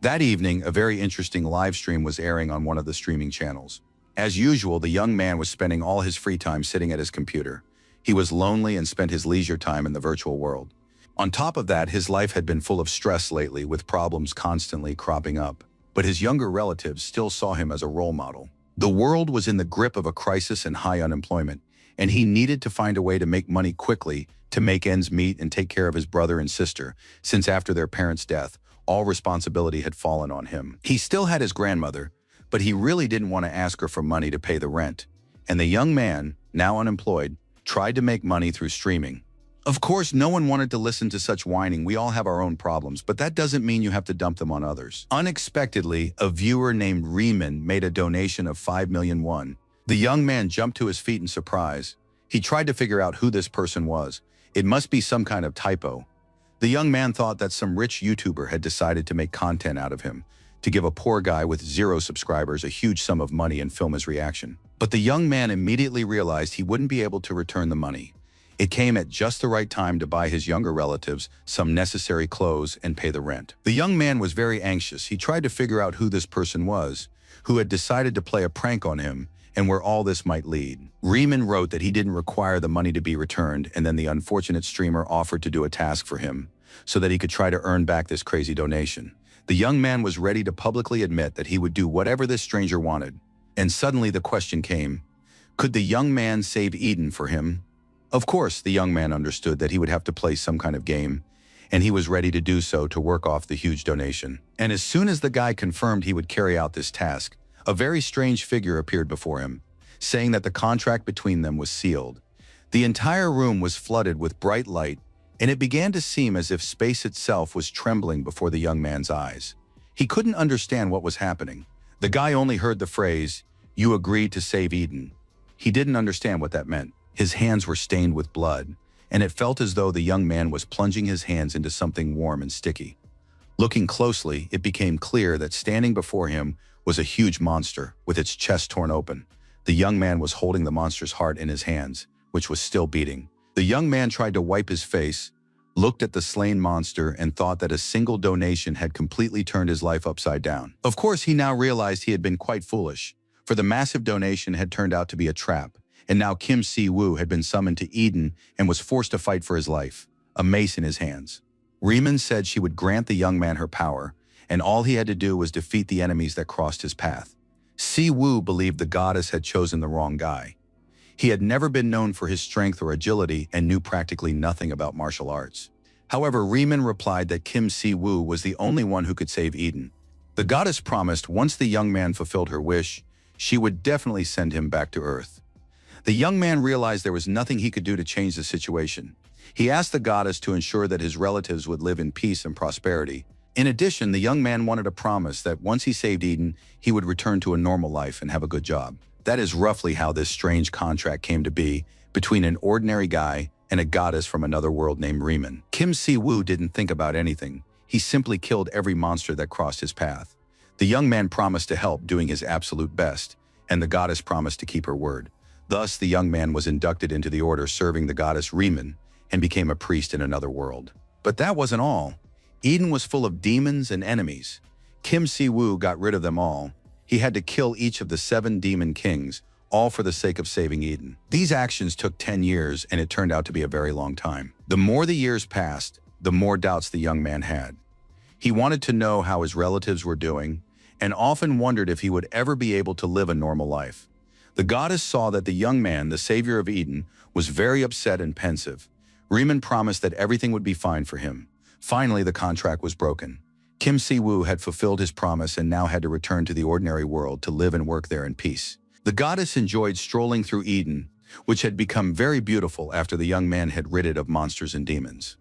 That evening, a very interesting live stream was airing on one of the streaming channels. As usual, the young man was spending all his free time sitting at his computer. He was lonely and spent his leisure time in the virtual world. On top of that, his life had been full of stress lately, with problems constantly cropping up. But his younger relatives still saw him as a role model. The world was in the grip of a crisis and high unemployment, and he needed to find a way to make money quickly to make ends meet and take care of his brother and sister, since after their parents' death, all responsibility had fallen on him. He still had his grandmother, but he really didn't want to ask her for money to pay the rent. And the young man, now unemployed, tried to make money through streaming. Of course, no one wanted to listen to such whining. We all have our own problems, but that doesn't mean you have to dump them on others. Unexpectedly, a viewer named Riemann made a donation of 5 million won. The young man jumped to his feet in surprise. He tried to figure out who this person was. It must be some kind of typo. The young man thought that some rich YouTuber had decided to make content out of him, to give a poor guy with 0 subscribers a huge sum of money and film his reaction. But the young man immediately realized he wouldn't be able to return the money. It came at just the right time to buy his younger relatives some necessary clothes and pay the rent. The young man was very anxious. He tried to figure out who this person was, who had decided to play a prank on him, and where all this might lead. Riemann wrote that he didn't require the money to be returned, and then the unfortunate streamer offered to do a task for him, so that he could try to earn back this crazy donation. The young man was ready to publicly admit that he would do whatever this stranger wanted. And suddenly the question came, could the young man save Eden for him? Of course, the young man understood that he would have to play some kind of game, and he was ready to do so to work off the huge donation. And as soon as the guy confirmed he would carry out this task, a very strange figure appeared before him, saying that the contract between them was sealed. The entire room was flooded with bright light, and it began to seem as if space itself was trembling before the young man's eyes. He couldn't understand what was happening. The guy only heard the phrase, "You agreed to save Eden." He didn't understand what that meant. His hands were stained with blood, and it felt as though the young man was plunging his hands into something warm and sticky. Looking closely, it became clear that standing before him was a huge monster with its chest torn open. The young man was holding the monster's heart in his hands, which was still beating. The young man tried to wipe his face, looked at the slain monster, and thought that a single donation had completely turned his life upside down. Of course, he now realized he had been quite foolish, for the massive donation had turned out to be a trap, and now Kim Si-woo had been summoned to Eden and was forced to fight for his life, a mace in his hands. Riemann said she would grant the young man her power, and all he had to do was defeat the enemies that crossed his path. Si-woo believed the goddess had chosen the wrong guy. He had never been known for his strength or agility and knew practically nothing about martial arts. However, Riemann replied that Kim Si-woo was the only one who could save Eden. The goddess promised once the young man fulfilled her wish, she would definitely send him back to Earth. The young man realized there was nothing he could do to change the situation. He asked the goddess to ensure that his relatives would live in peace and prosperity. In addition, the young man wanted a promise that once he saved Eden, he would return to a normal life and have a good job. That is roughly how this strange contract came to be between an ordinary guy and a goddess from another world named Riemann. Kim Si-woo didn't think about anything. He simply killed every monster that crossed his path. The young man promised to help, doing his absolute best, and the goddess promised to keep her word. Thus, the young man was inducted into the order serving the goddess Riemann and became a priest in another world. But that wasn't all. Eden was full of demons and enemies. Kim Si-woo got rid of them all. He had to kill each of the 7 demon kings, all for the sake of saving Eden. These actions took 10 years, and it turned out to be a very long time. The more the years passed, the more doubts the young man had. He wanted to know how his relatives were doing, and often wondered if he would ever be able to live a normal life. The goddess saw that the young man, the savior of Eden, was very upset and pensive. Riemann promised that everything would be fine for him. Finally, the contract was broken. Kim Si-woo had fulfilled his promise and now had to return to the ordinary world to live and work there in peace. The goddess enjoyed strolling through Eden, which had become very beautiful after the young man had rid it of monsters and demons.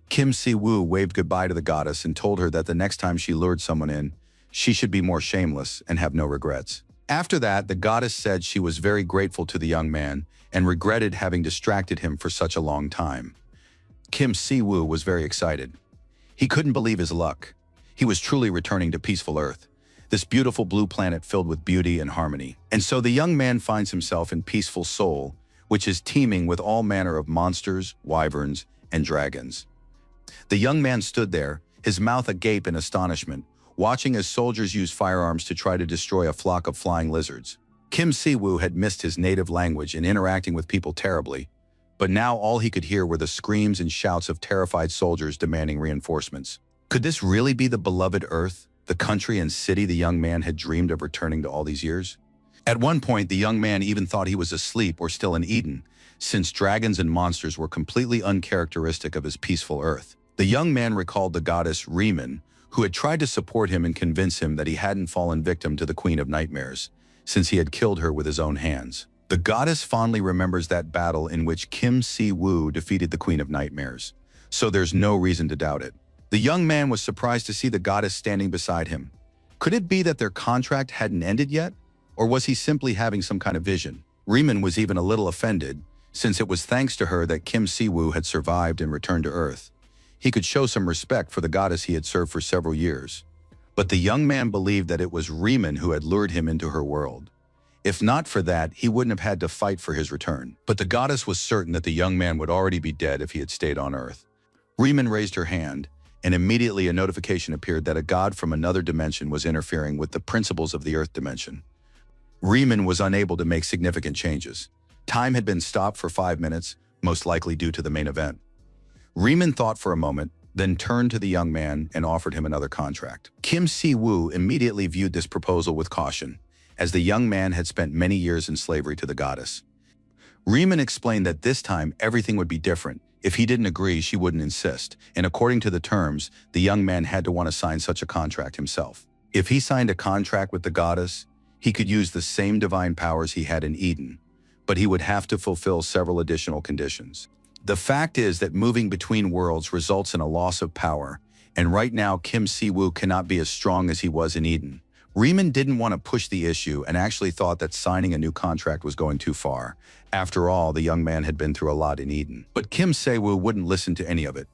Kim Si-woo waved goodbye to the goddess and told her that the next time she lured someone in, she should be more shameless and have no regrets. After that, the goddess said she was very grateful to the young man and regretted having distracted him for such a long time. Kim Si-woo was very excited. He couldn't believe his luck. He was truly returning to peaceful Earth, this beautiful blue planet filled with beauty and harmony. And so the young man finds himself in peaceful Seoul, which is teeming with all manner of monsters, wyverns, and dragons. The young man stood there, his mouth agape in astonishment, watching as soldiers used firearms to try to destroy a flock of flying lizards. Kim Si-woo had missed his native language and interacting with people terribly, but now all he could hear were the screams and shouts of terrified soldiers demanding reinforcements. Could this really be the beloved Earth, the country and city the young man had dreamed of returning to all these years? At one point, the young man even thought he was asleep or still in Eden, since dragons and monsters were completely uncharacteristic of his peaceful Earth. The young man recalled the goddess Riemann, who had tried to support him and convince him that he hadn't fallen victim to the Queen of Nightmares, since he had killed her with his own hands. The goddess fondly remembers that battle in which Kim Si-woo defeated the Queen of Nightmares, so there's no reason to doubt it. The young man was surprised to see the goddess standing beside him. Could it be that their contract hadn't ended yet? Or was he simply having some kind of vision? Riemann was even a little offended, since it was thanks to her that Kim Si-woo had survived and returned to Earth. He could show some respect for the goddess he had served for several years. But the young man believed that it was Riemann who had lured him into her world. If not for that, he wouldn't have had to fight for his return. But the goddess was certain that the young man would already be dead if he had stayed on Earth. Riemann raised her hand, and immediately a notification appeared that a god from another dimension was interfering with the principles of the Earth dimension. Riemann was unable to make significant changes. Time had been stopped for 5 minutes, most likely due to the main event. Riemann thought for a moment, then turned to the young man and offered him another contract. Kim Si-woo immediately viewed this proposal with caution, as the young man had spent many years in slavery to the goddess. Riemann explained that this time everything would be different. If he didn't agree, she wouldn't insist, and according to the terms, the young man had to want to sign such a contract himself. If he signed a contract with the goddess, he could use the same divine powers he had in Eden, but he would have to fulfill several additional conditions. The fact is that moving between worlds results in a loss of power, and right now Kim Si-woo cannot be as strong as he was in Eden. Riemann didn't want to push the issue and actually thought that signing a new contract was going too far. After all, the young man had been through a lot in Eden. But Kim Si-woo wouldn't listen to any of it.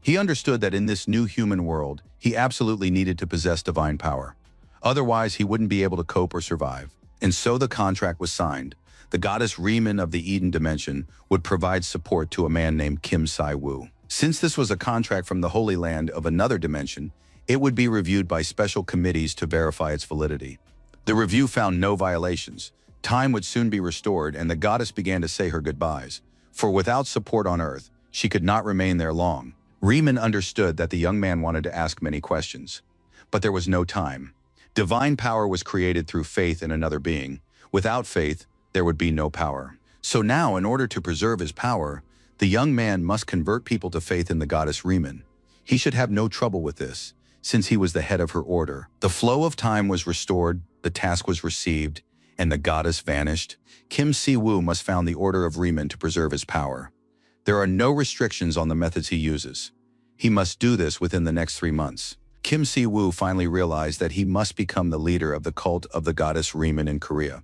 He understood that in this new human world, he absolutely needed to possess divine power. Otherwise, he wouldn't be able to cope or survive. And so the contract was signed. The goddess Riemann of the Eden dimension would provide support to a man named Kim Si-woo. Since this was a contract from the Holy Land of another dimension, it would be reviewed by special committees to verify its validity. The review found no violations. Time would soon be restored, and the goddess began to say her goodbyes. For without support on Earth, she could not remain there long. Riemann understood that the young man wanted to ask many questions. But there was no time. Divine power was created through faith in another being. Without faith, there would be no power. So now, in order to preserve his power, the young man must convert people to faith in the goddess Riemann. He should have no trouble with this, since he was the head of her order. The flow of time was restored, the task was received, and the goddess vanished. Kim Si-woo must found the order of Riemann to preserve his power. There are no restrictions on the methods he uses. He must do this within the next 3 months. Kim Si-woo finally realized that he must become the leader of the cult of the goddess Riemann in Korea.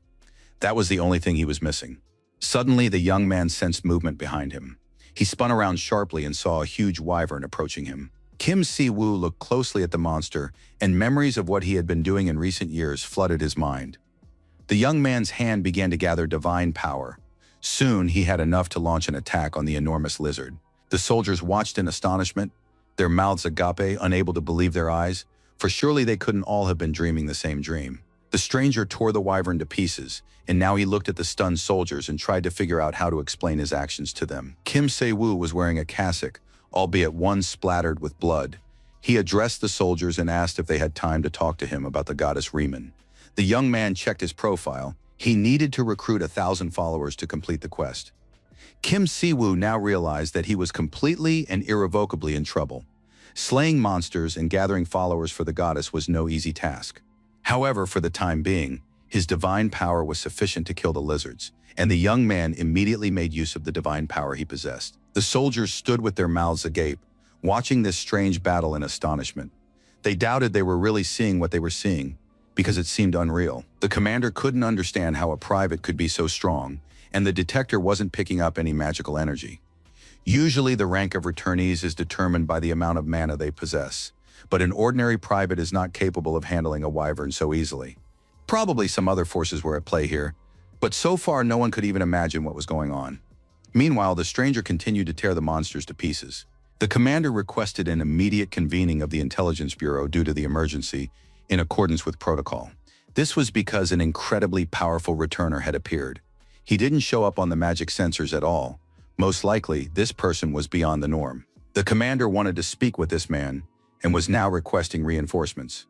That was the only thing he was missing. Suddenly, the young man sensed movement behind him. He spun around sharply and saw a huge wyvern approaching him. Kim Si-woo looked closely at the monster, and memories of what he had been doing in recent years flooded his mind. The young man's hand began to gather divine power. Soon, he had enough to launch an attack on the enormous lizard. The soldiers watched in astonishment, their mouths agape, unable to believe their eyes, for surely they couldn't all have been dreaming the same dream. The stranger tore the wyvern to pieces, and now he looked at the stunned soldiers and tried to figure out how to explain his actions to them. Kim Si-woo was wearing a cassock, albeit one splattered with blood. He addressed the soldiers and asked if they had time to talk to him about the goddess Riemann. The young man checked his profile. He needed to recruit 1,000 followers to complete the quest. Kim Si-woo now realized that he was completely and irrevocably in trouble. Slaying monsters and gathering followers for the goddess was no easy task. However, for the time being, his divine power was sufficient to kill the lizards, and the young man immediately made use of the divine power he possessed. The soldiers stood with their mouths agape, watching this strange battle in astonishment. They doubted they were really seeing what they were seeing, because it seemed unreal. The commander couldn't understand how a private could be so strong, and the detector wasn't picking up any magical energy. Usually the rank of returnees is determined by the amount of mana they possess, but an ordinary private is not capable of handling a wyvern so easily. Probably some other forces were at play here, but so far no one could even imagine what was going on. Meanwhile, the stranger continued to tear the monsters to pieces. The commander requested an immediate convening of the Intelligence Bureau due to the emergency, in accordance with protocol. This was because an incredibly powerful returner had appeared. He didn't show up on the magic sensors at all. Most likely, this person was beyond the norm. The commander wanted to speak with this man and was now requesting reinforcements.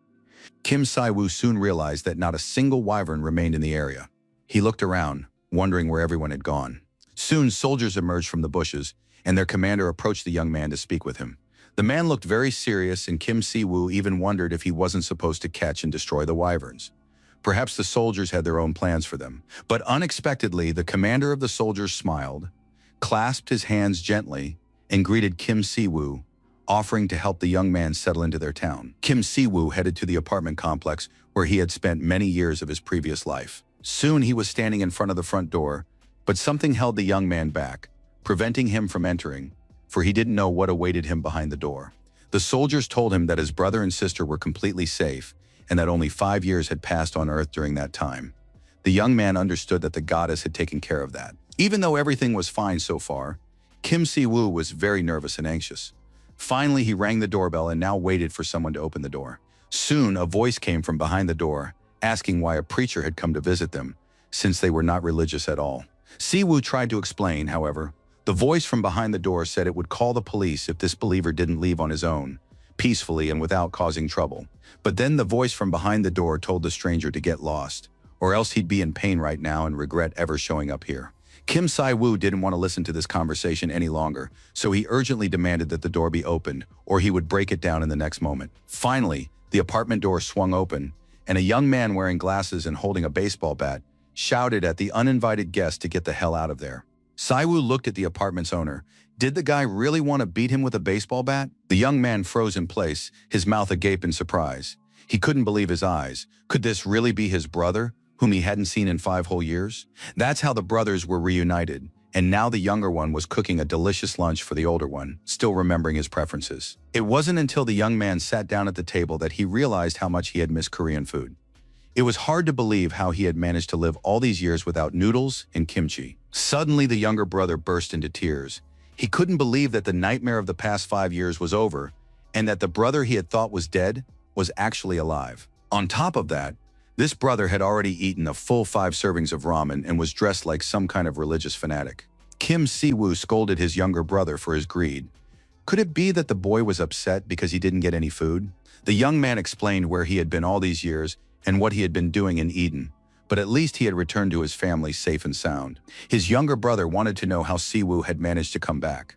Kim Si-woo soon realized that not a single wyvern remained in the area. He looked around, wondering where everyone had gone. Soon, soldiers emerged from the bushes, and their commander approached the young man to speak with him. The man looked very serious, and Kim Si-woo even wondered if he wasn't supposed to catch and destroy the wyverns. Perhaps the soldiers had their own plans for them. But unexpectedly, the commander of the soldiers smiled, clasped his hands gently, and greeted Kim Si-woo, offering to help the young man settle into their town. Kim Si-woo headed to the apartment complex where he had spent many years of his previous life. Soon he was standing in front of the front door, but something held the young man back, preventing him from entering, for he didn't know what awaited him behind the door. The soldiers told him that his brother and sister were completely safe, and that only 5 years had passed on Earth during that time. The young man understood that the goddess had taken care of that. Even though everything was fine so far, Kim Si-woo was very nervous and anxious. Finally, he rang the doorbell and now waited for someone to open the door. Soon, a voice came from behind the door, asking why a preacher had come to visit them, since they were not religious at all. Si-woo tried to explain, however. The voice from behind the door said it would call the police if this believer didn't leave on his own, peacefully and without causing trouble. But then the voice from behind the door told the stranger to get lost, or else he'd be in pain right now and regret ever showing up here. Kim Si-woo didn't want to listen to this conversation any longer, so he urgently demanded that the door be opened, or he would break it down in the next moment. Finally, the apartment door swung open, and a young man wearing glasses and holding a baseball bat shouted at the uninvited guest to get the hell out of there. Si-woo looked at the apartment's owner. Did the guy really want to beat him with a baseball bat? The young man froze in place, his mouth agape in surprise. He couldn't believe his eyes. Could this really be his brother, whom he hadn't seen in 5 whole years? That's how the brothers were reunited, and now the younger one was cooking a delicious lunch for the older one, still remembering his preferences. It wasn't until the young man sat down at the table that he realized how much he had missed Korean food. It was hard to believe how he had managed to live all these years without noodles and kimchi. Suddenly, the younger brother burst into tears. He couldn't believe that the nightmare of the past 5 years was over, and that the brother he had thought was dead was actually alive. On top of that, this brother had already eaten a full 5 servings of ramen and was dressed like some kind of religious fanatic. Kim Si-woo scolded his younger brother for his greed. Could it be that the boy was upset because he didn't get any food? The young man explained where he had been all these years and what he had been doing in Eden, but at least he had returned to his family safe and sound. His younger brother wanted to know how Si-woo had managed to come back.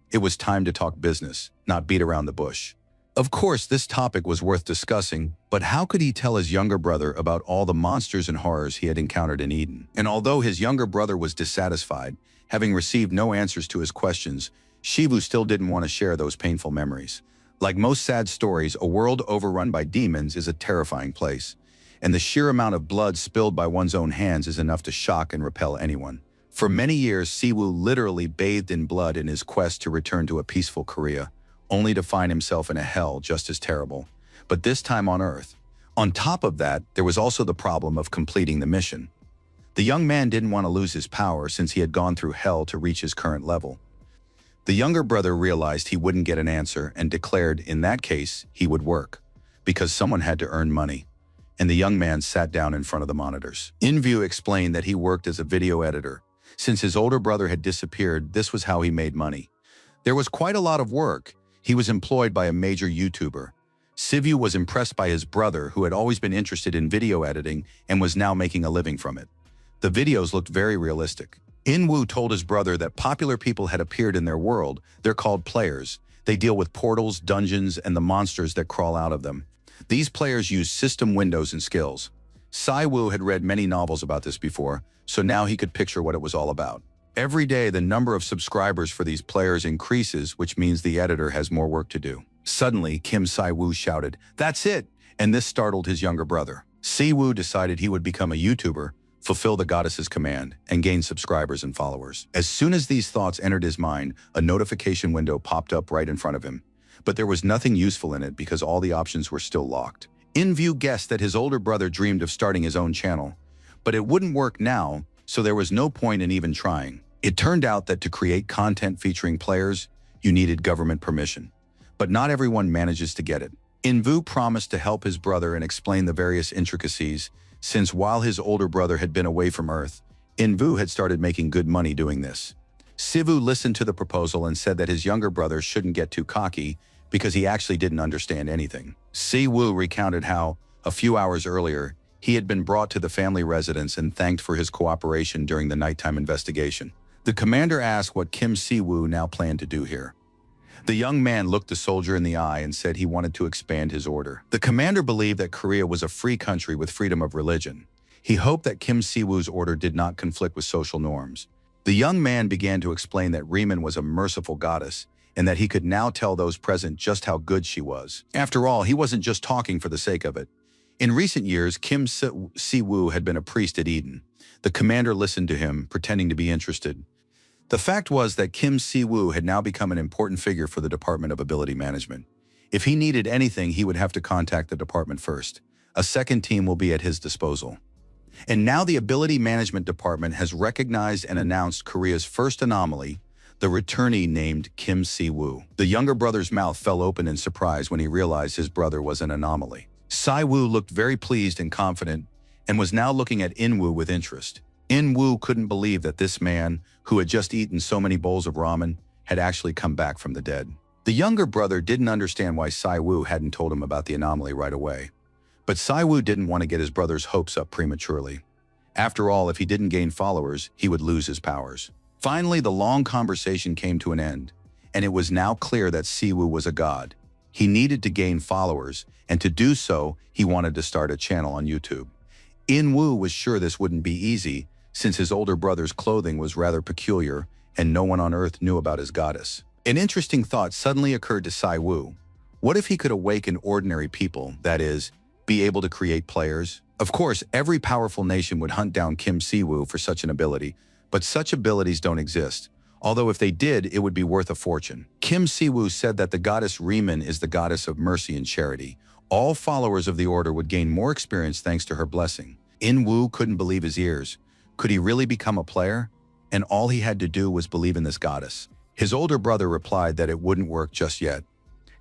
It was time to talk business, not beat around the bush. Of course, this topic was worth discussing, but how could he tell his younger brother about all the monsters and horrors he had encountered in Eden? And although his younger brother was dissatisfied, having received no answers to his questions, Si-woo still didn't want to share those painful memories. Like most sad stories, a world overrun by demons is a terrifying place, and the sheer amount of blood spilled by one's own hands is enough to shock and repel anyone. For many years, Si-woo literally bathed in blood in his quest to return to a peaceful Korea, only to find himself in a hell just as terrible, but this time on Earth. On top of that, there was also the problem of completing the mission. The young man didn't want to lose his power since he had gone through hell to reach his current level. The younger brother realized he wouldn't get an answer and declared in that case he would work, because someone had to earn money. And the young man sat down in front of the monitors. In-view explained that he worked as a video editor. Since his older brother had disappeared, this was how he made money. There was quite a lot of work. He was employed by a major YouTuber. Si-woo was impressed by his brother, who had always been interested in video editing and was now making a living from it. The videos looked very realistic. In-woo told his brother that popular people had appeared in their world. They're called players. They deal with portals, dungeons, and the monsters that crawl out of them. These players use system windows and skills. Si-woo had read many novels about this before, so now he could picture what it was all about. Every day, the number of subscribers for these players increases, which means the editor has more work to do. Suddenly, Kim Si-woo shouted, "That's it!" And this startled his younger brother. Si-woo decided he would become a YouTuber, fulfill the goddess's command, and gain subscribers and followers. As soon as these thoughts entered his mind, a notification window popped up right in front of him. But there was nothing useful in it because all the options were still locked. In-view guessed that his older brother dreamed of starting his own channel, but it wouldn't work now, so there was no point in even trying. It turned out that to create content featuring players, You needed government permission. But not everyone manages to get it. Envu promised to help his brother and explain the various intricacies, since while his older brother had been away from Earth, Envu had started making good money doing this. Sivu listened to the proposal and said that his younger brother shouldn't get too cocky because he actually didn't understand anything. Siwu recounted how, a few hours earlier, he had been brought to the family residence and thanked for his cooperation during the nighttime investigation. The commander asked what Kim Siwu now planned to do here. The young man looked the soldier in the eye and said he wanted to expand his order. The commander believed that Korea was a free country with freedom of religion. He hoped that Kim Siwoo's order did not conflict with social norms. The young man began to explain that Riemann was a merciful goddess and that he could now tell those present just how good she was. After all, he wasn't just talking for the sake of it. In recent years, Kim Siwoo had been a priest at Eden. The commander listened to him, pretending to be interested. The fact was that Kim Siwoo had now become an important figure for the Department of Ability Management. If he needed anything, he would have to contact the department first. A second team will be at his disposal. And now the Ability Management Department has recognized and announced Korea's first anomaly, the returnee named Kim Siwoo. The younger brother's mouth fell open in surprise when he realized his brother was an anomaly. Siwoo looked very pleased and confident and was now looking at Inwoo with interest. Inwoo couldn't believe that this man, who had just eaten so many bowls of ramen, had actually come back from the dead. The younger brother didn't understand why Siwoo hadn't told him about the anomaly right away. But Siwoo didn't want to get his brother's hopes up prematurely. After all, if he didn't gain followers, he would lose his powers. Finally, the long conversation came to an end, and it was now clear that Siwoo was a god. He needed to gain followers, and to do so, he wanted to start a channel on YouTube. Inwoo was sure this wouldn't be easy, since his older brother's clothing was rather peculiar and no one on Earth knew about his goddess. An interesting thought suddenly occurred to Siwoo. What if he could awaken ordinary people, that is, be able to create players? Of course, every powerful nation would hunt down Kim Siwoo for such an ability, but such abilities don't exist. Although if they did, it would be worth a fortune. Kim Siwoo said that the goddess Riemann is the goddess of mercy and charity. All followers of the order would gain more experience thanks to her blessing. Inwoo couldn't believe his ears. Could he really become a player? And all he had to do was believe in this goddess. His older brother replied that it wouldn't work just yet.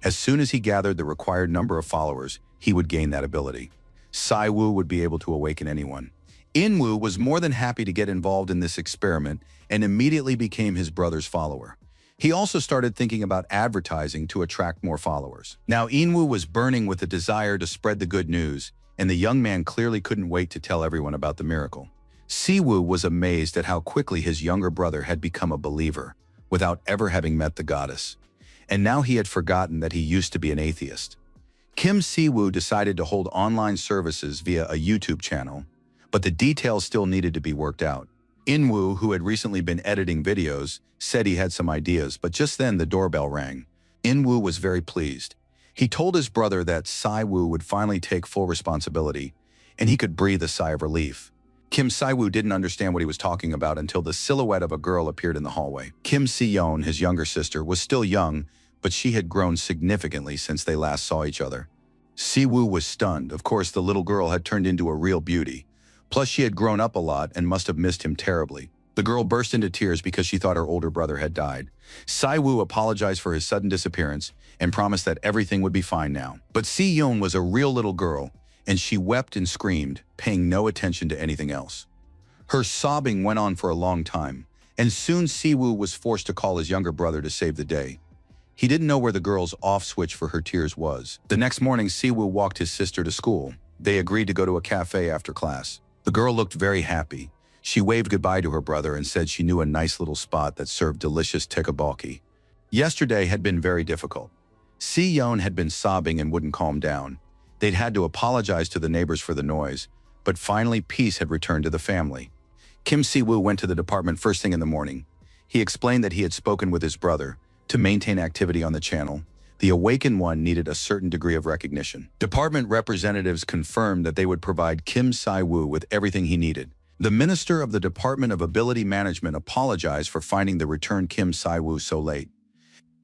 As soon as he gathered the required number of followers, he would gain that ability. Siwoo would be able to awaken anyone. Inwoo was more than happy to get involved in this experiment and immediately became his brother's follower. He also started thinking about advertising to attract more followers. Now Inwoo was burning with a desire to spread the good news, and the young man clearly couldn't wait to tell everyone about the miracle. Siwoo was amazed at how quickly his younger brother had become a believer, without ever having met the goddess. And now he had forgotten that he used to be an atheist. Kim Siwoo decided to hold online services via a YouTube channel, but the details still needed to be worked out. Inwoo, who had recently been editing videos, said he had some ideas, but just then the doorbell rang. Inwoo was very pleased. He told his brother that Siwoo would finally take full responsibility, and he could breathe a sigh of relief. Kim Siwoo didn't understand what he was talking about until the silhouette of a girl appeared in the hallway. Kim Si-yeon, his younger sister, was still young, but she had grown significantly since they last saw each other. Siwoo was stunned. Of course, the little girl had turned into a real beauty. Plus, she had grown up a lot and must have missed him terribly. The girl burst into tears because she thought her older brother had died. Siwoo apologized for his sudden disappearance and promised that everything would be fine now. But Si-yeon was a real little girl, and she wept and screamed, paying no attention to anything else. Her sobbing went on for a long time, and soon Siwoo was forced to call his younger brother to save the day. He didn't know where the girl's off switch for her tears was. The next morning, Siwoo walked his sister to school. They agreed to go to a cafe after class. The girl looked very happy. She waved goodbye to her brother and said she knew a nice little spot that served delicious tteokbokki. Yesterday had been very difficult. Si-yeon had been sobbing and wouldn't calm down. They'd had to apologize to the neighbors for the noise, but finally peace had returned to the family. Kim Siwoo went to the department first thing in the morning. He explained that he had spoken with his brother. To maintain activity on the channel, the Awakened One needed a certain degree of recognition. Department representatives confirmed that they would provide Kim Siwoo with everything he needed. The Minister of the Department of Ability Management apologized for finding the returned Kim Siwoo so late.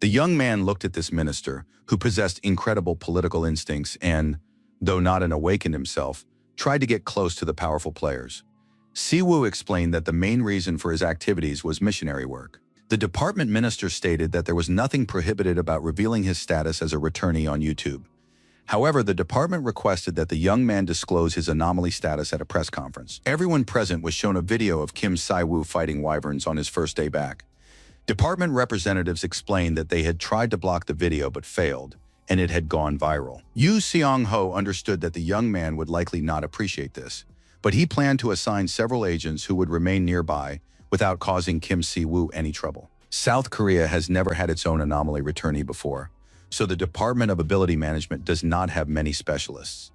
The young man looked at this minister, who possessed incredible political instincts and, though not an awakened himself, tried to get close to the powerful players. Siwoo explained that the main reason for his activities was missionary work. The department minister stated that there was nothing prohibited about revealing his status as a returnee on YouTube. However, the department requested that the young man disclose his anomaly status at a press conference. Everyone present was shown a video of Kim Si-woo fighting wyverns on his first day back. Department representatives explained that they had tried to block the video but failed, and it had gone viral. Yoo Seong-ho understood that the young man would likely not appreciate this, but he planned to assign several agents who would remain nearby without causing Kim Si-woo any trouble. South Korea has never had its own anomaly returnee before, so the Department of Ability Management does not have many specialists.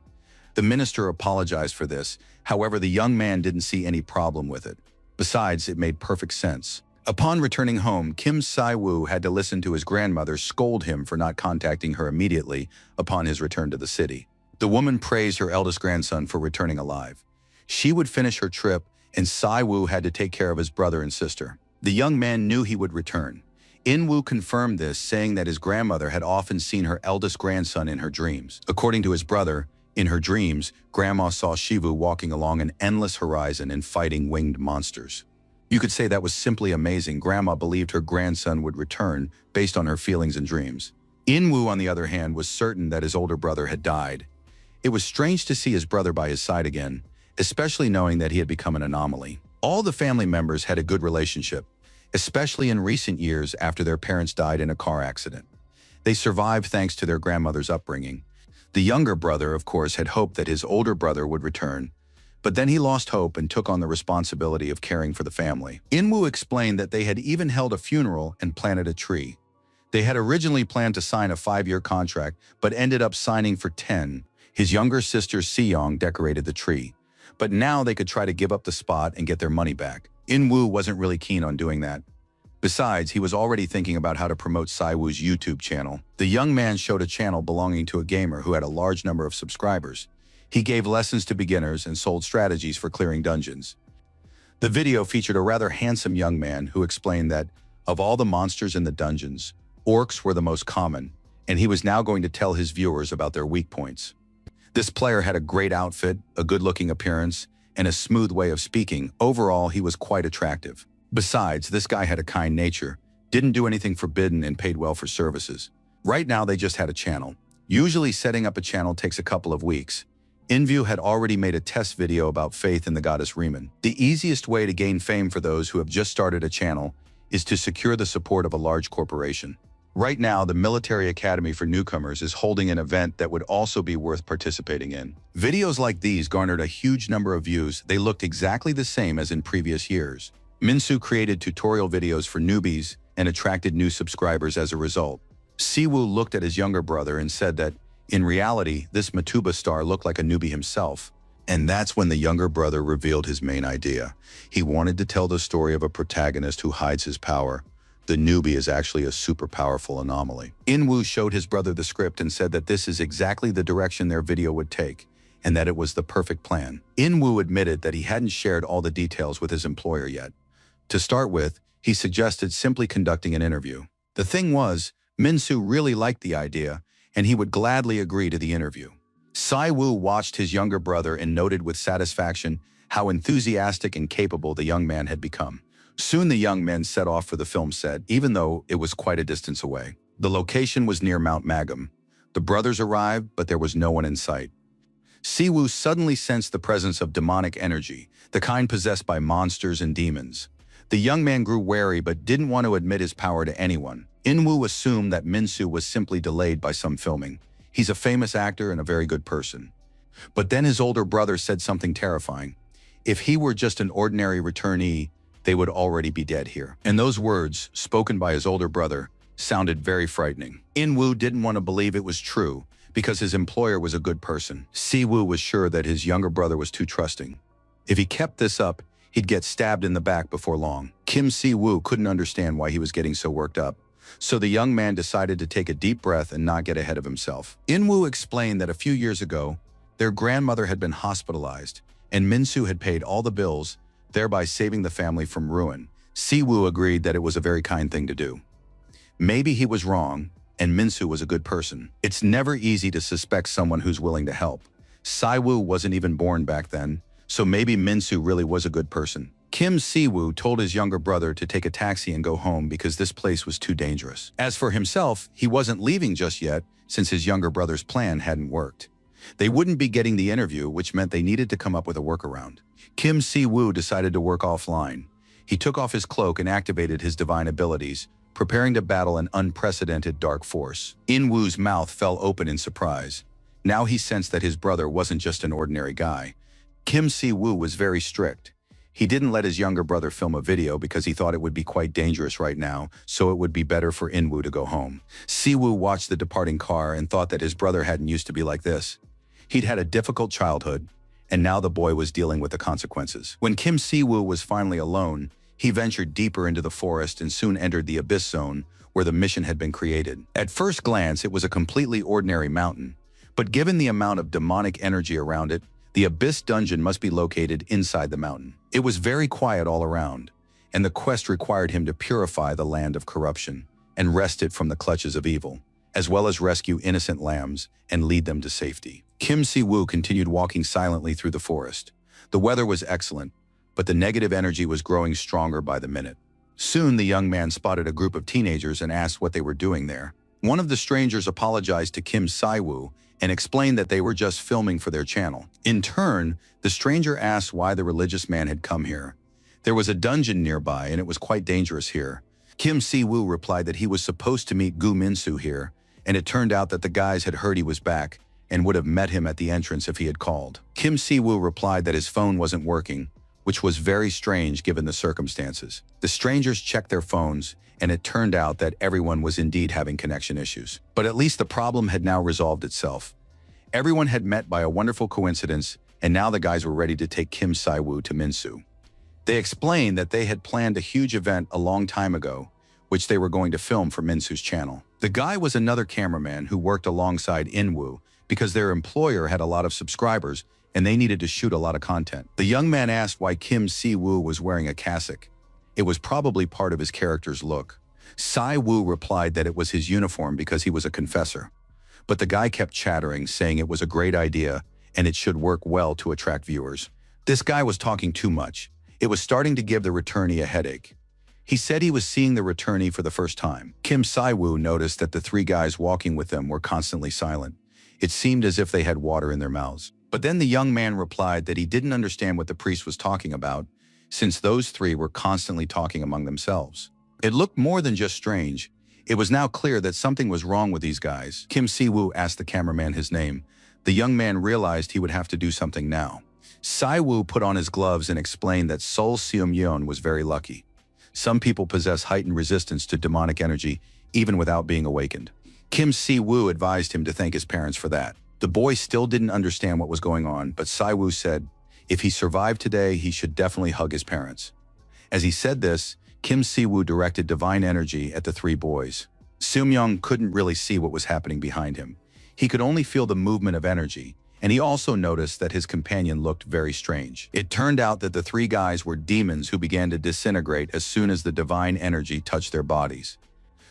The minister apologized for this, however the young man didn't see any problem with it. Besides, it made perfect sense. Upon returning home, Kim Si-woo had to listen to his grandmother scold him for not contacting her immediately upon his return to the city. The woman praised her eldest grandson for returning alive. She would finish her trip, and Si-woo had to take care of his brother and sister. The young man knew he would return. In-woo confirmed this, saying that his grandmother had often seen her eldest grandson in her dreams. According to his brother, in her dreams, Grandma saw Shivu walking along an endless horizon and fighting winged monsters. You could say that was simply amazing. Grandma believed her grandson would return based on her feelings and dreams. In-woo, on the other hand, was certain that his older brother had died. It was strange to see his brother by his side again, especially knowing that he had become an anomaly. All the family members had a good relationship, especially in recent years after their parents died in a car accident. They survived thanks to their grandmother's upbringing. The younger brother, of course, had hoped that his older brother would return, but then he lost hope and took on the responsibility of caring for the family. In-woo explained that they had even held a funeral and planted a tree. They had originally planned to sign a 5-year contract, but ended up signing for 10. His younger sister Seong decorated the tree, but now they could try to give up the spot and get their money back. In-woo wasn't really keen on doing that. Besides, he was already thinking about how to promote Si-woo's YouTube channel. The young man showed a channel belonging to a gamer who had a large number of subscribers. He gave lessons to beginners and sold strategies for clearing dungeons. The video featured a rather handsome young man who explained that, of all the monsters in the dungeons, orcs were the most common, and he was now going to tell his viewers about their weak points. This player had a great outfit, a good-looking appearance, and a smooth way of speaking. Overall, he was quite attractive. Besides, this guy had a kind nature, didn't do anything forbidden, and paid well for services. Right now, they just had a channel. Usually, setting up a channel takes a couple of weeks. In-view had already made a test video about faith in the goddess Riemann. The easiest way to gain fame for those who have just started a channel is to secure the support of a large corporation. Right now, the Military Academy for Newcomers is holding an event that would also be worth participating in. Videos like these garnered a huge number of views. They looked exactly the same as in previous years. Min-soo created tutorial videos for newbies and attracted new subscribers as a result. Si-woo looked at his younger brother and said that, in reality, this Matuba star looked like a newbie himself. And that's when the younger brother revealed his main idea. He wanted to tell the story of a protagonist who hides his power. The newbie is actually a super powerful anomaly. In-woo showed his brother the script and said that this is exactly the direction their video would take, and that it was the perfect plan. In-woo admitted that he hadn't shared all the details with his employer yet. To start with, he suggested simply conducting an interview. The thing was, Min-soo really liked the idea, and he would gladly agree to the interview. Si-woo watched his younger brother and noted with satisfaction how enthusiastic and capable the young man had become. Soon the young men set off for the film set, even though it was quite a distance away. The location was near Mount Magam. The brothers arrived, but there was no one in sight. Si-woo suddenly sensed the presence of demonic energy, the kind possessed by monsters and demons. The young man grew wary but didn't want to admit his power to anyone. In-woo assumed that Min-soo was simply delayed by some filming. He's a famous actor and a very good person. But then his older brother said something terrifying. If he were just an ordinary returnee, they would already be dead here. And those words, spoken by his older brother, sounded very frightening. In-woo didn't want to believe it was true because his employer was a good person. Si-woo was sure that his younger brother was too trusting. If he kept this up, he'd get stabbed in the back before long. Kim Si-woo couldn't understand why he was getting so worked up. So the young man decided to take a deep breath and not get ahead of himself. In-woo explained that a few years ago, their grandmother had been hospitalized, and Min-soo had paid all the bills, thereby saving the family from ruin. Si-woo agreed that it was a very kind thing to do. Maybe he was wrong, and Min-soo was a good person. It's never easy to suspect someone who's willing to help. Si-woo wasn't even born back then, so maybe Min-soo really was a good person. Kim Si-woo told his younger brother to take a taxi and go home because this place was too dangerous. As for himself, he wasn't leaving just yet since his younger brother's plan hadn't worked. They wouldn't be getting the interview, which meant they needed to come up with a workaround. Kim Si-woo decided to work offline. He took off his cloak and activated his divine abilities, preparing to battle an unprecedented dark force. In-woo's mouth fell open in surprise. Now he sensed that his brother wasn't just an ordinary guy. Kim Si-woo was very strict. He didn't let his younger brother film a video because he thought it would be quite dangerous right now, so it would be better for In-woo to go home. Si-woo watched the departing car and thought that his brother hadn't used to be like this. He'd had a difficult childhood, and now the boy was dealing with the consequences. When Kim Si-woo was finally alone, he ventured deeper into the forest and soon entered the Abyss Zone, where the mission had been created. At first glance, it was a completely ordinary mountain, but given the amount of demonic energy around it, the Abyss Dungeon must be located inside the mountain. It was very quiet all around, and the quest required him to purify the land of corruption and wrest it from the clutches of evil, as well as rescue innocent lambs and lead them to safety. Kim Si-woo continued walking silently through the forest. The weather was excellent, but the negative energy was growing stronger by the minute. Soon the young man spotted a group of teenagers and asked what they were doing there. One of the strangers apologized to Kim Si-woo and explained that they were just filming for their channel. In turn, the stranger asked why the religious man had come here. There was a dungeon nearby and it was quite dangerous here. Kim Si-woo replied that he was supposed to meet Gu Min-soo here, and it turned out that the guys had heard he was back and would have met him at the entrance if he had called. Kim Si-woo replied that his phone wasn't working, which was very strange given the circumstances. The strangers checked their phones, and it turned out that everyone was indeed having connection issues. But at least the problem had now resolved itself. Everyone had met by a wonderful coincidence, and now the guys were ready to take Kim Si-woo to Min-soo. They explained that they had planned a huge event a long time ago, which they were going to film for Min-soo's channel. The guy was another cameraman who worked alongside In-woo because their employer had a lot of subscribers and they needed to shoot a lot of content. The young man asked why Kim Si-woo was wearing a cassock. It was probably part of his character's look. Si-woo replied that it was his uniform because he was a confessor. But the guy kept chattering, saying it was a great idea and it should work well to attract viewers. This guy was talking too much. It was starting to give the returnee a headache. He said he was seeing the returnee for the first time. Kim Si-woo noticed that the three guys walking with them were constantly silent. It seemed as if they had water in their mouths. But then the young man replied that he didn't understand what the priest was talking about, since those three were constantly talking among themselves. It looked more than just strange. It was now clear that something was wrong with these guys. Kim Si-woo asked the cameraman his name. The young man realized he would have to do something now. Si-woo put on his gloves and explained that Seol Seum-yeon was very lucky. Some people possess heightened resistance to demonic energy, even without being awakened. Kim Si-woo advised him to thank his parents for that. The boy still didn't understand what was going on, but Si-woo said if he survived today, he should definitely hug his parents. As he said this, Kim Si-woo directed divine energy at the three boys. Seum-yeon couldn't really see what was happening behind him. He could only feel the movement of energy, and he also noticed that his companion looked very strange. It turned out that the three guys were demons who began to disintegrate as soon as the divine energy touched their bodies.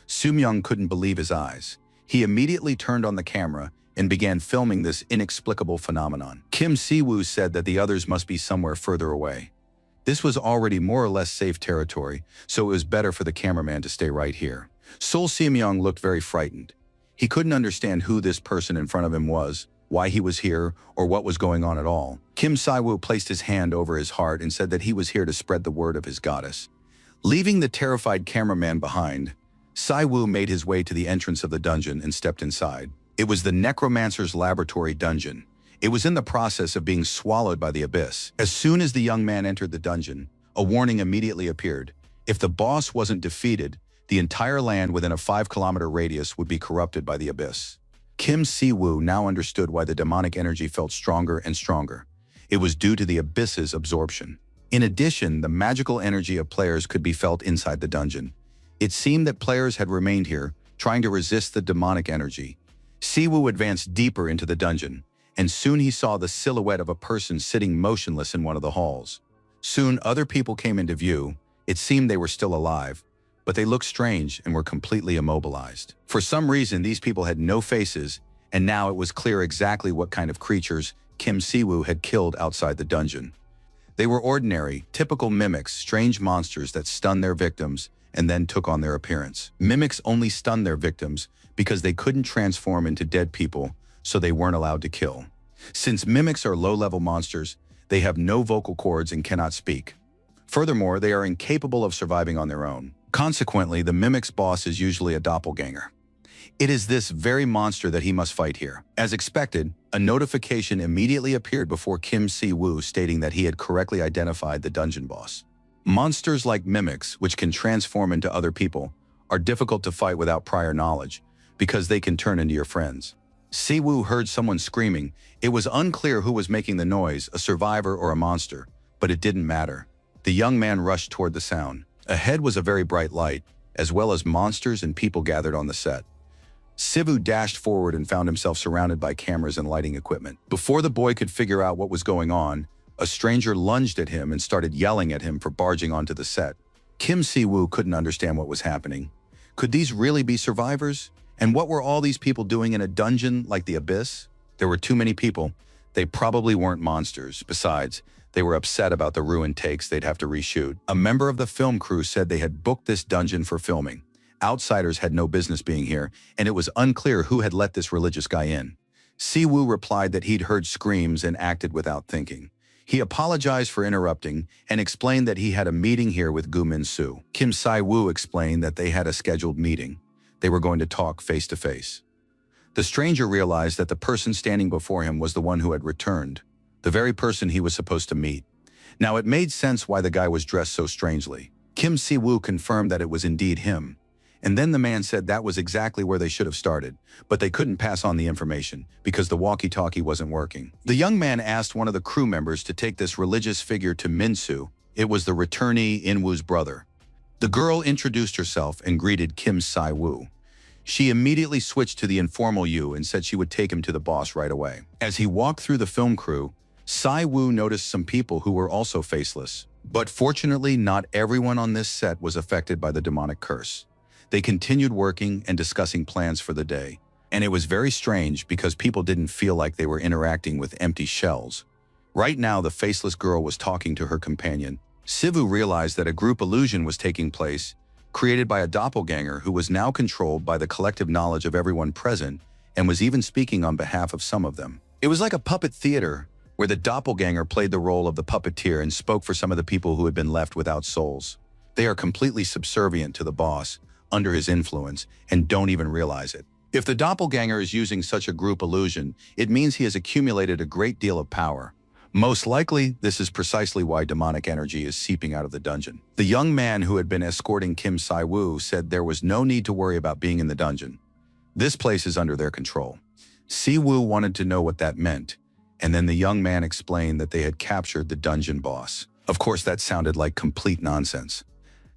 Seum-yeon couldn't believe his eyes. He immediately turned on the camera and began filming this inexplicable phenomenon. Kim Si-woo said that the others must be somewhere further away. This was already more or less safe territory, so it was better for the cameraman to stay right here. Seol Seum-yeon looked very frightened. He couldn't understand who this person in front of him was, why he was here, or what was going on at all. Kim Si-woo placed his hand over his heart and said that he was here to spread the word of his goddess. Leaving the terrified cameraman behind, Si-woo made his way to the entrance of the dungeon and stepped inside. It was the necromancer's laboratory dungeon. It was in the process of being swallowed by the abyss. As soon as the young man entered the dungeon, a warning immediately appeared. If the boss wasn't defeated, the entire land within a 5-kilometer radius would be corrupted by the abyss. Kim Si-woo now understood why the demonic energy felt stronger and stronger. It was due to the abyss's absorption. In addition, the magical energy of players could be felt inside the dungeon. It seemed that players had remained here, trying to resist the demonic energy. Si-woo advanced deeper into the dungeon, and soon he saw the silhouette of a person sitting motionless in one of the halls. Soon other people came into view. It seemed they were still alive, but they looked strange and were completely immobilized. For some reason, these people had no faces, and now it was clear exactly what kind of creatures Kim Si-woo had killed outside the dungeon. They were ordinary, typical mimics, strange monsters that stunned their victims and then took on their appearance. Mimics only stunned their victims because they couldn't transform into dead people, so they weren't allowed to kill. Since mimics are low-level monsters, they have no vocal cords and cannot speak. Furthermore, they are incapable of surviving on their own. Consequently, the mimic's boss is usually a doppelganger. It is this very monster that he must fight here. As expected, a notification immediately appeared before Kim Si-woo stating that he had correctly identified the dungeon boss. Monsters like mimics, which can transform into other people, are difficult to fight without prior knowledge because they can turn into your friends. Si-woo heard someone screaming. It was unclear who was making the noise, a survivor or a monster, but it didn't matter. The young man rushed toward the sound. Ahead was a very bright light, as well as monsters and people gathered on the set. Si-woo dashed forward and found himself surrounded by cameras and lighting equipment. Before the boy could figure out what was going on, a stranger lunged at him and started yelling at him for barging onto the set. Kim Si-woo couldn't understand what was happening. Could these really be survivors? And what were all these people doing in a dungeon like the Abyss? There were too many people. They probably weren't monsters. Besides, they were upset about the ruined takes they'd have to reshoot. A member of the film crew said they had booked this dungeon for filming. Outsiders had no business being here, and it was unclear who had let this religious guy in. Si-woo replied that he'd heard screams and acted without thinking. He apologized for interrupting and explained that he had a meeting here with Gu Min-soo. Kim Si-woo explained that they had a scheduled meeting. They were going to talk face to face. The stranger realized that the person standing before him was the one who had returned, the very person he was supposed to meet. Now it made sense why the guy was dressed so strangely. Kim Si-woo confirmed that it was indeed him. And then the man said that was exactly where they should have started, but they couldn't pass on the information because the walkie-talkie wasn't working. The young man asked one of the crew members to take this religious figure to Min-soo. It was the returnee In-woo's brother. The girl introduced herself and greeted Kim Si-woo. She immediately switched to the informal you and said she would take him to the boss right away. As he walked through the film crew, Si-woo noticed some people who were also faceless. But fortunately, not everyone on this set was affected by the demonic curse. They continued working and discussing plans for the day. And it was very strange because people didn't feel like they were interacting with empty shells. Right now, the faceless girl was talking to her companion. Si-woo realized that a group illusion was taking place, created by a doppelganger who was now controlled by the collective knowledge of everyone present and was even speaking on behalf of some of them. It was like a puppet theater, where the doppelganger played the role of the puppeteer and spoke for some of the people who had been left without souls. They are completely subservient to the boss, under his influence, and don't even realize it. If the doppelganger is using such a group illusion, it means he has accumulated a great deal of power. Most likely, this is precisely why demonic energy is seeping out of the dungeon. The young man who had been escorting Kim Si-woo said there was no need to worry about being in the dungeon. This place is under their control. Si-woo wanted to know what that meant, and then the young man explained that they had captured the dungeon boss. Of course, that sounded like complete nonsense.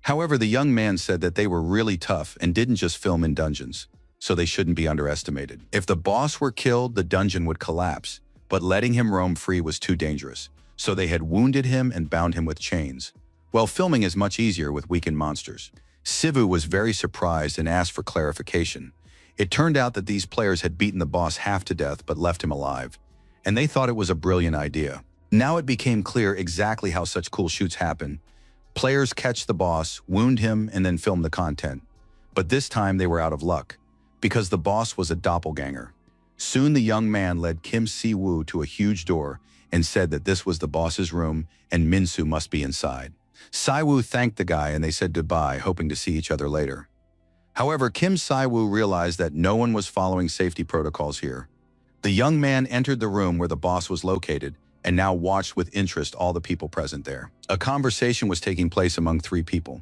However, the young man said that they were really tough and didn't just film in dungeons, so they shouldn't be underestimated. If the boss were killed, the dungeon would collapse, but letting him roam free was too dangerous, so they had wounded him and bound him with chains. Well, filming is much easier with weakened monsters. Si-woo was very surprised and asked for clarification. It turned out that these players had beaten the boss half to death but left him alive, and they thought it was a brilliant idea. Now it became clear exactly how such cool shoots happen. Players catch the boss, wound him, and then film the content. But this time they were out of luck, because the boss was a doppelganger. Soon the young man led Kim Si-woo to a huge door and said that this was the boss's room and Min-soo must be inside. Si-woo thanked the guy and they said goodbye, hoping to see each other later. However, Kim Si-woo realized that no one was following safety protocols here. The young man entered the room where the boss was located and now watched with interest all the people present there. A conversation was taking place among three people.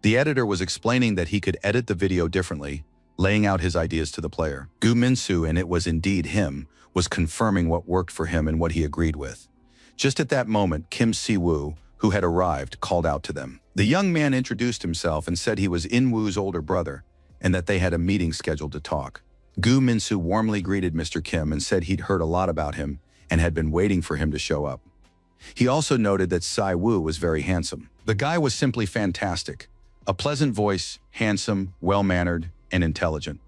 The editor was explaining that he could edit the video differently, laying out his ideas to the player. Gu Min-soo, and it was indeed him, was confirming what worked for him and what he agreed with. Just at that moment, Kim Si-woo, who had arrived, called out to them. The young man introduced himself and said he was In-woo's older brother and that they had a meeting scheduled to talk. Gu Min-soo warmly greeted Mr. Kim and said he'd heard a lot about him and had been waiting for him to show up. He also noted that Si-woo was very handsome. The guy was simply fantastic. A pleasant voice, handsome, well-mannered, and intelligent.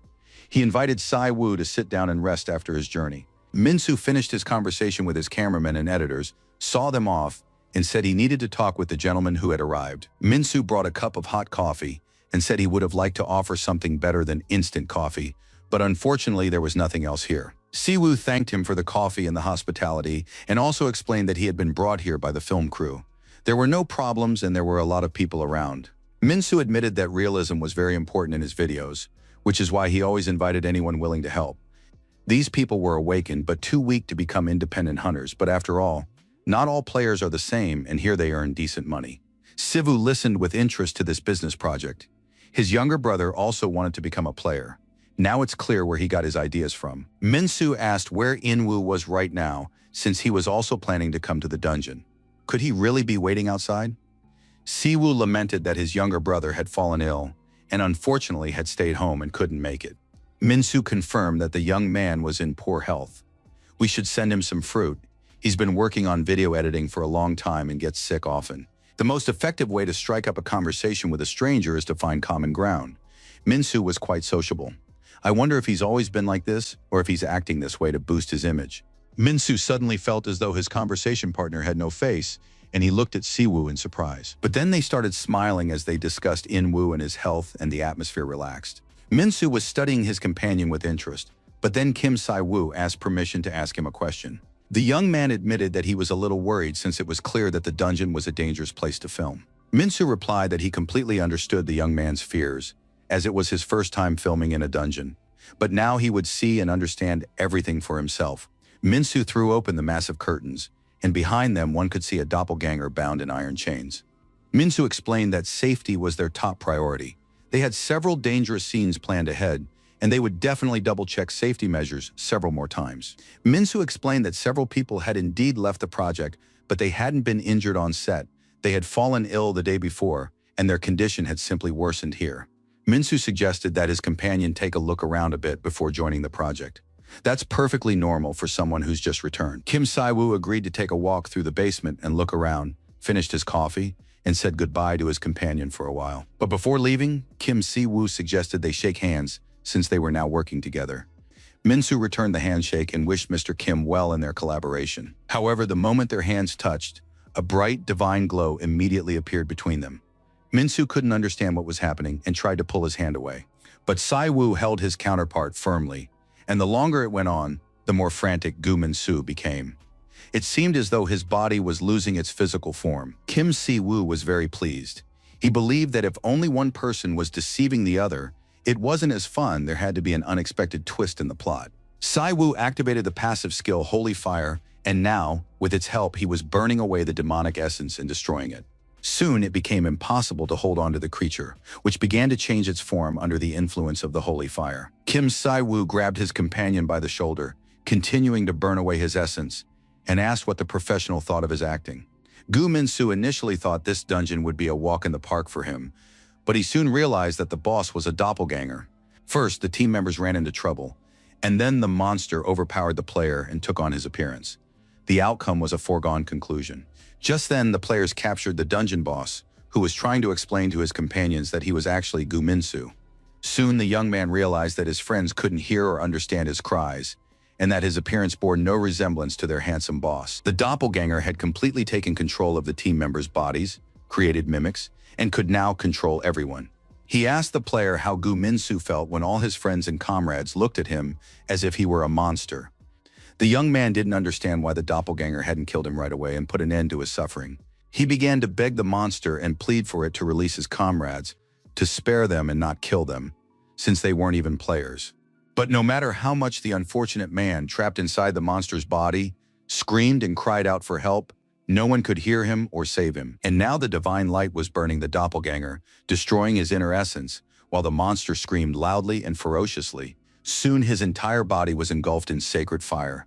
He invited Si-woo to sit down and rest after his journey. Min-soo finished his conversation with his cameramen and editors, saw them off, and said he needed to talk with the gentleman who had arrived. Minsu brought a cup of hot coffee and said he would have liked to offer something better than instant coffee, but unfortunately there was nothing else here. Siwoo thanked him for the coffee and the hospitality and also explained that he had been brought here by the film crew. There were no problems and there were a lot of people around. Minsu admitted that realism was very important in his videos, which is why he always invited anyone willing to help. These people were awakened but too weak to become independent hunters, but after all, not all players are the same, and here they earn decent money. Siwoo listened with interest to this business project. His younger brother also wanted to become a player. Now it's clear where he got his ideas from. Minsu asked where Inwoo was right now, since he was also planning to come to the dungeon. Could he really be waiting outside? Siwoo lamented that his younger brother had fallen ill, and unfortunately had stayed home and couldn't make it. Minsu confirmed that the young man was in poor health. We should send him some fruit. He's been working on video editing for a long time and gets sick often. The most effective way to strike up a conversation with a stranger is to find common ground. Minsu was quite sociable. I wonder if he's always been like this, or if he's acting this way to boost his image. Minsu suddenly felt as though his conversation partner had no face, and he looked at Siwoo in surprise. But then they started smiling as they discussed Inwoo and his health, and the atmosphere relaxed. Minsu was studying his companion with interest, but then Kim Si-woo asked permission to ask him a question. The young man admitted that he was a little worried since it was clear that the dungeon was a dangerous place to film. Minsu replied that he completely understood the young man's fears, as it was his first time filming in a dungeon. But now he would see and understand everything for himself. Minsu threw open the massive curtains, and behind them one could see a doppelganger bound in iron chains. Minsu explained that safety was their top priority. They had several dangerous scenes planned ahead, and they would definitely double-check safety measures several more times. Minsu explained that several people had indeed left the project, but they hadn't been injured on set. They had fallen ill the day before, and their condition had simply worsened here. Minsu suggested that his companion take a look around a bit before joining the project. That's perfectly normal for someone who's just returned. Kim Si-woo agreed to take a walk through the basement and look around, finished his coffee, and said goodbye to his companion for a while. But before leaving, Kim Si-woo suggested they shake hands, since they were now working together. Minsu returned the handshake and wished Mr. Kim well in their collaboration. However, the moment their hands touched, a bright, divine glow immediately appeared between them. Minsu couldn't understand what was happening and tried to pull his hand away. But Si-woo held his counterpart firmly, and the longer it went on, the more frantic Gu Minsu became. It seemed as though his body was losing its physical form. Kim Si-woo was very pleased. He believed that if only one person was deceiving the other, it wasn't as fun. There had to be an unexpected twist in the plot. Si-woo activated the passive skill Holy Fire, and now, with its help, he was burning away the demonic essence and destroying it. Soon it became impossible to hold on to the creature, which began to change its form under the influence of the Holy Fire. Kim Si-woo grabbed his companion by the shoulder, continuing to burn away his essence, and asked what the professional thought of his acting. Gu Minsu initially thought this dungeon would be a walk in the park for him, but he soon realized that the boss was a doppelganger. First, the team members ran into trouble, and then the monster overpowered the player and took on his appearance. The outcome was a foregone conclusion. Just then, the players captured the dungeon boss, who was trying to explain to his companions that he was actually Gu Minsu. Soon, the young man realized that his friends couldn't hear or understand his cries, and that his appearance bore no resemblance to their handsome boss. The doppelganger had completely taken control of the team members' bodies, created mimics, and could now control everyone. He asked the player how Gu Minsu felt when all his friends and comrades looked at him as if he were a monster. The young man didn't understand why the doppelganger hadn't killed him right away and put an end to his suffering. He began to beg the monster and plead for it to release his comrades, to spare them and not kill them, since they weren't even players. But no matter how much the unfortunate man trapped inside the monster's body screamed and cried out for help, no one could hear him or save him. And now the divine light was burning the doppelganger, destroying his inner essence, while the monster screamed loudly and ferociously. Soon his entire body was engulfed in sacred fire.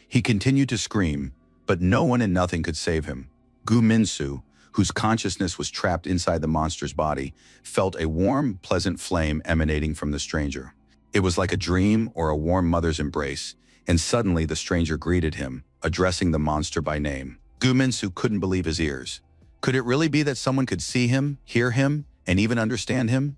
He continued to scream, but no one and nothing could save him. Gu Minsu, whose consciousness was trapped inside the monster's body, felt a warm, pleasant flame emanating from the stranger. It was like a dream or a warm mother's embrace, and suddenly the stranger greeted him, addressing the monster by name. Gu Minsu couldn't believe his ears. Could it really be that someone could see him, hear him, and even understand him?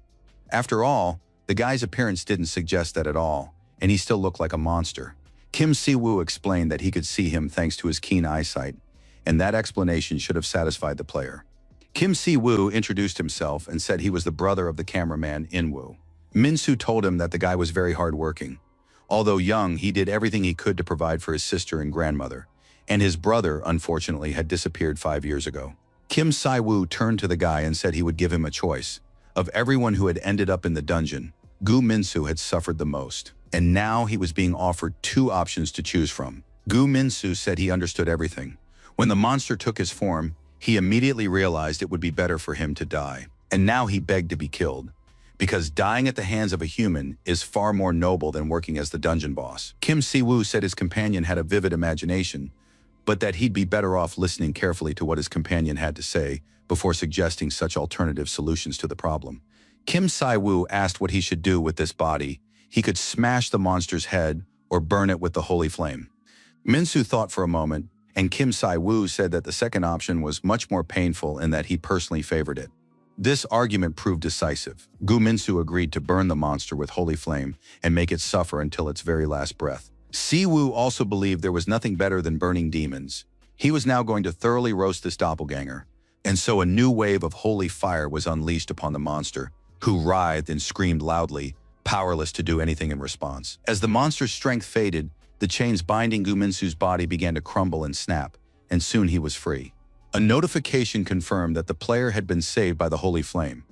After all, the guy's appearance didn't suggest that at all, and he still looked like a monster. Kim Si-woo explained that he could see him thanks to his keen eyesight, and that explanation should have satisfied the player. Kim Si-woo introduced himself and said he was the brother of the cameraman In-woo. Min-soo told him that the guy was very hardworking. Although young, he did everything he could to provide for his sister and grandmother, and his brother, unfortunately, had disappeared 5 years ago. Kim Si-woo turned to the guy and said he would give him a choice. Of everyone who had ended up in the dungeon, Gu Min-soo had suffered the most, and now he was being offered 2 options to choose from. Gu Min-soo said he understood everything. When the monster took his form, he immediately realized it would be better for him to die, and now he begged to be killed, because dying at the hands of a human is far more noble than working as the dungeon boss. Kim Si-woo said his companion had a vivid imagination, but that he'd be better off listening carefully to what his companion had to say before suggesting such alternative solutions to the problem. Kim Si-woo asked what he should do with this body. He could smash the monster's head or burn it with the holy flame. Min-soo thought for a moment, and Kim Si-woo said that the second option was much more painful and that he personally favored it. This argument proved decisive. Gu Min-soo agreed to burn the monster with holy flame and make it suffer until its very last breath. Si-woo also believed there was nothing better than burning demons. He was now going to thoroughly roast this doppelganger, and so a new wave of holy fire was unleashed upon the monster, who writhed and screamed loudly, powerless to do anything in response. As the monster's strength faded, the chains binding Gu Min-soo's body began to crumble and snap, and soon he was free. A notification confirmed that the player had been saved by the holy flame.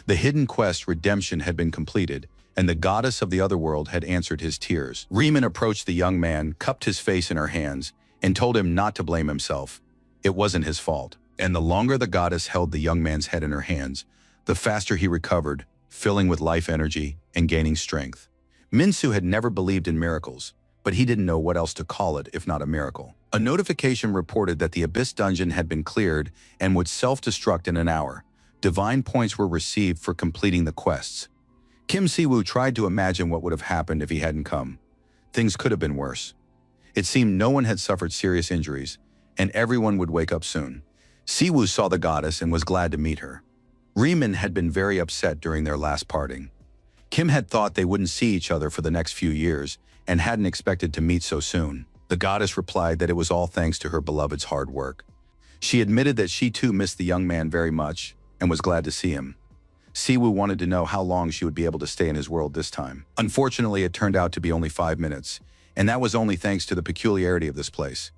The hidden quest Redemption had been completed, and the goddess of the other world had answered his tears. Riemann approached the young man, cupped his face in her hands, and told him not to blame himself. It wasn't his fault. And the longer the goddess held the young man's head in her hands, the faster he recovered, filling with life energy and gaining strength. Min-soo had never believed in miracles, but he didn't know what else to call it if not a miracle. A notification reported that the Abyss dungeon had been cleared and would self-destruct in an hour. Divine points were received for completing the quests. Kim Si-woo tried to imagine what would have happened if he hadn't come. Things could have been worse. It seemed no one had suffered serious injuries, and everyone would wake up soon. Si-woo saw the goddess and was glad to meet her. Riemann had been very upset during their last parting. Kim had thought they wouldn't see each other for the next few years and hadn't expected to meet so soon. The goddess replied that it was all thanks to her beloved's hard work. She admitted that she too missed the young man very much and was glad to see him. Si-woo wanted to know how long she would be able to stay in his world this time. Unfortunately, it turned out to be only 5 minutes, and that was only thanks to the peculiarity of this place.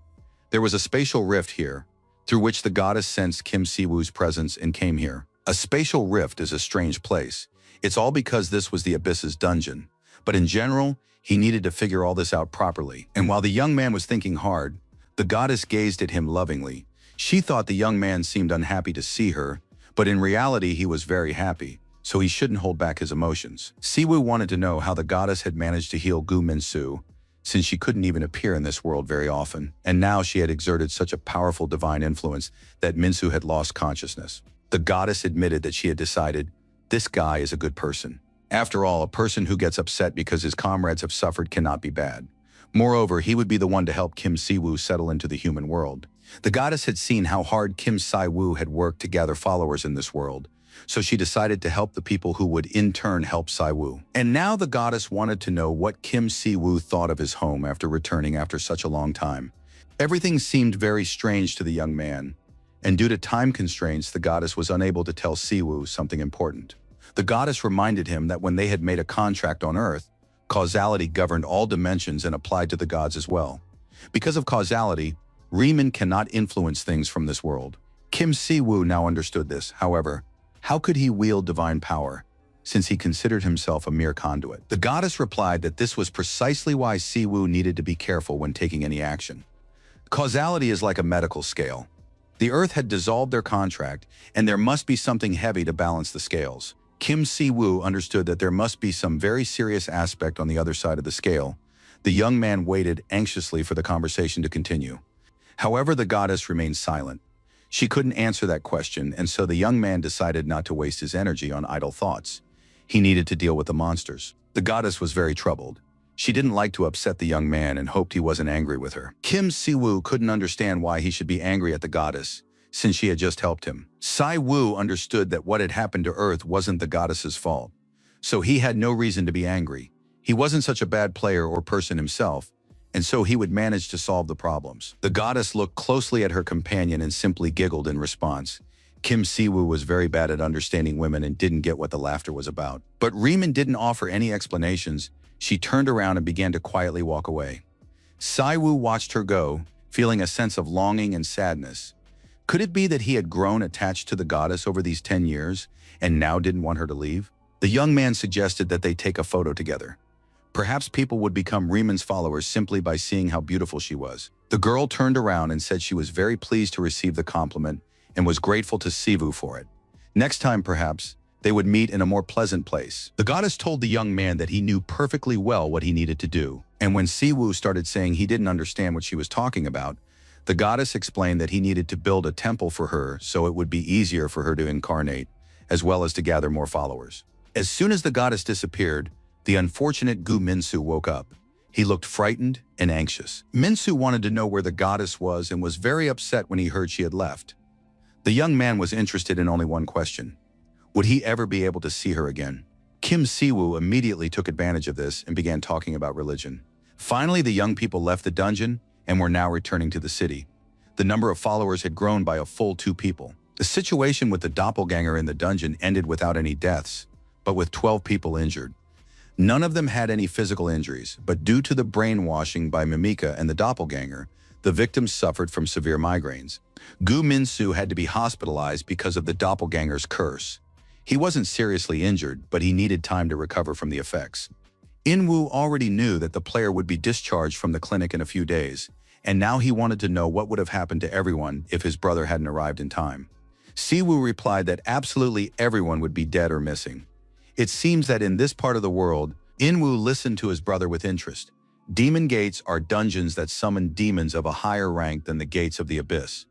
There was a spatial rift here, through which the goddess sensed Kim Si-woo's presence and came here. A spatial rift is a strange place. It's all because this was the Abyss's dungeon. But in general, he needed to figure all this out properly. And while the young man was thinking hard, the goddess gazed at him lovingly. She thought the young man seemed unhappy to see her, but in reality he was very happy, so he shouldn't hold back his emotions. Si-woo wanted to know how the goddess had managed to heal Gu Min-soo, since she couldn't even appear in this world very often, and now she had exerted such a powerful divine influence that Min-soo had lost consciousness. The goddess admitted that she had decided, this guy is a good person. After all, a person who gets upset because his comrades have suffered cannot be bad. Moreover, he would be the one to help Kim Si-woo settle into the human world. The goddess had seen how hard Kim Si-woo had worked to gather followers in this world, so she decided to help the people who would in turn help Si-woo. And now the goddess wanted to know what Kim Si-woo thought of his home after returning after such a long time. Everything seemed very strange to the young man, and due to time constraints, the goddess was unable to tell Si-woo something important. The goddess reminded him that when they had made a contract on Earth, causality governed all dimensions and applied to the gods as well. Because of causality, Riemann cannot influence things from this world. Kim Si-woo now understood this. However, how could he wield divine power, since he considered himself a mere conduit? The goddess replied that this was precisely why Si-woo needed to be careful when taking any action. Causality is like a medical scale. The Earth had dissolved their contract, and there must be something heavy to balance the scales. Kim Si-woo understood that there must be some very serious aspect on the other side of the scale. The young man waited anxiously for the conversation to continue. However, the goddess remained silent. She couldn't answer that question, and so the young man decided not to waste his energy on idle thoughts. He needed to deal with the monsters. The goddess was very troubled. She didn't like to upset the young man and hoped he wasn't angry with her. Kim Si-woo couldn't understand why he should be angry at the goddess, since she had just helped him. Si-woo understood that what had happened to Earth wasn't the goddess's fault, so he had no reason to be angry. He wasn't such a bad player or person himself, and so he would manage to solve the problems. The goddess looked closely at her companion and simply giggled in response. Kim Siwoo was very bad at understanding women and didn't get what the laughter was about. But Riemann didn't offer any explanations. She turned around and began to quietly walk away. Siwoo watched her go, feeling a sense of longing and sadness. Could it be that he had grown attached to the goddess over these 10 years and now didn't want her to leave? The young man suggested that they take a photo together. Perhaps people would become Riemann's followers simply by seeing how beautiful she was. The girl turned around and said she was very pleased to receive the compliment and was grateful to Siwoo for it. Next time, perhaps, they would meet in a more pleasant place. The goddess told the young man that he knew perfectly well what he needed to do, and when Siwoo started saying he didn't understand what she was talking about, the goddess explained that he needed to build a temple for her so it would be easier for her to incarnate, as well as to gather more followers. As soon as the goddess disappeared, the unfortunate Gu Minsu woke up. He looked frightened and anxious. Minsu wanted to know where the goddess was and was very upset when he heard she had left. The young man was interested in only one question. Would he ever be able to see her again? Kim Siwoo immediately took advantage of this and began talking about religion. Finally, the young people left the dungeon and were now returning to the city. The number of followers had grown by a full 2 people. The situation with the doppelganger in the dungeon ended without any deaths, but with 12 people injured. None of them had any physical injuries, but due to the brainwashing by Mimika and the doppelganger, the victims suffered from severe migraines. Gu Minsu had to be hospitalized because of the doppelganger's curse. He wasn't seriously injured, but he needed time to recover from the effects. Inwoo already knew that the player would be discharged from the clinic in a few days, and now he wanted to know what would have happened to everyone if his brother hadn't arrived in time. Siwoo replied that absolutely everyone would be dead or missing. It seems that in this part of the world, Inwoo listened to his brother with interest. Demon gates are dungeons that summon demons of a higher rank than the gates of the abyss.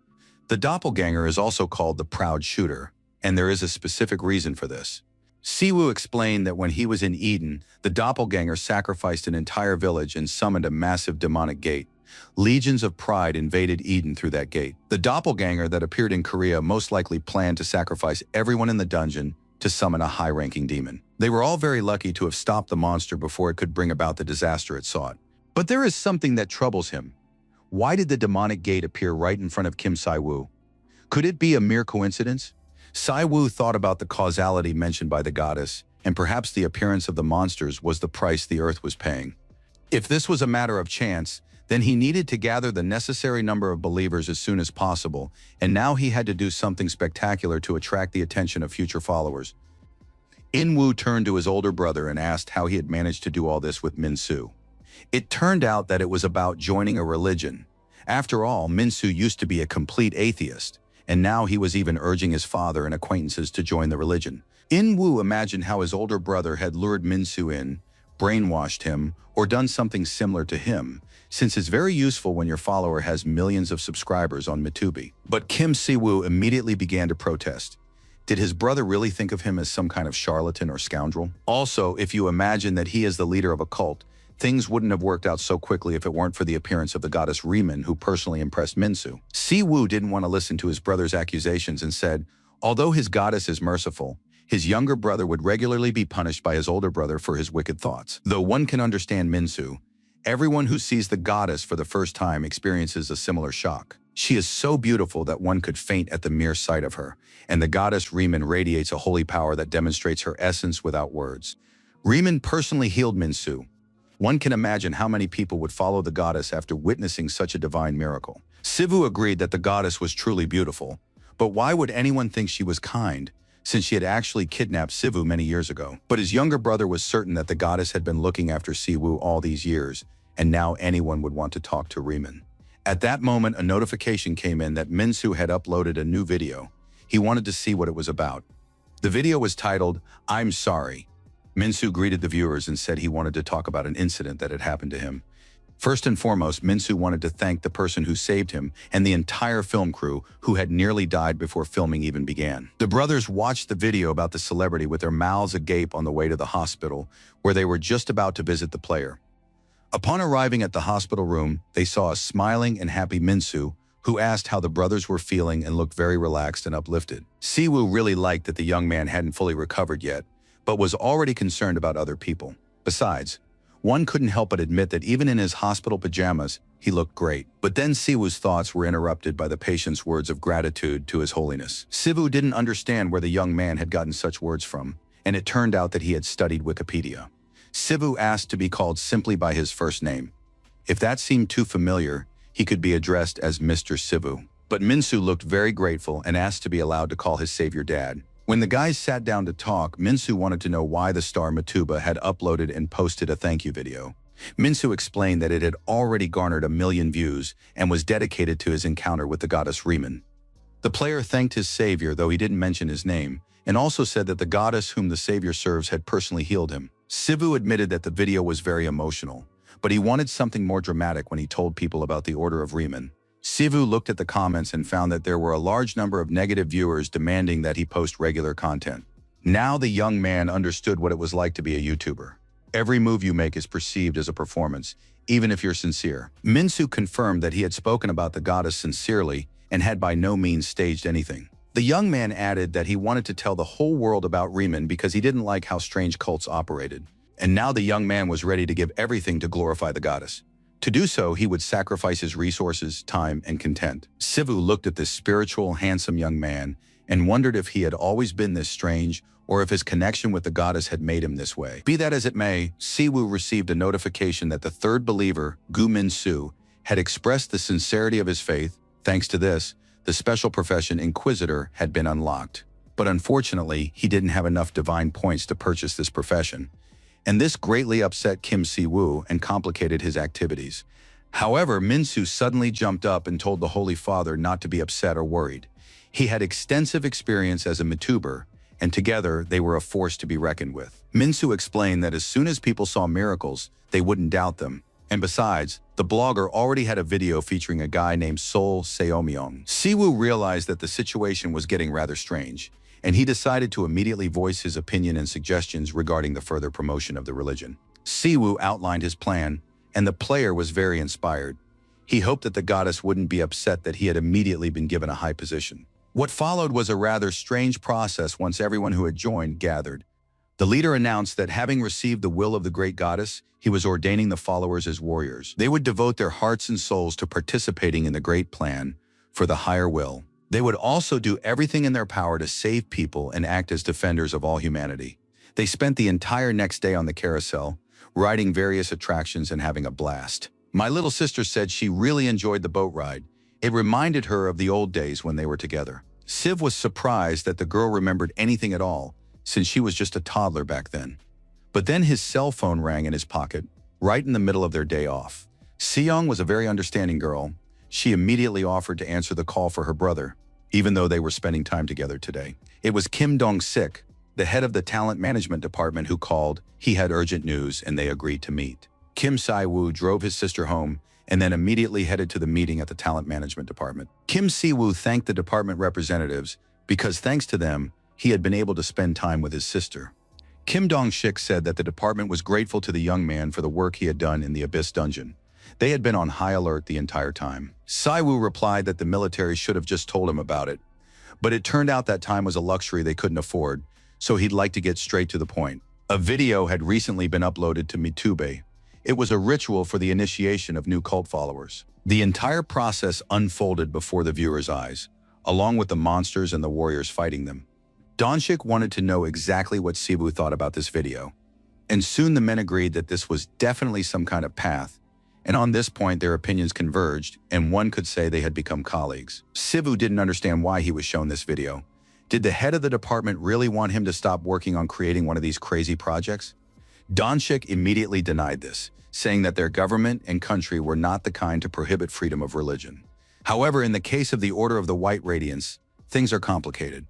The doppelganger is also called the proud shooter, and there is a specific reason for this. Siwoo explained that when he was in Eden, the doppelganger sacrificed an entire village and summoned a massive demonic gate. Legions of pride invaded Eden through that gate. The doppelganger that appeared in Korea most likely planned to sacrifice everyone in the dungeon to summon a high-ranking demon. They were all very lucky to have stopped the monster before it could bring about the disaster it sought. But there is something that troubles him. Why did the demonic gate appear right in front of Kim Siwoo? Could it be a mere coincidence? Siwoo thought about the causality mentioned by the goddess, and perhaps the appearance of the monsters was the price the earth was paying. If this was a matter of chance, then he needed to gather the necessary number of believers as soon as possible, and now he had to do something spectacular to attract the attention of future followers. Inwoo turned to his older brother and asked how he had managed to do all this with Minsu. It turned out that it was about joining a religion. After all, Minsu used to be a complete atheist, and now he was even urging his father and acquaintances to join the religion. Inwoo imagined how his older brother had lured Minsu in, brainwashed him, or done something similar to him, since it's very useful when your follower has millions of subscribers on Mitubi. But Kim Siwoo immediately began to protest. Did his brother really think of him as some kind of charlatan or scoundrel? Also, if you imagine that he is the leader of a cult, things wouldn't have worked out so quickly if it weren't for the appearance of the goddess Riemann, who personally impressed Minsu. Siwoo didn't want to listen to his brother's accusations and said, although his goddess is merciful, his younger brother would regularly be punished by his older brother for his wicked thoughts. Though one can understand Minsu, everyone who sees the goddess for the first time experiences a similar shock. She is so beautiful that one could faint at the mere sight of her, and the goddess Riemann radiates a holy power that demonstrates her essence without words. Riemann personally healed Minsu. One can imagine how many people would follow the goddess after witnessing such a divine miracle. Siwoo agreed that the goddess was truly beautiful, but why would anyone think she was kind, since she had actually kidnapped Siwoo many years ago? But his younger brother was certain that the goddess had been looking after Siwoo all these years, and now anyone would want to talk to Riemann. At that moment, a notification came in that Minsu had uploaded a new video. He wanted to see what it was about. The video was titled, "I'm Sorry." Minsu greeted the viewers and said he wanted to talk about an incident that had happened to him. First and foremost, Minsu wanted to thank the person who saved him and the entire film crew who had nearly died before filming even began. The brothers watched the video about the celebrity with their mouths agape on the way to the hospital, where they were just about to visit the player. Upon arriving at the hospital room, they saw a smiling and happy Minsu, who asked how the brothers were feeling and looked very relaxed and uplifted. Siwoo really liked that the young man hadn't fully recovered yet, but was already concerned about other people. Besides, One couldn't help but admit that even in his hospital pajamas, he looked great. But then Siwoo's thoughts were interrupted by the patient's words of gratitude to his holiness. Siwoo didn't understand where the young man had gotten such words from, and it turned out that he had studied Wikipedia. Siwoo asked to be called simply by his first name. If that seemed too familiar, he could be addressed as Mr. Siwoo. But Minsu looked very grateful and asked to be allowed to call his savior Dad. When the guys sat down to talk, Minsu wanted to know why the star Matuba had uploaded and posted a thank you video. Minsu explained that it had already garnered 1 million views and was dedicated to his encounter with the goddess Riemann. The player thanked his savior, though he didn't mention his name, and also said that the goddess whom the savior serves had personally healed him. Siwoo admitted that the video was very emotional, but he wanted something more dramatic when he told people about the Order of Riemann. Siwoo looked at the comments and found that there were a large number of negative viewers demanding that he post regular content. Now the young man understood what it was like to be a YouTuber. Every move you make is perceived as a performance, even if you're sincere. Minsu confirmed that he had spoken about the goddess sincerely and had by no means staged anything. The young man added that he wanted to tell the whole world about Riemann because he didn't like how strange cults operated. And now the young man was ready to give everything to glorify the goddess. To do so, he would sacrifice his resources, time, and content. Siwoo looked at this spiritual, handsome young man and wondered if he had always been this strange or if his connection with the goddess had made him this way. Be that as it may, Siwoo received a notification that the third believer, Gu Min-soo, had expressed the sincerity of his faith. Thanks to this, the special profession Inquisitor had been unlocked. But unfortunately, he didn't have enough divine points to purchase this profession, and this greatly upset Kim Siwoo and complicated his activities. However, Minsu suddenly jumped up and told the Holy Father not to be upset or worried. He had extensive experience as a Matuber, and together they were a force to be reckoned with. Minsu explained that as soon as people saw miracles, they wouldn't doubt them. And besides, the blogger already had a video featuring a guy named Sol Seomyeong. Siwoo realized that the situation was getting rather strange, and he decided to immediately voice his opinion and suggestions regarding the further promotion of the religion. Siwoo outlined his plan, and the player was very inspired. He hoped that the goddess wouldn't be upset that he had immediately been given a high position. What followed was a rather strange process once everyone who had joined gathered. The leader announced that having received the will of the great goddess, he was ordaining the followers as warriors. They would devote their hearts and souls to participating in the great plan for the higher will. They would also do everything in their power to save people and act as defenders of all humanity. They spent the entire next day on the carousel, riding various attractions and having a blast. My little sister said she really enjoyed the boat ride. It reminded her of the old days when they were together. Siv was surprised that the girl remembered anything at all, since she was just a toddler back then. But then his cell phone rang in his pocket, right in the middle of their day off. Seong was a very understanding girl. She immediately offered to answer the call for her brother, even though they were spending time together today. It was Kim Dong-sik, the head of the talent management department, who called. He had urgent news and they agreed to meet. Kim Si-woo drove his sister home and then immediately headed to the meeting at the talent management department. Kim Si-woo thanked the department representatives because thanks to them, he had been able to spend time with his sister. Kim Dong-sik said that the department was grateful to the young man for the work he had done in the Abyss dungeon. They had been on high alert the entire time. Si-woo replied that the military should have just told him about it, but it turned out that time was a luxury they couldn't afford, so he'd like to get straight to the point. A video had recently been uploaded to Mitube. It was a ritual for the initiation of new cult followers. The entire process unfolded before the viewer's eyes, along with the monsters and the warriors fighting them. Donchik wanted to know exactly what Siwoo thought about this video, and soon the men agreed that this was definitely some kind of path, and on this point their opinions converged, and one could say they had become colleagues. Siwoo didn't understand why he was shown this video. Did the head of the department really want him to stop working on creating one of these crazy projects? Donchik immediately denied this, saying that their government and country were not the kind to prohibit freedom of religion. However, in the case of the Order of the White Radiance, things are complicated.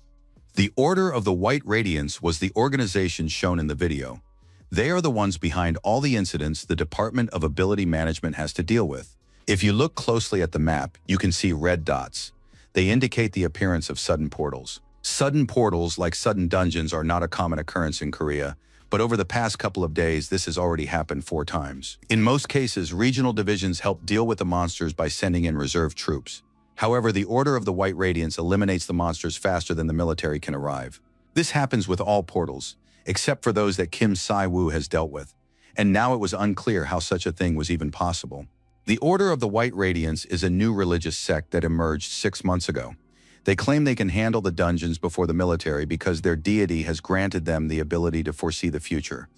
The Order of the White Radiance was the organization shown in the video. They are the ones behind all the incidents the Department of Ability Management has to deal with. If you look closely at the map, you can see red dots. They indicate the appearance of sudden portals. Sudden portals, like sudden dungeons, are not a common occurrence in Korea, but over the past couple of days, this has already happened 4 times. In most cases, regional divisions help deal with the monsters by sending in reserve troops. However, the Order of the White Radiance eliminates the monsters faster than the military can arrive. This happens with all portals, except for those that Kim Si-woo has dealt with, and now it was unclear how such a thing was even possible. The Order of the White Radiance is a new religious sect that emerged 6 months ago. They claim they can handle the dungeons before the military because their deity has granted them the ability to foresee the future.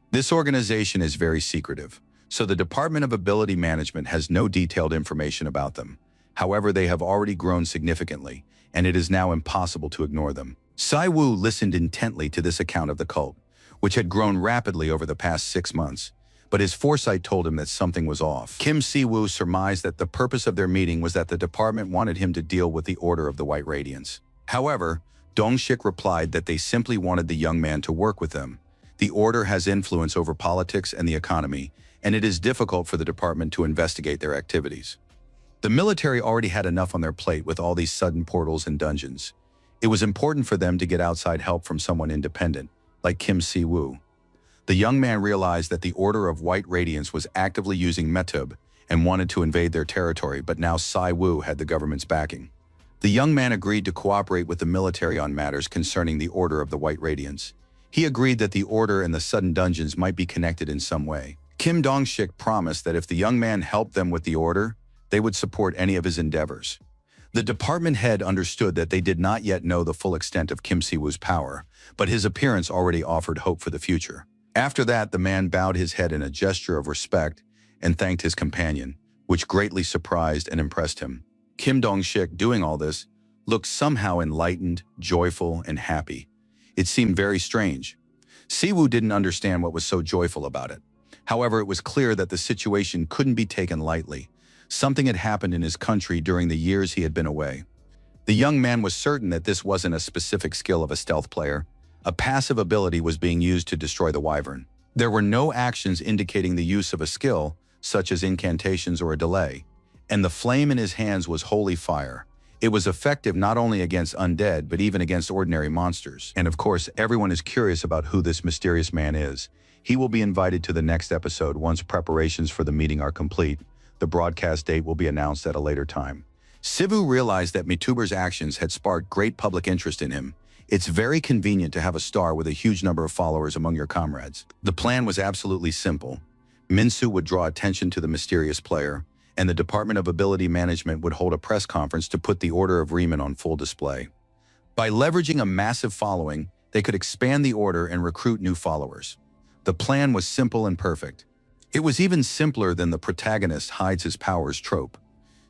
This organization is very secretive, so the Department of Ability Management has no detailed information about them. However, they have already grown significantly, and it is now impossible to ignore them. Sai-Wu listened intently to this account of the cult, which had grown rapidly over the past 6 months. But his foresight told him that something was off. Kim Si-Woo surmised that the purpose of their meeting was that the department wanted him to deal with the Order of the White Radiance. However, Dong-shik replied that they simply wanted the young man to work with them. The Order has influence over politics and the economy, and it is difficult for the department to investigate their activities. The military already had enough on their plate with all these sudden portals and dungeons. It was important for them to get outside help from someone independent, like Kim Si-Woo. The young man realized that the Order of White Radiance was actively using Metub and wanted to invade their territory, but now Sai-Wu had the government's backing. The young man agreed to cooperate with the military on matters concerning the Order of the White Radiance. He agreed that the Order and the sudden dungeons might be connected in some way. Kim Dong-shik promised that if the young man helped them with the Order, they would support any of his endeavors. The department head understood that they did not yet know the full extent of Kim Si-Woo's power, but his appearance already offered hope for the future. After that, the man bowed his head in a gesture of respect and thanked his companion, which greatly surprised and impressed him. Kim Dong-shik, doing all this, looked somehow enlightened, joyful, and happy. It seemed very strange. Si-Woo didn't understand what was so joyful about it. However, it was clear that the situation couldn't be taken lightly. Something had happened in his country during the years he had been away. The young man was certain that this wasn't a specific skill of a stealth player. A passive ability was being used to destroy the wyvern. There were no actions indicating the use of a skill, such as incantations or a delay, and the flame in his hands was holy fire. It was effective not only against undead, but even against ordinary monsters. And of course, everyone is curious about who this mysterious man is. He will be invited to the next episode once preparations for the meeting are complete. The broadcast date will be announced at a later time. Si-Woo realized that Mituber's actions had sparked great public interest in him. It's very convenient to have a star with a huge number of followers among your comrades. The plan was absolutely simple. Minsu would draw attention to the mysterious player, and the Department of Ability Management would hold a press conference to put the Order of Riemann on full display. By leveraging a massive following, they could expand the Order and recruit new followers. The plan was simple and perfect. It was even simpler than the protagonist hides his powers trope.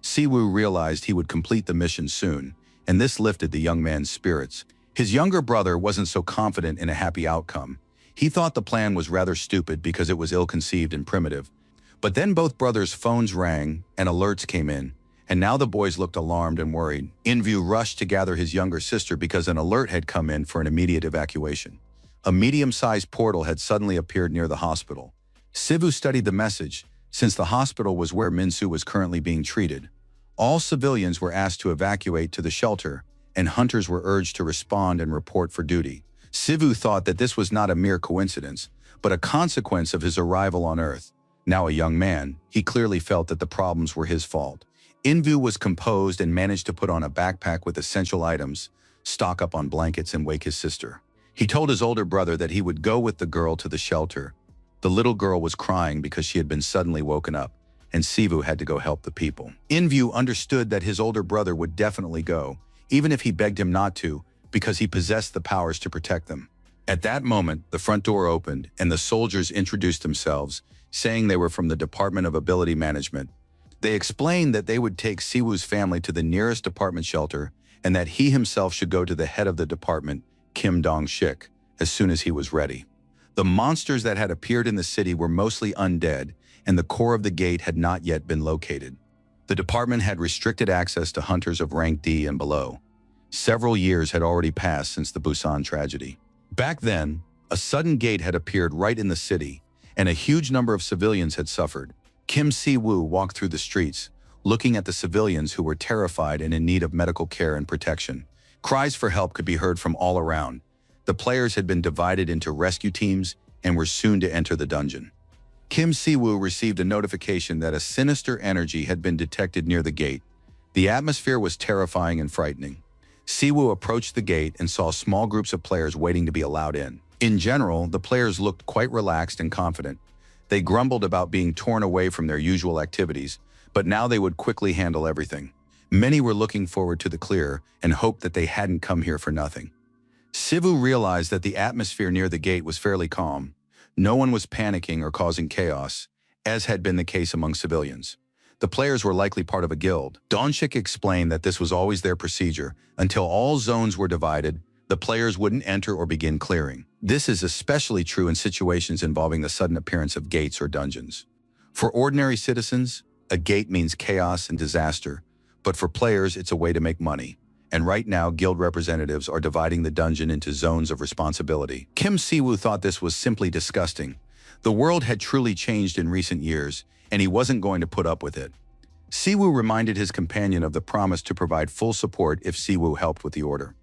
Si-Woo realized he would complete the mission soon, and this lifted the young man's spirits. His younger brother wasn't so confident in a happy outcome. He thought the plan was rather stupid because it was ill-conceived and primitive. But then both brothers' phones rang and alerts came in, and now the boys looked alarmed and worried. Envy rushed to gather his younger sister because an alert had come in for an immediate evacuation. A medium-sized portal had suddenly appeared near the hospital. Si-Woo studied the message, since the hospital was where Minsu was currently being treated. All civilians were asked to evacuate to the shelter, and hunters were urged to respond and report for duty. Si-Woo thought that this was not a mere coincidence, but a consequence of his arrival on Earth. Now a young man, he clearly felt that the problems were his fault. Envu was composed and managed to put on a backpack with essential items, stock up on blankets, and wake his sister. He told his older brother that he would go with the girl to the shelter. The little girl was crying because she had been suddenly woken up, and Si-Woo had to go help the people. Envu understood that his older brother would definitely go, even if he begged him not to, because he possessed the powers to protect them. At that moment, the front door opened, and the soldiers introduced themselves, saying they were from the Department of Ability Management. They explained that they would take Si-Woo's family to the nearest department shelter, and that he himself should go to the head of the department, Kim Dong-shik, as soon as he was ready. The monsters that had appeared in the city were mostly undead, and the core of the gate had not yet been located. The department had restricted access to hunters of rank D and below. Several years had already passed since the Busan tragedy. Back then, a sudden gate had appeared right in the city, and a huge number of civilians had suffered. Kim Si-Woo walked through the streets, looking at the civilians who were terrified and in need of medical care and protection. Cries for help could be heard from all around. The players had been divided into rescue teams and were soon to enter the dungeon. Kim Si-Woo received a notification that a sinister energy had been detected near the gate. The atmosphere was terrifying and frightening. Si-Woo approached the gate and saw small groups of players waiting to be allowed in. In general, the players looked quite relaxed and confident. They grumbled about being torn away from their usual activities, but now they would quickly handle everything. Many were looking forward to the clear and hoped that they hadn't come here for nothing. Sivu realized that the atmosphere near the gate was fairly calm. No one was panicking or causing chaos, as had been the case among civilians. The players were likely part of a guild. Donchik explained that this was always their procedure. Until all zones were divided, the players wouldn't enter or begin clearing. This is especially true in situations involving the sudden appearance of gates or dungeons. For ordinary citizens, a gate means chaos and disaster, but for players, it's a way to make money. And right now, guild representatives are dividing the dungeon into zones of responsibility. Kim Siwoo thought this was simply disgusting. The world had truly changed in recent years, and he wasn't going to put up with it. Siwoo reminded his companion of the promise to provide full support if Siwoo helped with the order.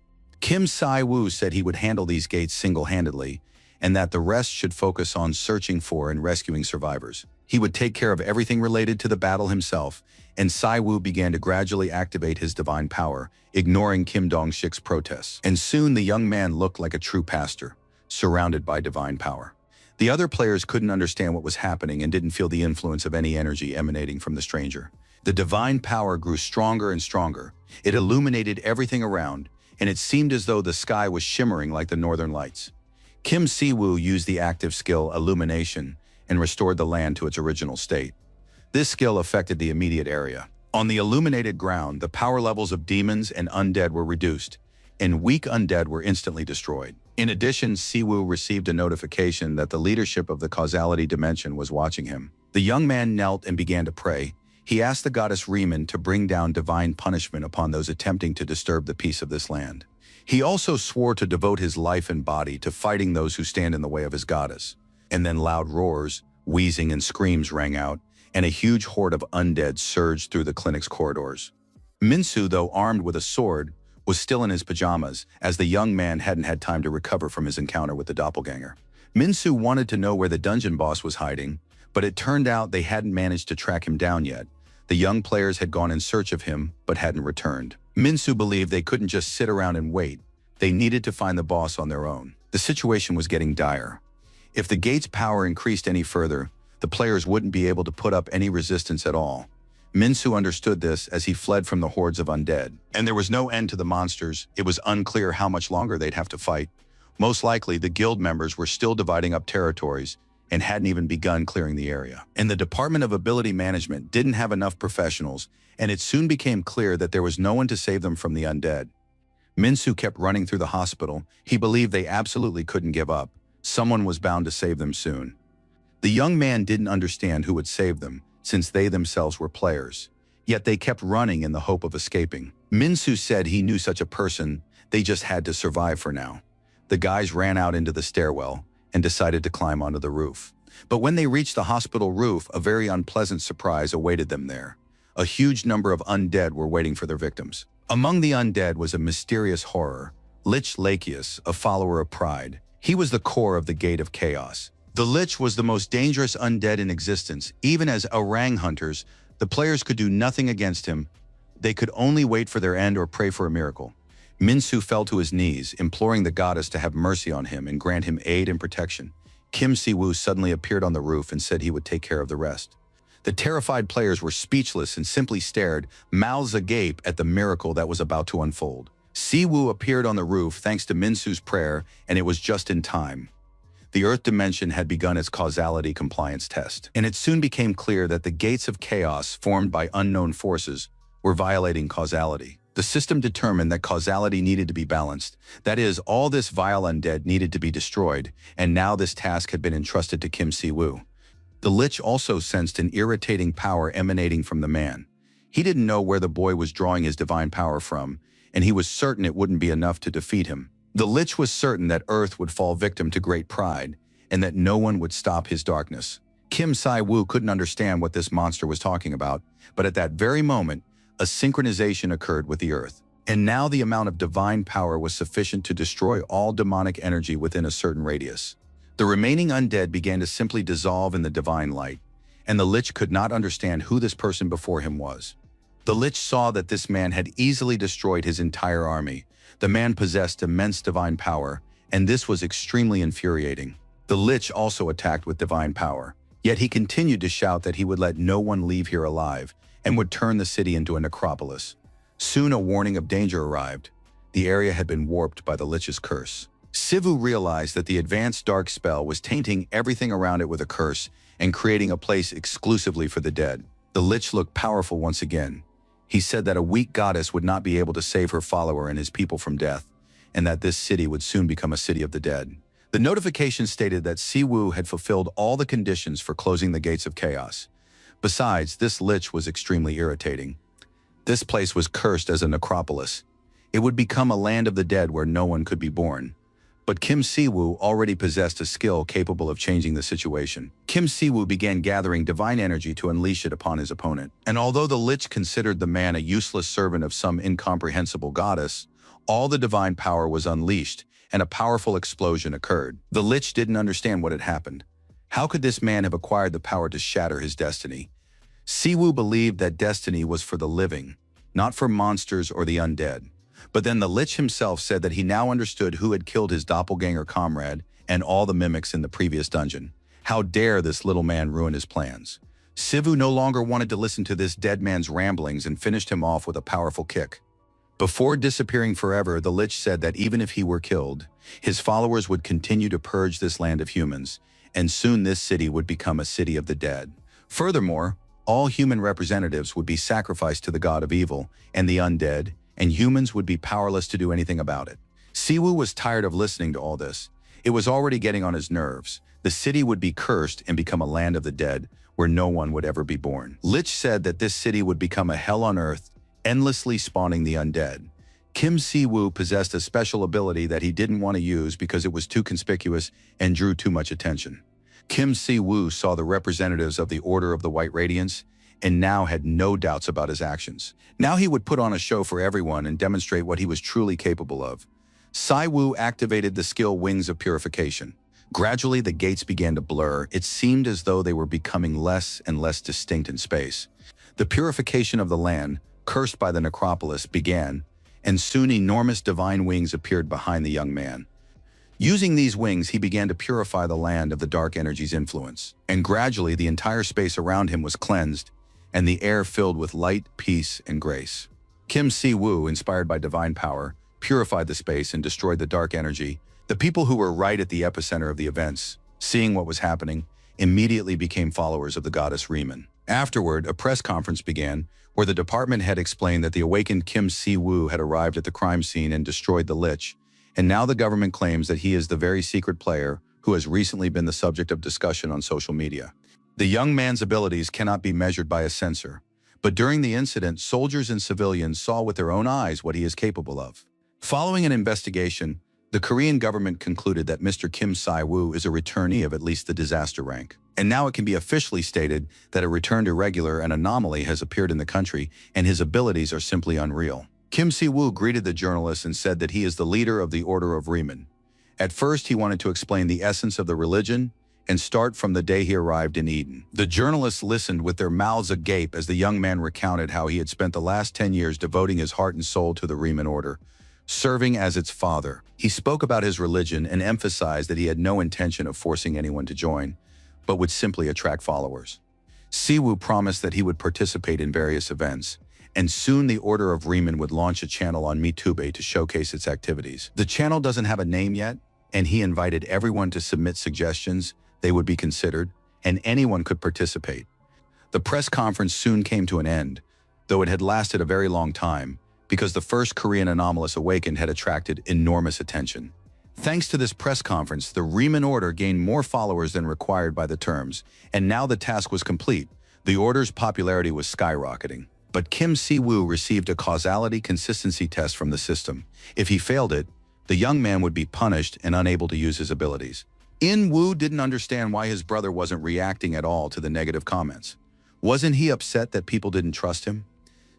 Kim Si-woo said he would handle these gates single-handedly, and that the rest should focus on searching for and rescuing survivors. He would take care of everything related to the battle himself, and Si-woo began to gradually activate his divine power, ignoring Kim Dong-shik's protests. And soon the young man looked like a true pastor, surrounded by divine power. The other players couldn't understand what was happening and didn't feel the influence of any energy emanating from the stranger. The divine power grew stronger and stronger. It illuminated everything around, and it seemed as though the sky was shimmering like the northern lights. Kim Siwoo used the active skill Illumination and restored the land to its original state. This skill affected the immediate area. On the illuminated ground, the power levels of demons and undead were reduced, and weak undead were instantly destroyed. In addition, Siwoo received a notification that the leadership of the causality dimension was watching him. The young man knelt and began to pray. He asked the goddess Riemann to bring down divine punishment upon those attempting to disturb the peace of this land. He also swore to devote his life and body to fighting those who stand in the way of his goddess. And then loud roars, wheezing and screams rang out, and a huge horde of undead surged through the clinic's corridors. Minsu, though armed with a sword, was still in his pajamas, as the young man hadn't had time to recover from his encounter with the doppelganger. Minsu wanted to know where the dungeon boss was hiding, but it turned out they hadn't managed to track him down yet. The young players had gone in search of him, but hadn't returned. Minsu believed they couldn't just sit around and wait. They needed to find the boss on their own. The situation was getting dire. If the gate's power increased any further, the players wouldn't be able to put up any resistance at all. Minsu understood this as he fled from the hordes of undead. And there was no end to the monsters. It was unclear how much longer they'd have to fight. Most likely, the guild members were still dividing up territories and hadn't even begun clearing the area. And the Department of Ability Management didn't have enough professionals, and it soon became clear that there was no one to save them from the undead. Minsu kept running through the hospital. He believed they absolutely couldn't give up. Someone was bound to save them soon. The young man didn't understand who would save them, since they themselves were players. Yet they kept running in the hope of escaping. Minsu said he knew such a person. They just had to survive for now. The guys ran out into the stairwell and decided to climb onto the roof. But when they reached the hospital roof, a very unpleasant surprise awaited them there. A huge number of undead were waiting for their victims. Among the undead was a mysterious horror, Lich Lachius, a follower of pride. He was the core of the Gate of Chaos. The Lich was the most dangerous undead in existence. Even as orang hunters, the players could do nothing against him. They could only wait for their end or pray for a miracle. Minsu fell to his knees, imploring the goddess to have mercy on him and grant him aid and protection. Kim Siwoo suddenly appeared on the roof and said he would take care of the rest. The terrified players were speechless and simply stared, mouths agape, at the miracle that was about to unfold. Siwoo appeared on the roof thanks to Minsu's prayer, and it was just in time. The Earth dimension had begun its causality compliance test, and it soon became clear that the gates of chaos formed by unknown forces were violating causality. The system determined that causality needed to be balanced. That is, all this vile undead needed to be destroyed, and now this task had been entrusted to Kim Siwoo. The Lich also sensed an irritating power emanating from the man. He didn't know where the boy was drawing his divine power from, and he was certain it wouldn't be enough to defeat him. The Lich was certain that Earth would fall victim to great pride, and that no one would stop his darkness. Kim Si-woo couldn't understand what this monster was talking about, but at that very moment, a synchronization occurred with the Earth. And now the amount of divine power was sufficient to destroy all demonic energy within a certain radius. The remaining undead began to simply dissolve in the divine light, and the Lich could not understand who this person before him was. The Lich saw that this man had easily destroyed his entire army. The man possessed immense divine power, and this was extremely infuriating. The Lich also attacked with divine power, Yet he continued to shout that he would let no one leave here alive and would turn the city into a necropolis. Soon a warning of danger arrived. The area had been warped by the Lich's curse. Sivu realized that the advanced dark spell was tainting everything around it with a curse and creating a place exclusively for the dead. The Lich looked powerful once again. He said that a weak goddess would not be able to save her follower and his people from death, and that this city would soon become a city of the dead. The notification stated that Siwu had fulfilled all the conditions for closing the gates of chaos. Besides, this Lich was extremely irritating. This place was cursed as a necropolis. It would become a land of the dead where no one could be born. But Kim Siwu already possessed a skill capable of changing the situation. Kim Siwu began gathering divine energy to unleash it upon his opponent. And although the Lich considered the man a useless servant of some incomprehensible goddess, all the divine power was unleashed, and a powerful explosion occurred. The Lich didn't understand what had happened. How could this man have acquired the power to shatter his destiny? Siwu believed that destiny was for the living, not for monsters or the undead. But then the Lich himself said that he now understood who had killed his doppelganger comrade and all the mimics in the previous dungeon. How dare this little man ruin his plans? Sivu no longer wanted to listen to this dead man's ramblings and finished him off with a powerful kick. Before disappearing forever, the Lich said that even if he were killed, his followers would continue to purge this land of humans, and soon this city would become a city of the dead. Furthermore, all human representatives would be sacrificed to the god of evil and the undead, and humans would be powerless to do anything about it. Siwu was tired of listening to all this. It was already getting on his nerves. The city would be cursed and become a land of the dead, where no one would ever be born. Lich said that this city would become a hell on earth, endlessly spawning the undead. Kim Siwu possessed a special ability that he didn't want to use because it was too conspicuous and drew too much attention. Kim Siwu saw the representatives of the Order of the White Radiance and now had no doubts about his actions. Now he would put on a show for everyone and demonstrate what he was truly capable of. Siwu activated the skill Wings of Purification. Gradually, the gates began to blur. It seemed as though they were becoming less and less distinct in space. The purification of the land, cursed by the necropolis, began, and soon enormous divine wings appeared behind the young man. Using these wings, he began to purify the land of the dark energy's influence. And gradually, the entire space around him was cleansed, and the air filled with light, peace, and grace. Kim Siwu, inspired by divine power, purified the space and destroyed the dark energy. The people who were right at the epicenter of the events, seeing what was happening, immediately became followers of the goddess Riemann. Afterward, a press conference began, where the department head explained that the awakened Kim Siwu had arrived at the crime scene and destroyed the Lich, and now the government claims that he is the very secret player who has recently been the subject of discussion on social media. The young man's abilities cannot be measured by a sensor, but during the incident, soldiers and civilians saw with their own eyes what he is capable of. Following an investigation, the Korean government concluded that Mr. Kim Si-woo is a returnee of at least the disaster rank. And now it can be officially stated that a returned irregular and anomaly has appeared in the country, and his abilities are simply unreal. Kim Si-woo greeted the journalists and said that he is the leader of the Order of Riemann. At first, he wanted to explain the essence of the religion and start from the day he arrived in Eden. The journalists listened with their mouths agape as the young man recounted how he had spent the last 10 years devoting his heart and soul to the Riemann Order, serving as its father. He spoke about his religion and emphasized that he had no intention of forcing anyone to join, but would simply attract followers. Siwu promised that he would participate in various events, and soon the Order of Riemann would launch a channel on MeTube to showcase its activities. The channel doesn't have a name yet, and he invited everyone to submit suggestions. They would be considered, and anyone could participate. The press conference soon came to an end, though it had lasted a very long time, because the first Korean anomalous awakened had attracted enormous attention. Thanks to this press conference, the Riemann Order gained more followers than required by the terms, and now the task was complete. The Order's popularity was skyrocketing. But Kim Si-woo received a causality consistency test from the system. If he failed it, the young man would be punished and unable to use his abilities. In-woo didn't understand why his brother wasn't reacting at all to the negative comments. Wasn't he upset that people didn't trust him?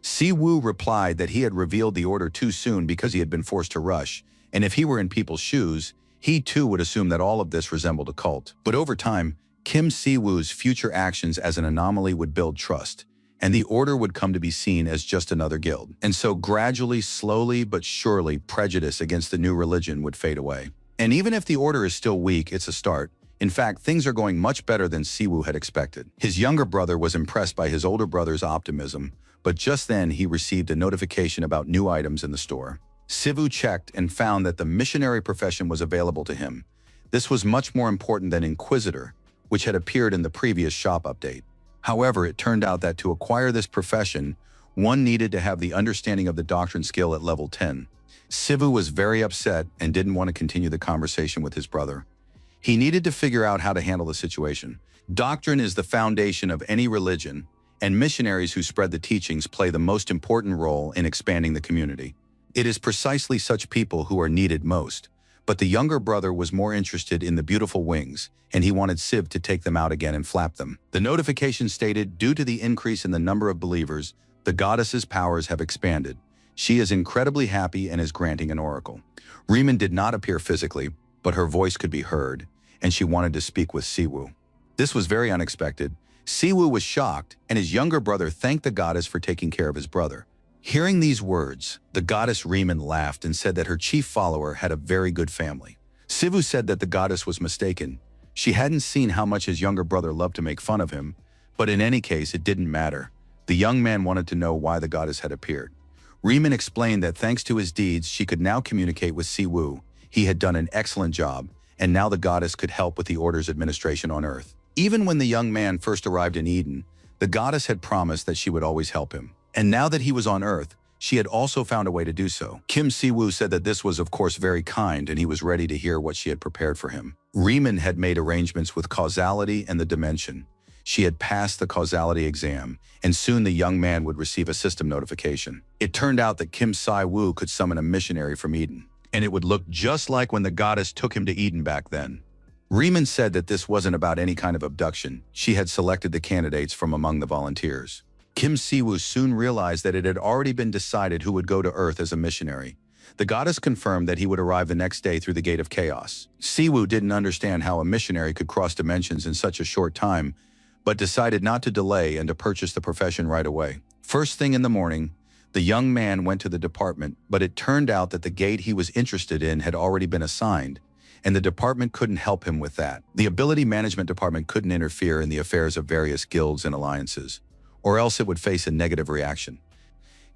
Si-woo replied that he had revealed the order too soon because he had been forced to rush, and if he were in people's shoes, he too would assume that all of this resembled a cult. But over time, Kim Si-woo's future actions as an anomaly would build trust, and the order would come to be seen as just another guild. And so gradually, slowly but surely, prejudice against the new religion would fade away. And even if the order is still weak, it's a start. In fact, things are going much better than Siwoo had expected. His younger brother was impressed by his older brother's optimism, but just then he received a notification about new items in the store. Siwoo checked and found that the missionary profession was available to him. This was much more important than Inquisitor, which had appeared in the previous shop update. However, it turned out that to acquire this profession, one needed to have the understanding of the doctrine skill at level 10. Siwoo was very upset and didn't want to continue the conversation with his brother. He needed to figure out how to handle the situation. Doctrine is the foundation of any religion, and missionaries who spread the teachings play the most important role in expanding the community. It is precisely such people who are needed most. But the younger brother was more interested in the beautiful wings, and he wanted Siv to take them out again and flap them. The notification stated, due to the increase in the number of believers, the goddess's powers have expanded. She is incredibly happy and is granting an oracle. Riemann did not appear physically, but her voice could be heard, and she wanted to speak with Siwoo. This was very unexpected. Siwoo was shocked, and his younger brother thanked the goddess for taking care of his brother. Hearing these words, the goddess Riemann laughed and said that her chief follower had a very good family. Siwoo said that the goddess was mistaken. She hadn't seen how much his younger brother loved to make fun of him, but in any case, it didn't matter. The young man wanted to know why the goddess had appeared. Riemann explained that thanks to his deeds, she could now communicate with Siwoo. He had done an excellent job, and now the goddess could help with the Order's administration on Earth. Even when the young man first arrived in Eden, the goddess had promised that she would always help him. And now that he was on Earth, she had also found a way to do so. Kim Siwoo said that this was of course very kind and he was ready to hear what she had prepared for him. Riemann had made arrangements with causality and the dimension. She had passed the causality exam, and soon the young man would receive a system notification. It turned out that Kim Siwoo could summon a missionary from Eden, and it would look just like when the goddess took him to Eden back then. Riemann said that this wasn't about any kind of abduction. She had selected the candidates from among the volunteers. Kim Siwoo soon realized that it had already been decided who would go to Earth as a missionary. The goddess confirmed that he would arrive the next day through the Gate of Chaos. Siwoo didn't understand how a missionary could cross dimensions in such a short time, but decided not to delay and to purchase the profession right away. First thing in the morning, the young man went to the department, but it turned out that the gate he was interested in had already been assigned, and the department couldn't help him with that. The ability management department couldn't interfere in the affairs of various guilds and alliances, or else it would face a negative reaction.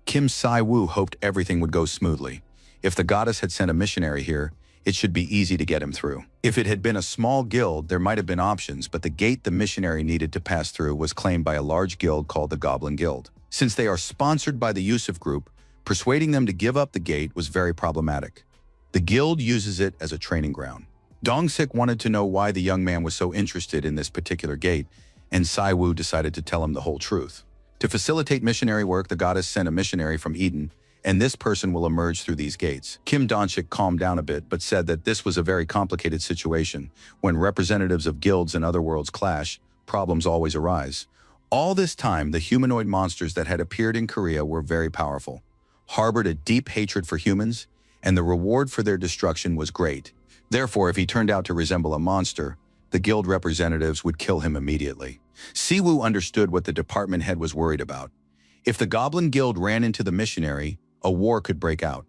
Kim Siwoo hoped everything would go smoothly. If the goddess had sent a missionary here, it should be easy to get him through. If it had been a small guild, there might have been options, but the gate the missionary needed to pass through was claimed by a large guild called the Goblin Guild. Since they are sponsored by the Yusuf Group, persuading them to give up the gate was very problematic. The guild uses it as a training ground. Dongsik wanted to know why the young man was so interested in this particular gate, and Siwoo decided to tell him the whole truth. To facilitate missionary work, the goddess sent a missionary from Eden, and this person will emerge through these gates. Kim Dongsik calmed down a bit, but said that this was a very complicated situation. When representatives of guilds and other worlds clash, problems always arise. All this time, the humanoid monsters that had appeared in Korea were very powerful, harbored a deep hatred for humans, and the reward for their destruction was great. Therefore, if he turned out to resemble a monster, the guild representatives would kill him immediately. Siwoo understood what the department head was worried about. If the Goblin Guild ran into the missionary, a war could break out.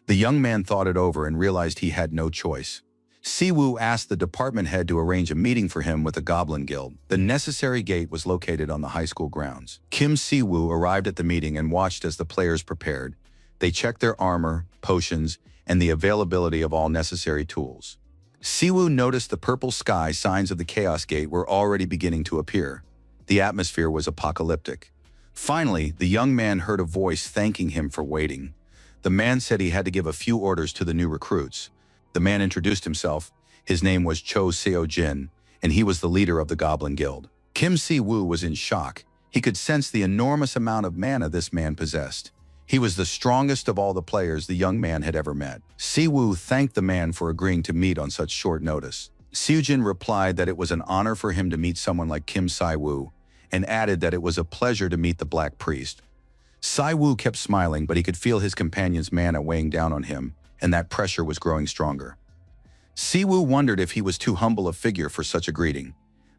The young man thought it over and realized he had no choice. Siwoo asked the department head to arrange a meeting for him with the Goblin Guild. The necessary gate was located on the high school grounds. Kim Siwoo arrived at the meeting and watched as the players prepared. They checked their armor, potions, and the availability of all necessary tools. Siwoo noticed the purple sky signs of the Chaos Gate were already beginning to appear. The atmosphere was apocalyptic. Finally, the young man heard a voice thanking him for waiting. The man said he had to give a few orders to the new recruits. The man introduced himself. His name was Cho Seo-jin, and he was the leader of the Goblin Guild. Kim Siwoo was in shock. He could sense the enormous amount of mana this man possessed. He was the strongest of all the players the young man had ever met. Siwoo thanked the man for agreeing to meet on such short notice. Seojin replied that it was an honor for him to meet someone like Kim Siwoo, and added that it was a pleasure to meet the Black Priest. Siwoo kept smiling, but he could feel his companion's mana weighing down on him, and that pressure was growing stronger. Siwoo wondered if he was too humble a figure for such a greeting.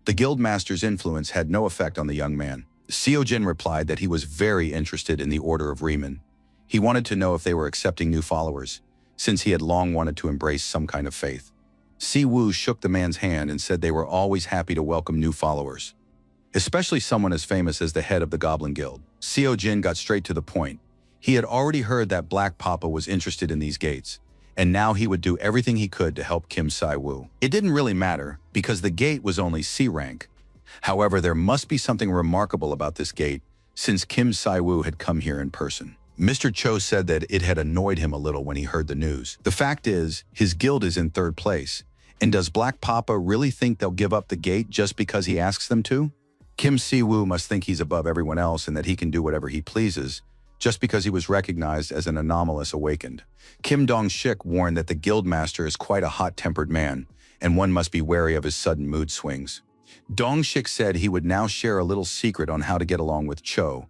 The guildmaster's influence had no effect on the young man. Seojin replied that he was very interested in the Order of Riemann. He wanted to know if they were accepting new followers, since he had long wanted to embrace some kind of faith. Siwoo shook the man's hand and said they were always happy to welcome new followers, especially someone as famous as the head of the Goblin Guild. Seo-jin got straight to the point. He had already heard that Black Papa was interested in these gates, and now he would do everything he could to help Kim Si-woo. It didn't really matter, because the gate was only C rank. However, there must be something remarkable about this gate, since Kim Si-woo had come here in person. Mr. Cho said that it had annoyed him a little when he heard the news. The fact is, his guild is in 3rd place, and does Black Papa really think they'll give up the gate just because he asks them to? Kim Si-woo must think he's above everyone else and that he can do whatever he pleases, just because he was recognized as an anomalous awakened. Kim Dong-shik warned that the guildmaster is quite a hot-tempered man, and one must be wary of his sudden mood swings. Dong-shik said he would now share a little secret on how to get along with Cho.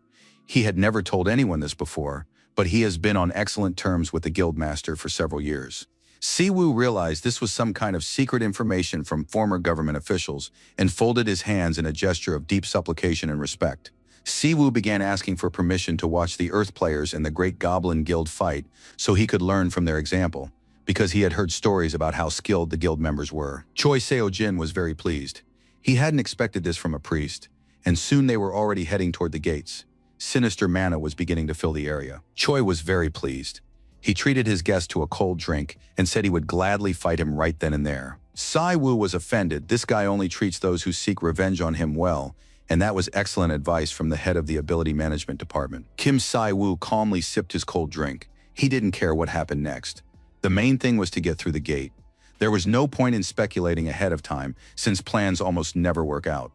He had never told anyone this before, but he has been on excellent terms with the guildmaster for several years. Siwoo realized this was some kind of secret information from former government officials and folded his hands in a gesture of deep supplication and respect. Siwoo began asking for permission to watch the Earth players in the Great Goblin Guild fight so he could learn from their example, because he had heard stories about how skilled the guild members were. Choi Seo-jin was very pleased. He hadn't expected this from a priest, and soon they were already heading toward the gates. Sinister mana was beginning to fill the area. Choi was very pleased. He treated his guest to a cold drink and said he would gladly fight him right then and there. Si-woo was offended. This guy only treats those who seek revenge on him well, and that was excellent advice from the head of the Ability Management Department. Kim Si-woo calmly sipped his cold drink. He didn't care what happened next. The main thing was to get through the gate. There was no point in speculating ahead of time, since plans almost never work out.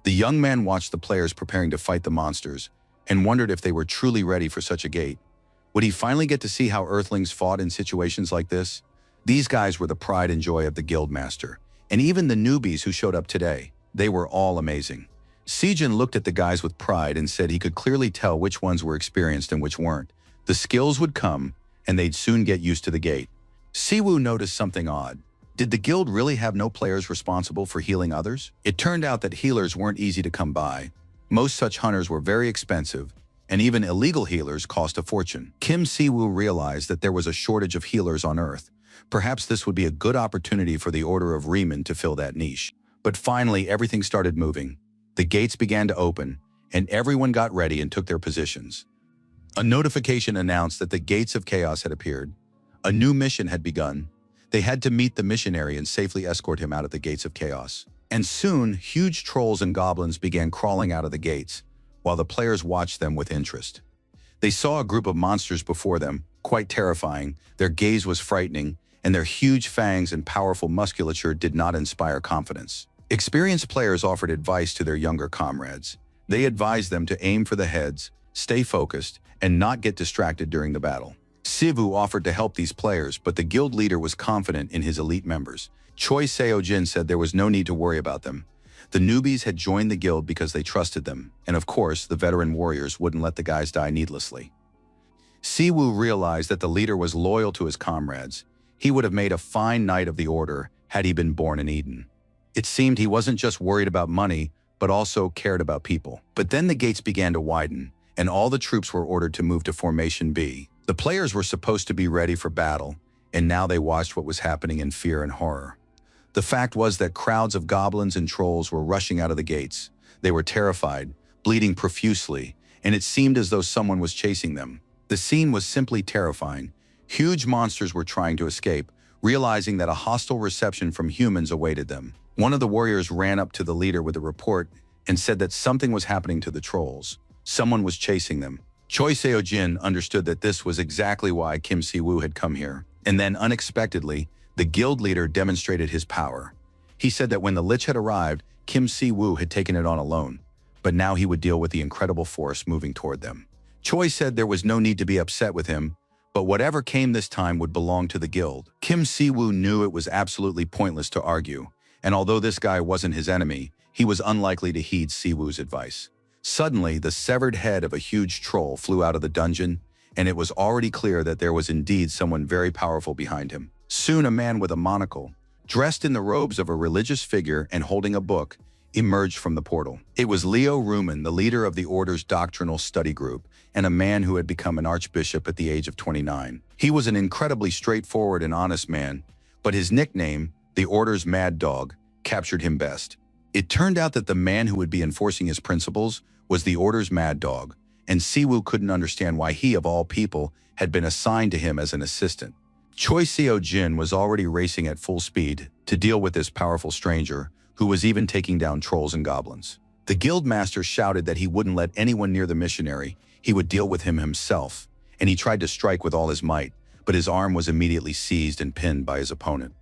The young man watched the players preparing to fight the monsters, and wondered if they were truly ready for such a gate. Would he finally get to see how Earthlings fought in situations like this? These guys were the pride and joy of the Guildmaster, and even the newbies who showed up today, they were all amazing. Sejin looked at the guys with pride and said he could clearly tell which ones were experienced and which weren't. The skills would come, and they'd soon get used to the gate. Siwoo noticed something odd. Did the guild really have no players responsible for healing others? It turned out that healers weren't easy to come by. Most such hunters were very expensive, and even illegal healers cost a fortune. Kim Siwoo realized that there was a shortage of healers on Earth. Perhaps this would be a good opportunity for the Order of Riemann to fill that niche. But finally, everything started moving. The gates began to open, and everyone got ready and took their positions. A notification announced that the Gates of Chaos had appeared. A new mission had begun. They had to meet the missionary and safely escort him out of the Gates of Chaos. And soon, huge trolls and goblins began crawling out of the gates, while the players watched them with interest. They saw a group of monsters before them, quite terrifying. Their gaze was frightening, and their huge fangs and powerful musculature did not inspire confidence. Experienced players offered advice to their younger comrades. They advised them to aim for the heads, stay focused, and not get distracted during the battle. Siwoo offered to help these players, but the guild leader was confident in his elite members. Choi Seo-jin said there was no need to worry about them. The newbies had joined the guild because they trusted them, and of course, the veteran warriors wouldn't let the guys die needlessly. Siwoo realized that the leader was loyal to his comrades. He would have made a fine knight of the order had he been born in Eden. It seemed he wasn't just worried about money, but also cared about people. But then the gates began to widen, and all the troops were ordered to move to Formation B. The players were supposed to be ready for battle, and now they watched what was happening in fear and horror. The fact was that crowds of goblins and trolls were rushing out of the gates. They were terrified, bleeding profusely, and it seemed as though someone was chasing them. The scene was simply terrifying. Huge monsters were trying to escape, realizing that a hostile reception from humans awaited them. One of the warriors ran up to the leader with a report and said that something was happening to the trolls. Someone was chasing them. Choi Seo-jin understood that this was exactly why Kim Si-woo had come here. And then, unexpectedly, the guild leader demonstrated his power. He said that when the Lich had arrived, Kim Si-woo had taken it on alone, but now he would deal with the incredible force moving toward them. Choi said there was no need to be upset with him, but whatever came this time would belong to the guild. Kim Si-woo knew it was absolutely pointless to argue, and although this guy wasn't his enemy, he was unlikely to heed Si-woo's advice. Suddenly, the severed head of a huge troll flew out of the dungeon, and it was already clear that there was indeed someone very powerful behind him. Soon a man with a monocle, dressed in the robes of a religious figure and holding a book, emerged from the portal. It was Leo Ruman, the leader of the Order's doctrinal study group, and a man who had become an archbishop at the age of 29. He was an incredibly straightforward and honest man, but his nickname, the order's mad dog, captured him best. It turned out that the man who would be enforcing his principles was the order's mad dog, and Siwoo couldn't understand why he, of all people, had been assigned to him as an assistant. Choi Seo-jin was already racing at full speed to deal with this powerful stranger, who was even taking down trolls and goblins. The guild master shouted that he wouldn't let anyone near the missionary, he would deal with him himself, and he tried to strike with all his might, but his arm was immediately seized and pinned by his opponent.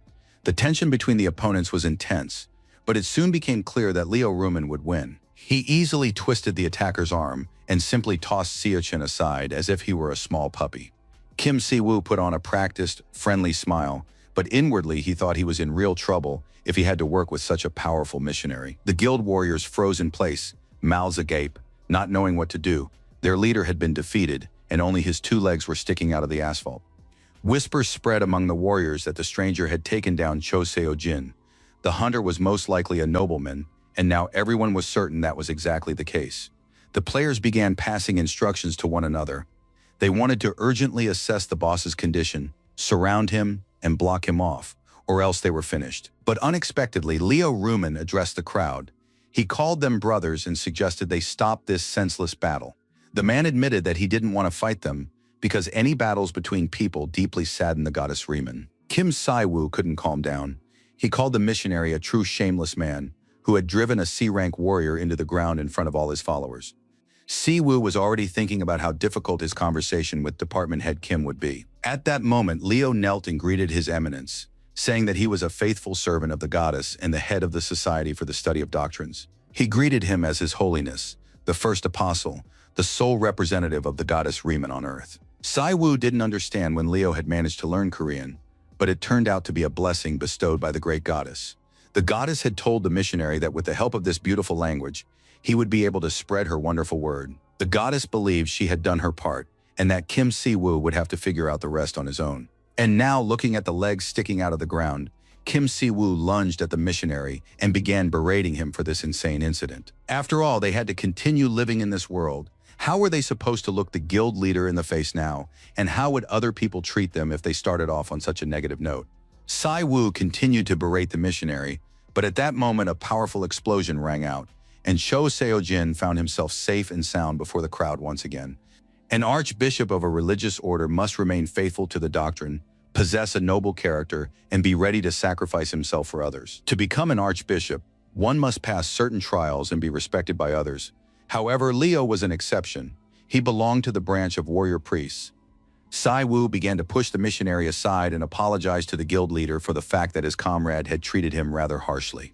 The tension between the opponents was intense, but it soon became clear that Leo Rumen would win. He easily twisted the attacker's arm and simply tossed Seo-jin aside as if he were a small puppy. Kim Si-woo put on a practiced, friendly smile, but inwardly he thought he was in real trouble if he had to work with such a powerful missionary. The guild warriors froze in place, mouths agape, not knowing what to do. Their leader had been defeated, and only his 2 legs were sticking out of the asphalt. Whispers spread among the warriors that the stranger had taken down Cho Seo-jin. The hunter was most likely a nobleman, and now everyone was certain that was exactly the case. The players began passing instructions to one another. They wanted to urgently assess the boss's condition, surround him, and block him off, or else they were finished. But unexpectedly, Leo Rumen addressed the crowd. He called them brothers and suggested they stop this senseless battle. The man admitted that he didn't want to fight them because any battles between people deeply saddened the goddess Rumen. Kim Si-woo couldn't calm down. He called the missionary a true shameless man who had driven a C-rank warrior into the ground in front of all his followers. Si-woo was already thinking about how difficult his conversation with department head Kim would be. At that moment, Leo knelt and greeted His Eminence, saying that he was a faithful servant of the goddess and the head of the Society for the Study of Doctrines. He greeted him as His Holiness, the first apostle, the sole representative of the goddess Rumen on earth. Si-woo didn't understand when Leo had managed to learn Korean, but it turned out to be a blessing bestowed by the great goddess. The goddess had told the missionary that with the help of this beautiful language, he would be able to spread her wonderful word. The goddess believed she had done her part, and that Kim Si-woo would have to figure out the rest on his own. And now, looking at the legs sticking out of the ground, Kim Si-woo lunged at the missionary and began berating him for this insane incident. After all, they had to continue living in this world. How were they supposed to look the guild leader in the face now, and how would other people treat them if they started off on such a negative note? Si-woo continued to berate the missionary, but at that moment a powerful explosion rang out, and Cho Seo-jin found himself safe and sound before the crowd once again. An archbishop of a religious order must remain faithful to the doctrine, possess a noble character, and be ready to sacrifice himself for others. To become an archbishop, one must pass certain trials and be respected by others. However, Leo was an exception. He belonged to the branch of warrior priests. Si-woo began to push the missionary aside and apologized to the guild leader for the fact that his comrade had treated him rather harshly.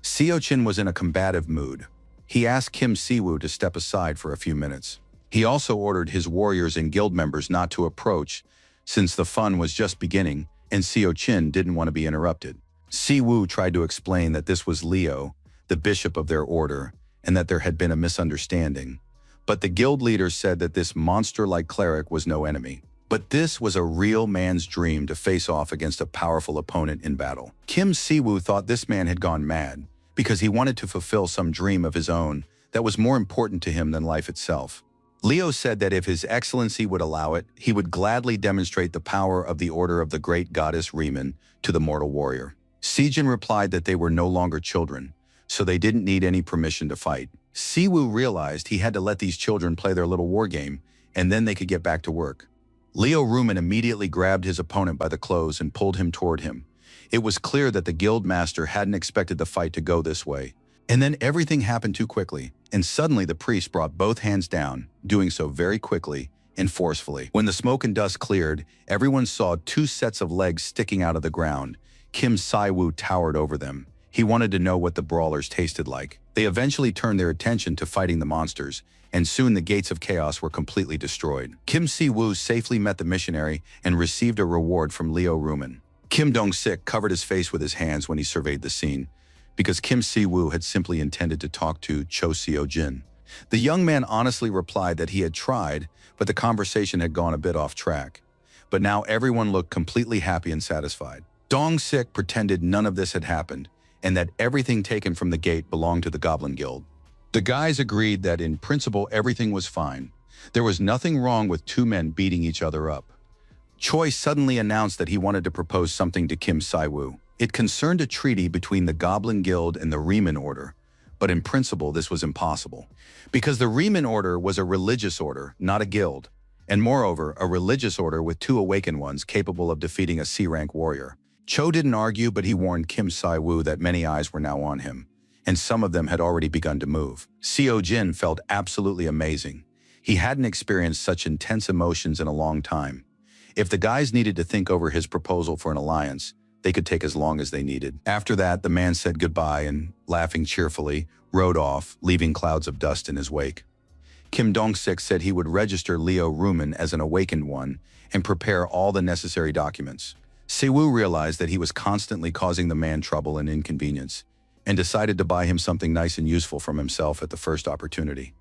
Seo-jin was in a combative mood. He asked Kim Si-woo to step aside for a few minutes. He also ordered his warriors and guild members not to approach, since the fun was just beginning and Seo-jin didn't want to be interrupted. Si-woo tried to explain that this was Leo, the bishop of their order, and that there had been a misunderstanding. But the guild leader said that this monster-like cleric was no enemy. But this was a real man's dream to face off against a powerful opponent in battle. Kim Si-woo thought this man had gone mad because he wanted to fulfill some dream of his own that was more important to him than life itself. Leo said that if His Excellency would allow it, he would gladly demonstrate the power of the order of the great goddess Rumen to the mortal warrior. Seo-jin replied that they were no longer children, so they didn't need any permission to fight. Si-woo realized he had to let these children play their little war game, and then they could get back to work. Leo Rumen immediately grabbed his opponent by the clothes and pulled him toward him. It was clear that the guild master hadn't expected the fight to go this way. And then everything happened too quickly, and suddenly the priest brought both hands down, doing so very quickly and forcefully. When the smoke and dust cleared, everyone saw 2 sets of legs sticking out of the ground. Kim Si-woo towered over them. He wanted to know what the brawlers tasted like. They eventually turned their attention to fighting the monsters, and soon the gates of chaos were completely destroyed. Kim Si-woo safely met the missionary and received a reward from Leo Rumen. Kim Dong-sik covered his face with his hands when he surveyed the scene, because Kim Si-woo had simply intended to talk to Cho Seo-jin. The young man honestly replied that he had tried, but the conversation had gone a bit off track. But now everyone looked completely happy and satisfied. Dong-sik pretended none of this had happened, and that everything taken from the gate belonged to the Goblin Guild. The guys agreed that in principle everything was fine. There was nothing wrong with 2 men beating each other up. Choi suddenly announced that he wanted to propose something to Kim Si-woo. It concerned a treaty between the Goblin Guild and the Riemann Order, but in principle this was impossible, because the Riemann Order was a religious order, not a guild, and moreover, a religious order with 2 awakened ones capable of defeating a C-rank warrior. Cho didn't argue, but he warned Kim Si-woo that many eyes were now on him, and some of them had already begun to move. Seo-jin felt absolutely amazing. He hadn't experienced such intense emotions in a long time. If the guys needed to think over his proposal for an alliance, they could take as long as they needed. After that, the man said goodbye and, laughing cheerfully, rode off, leaving clouds of dust in his wake. Kim Dong-sik said he would register Leo Ruman as an awakened one and prepare all the necessary documents. Se-woo realized that he was constantly causing the man trouble and inconvenience, and decided to buy him something nice and useful from himself at the first opportunity.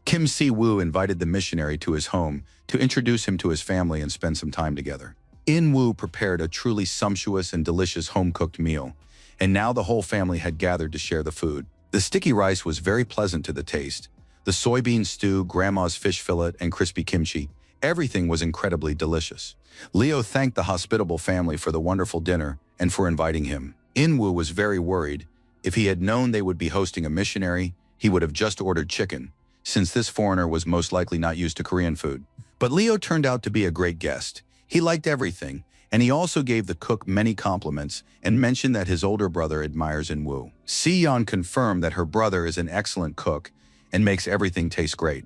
Kim Si-woo invited the missionary to his home to introduce him to his family and spend some time together. In-woo prepared a truly sumptuous and delicious home-cooked meal, and now the whole family had gathered to share the food. The sticky rice was very pleasant to the taste. The soybean stew, grandma's fish fillet, and crispy kimchi, everything was incredibly delicious. Leo thanked the hospitable family for the wonderful dinner and for inviting him. In-woo was very worried. If he had known they would be hosting a missionary, he would have just ordered chicken, since this foreigner was most likely not used to Korean food. But Leo turned out to be a great guest. He liked everything, and he also gave the cook many compliments and mentioned that his older brother admires In-woo. Si-yeon confirmed that her brother is an excellent cook and makes everything taste great.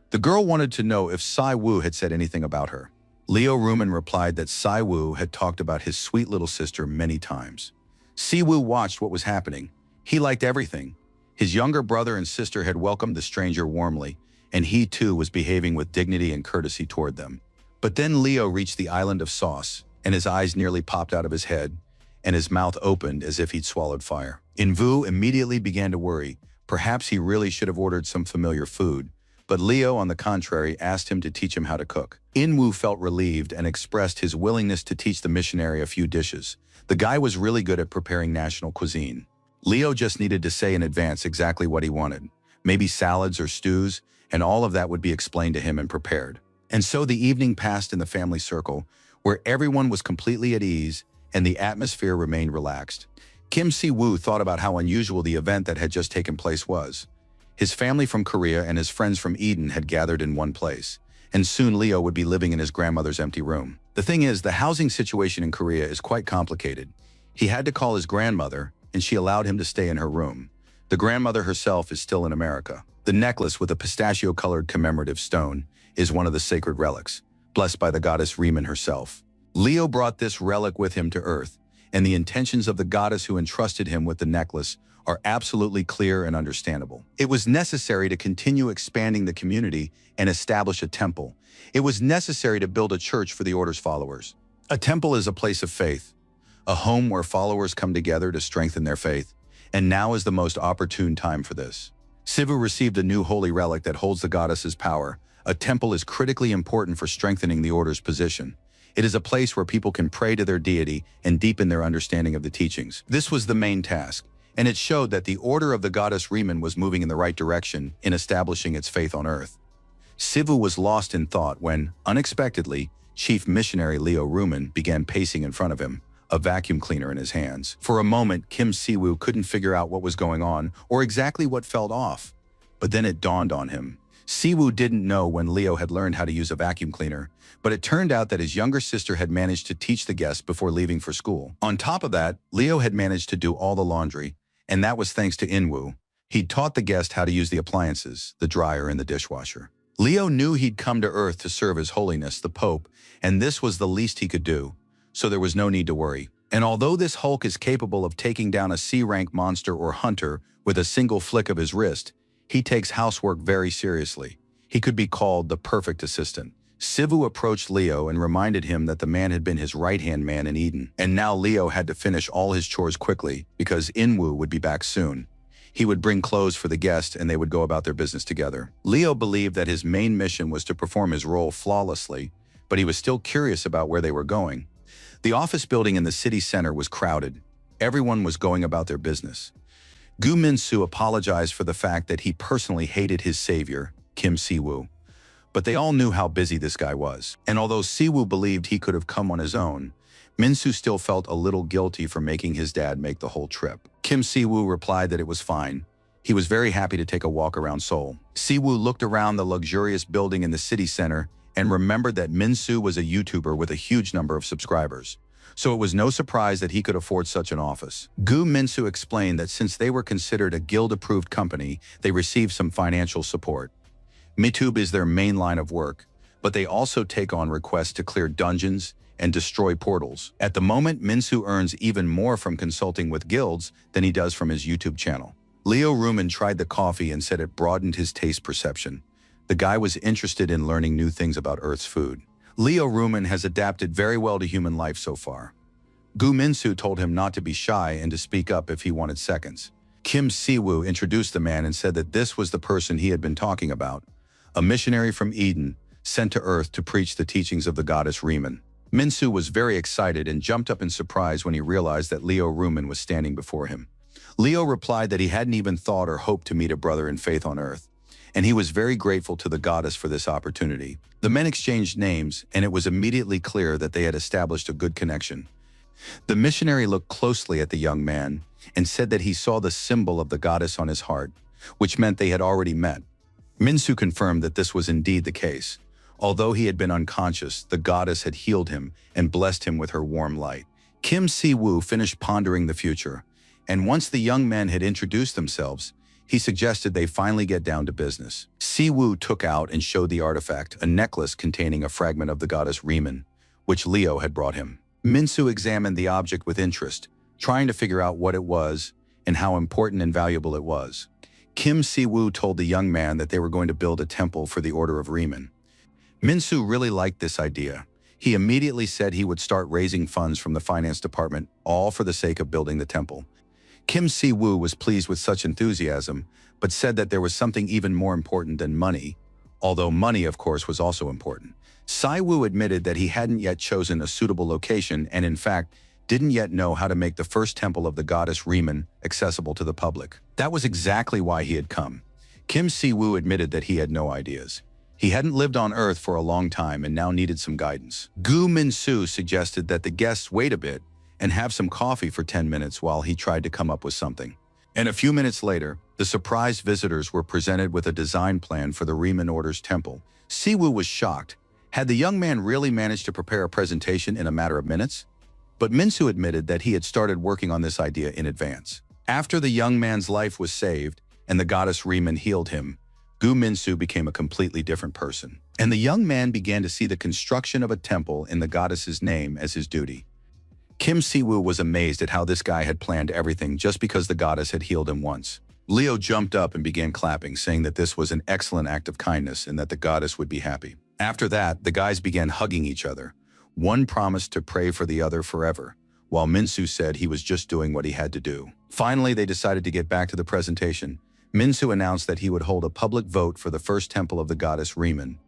The girl wanted to know if Si-woo had said anything about her. Leo Ruman replied that Si-woo had talked about his sweet little sister many times. Si-woo watched what was happening. He liked everything. His younger brother and sister had welcomed the stranger warmly, and he too was behaving with dignity and courtesy toward them. But then Leo reached the island of sauce, and his eyes nearly popped out of his head, and his mouth opened as if he'd swallowed fire. In-woo immediately began to worry. Perhaps he really should have ordered some familiar food, but Leo, on the contrary, asked him to teach him how to cook. In-woo felt relieved and expressed his willingness to teach the missionary a few dishes. The guy was really good at preparing national cuisine. Leo just needed to say in advance exactly what he wanted, maybe salads or stews, and all of that would be explained to him and prepared. And so the evening passed in the family circle, where everyone was completely at ease and the atmosphere remained relaxed. Kim Si-woo thought about how unusual the event that had just taken place was. His family from Korea and his friends from Eden had gathered in one place, and soon Leo would be living in his grandmother's empty room. The thing is, the housing situation in Korea is quite complicated. He had to call his grandmother, and she allowed him to stay in her room. The grandmother herself is still in America. The necklace with a pistachio-colored commemorative stone is one of the sacred relics, blessed by the goddess Riemann herself. Leo brought this relic with him to Earth, and the intentions of the goddess who entrusted him with the necklace are absolutely clear and understandable. It was necessary to continue expanding the community and establish a temple. It was necessary to build a church for the order's followers. A temple is a place of faith, a home where followers come together to strengthen their faith, and now is the most opportune time for this. Sivu received a new holy relic that holds the goddess's power. A temple is critically important for strengthening the order's position. It is a place where people can pray to their deity and deepen their understanding of the teachings. This was the main task, and it showed that the order of the goddess Riemann was moving in the right direction in establishing its faith on Earth. Sivu was lost in thought when, unexpectedly, Chief Missionary Leo Ruman began pacing in front of him, a vacuum cleaner in his hands. For a moment, Kim Si-woo couldn't figure out what was going on or exactly what felt off. But then it dawned on him. Si-woo didn't know when Leo had learned how to use a vacuum cleaner, but it turned out that his younger sister had managed to teach the guest before leaving for school. On top of that, Leo had managed to do all the laundry, and that was thanks to In-woo. He'd taught the guest how to use the appliances, the dryer, and the dishwasher. Leo knew he'd come to Earth to serve His Holiness, the Pope, and this was the least he could do, so there was no need to worry. And although this Hulk is capable of taking down a C-rank monster or hunter with a single flick of his wrist, he takes housework very seriously. He could be called the perfect assistant. Sivu approached Leo and reminded him that the man had been his right-hand man in Eden, and now Leo had to finish all his chores quickly because In-woo would be back soon. He would bring clothes for the guest and they would go about their business together. Leo believed that his main mission was to perform his role flawlessly, but he was still curious about where they were going. The office building in the city center was crowded. Everyone was going about their business. Gu Min-soo apologized for the fact that he personally hated his savior, Kim Si-woo. But they all knew how busy this guy was. And although Si-woo believed he could have come on his own, Minsu still felt a little guilty for making his dad make the whole trip. Kim Si-woo replied that it was fine. He was very happy to take a walk around Seoul. Si-woo looked around the luxurious building in the city center and remembered that Minsu was a YouTuber with a huge number of subscribers. So it was no surprise that he could afford such an office. Gu Minsu explained that since they were considered a guild-approved company, they received some financial support. MeTube is their main line of work, but they also take on requests to clear dungeons and destroy portals. At the moment, Minsu earns even more from consulting with guilds than he does from his YouTube channel. Leo Ruman tried the coffee and said it broadened his taste perception. The guy was interested in learning new things about Earth's food. Leo Ruman has adapted very well to human life so far. Gu Minsu told him not to be shy and to speak up if he wanted seconds. Kim Si-woo introduced the man and said that this was the person he had been talking about, a missionary from Eden, sent to Earth to preach the teachings of the goddess Riemann. Minsu was very excited and jumped up in surprise when he realized that Leo Ruman was standing before him. Leo replied that he hadn't even thought or hoped to meet a brother in faith on Earth, and he was very grateful to the goddess for this opportunity. The men exchanged names, and it was immediately clear that they had established a good connection. The missionary looked closely at the young man and said that he saw the symbol of the goddess on his heart, which meant they had already met. Minsu confirmed that this was indeed the case. Although he had been unconscious, the goddess had healed him and blessed him with her warm light. Kim Si-woo finished pondering the future, and once the young men had introduced themselves, he suggested they finally get down to business. Si-woo took out and showed the artifact, a necklace containing a fragment of the goddess Riemann, which Leo had brought him. Minsu examined the object with interest, trying to figure out what it was and how important and valuable it was. Kim Si-woo told the young man that they were going to build a temple for the Order of Riemann. Minsu really liked this idea. He immediately said he would start raising funds from the finance department, all for the sake of building the temple. Kim Si-woo was pleased with such enthusiasm, but said that there was something even more important than money, although money, of course, was also important. Si-woo admitted that he hadn't yet chosen a suitable location and, in fact, didn't yet know how to make the first temple of the goddess Riemann accessible to the public. That was exactly why he had come. Kim Si-woo admitted that he had no ideas. He hadn't lived on Earth for a long time and now needed some guidance. Gu Minsu suggested that the guests wait a bit and have some coffee for 10 minutes while he tried to come up with something. And a few minutes later, the surprised visitors were presented with a design plan for the Riemann Order's temple. Si-woo was shocked. Had the young man really managed to prepare a presentation in a matter of minutes? But Minsu admitted that he had started working on this idea in advance. After the young man's life was saved and the goddess Riemann healed him, Gu Minsu became a completely different person. And the young man began to see the construction of a temple in the goddess's name as his duty. Kim Si-woo was amazed at how this guy had planned everything just because the goddess had healed him once. Leo jumped up and began clapping, saying that this was an excellent act of kindness and that the goddess would be happy. After that, the guys began hugging each other. One promised to pray for the other forever, while Minsu said he was just doing what he had to do. Finally, they decided to get back to the presentation. Minsu announced that he would hold a public vote for the first temple of the goddess Riemann.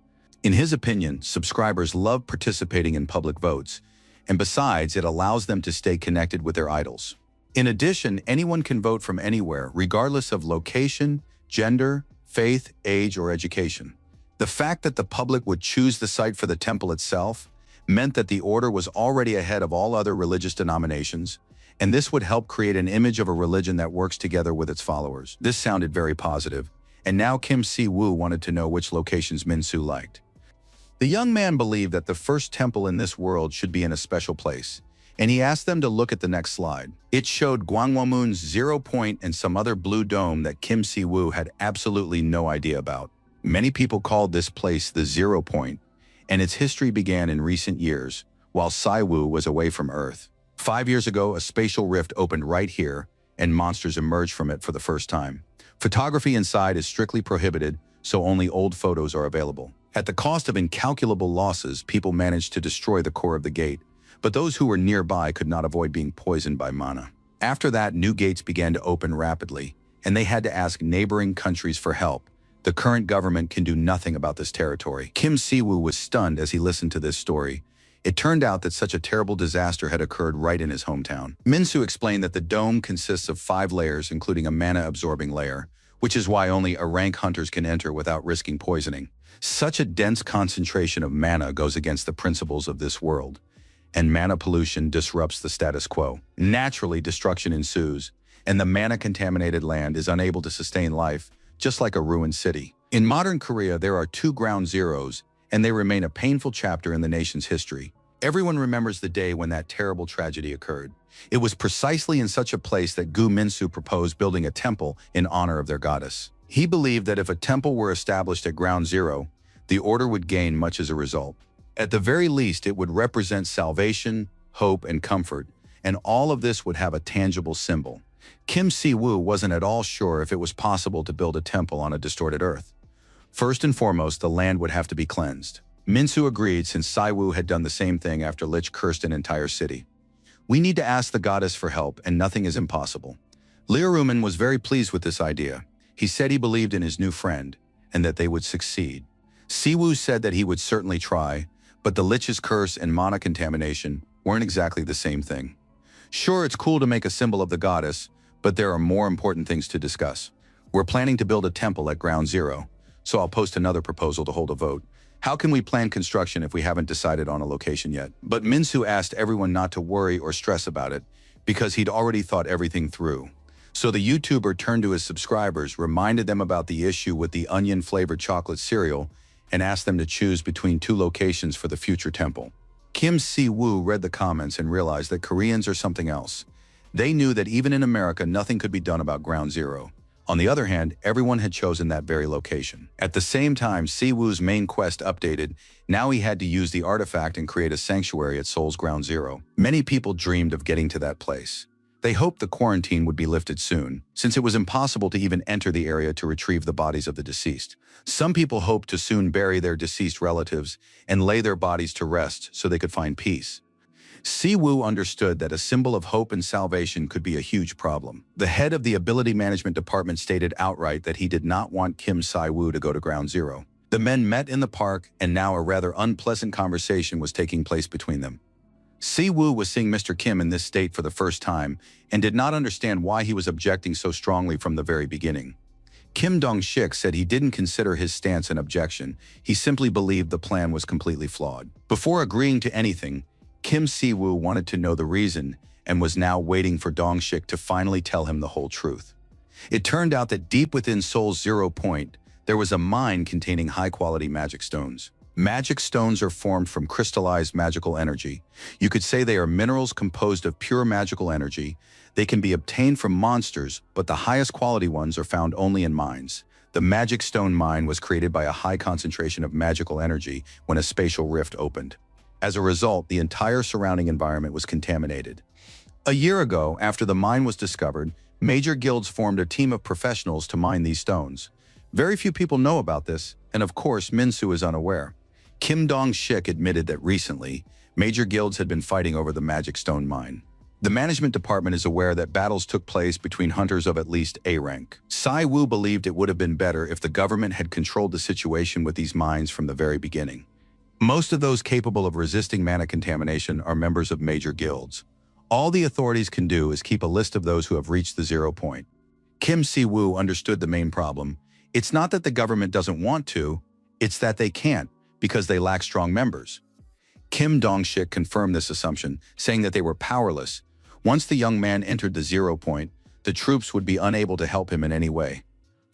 In his opinion, subscribers love participating in public votes, and besides, it allows them to stay connected with their idols. In addition, anyone can vote from anywhere, regardless of location, gender, faith, age, or education. The fact that the public would choose the site for the temple itself meant that the order was already ahead of all other religious denominations, and this would help create an image of a religion that works together with its followers. This sounded very positive, and now Kim Si-woo wanted to know which locations Minsu liked. The young man believed that the first temple in this world should be in a special place, and he asked them to look at the next slide. It showed Gwanghwamun's 0 point and some other blue dome that Kim Si-woo had absolutely no idea about. Many people called this place the 0 point, and its history began in recent years, while Si-woo was away from Earth. 5 years ago, a spatial rift opened right here, and monsters emerged from it for the first time. Photography inside is strictly prohibited, so only old photos are available. At the cost of incalculable losses, people managed to destroy the core of the gate, but those who were nearby could not avoid being poisoned by mana. After that, new gates began to open rapidly, and they had to ask neighboring countries for help. The current government can do nothing about this territory. Kim Si-woo was stunned as he listened to this story. It turned out that such a terrible disaster had occurred right in his hometown. Minsu explained that the dome consists of 5 layers, including a mana-absorbing layer, which is why only rank hunters can enter without risking poisoning. Such a dense concentration of mana goes against the principles of this world, and mana pollution disrupts the status quo. Naturally, destruction ensues, and the mana-contaminated land is unable to sustain life, just like a ruined city. In modern Korea, there are 2 ground zeros, and they remain a painful chapter in the nation's history. Everyone remembers the day when that terrible tragedy occurred. It was precisely in such a place that Gu Minsu proposed building a temple in honor of their goddess. He believed that if a temple were established at ground zero, the order would gain much as a result. At the very least, it would represent salvation, hope, and comfort, and all of this would have a tangible symbol. Kim Si-woo wasn't at all sure if it was possible to build a temple on a distorted earth. First and foremost, the land would have to be cleansed. Minsu agreed since Si-woo had done the same thing after Lich cursed an entire city. We need to ask the goddess for help, and nothing is impossible. Liaruman was very pleased with this idea. He said he believed in his new friend, and that they would succeed. Si-woo said that he would certainly try, but the Lich's curse and mana contamination weren't exactly the same thing. Sure, it's cool to make a symbol of the goddess, but there are more important things to discuss. We're planning to build a temple at ground zero, so I'll post another proposal to hold a vote. How can we plan construction if we haven't decided on a location yet? But Minsu asked everyone not to worry or stress about it, because he'd already thought everything through. So the YouTuber turned to his subscribers, reminded them about the issue with the onion-flavored chocolate cereal, and asked them to choose between 2 locations for the future temple. Kim Si-woo read the comments and realized that Koreans are something else. They knew that even in America, nothing could be done about ground zero. On the other hand, everyone had chosen that very location. At the same time, Si-woo's main quest updated. Now he had to use the artifact and create a sanctuary at Seoul's ground zero. Many people dreamed of getting to that place. They hoped the quarantine would be lifted soon, since it was impossible to even enter the area to retrieve the bodies of the deceased. Some people hoped to soon bury their deceased relatives and lay their bodies to rest so they could find peace. Si-woo understood that a symbol of hope and salvation could be a huge problem. The head of the Ability Management Department stated outright that he did not want Kim Si-woo to go to ground zero. The men met in the park, and now a rather unpleasant conversation was taking place between them. Si-woo was seeing Mr. Kim in this state for the first time and did not understand why he was objecting so strongly from the very beginning. Kim Dong-shik said he didn't consider his stance an objection, he simply believed the plan was completely flawed. Before agreeing to anything, Kim Si-woo wanted to know the reason and was now waiting for Dong-shik to finally tell him the whole truth. It turned out that deep within Seoul's 0 point, there was a mine containing high-quality magic stones. Magic stones are formed from crystallized magical energy. You could say they are minerals composed of pure magical energy. They can be obtained from monsters, but the highest quality ones are found only in mines. The magic stone mine was created by a high concentration of magical energy when a spatial rift opened. As a result, the entire surrounding environment was contaminated. A year ago, after the mine was discovered, major guilds formed a team of professionals to mine these stones. Very few people know about this, and of course, Minsu is unaware. Kim Dong-shik admitted that recently, major guilds had been fighting over the magic stone mine. The management department is aware that battles took place between hunters of at least A rank. Si-woo believed it would have been better if the government had controlled the situation with these mines from the very beginning. Most of those capable of resisting mana contamination are members of major guilds. All the authorities can do is keep a list of those who have reached the 0 point. Kim Si-woo understood the main problem. It's not that the government doesn't want to, it's that they can't, because they lack strong members. Kim Dong-shik confirmed this assumption, saying that they were powerless. Once the young man entered the 0 point, the troops would be unable to help him in any way.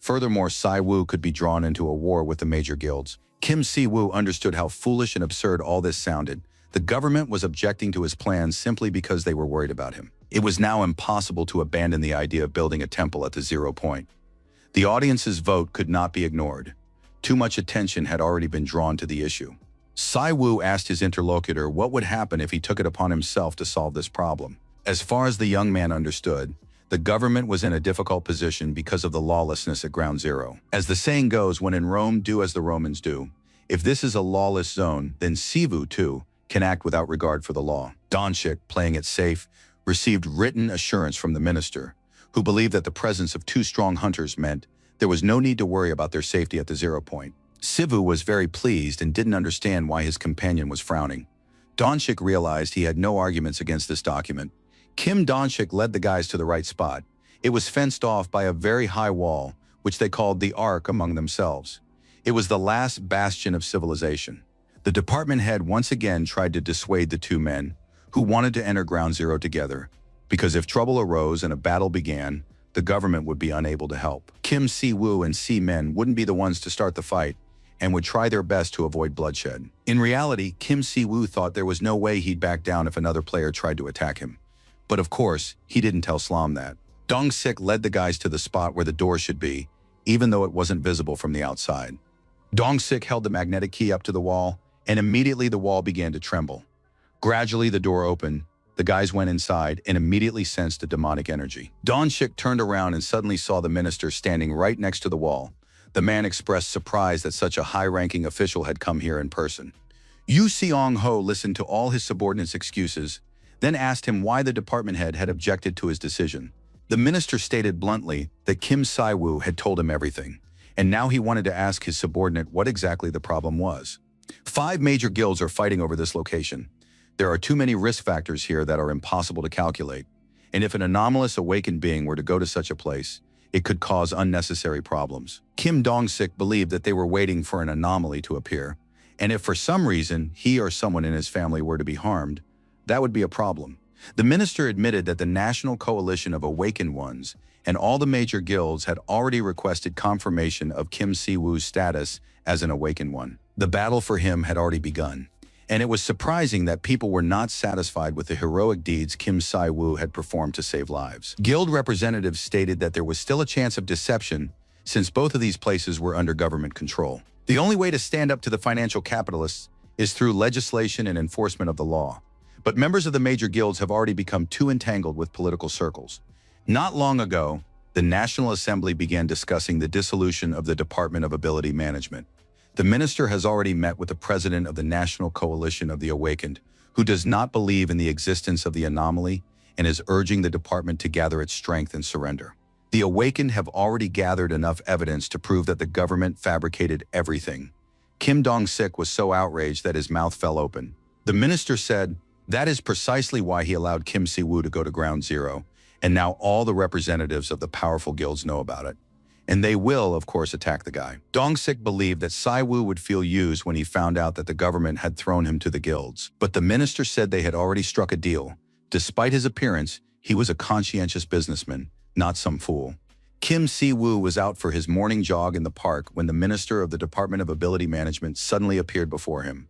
Furthermore, Si-woo could be drawn into a war with the major guilds. Kim Si-woo understood how foolish and absurd all this sounded. The government was objecting to his plans simply because they were worried about him. It was now impossible to abandon the idea of building a temple at the 0 point. The audience's vote could not be ignored. Too much attention had already been drawn to the issue. Si-woo asked his interlocutor what would happen if he took it upon himself to solve this problem. As far as the young man understood, the government was in a difficult position because of the lawlessness at ground zero. As the saying goes, when in Rome, do as the Romans do. If this is a lawless zone, then Si-woo, too, can act without regard for the law. Dong-shik, playing it safe, received written assurance from the minister, who believed that the presence of 2 strong hunters meant there was no need to worry about their safety at the 0 point. Si-woo was very pleased and didn't understand why his companion was frowning. Dong-shik realized he had no arguments against this document. Kim Dong-shik led the guys to the right spot. It was fenced off by a very high wall, which they called the Ark among themselves. It was the last bastion of civilization. The department head once again tried to dissuade the 2 men, who wanted to enter Ground Zero together, because if trouble arose and a battle began, the government would be unable to help. Kim Si-woo and Si-men wouldn't be the ones to start the fight and would try their best to avoid bloodshed. In reality, Kim Si-woo thought there was no way he'd back down if another player tried to attack him. But of course, he didn't tell Slom that. Dong-sik led the guys to the spot where the door should be, even though it wasn't visible from the outside. Dong-sik held the magnetic key up to the wall, and immediately the wall began to tremble. Gradually, the door opened. The guys went inside and immediately sensed a demonic energy. Dong-sik turned around and suddenly saw the minister standing right next to the wall. The man expressed surprise that such a high-ranking official had come here in person. Yu Seong-ho listened to all his subordinates' excuses, then asked him why the department head had objected to his decision. The minister stated bluntly that Kim Si-woo had told him everything, and now he wanted to ask his subordinate what exactly the problem was. 5 major guilds are fighting over this location. There are too many risk factors here that are impossible to calculate, and if an anomalous awakened being were to go to such a place, it could cause unnecessary problems. Kim Dong-sik believed that they were waiting for an anomaly to appear, and if for some reason he or someone in his family were to be harmed, that would be a problem. The minister admitted that the National Coalition of Awakened Ones and all the major guilds had already requested confirmation of Kim Si-woo's status as an Awakened One. The battle for him had already begun, and it was surprising that people were not satisfied with the heroic deeds Kim Si-woo had performed to save lives. Guild representatives stated that there was still a chance of deception since both of these places were under government control. The only way to stand up to the financial capitalists is through legislation and enforcement of the law. But members of the major guilds have already become too entangled with political circles. Not long ago, the National Assembly began discussing the dissolution of the Department of Ability Management. The minister has already met with the president of the National Coalition of the Awakened, who does not believe in the existence of the anomaly and is urging the department to gather its strength and surrender. The Awakened have already gathered enough evidence to prove that the government fabricated everything. Kim Dong-sik was so outraged that his mouth fell open. The minister said, that is precisely why he allowed Kim Si-woo to go to Ground Zero, and now all the representatives of the powerful guilds know about it. And they will, of course, attack the guy. Dong-sik believed that Si-woo would feel used when he found out that the government had thrown him to the guilds. But the minister said they had already struck a deal. Despite his appearance, he was a conscientious businessman, not some fool. Kim Si-woo was out for his morning jog in the park when the minister of the Department of Ability Management suddenly appeared before him.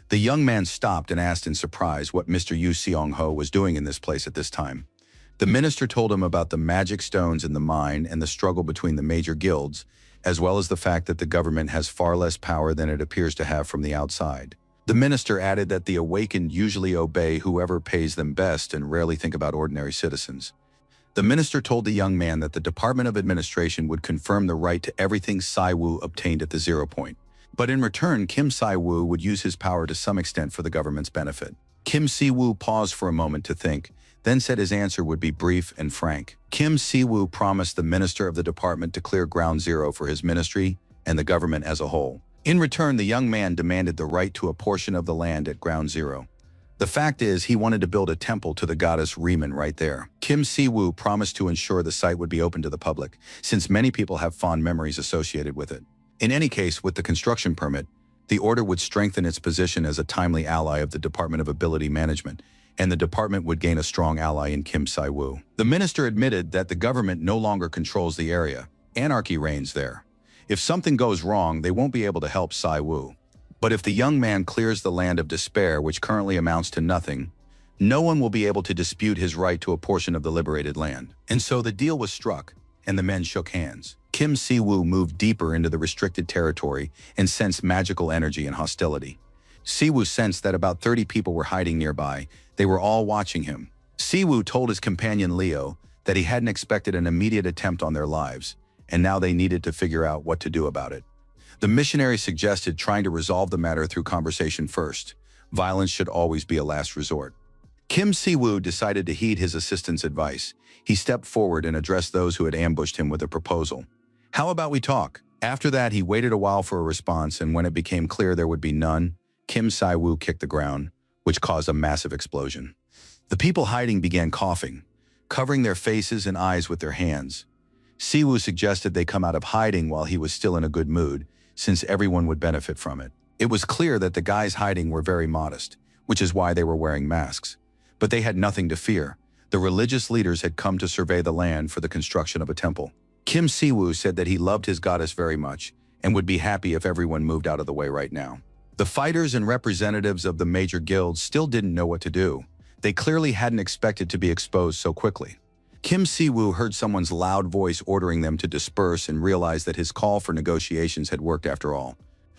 The young man stopped and asked in surprise what Mr. Yu Seong-ho was doing in this place at this time. The minister told him about the magic stones in the mine and the struggle between the major guilds, as well as the fact that the government has far less power than it appears to have from the outside. The minister added that the awakened usually obey whoever pays them best and rarely think about ordinary citizens. The minister told the young man that the Department of Administration would confirm the right to everything Si-woo obtained at the 0 point. But in return, Kim Si-woo would use his power to some extent for the government's benefit. Kim Si-woo paused for a moment to think, then said his answer would be brief and frank. Kim Si-woo promised the minister of the department to clear Ground Zero for his ministry and the government as a whole. In return, the young man demanded the right to a portion of the land at Ground Zero. The fact is, he wanted to build a temple to the goddess Riemann right there. Kim Si-woo promised to ensure the site would be open to the public, since many people have fond memories associated with it. In any case, with the construction permit, the order would strengthen its position as a timely ally of the Department of Ability Management, and the department would gain a strong ally in Kim Si-woo. The minister admitted that the government no longer controls the area. Anarchy reigns there. If something goes wrong, they won't be able to help Si-woo. But if the young man clears the land of despair, which currently amounts to nothing, no one will be able to dispute his right to a portion of the liberated land. And so the deal was struck, and the men shook hands. Kim Si-woo moved deeper into the restricted territory and sensed magical energy and hostility. Si-woo sensed that about 30 people were hiding nearby. They were all watching him. Si-woo told his companion Leo that he hadn't expected an immediate attempt on their lives, and now they needed to figure out what to do about it. The missionary suggested trying to resolve the matter through conversation first. Violence should always be a last resort. Kim Si-woo decided to heed his assistant's advice. He stepped forward and addressed those who had ambushed him with a proposal. How about we talk? After that, he waited a while for a response, and when it became clear there would be none, Kim Si-woo kicked the ground, which caused a massive explosion. The people hiding began coughing, covering their faces and eyes with their hands. Si-woo suggested they come out of hiding while he was still in a good mood, since everyone would benefit from it. It was clear that the guys hiding were very modest, which is why they were wearing masks. But they had nothing to fear. The religious leaders had come to survey the land for the construction of a temple. Kim Si-woo said that he loved his goddess very much and would be happy if everyone moved out of the way right now. The fighters and representatives of the major guilds still didn't know what to do. They clearly hadn't expected to be exposed so quickly. Kim Si-woo heard someone's loud voice ordering them to disperse and realized that his call for negotiations had worked after all.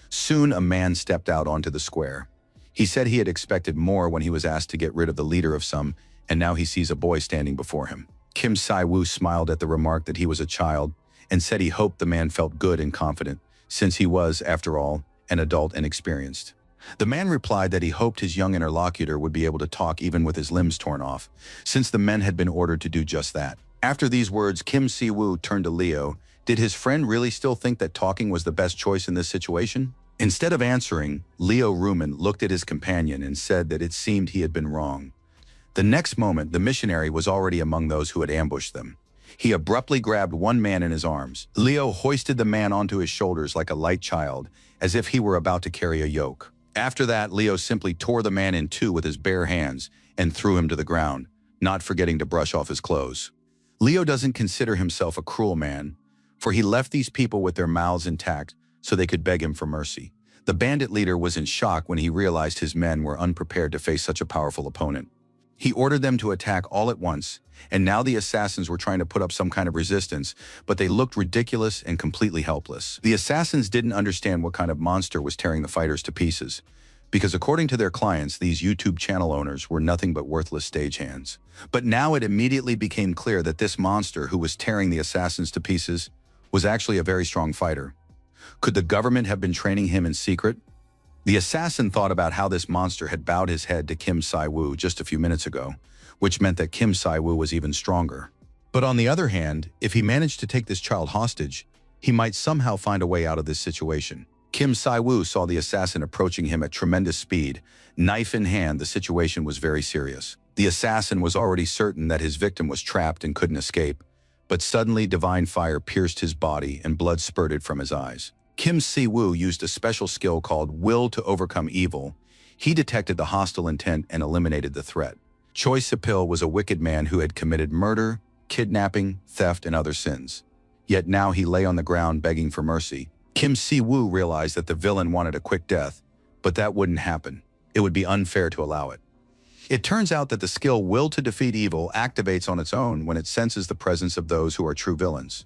Soon a man stepped out onto the square. He said he had expected more when he was asked to get rid of the leader of some, and now he sees a boy standing before him. Kim Si-woo smiled at the remark that he was a child and said he hoped the man felt good and confident, since he was, after all, an adult and experienced. The man replied that he hoped his young interlocutor would be able to talk even with his limbs torn off, since the men had been ordered to do just that. After these words, Kim Si-woo turned to Leo. Did his friend really still think that talking was the best choice in this situation? Instead of answering, Leo Ruman looked at his companion and said that it seemed he had been wrong. The next moment, the missionary was already among those who had ambushed them. He abruptly grabbed one man in his arms. Leo hoisted the man onto his shoulders like a light child, as if he were about to carry a yoke. After that, Leo simply tore the man in two with his bare hands and threw him to the ground, not forgetting to brush off his clothes. Leo doesn't consider himself a cruel man, for he left these people with their mouths intact so they could beg him for mercy. The bandit leader was in shock when he realized his men were unprepared to face such a powerful opponent. He ordered them to attack all at once, and now the assassins were trying to put up some kind of resistance, but they looked ridiculous and completely helpless. The assassins didn't understand what kind of monster was tearing the fighters to pieces, because according to their clients, these YouTube channel owners were nothing but worthless stagehands. But now it immediately became clear that this monster who was tearing the assassins to pieces was actually a very strong fighter. Could the government have been training him in secret? The assassin thought about how this monster had bowed his head to Kim Si-woo just a few minutes ago, which meant that Kim Si-woo was even stronger. But on the other hand, if he managed to take this child hostage, he might somehow find a way out of this situation. Kim Si-woo saw the assassin approaching him at tremendous speed. Knife in hand, the situation was very serious. The assassin was already certain that his victim was trapped and couldn't escape, but suddenly divine fire pierced his body and blood spurted from his eyes. Kim Si-woo used a special skill called Will to Overcome Evil. He detected the hostile intent and eliminated the threat. Choi Se-pil was a wicked man who had committed murder, kidnapping, theft, and other sins. Yet now he lay on the ground begging for mercy. Kim Si-woo realized that the villain wanted a quick death, but that wouldn't happen. It would be unfair to allow it. It turns out that the skill Will to Defeat Evil activates on its own when it senses the presence of those who are true villains.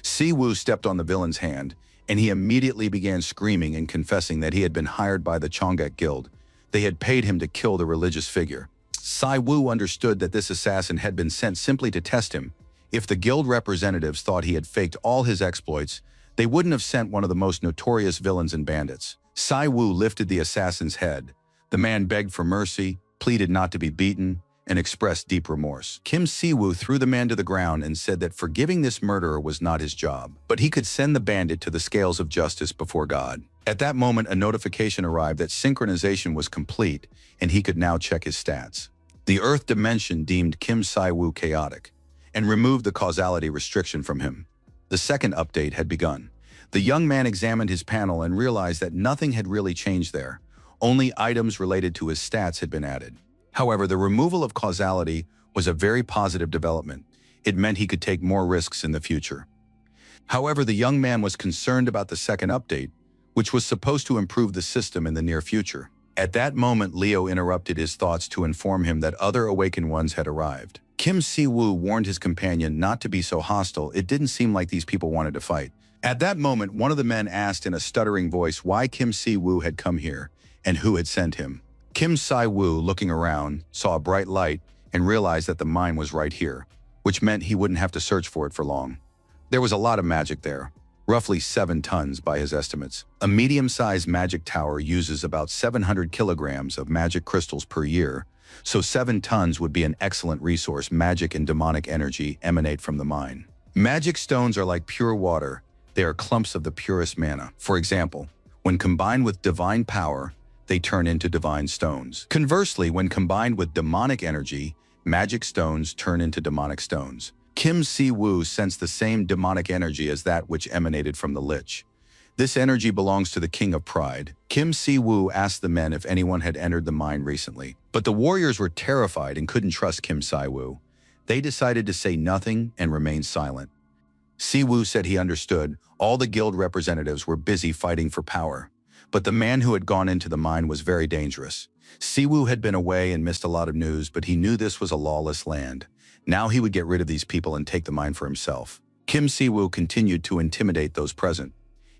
Si-woo stepped on the villain's hand, and he immediately began screaming and confessing that he had been hired by the Chonggak Guild. They had paid him to kill the religious figure. Si-woo understood that this assassin had been sent simply to test him. If the guild representatives thought he had faked all his exploits, they wouldn't have sent one of the most notorious villains and bandits. Si-woo lifted the assassin's head. The man begged for mercy, pleaded not to be beaten, and expressed deep remorse. Kim Si-woo threw the man to the ground and said that forgiving this murderer was not his job, but he could send the bandit to the scales of justice before God. At that moment, a notification arrived that synchronization was complete, and he could now check his stats. The Earth dimension deemed Kim Si-woo chaotic and removed the causality restriction from him. The second update had begun. The young man examined his panel and realized that nothing had really changed there. Only items related to his stats had been added. However, the removal of causality was a very positive development. It meant he could take more risks in the future. However, the young man was concerned about the second update, which was supposed to improve the system in the near future. At that moment, Leo interrupted his thoughts to inform him that other awakened ones had arrived. Kim Si-woo warned his companion not to be so hostile. It didn't seem like these people wanted to fight. At that moment, one of the men asked in a stuttering voice why Kim Si-woo had come here and who had sent him. Kim Si-woo, looking around, saw a bright light and realized that the mine was right here, which meant he wouldn't have to search for it for long. There was a lot of magic there, roughly 7 tons by his estimates. A medium-sized magic tower uses about 700 kilograms of magic crystals per year, so 7 tons would be an excellent resource. Magic and demonic energy emanate from the mine. Magic stones are like pure water. They are clumps of the purest mana. For example, when combined with divine power, they turn into divine stones. Conversely, when combined with demonic energy, magic stones turn into demonic stones. Kim Si-woo sensed the same demonic energy as that which emanated from the Lich. This energy belongs to the King of Pride. Kim Si-woo asked the men if anyone had entered the mine recently. But the warriors were terrified and couldn't trust Kim Si-woo. They decided to say nothing and remain silent. Si-woo said he understood. All the guild representatives were busy fighting for power. But the man who had gone into the mine was very dangerous. Si-woo had been away and missed a lot of news, but he knew this was a lawless land. Now he would get rid of these people and take the mine for himself. Kim Si-woo continued to intimidate those present.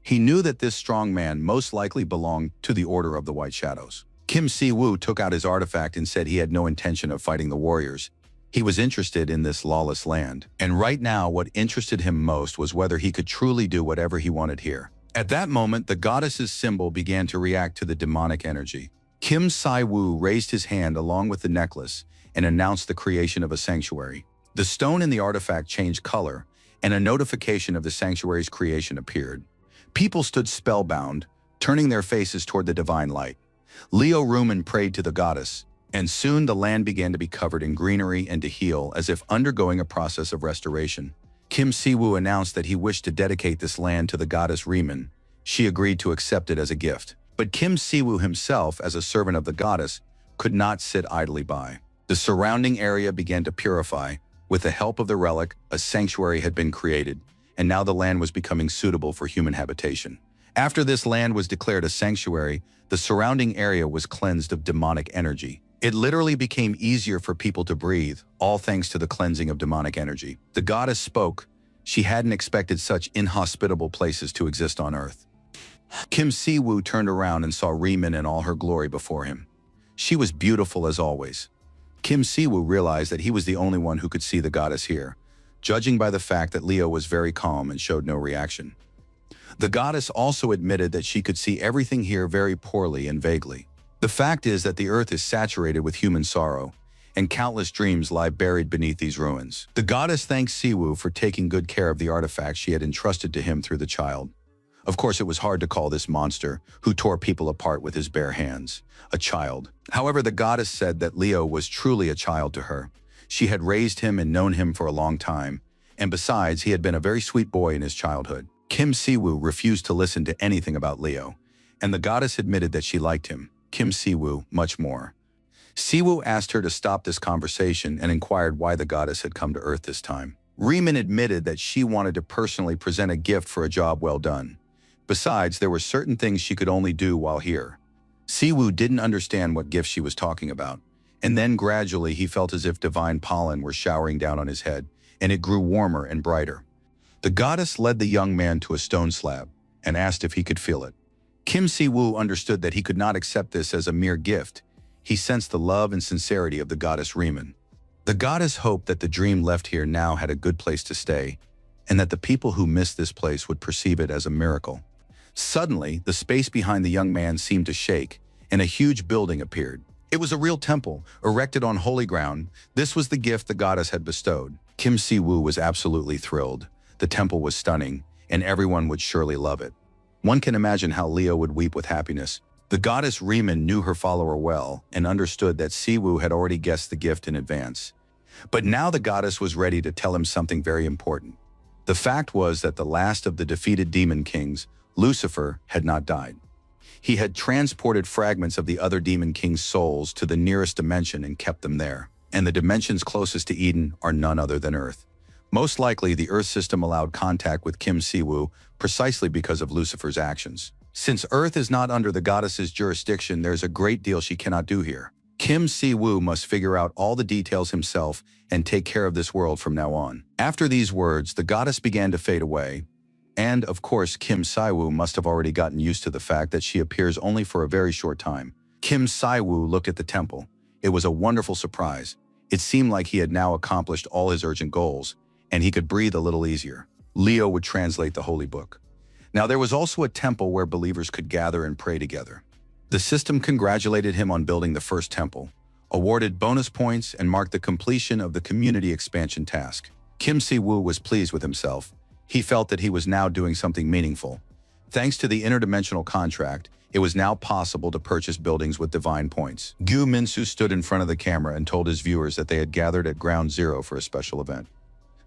He knew that this strong man most likely belonged to the Order of the White Shadows. Kim Si-woo took out his artifact and said he had no intention of fighting the warriors. He was interested in this lawless land. And right now, what interested him most was whether he could truly do whatever he wanted here. At that moment, the goddess's symbol began to react to the demonic energy. Kim Si-woo raised his hand along with the necklace and announced the creation of a sanctuary. The stone in the artifact changed color, and a notification of the sanctuary's creation appeared. People stood spellbound, turning their faces toward the divine light. Leo Ruman prayed to the goddess, and soon the land began to be covered in greenery and to heal as if undergoing a process of restoration. Kim Si-woo announced that he wished to dedicate this land to the goddess Ruman. She agreed to accept it as a gift. But Kim Si-woo himself, as a servant of the goddess, could not sit idly by. The surrounding area began to purify. With the help of the relic, a sanctuary had been created, and now the land was becoming suitable for human habitation. After this land was declared a sanctuary, the surrounding area was cleansed of demonic energy. It literally became easier for people to breathe, all thanks to the cleansing of demonic energy. The goddess spoke. She hadn't expected such inhospitable places to exist on Earth. Kim Si-woo turned around and saw Ruman in all her glory before him. She was beautiful as always. Kim Si-woo realized that he was the only one who could see the goddess here, judging by the fact that Leo was very calm and showed no reaction. The goddess also admitted that she could see everything here very poorly and vaguely. The fact is that the earth is saturated with human sorrow, and countless dreams lie buried beneath these ruins. The goddess thanked Si-woo for taking good care of the artifact she had entrusted to him through the child. Of course, it was hard to call this monster, who tore people apart with his bare hands, a child. However, the goddess said that Leo was truly a child to her. She had raised him and known him for a long time, and besides, he had been a very sweet boy in his childhood. Kim Si-woo refused to listen to anything about Leo, and the goddess admitted that she liked him, Kim Si-woo, much more. Si-woo asked her to stop this conversation and inquired why the goddess had come to Earth this time. Ruman admitted that she wanted to personally present a gift for a job well done. Besides, there were certain things she could only do while here. Si-woo didn't understand what gift she was talking about, and then gradually he felt as if divine pollen were showering down on his head, and it grew warmer and brighter. The goddess led the young man to a stone slab and asked if he could feel it. Kim Si-woo understood that he could not accept this as a mere gift. He sensed the love and sincerity of the goddess Ruman. The goddess hoped that the dream left here now had a good place to stay, and that the people who missed this place would perceive it as a miracle. Suddenly, the space behind the young man seemed to shake, and a huge building appeared. It was a real temple, erected on holy ground. This was the gift the goddess had bestowed. Kim Si-woo was absolutely thrilled. The temple was stunning, and everyone would surely love it. One can imagine how Leo would weep with happiness. The goddess Ruman knew her follower well and understood that Si-woo had already guessed the gift in advance. But now the goddess was ready to tell him something very important. The fact was that the last of the defeated demon kings, Lucifer, had not died. He had transported fragments of the other demon king's souls to the nearest dimension and kept them there. And the dimensions closest to Eden are none other than Earth. Most likely, the Earth system allowed contact with Kim Si-woo precisely because of Lucifer's actions. Since Earth is not under the goddess's jurisdiction, there's a great deal she cannot do here. Kim Si-woo must figure out all the details himself and take care of this world from now on. After these words, the goddess began to fade away. And, of course, Kim Si-woo must have already gotten used to the fact that she appears only for a very short time. Kim Si-woo looked at the temple. It was a wonderful surprise. It seemed like he had now accomplished all his urgent goals, and he could breathe a little easier. Leo would translate the holy book. Now, there was also a temple where believers could gather and pray together. The system congratulated him on building the first temple, awarded bonus points, and marked the completion of the community expansion task. Kim Si-woo was pleased with himself. He felt that he was now doing something meaningful. Thanks to the interdimensional contract, it was now possible to purchase buildings with divine points. Gu Minsu stood in front of the camera and told his viewers that they had gathered at Ground Zero for a special event.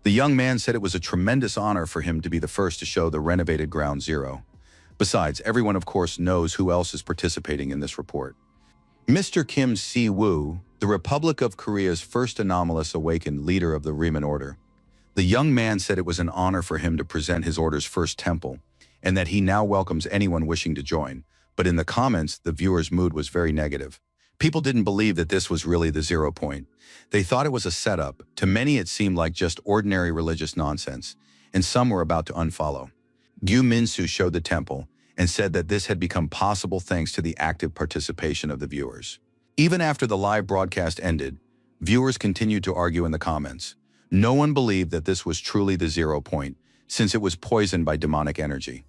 The young man said it was a tremendous honor for him to be the first to show the renovated Ground Zero. Besides, everyone of course knows who else is participating in this report. Mr. Kim Si-woo, the Republic of Korea's first anomalous awakened leader of the Riemann Order. The young man said it was an honor for him to present his order's first temple, and that he now welcomes anyone wishing to join. But in the comments, the viewers' mood was very negative. People didn't believe that this was really the 0 point. They thought it was a setup. To many it seemed like just ordinary religious nonsense, and some were about to unfollow. Gu Min-soo showed the temple and said that this had become possible thanks to the active participation of the viewers. Even after the live broadcast ended, viewers continued to argue in the comments. No one believed that this was truly the 0 point, since it was poisoned by demonic energy.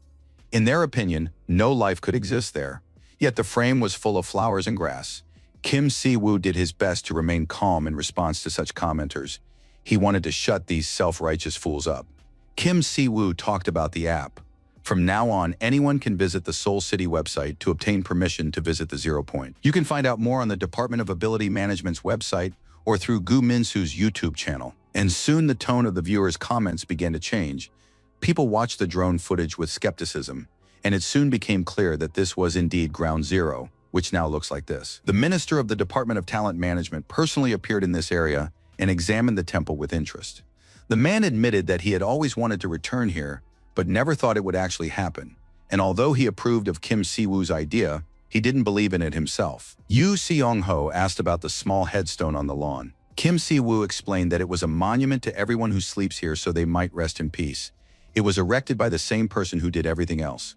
In their opinion, no life could exist there. Yet the frame was full of flowers and grass. Kim Si-woo did his best to remain calm in response to such commenters. He wanted to shut these self-righteous fools up. Kim Si-woo talked about the app. From now on, anyone can visit the Seoul City website to obtain permission to visit the 0 point. You can find out more on the Department of Ability Management's website or through Gu Min-soo's YouTube channel. And soon the tone of the viewers' comments began to change. People watched the drone footage with skepticism, and it soon became clear that this was indeed Ground Zero, which now looks like this. The Minister of the Department of Talent Management personally appeared in this area and examined the temple with interest. The man admitted that he had always wanted to return here, but never thought it would actually happen. And although he approved of Kim Si-woo's idea, he didn't believe in it himself. Yoo Seong-ho asked about the small headstone on the lawn. Kim Si-woo explained that it was a monument to everyone who sleeps here so they might rest in peace. It was erected by the same person who did everything else.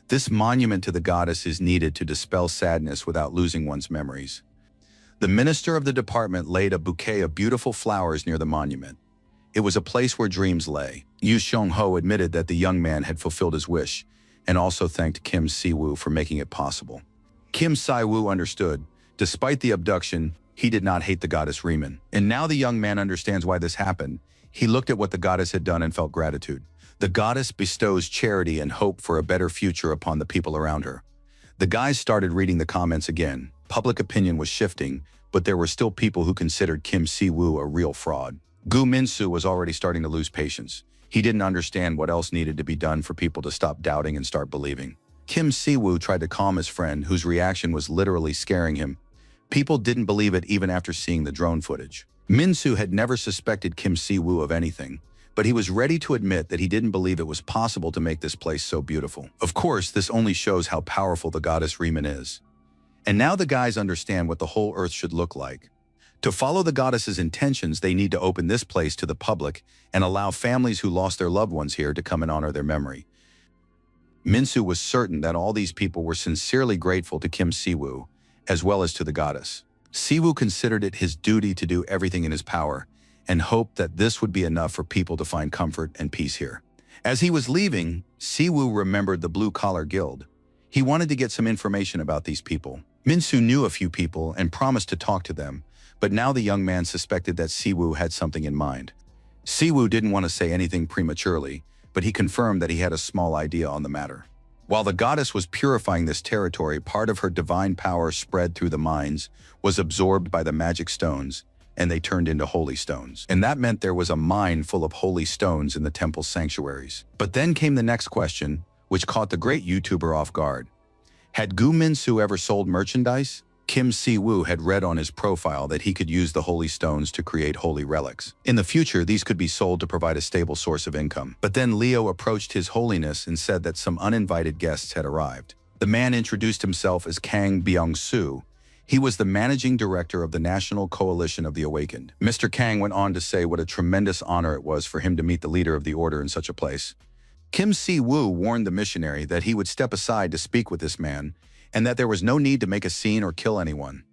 This monument to the goddess is needed to dispel sadness without losing one's memories. The minister of the department laid a bouquet of beautiful flowers near the monument. It was a place where dreams lay. Yoo Seong-ho admitted that the young man had fulfilled his wish, and also thanked Kim Si-woo for making it possible. Kim Si-woo understood. Despite the abduction, he did not hate the goddess Riemann. And now the young man understands why this happened. He looked at what the goddess had done and felt gratitude. The goddess bestows charity and hope for a better future upon the people around her. The guys started reading the comments again. Public opinion was shifting, but there were still people who considered Kim Si-woo a real fraud. Gu Min-soo was already starting to lose patience. He didn't understand what else needed to be done for people to stop doubting and start believing. Kim Si-woo tried to calm his friend, whose reaction was literally scaring him. People didn't believe it even after seeing the drone footage. Min-soo had never suspected Kim Si-woo of anything, but he was ready to admit that he didn't believe it was possible to make this place so beautiful. Of course, this only shows how powerful the goddess Riemann is. And now the guys understand what the whole earth should look like. To follow the goddess's intentions, they need to open this place to the public and allow families who lost their loved ones here to come and honor their memory. Min-soo was certain that all these people were sincerely grateful to Kim Si-woo, as well as to the goddess. Si-woo considered it his duty to do everything in his power, and hoped that this would be enough for people to find comfort and peace here. As he was leaving, Si-woo remembered the Blue Collar Guild. He wanted to get some information about these people. Min-soo knew a few people and promised to talk to them, but now the young man suspected that Si-woo had something in mind. Si-woo didn't want to say anything prematurely, but he confirmed that he had a small idea on the matter. While the goddess was purifying this territory, part of her divine power spread through the mines, was absorbed by the magic stones, and they turned into holy stones. And that meant there was a mine full of holy stones in the temple's sanctuaries. But then came the next question, which caught the great YouTuber off guard. Had Gu Min-soo ever sold merchandise? Kim Si-woo had read on his profile that he could use the holy stones to create holy relics. In the future, these could be sold to provide a stable source of income. But then Leo approached His Holiness and said that some uninvited guests had arrived. The man introduced himself as Kang Byung-soo. He was the managing director of the National Coalition of the Awakened. Mr. Kang went on to say what a tremendous honor it was for him to meet the leader of the order in such a place. Kim Si-woo warned the missionary that he would step aside to speak with this man, and that there was no need to make a scene or kill anyone.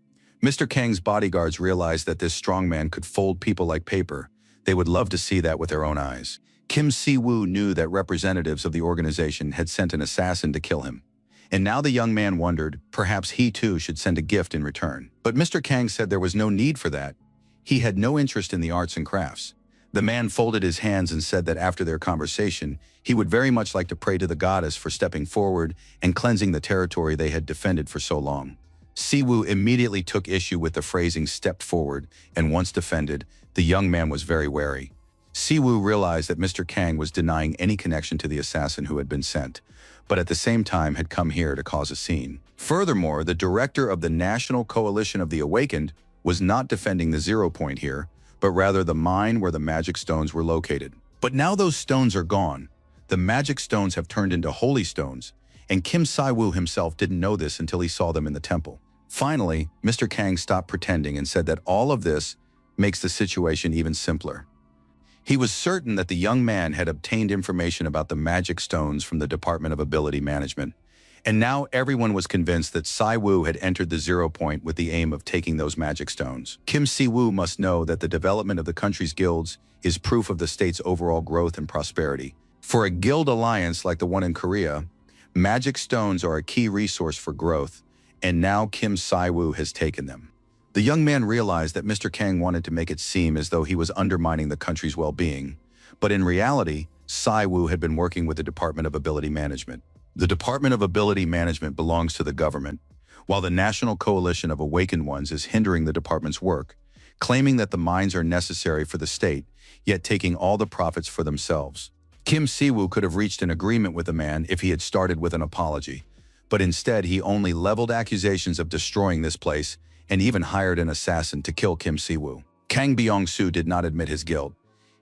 Mr. Kang's bodyguards realized that this strong man could fold people like paper. They would love to see that with their own eyes. Kim Si-woo knew that representatives of the organization had sent an assassin to kill him. And now the young man wondered, perhaps he too should send a gift in return. But Mr. Kang said there was no need for that. He had no interest in the arts and crafts. The man folded his hands and said that after their conversation, he would very much like to pray to the goddess for stepping forward and cleansing the territory they had defended for so long. Si-woo immediately took issue with the phrasing "stepped forward," and once defended, the young man was very wary. Siwoo realized that Mr. Kang was denying any connection to the assassin who had been sent, but at the same time had come here to cause a scene. Furthermore, the director of the National Coalition of the Awakened was not defending the 0 point here, but rather the mine where the magic stones were located. But now those stones are gone. The magic stones have turned into holy stones, and Kim Siwoo himself didn't know this until he saw them in the temple. Finally, Mr. Kang stopped pretending and said that all of this makes the situation even simpler. He was certain that the young man had obtained information about the magic stones from the Department of Ability Management, and now everyone was convinced that Siwoo had entered the 0 point with the aim of taking those magic stones. Kim Siwoo must know that the development of the country's guilds is proof of the state's overall growth and prosperity. For a guild alliance like the one in Korea, magic stones are a key resource for growth, and now Kim Siwoo has taken them. The young man realized that Mr. Kang wanted to make it seem as though he was undermining the country's well-being, but in reality, Siwoo had been working with the Department of Ability Management. The Department of Ability Management belongs to the government, while the National Coalition of Awakened Ones is hindering the department's work, claiming that the mines are necessary for the state, yet taking all the profits for themselves. Kim Siwoo could have reached an agreement with the man if he had started with an apology, but instead he only leveled accusations of destroying this place and even hired an assassin to kill Kim Siwoo. Kang Byung-soo did not admit his guilt.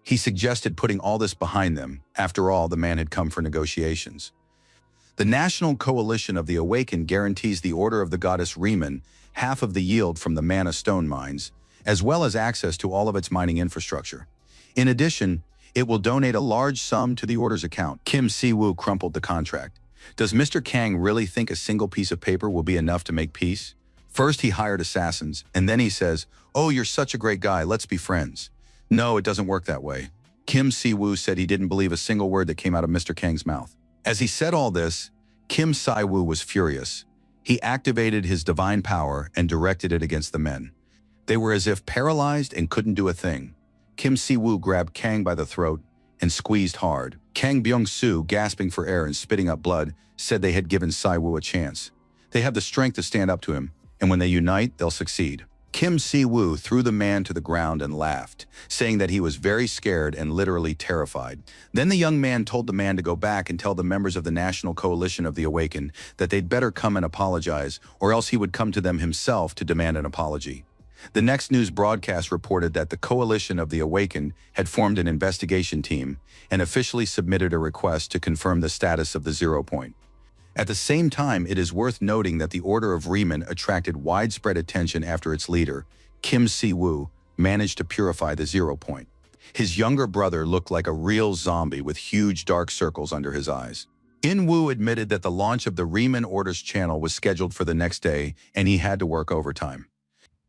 He suggested putting all this behind them. After all, the man had come for negotiations. The National Coalition of the Awakened guarantees the Order of the Goddess Riemann half of the yield from the mana stone mines, as well as access to all of its mining infrastructure. In addition, it will donate a large sum to the Order's account. Kim Siwoo crumpled the contract. Does Mr. Kang really think a single piece of paper will be enough to make peace? First, he hired assassins, and then he says, "Oh, you're such a great guy, let's be friends." No, it doesn't work that way. Kim Siwoo said he didn't believe a single word that came out of Mr. Kang's mouth. As he said all this, Kim Siwoo was furious. He activated his divine power and directed it against the men. They were as if paralyzed and couldn't do a thing. Kim Siwoo grabbed Kang by the throat and squeezed hard. Kang Byung-soo, gasping for air and spitting up blood, said they had given Siwoo a chance. They have the strength to stand up to him, and when they unite, they'll succeed. Kim Siwoo threw the man to the ground and laughed, saying that he was very scared and literally terrified. Then the young man told the man to go back and tell the members of the National Coalition of the Awakened that they'd better come and apologize, or else he would come to them himself to demand an apology. The next news broadcast reported that the Coalition of the Awakened had formed an investigation team and officially submitted a request to confirm the status of the 0 point. At the same time, it is worth noting that the Order of Riemann attracted widespread attention after its leader, Kim Siwoo, managed to purify the 0 point. His younger brother looked like a real zombie with huge dark circles under his eyes. In-woo admitted that the launch of the Riemann Order's channel was scheduled for the next day and he had to work overtime.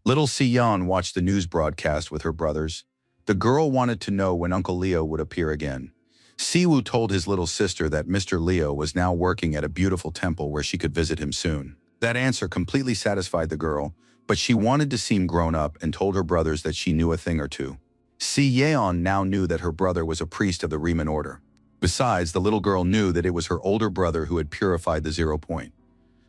Little Si-yeon watched the news broadcast with her brothers. The girl wanted to know when Uncle Leo would appear again. Siwoo told his little sister that Mr. Leo was now working at a beautiful temple where she could visit him soon. That answer completely satisfied the girl, but she wanted to seem grown up and told her brothers that she knew a thing or two. Si-yeon now knew that her brother was a priest of the Riemann Order. Besides, the little girl knew that it was her older brother who had purified the 0 point.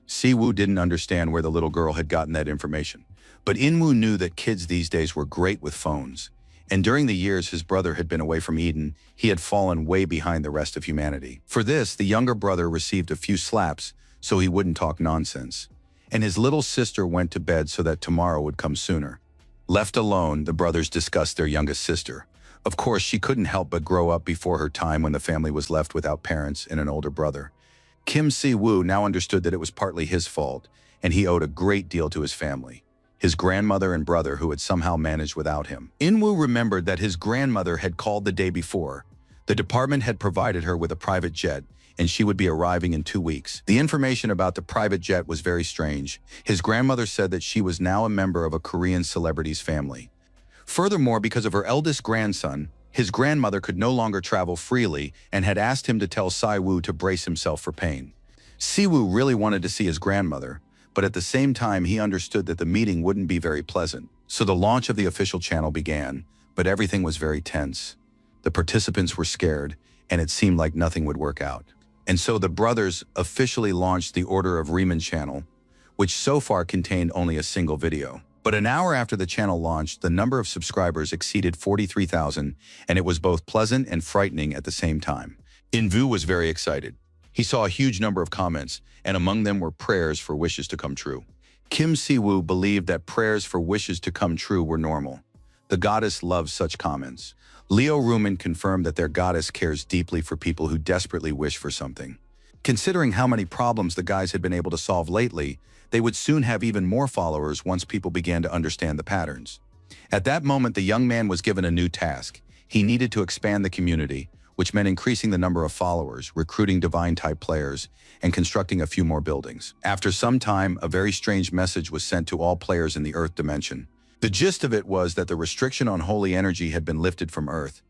Siwoo didn't understand where the little girl had gotten that information, but In-woo knew that kids these days were great with phones. And during the years his brother had been away from Eden, he had fallen way behind the rest of humanity. For this, the younger brother received a few slaps so he wouldn't talk nonsense. And his little sister went to bed so that tomorrow would come sooner. Left alone, the brothers discussed their youngest sister. Of course, she couldn't help but grow up before her time when the family was left without parents and an older brother. Kim Siwoo now understood that it was partly his fault, and he owed a great deal to his family. His grandmother and brother who had somehow managed without him. In-woo remembered that his grandmother had called the day before. The department had provided her with a private jet, and she would be arriving in 2 weeks. The information about the private jet was very strange. His grandmother said that she was now a member of a Korean celebrity's family. Furthermore, because of her eldest grandson, his grandmother could no longer travel freely and had asked him to tell Siwoo to brace himself for pain. Siwoo really wanted to see his grandmother, but at the same time he understood that the meeting wouldn't be very pleasant. So the launch of the official channel began, but everything was very tense. The participants were scared, and it seemed like nothing would work out. And so the brothers officially launched the Order of Riemann channel, which so far contained only a single video. But an hour after the channel launched, the number of subscribers exceeded 43,000, and it was both pleasant and frightening at the same time. Enro was very excited. He saw a huge number of comments, and among them were prayers for wishes to come true. Kim Si-woo believed that prayers for wishes to come true were normal. The goddess loves such comments. Leo Rumen confirmed that their goddess cares deeply for people who desperately wish for something. Considering how many problems the guys had been able to solve lately, they would soon have even more followers once people began to understand the patterns. At that moment, the young man was given a new task. He needed to expand the community, which meant increasing the number of followers, recruiting divine-type players, and constructing a few more buildings. After some time, a very strange message was sent to all players in the Earth dimension. The gist of it was that the restriction on holy energy had been lifted from Earth.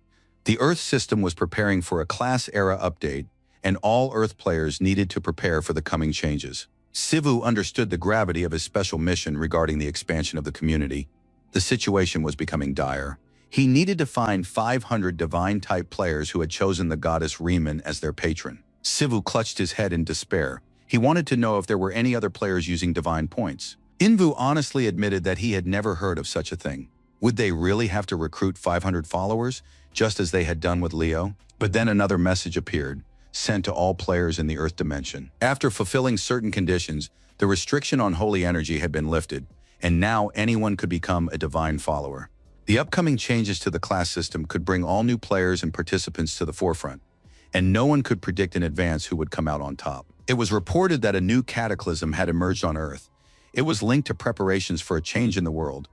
The Earth system was preparing for a class-era update, and all Earth players needed to prepare for the coming changes. Sivu understood the gravity of his special mission regarding the expansion of the community. The situation was becoming dire. He needed to find 500 divine-type players who had chosen the goddess Riemann as their patron. Sivu clutched his head in despair. He wanted to know if there were any other players using divine points. Enro honestly admitted that he had never heard of such a thing. Would they really have to recruit 500 followers, just as they had done with Leo? But then another message appeared, sent to all players in the Earth dimension. After fulfilling certain conditions, the restriction on holy energy had been lifted, and now anyone could become a divine follower. The upcoming changes to the class system could bring all new players and participants to the forefront, and no one could predict in advance who would come out on top. It was reported that a new cataclysm had emerged on Earth. It was linked to preparations for a change in the world,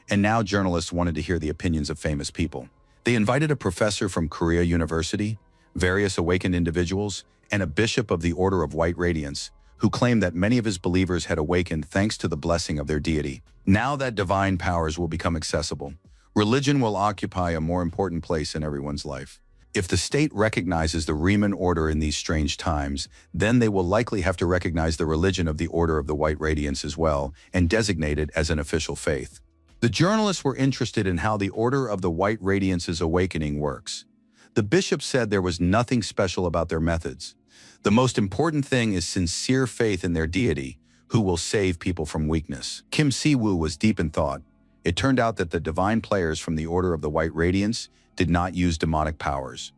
and now journalists wanted to hear the opinions of famous people. They invited a professor from Korea University, various awakened individuals, and a bishop of the Order of White Radiance, who claimed that many of his believers had awakened thanks to the blessing of their deity. Now that divine powers will become accessible, religion will occupy a more important place in everyone's life. If the state recognizes the Riemann order in these strange times, then they will likely have to recognize the religion of the Order of the White Radiance as well and designate it as an official faith. The journalists were interested in how the Order of the White Radiance's awakening works. The bishop said there was nothing special about their methods. The most important thing is sincere faith in their deity, who will save people from weakness. Kim Si-woo was deep in thought. It turned out that the divine players from the Order of the White Radiance did not use demonic powers.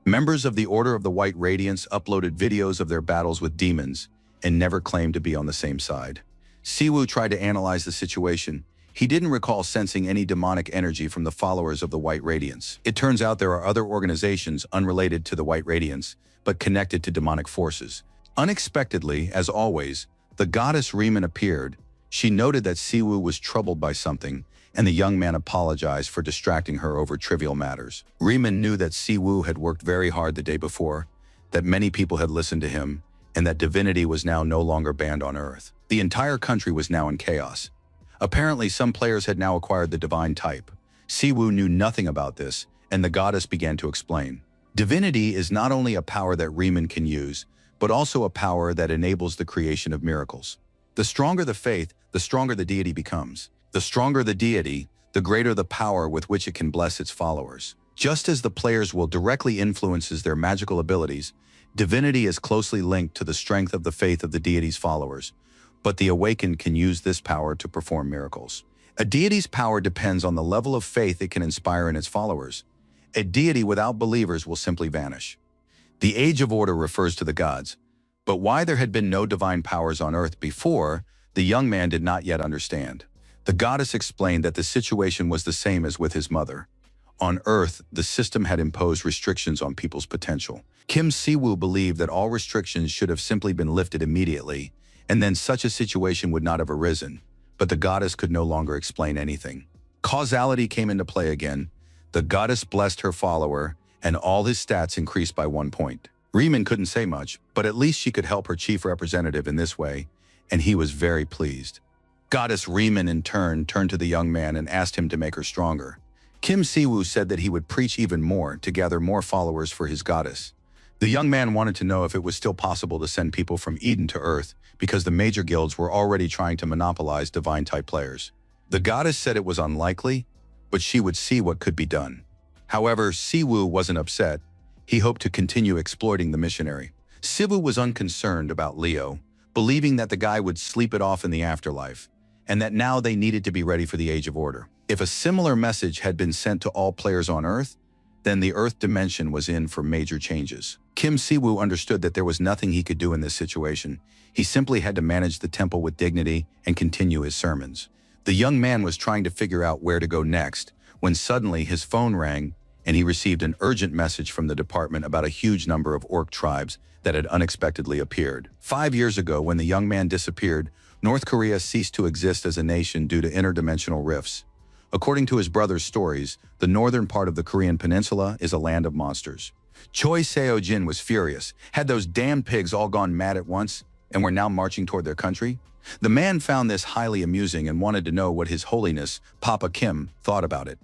Members of the Order of the White Radiance uploaded videos of their battles with demons and never claimed to be on the same side. Siwoo tried to analyze the situation. He didn't recall sensing any demonic energy from the followers of the White Radiance. It turns out there are other organizations unrelated to the White Radiance, but connected to demonic forces. Unexpectedly, as always, the goddess Riemann appeared. She noted that Siwoo was troubled by something, and the young man apologized for distracting her over trivial matters. Riemann knew that Siwoo had worked very hard the day before, that many people had listened to him, and that divinity was now no longer banned on Earth. The entire country was now in chaos. Apparently, some players had now acquired the divine type. Siwoo knew nothing about this, and the goddess began to explain. Divinity is not only a power that Riemann can use, but also a power that enables the creation of miracles. The stronger the faith, the stronger the deity becomes. The stronger the deity, the greater the power with which it can bless its followers. Just as the player's will directly influences their magical abilities, divinity is closely linked to the strength of the faith of the deity's followers, but the awakened can use this power to perform miracles. A deity's power depends on the level of faith it can inspire in its followers. A deity without believers will simply vanish. The Age of Order refers to the gods, but why there had been no divine powers on Earth before, the young man did not yet understand. The goddess explained that the situation was the same as with his mother. On Earth, the system had imposed restrictions on people's potential. Kim Si-woo believed that all restrictions should have simply been lifted immediately, and then such a situation would not have arisen, but the goddess could no longer explain anything. Causality came into play again. The goddess blessed her follower, and all his stats increased by 1 point. Riemann couldn't say much, but at least she could help her chief representative in this way, and he was very pleased. Goddess Riemann in turn turned to the young man and asked him to make her stronger. Kim Si-woo said that he would preach even more to gather more followers for his goddess. The young man wanted to know if it was still possible to send people from Eden to Earth because the major guilds were already trying to monopolize divine-type players. The goddess said it was unlikely, but she would see what could be done. However, Siwoo wasn't upset. He hoped to continue exploiting the missionary. Siwoo was unconcerned about Leo, believing that the guy would sleep it off in the afterlife, and that now they needed to be ready for the Age of Order. If a similar message had been sent to all players on Earth, then the Earth dimension was in for major changes. Kim Si-woo understood that there was nothing he could do in this situation. He simply had to manage the temple with dignity and continue his sermons. The young man was trying to figure out where to go next, when suddenly his phone rang and he received an urgent message from the department about a huge number of orc tribes that had unexpectedly appeared. 5 years ago, when the young man disappeared, North Korea ceased to exist as a nation due to interdimensional rifts. According to his brother's stories, the northern part of the Korean peninsula is a land of monsters. Choi Seo-jin was furious. Had those damn pigs all gone mad at once and were now marching toward their country? The man found this highly amusing and wanted to know what His Holiness, Papa Kim, thought about it.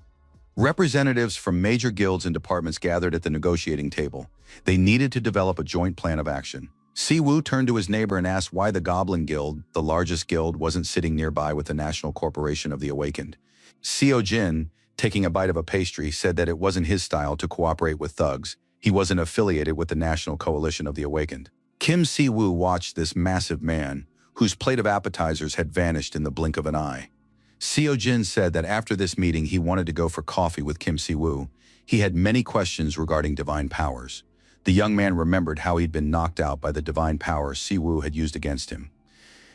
Representatives from major guilds and departments gathered at the negotiating table. They needed to develop a joint plan of action. Si-woo turned to his neighbor and asked why the Goblin Guild, the largest guild, wasn't sitting nearby with the National Corporation of the Awakened. Seo-jin, taking a bite of a pastry, said that it wasn't his style to cooperate with thugs. He wasn't affiliated with the National Coalition of the Awakened. Kim Si-woo watched this massive man, whose plate of appetizers had vanished in the blink of an eye. Seo-jin said that after this meeting he wanted to go for coffee with Kim Si-woo. He had many questions regarding divine powers. The young man remembered how he'd been knocked out by the divine power Si-woo had used against him.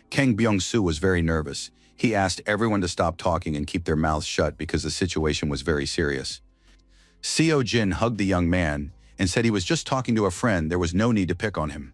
Kang Byung-soo was very nervous. He asked everyone to stop talking and keep their mouths shut because the situation was very serious. Seo-jin hugged the young man and said he was just talking to a friend. There was no need to pick on him.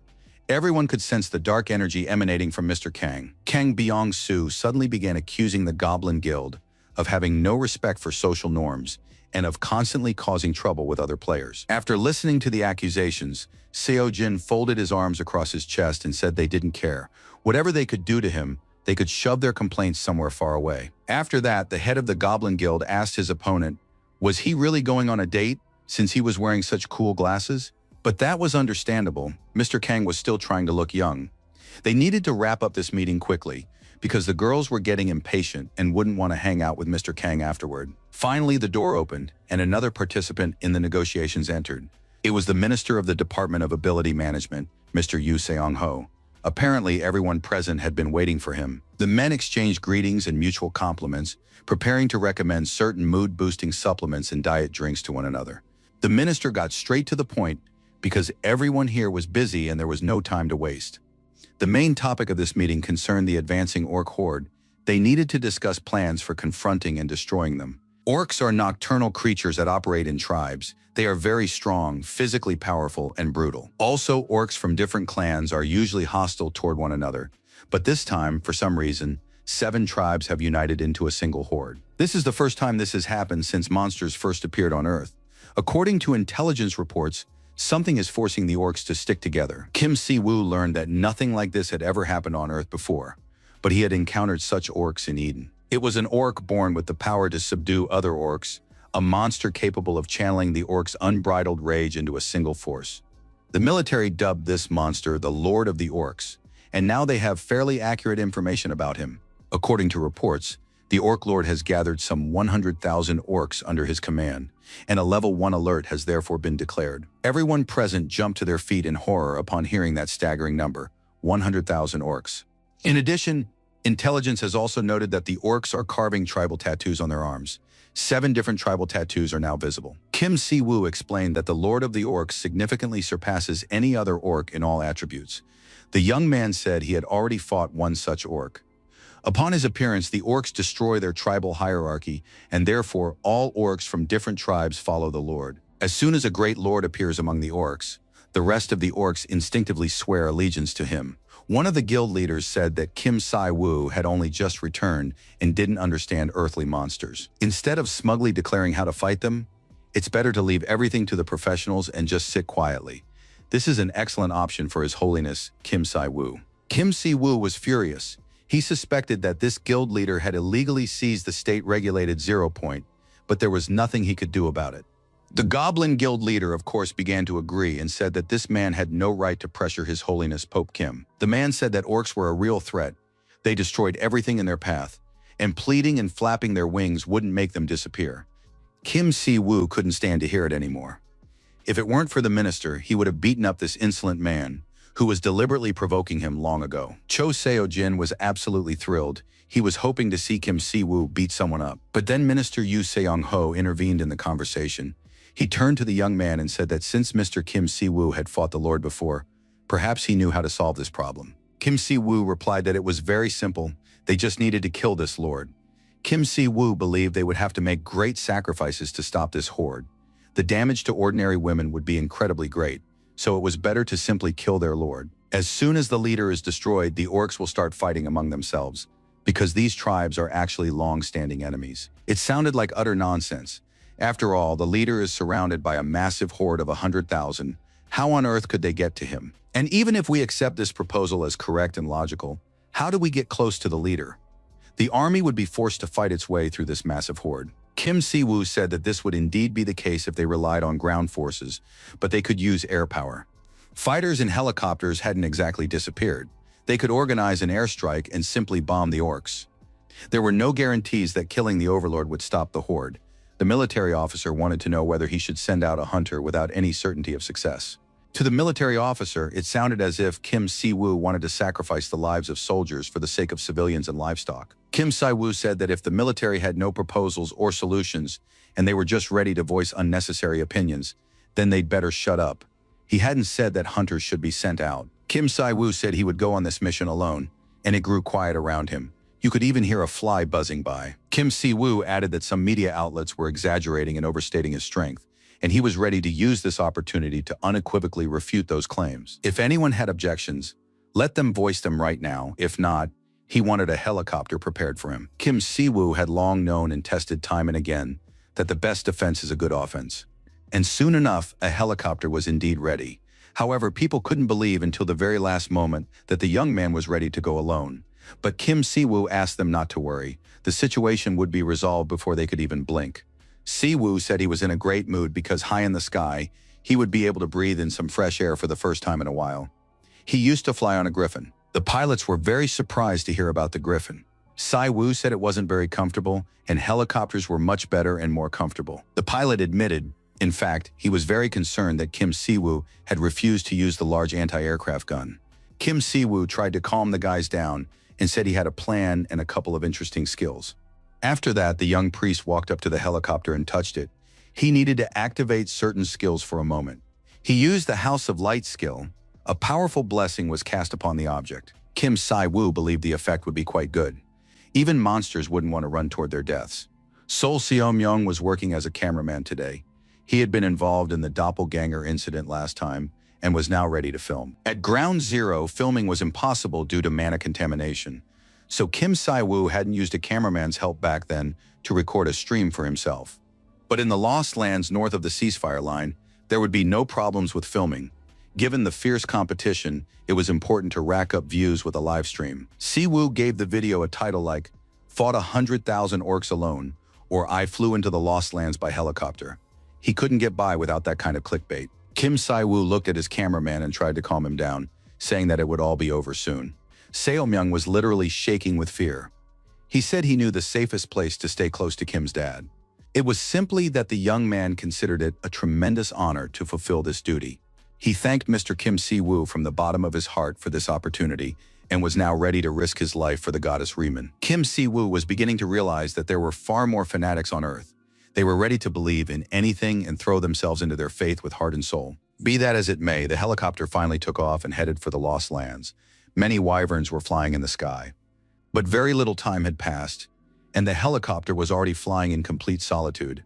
Everyone could sense the dark energy emanating from Mr. Kang. Kang Byung-soo suddenly began accusing the Goblin Guild of having no respect for social norms and of constantly causing trouble with other players. After listening to the accusations, Seo-jin folded his arms across his chest and said they didn't care. Whatever they could do to him, they could shove their complaints somewhere far away. After that, the head of the Goblin Guild asked his opponent, was he really going on a date since he was wearing such cool glasses? But that was understandable. Mr. Kang was still trying to look young. They needed to wrap up this meeting quickly because the girls were getting impatient and wouldn't want to hang out with Mr. Kang afterward. Finally, the door opened and another participant in the negotiations entered. It was the Minister of the Department of Ability Management, Mr. Yu Seong-ho. Apparently, everyone present had been waiting for him. The men exchanged greetings and mutual compliments, preparing to recommend certain mood-boosting supplements and diet drinks to one another. The minister got straight to the point because everyone here was busy and there was no time to waste. The main topic of this meeting concerned the advancing orc horde. They needed to discuss plans for confronting and destroying them. Orcs are nocturnal creatures that operate in tribes. They are very strong, physically powerful, and brutal. Also, orcs from different clans are usually hostile toward one another. But this time, for some reason, 7 tribes have united into a single horde. This is the first time this has happened since monsters first appeared on Earth. According to intelligence reports, something is forcing the orcs to stick together. Kim Si-woo learned that nothing like this had ever happened on Earth before, but he had encountered such orcs in Eden. It was an orc born with the power to subdue other orcs, a monster capable of channeling the orcs' unbridled rage into a single force. The military dubbed this monster the Lord of the Orcs, and now they have fairly accurate information about him. According to reports, the Orc Lord has gathered some 100,000 orcs under his command, and a level 1 alert has therefore been declared. Everyone present jumped to their feet in horror upon hearing that staggering number, 100,000 orcs. In addition, intelligence has also noted that the orcs are carving tribal tattoos on their arms. 7 different tribal tattoos are now visible. Kim Si-woo explained that the Lord of the Orcs significantly surpasses any other orc in all attributes. The young man said he had already fought one such orc. Upon his appearance, the orcs destroy their tribal hierarchy, and therefore all orcs from different tribes follow the Lord. As soon as a great lord appears among the orcs, the rest of the orcs instinctively swear allegiance to him. One of the guild leaders said that Kim Si-woo had only just returned and didn't understand earthly monsters. Instead of smugly declaring how to fight them, it's better to leave everything to the professionals and just sit quietly. This is an excellent option for His Holiness Kim Si-woo. Kim Si-woo was furious. He suspected that this guild leader had illegally seized the state-regulated 0 point, but there was nothing he could do about it. The Goblin Guild leader, of course, began to agree and said that this man had no right to pressure His Holiness Pope Kim. The man said that orcs were a real threat. They destroyed everything in their path, and pleading and flapping their wings wouldn't make them disappear. Kim Si-woo couldn't stand to hear it anymore. If it weren't for the minister, he would have beaten up this insolent man, who was deliberately provoking him long ago. Cho Seo-jin was absolutely thrilled. He was hoping to see Kim Si-woo beat someone up. But then Minister Yoo Seong-ho intervened in the conversation. He turned to the young man and said that since Mr. Kim Si-woo had fought the Lord before, perhaps he knew how to solve this problem. Kim Si-woo replied that it was very simple. They just needed to kill this lord. Kim Si-woo believed they would have to make great sacrifices to stop this horde. The damage to ordinary women would be incredibly great, so it was better to simply kill their lord. As soon as the leader is destroyed, the orcs will start fighting among themselves, because these tribes are actually long-standing enemies. It sounded like utter nonsense. After all, the leader is surrounded by a massive horde of 100,000. How on earth could they get to him? And even if we accept this proposal as correct and logical, how do we get close to the leader? The army would be forced to fight its way through this massive horde. Kim Si-woo said that this would indeed be the case if they relied on ground forces, but they could use air power. Fighters and helicopters hadn't exactly disappeared. They could organize an airstrike and simply bomb the orcs. There were no guarantees that killing the overlord would stop the horde. The military officer wanted to know whether he should send out a hunter without any certainty of success. To the military officer, it sounded as if Kim Si-woo wanted to sacrifice the lives of soldiers for the sake of civilians and livestock. Kim Si-woo said that if the military had no proposals or solutions, and they were just ready to voice unnecessary opinions, then they'd better shut up. He hadn't said that hunters should be sent out. Kim Si-woo said he would go on this mission alone, and it grew quiet around him. You could even hear a fly buzzing by. Kim Si-woo added that some media outlets were exaggerating and overstating his strength, and he was ready to use this opportunity to unequivocally refute those claims. If anyone had objections, let them voice them right now. If not, he wanted a helicopter prepared for him. Kim Si-woo had long known and tested time and again that the best defense is a good offense. And soon enough, a helicopter was indeed ready. However, people couldn't believe until the very last moment that the young man was ready to go alone. But Kim Si-woo asked them not to worry. The situation would be resolved before they could even blink. Si-woo said he was in a great mood because high in the sky, he would be able to breathe in some fresh air for the first time in a while. He used to fly on a griffin. The pilots were very surprised to hear about the griffin. Si-woo said it wasn't very comfortable, and helicopters were much better and more comfortable. The pilot admitted, in fact, he was very concerned that Kim Si-woo had refused to use the large anti-aircraft gun. Kim Si-woo tried to calm the guys down and said he had a plan and a couple of interesting skills. After that, the young priest walked up to the helicopter and touched it. He needed to activate certain skills for a moment. He used the House of Light skill. A powerful blessing was cast upon the object. Kim Si-woo believed the effect would be quite good. Even monsters wouldn't want to run toward their deaths. Sol Seo-myung was working as a cameraman today. He had been involved in the doppelganger incident last time and was now ready to film. At Ground Zero, filming was impossible due to mana contamination, so Kim Si-woo hadn't used a cameraman's help back then to record a stream for himself. But in the Lost Lands north of the ceasefire line, there would be no problems with filming. Given the fierce competition, it was important to rack up views with a live stream. Si-woo gave the video a title like, "Fought 100,000 orcs alone," or "I flew into the Lost Lands by helicopter." He couldn't get by without that kind of clickbait. Kim Si-woo looked at his cameraman and tried to calm him down, saying that it would all be over soon. Seo-myung was literally shaking with fear. He said he knew the safest place to stay close to Kim's dad. It was simply that the young man considered it a tremendous honor to fulfill this duty. He thanked Mr. Kim Si-woo from the bottom of his heart for this opportunity and was now ready to risk his life for the goddess Riemann. Kim Si-woo was beginning to realize that there were far more fanatics on Earth. They were ready to believe in anything and throw themselves into their faith with heart and soul. Be that as it may, the helicopter finally took off and headed for the Lost Lands. Many wyverns were flying in the sky. But very little time had passed, and the helicopter was already flying in complete solitude.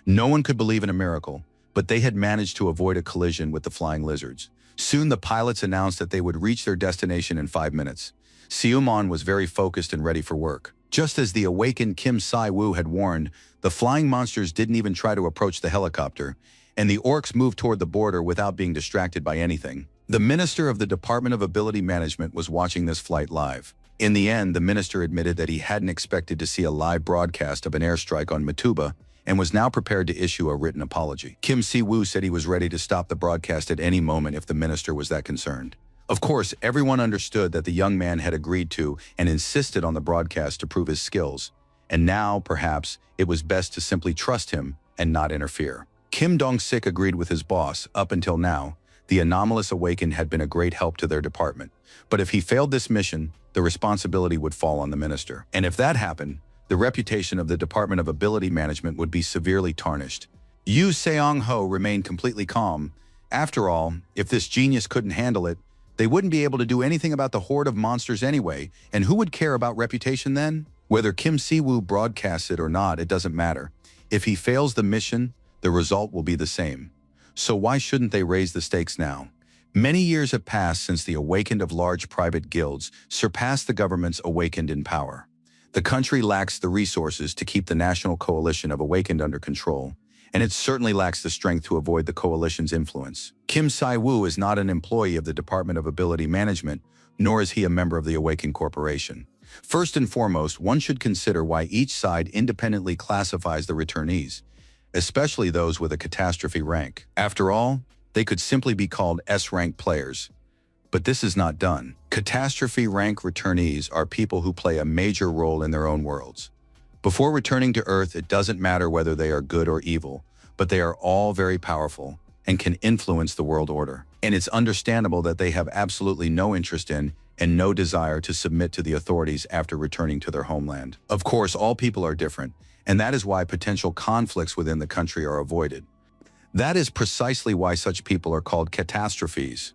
No one could believe in a miracle, but they had managed to avoid a collision with the flying lizards. Soon the pilots announced that they would reach their destination in 5 minutes. Seo-mon was very focused and ready for work. Just as the awakened Kim Si-woo had warned, the flying monsters didn't even try to approach the helicopter, and the orcs moved toward the border without being distracted by anything. The minister of the Department of Ability Management was watching this flight live. In the end, the minister admitted that he hadn't expected to see a live broadcast of an airstrike on Matuba and was now prepared to issue a written apology. Kim Si-woo said he was ready to stop the broadcast at any moment if the minister was that concerned. Of course, everyone understood that the young man had agreed to and insisted on the broadcast to prove his skills, and now, perhaps, it was best to simply trust him and not interfere. Kim Dong-sik agreed with his boss. Up until now, The anomalous awakened had been a great help to their department. But if he failed this mission, the responsibility would fall on the minister. And if that happened, the reputation of the Department of Ability Management would be severely tarnished. Yu Seong-ho remained completely calm. After all, if this genius couldn't handle it, they wouldn't be able to do anything about the horde of monsters anyway, and who would care about reputation then? Whether Kim Si-woo broadcasts it or not, it doesn't matter. If he fails the mission, the result will be the same. So why shouldn't they raise the stakes now? Many years have passed since the awakened of large private guilds surpassed the government's awakened in power. The country lacks the resources to keep the national coalition of awakened under control, and it certainly lacks the strength to avoid the coalition's influence. Kim Si-woo is not an employee of the Department of Ability Management, nor is he a member of the Awakened Corporation. First and foremost, one should consider why each side independently classifies the returnees, especially those with a catastrophe rank. After all, they could simply be called S-rank players. But this is not done. Catastrophe rank returnees are people who play a major role in their own worlds. Before returning to Earth, it doesn't matter whether they are good or evil, but they are all very powerful and can influence the world order. And it's understandable that they have absolutely no interest in and no desire to submit to the authorities after returning to their homeland. Of course, all people are different, and that is why potential conflicts within the country are avoided. That is precisely why such people are called catastrophes.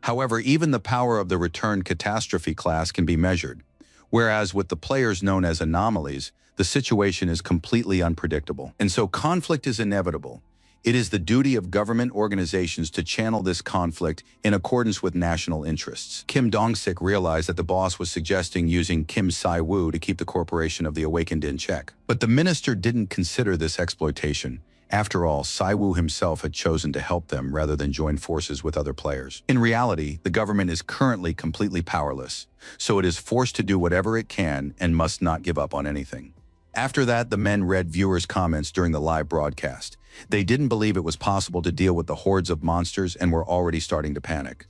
However, even the power of the returned catastrophe class can be measured, whereas with the players known as anomalies, the situation is completely unpredictable. And so conflict is inevitable. It is the duty of government organizations to channel this conflict in accordance with national interests. Kim Dong-sik realized that the boss was suggesting using Kim Si-woo to keep the corporation of the awakened in check. But the minister didn't consider this exploitation. After all, Si-woo himself had chosen to help them rather than join forces with other players. In reality, the government is currently completely powerless, so it is forced to do whatever it can and must not give up on anything. After that, the men read viewers' comments during the live broadcast. They didn't believe it was possible to deal with the hordes of monsters and were already starting to panic.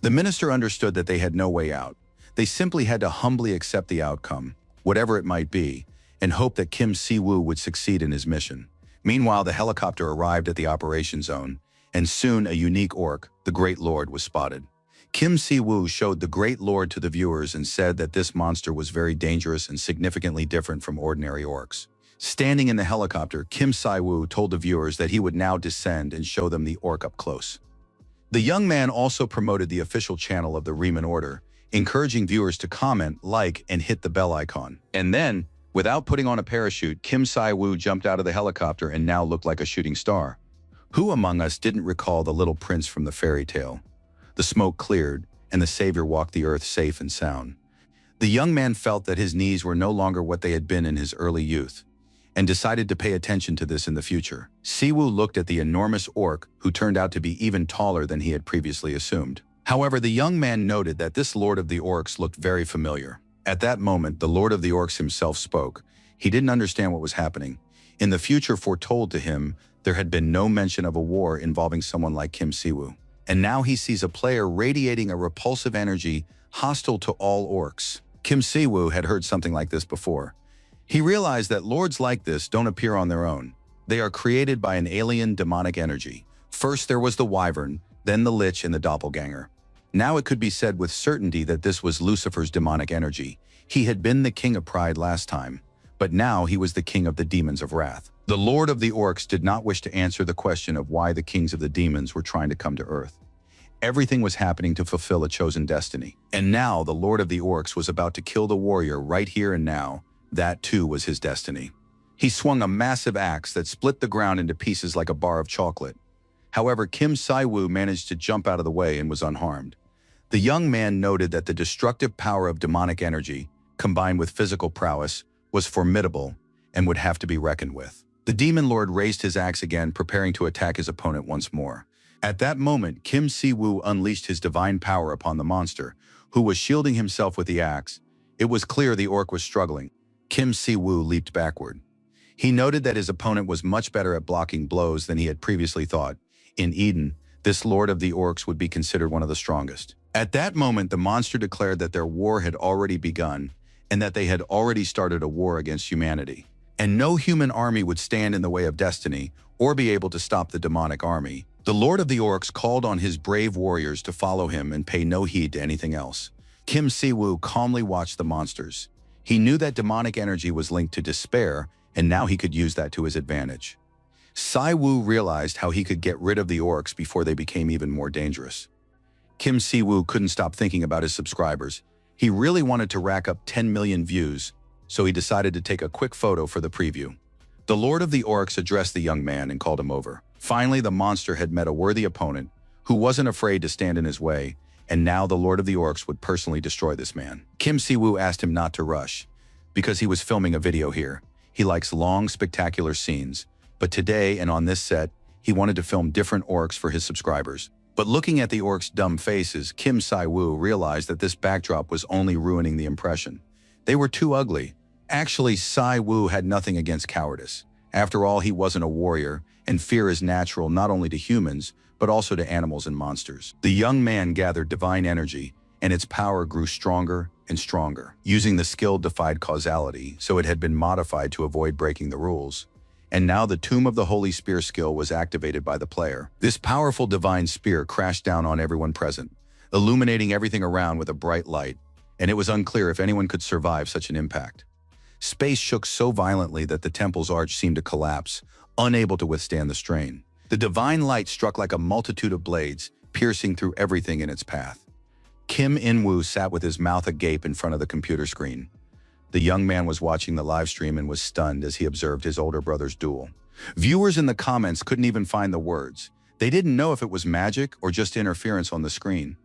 The minister understood that they had no way out. They simply had to humbly accept the outcome, whatever it might be, and hope that Kim Si-woo would succeed in his mission. Meanwhile, the helicopter arrived at the operation zone, and soon a unique orc, the Great Lord, was spotted. Kim Si-woo showed the Great Lord to the viewers and said that this monster was very dangerous and significantly different from ordinary orcs. Standing in the helicopter, Kim Si-woo told the viewers that he would now descend and show them the orc up close. The young man also promoted the official channel of the Riemann Order, encouraging viewers to comment, like, and hit the bell icon. And then, without putting on a parachute, Kim Si-woo jumped out of the helicopter and now looked like a shooting star. Who among us didn't recall the little prince from the fairy tale? The smoke cleared, and the savior walked the earth safe and sound. The young man felt that his knees were no longer what they had been in his early youth, and decided to pay attention to this in the future. Si-woo looked at the enormous orc, who turned out to be even taller than he had previously assumed. However, the young man noted that this Lord of the Orcs looked very familiar. At that moment, the Lord of the Orcs himself spoke. He didn't understand what was happening. In the future foretold to him, there had been no mention of a war involving someone like Kim Si-woo. And now he sees a player radiating a repulsive energy hostile to all orcs. Kim Si-woo had heard something like this before. He realized that lords like this don't appear on their own. They are created by an alien demonic energy. First there was the Wyvern, then the Lich and the Doppelganger. Now it could be said with certainty that this was Lucifer's demonic energy. He had been the king of pride last time, but now he was the king of the demons of wrath. The Lord of the Orcs did not wish to answer the question of why the kings of the demons were trying to come to Earth. Everything was happening to fulfill a chosen destiny. And now the Lord of the Orcs was about to kill the warrior right here and now. That too was his destiny. He swung a massive axe that split the ground into pieces like a bar of chocolate. However, Kim Si-woo managed to jump out of the way and was unharmed. The young man noted that the destructive power of demonic energy, combined with physical prowess, was formidable and would have to be reckoned with. The demon lord raised his axe again, preparing to attack his opponent once more. At that moment, Kim Si-woo unleashed his divine power upon the monster, who was shielding himself with the axe. It was clear the orc was struggling. Kim Si-woo leaped backward. He noted that his opponent was much better at blocking blows than he had previously thought. In Eden, this Lord of the Orcs would be considered one of the strongest. At that moment, the monster declared that their war had already begun and that they had already started a war against humanity. And no human army would stand in the way of destiny or be able to stop the demonic army. The Lord of the Orcs called on his brave warriors to follow him and pay no heed to anything else. Kim Si-woo calmly watched the monsters. He knew that demonic energy was linked to despair, and now he could use that to his advantage. Si-woo realized how he could get rid of the orcs before they became even more dangerous. Kim Si-woo couldn't stop thinking about his subscribers. He really wanted to rack up 10 million views, so he decided to take a quick photo for the preview. The Lord of the Orcs addressed the young man and called him over. Finally, the monster had met a worthy opponent who wasn't afraid to stand in his way, and now the Lord of the Orcs would personally destroy this man. Kim Si-woo asked him not to rush, because he was filming a video here. He likes long, spectacular scenes, but today and on this set, he wanted to film different orcs for his subscribers. But looking at the orcs' dumb faces, Kim Si-woo realized that this backdrop was only ruining the impression. They were too ugly. Actually, Si-woo had nothing against cowardice. After all, he wasn't a warrior, and fear is natural not only to humans, but also to animals and monsters. The young man gathered divine energy, and its power grew stronger and stronger. Using the skill defied causality, so it had been modified to avoid breaking the rules. And now the Tomb of the Holy Spear skill was activated by the player. This powerful divine spear crashed down on everyone present, illuminating everything around with a bright light, and it was unclear if anyone could survive such an impact. Space shook so violently that the temple's arch seemed to collapse, unable to withstand the strain. The divine light struck like a multitude of blades, piercing through everything in its path. Kim In-woo sat with his mouth agape in front of the computer screen. The young man was watching the live stream and was stunned as he observed his older brother's duel. Viewers in the comments couldn't even find the words. They didn't know if it was magic or just interference on the screen.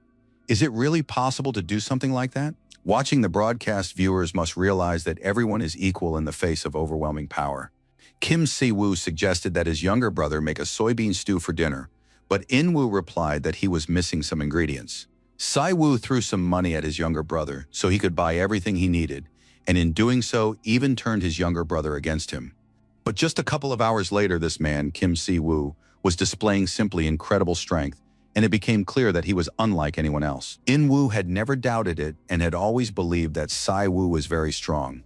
Is it really possible to do something like that? Watching the broadcast, viewers must realize that everyone is equal in the face of overwhelming power. Kim Si-woo suggested that his younger brother make a soybean stew for dinner, but In-woo replied that he was missing some ingredients. Si-woo threw some money at his younger brother so he could buy everything he needed, and in doing so, even turned his younger brother against him. But just a couple of hours later, this man, Kim Si-woo, was displaying simply incredible strength, and it became clear that he was unlike anyone else. In-woo had never doubted it and had always believed that Si-woo was very strong.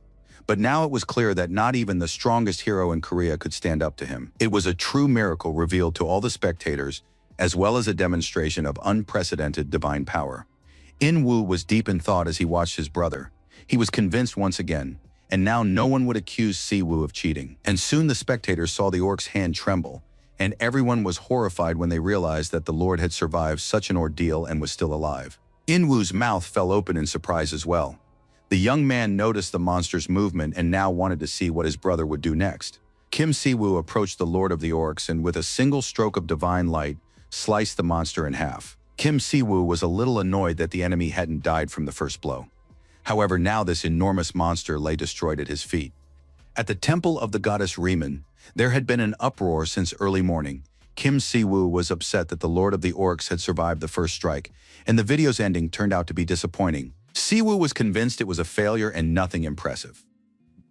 But now it was clear that not even the strongest hero in Korea could stand up to him. It was a true miracle revealed to all the spectators, as well as a demonstration of unprecedented divine power. In-woo was deep in thought as he watched his brother. He was convinced once again, and now no one would accuse Si-woo of cheating. And soon the spectators saw the orc's hand tremble, and everyone was horrified when they realized that the Lord had survived such an ordeal and was still alive. In-woo's mouth fell open in surprise as well. The young man noticed the monster's movement and now wanted to see what his brother would do next. Kim Si-woo approached the Lord of the Orcs and with a single stroke of divine light, sliced the monster in half. Kim Si-woo was a little annoyed that the enemy hadn't died from the first blow. However, now this enormous monster lay destroyed at his feet. At the temple of the goddess Riemann, there had been an uproar since early morning. Kim Si-woo was upset that the Lord of the Orcs had survived the first strike, and the video's ending turned out to be disappointing. Si-woo was convinced it was a failure and nothing impressive.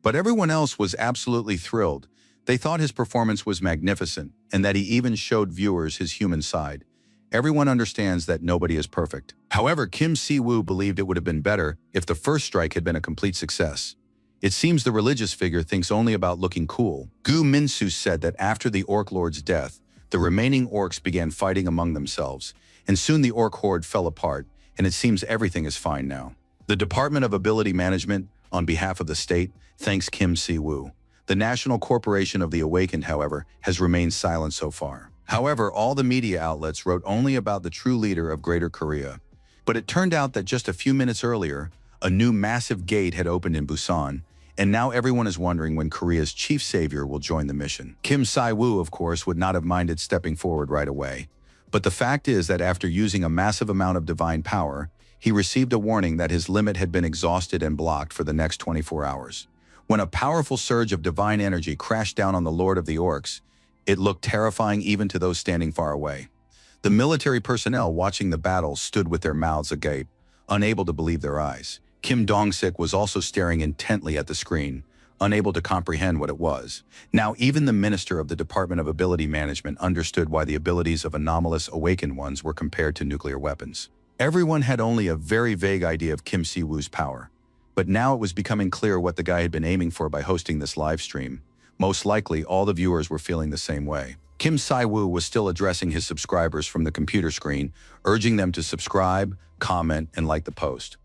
But everyone else was absolutely thrilled. They thought his performance was magnificent, and that he even showed viewers his human side. Everyone understands that nobody is perfect. However, Kim Si-woo believed it would have been better if the first strike had been a complete success. It seems the religious figure thinks only about looking cool. Gu Min-soo said that after the Orc Lord's death, the remaining orcs began fighting among themselves, and soon the orc horde fell apart, and it seems everything is fine now. The Department of Ability Management, on behalf of the state, thanks Kim Si-woo. The National Corporation of the Awakened, however, has remained silent so far. However, all the media outlets wrote only about the true leader of Greater Korea. But it turned out that just a few minutes earlier, a new massive gate had opened in Busan, and now everyone is wondering when Korea's chief savior will join the mission. Kim Si-woo, of course, would not have minded stepping forward right away. But the fact is that after using a massive amount of divine power, he received a warning that his limit had been exhausted and blocked for the next 24 hours. When a powerful surge of divine energy crashed down on the Lord of the Orcs, it looked terrifying even to those standing far away. The military personnel watching the battle stood with their mouths agape, unable to believe their eyes. Kim Dong-sik was also staring intently at the screen, unable to comprehend what it was. Now, even the Minister of the Department of Ability Management understood why the abilities of anomalous awakened ones were compared to nuclear weapons. Everyone had only a very vague idea of Kim Si-woo's power, but now it was becoming clear what the guy had been aiming for by hosting this live stream. Most likely, all the viewers were feeling the same way. Kim Si-woo was still addressing his subscribers from the computer screen, urging them to subscribe, comment, and like the post.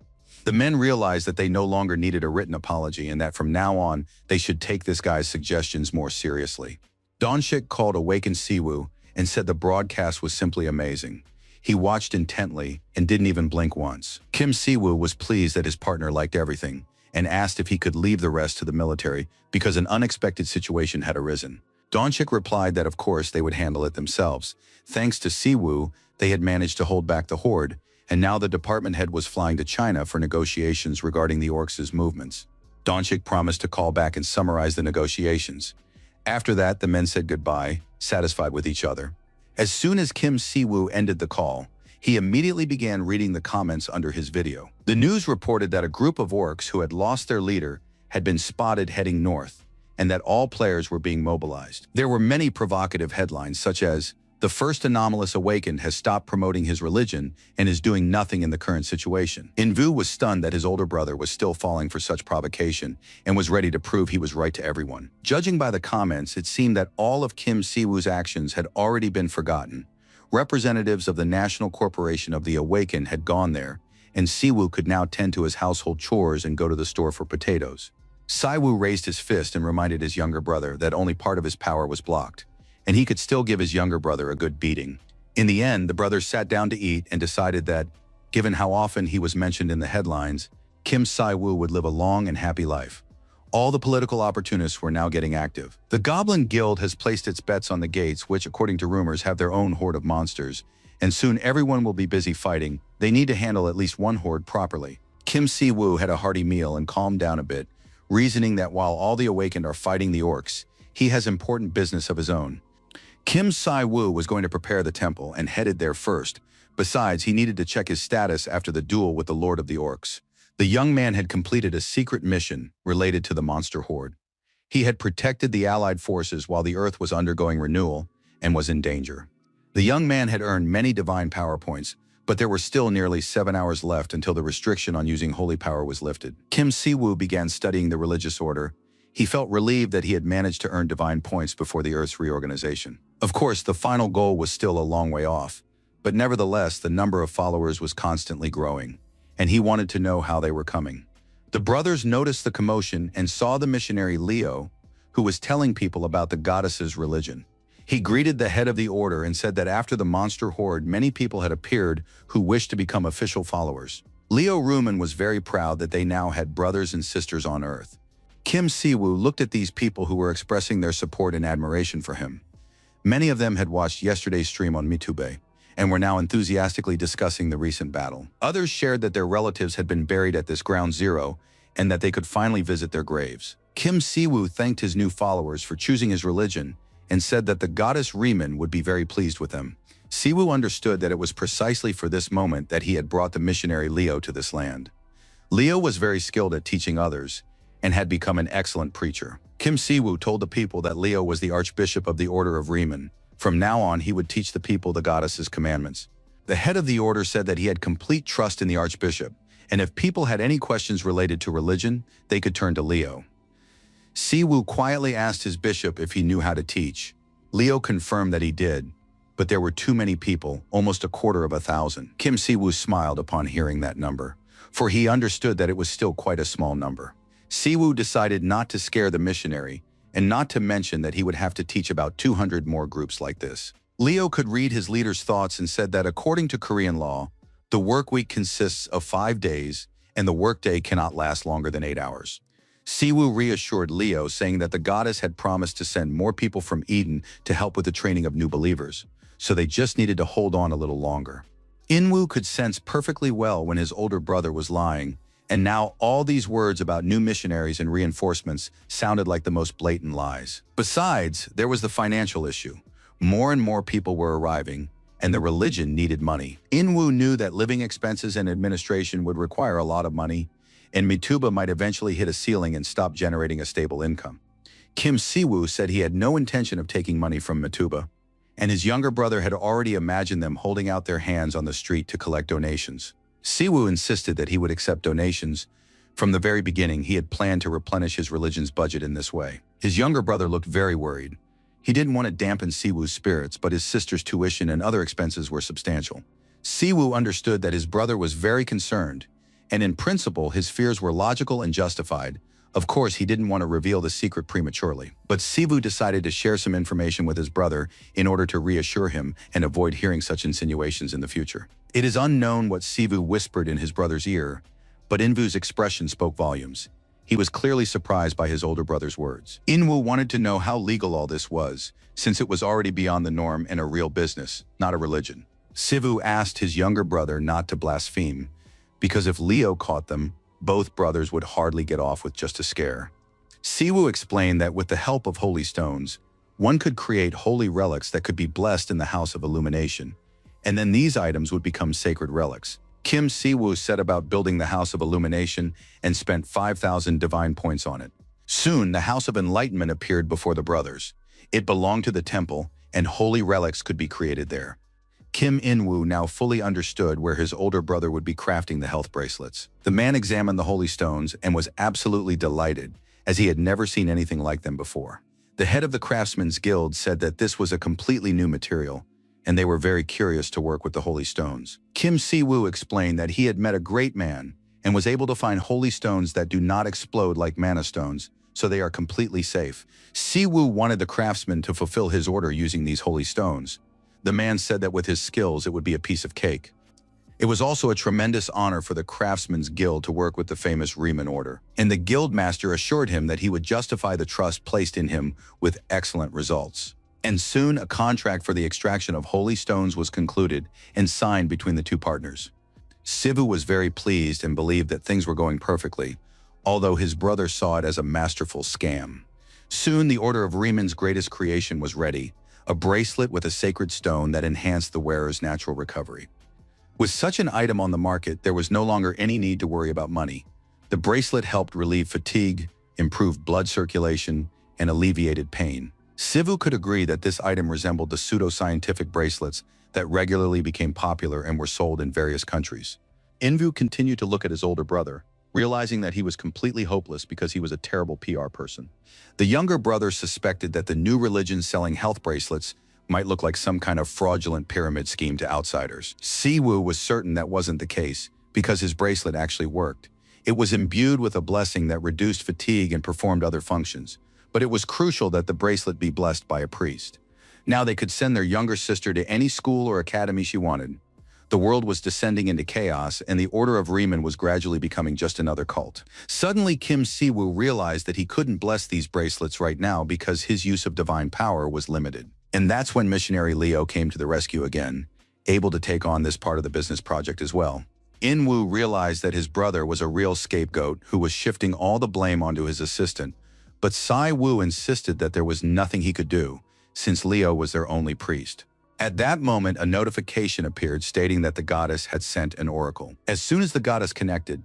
The men realized that they no longer needed a written apology and that from now on, they should take this guy's suggestions more seriously. Donshik called Awakened Siwoo and said the broadcast was simply amazing. He watched intently and didn't even blink once. Kim Siwoo was pleased that his partner liked everything and asked if he could leave the rest to the military because an unexpected situation had arisen. Donshik replied that of course they would handle it themselves. Thanks to Siwoo, they had managed to hold back the horde, and now the department head was flying to China for negotiations regarding the orcs' movements. Donshik promised to call back and summarize the negotiations. After that, the men said goodbye, satisfied with each other. As soon as Kim Siwoo ended the call, he immediately began reading the comments under his video. The news reported that a group of orcs who had lost their leader had been spotted heading north, and that all players were being mobilized. There were many provocative headlines such as, "The first anomalous awakened has stopped promoting his religion and is doing nothing in the current situation." Envu was stunned that his older brother was still falling for such provocation and was ready to prove he was right to everyone. Judging by the comments, it seemed that all of Kim Siwoo's actions had already been forgotten. Representatives of the National Corporation of the Awakened had gone there, and Siwoo could now tend to his household chores and go to the store for potatoes. Siwoo raised his fist and reminded his younger brother that only part of his power was blocked, and he could still give his younger brother a good beating. In the end, the brothers sat down to eat and decided that, given how often he was mentioned in the headlines, Kim Si-woo would live a long and happy life. All the political opportunists were now getting active. The Goblin Guild has placed its bets on the gates, which, according to rumors, have their own horde of monsters, and soon everyone will be busy fighting. They need to handle at least one horde properly. Kim Si-woo had a hearty meal and calmed down a bit, reasoning that while all the Awakened are fighting the orcs, he has important business of his own. Kim Si-woo was going to prepare the temple and headed there first. Besides, he needed to check his status after the duel with the Lord of the Orcs. The young man had completed a secret mission related to the monster horde. He had protected the allied forces while the Earth was undergoing renewal and was in danger. The young man had earned many divine power points, but there were still nearly 7 hours left until the restriction on using holy power was lifted. Kim Si-woo began studying the religious order. He felt relieved that he had managed to earn divine points before the Earth's reorganization. Of course, the final goal was still a long way off, but nevertheless, the number of followers was constantly growing, and he wanted to know how they were coming. The brothers noticed the commotion and saw the missionary Leo, who was telling people about the goddess's religion. He greeted the head of the order and said that after the monster horde, many people had appeared who wished to become official followers. Leo Ruman was very proud that they now had brothers and sisters on Earth. Kim Si-woo looked at these people who were expressing their support and admiration for him. Many of them had watched yesterday's stream on MeTube and were now enthusiastically discussing the recent battle. Others shared that their relatives had been buried at this ground zero and that they could finally visit their graves. Kim Si-woo thanked his new followers for choosing his religion and said that the goddess Riemann would be very pleased with them. Siwoo understood that it was precisely for this moment that he had brought the missionary Leo to this land. Leo was very skilled at teaching others and had become an excellent preacher. Kim Siwoo told the people that Leo was the Archbishop of the Order of Riemann. From now on, he would teach the people the goddess's commandments. The head of the order said that he had complete trust in the Archbishop, and if people had any questions related to religion, they could turn to Leo. Siwoo quietly asked his bishop if he knew how to teach. Leo confirmed that he did, but there were too many people, almost 250,000. Kim Siwoo smiled upon hearing that number, for he understood that it was still quite a small number. Siwoo decided not to scare the missionary, and not to mention that he would have to teach about 200 more groups like this. Leo could read his leader's thoughts and said that according to Korean law, the work week consists of 5 days, and the workday cannot last longer than 8 hours. Siwoo reassured Leo, saying that the goddess had promised to send more people from Eden to help with the training of new believers, so they just needed to hold on a little longer. Inwoo could sense perfectly well when his older brother was lying, and now all these words about new missionaries and reinforcements sounded like the most blatant lies. Besides, there was the financial issue. More and more people were arriving, and the religion needed money. Inwoo knew that living expenses and administration would require a lot of money, and Mituba might eventually hit a ceiling and stop generating a stable income. Kim Siwoo said he had no intention of taking money from Mituba, and his younger brother had already imagined them holding out their hands on the street to collect donations. Siwoo insisted that he would accept donations. From the very beginning, he had planned to replenish his religion's budget in this way. His younger brother looked very worried. He didn't want to dampen Siwoo's spirits, but his sister's tuition and other expenses were substantial. Siwoo understood that his brother was very concerned, and in principle his fears were logical and justified. Of course, he didn't want to reveal the secret prematurely. But Siwoo decided to share some information with his brother in order to reassure him and avoid hearing such insinuations in the future. It is unknown what Siwoo whispered in his brother's ear, but Inwoo's expression spoke volumes. He was clearly surprised by his older brother's words. Inwoo wanted to know how legal all this was, since it was already beyond the norm and a real business, not a religion. Siwoo asked his younger brother not to blaspheme, because if Leo caught them, both brothers would hardly get off with just a scare. Siwoo explained that with the help of holy stones, one could create holy relics that could be blessed in the House of Illumination, and then these items would become sacred relics. Kim Siwoo set about building the House of Illumination and spent 5,000 divine points on it. Soon, the House of Enlightenment appeared before the brothers. It belonged to the temple, and holy relics could be created there. Kim Inwoo now fully understood where his older brother would be crafting the health bracelets. The man examined the holy stones and was absolutely delighted, as he had never seen anything like them before. The head of the Craftsmen's Guild said that this was a completely new material, and they were very curious to work with the holy stones. Kim Siwoo explained that he had met a great man and was able to find holy stones that do not explode like mana stones, so they are completely safe. Siwoo wanted the craftsman to fulfill his order using these holy stones. The man said that with his skills, it would be a piece of cake. It was also a tremendous honor for the Craftsmen's Guild to work with the famous Riemann Order, and the guild master assured him that he would justify the trust placed in him with excellent results. And soon a contract for the extraction of holy stones was concluded and signed between the two partners. Siwoo was very pleased and believed that things were going perfectly, although his brother saw it as a masterful scam. Soon the Order of Riemann's greatest creation was ready, a bracelet with a sacred stone that enhanced the wearer's natural recovery. With such an item on the market, there was no longer any need to worry about money. The bracelet helped relieve fatigue, improved blood circulation, and alleviated pain. Siwoo could agree that this item resembled the pseudo-scientific bracelets that regularly became popular and were sold in various countries. Inwoo continued to look at his older brother, realizing that he was completely hopeless because he was a terrible PR person. The younger brother suspected that the new religion selling health bracelets might look like some kind of fraudulent pyramid scheme to outsiders. Siwoo was certain that wasn't the case because his bracelet actually worked. It was imbued with a blessing that reduced fatigue and performed other functions, but it was crucial that the bracelet be blessed by a priest. Now they could send their younger sister to any school or academy she wanted. The world was descending into chaos, and the Order of Riemann was gradually becoming just another cult. Suddenly, Kim Siwoo realized that he couldn't bless these bracelets right now because his use of divine power was limited. And that's when missionary Leo came to the rescue again, able to take on this part of the business project as well. Inwoo realized that his brother was a real scapegoat who was shifting all the blame onto his assistant, but Siwoo insisted that there was nothing he could do, since Leo was their only priest. At that moment, a notification appeared stating that the goddess had sent an oracle. As soon as the goddess connected,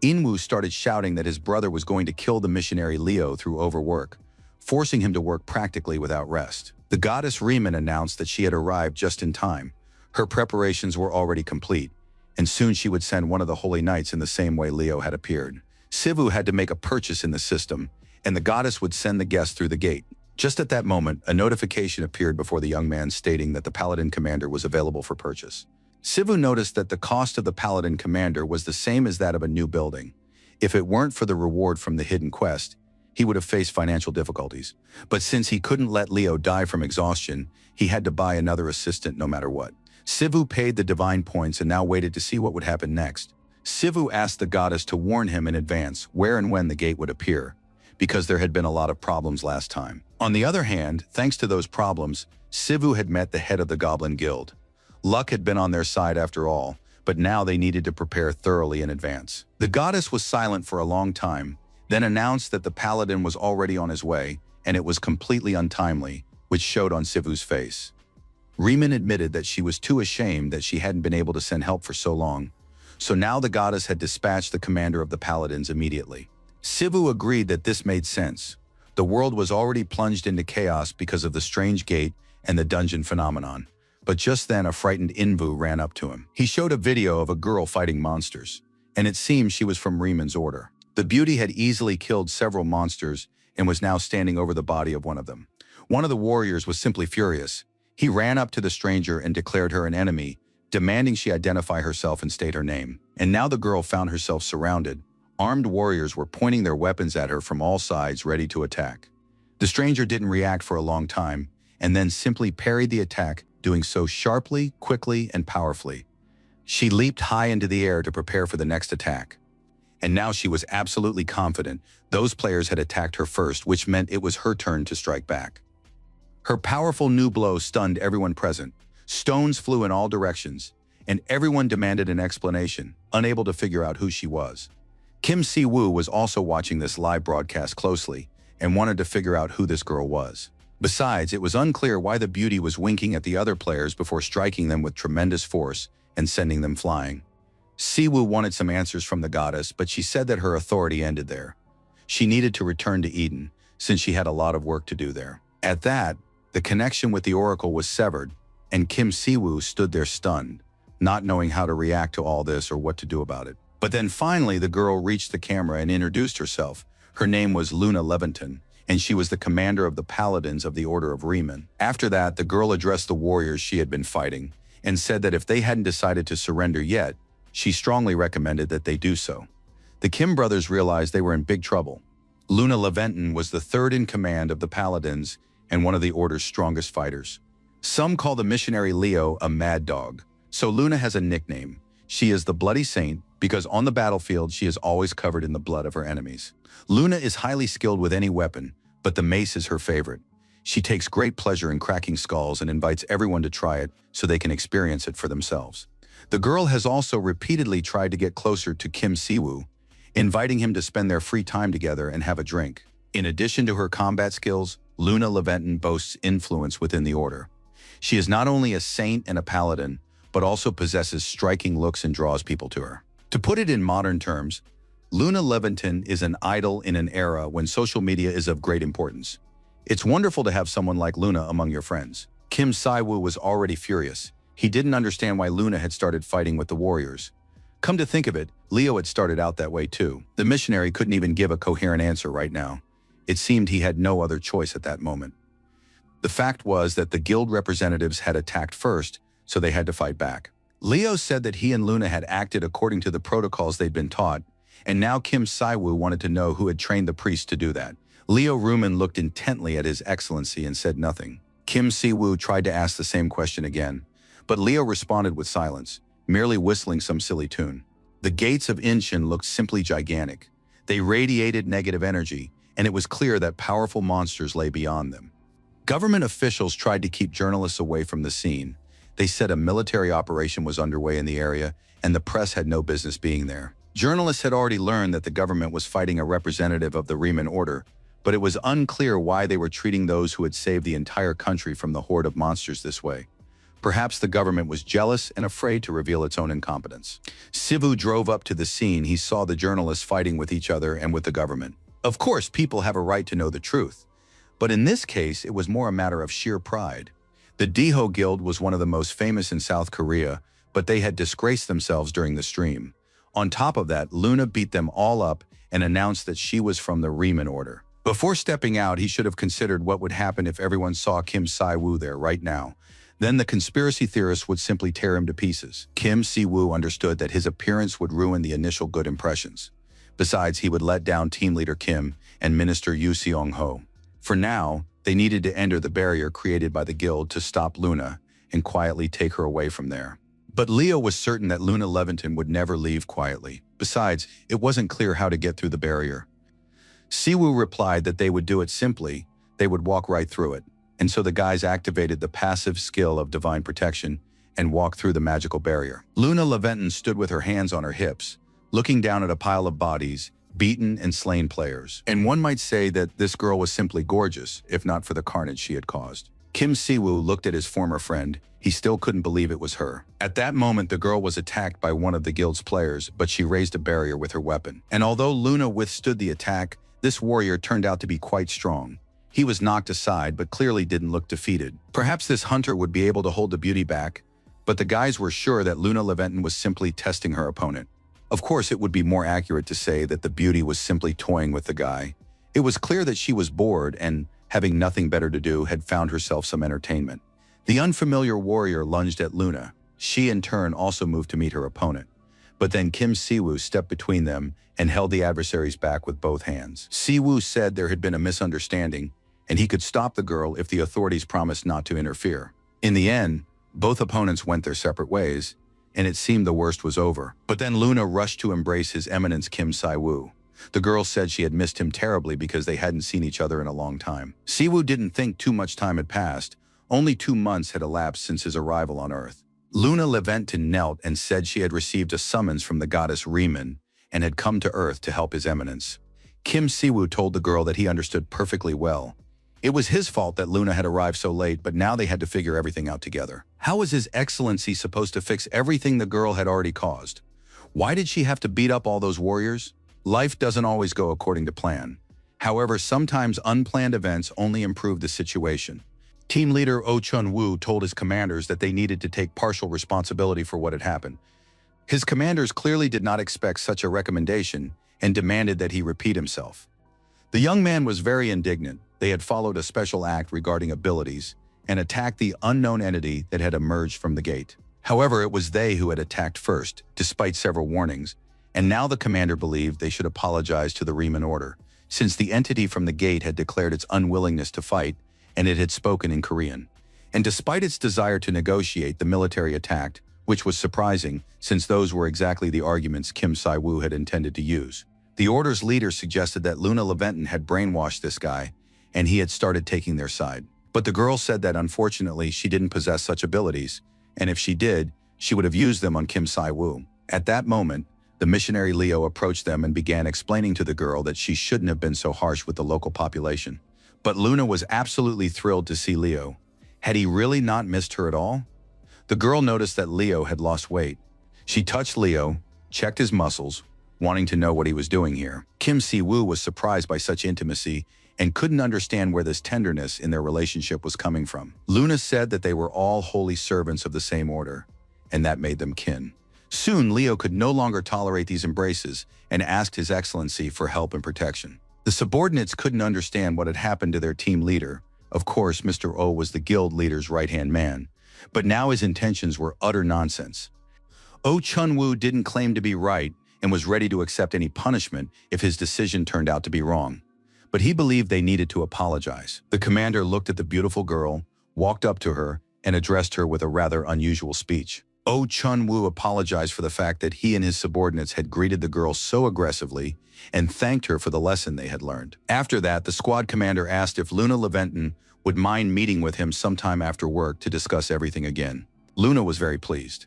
Inwoo started shouting that his brother was going to kill the missionary Leo through overwork, forcing him to work practically without rest. The goddess Riemann announced that she had arrived just in time. Her preparations were already complete, and soon she would send one of the holy knights in the same way Leo had appeared. Siwoo had to make a purchase in the system, and the goddess would send the guest through the gate. Just at that moment, a notification appeared before the young man stating that the Paladin Commander was available for purchase. Siwoo noticed that the cost of the Paladin Commander was the same as that of a new building. If it weren't for the reward from the hidden quest, he would have faced financial difficulties. But since he couldn't let Leo die from exhaustion, he had to buy another assistant no matter what. Siwoo paid the divine points and now waited to see what would happen next. Siwoo asked the goddess to warn him in advance where and when the gate would appear, because there had been a lot of problems last time. On the other hand, thanks to those problems, Siwoo had met the head of the Goblin Guild. Luck had been on their side after all, but now they needed to prepare thoroughly in advance. The goddess was silent for a long time, then announced that the paladin was already on his way, and it was completely untimely, which showed on Siwoo's face. Riemann admitted that she was too ashamed that she hadn't been able to send help for so long, so now the goddess had dispatched the commander of the paladins immediately. Siwoo agreed that this made sense. The world was already plunged into chaos because of the strange gate and the dungeon phenomenon. But just then a frightened Inwoo ran up to him. He showed a video of a girl fighting monsters, and it seemed she was from Riemann's order. The beauty had easily killed several monsters and was now standing over the body of one of them. One of the warriors was simply furious. He ran up to the stranger and declared her an enemy, demanding she identify herself and state her name. And now the girl found herself surrounded. Armed warriors were pointing their weapons at her from all sides, ready to attack. The stranger didn't react for a long time, and then simply parried the attack, doing so sharply, quickly, and powerfully. She leaped high into the air to prepare for the next attack. And now she was absolutely confident those players had attacked her first, which meant it was her turn to strike back. Her powerful new blow stunned everyone present. Stones flew in all directions, and everyone demanded an explanation, unable to figure out who she was. Kim Si-woo was also watching this live broadcast closely and wanted to figure out who this girl was. Besides, it was unclear why the beauty was winking at the other players before striking them with tremendous force and sending them flying. Si-woo wanted some answers from the goddess, but she said that her authority ended there. She needed to return to Eden, since she had a lot of work to do there. At that, the connection with the oracle was severed, and Kim Si-woo stood there stunned, not knowing how to react to all this or what to do about it. But then finally, the girl reached the camera and introduced herself. Her name was Luna Leventon, and she was the commander of the Paladins of the Order of Riemann. After that, the girl addressed the warriors she had been fighting and said that if they hadn't decided to surrender yet, she strongly recommended that they do so. The Kim brothers realized they were in big trouble. Luna Leventon was the third in command of the Paladins and one of the Order's strongest fighters. Some call the missionary Leo a mad dog, so Luna has a nickname. She is the Bloody Saint because on the battlefield she is always covered in the blood of her enemies. Luna is highly skilled with any weapon, but the mace is her favorite. She takes great pleasure in cracking skulls and invites everyone to try it so they can experience it for themselves. The girl has also repeatedly tried to get closer to Kim Si-woo, inviting him to spend their free time together and have a drink. In addition to her combat skills, Luna Leventon boasts influence within the Order. She is not only a saint and a paladin, but also possesses striking looks and draws people to her. To put it in modern terms, Luna Leventon is an idol in an era when social media is of great importance. It's wonderful to have someone like Luna among your friends. Kim Si-woo was already furious. He didn't understand why Luna had started fighting with the warriors. Come to think of it, Leo had started out that way too. The missionary couldn't even give a coherent answer right now. It seemed he had no other choice at that moment. The fact was that the guild representatives had attacked first, so they had to fight back. Leo said that he and Luna had acted according to the protocols they'd been taught, and now Kim Si-woo wanted to know who had trained the priest to do that. Leo Ruman looked intently at His Excellency and said nothing. Kim Si-woo tried to ask the same question again, but Leo responded with silence, merely whistling some silly tune. The gates of Inshin looked simply gigantic. They radiated negative energy, and it was clear that powerful monsters lay beyond them. Government officials tried to keep journalists away from the scene. They said a military operation was underway in the area, and the press had no business being there. Journalists had already learned that the government was fighting a representative of the Riemann Order, but it was unclear why they were treating those who had saved the entire country from the horde of monsters this way. Perhaps the government was jealous and afraid to reveal its own incompetence. Si-woo drove up to the scene. He saw the journalists fighting with each other and with the government. Of course, people have a right to know the truth, but in this case, it was more a matter of sheer pride. The Daeho Guild was one of the most famous in South Korea, but they had disgraced themselves during the stream. On top of that, Luna beat them all up and announced that she was from the Riemann Order. Before stepping out, he should have considered what would happen if everyone saw Kim Si-woo there right now. Then the conspiracy theorists would simply tear him to pieces. Kim Si-woo understood that his appearance would ruin the initial good impressions. Besides, he would let down team leader Kim and Minister Yoo Seong-ho. For now, they needed to enter the barrier created by the guild to stop Luna and quietly take her away from there. But Leo was certain that Luna Leventon would never leave quietly. Besides, it wasn't clear how to get through the barrier. Si-woo replied that they would do it simply. They would walk right through it. And so the guys activated the passive skill of divine protection and walked through the magical barrier. Luna Leventon stood with her hands on her hips, looking down at a pile of bodies, beaten and slain players. And one might say that this girl was simply gorgeous, if not for the carnage she had caused. Kim Si-woo looked at his former friend. He still couldn't believe it was her. At that moment, the girl was attacked by one of the guild's players, but she raised a barrier with her weapon. And although Luna withstood the attack, this warrior turned out to be quite strong. He was knocked aside, but clearly didn't look defeated. Perhaps this hunter would be able to hold the beauty back, but the guys were sure that Luna Leventon was simply testing her opponent. Of course, it would be more accurate to say that the beauty was simply toying with the guy. It was clear that she was bored and having nothing better to do, had found herself some entertainment. The unfamiliar warrior lunged at Luna. She, in turn, also moved to meet her opponent. But then Kim Si-woo stepped between them and held the adversaries back with both hands. Si-woo said there had been a misunderstanding, and he could stop the girl if the authorities promised not to interfere. In the end, both opponents went their separate ways, and it seemed the worst was over. But then Luna rushed to embrace His Eminence Kim Si-woo. The girl said she had missed him terribly because they hadn't seen each other in a long time. Si-woo didn't think too much time had passed. Only 2 months had elapsed since his arrival on Earth. Luna Leventon knelt and said she had received a summons from the goddess Riemann and had come to Earth to help His Eminence. Kim Si-woo told the girl that he understood perfectly well. It was his fault that Luna had arrived so late, but now they had to figure everything out together. How was His Excellency supposed to fix everything the girl had already caused? Why did she have to beat up all those warriors? Life doesn't always go according to plan. However, sometimes unplanned events only improve the situation. Team leader Oh Chun-woo told his commanders that they needed to take partial responsibility for what had happened. His commanders clearly did not expect such a recommendation and demanded that he repeat himself. The young man was very indignant. They had followed a special act regarding abilities and attacked the unknown entity that had emerged from the gate. However, it was they who had attacked first, despite several warnings, and now the commander believed they should apologize to the Riemann Order, since the entity from the gate had declared its unwillingness to fight, and it had spoken in Korean. And despite its desire to negotiate, the military attacked, which was surprising, since those were exactly the arguments Kim Si-woo had intended to use. The Order's leader suggested that Luna Leventon had brainwashed this guy, and he had started taking their side. But the girl said that unfortunately she didn't possess such abilities, and if she did, she would have used them on Kim Si-woo. At that moment, the missionary Leo approached them and began explaining to the girl that she shouldn't have been so harsh with the local population. But Luna was absolutely thrilled to see Leo. Had he really not missed her at all? The girl noticed that Leo had lost weight. She touched Leo, checked his muscles, wanting to know what he was doing here. Kim Si-woo was surprised by such intimacy and couldn't understand where this tenderness in their relationship was coming from. Luna said that they were all holy servants of the same order, and that made them kin. Soon, Leo could no longer tolerate these embraces and asked His Excellency for help and protection. The subordinates couldn't understand what had happened to their team leader. Of course, Mr. O was the guild leader's right-hand man, but now his intentions were utter nonsense. Oh Chun-woo didn't claim to be right and was ready to accept any punishment if his decision turned out to be wrong. But he believed they needed to apologize. The commander looked at the beautiful girl, walked up to her, and addressed her with a rather unusual speech. Oh Chun-woo apologized for the fact that he and his subordinates had greeted the girl so aggressively and thanked her for the lesson they had learned. After that, the squad commander asked if Luna Leventon would mind meeting with him sometime after work to discuss everything again. Luna was very pleased.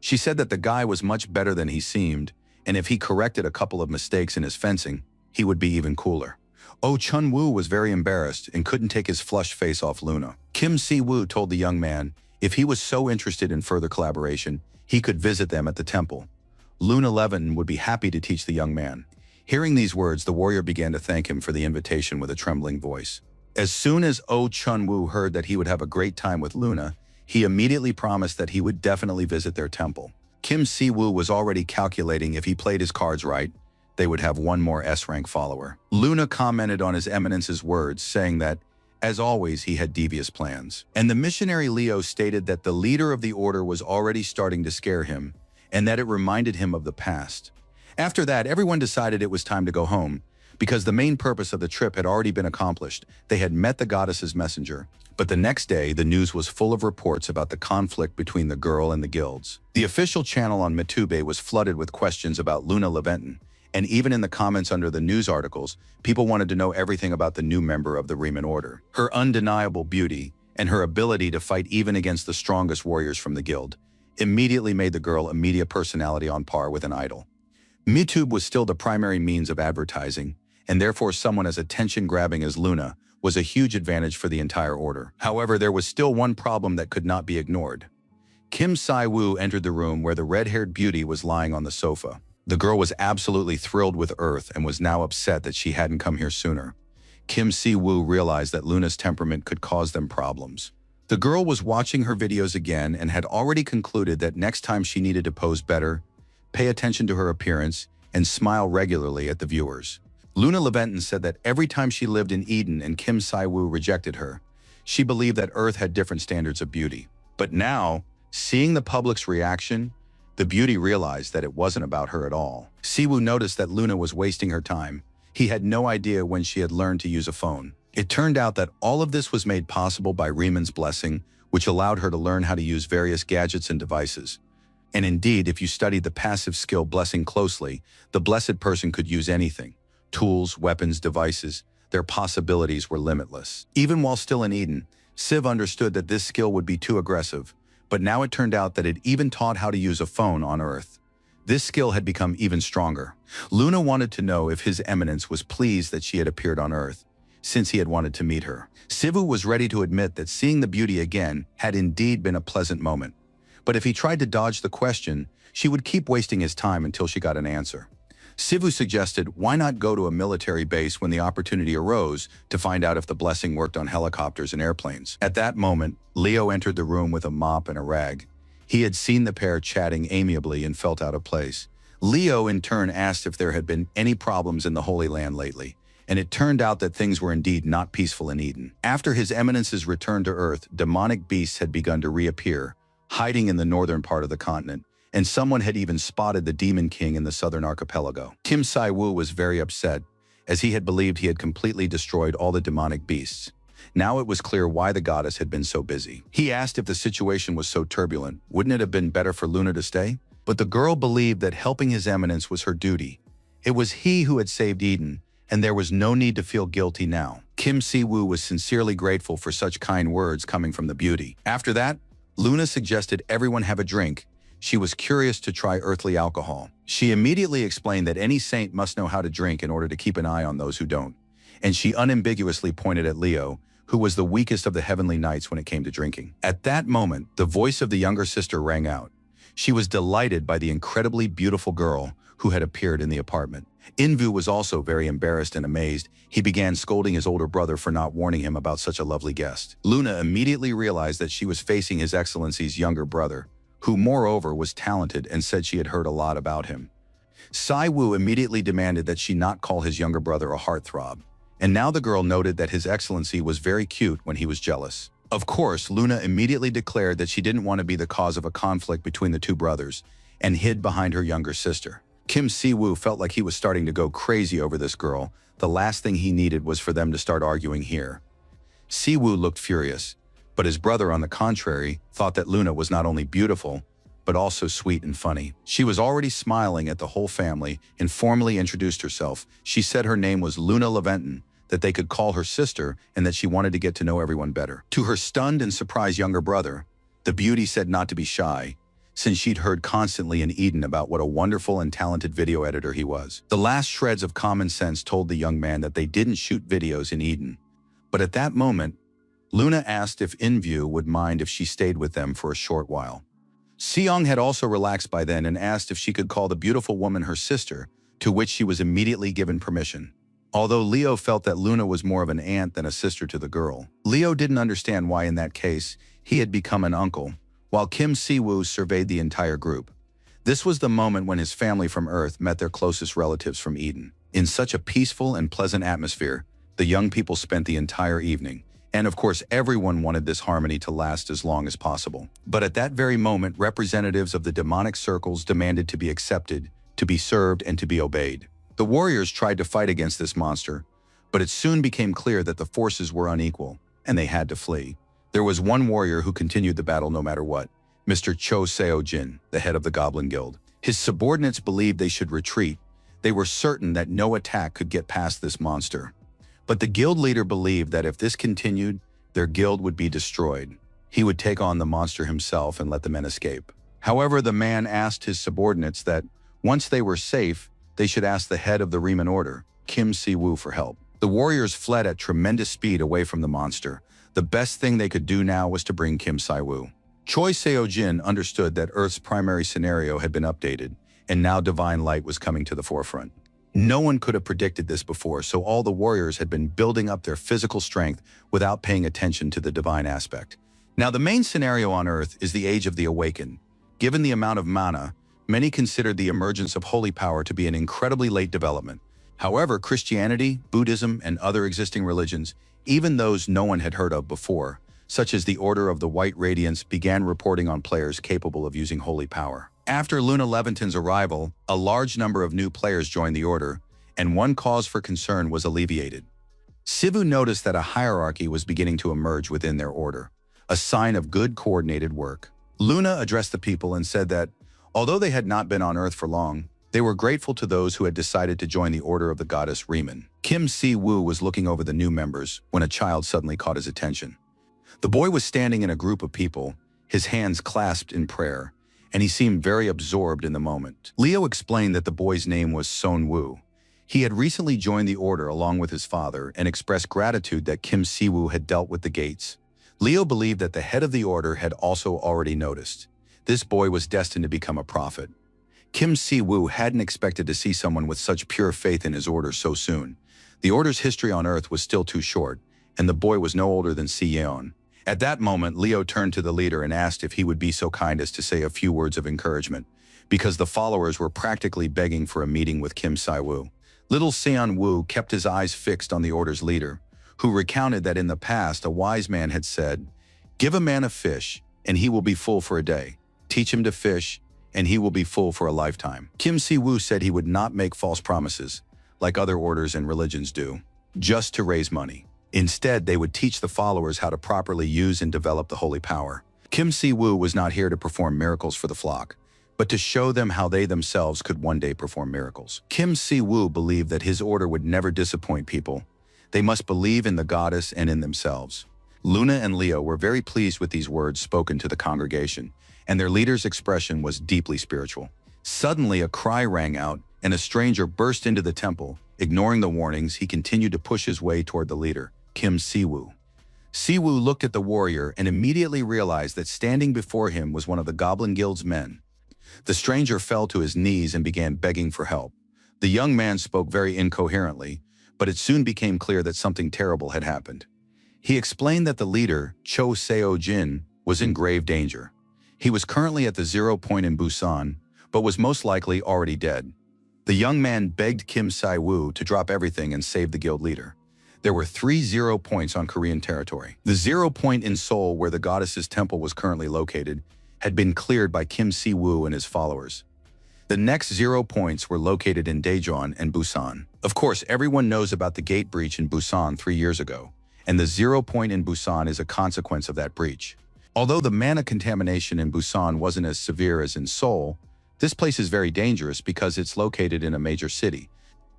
She said that the guy was much better than he seemed, and if he corrected a couple of mistakes in his fencing, he would be even cooler. Oh Chun-woo was very embarrassed and couldn't take his flushed face off Luna. Kim Si-woo told the young man if he was so interested in further collaboration, he could visit them at the temple. Luna Leventon would be happy to teach the young man. Hearing these words, the warrior began to thank him for the invitation with a trembling voice. As soon as Oh Chun-woo heard that he would have a great time with Luna, he immediately promised that he would definitely visit their temple. Kim Si-woo was already calculating if he played his cards right, they would have one more S-rank follower. Luna commented on His Eminence's words, saying that, as always, he had devious plans. And the missionary Leo stated that the leader of the order was already starting to scare him, and that it reminded him of the past. After that, everyone decided it was time to go home, because the main purpose of the trip had already been accomplished. They had met the goddess's messenger. But the next day, the news was full of reports about the conflict between the girl and the guilds. The official channel on Mitube was flooded with questions about Luna Leventon, and even in the comments under the news articles, people wanted to know everything about the new member of the Riemann Order. Her undeniable beauty and her ability to fight even against the strongest warriors from the guild immediately made the girl a media personality on par with an idol. Mitube was still the primary means of advertising, and therefore someone as attention-grabbing as Luna was a huge advantage for the entire order. However, there was still one problem that could not be ignored. Kim Si-woo entered the room where the red-haired beauty was lying on the sofa. The girl was absolutely thrilled with Earth and was now upset that she hadn't come here sooner. Kim Si-woo realized that Luna's temperament could cause them problems. The girl was watching her videos again and had already concluded that next time she needed to pose better, pay attention to her appearance, and smile regularly at the viewers. Luna Leventon said that every time she lived in Eden and Kim Si-woo rejected her, she believed that Earth had different standards of beauty. But now, seeing the public's reaction, the beauty realized that it wasn't about her at all. Si-woo noticed that Luna was wasting her time. He had no idea when she had learned to use a phone. It turned out that all of this was made possible by Riemann's blessing, which allowed her to learn how to use various gadgets and devices. And indeed, if you studied the passive skill blessing closely, the blessed person could use anything. Tools, weapons, devices, their possibilities were limitless. Even while still in Eden, Siv understood that this skill would be too aggressive, but now it turned out that it even taught how to use a phone on Earth. This skill had become even stronger. Luna wanted to know if His Eminence was pleased that she had appeared on Earth, since he had wanted to meet her. Sivu was ready to admit that seeing the beauty again had indeed been a pleasant moment. But if he tried to dodge the question, she would keep wasting his time until she got an answer. Sivu suggested, why not go to a military base when the opportunity arose to find out if the blessing worked on helicopters and airplanes. At that moment, Leo entered the room with a mop and a rag. He had seen the pair chatting amiably and felt out of place. Leo in turn asked if there had been any problems in the Holy Land lately, and it turned out that things were indeed not peaceful in Eden. After His Eminence's return to Earth, demonic beasts had begun to reappear, hiding in the northern part of the continent, and someone had even spotted the Demon King in the southern archipelago. Kim Si-woo was very upset, as he had believed he had completely destroyed all the demonic beasts. Now it was clear why the goddess had been so busy. He asked if the situation was so turbulent, wouldn't it have been better for Luna to stay? But the girl believed that helping His Eminence was her duty. It was he who had saved Eden, and there was no need to feel guilty now. Kim Si-woo was sincerely grateful for such kind words coming from the beauty. After that, Luna suggested everyone have a drink. She was curious to try earthly alcohol. She immediately explained that any saint must know how to drink in order to keep an eye on those who don't. And she unambiguously pointed at Leo, who was the weakest of the heavenly knights when it came to drinking. At that moment, the voice of the younger sister rang out. She was delighted by the incredibly beautiful girl who had appeared in the apartment. Invu was also very embarrassed and amazed. He began scolding his older brother for not warning him about such a lovely guest. Luna immediately realized that she was facing His Excellency's younger brother, who moreover was talented, and said she had heard a lot about him. Si-woo immediately demanded that she not call his younger brother a heartthrob, and now the girl noted that His Excellency was very cute when he was jealous. Of course, Luna immediately declared that she didn't want to be the cause of a conflict between the two brothers, and hid behind her younger sister. Kim Si-woo felt like he was starting to go crazy over this girl. The last thing he needed was for them to start arguing here. Si-woo looked furious, but his brother, on the contrary, thought that Luna was not only beautiful, but also sweet and funny. She was already smiling at the whole family and formally introduced herself. She said her name was Luna Leventon, that they could call her sister, and that she wanted to get to know everyone better. To her stunned and surprised younger brother, the beauty said not to be shy, since she'd heard constantly in Eden about what a wonderful and talented video editor he was. The last shreds of common sense told the young man that they didn't shoot videos in Eden. But at that moment, Luna asked if Invu would mind if she stayed with them for a short while. Seong had also relaxed by then and asked if she could call the beautiful woman her sister, to which she was immediately given permission. Although Leo felt that Luna was more of an aunt than a sister to the girl, Leo didn't understand why in that case he had become an uncle, while Kim Si-woo surveyed the entire group. This was the moment when his family from Earth met their closest relatives from Eden. In such a peaceful and pleasant atmosphere, the young people spent the entire evening. And of course, everyone wanted this harmony to last as long as possible. But at that very moment, representatives of the demonic circles demanded to be accepted, to be served, and to be obeyed. The warriors tried to fight against this monster, but it soon became clear that the forces were unequal, and they had to flee. There was one warrior who continued the battle no matter what, Mr. Cho Seo-jin, the head of the Goblin Guild. His subordinates believed they should retreat. They were certain that no attack could get past this monster. But the guild leader believed that if this continued, their guild would be destroyed. He would take on the monster himself and let the men escape. However, the man asked his subordinates that, once they were safe, they should ask the head of the Riemann Order, Kim Si-woo, for help. The warriors fled at tremendous speed away from the monster. The best thing they could do now was to bring Kim Si-woo. Choi Seo-jin understood that Earth's primary scenario had been updated, and now divine light was coming to the forefront. No one could have predicted this before, so all the warriors had been building up their physical strength without paying attention to the divine aspect. Now, the main scenario on Earth is the Age of the Awakened. Given the amount of mana, many considered the emergence of holy power to be an incredibly late development. However, Christianity, Buddhism, and other existing religions, even those no one had heard of before, such as the Order of the White Radiance, began reporting on players capable of using holy power. After Luna Leventon's arrival, a large number of new players joined the Order, and one cause for concern was alleviated. Sivu noticed that a hierarchy was beginning to emerge within their order, a sign of good coordinated work. Luna addressed the people and said that, although they had not been on Earth for long, they were grateful to those who had decided to join the Order of the Goddess Riemann. Kim Si-woo was looking over the new members when a child suddenly caught his attention. The boy was standing in a group of people, his hands clasped in prayer, and he seemed very absorbed in the moment. Leo explained that the boy's name was Son-woo. He had recently joined the Order along with his father and expressed gratitude that Kim Si-woo had dealt with the gates. Leo believed that the head of the Order had also already noticed. This boy was destined to become a prophet. Kim Si-woo hadn't expected to see someone with such pure faith in his order so soon. The Order's history on Earth was still too short, and the boy was no older than Si-yeon. At that moment, Leo turned to the leader and asked if he would be so kind as to say a few words of encouragement, because the followers were practically begging for a meeting with Kim Si-woo. Little Seon-woo kept his eyes fixed on the Order's leader, who recounted that in the past a wise man had said, "Give a man a fish, and he will be full for a day. Teach him to fish, and he will be full for a lifetime." Kim Si-woo said he would not make false promises, like other orders and religions do, just to raise money. Instead, they would teach the followers how to properly use and develop the holy power. Kim Si-woo was not here to perform miracles for the flock, but to show them how they themselves could one day perform miracles. Kim Si-woo believed that his order would never disappoint people. They must believe in the goddess and in themselves. Luna and Leo were very pleased with these words spoken to the congregation, and their leader's expression was deeply spiritual. Suddenly, a cry rang out, and a stranger burst into the temple. Ignoring the warnings, he continued to push his way toward the leader, Kim Si-woo. Si-woo looked at the warrior and immediately realized that standing before him was one of the Goblin Guild's men. The stranger fell to his knees and began begging for help. The young man spoke very incoherently, but it soon became clear that something terrible had happened. He explained that the leader, Cho Seo-jin, was in grave danger. He was currently at the 0 point in Busan, but was most likely already dead. The young man begged Kim Si-woo to drop everything and save the guild leader. There were 3 0 points on Korean territory. The 0 point in Seoul, where the goddess's temple was currently located, had been cleared by Kim Si-woo and his followers. The next 0 points were located in Daejeon and Busan. Of course, everyone knows about the gate breach in Busan 3 years ago, and the 0 point in Busan is a consequence of that breach. Although the mana contamination in Busan wasn't as severe as in Seoul, this place is very dangerous because it's located in a major city.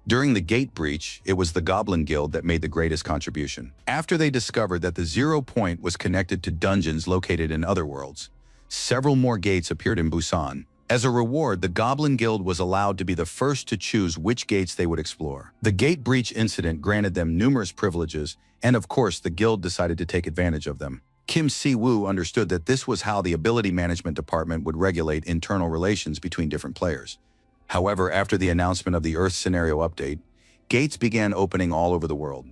During the gate breach, it was the Goblin Guild that made the greatest contribution. After they discovered that the 0 point was connected to dungeons located in other worlds, several more gates appeared in Busan. As a reward, the Goblin Guild was allowed to be the first to choose which gates they would explore. The gate breach incident granted them numerous privileges, and of course, the guild decided to take advantage of them. Kim Si-woo understood that this was how the ability management department would regulate internal relations between different players. However, after the announcement of the Earth scenario update, gates began opening all over the world.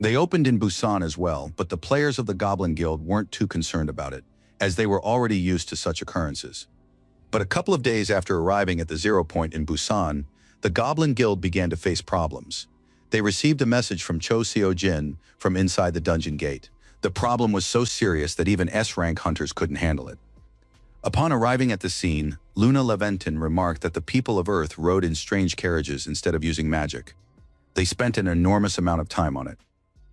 They opened in Busan as well, but the players of the Goblin Guild weren't too concerned about it, as they were already used to such occurrences. But a couple of days after arriving at the 0 point in Busan, the Goblin Guild began to face problems. They received a message from Cho Seo-jin from inside the dungeon gate. The problem was so serious that even S-rank hunters couldn't handle it. Upon arriving at the scene, Luna Leventon remarked that the people of Earth rode in strange carriages instead of using magic. They spent an enormous amount of time on it.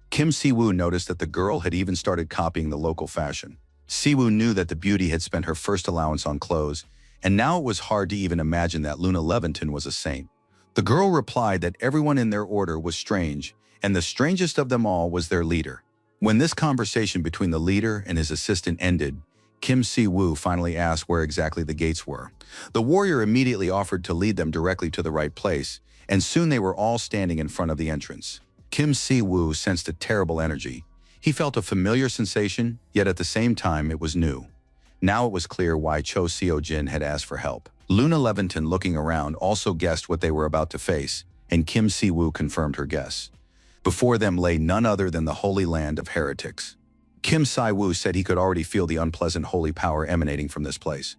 Kim Si-woo noticed that the girl had even started copying the local fashion. Si-woo knew that the beauty had spent her first allowance on clothes, and now it was hard to even imagine that Luna Leventon was a saint. The girl replied that everyone in their order was strange, and the strangest of them all was their leader. When this conversation between the leader and his assistant ended, Kim Si-woo finally asked where exactly the gates were. The warrior immediately offered to lead them directly to the right place, and soon they were all standing in front of the entrance. Kim Si-woo sensed a terrible energy. He felt a familiar sensation, yet at the same time it was new. Now it was clear why Cho Seo-jin had asked for help. Luna Leventon, looking around, also guessed what they were about to face, and Kim Si-woo confirmed her guess. Before them lay none other than the holy land of heretics. Kim Si-woo said he could already feel the unpleasant holy power emanating from this place.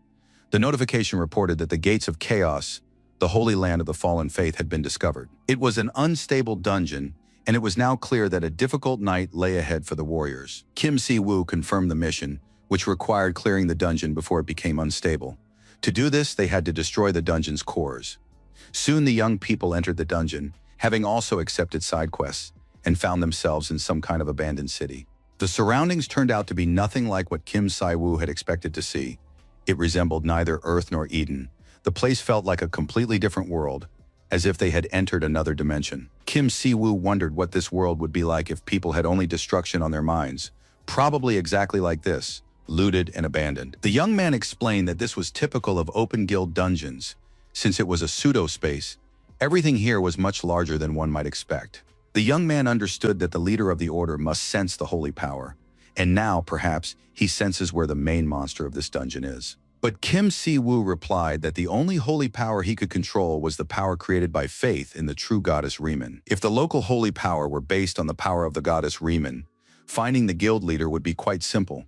The notification reported that the gates of chaos, the Holy Land of the Fallen Faith had been discovered. It was an unstable dungeon, and it was now clear that a difficult night lay ahead for the warriors. Kim Si-woo confirmed the mission, which required clearing the dungeon before it became unstable. To do this, they had to destroy the dungeon's cores. Soon the young people entered the dungeon, having also accepted side quests, and found themselves in some kind of abandoned city. The surroundings turned out to be nothing like what Kim Si-woo had expected to see. It resembled neither Earth nor Eden. The place felt like a completely different world, as if they had entered another dimension. Kim Si-woo wondered what this world would be like if people had only destruction on their minds. Probably exactly like this, looted and abandoned. The young man explained that this was typical of open guild dungeons. Since it was a pseudo-space, everything here was much larger than one might expect. The young man understood that the leader of the order must sense the holy power, and now, perhaps, he senses where the main monster of this dungeon is. But Kim Si-woo replied that the only holy power he could control was the power created by faith in the true goddess Riemann. If the local holy power were based on the power of the goddess Riemann, finding the guild leader would be quite simple,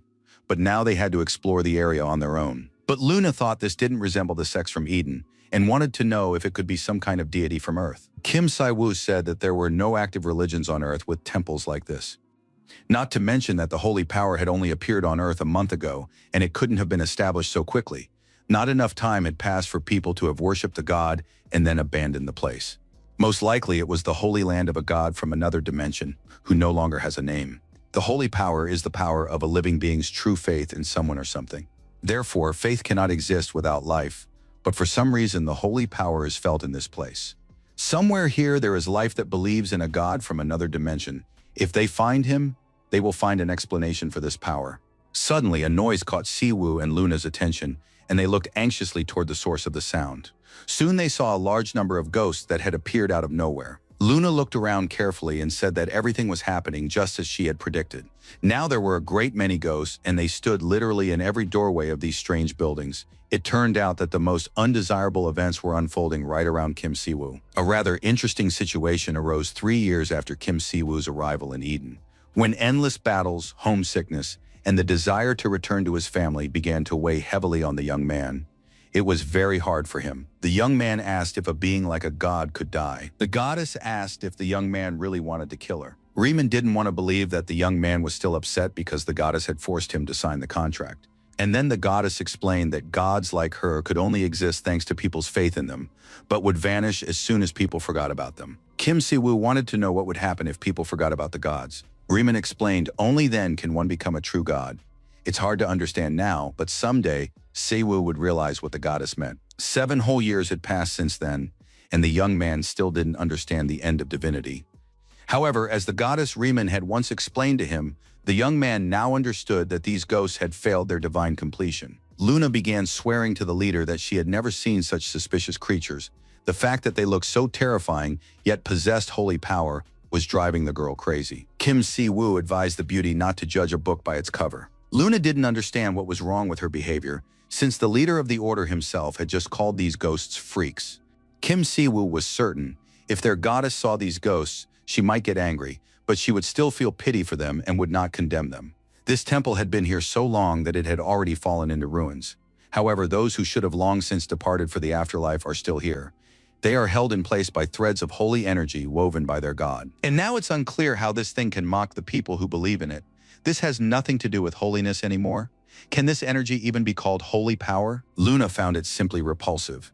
but now they had to explore the area on their own. But Luna thought this didn't resemble the sex from Eden, and wanted to know if it could be some kind of deity from Earth. Kim Si-woo said that there were no active religions on Earth with temples like this. Not to mention that the holy power had only appeared on Earth a month ago, and it couldn't have been established so quickly. Not enough time had passed for people to have worshipped the god and then abandoned the place. Most likely it was the holy land of a god from another dimension, who no longer has a name. The holy power is the power of a living being's true faith in someone or something. Therefore, faith cannot exist without life, but for some reason the holy power is felt in this place. Somewhere here there is life that believes in a god from another dimension. If they find him, they will find an explanation for this power. Suddenly, a noise caught Si-woo and Luna's attention, and they looked anxiously toward the source of the sound. Soon they saw a large number of ghosts that had appeared out of nowhere. Luna looked around carefully and said that everything was happening just as she had predicted. Now there were a great many ghosts, and they stood literally in every doorway of these strange buildings. It turned out that the most undesirable events were unfolding right around Kim Si-woo. A rather interesting situation arose 3 years after Kim Si-woo's arrival in Eden, when endless battles, homesickness, and the desire to return to his family began to weigh heavily on the young man. It was very hard for him. The young man asked if a being like a god could die. The goddess asked if the young man really wanted to kill her. Riemann didn't want to believe that the young man was still upset because the goddess had forced him to sign the contract. And then the goddess explained that gods like her could only exist thanks to people's faith in them, but would vanish as soon as people forgot about them. Kim Si-woo wanted to know what would happen if people forgot about the gods. Riemann explained, only then can one become a true god. It's hard to understand now, but someday, Si-woo would realize what the goddess meant. 7 whole years had passed since then, and the young man still didn't understand the end of divinity. However, as the goddess Riemann had once explained to him, the young man now understood that these ghosts had failed their divine completion. Luna began swearing to the leader that she had never seen such suspicious creatures. The fact that they looked so terrifying, yet possessed holy power, was driving the girl crazy. Kim Si-woo advised the beauty not to judge a book by its cover. Luna didn't understand what was wrong with her behavior, since the leader of the order himself had just called these ghosts freaks. Kim Si-woo was certain, if their goddess saw these ghosts, she might get angry, but she would still feel pity for them and would not condemn them. This temple had been here so long that it had already fallen into ruins. However, those who should have long since departed for the afterlife are still here. They are held in place by threads of holy energy woven by their god. And now it's unclear how this thing can mock the people who believe in it. This has nothing to do with holiness anymore. Can this energy even be called holy power? Luna found it simply repulsive.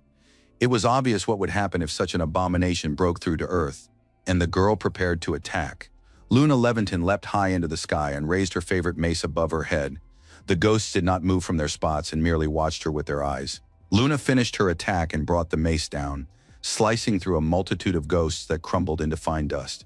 It was obvious what would happen if such an abomination broke through to Earth, and the girl prepared to attack. Luna Leventon leapt high into the sky and raised her favorite mace above her head. The ghosts did not move from their spots and merely watched her with their eyes. Luna finished her attack and brought the mace down, slicing through a multitude of ghosts that crumbled into fine dust.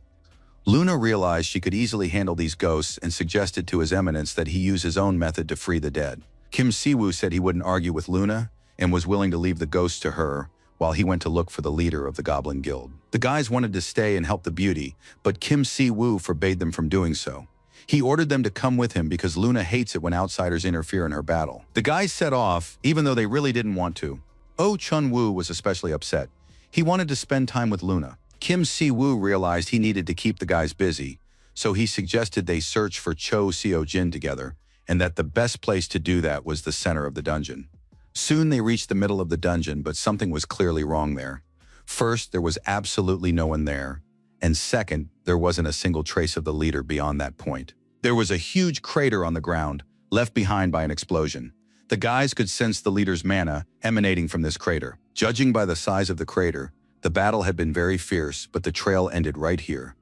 Luna realized she could easily handle these ghosts and suggested to His Eminence that he use his own method to free the dead. Kim Si-woo said he wouldn't argue with Luna and was willing to leave the ghosts to her while he went to look for the leader of the Goblin Guild. The guys wanted to stay and help the beauty, but Kim Si-woo forbade them from doing so. He ordered them to come with him because Luna hates it when outsiders interfere in her battle. The guys set off, even though they really didn't want to. Oh Chun-woo was especially upset. He wanted to spend time with Luna. Kim Si-woo realized he needed to keep the guys busy, so he suggested they search for Cho Seo-jin together, and that the best place to do that was the center of the dungeon. Soon they reached the middle of the dungeon, but something was clearly wrong there. First, there was absolutely no one there, and second, there wasn't a single trace of the leader beyond that point. There was a huge crater on the ground, left behind by an explosion. The guys could sense the leader's mana emanating from this crater. Judging by the size of the crater, the battle had been very fierce, but the trail ended right here.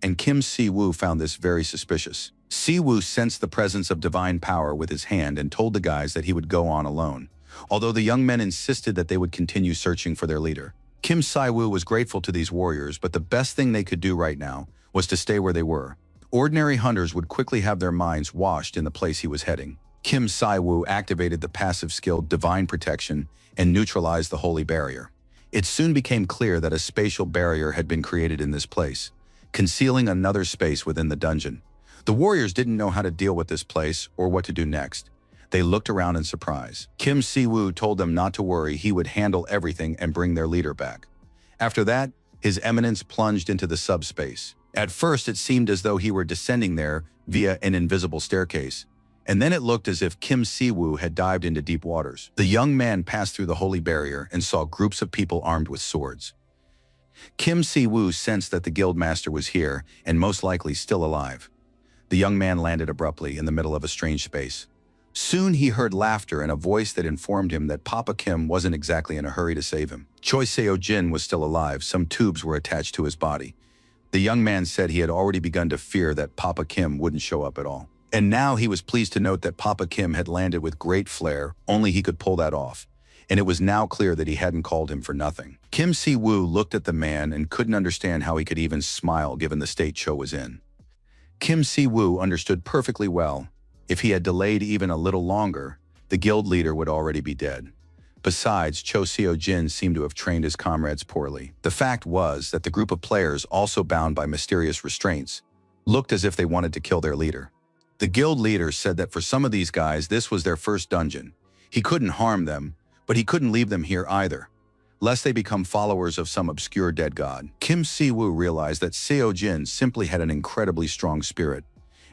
And Kim Si-woo found this very suspicious. Si-woo sensed the presence of divine power with his hand and told the guys that he would go on alone, although the young men insisted that they would continue searching for their leader. Kim Si-woo was grateful to these warriors, but the best thing they could do right now was to stay where they were. Ordinary hunters would quickly have their minds washed in the place he was heading. Kim Si-woo activated the passive skill Divine Protection and neutralized the Holy Barrier. It soon became clear that a spatial barrier had been created in this place, concealing another space within the dungeon. The warriors didn't know how to deal with this place or what to do next. They looked around in surprise. Kim Si-woo told them not to worry, he would handle everything and bring their leader back. After that, His Eminence plunged into the subspace. At first, it seemed as though he were descending there via an invisible staircase, and then it looked as if Kim Si-woo had dived into deep waters. The young man passed through the holy barrier and saw groups of people armed with swords. Kim Si-woo sensed that the guildmaster was here and most likely still alive. The young man landed abruptly in the middle of a strange space. Soon he heard laughter and a voice that informed him that Papa Kim wasn't exactly in a hurry to save him. Choi Seo-jin was still alive. Some tubes were attached to his body. The young man said he had already begun to fear that Papa Kim wouldn't show up at all. And now he was pleased to note that Papa Kim had landed with great flair, only he could pull that off. And it was now clear that he hadn't called him for nothing. Kim Si-woo looked at the man and couldn't understand how he could even smile given the state Cho was in. Kim Si-woo understood perfectly well. If he had delayed even a little longer, the guild leader would already be dead. Besides, Cho Seo-jin seemed to have trained his comrades poorly. The fact was that the group of players, also bound by mysterious restraints, looked as if they wanted to kill their leader. The guild leader said that for some of these guys, this was their first dungeon. He couldn't harm them, but he couldn't leave them here either, lest they become followers of some obscure dead god. Kim Si-woo realized that Seo-jin simply had an incredibly strong spirit.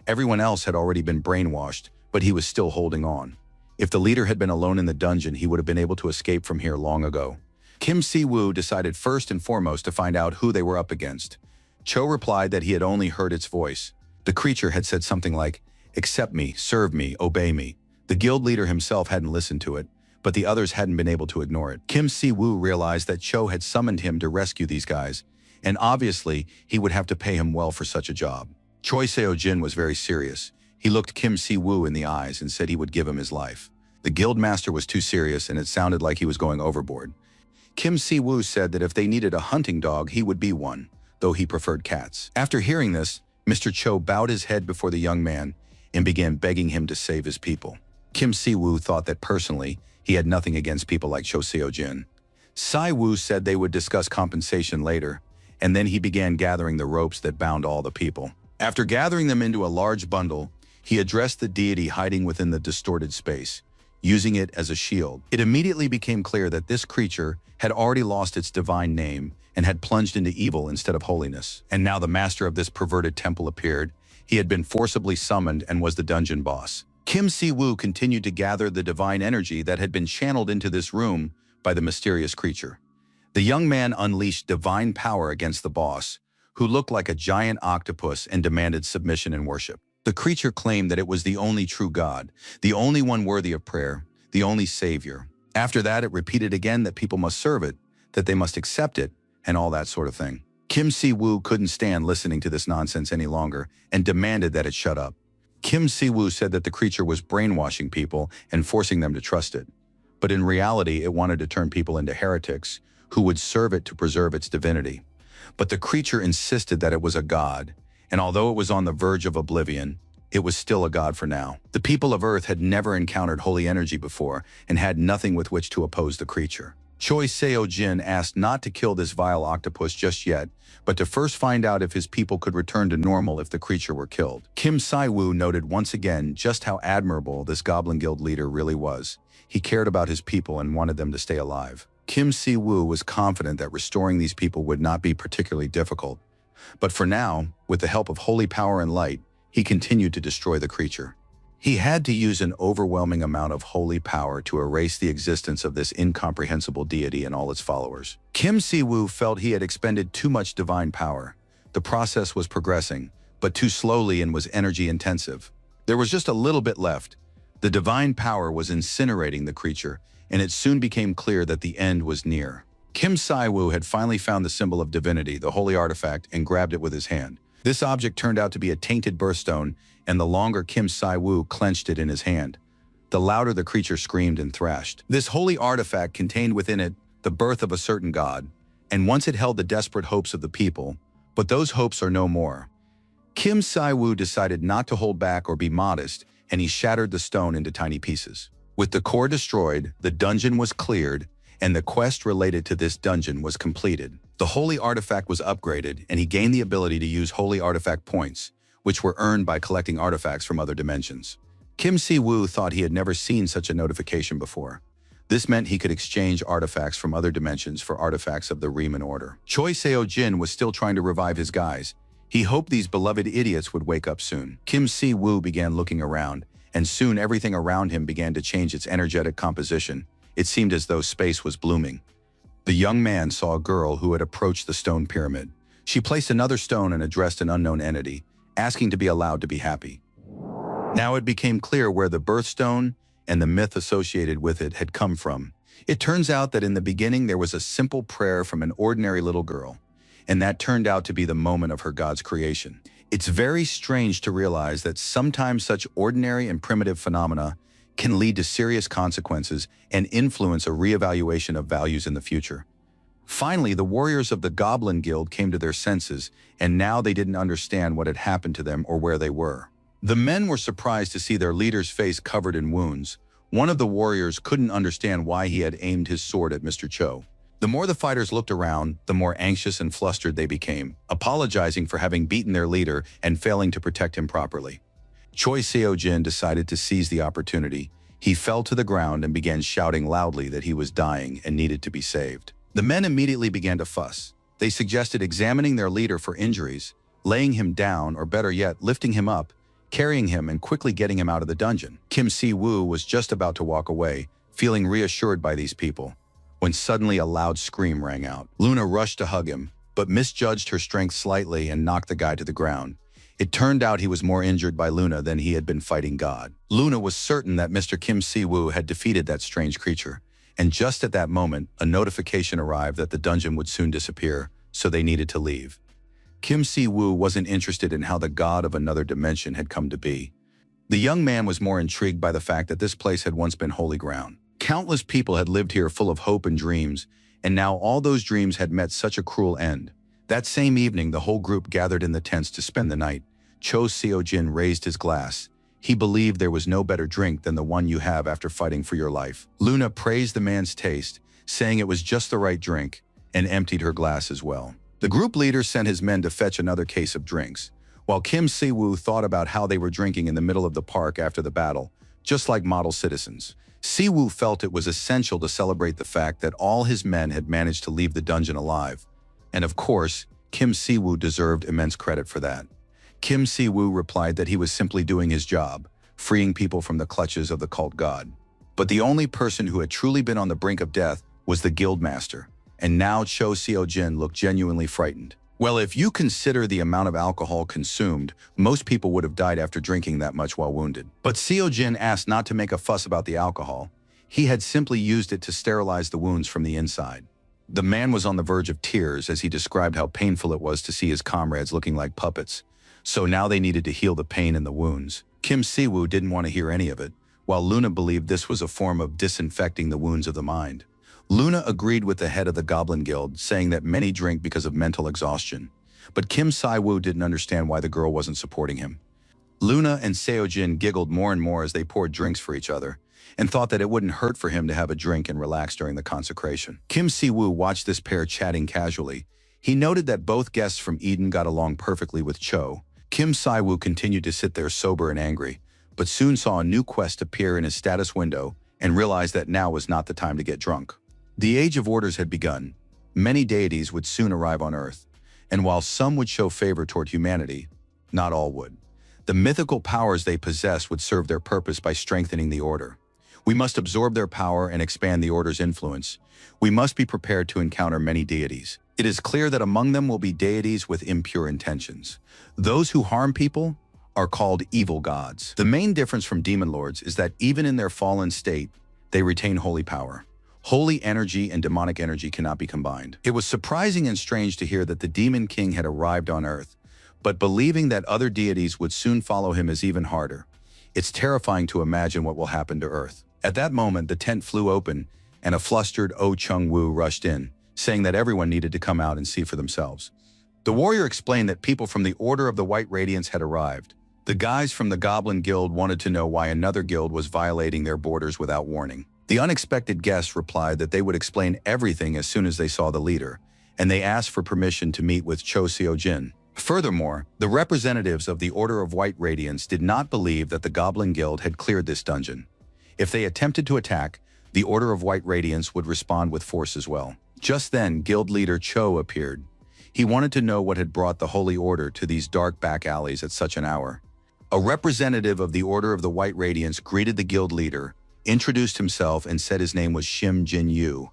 Everyone else had already been brainwashed, but he was still holding on. If the leader had been alone in the dungeon, he would have been able to escape from here long ago. Kim Si-woo decided first and foremost to find out who they were up against. Cho replied that he had only heard its voice. The creature had said something like, "Accept me, serve me, obey me." The guild leader himself hadn't listened to it, but the others hadn't been able to ignore it. Kim Si-woo realized that Cho had summoned him to rescue these guys, and obviously he would have to pay him well for such a job. Choi Seo-jin was very serious. He looked Kim Si-woo in the eyes and said he would give him his life. The guildmaster was too serious and it sounded like he was going overboard. Kim Si-woo said that if they needed a hunting dog, he would be one, though he preferred cats. After hearing this, Mr. Cho bowed his head before the young man and began begging him to save his people. Kim Si-woo thought that personally, he had nothing against people like Cho Seo-jin. Si-woo said they would discuss compensation later, and then he began gathering the ropes that bound all the people. After gathering them into a large bundle, he addressed the deity hiding within the distorted space, using it as a shield. It immediately became clear that this creature had already lost its divine name and had plunged into evil instead of holiness. And now the master of this perverted temple appeared. He had been forcibly summoned and was the dungeon boss. Kim Si-woo continued to gather the divine energy that had been channeled into this room by the mysterious creature. The young man unleashed divine power against the boss, who looked like a giant octopus and demanded submission and worship. The creature claimed that it was the only true God, the only one worthy of prayer, the only savior. After that, it repeated again that people must serve it, that they must accept it, and all that sort of thing. Kim Si-woo couldn't stand listening to this nonsense any longer and demanded that it shut up. Kim Si-woo said that the creature was brainwashing people and forcing them to trust it. But in reality, it wanted to turn people into heretics who would serve it to preserve its divinity. But the creature insisted that it was a god, and although it was on the verge of oblivion, it was still a god for now. The people of Earth had never encountered holy energy before and had nothing with which to oppose the creature. Choi Seo-jin asked not to kill this vile octopus just yet, but to first find out if his people could return to normal if the creature were killed. Kim Si-woo noted once again just how admirable this Goblin Guild leader really was. He cared about his people and wanted them to stay alive. Kim Si-woo was confident that restoring these people would not be particularly difficult. But for now, with the help of holy power and light, he continued to destroy the creature. He had to use an overwhelming amount of holy power to erase the existence of this incomprehensible deity and all its followers. Kim Si-woo felt he had expended too much divine power. The process was progressing, but too slowly and was energy-intensive. There was just a little bit left. The divine power was incinerating the creature, and it soon became clear that the end was near. Kim Si-woo had finally found the symbol of divinity, the holy artifact, and grabbed it with his hand. This object turned out to be a tainted birthstone, and the longer Kim Si-woo clenched it in his hand, the louder the creature screamed and thrashed. This holy artifact contained within it the birth of a certain god, and once it held the desperate hopes of the people, but those hopes are no more. Kim Si-woo decided not to hold back or be modest, and he shattered the stone into tiny pieces. With the core destroyed, the dungeon was cleared, and the quest related to this dungeon was completed. The holy artifact was upgraded, and he gained the ability to use holy artifact points, which were earned by collecting artifacts from other dimensions. Kim Si-woo thought he had never seen such a notification before. This meant he could exchange artifacts from other dimensions for artifacts of the Riemann order. Choi Seo-jin was still trying to revive his guys. He hoped these beloved idiots would wake up soon. Kim Si-woo began looking around, and soon everything around him began to change its energetic composition. It seemed as though space was blooming. The young man saw a girl who had approached the stone pyramid. She placed another stone and addressed an unknown entity, asking to be allowed to be happy. Now it became clear where the birthstone and the myth associated with it had come from. It turns out that in the beginning there was a simple prayer from an ordinary little girl, and that turned out to be the moment of her God's creation. It's very strange to realize that sometimes such ordinary and primitive phenomena can lead to serious consequences and influence a reevaluation of values in the future. Finally, the warriors of the Goblin Guild came to their senses, and now they didn't understand what had happened to them or where they were. The men were surprised to see their leader's face covered in wounds. One of the warriors couldn't understand why he had aimed his sword at Mr. Cho. The more the fighters looked around, the more anxious and flustered they became, apologizing for having beaten their leader and failing to protect him properly. Choi Seo-jin decided to seize the opportunity. He fell to the ground and began shouting loudly that he was dying and needed to be saved. The men immediately began to fuss. They suggested examining their leader for injuries, laying him down, or better yet, lifting him up, carrying him and quickly getting him out of the dungeon. Kim Si-woo was just about to walk away, feeling reassured by these people, when suddenly a loud scream rang out. Luna rushed to hug him, but misjudged her strength slightly and knocked the guy to the ground. It turned out he was more injured by Luna than he had been fighting God. Luna was certain that Mr. Kim Si-woo had defeated that strange creature, and just at that moment, a notification arrived that the dungeon would soon disappear, so they needed to leave. Kim Si-woo wasn't interested in how the god of another dimension had come to be. The young man was more intrigued by the fact that this place had once been holy ground. Countless people had lived here full of hope and dreams, and now all those dreams had met such a cruel end. That same evening, the whole group gathered in the tents to spend the night. Choi Seo-jin raised his glass. He believed there was no better drink than the one you have after fighting for your life. Luna praised the man's taste, saying it was just the right drink, and emptied her glass as well. The group leader sent his men to fetch another case of drinks, while Kim Si-woo thought about how they were drinking in the middle of the park after the battle, just like model citizens. Si-woo felt it was essential to celebrate the fact that all his men had managed to leave the dungeon alive. And of course, Kim Si-woo deserved immense credit for that. Kim Si-woo replied that he was simply doing his job, freeing people from the clutches of the cult god. But the only person who had truly been on the brink of death was the guildmaster, and now Choi Seo-jin looked genuinely frightened. Well, if you consider the amount of alcohol consumed, most people would have died after drinking that much while wounded. But Seo-jin asked not to make a fuss about the alcohol. He had simply used it to sterilize the wounds from the inside. The man was on the verge of tears as he described how painful it was to see his comrades looking like puppets. So now they needed to heal the pain in the wounds. Kim Si-woo didn't want to hear any of it, while Luna believed this was a form of disinfecting the wounds of the mind. Luna agreed with the head of the Goblin Guild, saying that many drink because of mental exhaustion. But Kim Si-woo didn't understand why the girl wasn't supporting him. Luna and Seo-jin giggled more and more as they poured drinks for each other, and thought that it wouldn't hurt for him to have a drink and relax during the consecration. Kim Si-woo watched this pair chatting casually. He noted that both guests from Eden got along perfectly with Cho. Kim Si-woo continued to sit there sober and angry, but soon saw a new quest appear in his status window and realized that now was not the time to get drunk. The Age of Orders had begun. Many deities would soon arrive on Earth, and while some would show favor toward humanity, not all would. The mythical powers they possessed would serve their purpose by strengthening the order. We must absorb their power and expand the order's influence. We must be prepared to encounter many deities. It is clear that among them will be deities with impure intentions. Those who harm people are called evil gods. The main difference from demon lords is that even in their fallen state, they retain holy power. Holy energy and demonic energy cannot be combined. It was surprising and strange to hear that the demon king had arrived on Earth, but believing that other deities would soon follow him is even harder. It's terrifying to imagine what will happen to Earth. At that moment, the tent flew open, and a flustered Oh Chung-woo rushed in, saying that everyone needed to come out and see for themselves. The warrior explained that people from the Order of the White Radiance had arrived. The guys from the Goblin Guild wanted to know why another guild was violating their borders without warning. The unexpected guests replied that they would explain everything as soon as they saw the leader, and they asked for permission to meet with Cho Seo-jin. Furthermore, the representatives of the Order of White Radiance did not believe that the Goblin Guild had cleared this dungeon. If they attempted to attack, the Order of White Radiance would respond with force as well. Just then, guild leader Cho appeared. He wanted to know what had brought the Holy Order to these dark back alleys at such an hour. A representative of the Order of the White Radiance greeted the guild leader, introduced himself, and said his name was Shim Jin-yu.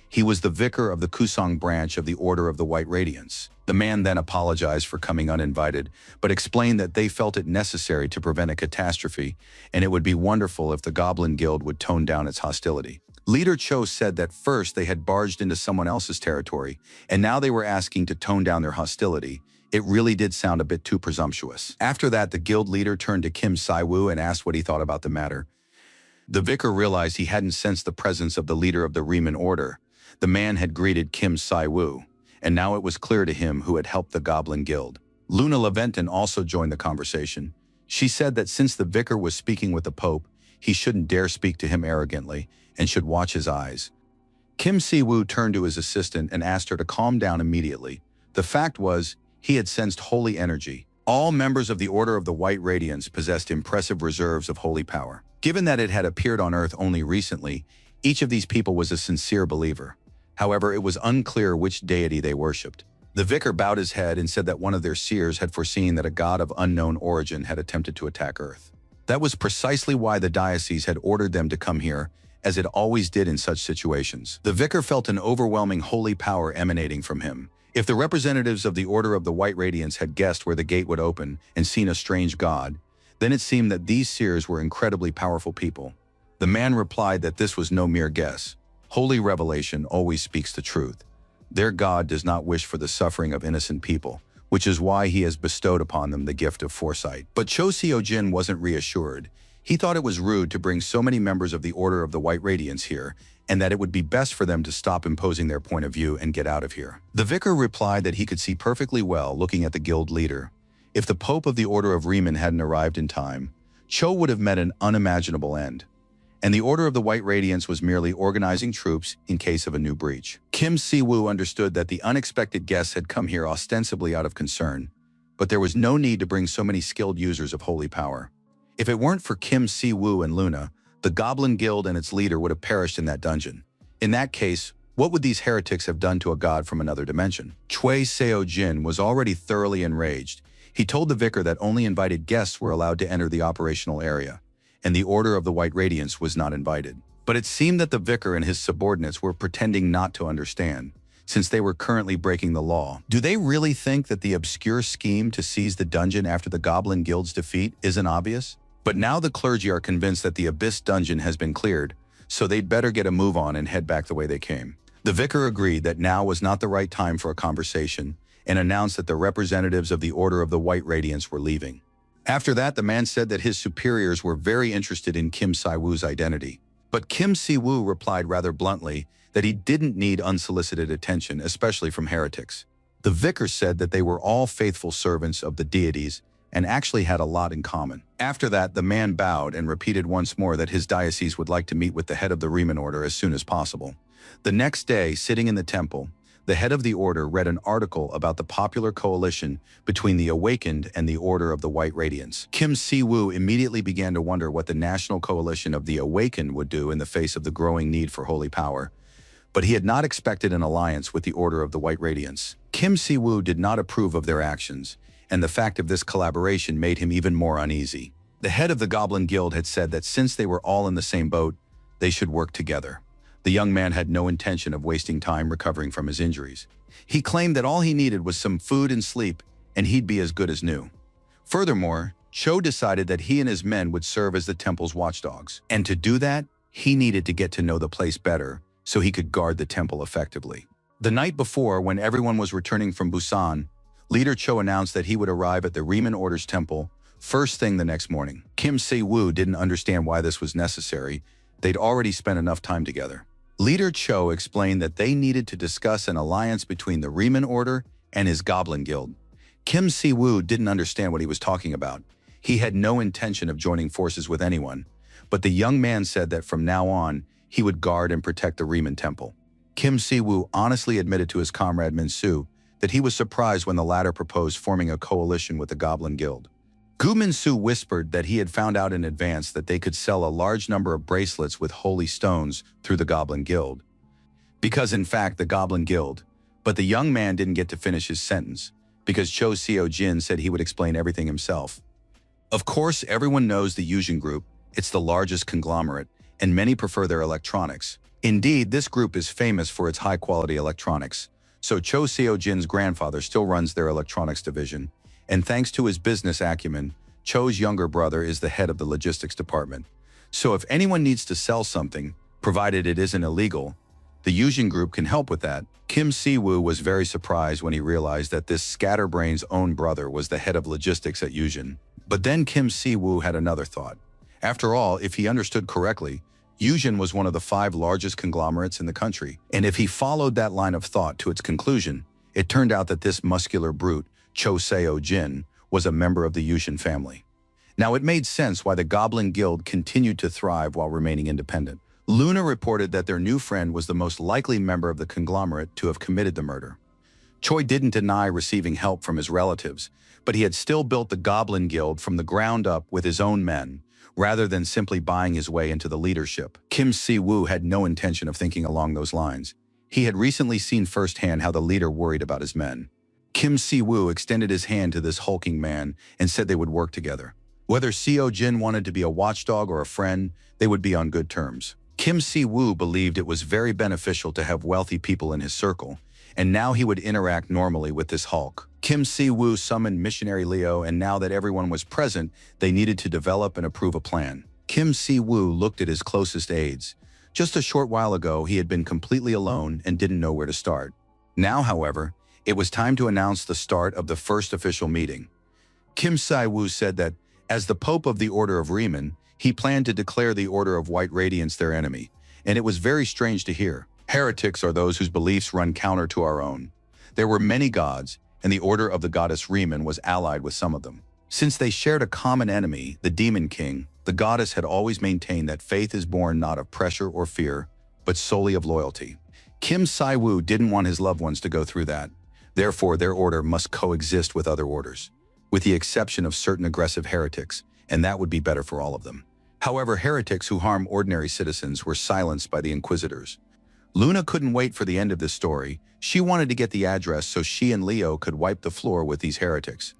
He was the vicar of the Kusong branch of the Order of the White Radiance. The man then apologized for coming uninvited, but explained that they felt it necessary to prevent a catastrophe, and it would be wonderful if the Goblin Guild would tone down its hostility. Leader Cho said that first they had barged into someone else's territory, and now they were asking to tone down their hostility. It really did sound a bit too presumptuous. After that, the guild leader turned to Kim Si-woo and asked what he thought about the matter. The vicar realized he hadn't sensed the presence of the leader of the Riemann Order. The man had greeted Kim Si-woo, and now it was clear to him who had helped the Goblin Guild. Luna Leventon also joined the conversation. She said that since the vicar was speaking with the Pope, he shouldn't dare speak to him arrogantly and should watch his eyes. Kim Si-woo turned to his assistant and asked her to calm down immediately. The fact was, he had sensed holy energy. All members of the Order of the White Radiance possessed impressive reserves of holy power. Given that it had appeared on Earth only recently, each of these people was a sincere believer. However, it was unclear which deity they worshipped. The vicar bowed his head and said that one of their seers had foreseen that a god of unknown origin had attempted to attack Earth. That was precisely why the diocese had ordered them to come here, as it always did in such situations. The vicar felt an overwhelming holy power emanating from him. If the representatives of the Order of the White Radiance had guessed where the gate would open and seen a strange god, then it seemed that these seers were incredibly powerful people. The man replied that this was no mere guess. Holy revelation always speaks the truth. Their God does not wish for the suffering of innocent people, which is why he has bestowed upon them the gift of foresight. But Cho Seo-jin wasn't reassured. He thought it was rude to bring so many members of the Order of the White Radiance here, and that it would be best for them to stop imposing their point of view and get out of here. The vicar replied that he could see perfectly well looking at the guild leader. If the Pope of the Order of Riemann hadn't arrived in time, Cho would have met an unimaginable end. And the Order of the White Radiance was merely organizing troops in case of a new breach. Kim Si-woo understood that the unexpected guests had come here ostensibly out of concern, but there was no need to bring so many skilled users of holy power. If it weren't for Kim Si-woo and Luna, the Goblin Guild and its leader would have perished in that dungeon. In that case, what would these heretics have done to a god from another dimension? Choi Seo-jin was already thoroughly enraged. He told the vicar that only invited guests were allowed to enter the operational area, and the Order of the White Radiance was not invited. But it seemed that the vicar and his subordinates were pretending not to understand, since they were currently breaking the law. Do they really think that the obscure scheme to seize the dungeon after the Goblin Guild's defeat isn't obvious? But now the clergy are convinced that the Abyss dungeon has been cleared, so they'd better get a move on and head back the way they came. The vicar agreed that now was not the right time for a conversation and announced that the representatives of the Order of the White Radiance were leaving. After that, the man said that his superiors were very interested in Kim Si-woo's identity. But Kim Si-woo replied rather bluntly that he didn't need unsolicited attention, especially from heretics. The vicar said that they were all faithful servants of the deities and actually had a lot in common. After that, the man bowed and repeated once more that his diocese would like to meet with the head of the Riemann Order as soon as possible. The next day, sitting in the temple, the head of the order read an article about the popular coalition between the Awakened and the Order of the White Radiance. Kim Si-woo immediately began to wonder what the national coalition of the Awakened would do in the face of the growing need for holy power. But he had not expected an alliance with the Order of the White Radiance. Kim Si-woo did not approve of their actions, and the fact of this collaboration made him even more uneasy. The head of the Goblin Guild had said that since they were all in the same boat, they should work together. The young man had no intention of wasting time recovering from his injuries. He claimed that all he needed was some food and sleep, and he'd be as good as new. Furthermore, Cho decided that he and his men would serve as the temple's watchdogs. And to do that, he needed to get to know the place better so he could guard the temple effectively. The night before, when everyone was returning from Busan, Leader Cho announced that he would arrive at the Riemann Order's temple first thing the next morning. Kim Si-woo didn't understand why this was necessary. They'd already spent enough time together. Leader Cho explained that they needed to discuss an alliance between the Riemann Order and his Goblin Guild. Kim Si-woo didn't understand what he was talking about. He had no intention of joining forces with anyone, but the young man said that from now on, he would guard and protect the Riemann Temple. Kim Si-woo honestly admitted to his comrade Min-soo that he was surprised when the latter proposed forming a coalition with the Goblin Guild. Gu Min-soo whispered that he had found out in advance that they could sell a large number of bracelets with holy stones through the Goblin Guild. Because in fact, the Goblin Guild, but the young man didn't get to finish his sentence, because Cho Seo-jin said he would explain everything himself. Of course, everyone knows the Yuzhin Group. It's the largest conglomerate, and many prefer their electronics. Indeed, this group is famous for its high-quality electronics. So Cho Seo-jin's grandfather still runs their electronics division, and thanks to his business acumen, Cho's younger brother is the head of the logistics department. So if anyone needs to sell something, provided it isn't illegal, the Yuzhin Group can help with that. Kim Si-woo was very surprised when he realized that this scatterbrain's own brother was the head of logistics at Yuzhin. But then Kim Si-woo had another thought. After all, if he understood correctly, Yuzhin was one of the 5 largest conglomerates in the country. And if he followed that line of thought to its conclusion, it turned out that this muscular brute, Cho Seo-jin, was a member of the Yuzhin family. Now, it made sense why the Goblin Guild continued to thrive while remaining independent. Luna reported that their new friend was the most likely member of the conglomerate to have committed the murder. Choi didn't deny receiving help from his relatives, but he had still built the Goblin Guild from the ground up with his own men, rather than simply buying his way into the leadership. Kim Si-woo had no intention of thinking along those lines. He had recently seen firsthand how the leader worried about his men. Kim Si-woo extended his hand to this hulking man and said they would work together. Whether Seo-jin wanted to be a watchdog or a friend, they would be on good terms. Kim Si-woo believed it was very beneficial to have wealthy people in his circle, and now he would interact normally with this Hulk. Kim Si-woo summoned Missionary Leo, and now that everyone was present, they needed to develop and approve a plan. Kim Si-woo looked at his closest aides. Just a short while ago, he had been completely alone and didn't know where to start. Now, however, it was time to announce the start of the first official meeting. Kim Si-woo said that, as the Pope of the Order of Riemann, he planned to declare the Order of White Radiance their enemy, and it was very strange to hear. Heretics are those whose beliefs run counter to our own. There were many gods, and the Order of the Goddess Riemann was allied with some of them. Since they shared a common enemy, the Demon King, the goddess had always maintained that faith is born not of pressure or fear, but solely of loyalty. Kim Si-woo didn't want his loved ones to go through that. Therefore, their order must coexist with other orders, with the exception of certain aggressive heretics, and that would be better for all of them. However, heretics who harm ordinary citizens were silenced by the Inquisitors. Luna couldn't wait for the end of this story. She wanted to get the address so she and Leo could wipe the floor with these heretics.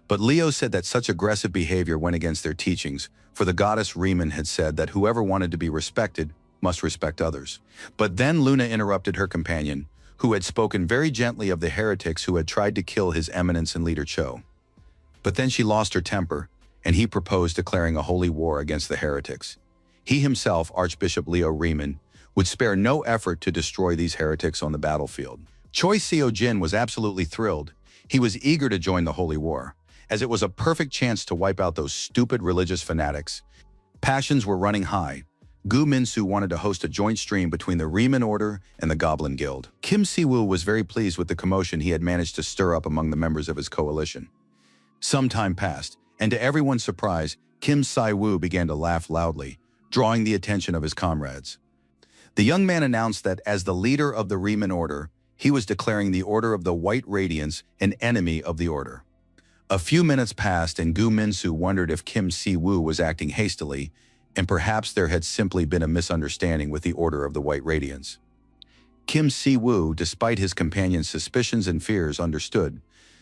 But Leo said that such aggressive behavior went against their teachings, for the goddess Riemann had said that whoever wanted to be respected must respect others. But then Luna interrupted her companion, who had spoken very gently of the heretics who had tried to kill His Eminence and Leader Cho. But then she lost her temper, and he proposed declaring a holy war against the heretics. He himself, Archbishop Leo Riemann, would spare no effort to destroy these heretics on the battlefield. Choi Seo-jin was absolutely thrilled. He was eager to join the holy war, as it was a perfect chance to wipe out those stupid religious fanatics. Passions were running high. Gu Min-soo wanted to host a joint stream between the Riemann Order and the Goblin Guild. Kim Si-woo was very pleased with the commotion he had managed to stir up among the members of his coalition. Some time passed, and to everyone's surprise, Kim Si-woo began to laugh loudly, drawing the attention of his comrades. The young man announced that as the leader of the Riemann Order, he was declaring the Order of the White Radiance an enemy of the Order. A few minutes passed, and Gu Min-soo wondered if Kim Si-woo was acting hastily, and perhaps there had simply been a misunderstanding with the Order of the White Radiance. Kim Si-woo, despite his companion's suspicions and fears, understood.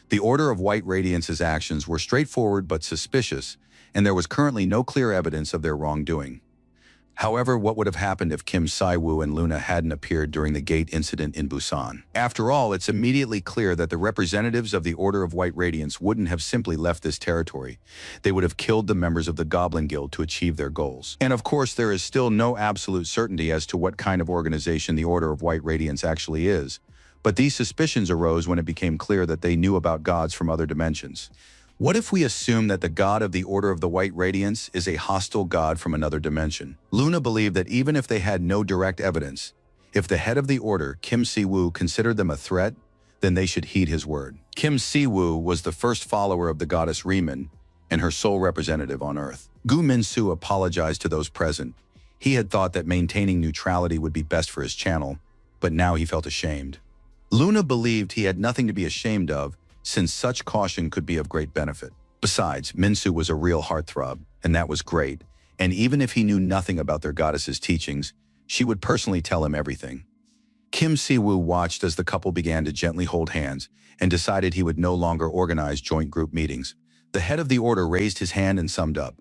The Order of White Radiance's actions were straightforward but suspicious, and there was currently no clear evidence of their wrongdoing. However, what would have happened if Kim Si-woo and Luna hadn't appeared during the gate incident in Busan? After all, it's immediately clear that the representatives of the Order of White Radiance wouldn't have simply left this territory. They would have killed the members of the Goblin Guild to achieve their goals. And of course, there is still no absolute certainty as to what kind of organization the Order of White Radiance actually is. But these suspicions arose when it became clear that they knew about gods from other dimensions. What if we assume that the god of the Order of the White Radiance is a hostile god from another dimension? Luna believed that even if they had no direct evidence, if the head of the order, Kim Si-woo, considered them a threat, then they should heed his word. Kim Si-woo was the first follower of the goddess Riemann and her sole representative on Earth. Gu Min-soo apologized to those present. He had thought that maintaining neutrality would be best for his channel, but now he felt ashamed. Luna believed he had nothing to be ashamed of, since such caution could be of great benefit. Besides, Min-soo was a real heartthrob, and that was great, and even if he knew nothing about their goddess's teachings, she would personally tell him everything. Kim Si-woo watched as the couple began to gently hold hands and decided he would no longer organize joint group meetings. The head of the order raised his hand and summed up.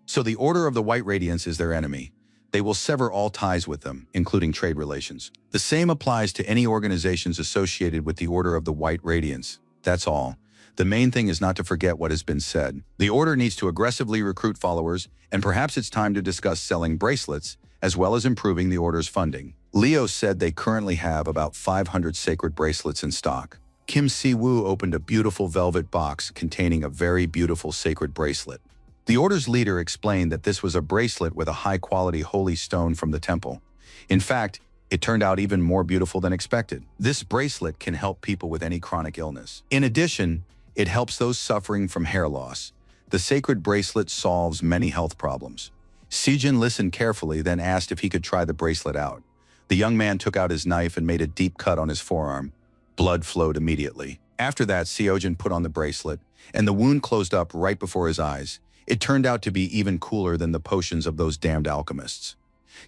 So the Order of the White Radiance is their enemy. They will sever all ties with them, including trade relations. The same applies to any organizations associated with the Order of the White Radiance. That's all. The main thing is not to forget what has been said. The order needs to aggressively recruit followers, and perhaps it's time to discuss selling bracelets, as well as improving the order's funding. Leo said they currently have about 500 sacred bracelets in stock. Kim Si-woo opened a beautiful velvet box containing a very beautiful sacred bracelet. The order's leader explained that this was a bracelet with a high-quality holy stone from the temple. In fact, it turned out even more beautiful than expected. This bracelet can help people with any chronic illness. In addition, it helps those suffering from hair loss. The sacred bracelet solves many health problems. Sejin listened carefully, then asked if he could try the bracelet out. The young man took out his knife and made a deep cut on his forearm. Blood flowed immediately. After that, Sejin put on the bracelet, and the wound closed up right before his eyes. It turned out to be even cooler than the potions of those damned alchemists.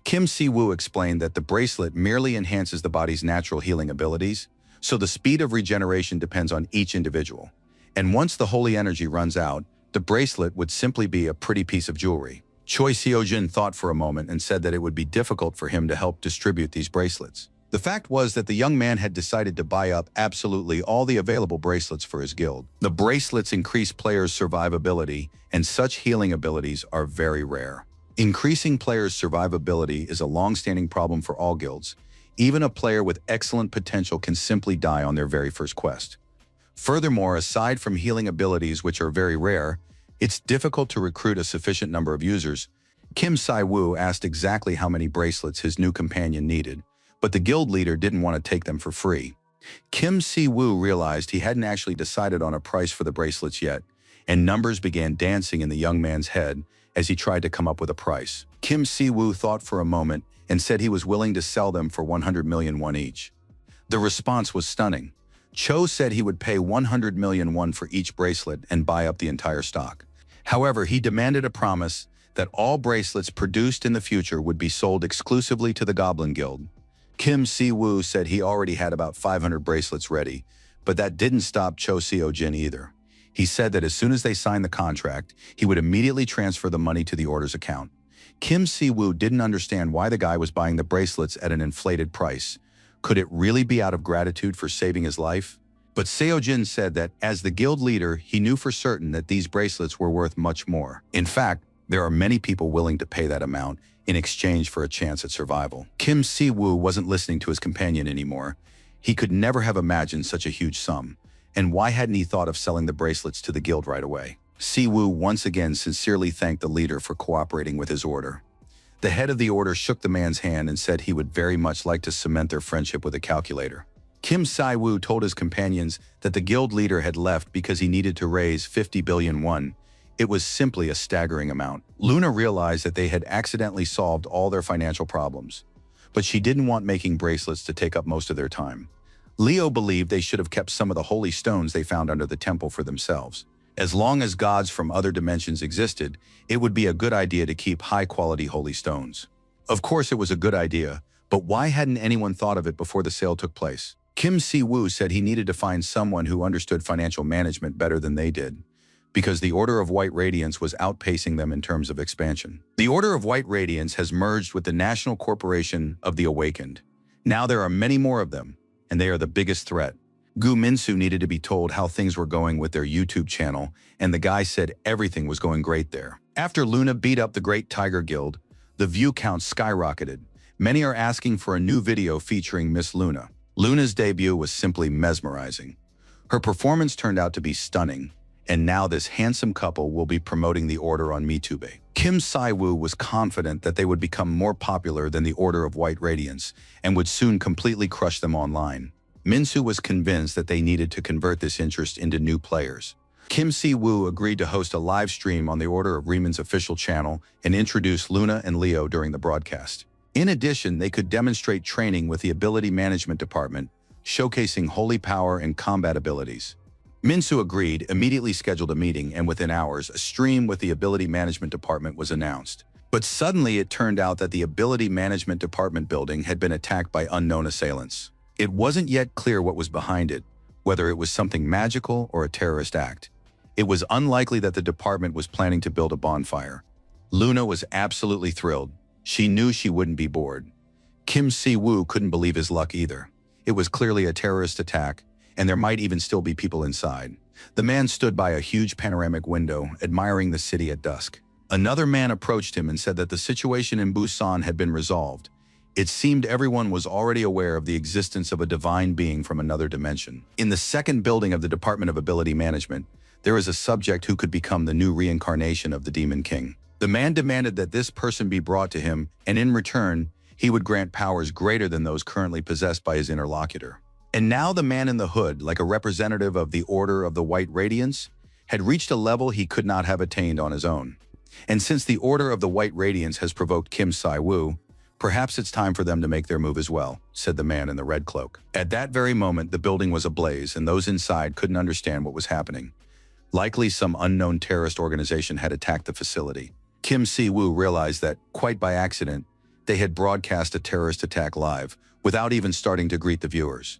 Kim Si-woo explained that the bracelet merely enhances the body's natural healing abilities, so the speed of regeneration depends on each individual. And once the holy energy runs out, the bracelet would simply be a pretty piece of jewelry. Choi Seo-jin thought for a moment and said that it would be difficult for him to help distribute these bracelets. The fact was that the young man had decided to buy up absolutely all the available bracelets for his guild. The bracelets increase players' survivability, and such healing abilities are very rare. Increasing players' survivability is a long-standing problem for all guilds. Even a player with excellent potential can simply die on their very first quest. Furthermore, aside from healing abilities which are very rare, it's difficult to recruit a sufficient number of users. Kim Si-woo asked exactly how many bracelets his new companion needed, but the guild leader didn't want to take them for free. Kim Si-woo realized he hadn't actually decided on a price for the bracelets yet, and numbers began dancing in the young man's head as he tried to come up with a price. Kim Si-woo thought for a moment and said he was willing to sell them for 100 million won each. The response was stunning. Cho said he would pay 100 million won for each bracelet and buy up the entire stock. However, he demanded a promise that all bracelets produced in the future would be sold exclusively to the Goblin Guild. Kim Si-woo said he already had about 500 bracelets ready, but that didn't stop Cho Seo-jin either. He said that as soon as they signed the contract, he would immediately transfer the money to the order's account. Kim Si-woo didn't understand why the guy was buying the bracelets at an inflated price. Could it really be out of gratitude for saving his life? But Seo-jin said that, as the guild leader, he knew for certain that these bracelets were worth much more. In fact, there are many people willing to pay that amount in exchange for a chance at survival. Kim Si-woo wasn't listening to his companion anymore. He could never have imagined such a huge sum. And why hadn't he thought of selling the bracelets to the guild right away? Si-woo once again sincerely thanked the leader for cooperating with his order. The head of the order shook the man's hand and said he would very much like to cement their friendship with a calculator. Kim Si-woo told his companions that the guild leader had left because he needed to raise 50 billion won. It was simply a staggering amount. Luna realized that they had accidentally solved all their financial problems, but she didn't want making bracelets to take up most of their time. Leo believed they should have kept some of the holy stones they found under the temple for themselves. As long as gods from other dimensions existed, it would be a good idea to keep high-quality holy stones. Of course, it was a good idea, but why hadn't anyone thought of it before the sale took place? Kim Si-woo said he needed to find someone who understood financial management better than they did, because the Order of White Radiance was outpacing them in terms of expansion. The Order of White Radiance has merged with the National Corporation of the Awakened. Now there are many more of them, and they are the biggest threat. Gu Minsu needed to be told how things were going with their YouTube channel, and the guy said everything was going great there. After Luna beat up the Great Tiger Guild, the view count skyrocketed. Many are asking for a new video featuring Miss Luna. Luna's debut was simply mesmerizing. Her performance turned out to be stunning, and now this handsome couple will be promoting the order on MeTube. Kim Si-woo was confident that they would become more popular than the Order of White Radiance and would soon completely crush them online. Minsu was convinced that they needed to convert this interest into new players. Kim Si-woo agreed to host a live stream on the Order of Reman's official channel and introduce Luna and Leo during the broadcast. In addition, they could demonstrate training with the Ability Management Department, showcasing holy power and combat abilities. Minsu agreed, immediately scheduled a meeting, and within hours, a stream with the Ability Management Department was announced. But suddenly it turned out that the Ability Management Department building had been attacked by unknown assailants. It wasn't yet clear what was behind it, whether it was something magical or a terrorist act. It was unlikely that the department was planning to build a bonfire. Luna was absolutely thrilled. She knew she wouldn't be bored. Kim Si-woo couldn't believe his luck either. It was clearly a terrorist attack, and there might even still be people inside. The man stood by a huge panoramic window, admiring the city at dusk. Another man approached him and said that the situation in Busan had been resolved. It seemed everyone was already aware of the existence of a divine being from another dimension. In the second building of the Department of Ability Management, there is a subject who could become the new reincarnation of the Demon King. The man demanded that this person be brought to him, and in return, he would grant powers greater than those currently possessed by his interlocutor. And now the man in the hood, like a representative of the Order of the White Radiance, had reached a level he could not have attained on his own. And since the Order of the White Radiance has provoked Kim Si-woo, perhaps it's time for them to make their move as well, said the man in the red cloak. At that very moment, the building was ablaze, and those inside couldn't understand what was happening. Likely some unknown terrorist organization had attacked the facility. Kim Si-woo realized that, quite by accident, they had broadcast a terrorist attack live, without even starting to greet the viewers.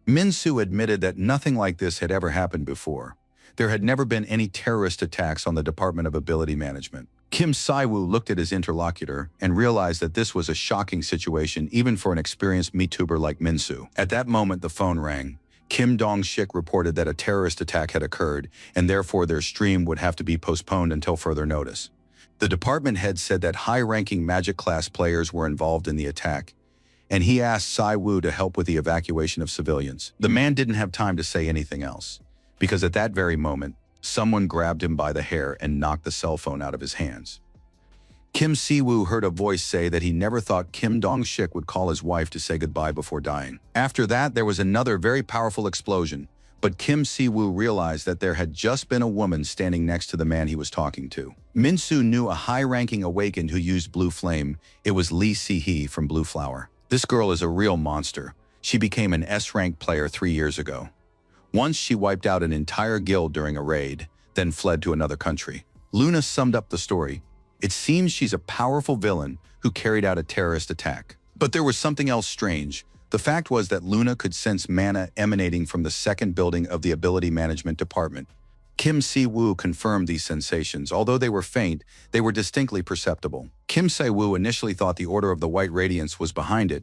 Minsu admitted that nothing like this had ever happened before. There had never been any terrorist attacks on the Department of Ability Management. Kim Si-woo looked at his interlocutor and realized that this was a shocking situation even for an experienced MeTuber like Minsu. At that moment, the phone rang. Kim Dong-shik reported that a terrorist attack had occurred, and therefore their stream would have to be postponed until further notice. The department head said that high-ranking Magic class players were involved in the attack, and he asked Si-woo to help with the evacuation of civilians. The man didn't have time to say anything else, because at that very moment, someone grabbed him by the hair and knocked the cell phone out of his hands. Kim Si-woo heard a voice say that he never thought Kim Dong-shik would call his wife to say goodbye before dying. After that, there was another very powerful explosion, but Kim Si-woo realized that there had just been a woman standing next to the man he was talking to. Minsu knew a high-ranking awakened who used blue flame. It was Lee Si-hee from Blue Flower. This girl is a real monster. She became an S-rank player 3 years ago. Once she wiped out an entire guild during a raid, then fled to another country. Luna summed up the story. It seems she's a powerful villain who carried out a terrorist attack. But there was something else strange. The fact was that Luna could sense mana emanating from the second building of the Ability Management Department. Kim Si-woo confirmed these sensations. Although they were faint, they were distinctly perceptible. Kim Si-woo initially thought the Order of the White Radiance was behind it,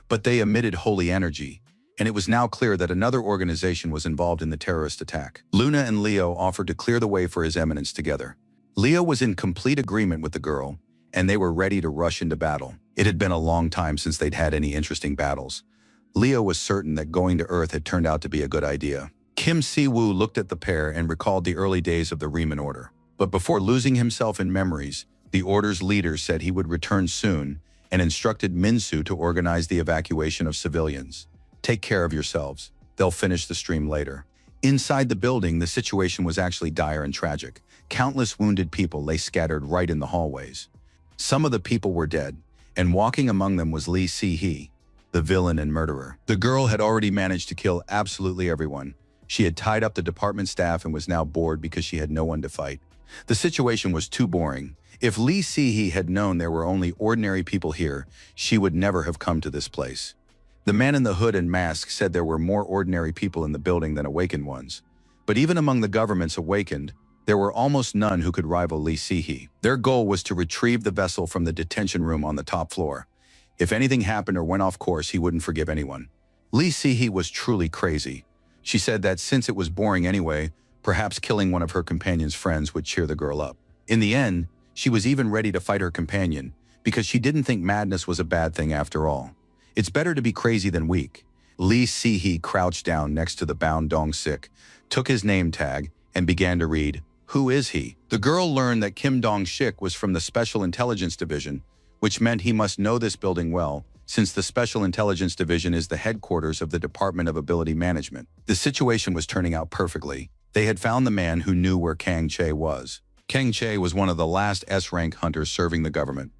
but they emitted holy energy, and it was now clear that another organization was involved in the terrorist attack. Luna and Leo offered to clear the way for His Eminence together. Leo was in complete agreement with the girl, and they were ready to rush into battle. It had been a long time since they'd had any interesting battles. Leo was certain that going to Earth had turned out to be a good idea. Kim Si-woo looked at the pair and recalled the early days of the Riemann Order. But before losing himself in memories, the Order's leader said he would return soon and instructed Minsu to organize the evacuation of civilians. Take care of yourselves. They'll finish the stream later. Inside the building, the situation was actually dire and tragic. Countless wounded people lay scattered right in the hallways. Some of the people were dead, and walking among them was Lee Si-hee, the villain and murderer. The girl had already managed to kill absolutely everyone. She had tied up the department staff and was now bored because she had no one to fight. The situation was too boring. If Lee Si-hee had known there were only ordinary people here, she would never have come to this place. The man in the hood and mask said there were more ordinary people in the building than awakened ones. But even among the government's awakened, there were almost none who could rival Lee Si-hee. Their goal was to retrieve the vessel from the detention room on the top floor. If anything happened or went off course, he wouldn't forgive anyone. Lee Si-hee was truly crazy. She said that since it was boring anyway, perhaps killing one of her companion's friends would cheer the girl up. In the end, she was even ready to fight her companion, because she didn't think madness was a bad thing after all. It's better to be crazy than weak. Lee Si-hee crouched down next to the bound Dong-sik, took his name tag, and began to read, "Who is he?" The girl learned that Kim Dong-sik was from the Special Intelligence Division, which meant he must know this building well, since the Special Intelligence Division is the headquarters of the Department of Ability Management. The situation was turning out perfectly. They had found the man who knew where Kang Che was. Kang Che was one of the last S-rank hunters serving the government.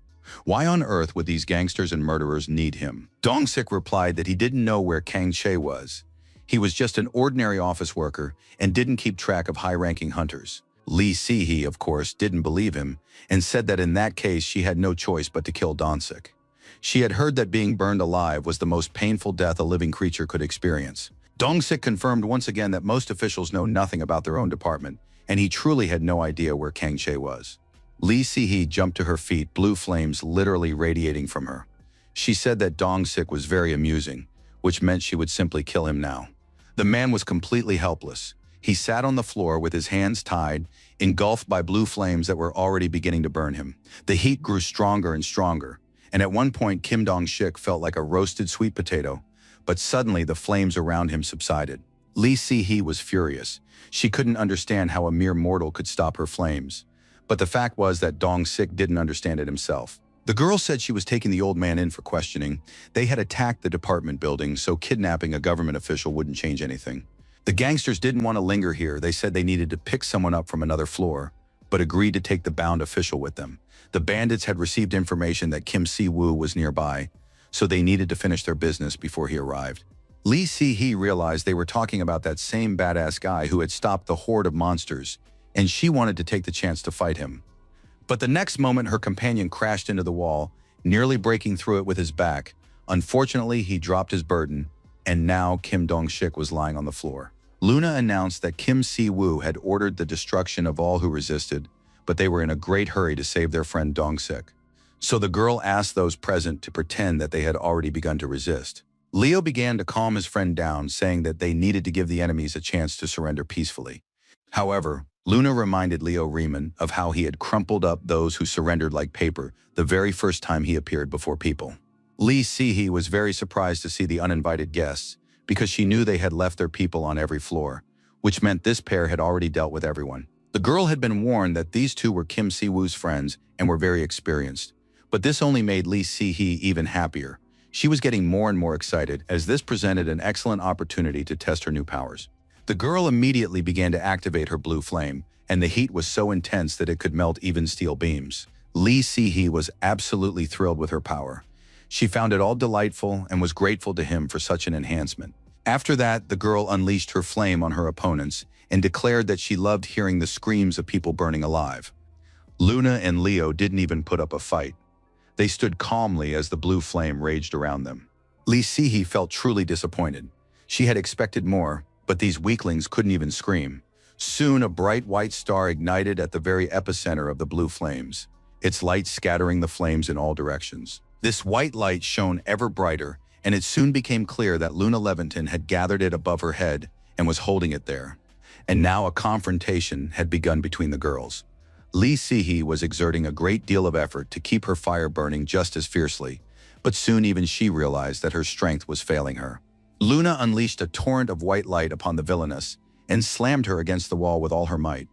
Why on earth would these gangsters and murderers need him? Dong-sik replied that he didn't know where Kang Che was. He was just an ordinary office worker and didn't keep track of high-ranking hunters. Lee Si-hee, of course, didn't believe him and said that in that case she had no choice but to kill Dong-sik. She had heard that being burned alive was the most painful death a living creature could experience. Dong-sik confirmed once again that most officials know nothing about their own department, and he truly had no idea where Kang Che was. Lee Si-hee jumped to her feet, blue flames literally radiating from her. She said that Dong-sik was very amusing, which meant she would simply kill him now. The man was completely helpless. He sat on the floor with his hands tied, engulfed by blue flames that were already beginning to burn him. The heat grew stronger and stronger, and at one point Kim Dong-sik felt like a roasted sweet potato, but suddenly the flames around him subsided. Lee Si-hee was furious. She couldn't understand how a mere mortal could stop her flames. But the fact was that Dong-sik didn't understand it himself. The girl said she was taking the old man in for questioning. They had attacked the department building, so kidnapping a government official wouldn't change anything. The gangsters didn't want to linger here. They said they needed to pick someone up from another floor, but agreed to take the bound official with them. The bandits had received information that Kim Si-woo was nearby, so they needed to finish their business before he arrived. Lee Si-hee realized they were talking about that same badass guy who had stopped the horde of monsters, and she wanted to take the chance to fight him. But the next moment her companion crashed into the wall, nearly breaking through it with his back. Unfortunately, he dropped his burden, and now Kim Dong-sik was lying on the floor. Luna announced that Kim Si-woo had ordered the destruction of all who resisted, but they were in a great hurry to save their friend Dong-sik. So the girl asked those present to pretend that they had already begun to resist. Leo began to calm his friend down, saying that they needed to give the enemies a chance to surrender peacefully. However, Luna reminded Leo Riemann of how he had crumpled up those who surrendered like paper the very first time he appeared before people. Lee Si-hee was very surprised to see the uninvited guests, because she knew they had left their people on every floor, which meant this pair had already dealt with everyone. The girl had been warned that these two were Kim Si-woo's friends and were very experienced, but this only made Lee Si-hee even happier. She was getting more and more excited, as this presented an excellent opportunity to test her new powers. The girl immediately began to activate her blue flame, and the heat was so intense that it could melt even steel beams. Lee Si-hee was absolutely thrilled with her power. She found it all delightful and was grateful to him for such an enhancement. After that, the girl unleashed her flame on her opponents and declared that she loved hearing the screams of people burning alive. Luna and Leo didn't even put up a fight. They stood calmly as the blue flame raged around them. Lee Si-hee felt truly disappointed. She had expected more, but these weaklings couldn't even scream. Soon, a bright white star ignited at the very epicenter of the blue flames, its light scattering the flames in all directions. This white light shone ever brighter, and it soon became clear that Luna Leventon had gathered it above her head and was holding it there. And now a confrontation had begun between the girls. Lee Si-hee was exerting a great deal of effort to keep her fire burning just as fiercely, but soon even she realized that her strength was failing her. Luna unleashed a torrent of white light upon the villainess and slammed her against the wall with all her might.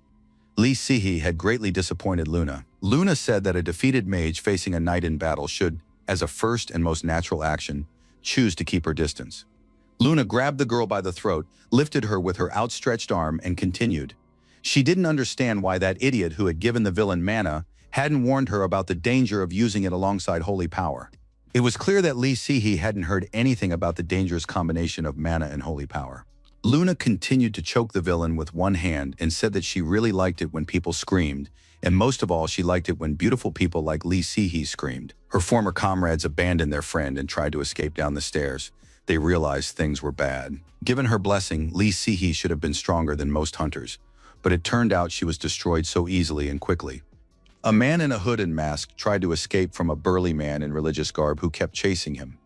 Lee Si-hee had greatly disappointed Luna. Luna said that a defeated mage facing a knight in battle should, as a first and most natural action, choose to keep her distance. Luna grabbed the girl by the throat, lifted her with her outstretched arm, and continued. She didn't understand why that idiot who had given the villain mana hadn't warned her about the danger of using it alongside holy power. It was clear that Lee Si-hee hadn't heard anything about the dangerous combination of mana and holy power. Luna continued to choke the villain with one hand and said that she really liked it when people screamed, and most of all she liked it when beautiful people like Lee Si-hee screamed. Her former comrades abandoned their friend and tried to escape down the stairs. they realized things were bad. Given her blessing, Lee Si-hee should have been stronger than most hunters, but it turned out she was destroyed so easily and quickly. A man in a hood and mask tried to escape from a burly man in religious garb who kept chasing him.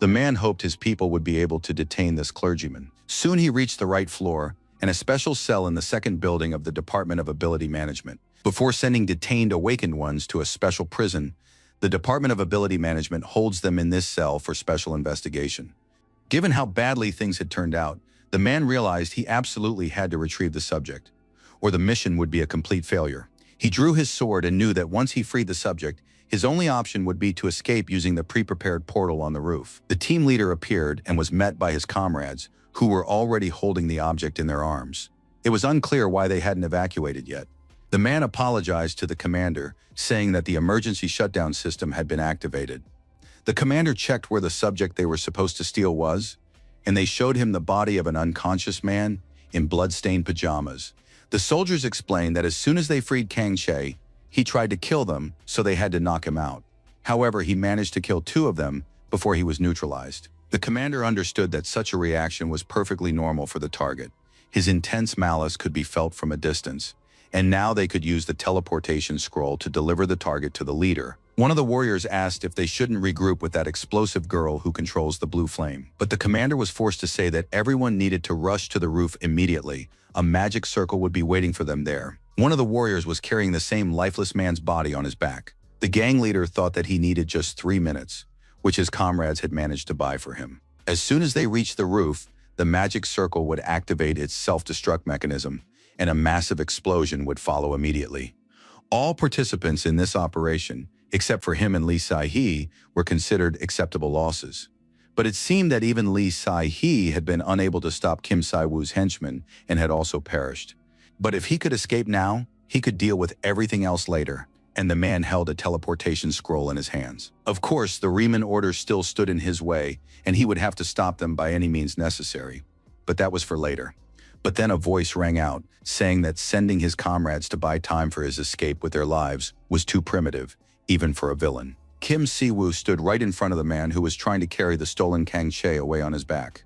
The man hoped his people would be able to detain this clergyman. Soon he reached the right floor and a special cell in the second building of the Department of Ability Management. Before sending detained awakened ones to a special prison, the Department of Ability Management holds them in this cell for special investigation. Given how badly things had turned out, the man realized he absolutely had to retrieve the subject, or the mission would be a complete failure. He drew his sword and knew that once he freed the subject, his only option would be to escape using the pre-prepared portal on the roof. The team leader appeared and was met by his comrades, who were already holding the object in their arms. It was unclear why they hadn't evacuated yet. The man apologized to the commander, saying that the emergency shutdown system had been activated. The commander checked where the subject they were supposed to steal was, and they showed him the body of an unconscious man in blood-stained pajamas. The soldiers explained that as soon as they freed Kang Che, he tried to kill them, so they had to knock him out. However, he managed to kill 2 of them before he was neutralized. The commander understood that such a reaction was perfectly normal for the target. His intense malice could be felt from a distance, and now they could use the teleportation scroll to deliver the target to the leader. One of the warriors asked if they shouldn't regroup with that explosive girl who controls the blue flame. But the commander was forced to say that everyone needed to rush to the roof immediately. A magic circle would be waiting for them there. One of the warriors was carrying the same lifeless man's body on his back. The gang leader thought that he needed just 3 minutes, which his comrades had managed to buy for him. As soon as they reached the roof, the magic circle would activate its self-destruct mechanism, and a massive explosion would follow immediately. All participants in this operation, except for him and Lee Si-hee, were considered acceptable losses. But it seemed that even Lee Si-hee had been unable to stop Kim Si-woo's henchmen and had also perished. But if he could escape now, he could deal with everything else later, and the man held a teleportation scroll in his hands. Of course, the Riemann order still stood in his way, and he would have to stop them by any means necessary. But that was for later. But then a voice rang out, saying that sending his comrades to buy time for his escape with their lives was too primitive, even for a villain. Kim Si-woo stood right in front of the man who was trying to carry the stolen Kang Che away on his back.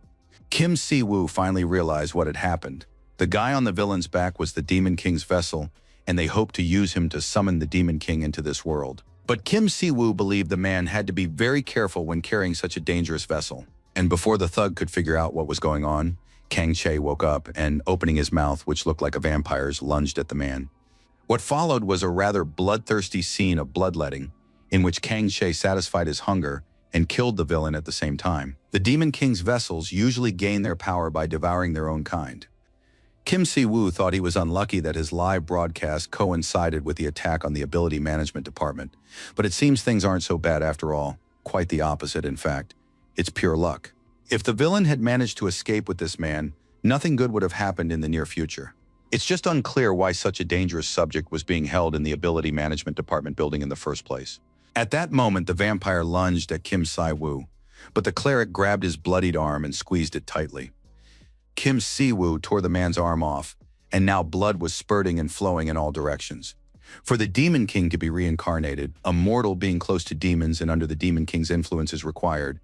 Kim Si-woo finally realized what had happened. The guy on the villain's back was the Demon King's vessel, and they hoped to use him to summon the Demon King into this world. But Kim Si-woo believed the man had to be very careful when carrying such a dangerous vessel. And before the thug could figure out what was going on, Kang Che woke up and, opening his mouth, which looked like a vampire's, lunged at the man. What followed was a rather bloodthirsty scene of bloodletting, in which Kang Che satisfied his hunger and killed the villain at the same time. The Demon King's vessels usually gain their power by devouring their own kind. Kim Si-woo thought he was unlucky that his live broadcast coincided with the attack on the Ability Management Department, but it seems things aren't so bad after all. Quite the opposite, in fact. It's pure luck. If the villain had managed to escape with this man, nothing good would have happened in the near future. It's just unclear why such a dangerous subject was being held in the Ability Management Department building in the first place. At that moment, the vampire lunged at Kim Si-woo, but the cleric grabbed his bloodied arm and squeezed it tightly. Kim Si-woo tore the man's arm off, and now blood was spurting and flowing in all directions. For the Demon King to be reincarnated, a mortal being close to demons and under the Demon King's influence is required.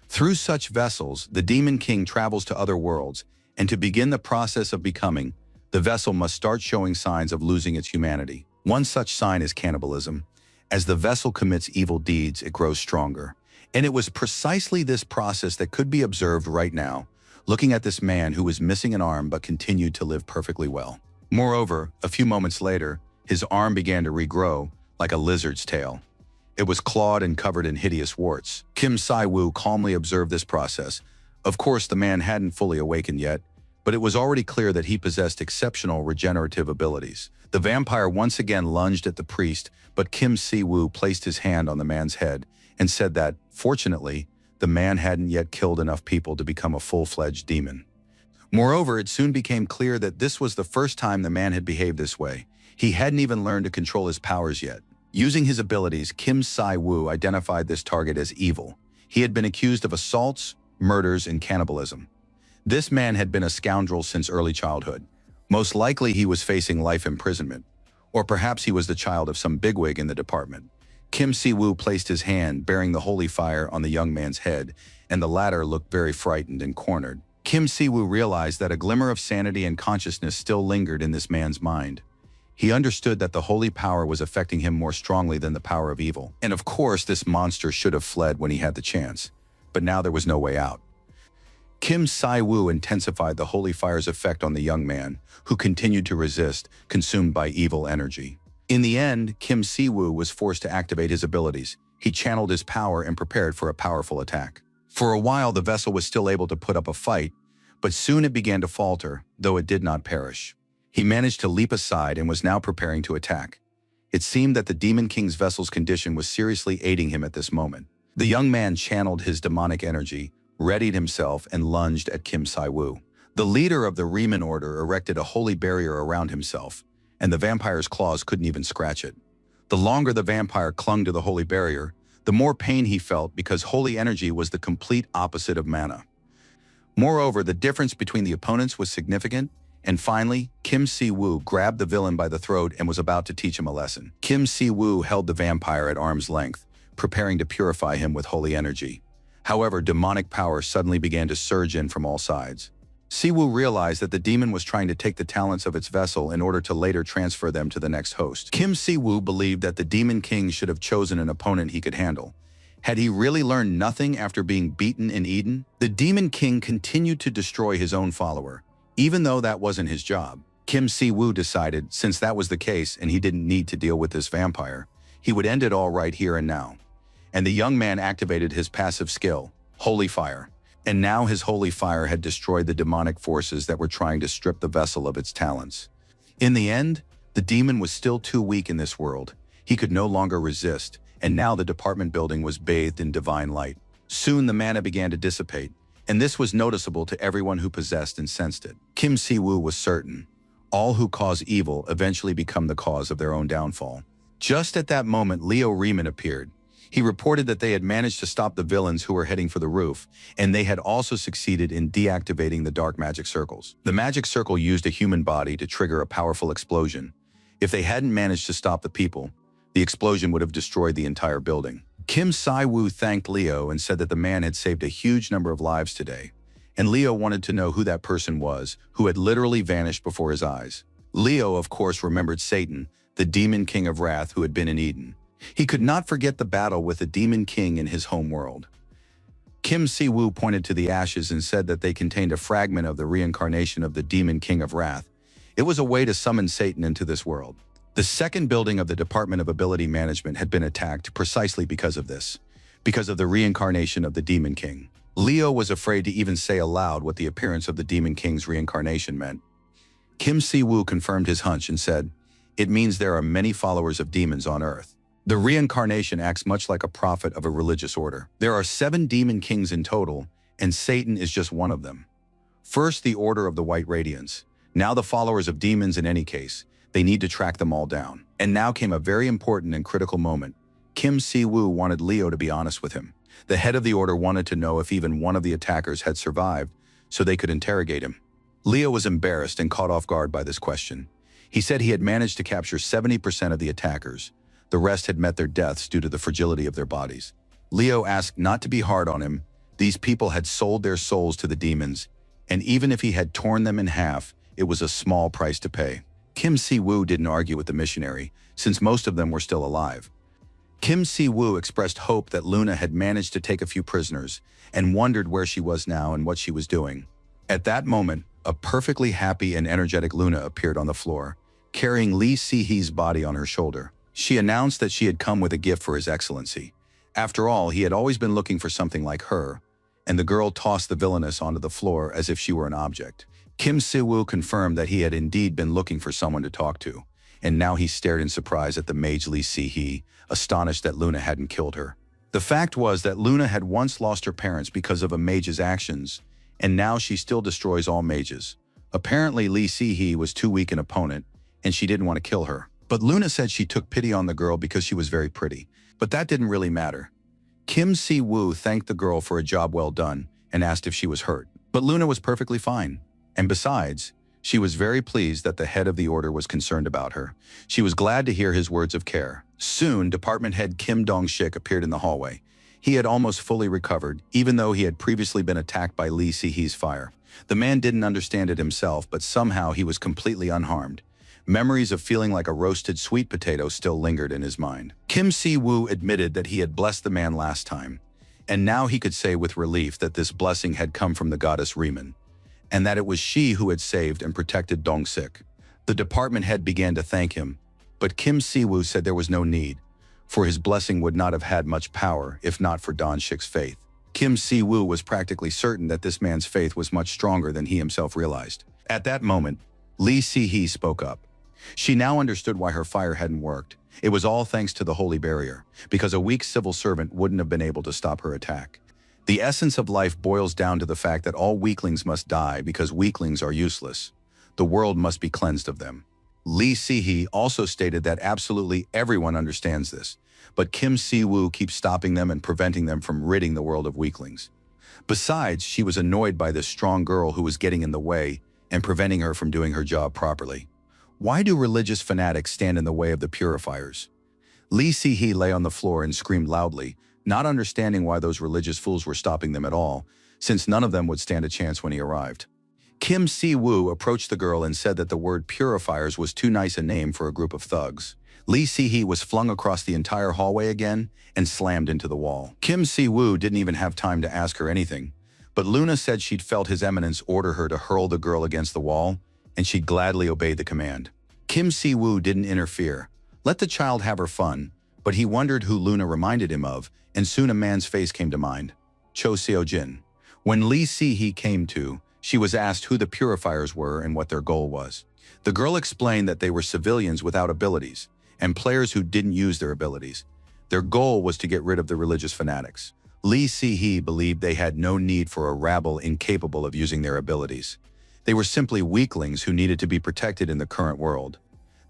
Through such vessels, the Demon King travels to other worlds, and to begin the process of becoming, the vessel must start showing signs of losing its humanity. One such sign is cannibalism. As the vessel commits evil deeds, it grows stronger. And it was precisely this process that could be observed right now, looking at this man who was missing an arm but continued to live perfectly well. Moreover, a few moments later, his arm began to regrow like a lizard's tail. It was clawed and covered in hideous warts. Kim Si-woo calmly observed this process. Of course, the man hadn't fully awakened yet, but it was already clear that he possessed exceptional regenerative abilities. The vampire once again lunged at the priest, but Kim Si-woo placed his hand on the man's head and said that, fortunately, the man hadn't yet killed enough people to become a full-fledged demon. Moreover, it soon became clear that this was the first time the man had behaved this way. He hadn't even learned to control his powers yet. Using his abilities, Kim Si-woo identified this target as evil. He had been accused of assaults, murders, and cannibalism. This man had been a scoundrel since early childhood. Most likely he was facing life imprisonment, or perhaps he was the child of some bigwig in the department. Kim Si-woo placed his hand bearing the holy fire on the young man's head, and the latter looked very frightened and cornered. Kim Si-woo realized that a glimmer of sanity and consciousness still lingered in this man's mind. He understood that the holy power was affecting him more strongly than the power of evil. And of course, this monster should have fled when he had the chance. But now there was no way out. Kim Si-woo intensified the holy fire's effect on the young man, who continued to resist, consumed by evil energy. In the end, Kim Si-woo was forced to activate his abilities. He channeled his power and prepared for a powerful attack. For a while, the vessel was still able to put up a fight, but soon it began to falter, though it did not perish. He managed to leap aside and was now preparing to attack. It seemed that the Demon King's vessel's condition was seriously aiding him at this moment. The young man channeled his demonic energy, readied himself, and lunged at Kim Si-woo. The leader of the Riemann Order erected a holy barrier around himself, and the vampire's claws couldn't even scratch it. The longer the vampire clung to the holy barrier, the more pain he felt because holy energy was the complete opposite of mana. Moreover, the difference between the opponents was significant, and finally, Kim Si-woo grabbed the villain by the throat and was about to teach him a lesson. Kim Si-woo held the vampire at arm's length, preparing to purify him with holy energy. However, demonic power suddenly began to surge in from all sides. Si-woo realized that the demon was trying to take the talents of its vessel in order to later transfer them to the next host. Kim Si-woo believed that the Demon King should have chosen an opponent he could handle. Had he really learned nothing after being beaten in Eden? The Demon King continued to destroy his own follower, even though that wasn't his job. Kim Si-woo decided, since that was the case and he didn't need to deal with this vampire, he would end it all right here and now. And the young man activated his passive skill, Holy Fire. And now his holy fire had destroyed the demonic forces that were trying to strip the vessel of its talents. In the end, the demon was still too weak in this world. He could no longer resist, and now the department building was bathed in divine light. Soon the mana began to dissipate, and this was noticeable to everyone who possessed and sensed it. Kim Si-woo was certain. All who cause evil eventually become the cause of their own downfall. Just at that moment, Leo Riemann appeared. He reported that they had managed to stop the villains who were heading for the roof, and they had also succeeded in deactivating the dark magic circles. The magic circle used a human body to trigger a powerful explosion. If they hadn't managed to stop the people, the explosion would have destroyed the entire building. Kim Si-woo thanked Leo and said that the man had saved a huge number of lives today, and Leo wanted to know who that person was, who had literally vanished before his eyes. Leo, of course, remembered Satan, the Demon King of Wrath who had been in Eden. He could not forget the battle with the Demon King in his home world. Kim Si-woo pointed to the ashes and said that they contained a fragment of the reincarnation of the Demon King of Wrath. It was a way to summon Satan into this world. The second building of the Department of Ability Management had been attacked precisely because of this, because of the reincarnation of the Demon King. Leo was afraid to even say aloud what the appearance of the Demon King's reincarnation meant. Kim Si-woo confirmed his hunch and said, "It means there are many followers of demons on Earth. The reincarnation acts much like a prophet of a religious order. There are 7 demon kings in total, and Satan is just one of them. First, the Order of the White Radiance. Now the followers of demons in any case. They need to track them all down." And now came a very important and critical moment. Kim Si-woo wanted Leo to be honest with him. The head of the order wanted to know if even one of the attackers had survived, so they could interrogate him. Leo was embarrassed and caught off guard by this question. He said he had managed to capture 70% of the attackers. The rest had met their deaths due to the fragility of their bodies. Leo asked not to be hard on him. These people had sold their souls to the demons, and even if he had torn them in half, it was a small price to pay. Kim Si-woo didn't argue with the missionary, since most of them were still alive. Kim Si-woo expressed hope that Luna had managed to take a few prisoners, and wondered where she was now and what she was doing. At that moment, a perfectly happy and energetic Luna appeared on the floor, carrying Lee Si-hee's body on her shoulder. She announced that she had come with a gift for His Excellency. After all, he had always been looking for something like her, and the girl tossed the villainess onto the floor as if she were an object. Kim Si-woo confirmed that he had indeed been looking for someone to talk to, and now he stared in surprise at the mage Lee Si-hee, astonished that Luna hadn't killed her. The fact was that Luna had once lost her parents because of a mage's actions, and now she still destroys all mages. Apparently, Lee Si-hee was too weak an opponent, and she didn't want to kill her. But Luna said she took pity on the girl because she was very pretty. But that didn't really matter. Kim Si-woo thanked the girl for a job well done and asked if she was hurt. But Luna was perfectly fine. And besides, she was very pleased that the head of the order was concerned about her. She was glad to hear his words of care. Soon, department head Kim Dong-shik appeared in the hallway. He had almost fully recovered, even though he had previously been attacked by Lee Si-hee's fire. The man didn't understand it himself, but somehow he was completely unharmed. Memories of feeling like a roasted sweet potato still lingered in his mind. Kim Si-woo admitted that he had blessed the man last time, and now he could say with relief that this blessing had come from the goddess Riemann, and that it was she who had saved and protected Dong-sik. The department head began to thank him, but Kim Si-woo said there was no need, for his blessing would not have had much power if not for Dong-sik's faith. Kim Si-woo was practically certain that this man's faith was much stronger than he himself realized. At that moment, Lee Si-hee spoke up. She now understood why her fire hadn't worked. It was all thanks to the holy barrier, because a weak civil servant wouldn't have been able to stop her attack. The essence of life boils down to the fact that all weaklings must die because weaklings are useless. The world must be cleansed of them. Lee Si-hee also stated that absolutely everyone understands this, but Kim Si-woo keeps stopping them and preventing them from ridding the world of weaklings. Besides, she was annoyed by this strong girl who was getting in the way and preventing her from doing her job properly. Why do religious fanatics stand in the way of the purifiers? Lee Si-hee lay on the floor and screamed loudly, not understanding why those religious fools were stopping them at all, since none of them would stand a chance when he arrived. Kim Si-woo approached the girl and said that the word purifiers was too nice a name for a group of thugs. Lee Si-hee was flung across the entire hallway again and slammed into the wall. Kim Si-woo didn't even have time to ask her anything, but Luna said she'd felt His Eminence order her to hurl the girl against the wall, and she gladly obeyed the command. Kim Si-woo didn't interfere. Let the child have her fun, but he wondered who Luna reminded him of, and soon a man's face came to mind. Cho Seo-jin. When Lee Si-hee came to, she was asked who the purifiers were and what their goal was. The girl explained that they were civilians without abilities, and players who didn't use their abilities. Their goal was to get rid of the religious fanatics. Lee Si-hee believed they had no need for a rabble incapable of using their abilities. They were simply weaklings who needed to be protected in the current world.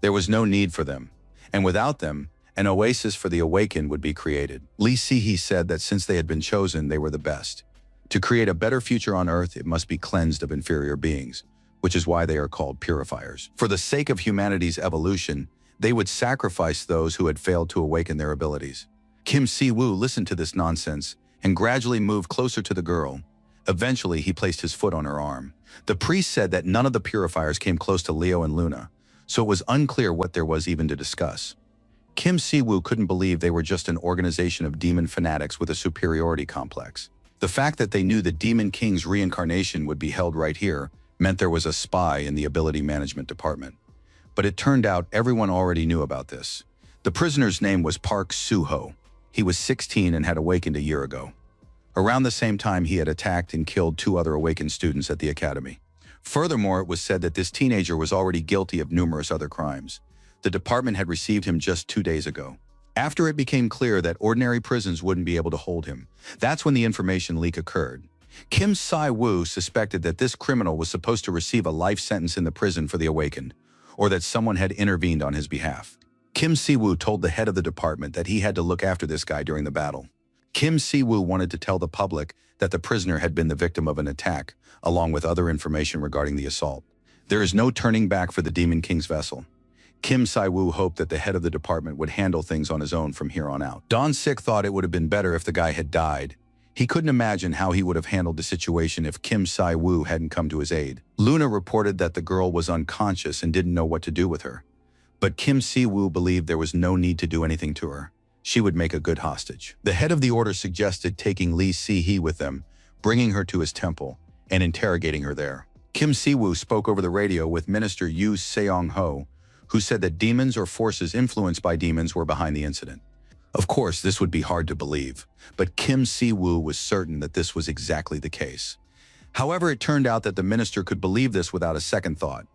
There was no need for them, and without them, an oasis for the awakened would be created. Lee Si-hee said that since they had been chosen, they were the best. To create a better future on Earth, it must be cleansed of inferior beings, which is why they are called purifiers. For the sake of humanity's evolution, they would sacrifice those who had failed to awaken their abilities. Kim Si-woo listened to this nonsense and gradually moved closer to the girl. Eventually, he placed his foot on her arm. The priest said that none of the purifiers came close to Leo and Luna, so it was unclear what there was even to discuss. Kim Si-woo couldn't believe they were just an organization of demon fanatics with a superiority complex. The fact that they knew the Demon King's reincarnation would be held right here meant there was a spy in the ability management department. But it turned out everyone already knew about this. The prisoner's name was Park Soo-ho. He was 16 and had awakened a year ago. Around the same time, he had attacked and killed 2 other awakened students at the academy. Furthermore, it was said that this teenager was already guilty of numerous other crimes. The department had received him just 2 days ago. After it became clear that ordinary prisons wouldn't be able to hold him, that's when the information leak occurred. Kim Si-woo suspected that this criminal was supposed to receive a life sentence in the prison for the awakened, or that someone had intervened on his behalf. Kim Si-woo told the head of the department that he had to look after this guy during the battle. Kim Si-woo wanted to tell the public that the prisoner had been the victim of an attack, along with other information regarding the assault. There is no turning back for the Demon King's vessel. Kim Si-woo hoped that the head of the department would handle things on his own from here on out. Dong-sik thought it would have been better if the guy had died. He couldn't imagine how he would have handled the situation if Kim Si-woo hadn't come to his aid. Luna reported that the girl was unconscious and didn't know what to do with her. But Kim Si-woo believed there was no need to do anything to her. She would make a good hostage. The head of the order suggested taking Lee Si-hee with them, bringing her to his temple, and interrogating her there. Kim Si-woo spoke over the radio with Minister Yoo Seong-ho, who said that demons or forces influenced by demons were behind the incident. Of course, this would be hard to believe, but Kim Si-woo was certain that this was exactly the case. However, it turned out that the minister could believe this without a second thought.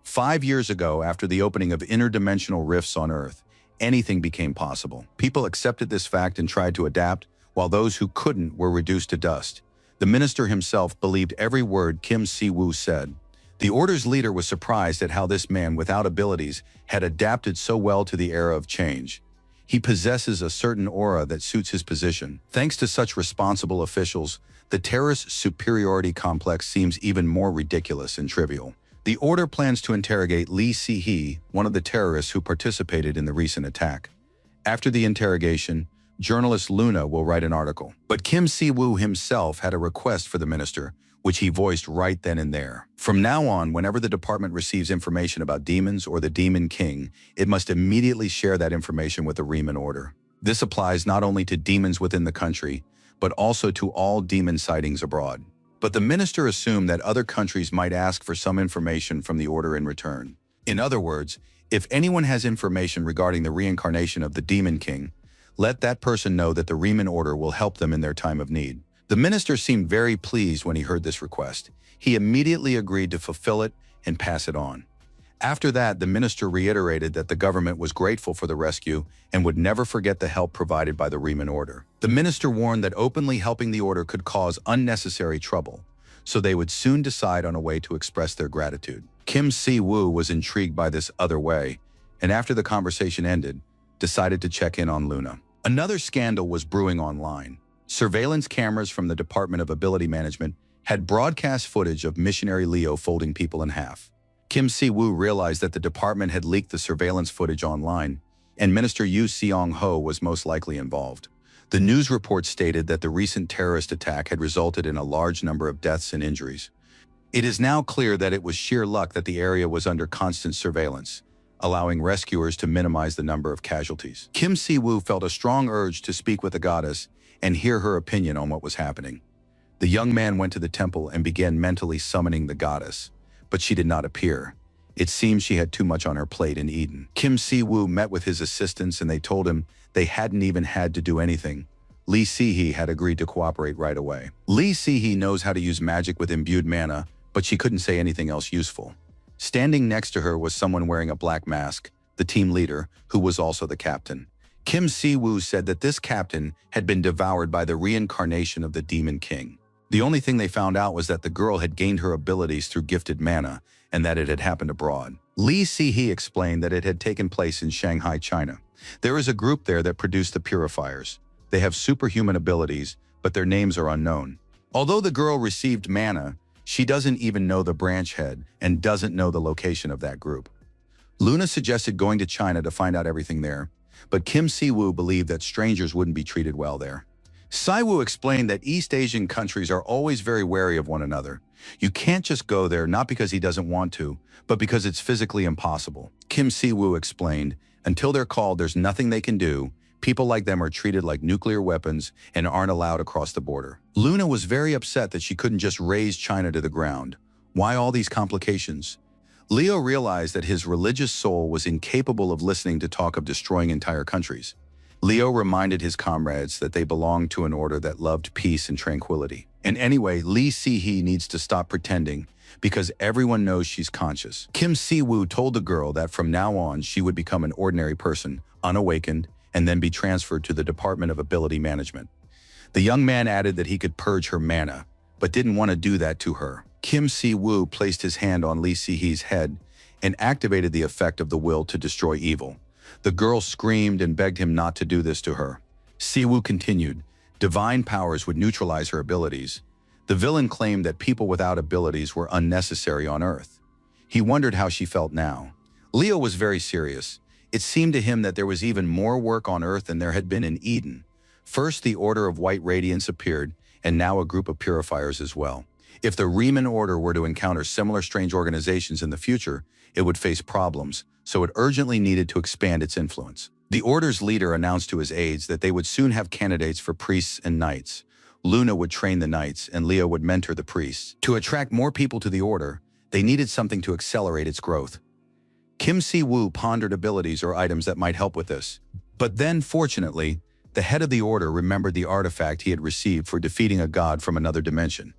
5 years ago, after the opening of interdimensional rifts on Earth, anything became possible. People accepted this fact and tried to adapt, while those who couldn't were reduced to dust. The minister himself believed every word Kim Si-woo said. The order's leader was surprised at how this man without abilities had adapted so well to the era of change. He possesses a certain aura that suits his position. Thanks to such responsible officials, the terrorist superiority complex seems even more ridiculous and trivial. The order plans to interrogate Lee Si-hee, one of the terrorists who participated in the recent attack. After the interrogation, journalist Luna will write an article. But Kim Si-woo himself had a request for the minister, which he voiced right then and there. From now on, whenever the department receives information about demons or the Demon King, it must immediately share that information with the Riemann Order. This applies not only to demons within the country, but also to all demon sightings abroad. But the minister assumed that other countries might ask for some information from the order in return. In other words, if anyone has information regarding the reincarnation of the Demon King, let that person know that the Riemann Order will help them in their time of need. The minister seemed very pleased when he heard this request. He immediately agreed to fulfill it and pass it on. After that, the minister reiterated that the government was grateful for the rescue and would never forget the help provided by the Riemann Order. The minister warned that openly helping the order could cause unnecessary trouble, so they would soon decide on a way to express their gratitude. Kim Si-woo was intrigued by this other way, and after the conversation ended, decided to check in on Luna. Another scandal was brewing online. Surveillance cameras from the Department of Ability Management had broadcast footage of missionary Leo folding people in half. Kim Si-woo realized that the department had leaked the surveillance footage online, and Minister Yoo Seong-ho was most likely involved. The news report stated that the recent terrorist attack had resulted in a large number of deaths and injuries. It is now clear that it was sheer luck that the area was under constant surveillance, allowing rescuers to minimize the number of casualties. Kim Si-woo felt a strong urge to speak with the goddess and hear her opinion on what was happening. The young man went to the temple and began mentally summoning the goddess, but she did not appear. It seemed she had too much on her plate in Eden. Kim Si-woo met with his assistants and they told him they hadn't even had to do anything. Lee Si-hee had agreed to cooperate right away. Lee Si-hee knows how to use magic with imbued mana, but she couldn't say anything else useful. Standing next to her was someone wearing a black mask, the team leader, who was also the captain. Kim Si-woo said that this captain had been devoured by the reincarnation of the Demon King. The only thing they found out was that the girl had gained her abilities through gifted mana and that it had happened abroad. Lee Si-hee explained that it had taken place in Shanghai, China. There is a group there that produced the purifiers. They have superhuman abilities, but their names are unknown. Although the girl received mana, she doesn't even know the branch head and doesn't know the location of that group. Luna suggested going to China to find out everything there, but Kim Si-woo believed that strangers wouldn't be treated well there. Si-woo explained that East Asian countries are always very wary of one another. You can't just go there not because he doesn't want to, but because it's physically impossible. Kim Si-woo explained, until they're called, there's nothing they can do. People like them are treated like nuclear weapons and aren't allowed across the border. Luna was very upset that she couldn't just raze China to the ground. Why all these complications? Leo realized that his religious soul was incapable of listening to talk of destroying entire countries. Leo reminded his comrades that they belonged to an order that loved peace and tranquility. And anyway, Lee Si-hee needs to stop pretending because everyone knows she's conscious. Kim Si-woo told the girl that from now on she would become an ordinary person, unawakened, and then be transferred to the Department of Ability Management. The young man added that he could purge her mana, but didn't want to do that to her. Kim Si-woo placed his hand on Lee Si-hee's head and activated the effect of the will to destroy evil. The girl screamed and begged him not to do this to her. Si-woo continued, divine powers would neutralize her abilities. The villain claimed that people without abilities were unnecessary on Earth. He wondered how she felt now. Leo was very serious. It seemed to him that there was even more work on Earth than there had been in Eden. First, the Order of White Radiance appeared, and now a group of purifiers as well. If the Riemann Order were to encounter similar strange organizations in the future, it would face problems, so it urgently needed to expand its influence. The Order's leader announced to his aides that they would soon have candidates for priests and knights. Luna would train the knights, and Leo would mentor the priests. To attract more people to the Order, they needed something to accelerate its growth. Kim Si-woo pondered abilities or items that might help with this. But then, fortunately, the head of the Order remembered the artifact he had received for defeating a god from another dimension.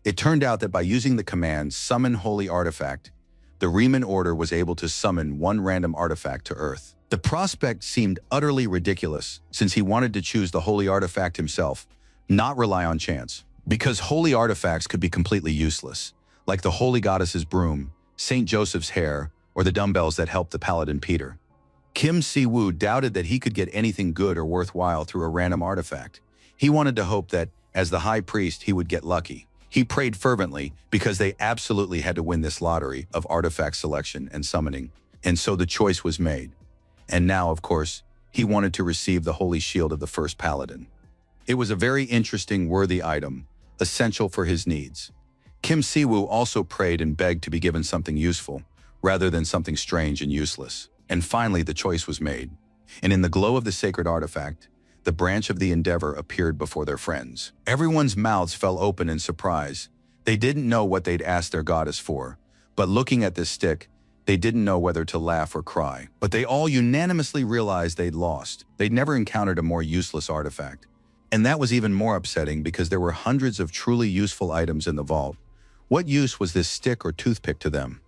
It turned out that by using the command Summon Holy Artifact, the Riemann Order was able to summon one random artifact to Earth. The prospect seemed utterly ridiculous, since he wanted to choose the holy artifact himself, not rely on chance. Because holy artifacts could be completely useless, like the Holy Goddess's broom, Saint Joseph's hair, or the dumbbells that helped the paladin Peter. Kim Si-woo doubted that he could get anything good or worthwhile through a random artifact. He wanted to hope that, as the high priest, he would get lucky. He prayed fervently because they absolutely had to win this lottery of artifact selection and summoning, and so the choice was made. And now, of course, He wanted to receive the holy shield of the first paladin. It was a very interesting, worthy item, essential for his needs. Kim Si-woo also prayed and begged to be given something useful, rather than something strange and useless. And finally, the choice was made. And in the glow of the sacred artifact, the branch of the Endeavor appeared before their friends. Everyone's mouths fell open in surprise. They didn't know what they'd asked their goddess for, but looking at this stick, they didn't know whether to laugh or cry. But they all unanimously realized they'd lost. They'd never encountered a more useless artifact. And that was even more upsetting because there were hundreds of truly useful items in the vault. What use was this stick or toothpick to them?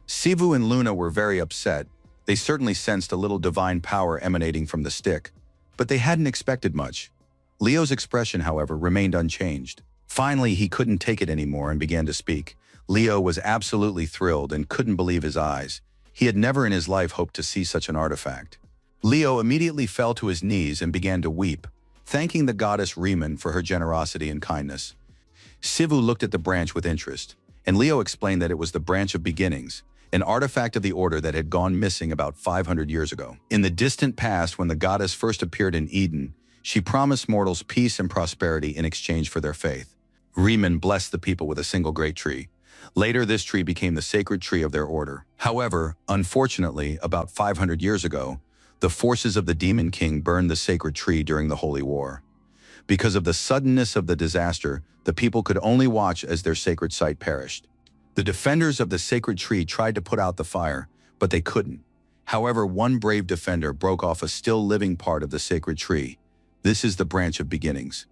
Sivu and Luna were very upset. They certainly sensed a little divine power emanating from the stick, but they hadn't expected much. Leo's expression, however, remained unchanged. Finally, he couldn't take it anymore and began to speak. Leo was absolutely thrilled and couldn't believe his eyes. He had never in his life hoped to see such an artifact. Leo immediately fell to his knees and began to weep, thanking the goddess Riemann for her generosity and kindness. Sivu looked at the branch with interest, and Leo explained that it was the branch of beginnings, an artifact of the order that had gone missing about 500 years ago. In the distant past, when the goddess first appeared in Eden, she promised mortals peace and prosperity in exchange for their faith. Riemann blessed the people with a single great tree. Later, this tree became the sacred tree of their order. However, unfortunately, about 500 years ago, the forces of the Demon King burned the sacred tree during the Holy War. Because of the suddenness of the disaster, the people could only watch as their sacred site perished. The defenders of the sacred tree tried to put out the fire, but they couldn't. However, one brave defender broke off a still living part of the sacred tree. This is the branch of beginnings.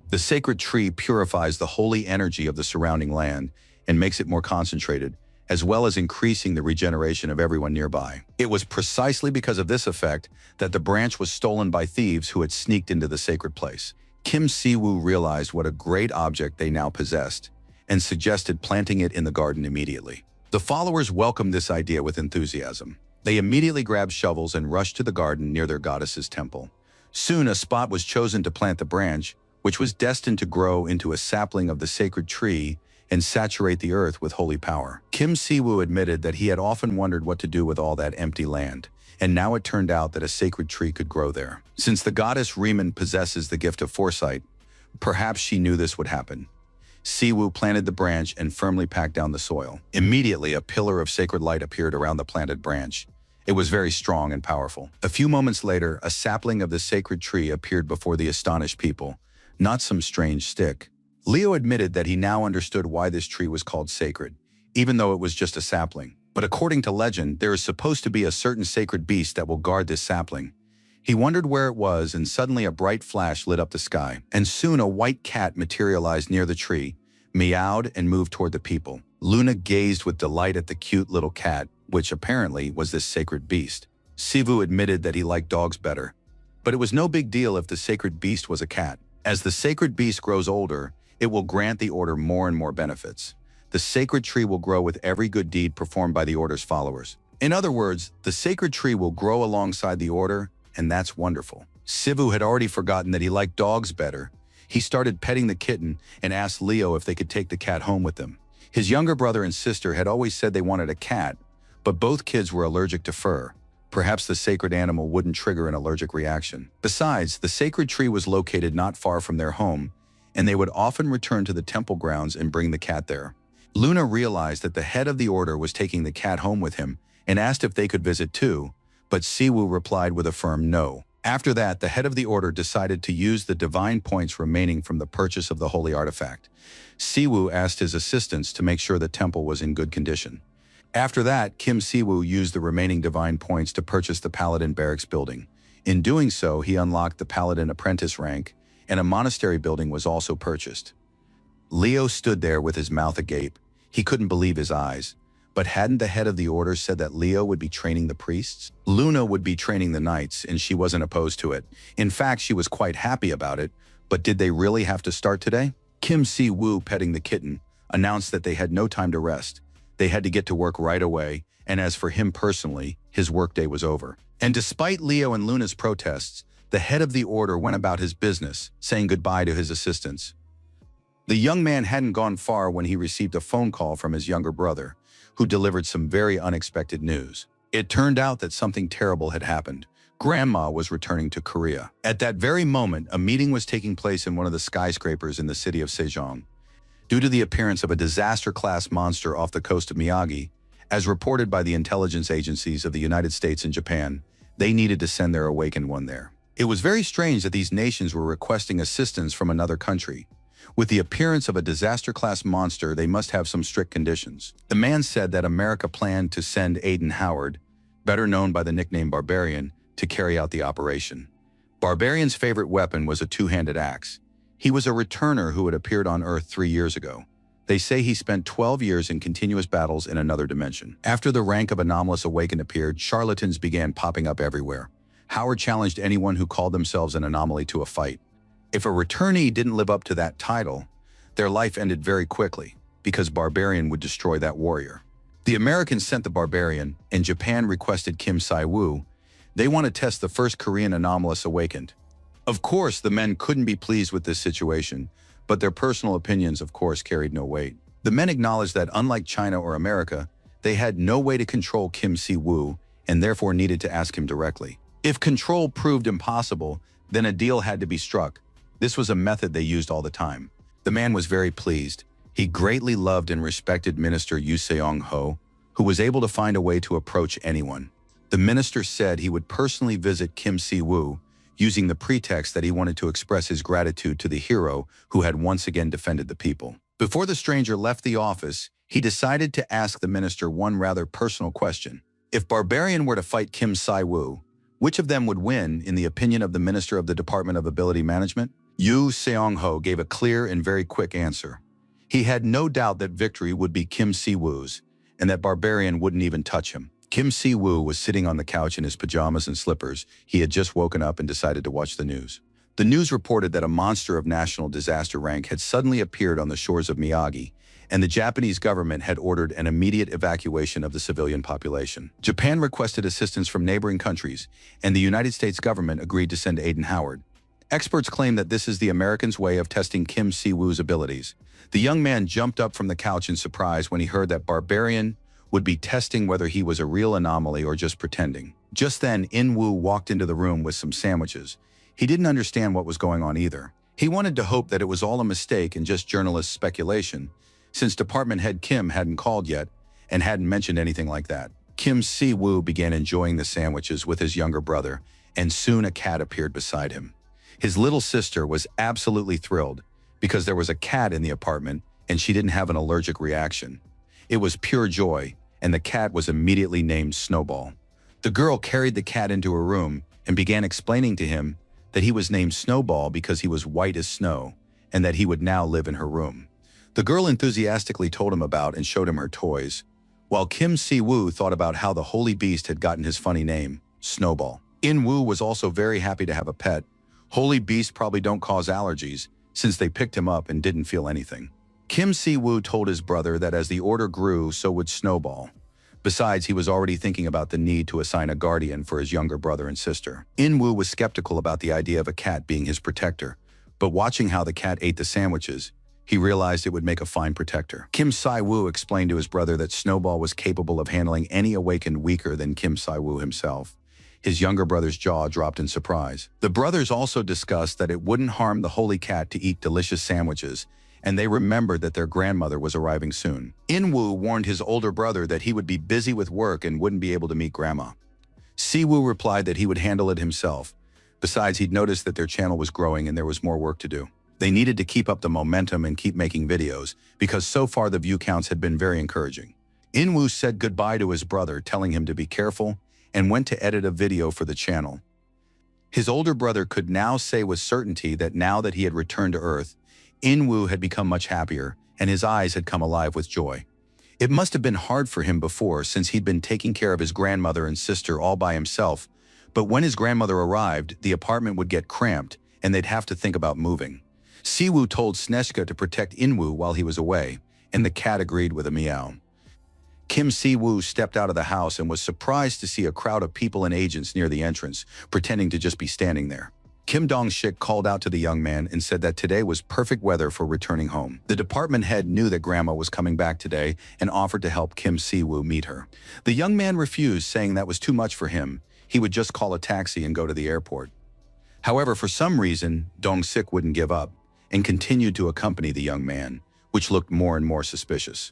The sacred tree purifies the holy energy of the surrounding land and makes it more concentrated, as well as increasing the regeneration of everyone nearby. It was precisely because of this effect that the branch was stolen by thieves who had sneaked into the sacred place. Kim Si-woo realized what a great object they now possessed and suggested planting it in the garden immediately. The followers welcomed this idea with enthusiasm. They immediately grabbed shovels and rushed to the garden near their goddess's temple. Soon a spot was chosen to plant the branch, which was destined to grow into a sapling of the sacred tree and saturate the earth with holy power. Kim Si-woo admitted that he had often wondered what to do with all that empty land, and now it turned out that a sacred tree could grow there. Since the goddess Riemann possesses the gift of foresight, perhaps she knew this would happen. Si-woo planted the branch and firmly packed down the soil. Immediately, a pillar of sacred light appeared around the planted branch. It was very strong and powerful. A few moments later, a sapling of the sacred tree appeared before the astonished people, not some strange stick. Leo admitted that he now understood why this tree was called sacred, even though it was just a sapling. But according to legend, there is supposed to be a certain sacred beast that will guard this sapling. He wondered where it was, and suddenly a bright flash lit up the sky. And soon a white cat materialized near the tree, meowed, and moved toward the people. Luna gazed with delight at the cute little cat, which apparently was this sacred beast. Sivu admitted that he liked dogs better, but it was no big deal if the sacred beast was a cat. As the sacred beast grows older, it will grant the order more and more benefits. The sacred tree will grow with every good deed performed by the order's followers. In other words, the sacred tree will grow alongside the order, and that's wonderful. Sivu had already forgotten that he liked dogs better. He started petting the kitten and asked Leo if they could take the cat home with them. His younger brother and sister had always said they wanted a cat, but both kids were allergic to fur. Perhaps the sacred animal wouldn't trigger an allergic reaction. Besides, the sacred tree was located not far from their home, and they would often return to the temple grounds and bring the cat there. Luna realized that the head of the order was taking the cat home with him and asked if they could visit too, but Siwu replied with a firm no. After that, the head of the order decided to use the divine points remaining from the purchase of the holy artifact. Siwu asked his assistants to make sure the temple was in good condition. After that, Kim Siwu used the remaining divine points to purchase the Paladin Barracks building. In doing so, he unlocked the Paladin apprentice rank, and a monastery building was also purchased. Leo stood there with his mouth agape. He couldn't believe his eyes. But hadn't the head of the order said that Leo would be training the priests? Luna would be training the knights, and she wasn't opposed to it. In fact, she was quite happy about it. But did they really have to start today? Kim Si-woo, petting the kitten, announced that they had no time to rest. They had to get to work right away, and as for him personally, his workday was over. And despite Leo and Luna's protests, the head of the order went about his business, saying goodbye to his assistants. The young man hadn't gone far when he received a phone call from his younger brother, who delivered some very unexpected news. It turned out that something terrible had happened. Grandma was returning to Korea. At that very moment, a meeting was taking place in one of the skyscrapers in the city of Sejong. Due to the appearance of a disaster-class monster off the coast of Miyagi, as reported by the intelligence agencies of the United States and Japan, they needed to send their awakened one there. It was very strange that these nations were requesting assistance from another country. With the appearance of a disaster-class monster, they must have some strict conditions. The man said that America planned to send Aiden Howard, better known by the nickname Barbarian, to carry out the operation. Barbarian's favorite weapon was a two-handed axe. He was a returner who had appeared on Earth 3 years ago. They say he spent 12 years in continuous battles in another dimension. After the rank of Anomalous Awakened appeared, charlatans began popping up everywhere. Howard challenged anyone who called themselves an anomaly to a fight. If a returnee didn't live up to that title, their life ended very quickly, because Barbarian would destroy that warrior. The Americans sent the Barbarian, and Japan requested Kim Si-woo. They want to test the first Korean Anomalous Awakened. Of course, the men couldn't be pleased with this situation, but their personal opinions, of course, carried no weight. The men acknowledged that, unlike China or America, they had no way to control Kim Si-woo and therefore needed to ask him directly. If control proved impossible, then a deal had to be struck. This was a method they used all the time. The man was very pleased. He greatly loved and respected Minister Yoo Seong-ho, who was able to find a way to approach anyone. The minister said he would personally visit Kim Si-woo, using the pretext that he wanted to express his gratitude to the hero who had once again defended the people. Before the stranger left the office, he decided to ask the minister one rather personal question. If Barbarian were to fight Kim Si-woo, which of them would win, in the opinion of the Minister of the Department of Ability Management? Yoo Seong-ho gave a clear and very quick answer. He had no doubt that victory would be Kim Si-woo's, and that Barbarian wouldn't even touch him. Kim Si-woo was sitting on the couch in his pajamas and slippers. He had just woken up and decided to watch the news. The news reported that a monster of national disaster rank had suddenly appeared on the shores of Miyagi, and the Japanese government had ordered an immediate evacuation of the civilian population. Japan requested assistance from neighboring countries, and the United States government agreed to send Aiden Howard. Experts claim that this is the Americans' way of testing Kim Si-woo's abilities. The young man jumped up from the couch in surprise when he heard that Barbarian would be testing whether he was a real anomaly or just pretending. Just then, In-woo walked into the room with some sandwiches. He didn't understand what was going on either. He wanted to hope that it was all a mistake and just journalist speculation, since Department Head Kim hadn't called yet and hadn't mentioned anything like that. Kim Si-woo began enjoying the sandwiches with his younger brother, and soon a cat appeared beside him. His little sister was absolutely thrilled because there was a cat in the apartment and she didn't have an allergic reaction. It was pure joy, and the cat was immediately named Snowball. The girl carried the cat into her room and began explaining to him that he was named Snowball because he was white as snow and that he would now live in her room. The girl enthusiastically told him about and showed him her toys, while Kim Si-woo thought about how the holy beast had gotten his funny name, Snowball. In-woo was also very happy to have a pet. Holy beasts probably don't cause allergies, since they picked him up and didn't feel anything. Kim Si-woo told his brother that as the order grew, so would Snowball. Besides, he was already thinking about the need to assign a guardian for his younger brother and sister. In-woo was skeptical about the idea of a cat being his protector, but watching how the cat ate the sandwiches, he realized it would make a fine protector. Kim Si-woo explained to his brother that Snowball was capable of handling any awakened weaker than Kim Si-woo himself. His younger brother's jaw dropped in surprise. The brothers also discussed that it wouldn't harm the holy cat to eat delicious sandwiches, and they remembered that their grandmother was arriving soon. In-woo warned his older brother that he would be busy with work and wouldn't be able to meet Grandma. Si-woo replied that he would handle it himself. Besides, he'd noticed that their channel was growing and there was more work to do. They needed to keep up the momentum and keep making videos, because so far the view counts had been very encouraging. In-woo said goodbye to his brother, telling him to be careful, and went to edit a video for the channel. His older brother could now say with certainty that now that he had returned to Earth, In-woo had become much happier, and his eyes had come alive with joy. It must have been hard for him before, since he'd been taking care of his grandmother and sister all by himself, but when his grandmother arrived, the apartment would get cramped, and they'd have to think about moving. Si-woo told Snezhka to protect In-woo while he was away, and the cat agreed with a meow. Kim Si-woo stepped out of the house and was surprised to see a crowd of people and agents near the entrance, pretending to just be standing there. Kim Dong-shik called out to the young man and said that today was perfect weather for returning home. The department head knew that Grandma was coming back today and offered to help Kim Si-woo meet her. The young man refused, saying that was too much for him. he would just call a taxi and go to the airport. However, for some reason, Dong-sik wouldn't give up and continued to accompany the young man, which looked more and more suspicious.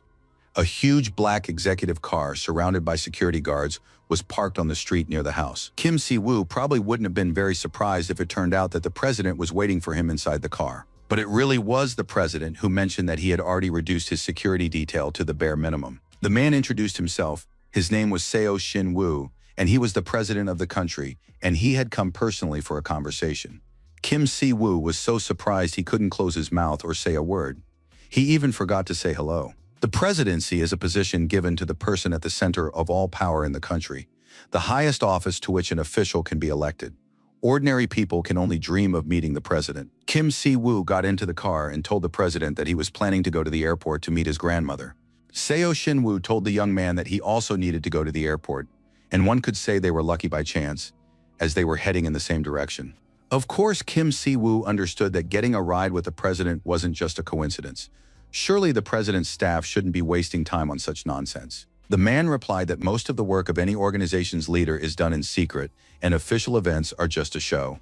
A huge black executive car surrounded by security guards was parked on the street near the house. Kim Si-woo probably wouldn't have been very surprised if it turned out that the president was waiting for him inside the car. But it really was the president who mentioned that he had already reduced his security detail to the bare minimum. The man introduced himself. His name was Seo Shin-woo, and he was the president of the country, and he had come personally for a conversation. Kim Si-woo was so surprised he couldn't close his mouth or say a word. He even forgot to say hello. The presidency is a position given to the person at the center of all power in the country, the highest office to which an official can be elected. Ordinary people can only dream of meeting the president. Kim Si-woo got into the car and told the president that he was planning to go to the airport to meet his grandmother. Seo Shin-woo told the young man that he also needed to go to the airport, and one could say they were lucky by chance, as they were heading in the same direction. Of course, Kim Si-woo understood that getting a ride with the president wasn't just a coincidence. Surely the president's staff shouldn't be wasting time on such nonsense. The man replied that most of the work of any organization's leader is done in secret, and official events are just a show.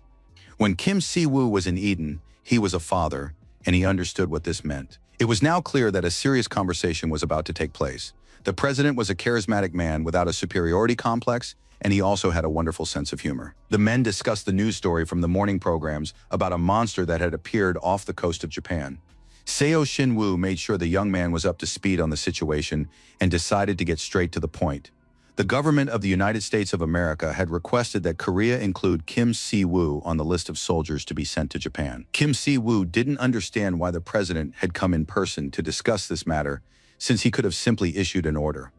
When Kim Si-woo was in Eden, he was a father, and he understood what this meant. It was now clear that a serious conversation was about to take place. The president was a charismatic man without a superiority complex, and he also had a wonderful sense of humor. The men discussed the news story from the morning programs about a monster that had appeared off the coast of Japan. Seo Shin-woo made sure the young man was up to speed on the situation and decided to get straight to the point. The government of the United States of America had requested that Korea include Kim Si-woo on the list of soldiers to be sent to Japan. Kim Si-woo didn't understand why the president had come in person to discuss this matter, since he could have simply issued an order.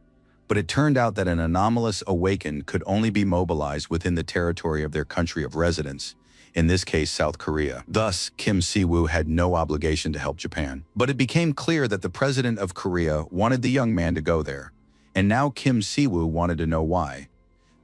But it turned out that an anomalous awakened could only be mobilized within the territory of their country of residence, in this case South Korea. Thus, Kim Si-woo had no obligation to help Japan. But it became clear that the president of Korea wanted the young man to go there, and now Kim Si-woo wanted to know why.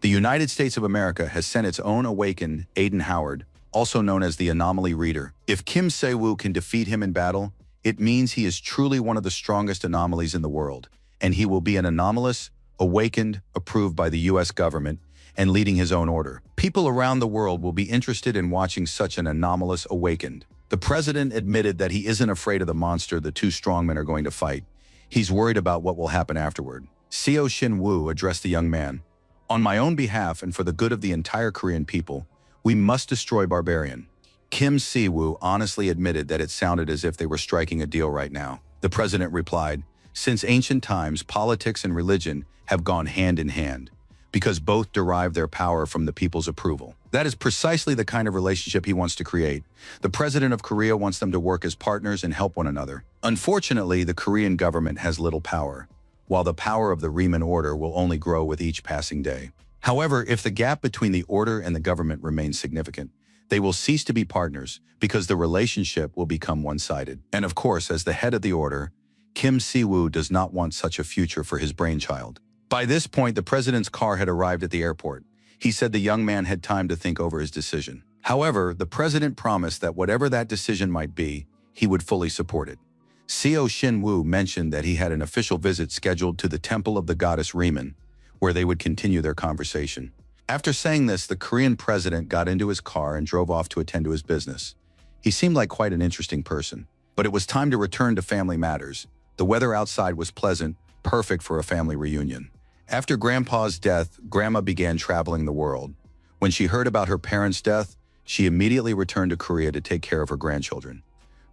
The United States of America has sent its own awakened, Aiden Howard, also known as the Anomaly Reader. If Kim Si-woo can defeat him in battle, it means he is truly one of the strongest anomalies in the world, and he will be an anomalous, awakened, approved by the US government, and leading his own order. People around the world will be interested in watching such an anomalous awakened. The president admitted that he isn't afraid of the monster the two strongmen are going to fight. He's worried about what will happen afterward. Seo Shin-woo addressed the young man. On my own behalf and for the good of the entire Korean people, we must destroy Barbarian. Kim Si-woo honestly admitted that it sounded as if they were striking a deal right now. The president replied, since ancient times, politics and religion have gone hand in hand, because both derive their power from the people's approval. That is precisely the kind of relationship he wants to create. The president of Korea wants them to work as partners and help one another. Unfortunately, the Korean government has little power, while the power of the Riemann order will only grow with each passing day. However, if the gap between the order and the government remains significant, they will cease to be partners because the relationship will become one-sided. And of course, as the head of the order, Kim Si-woo does not want such a future for his brainchild. By this point, the president's car had arrived at the airport. He said the young man had time to think over his decision. However, the president promised that whatever that decision might be, he would fully support it. Seo Shin-woo mentioned that he had an official visit scheduled to the temple of the goddess Riemann, where they would continue their conversation. After saying this, the Korean president got into his car and drove off to attend to his business. He seemed like quite an interesting person. But it was time to return to family matters. The weather outside was pleasant, perfect for a family reunion. After Grandpa's death, Grandma began traveling the world. When she heard about her parents' death, she immediately returned to Korea to take care of her grandchildren.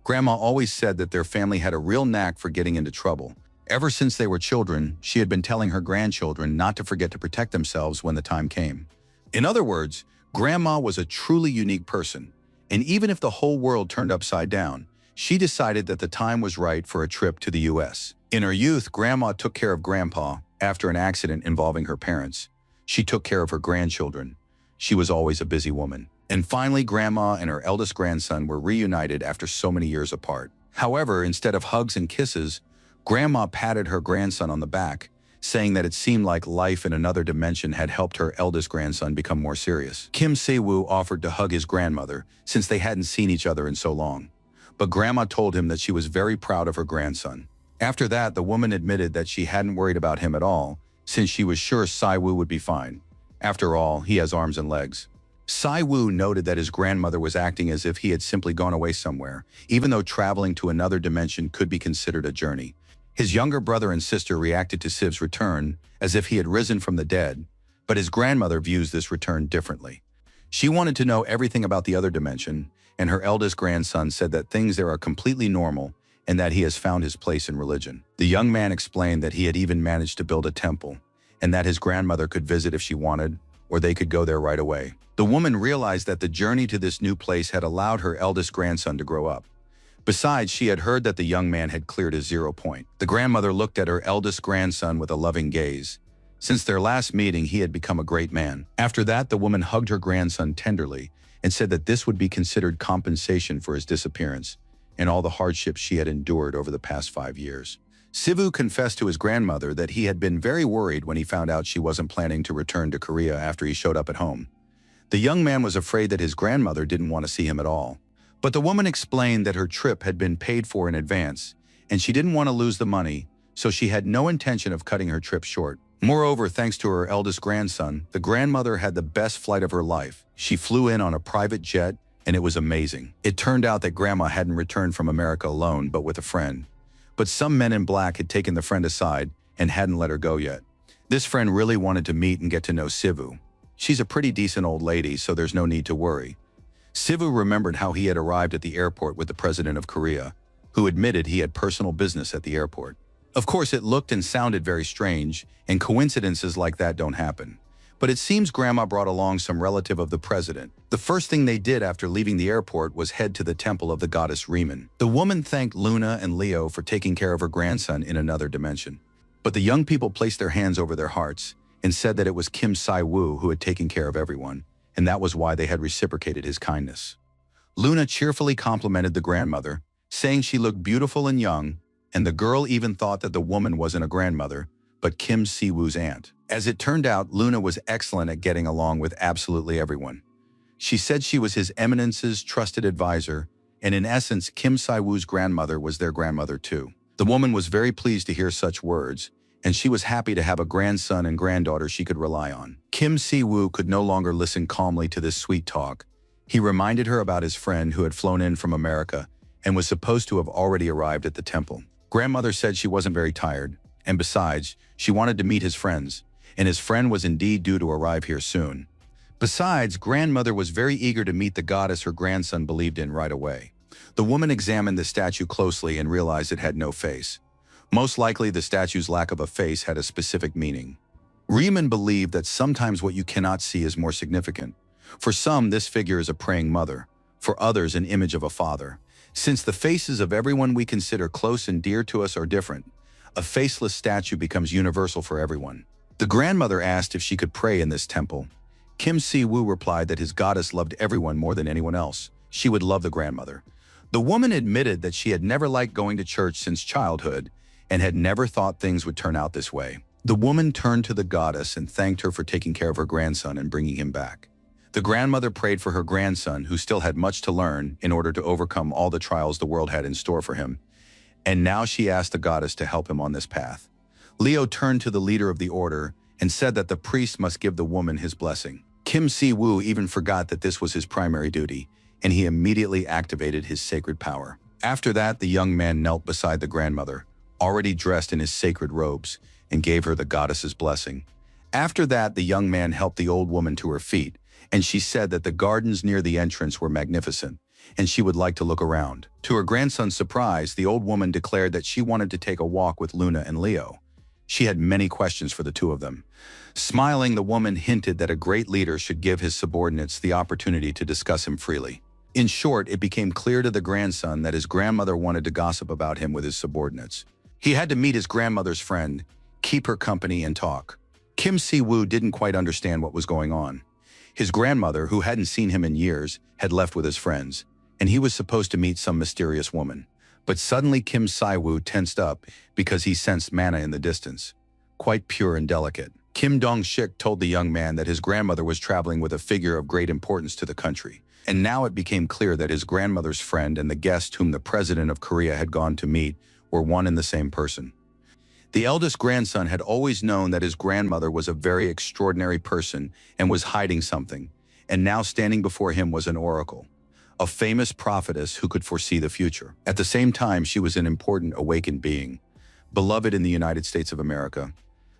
Grandma always said that their family had a real knack for getting into trouble. Ever since they were children, she had been telling her grandchildren not to forget to protect themselves when the time came. In other words, Grandma was a truly unique person, and even if the whole world turned upside down, she decided that the time was right for a trip to the US. In her youth, Grandma took care of Grandpa after an accident involving her parents. She took care of her grandchildren. She was always a busy woman. And finally, Grandma and her eldest grandson were reunited after so many years apart. However, instead of hugs and kisses, Grandma patted her grandson on the back, saying that it seemed like life in another dimension had helped her eldest grandson become more serious. Kim Si-woo offered to hug his grandmother, since they hadn't seen each other in so long. But Grandma told him that she was very proud of her grandson. After that, the woman admitted that she hadn't worried about him at all, since she was sure Si-woo would be fine. After all, he has arms and legs. Sai-woo noted that his grandmother was acting as if he had simply gone away somewhere, even though traveling to another dimension could be considered a journey. His younger brother and sister reacted to Siv's return as if he had risen from the dead, but his grandmother views this return differently. She wanted to know everything about the other dimension, and her eldest grandson said that things there are completely normal and that he has found his place in religion. The young man explained that he had even managed to build a temple, and that his grandmother could visit if she wanted, or they could go there right away. The woman realized that the journey to this new place had allowed her eldest grandson to grow up. Besides, she had heard that the young man had cleared his 0 point. The grandmother looked at her eldest grandson with a loving gaze. Since their last meeting, he had become a great man. After that, the woman hugged her grandson tenderly and said that this would be considered compensation for his disappearance and all the hardships she had endured over the past 5 years. Sivu confessed to his grandmother that he had been very worried when he found out she wasn't planning to return to Korea after he showed up at home. The young man was afraid that his grandmother didn't want to see him at all. But the woman explained that her trip had been paid for in advance, and she didn't want to lose the money, so she had no intention of cutting her trip short. Moreover, thanks to her eldest grandson, the grandmother had the best flight of her life. She flew in on a private jet, and it was amazing. It turned out that Grandma hadn't returned from America alone, but with a friend. But some men in black had taken the friend aside and hadn't let her go yet. This friend really wanted to meet and get to know Sivu. She's a pretty decent old lady, so there's no need to worry. Sivu remembered how he had arrived at the airport with the president of Korea, who admitted he had personal business at the airport. Of course, it looked and sounded very strange, and coincidences like that don't happen. But it seems Grandma brought along some relative of the president. The first thing they did after leaving the airport was head to the temple of the goddess Riemann. The woman thanked Luna and Leo for taking care of her grandson in another dimension. But the young people placed their hands over their hearts and said that it was Kim Sai-woo who had taken care of everyone, and that was why they had reciprocated his kindness. Luna cheerfully complimented the grandmother, saying she looked beautiful and young, and the girl even thought that the woman wasn't a grandmother, but Kim Si-woo's aunt. As it turned out, Luna was excellent at getting along with absolutely everyone. She said she was His Eminence's trusted advisor, and in essence, Kim Si-woo's grandmother was their grandmother too. The woman was very pleased to hear such words, and she was happy to have a grandson and granddaughter she could rely on. Kim Si-woo could no longer listen calmly to this sweet talk. He reminded her about his friend who had flown in from America and was supposed to have already arrived at the temple. Grandmother said she wasn't very tired, and besides, she wanted to meet his friends, and his friend was indeed due to arrive here soon. Besides, grandmother was very eager to meet the goddess her grandson believed in right away. The woman examined the statue closely and realized it had no face. Most likely, the statue's lack of a face had a specific meaning. Riemann believed that sometimes what you cannot see is more significant. For some, this figure is a praying mother. For others, an image of a father. Since the faces of everyone we consider close and dear to us are different, a faceless statue becomes universal for everyone. The grandmother asked if she could pray in this temple. Kim Si-woo replied that his goddess loved everyone more than anyone else. She would love the grandmother. The woman admitted that she had never liked going to church since childhood and had never thought things would turn out this way. The woman turned to the goddess and thanked her for taking care of her grandson and bringing him back. The grandmother prayed for her grandson, who still had much to learn in order to overcome all the trials the world had in store for him. And now she asked the goddess to help him on this path. Leo turned to the leader of the order and said that the priest must give the woman his blessing. Kim Si-woo even forgot that this was his primary duty, and he immediately activated his sacred power. After that, the young man knelt beside the grandmother, already dressed in his sacred robes, and gave her the goddess's blessing. After that, the young man helped the old woman to her feet, and she said that the gardens near the entrance were magnificent, and she would like to look around. To her grandson's surprise, the old woman declared that she wanted to take a walk with Luna and Leo. She had many questions for the two of them. Smiling, the woman hinted that a great leader should give his subordinates the opportunity to discuss him freely. In short, it became clear to the grandson that his grandmother wanted to gossip about him with his subordinates. He had to meet his grandmother's friend, keep her company, and talk. Kim Si-woo didn't quite understand what was going on. His grandmother, who hadn't seen him in years, had left with his friends, and he was supposed to meet some mysterious woman. But suddenly Kim Si-woo tensed up because he sensed manna in the distance, quite pure and delicate. Kim Dong-shik told the young man that his grandmother was traveling with a figure of great importance to the country, and now it became clear that his grandmother's friend and the guest whom the president of Korea had gone to meet were one and the same person. The eldest grandson had always known that his grandmother was a very extraordinary person and was hiding something, and now standing before him was an oracle, a famous prophetess who could foresee the future. At the same time, she was an important awakened being, beloved in the United States of America.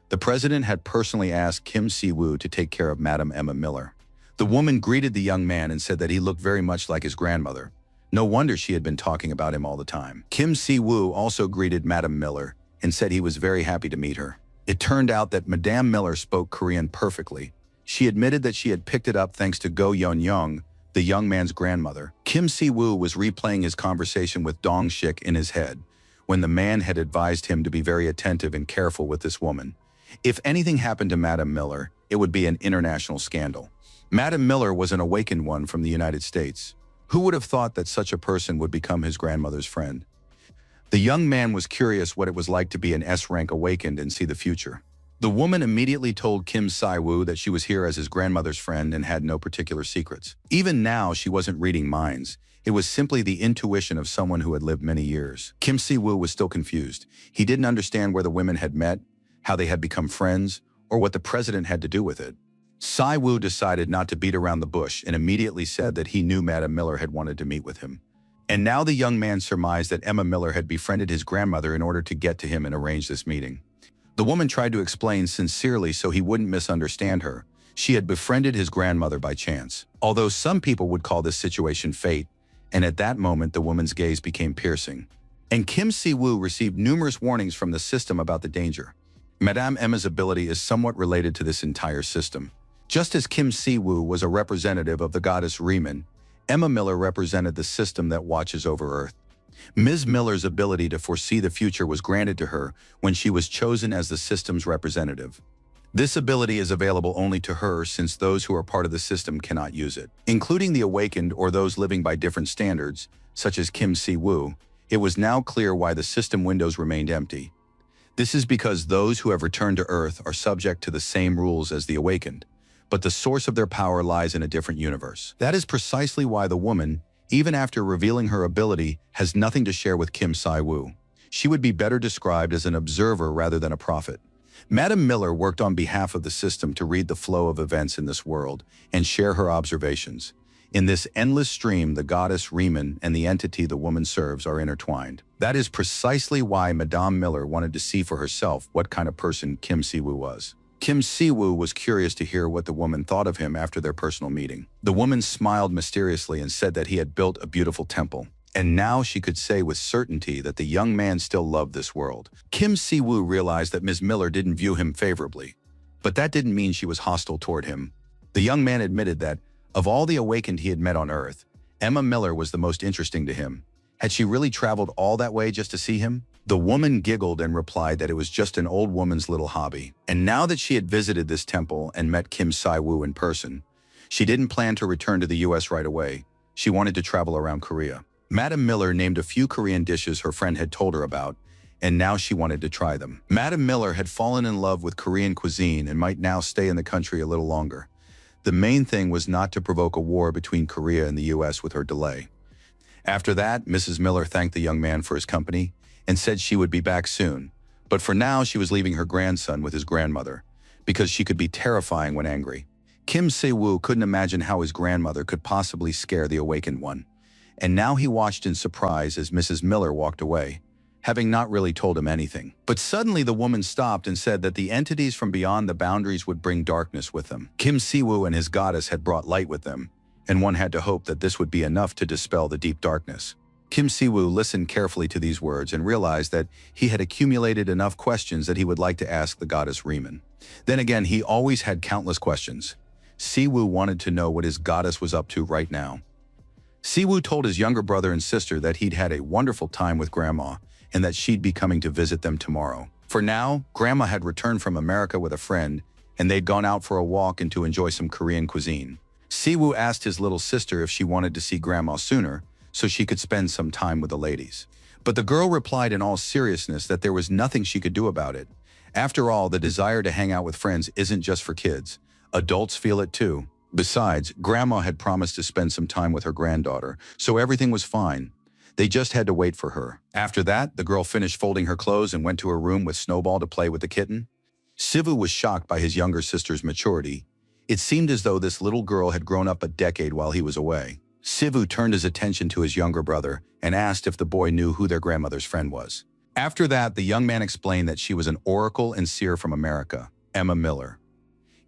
The president had personally asked Kim Si-woo to take care of Madam Emma Miller. The woman greeted the young man and said that he looked very much like his grandmother. No wonder she had been talking about him all the time. Kim Si-woo also greeted Madam Miller and said he was very happy to meet her. It turned out that Madame Miller spoke Korean perfectly. She admitted that she had picked it up thanks to Go Yeon-young, the young man's grandmother. Kim Si-woo was replaying his conversation with Dong Shik in his head when the man had advised him to be very attentive and careful with this woman. If anything happened to Madame Miller, it would be an international scandal. Madame Miller was an awakened one from the United States. Who would have thought that such a person would become his grandmother's friend? The young man was curious what it was like to be an S-rank awakened and see the future. The woman immediately told Kim Si-woo that she was here as his grandmother's friend and had no particular secrets. Even now, she wasn't reading minds. It was simply the intuition of someone who had lived many years. Kim Si-woo was still confused. He didn't understand where the women had met, how they had become friends, or what the president had to do with it. Si-woo decided not to beat around the bush and immediately said that he knew Madame Miller had wanted to meet with him. And now the young man surmised that Emma Miller had befriended his grandmother in order to get to him and arrange this meeting. The woman tried to explain sincerely so he wouldn't misunderstand her. She had befriended his grandmother by chance. Although some people would call this situation fate, and at that moment the woman's gaze became piercing. And Kim Si-woo received numerous warnings from the system about the danger. Madame Emma's ability is somewhat related to this entire system. Just as Kim Si-woo was a representative of the goddess Riemann, Emma Miller represented the system that watches over Earth. Ms. Miller's ability to foresee the future was granted to her when she was chosen as the system's representative. This ability is available only to her since those who are part of the system cannot use it. Including the awakened or those living by different standards, such as Kim Si-woo, it was now clear why the system windows remained empty. This is because those who have returned to Earth are subject to the same rules as the awakened, but the source of their power lies in a different universe. That is precisely why the woman, even after revealing her ability, has nothing to share with Kim Si-woo. She would be better described as an observer rather than a prophet. Madame Miller worked on behalf of the system to read the flow of events in this world and share her observations. In this endless stream, the goddess Riemann and the entity the woman serves are intertwined. That is precisely why Madame Miller wanted to see for herself what kind of person Kim Si-woo was. Kim Si-woo was curious to hear what the woman thought of him after their personal meeting. The woman smiled mysteriously and said that he had built a beautiful temple. And now she could say with certainty that the young man still loved this world. Kim Si-woo realized that Ms. Miller didn't view him favorably, but that didn't mean she was hostile toward him. The young man admitted that, of all the awakened he had met on Earth, Emma Miller was the most interesting to him. Had she really traveled all that way just to see him? The woman giggled and replied that it was just an old woman's little hobby. And now that she had visited this temple and met Kim Si-woo in person, she didn't plan to return to the US right away. She wanted to travel around Korea. Madame Miller named a few Korean dishes her friend had told her about, and now she wanted to try them. Madame Miller had fallen in love with Korean cuisine and might now stay in the country a little longer. The main thing was not to provoke a war between Korea and the US with her delay. After that, Mrs. Miller thanked the young man for his company and said she would be back soon. But for now, she was leaving her grandson with his grandmother, because she could be terrifying when angry. Kim Si-woo couldn't imagine how his grandmother could possibly scare the awakened one. And now he watched in surprise as Mrs. Miller walked away, having not really told him anything. But suddenly the woman stopped and said that the entities from beyond the boundaries would bring darkness with them. Kim Si-woo and his goddess had brought light with them, and one had to hope that this would be enough to dispel the deep darkness. Kim Si-woo listened carefully to these words and realized that he had accumulated enough questions that he would like to ask the goddess Riemann. Then again, he always had countless questions. Si-woo wanted to know what his goddess was up to right now. Si-woo told his younger brother and sister that he'd had a wonderful time with Grandma and that she'd be coming to visit them tomorrow. For now, Grandma had returned from America with a friend, and they'd gone out for a walk and to enjoy some Korean cuisine. Si-woo asked his little sister if she wanted to see Grandma sooner, so she could spend some time with the ladies. But the girl replied in all seriousness that there was nothing she could do about it. After all, the desire to hang out with friends isn't just for kids. Adults feel it too. Besides, Grandma had promised to spend some time with her granddaughter, so everything was fine. They just had to wait for her. After that, the girl finished folding her clothes and went to her room with Snowball to play with the kitten. Sivu was shocked by his younger sister's maturity. It seemed as though this little girl had grown up a decade while he was away. Sivu turned his attention to his younger brother and asked if the boy knew who their grandmother's friend was. After that, the young man explained that she was an oracle and seer from America, Emma Miller.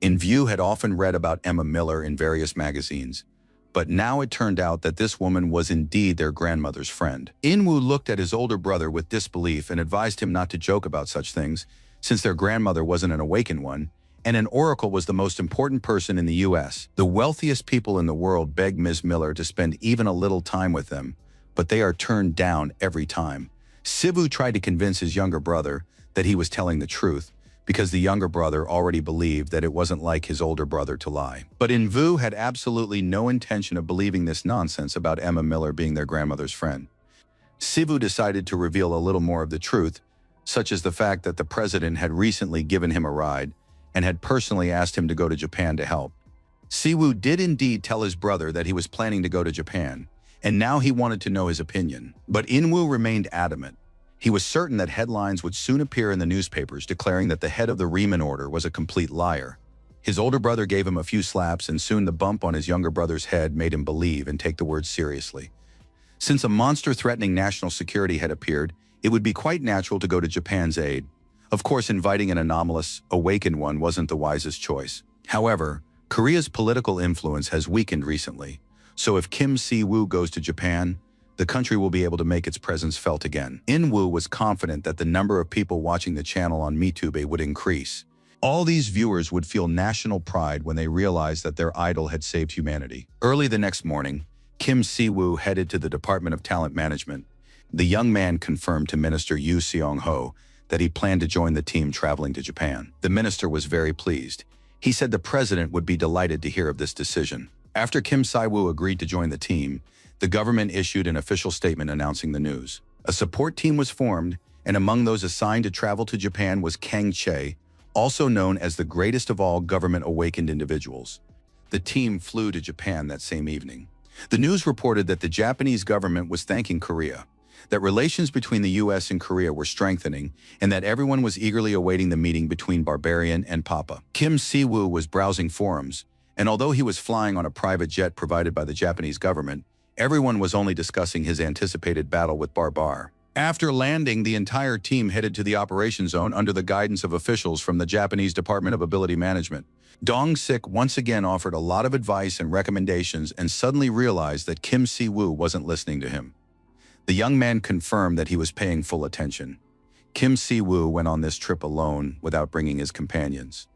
View had often read about Emma Miller in various magazines, but now it turned out that this woman was indeed their grandmother's friend. Inwoo looked at his older brother with disbelief and advised him not to joke about such things, since their grandmother wasn't an awakened one, and an oracle was the most important person in the U.S. The wealthiest people in the world begged Ms. Miller to spend even a little time with them, but they are turned down every time. Sivu tried to convince his younger brother that he was telling the truth, because the younger brother already believed that it wasn't like his older brother to lie. But Invu had absolutely no intention of believing this nonsense about Emma Miller being their grandmother's friend. Sivu decided to reveal a little more of the truth, such as the fact that the president had recently given him a ride and had personally asked him to go to Japan to help. Siwu did indeed tell his brother that he was planning to go to Japan, and now he wanted to know his opinion. But Inwoo remained adamant. He was certain that headlines would soon appear in the newspapers declaring that the head of the Riemann Order was a complete liar. His older brother gave him a few slaps, and soon the bump on his younger brother's head made him believe and take the words seriously. Since a monster threatening national security had appeared, it would be quite natural to go to Japan's aid. Of course, inviting an anomalous, awakened one wasn't the wisest choice. However, Korea's political influence has weakened recently, so if Kim Si-woo goes to Japan, the country will be able to make its presence felt again. In-woo was confident that the number of people watching the channel on MeTube would increase. All these viewers would feel national pride when they realized that their idol had saved humanity. Early the next morning, Kim Si-woo headed to the Department of Talent Management. The young man confirmed to Minister Yoo Seong-ho that he planned to join the team traveling to Japan. The minister was very pleased. He said the president would be delighted to hear of this decision. After Kim Si-woo agreed to join the team, the government issued an official statement announcing the news. A support team was formed, and among those assigned to travel to Japan was Kang Chae, also known as the greatest of all government-awakened individuals. The team flew to Japan that same evening. The news reported that the Japanese government was thanking Korea, that relations between the U.S. and Korea were strengthening, and that everyone was eagerly awaiting the meeting between Barbarian and Papa. Kim Si-woo was browsing forums, and although he was flying on a private jet provided by the Japanese government, everyone was only discussing his anticipated battle with Barbar. After landing, the entire team headed to the operation zone under the guidance of officials from the Japanese Department of Ability Management. Dong-sik once again offered a lot of advice and recommendations and suddenly realized that Kim Si-woo wasn't listening to him. The young man confirmed that he was paying full attention. Kim Si-woo went on this trip alone without bringing his companions.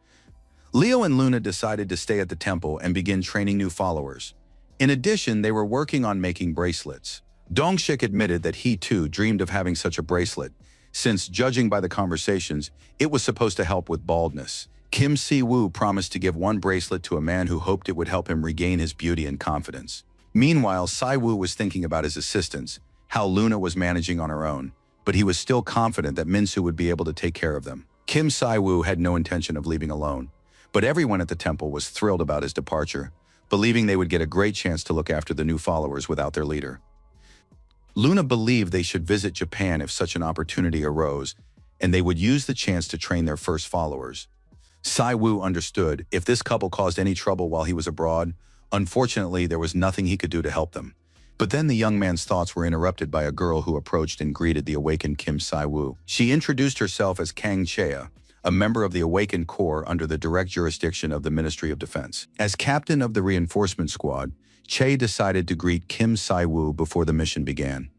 Leo and Luna decided to stay at the temple and begin training new followers. In addition, they were working on making bracelets. Dong-sik admitted that he too dreamed of having such a bracelet, since, judging by the conversations, it was supposed to help with baldness. Kim Si-woo promised to give one bracelet to a man who hoped it would help him regain his beauty and confidence. Meanwhile, Si-woo was thinking about his assistants, how Luna was managing on her own, but he was still confident that Minsu would be able to take care of them. Kim Si-woo had no intention of leaving alone, but everyone at the temple was thrilled about his departure, believing they would get a great chance to look after the new followers without their leader. Luna believed they should visit Japan if such an opportunity arose, and they would use the chance to train their first followers. Si-woo understood if this couple caused any trouble while he was abroad, unfortunately there was nothing he could do to help them. But then the young man's thoughts were interrupted by a girl who approached and greeted the awakened Kim Si-woo. She introduced herself as Kang Chae, a member of the Awakened Corps under the direct jurisdiction of the Ministry of Defense. As captain of the reinforcement squad, Chae decided to greet Kim Si-woo before the mission began.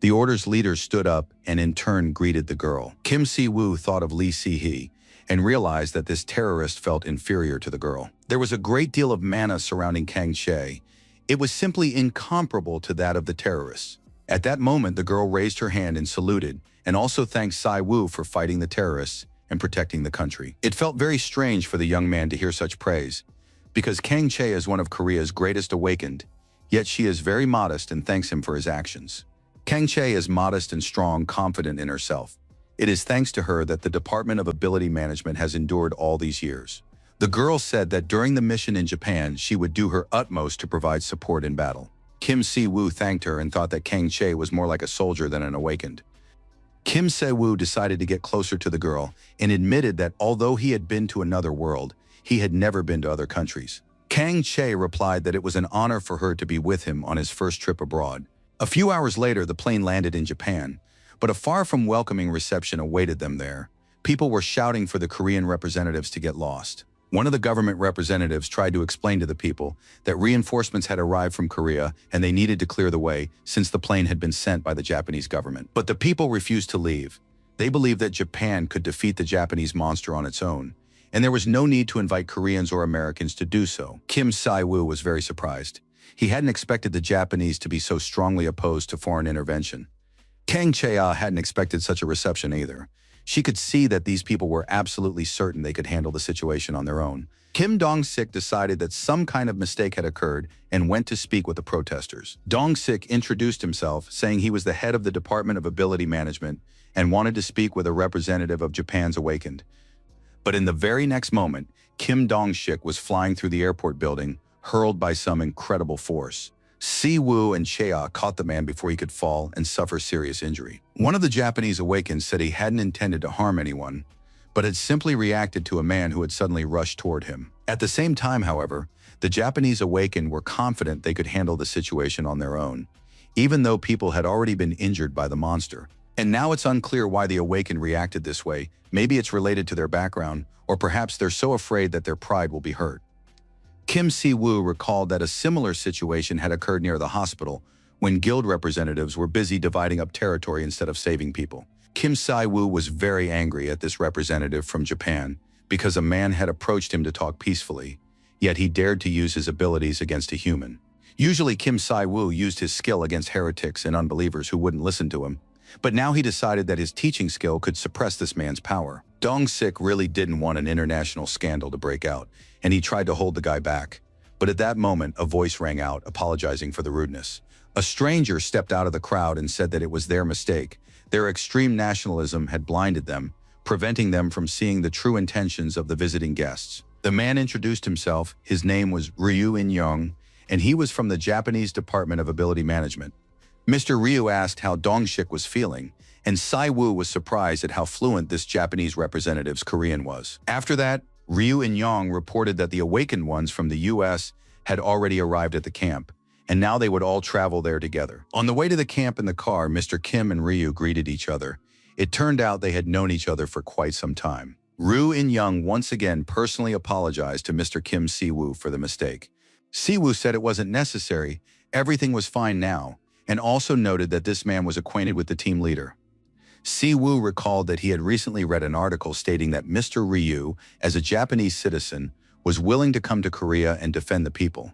The order's leader stood up and in turn greeted the girl. Kim Si-woo thought of Lee Si-hee and realized that this terrorist felt inferior to the girl. There was a great deal of mana surrounding Kang Chae. It was simply incomparable to that of the terrorists. At that moment, the girl raised her hand and saluted, and also thanked Si-woo for fighting the terrorists and protecting the country. It felt very strange for the young man to hear such praise, because Kang Chae is one of Korea's greatest awakened, yet she is very modest and thanks him for his actions. Kang Chae is modest and strong, confident in herself. It is thanks to her that the Department of Ability Management has endured all these years. The girl said that during the mission in Japan, she would do her utmost to provide support in battle. Kim Si-woo thanked her and thought that Kang Chae was more like a soldier than an awakened. Kim Se-woo decided to get closer to the girl and admitted that although he had been to another world, he had never been to other countries. Kang Chae replied that it was an honor for her to be with him on his first trip abroad. A few hours later, the plane landed in Japan, but a far from welcoming reception awaited them there. People were shouting for the Korean representatives to get lost. One of the government representatives tried to explain to the people that reinforcements had arrived from Korea and they needed to clear the way since the plane had been sent by the Japanese government. But the people refused to leave. They believed that Japan could defeat the Japanese monster on its own, and there was no need to invite Koreans or Americans to do so. Kim Si-woo was very surprised. He hadn't expected the Japanese to be so strongly opposed to foreign intervention. Kang Chae hadn't expected such a reception either. She could see that these people were absolutely certain they could handle the situation on their own. Kim Dong-sik decided that some kind of mistake had occurred and went to speak with the protesters. Dong-sik introduced himself, saying he was the head of the Department of Ability Management and wanted to speak with a representative of Japan's Awakened. But in the very next moment, Kim Dong-sik was flying through the airport building, hurled by some incredible force. Si-woo and Chae caught the man before he could fall and suffer serious injury. One of the Japanese Awakens said he hadn't intended to harm anyone, but had simply reacted to a man who had suddenly rushed toward him. At the same time, however, the Japanese Awakened were confident they could handle the situation on their own, even though people had already been injured by the monster. And now it's unclear why the Awakened reacted this way. Maybe it's related to their background, or perhaps they're so afraid that their pride will be hurt. Kim Si-woo recalled that a similar situation had occurred near the hospital when guild representatives were busy dividing up territory instead of saving people. Kim Si-woo was very angry at this representative from Japan because a man had approached him to talk peacefully, yet he dared to use his abilities against a human. Usually Kim Si-woo used his skill against heretics and unbelievers who wouldn't listen to him, but now he decided that his teaching skill could suppress this man's power. Dong-sik really didn't want an international scandal to break out, and he tried to hold the guy back. But at that moment, a voice rang out, apologizing for the rudeness. A stranger stepped out of the crowd and said that it was their mistake. Their extreme nationalism had blinded them, preventing them from seeing the true intentions of the visiting guests. The man introduced himself. His name was Ryu In-young, and he was from the Japanese Department of Ability Management. Mr. Ryu asked how Dong-sik was feeling, and Si-woo was surprised at how fluent this Japanese representative's Korean was. After that, Ryu In-young reported that the awakened ones from the US had already arrived at the camp, and now they would all travel there together. On the way to the camp in the car, Mr. Kim and Ryu greeted each other. It turned out they had known each other for quite some time. Ryu In-young once again personally apologized to Mr. Kim Si-woo for the mistake. Si-woo said it wasn't necessary, everything was fine now, and also noted that this man was acquainted with the team leader. Si-woo recalled that he had recently read an article stating that Mr. Ryu, as a Japanese citizen, was willing to come to Korea and defend the people.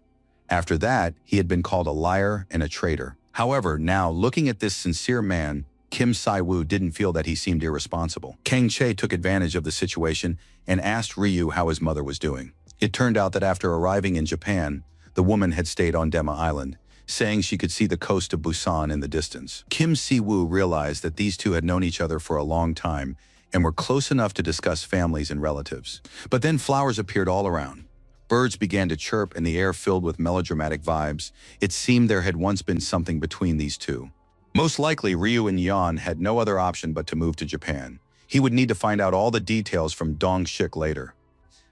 After that, he had been called a liar and a traitor. However, now, looking at this sincere man, Kim Si-woo didn't feel that he seemed irresponsible. Kang Chae took advantage of the situation and asked Ryu how his mother was doing. It turned out that after arriving in Japan, the woman had stayed on Dema Island, saying she could see the coast of Busan in the distance. Kim Si-woo realized that these two had known each other for a long time and were close enough to discuss families and relatives. But then flowers appeared all around. Birds began to chirp and the air filled with melodramatic vibes. It seemed there had once been something between these two. Most likely, Ryu In-young had no other option but to move to Japan. He would need to find out all the details from Dong-sik later.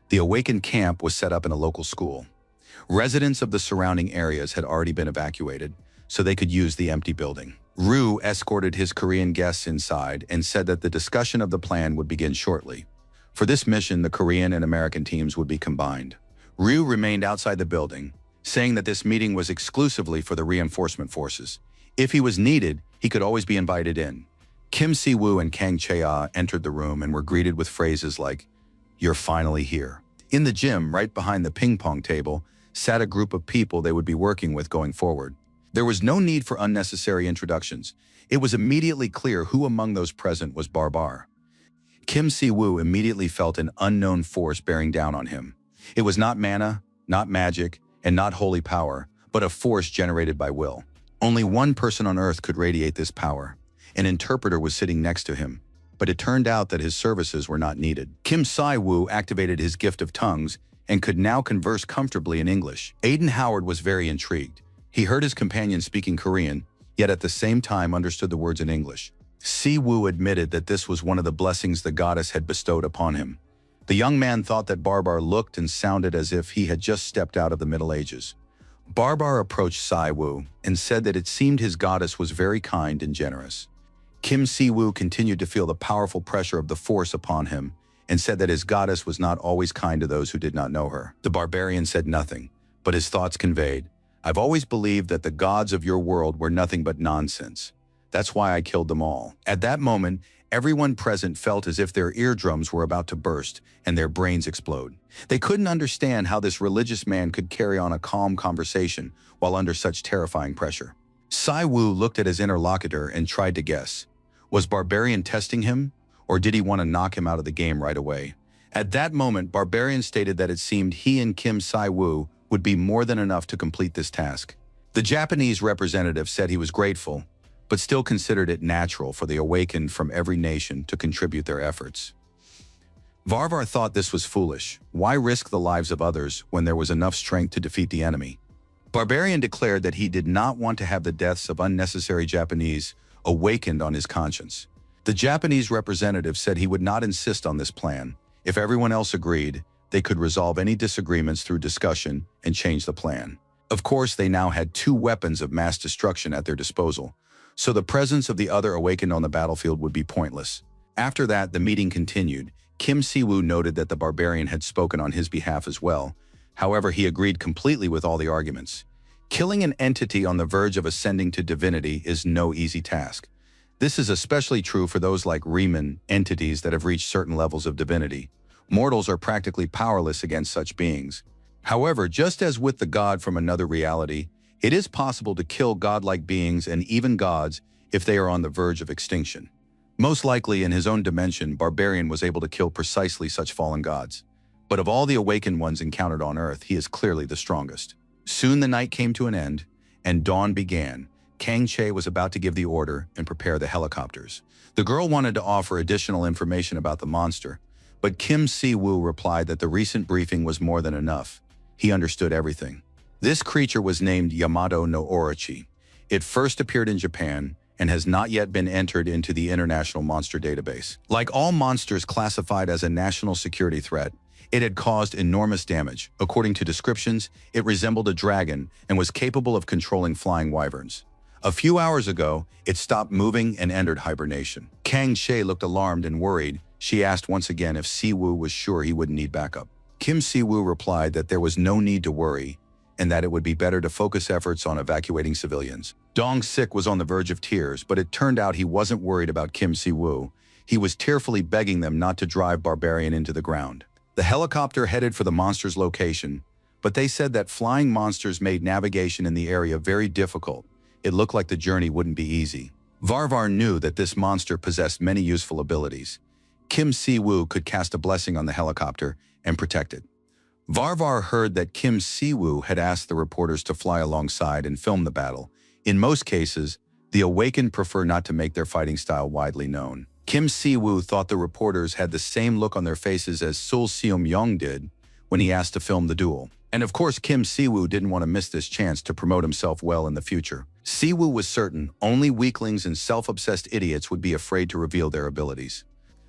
The awakened camp was set up in a local school. Residents of the surrounding areas had already been evacuated, so they could use the empty building. Ryu escorted his Korean guests inside and said that the discussion of the plan would begin shortly. For this mission, the Korean and American teams would be combined. Ryu remained outside the building, saying that this meeting was exclusively for the reinforcement forces. If he was needed, he could always be invited in. Kim Si-woo and Kang Chae entered the room and were greeted with phrases like, "You're finally here." In the gym, right behind the ping pong table, sat a group of people they would be working with going forward. There was no need for unnecessary introductions. It was immediately clear who among those present was Barbar. Kim Si-woo immediately felt an unknown force bearing down on him. It was not mana, not magic, and not holy power, but a force generated by will. Only one person on Earth could radiate this power. An interpreter was sitting next to him, but it turned out that his services were not needed. Kim Si-woo activated his gift of tongues and could now converse comfortably in English. Aiden Howard was very intrigued. He heard his companion speaking Korean, yet at the same time understood the words in English. Siwoo admitted that this was one of the blessings the goddess had bestowed upon him. The young man thought that Barbar looked and sounded as if he had just stepped out of the Middle Ages. Barbar approached Siwoo and said that it seemed his goddess was very kind and generous. Kim Siwoo continued to feel the powerful pressure of the force upon him and said that his goddess was not always kind to those who did not know her. The barbarian said nothing, but his thoughts conveyed, "I've always believed that the gods of your world were nothing but nonsense. That's why I killed them all." At that moment, everyone present felt as if their eardrums were about to burst and their brains explode. They couldn't understand how this religious man could carry on a calm conversation while under such terrifying pressure. Siwoo looked at his interlocutor and tried to guess. Was Barbarian testing him, or did he want to knock him out of the game right away? At that moment, Barbarian stated that it seemed he and Kim Siwoo would be more than enough to complete this task. The Japanese representative said he was grateful, but still considered it natural for the awakened from every nation to contribute their efforts. Varvar thought this was foolish. Why risk the lives of others when there was enough strength to defeat the enemy? Barbarian declared that he did not want to have the deaths of unnecessary Japanese awakened on his conscience. The Japanese representative said he would not insist on this plan. If everyone else agreed, they could resolve any disagreements through discussion and change the plan. Of course, they now had 2 weapons of mass destruction at their disposal, so the presence of the other awakened on the battlefield would be pointless. After that, the meeting continued. Kim Siwoo noted that the barbarian had spoken on his behalf as well. However, he agreed completely with all the arguments. Killing an entity on the verge of ascending to divinity is no easy task. This is especially true for those like Riemann entities that have reached certain levels of divinity. Mortals are practically powerless against such beings. However, just as with the god from another reality, it is possible to kill godlike beings and even gods if they are on the verge of extinction. Most likely in his own dimension, Barbarian was able to kill precisely such fallen gods. But of all the awakened ones encountered on Earth, he is clearly the strongest. Soon the night came to an end, and dawn began. Kang Che was about to give the order and prepare the helicopters. The girl wanted to offer additional information about the monster, but Kim Si-woo replied that the recent briefing was more than enough. He understood everything. This creature was named Yamato no Orochi. It first appeared in Japan and has not yet been entered into the International Monster Database. Like all monsters classified as a national security threat, it had caused enormous damage. According to descriptions, it resembled a dragon and was capable of controlling flying wyverns. A few hours ago, it stopped moving and entered hibernation. Kang She looked alarmed and worried. She asked once again if Si-woo was sure he wouldn't need backup. Kim Si-woo replied that there was no need to worry and that it would be better to focus efforts on evacuating civilians. Dong Sik was on the verge of tears, but it turned out he wasn't worried about Kim Si-woo. He was tearfully begging them not to drive Barbarian into the ground. The helicopter headed for the monster's location, but they said that flying monsters made navigation in the area very difficult. It looked like the journey wouldn't be easy. Varvar knew that this monster possessed many useful abilities. Kim Si-woo could cast a blessing on the helicopter and protect it. Varvar heard that Kim Si-woo had asked the reporters to fly alongside and film the battle. In most cases, the awakened prefer not to make their fighting style widely known. Kim Si-woo thought the reporters had the same look on their faces as Sul Seum-yong did when he asked to film the duel. And of course, Kim Si-woo didn't want to miss this chance to promote himself well in the future. Si-woo was certain only weaklings and self-obsessed idiots would be afraid to reveal their abilities.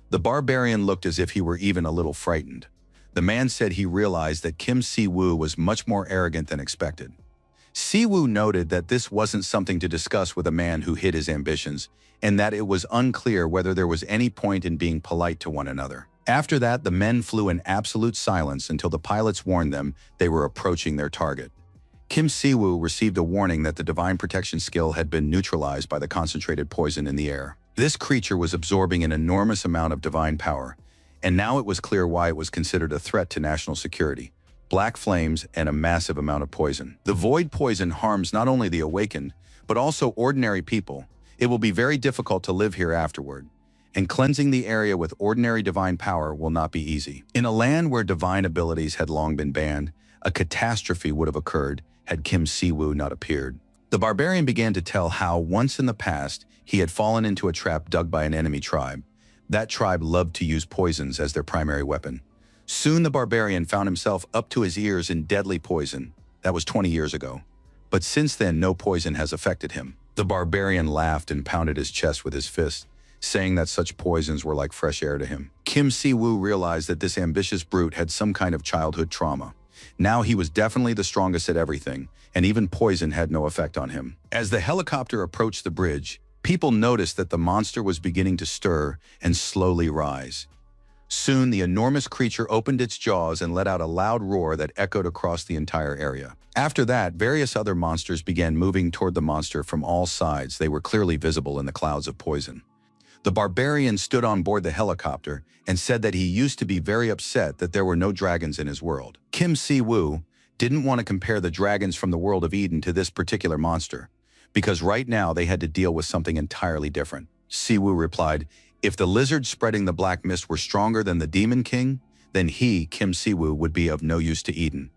The barbarian looked as if he were even a little frightened. The man said he realized that Kim Si-woo was much more arrogant than expected. Si-woo noted that this wasn't something to discuss with a man who hid his ambitions, and that it was unclear whether there was any point in being polite to one another. After that, the men flew in absolute silence until the pilots warned them they were approaching their target. Kim Si-woo received a warning that the divine protection skill had been neutralized by the concentrated poison in the air. This creature was absorbing an enormous amount of divine power, and now it was clear why it was considered a threat to national security. Black flames and a massive amount of poison. The void poison harms not only the awakened, but also ordinary people. It will be very difficult to live here afterward, and cleansing the area with ordinary divine power will not be easy. In a land where divine abilities had long been banned, a catastrophe would have occurred had Kim Si-woo not appeared. The barbarian began to tell how, once in the past, he had fallen into a trap dug by an enemy tribe. That tribe loved to use poisons as their primary weapon. Soon the barbarian found himself up to his ears in deadly poison. That was 20 years ago. but since then no poison has affected him. The barbarian laughed and pounded his chest with his fist, saying that such poisons were like fresh air to him. Kim Si-woo realized that this ambitious brute had some kind of childhood trauma. Now he was definitely the strongest at everything, and even poison had no effect on him. As the helicopter approached the bridge, people noticed that the monster was beginning to stir and slowly rise. Soon, the enormous creature opened its jaws and let out a loud roar that echoed across the entire area. After that, various other monsters began moving toward the monster from all sides. They were clearly visible in the clouds of poison. The barbarian stood on board the helicopter and said that he used to be very upset that there were no dragons in his world. Kim Si-woo didn't want to compare the dragons from the world of Eden to this particular monster, because right now they had to deal with something entirely different. Si-woo replied, "If the lizard spreading the black mist were stronger than the demon king, then he, Kim Si-woo, would be of no use to Eden."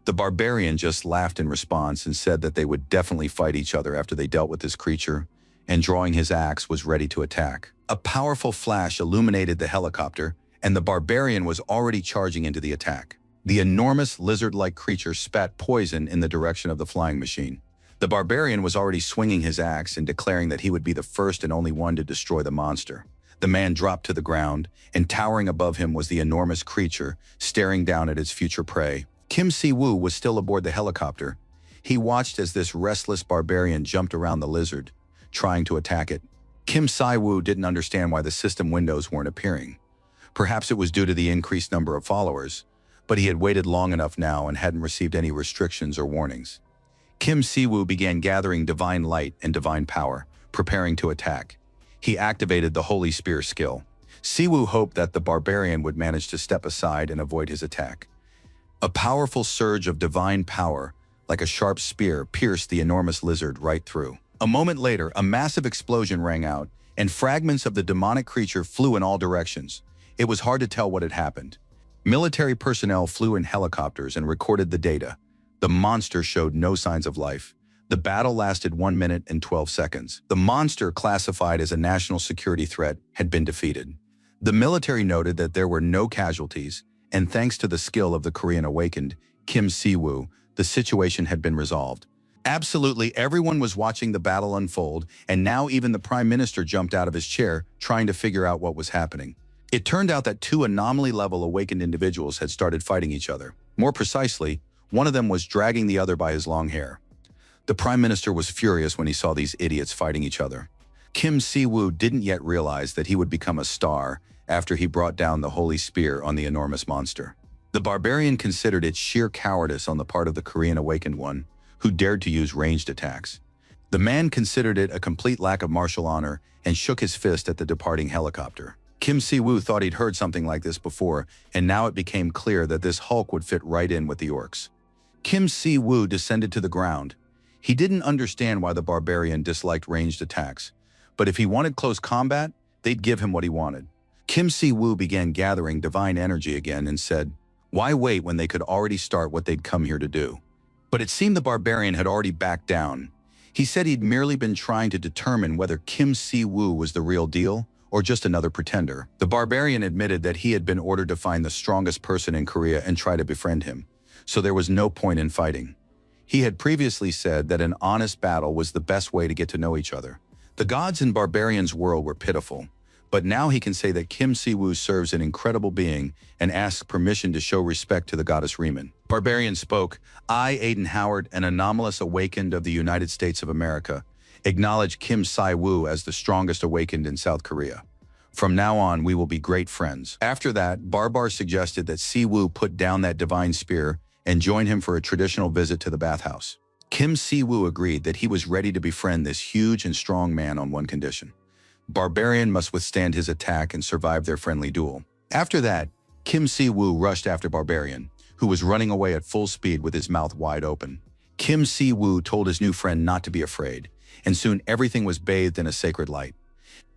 The barbarian just laughed in response and said that they would definitely fight each other after they dealt with this creature, and drawing his axe was ready to attack. A powerful flash illuminated the helicopter, and the barbarian was already charging into the attack. The enormous lizard-like creature spat poison in the direction of the flying machine. The barbarian was already swinging his axe and declaring that he would be the first and only one to destroy the monster. The man dropped to the ground, and towering above him was the enormous creature, staring down at its future prey. Kim Si-woo was still aboard the helicopter. He watched as this restless barbarian jumped around the lizard, trying to attack it. Kim Si-woo didn't understand why the system windows weren't appearing. Perhaps it was due to the increased number of followers, but he had waited long enough now and hadn't received any restrictions or warnings. Kim Si-woo began gathering divine light and divine power, preparing to attack. He activated the Holy Spear skill. Si-woo hoped that the barbarian would manage to step aside and avoid his attack. A powerful surge of divine power, like a sharp spear, pierced the enormous lizard right through. A moment later, a massive explosion rang out, and fragments of the demonic creature flew in all directions. It was hard to tell what had happened. Military personnel flew in helicopters and recorded the data. The monster showed no signs of life. The battle lasted 1 minute and 12 seconds. The monster, classified as a national security threat, had been defeated. The military noted that there were no casualties, and thanks to the skill of the Korean awakened, Kim Si-woo, the situation had been resolved. Absolutely everyone was watching the battle unfold, and now even the Prime Minister jumped out of his chair, trying to figure out what was happening. It turned out that two anomaly-level awakened individuals had started fighting each other. More precisely, one of them was dragging the other by his long hair. The Prime Minister was furious when he saw these idiots fighting each other. Kim Si-woo didn't yet realize that he would become a star after he brought down the Holy Spear on the enormous monster. The barbarian considered it sheer cowardice on the part of the Korean awakened one, who dared to use ranged attacks. The man considered it a complete lack of martial honor and shook his fist at the departing helicopter. Kim Si-woo thought he'd heard something like this before, and now it became clear that this Hulk would fit right in with the orcs. Kim Si-woo descended to the ground. He didn't understand why the barbarian disliked ranged attacks, but if he wanted close combat, they'd give him what he wanted. Kim Si-woo began gathering divine energy again and said, "Why wait when they could already start what they'd come here to do?" But it seemed the barbarian had already backed down. He said he'd merely been trying to determine whether Kim Si-woo was the real deal or just another pretender. The barbarian admitted that he had been ordered to find the strongest person in Korea and try to befriend him, so there was no point in fighting. He had previously said that an honest battle was the best way to get to know each other. The gods in barbarian's world were pitiful, but now he can say that Kim Si-woo serves an incredible being and asks permission to show respect to the goddess Riemann. Barbarian spoke, "I, Aiden Howard, an anomalous awakened of the United States of America, acknowledge Kim Si-woo as the strongest awakened in South Korea. From now on, we will be great friends." After that, Barbar suggested that Si-woo put down that divine spear and join him for a traditional visit to the bathhouse. Kim Si-woo agreed that he was ready to befriend this huge and strong man on one condition. Barbarian must withstand his attack and survive their friendly duel. After that, Kim Si-woo rushed after Barbarian, who was running away at full speed with his mouth wide open. Kim Si-woo told his new friend not to be afraid, and soon everything was bathed in a sacred light.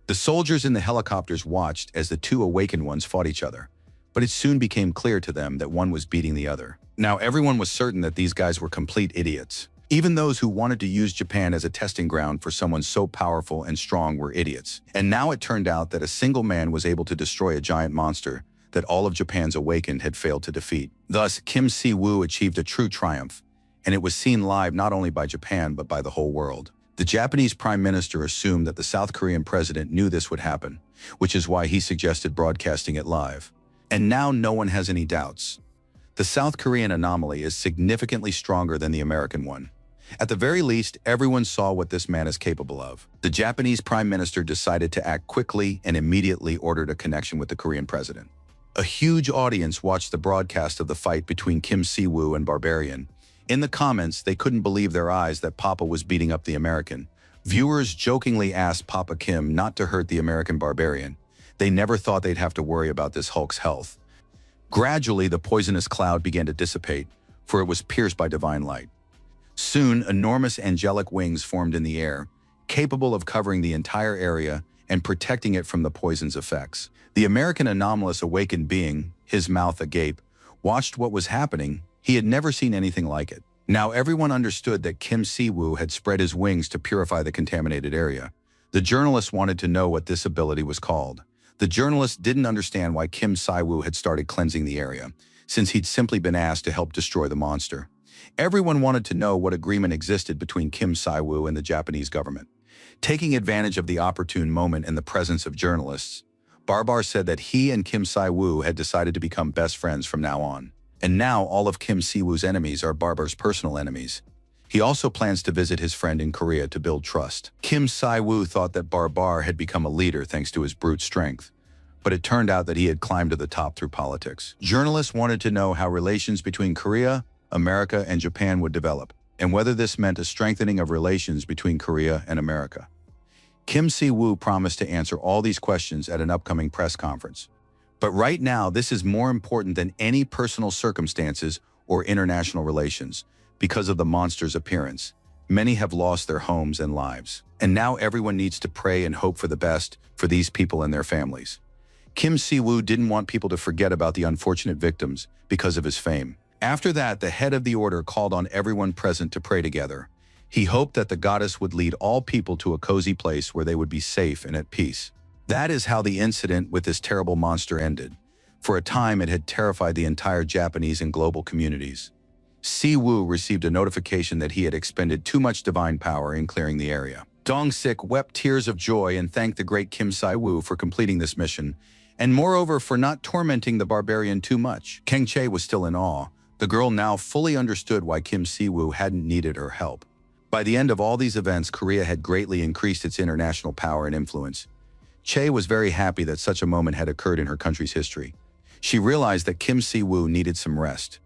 The soldiers in the helicopters watched as the two awakened ones fought each other, but it soon became clear to them that one was beating the other. Now everyone was certain that these guys were complete idiots. Even those who wanted to use Japan as a testing ground for someone so powerful and strong were idiots. And now it turned out that a single man was able to destroy a giant monster that all of Japan's awakened had failed to defeat. Thus, Kim Si-woo achieved a true triumph, and it was seen live not only by Japan but by the whole world. The Japanese Prime Minister assumed that the South Korean president knew this would happen, which is why he suggested broadcasting it live. And now no one has any doubts. The South Korean anomaly is significantly stronger than the American one. At the very least, everyone saw what this man is capable of. The Japanese Prime Minister decided to act quickly and immediately ordered a connection with the Korean president. A huge audience watched the broadcast of the fight between Kim Si-woo and Barbarian. In the comments, they couldn't believe their eyes that Papa was beating up the American. Viewers jokingly asked Papa Kim not to hurt the American Barbarian. They never thought they'd have to worry about this Hulk's health. Gradually, the poisonous cloud began to dissipate, for it was pierced by divine light. Soon, enormous angelic wings formed in the air, capable of covering the entire area and protecting it from the poison's effects. The American anomalous awakened being, his mouth agape, watched what was happening. He had never seen anything like it. Now everyone understood that Kim Si-woo had spread his wings to purify the contaminated area. The journalist wanted to know what this ability was called. The journalist didn't understand why Kim Si-woo had started cleansing the area, since he'd simply been asked to help destroy the monster. Everyone wanted to know what agreement existed between Kim Si-woo and the Japanese government. Taking advantage of the opportune moment in the presence of journalists, Barbar said that he and Kim Si-woo had decided to become best friends from now on. And now all of Kim Si-woo's enemies are Barbar's personal enemies. He also plans to visit his friend in Korea to build trust. Kim Si-woo thought that Barbar had become a leader thanks to his brute strength, but it turned out that he had climbed to the top through politics. Journalists wanted to know how relations between Korea, America, and Japan would develop, and whether this meant a strengthening of relations between Korea and America. Kim Si-woo promised to answer all these questions at an upcoming press conference. But right now, this is more important than any personal circumstances or international relations. Because of the monster's appearance, many have lost their homes and lives. And now everyone needs to pray and hope for the best for these people and their families. Kim Si-woo didn't want people to forget about the unfortunate victims because of his fame. After that, the head of the order called on everyone present to pray together. He hoped that the goddess would lead all people to a cozy place where they would be safe and at peace. That is how the incident with this terrible monster ended. For a time, it had terrified the entire Japanese and global communities. Si-woo received a notification that he had expended too much divine power in clearing the area. Dong-sik wept tears of joy and thanked the great Kim Si-woo for completing this mission, and moreover for not tormenting the barbarian too much. Kang Chae was still in awe. The girl now fully understood why Kim Si-woo hadn't needed her help. By the end of all these events, Korea had greatly increased its international power and influence. Chae was very happy that such a moment had occurred in her country's history. She realized that Kim Si-woo needed some rest.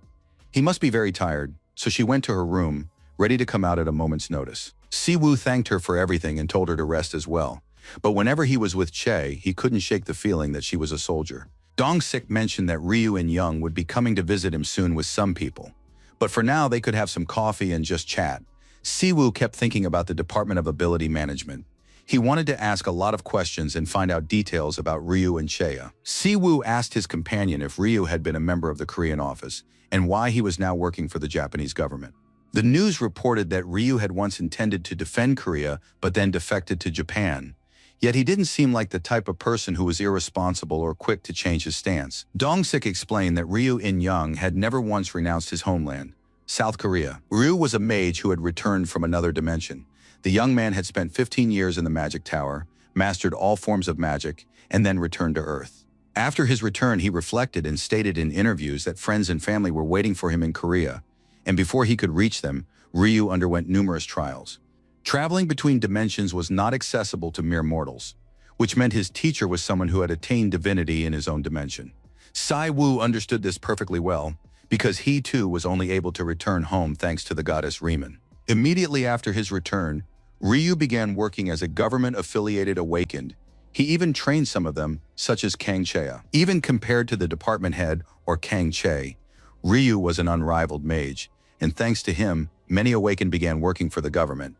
He must be very tired, so she went to her room, ready to come out at a moment's notice. Si-woo thanked her for everything and told her to rest as well. But whenever he was with Chae, he couldn't shake the feeling that she was a soldier. Dong-sik mentioned that Ryu and Young would be coming to visit him soon with some people. But for now, they could have some coffee and just chat. Si-woo kept thinking about the Department of Ability Management. He wanted to ask a lot of questions and find out details about Ryu and Chae. Si-woo asked his companion if Ryu had been a member of the Korean office and why he was now working for the Japanese government. The news reported that Ryu had once intended to defend Korea but then defected to Japan. Yet he didn't seem like the type of person who was irresponsible or quick to change his stance. Dong-sik explained that Ryu In-young had never once renounced his homeland, South Korea. Ryu was a mage who had returned from another dimension. The young man had spent 15 years in the Magic Tower, mastered all forms of magic, and then returned to Earth. After his return, he reflected and stated in interviews that friends and family were waiting for him in Korea, and before he could reach them, Ryu underwent numerous trials. Traveling between dimensions was not accessible to mere mortals, which meant his teacher was someone who had attained divinity in his own dimension. Si-woo understood this perfectly well, because he too was only able to return home thanks to the goddess Riemann. Immediately after his return, Ryu began working as a government-affiliated awakened. He even trained some of them, such as Kang Chae. Even compared to the department head or Kang Chae, Ryu was an unrivaled mage, and thanks to him, many awakened began working for the government.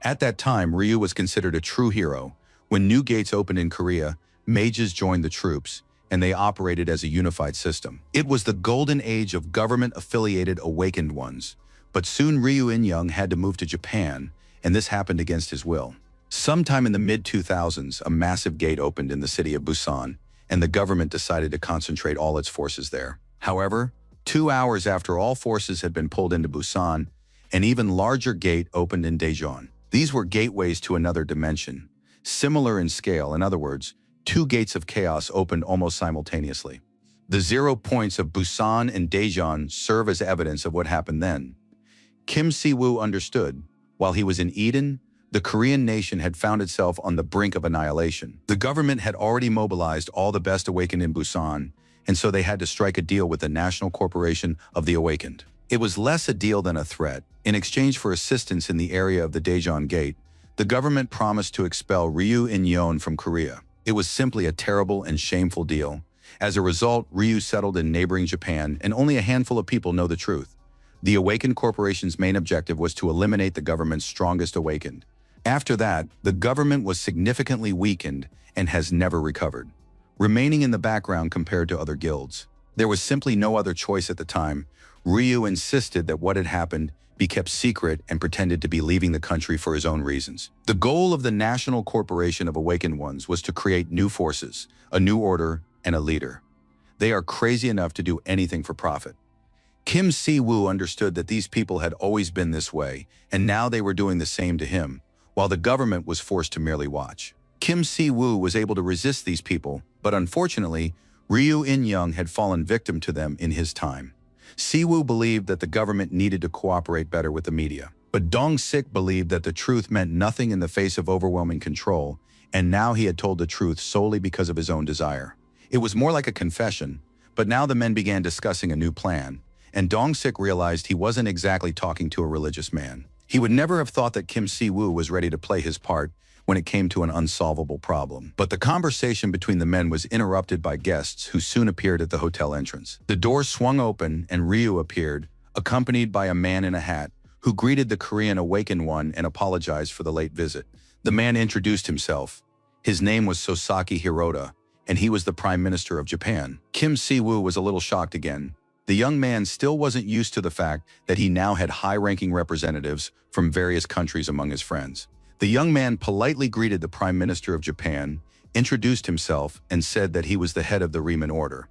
At that time, Ryu was considered a true hero. When new gates opened in Korea, mages joined the troops, and they operated as a unified system. It was the golden age of government-affiliated awakened ones. But soon Ryu In-young had to move to Japan, and this happened against his will. Sometime in the mid-2000s, a massive gate opened in the city of Busan, and the government decided to concentrate all its forces there. However, 2 hours after all forces had been pulled into Busan, An even larger gate opened in Daejeon. These were gateways to another dimension, similar in scale. In other words, two gates of chaos opened almost simultaneously. The 0 points of Busan and Daejeon serve as evidence of what happened then. Kim Si-woo understood. While he was in Eden, the Korean nation had found itself on the brink of annihilation. The government had already mobilized all the best awakened in Busan, and so they had to strike a deal with the National Corporation of the Awakened. It was less a deal than a threat. In exchange for assistance in the area of the Daejeon Gate, the government promised to expel Ryu In-yeon from Korea. It was simply a terrible and shameful deal. As a result, Ryu settled in neighboring Japan, and only a handful of people know the truth. The Awakened Corporation's main objective was to eliminate the government's strongest awakened. After that, the government was significantly weakened and has never recovered, remaining in the background compared to other guilds. There was simply no other choice at the time. Ryu insisted that what had happened be kept secret and pretended to be leaving the country for his own reasons. The goal of the National Corporation of Awakened Ones was to create new forces, a new order, and a leader. They are crazy enough to do anything for profit. Kim Si-woo understood that these people had always been this way, and now they were doing the same to him, while the government was forced to merely watch. Kim Si-woo was able to resist these people, but unfortunately, Ryu In-young had fallen victim to them in his time. Si-woo believed that the government needed to cooperate better with the media. But Dong-sik believed that the truth meant nothing in the face of overwhelming control, and now he had told the truth solely because of his own desire. It was more like a confession, but now the men began discussing a new plan, and Dong-sik realized he wasn't exactly talking to a religious man. He would never have thought that Kim Si-woo was ready to play his part when it came to an unsolvable problem. But the conversation between the men was interrupted by guests who soon appeared at the hotel entrance. The door swung open and Ryu appeared, accompanied by a man in a hat, who greeted the Korean Awakened One and apologized for the late visit. The man introduced himself. His name was Sosaki Hirota, and he was the Prime Minister of Japan. Kim Si-woo was a little shocked again. The young man still wasn't used to the fact that he now had high-ranking representatives from various countries among his friends. The young man politely greeted the Prime Minister of Japan, introduced himself, and said that he was the head of the Riemann Order.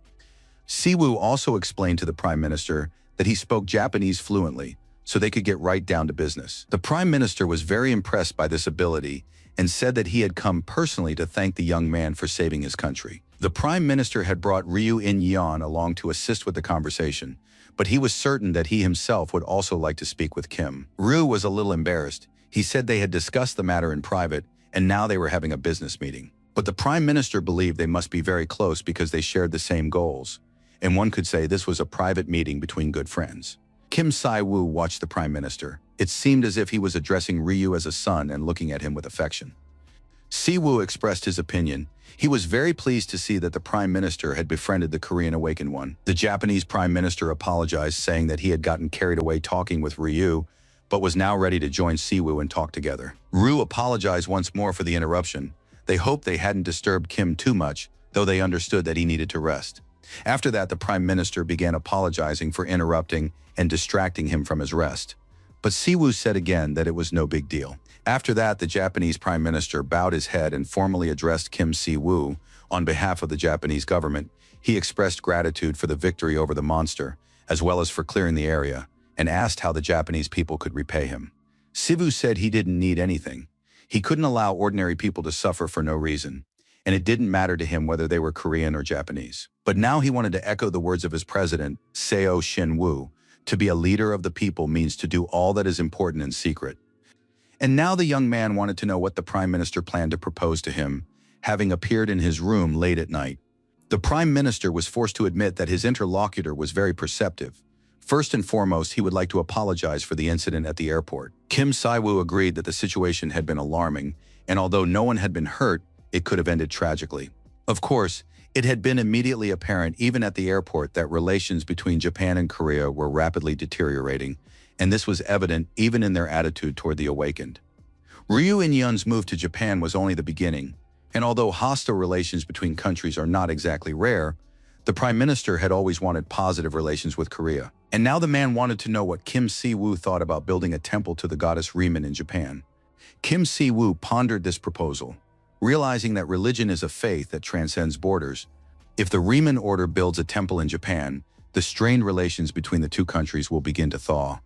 Si-woo also explained to the Prime Minister that he spoke Japanese fluently, so they could get right down to business. The Prime Minister was very impressed by this ability and said that he had come personally to thank the young man for saving his country. The Prime Minister had brought Ryu In-yeon along to assist with the conversation, but he was certain that he himself would also like to speak with Kim. Ryu was a little embarrassed. He said they had discussed the matter in private, and now they were having a business meeting. But the Prime Minister believed they must be very close because they shared the same goals, and one could say this was a private meeting between good friends. Kim Si-woo watched the Prime Minister. It seemed as if he was addressing Ryu as a son and looking at him with affection. Si-woo expressed his opinion. He was very pleased to see that the Prime Minister had befriended the Korean Awakened One. The Japanese Prime Minister apologized, saying that he had gotten carried away talking with Ryu, but was now ready to join Si-woo and talk together. Ryu apologized once more for the interruption. They hoped they hadn't disturbed Kim too much, though they understood that he needed to rest. After that, the Prime Minister began apologizing for interrupting and distracting him from his rest. But Si-woo said again that it was no big deal. After that, the Japanese Prime Minister bowed his head and formally addressed Kim Si-woo. On behalf of the Japanese government, he expressed gratitude for the victory over the monster, as well as for clearing the area, and asked how the Japanese people could repay him. Si-woo said he didn't need anything. He couldn't allow ordinary people to suffer for no reason, and it didn't matter to him whether they were Korean or Japanese. But now he wanted to echo the words of his president, Seo Shin-woo. To be a leader of the people means to do all that is important in secret. And now the young man wanted to know what the Prime Minister planned to propose to him, having appeared in his room late at night. The Prime Minister was forced to admit that his interlocutor was very perceptive. First and foremost, he would like to apologize for the incident at the airport. Kim Si-woo agreed that the situation had been alarming, and although no one had been hurt, it could have ended tragically. Of course, it had been immediately apparent even at the airport that relations between Japan and Korea were rapidly deteriorating, and this was evident even in their attitude toward the awakened. Ryu In-yeon's move to Japan was only the beginning, and although hostile relations between countries are not exactly rare, the Prime Minister had always wanted positive relations with Korea. And now the man wanted to know what Kim Si-woo thought about building a temple to the goddess Riemann in Japan. Kim Si-woo pondered this proposal, realizing that religion is a faith that transcends borders. If the Riemann order builds a temple in Japan, the strained relations between the two countries will begin to thaw.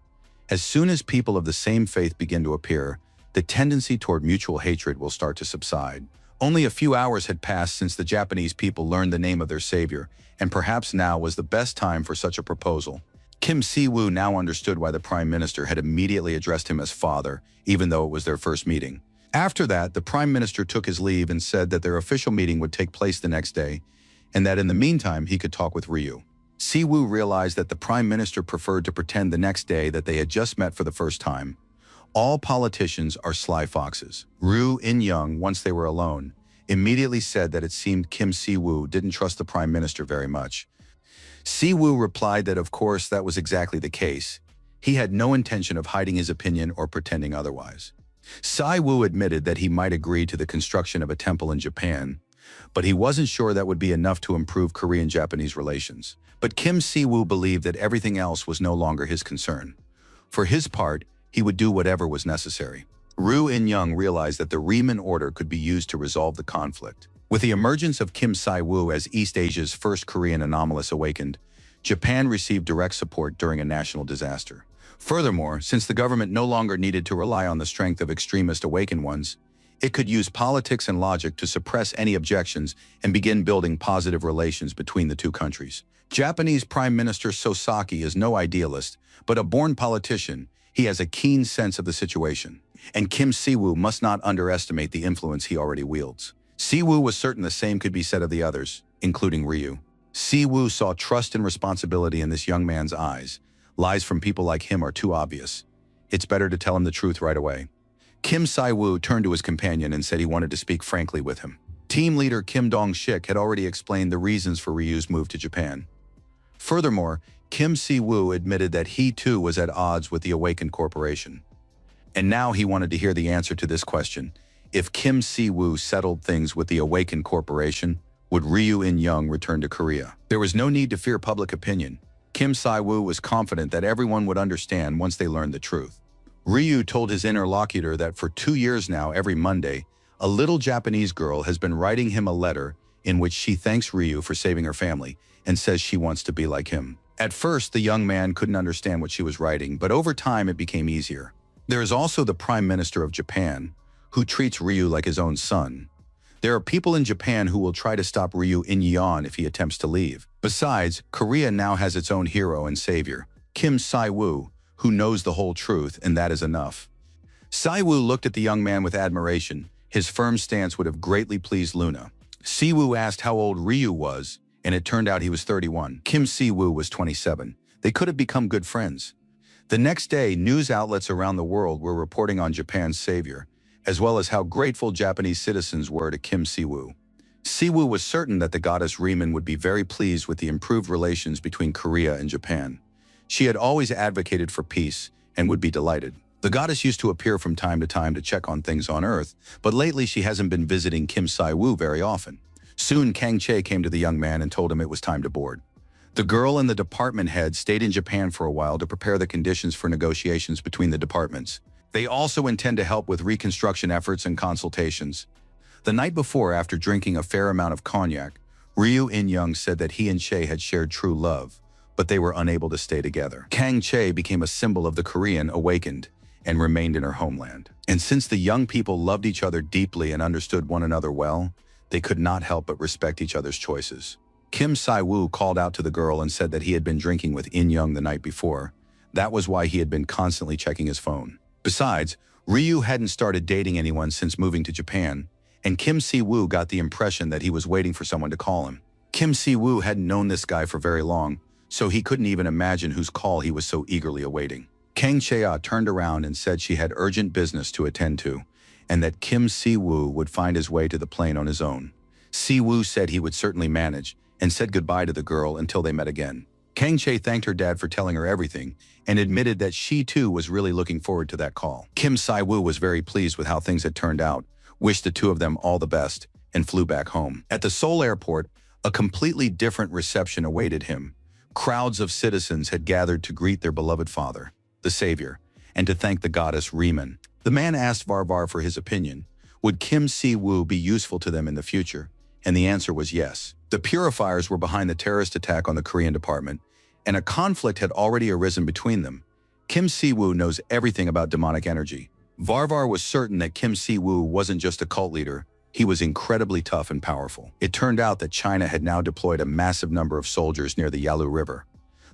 As soon as people of the same faith begin to appear, the tendency toward mutual hatred will start to subside. Only a few hours had passed since the Japanese people learned the name of their savior, and perhaps now was the best time for such a proposal. Kim Si-woo now understood why the Prime Minister had immediately addressed him as father, even though it was their first meeting. After that, the Prime Minister took his leave and said that their official meeting would take place the next day, and that in the meantime he could talk with Ryu. Si-woo realized that the Prime Minister preferred to pretend the next day that they had just met for the first time. All politicians are sly foxes. Ryu In-young, once they were alone, immediately said that it seemed Kim Si-woo didn't trust the Prime Minister very much. Si-woo replied that of course that was exactly the case. He had no intention of hiding his opinion or pretending otherwise. Si-woo admitted that he might agree to the construction of a temple in Japan, but he wasn't sure that would be enough to improve Korean-Japanese relations. But Kim Si-woo believed that everything else was no longer his concern. For his part, he would do whatever was necessary. Ryu In-young realized that the Riemann order could be used to resolve the conflict. With the emergence of Kim Si-woo as East Asia's first Korean anomalous awakened, Japan received direct support during a national disaster. Furthermore, since the government no longer needed to rely on the strength of extremist awakened ones, it could use politics and logic to suppress any objections and begin building positive relations between the two countries. Japanese Prime Minister Sosaki is no idealist, but a born politician. He has a keen sense of the situation. And Kim Si-woo must not underestimate the influence he already wields. Si-woo was certain the same could be said of the others, including Ryu. Si-woo saw trust and responsibility in this young man's eyes. Lies from people like him are too obvious. It's better to tell him the truth right away. Kim Si-woo turned to his companion and said he wanted to speak frankly with him. Team leader Kim Dong-shik had already explained the reasons for Ryu's move to Japan. Furthermore, Kim Si-woo admitted that he too was at odds with the Awakened Corporation. And now he wanted to hear the answer to this question. If Kim Si-woo settled things with the Awakened Corporation, would Ryu In-young return to Korea? There was no need to fear public opinion. Kim Si-woo was confident that everyone would understand once they learned the truth. Ryu told his interlocutor that for 2 years now, every Monday, a little Japanese girl has been writing him a letter in which she thanks Ryu for saving her family and says she wants to be like him. At first, the young man couldn't understand what she was writing, but over time it became easier. There is also the Prime Minister of Japan, who treats Ryu like his own son. There are people in Japan who will try to stop Ryu In-young if he attempts to leave. Besides, Korea now has its own hero and savior, Kim Si-woo, who knows the whole truth, and that is enough. Si-woo looked at the young man with admiration. His firm stance would have greatly pleased Luna. Si-woo asked how old Ryu was, and it turned out he was 31. Kim Si-woo was 27. They could have become good friends. The next day, news outlets around the world were reporting on Japan's savior, as well as how grateful Japanese citizens were to Kim Si-woo. Si-woo was certain that the goddess Riemann would be very pleased with the improved relations between Korea and Japan. She had always advocated for peace and would be delighted. The goddess used to appear from time to time to check on things on Earth, but lately she hasn't been visiting Kim Si-woo very often. Soon, Kang Chae came to the young man and told him it was time to board. The girl and the department head stayed in Japan for a while to prepare the conditions for negotiations between the departments. They also intend to help with reconstruction efforts and consultations. The night before, after drinking a fair amount of cognac, Ryu In-young said that he and Chae had shared true love, but they were unable to stay together. Kang Chae became a symbol of the Korean awakened and remained in her homeland. And since the young people loved each other deeply and understood one another well, they could not help but respect each other's choices. Kim Si-woo called out to the girl and said that he had been drinking with In-young the night before. That was why he had been constantly checking his phone. Besides, Ryu hadn't started dating anyone since moving to Japan, and Kim Si-woo got the impression that he was waiting for someone to call him. Kim Si-woo hadn't known this guy for very long, so he couldn't even imagine whose call he was so eagerly awaiting. Kang Chae turned around and said she had urgent business to attend to, and that Kim Si-woo would find his way to the plane on his own. Si-woo said he would certainly manage, and said goodbye to the girl until they met again. Kang Chae thanked her dad for telling her everything, and admitted that she too was really looking forward to that call. Kim Si-woo was very pleased with how things had turned out, wished the two of them all the best, and flew back home. At the Seoul airport, a completely different reception awaited him. Crowds of citizens had gathered to greet their beloved father, the savior, and to thank the goddess Riemann. The man asked Varvar for his opinion. Would Kim Si-woo be useful to them in the future? And the answer was yes. The purifiers were behind the terrorist attack on the Korean department, and a conflict had already arisen between them. Kim Si-woo knows everything about demonic energy. Varvar was certain that Kim Si-woo wasn't just a cult leader, he was incredibly tough and powerful. It turned out that China had now deployed a massive number of soldiers near the Yahello River.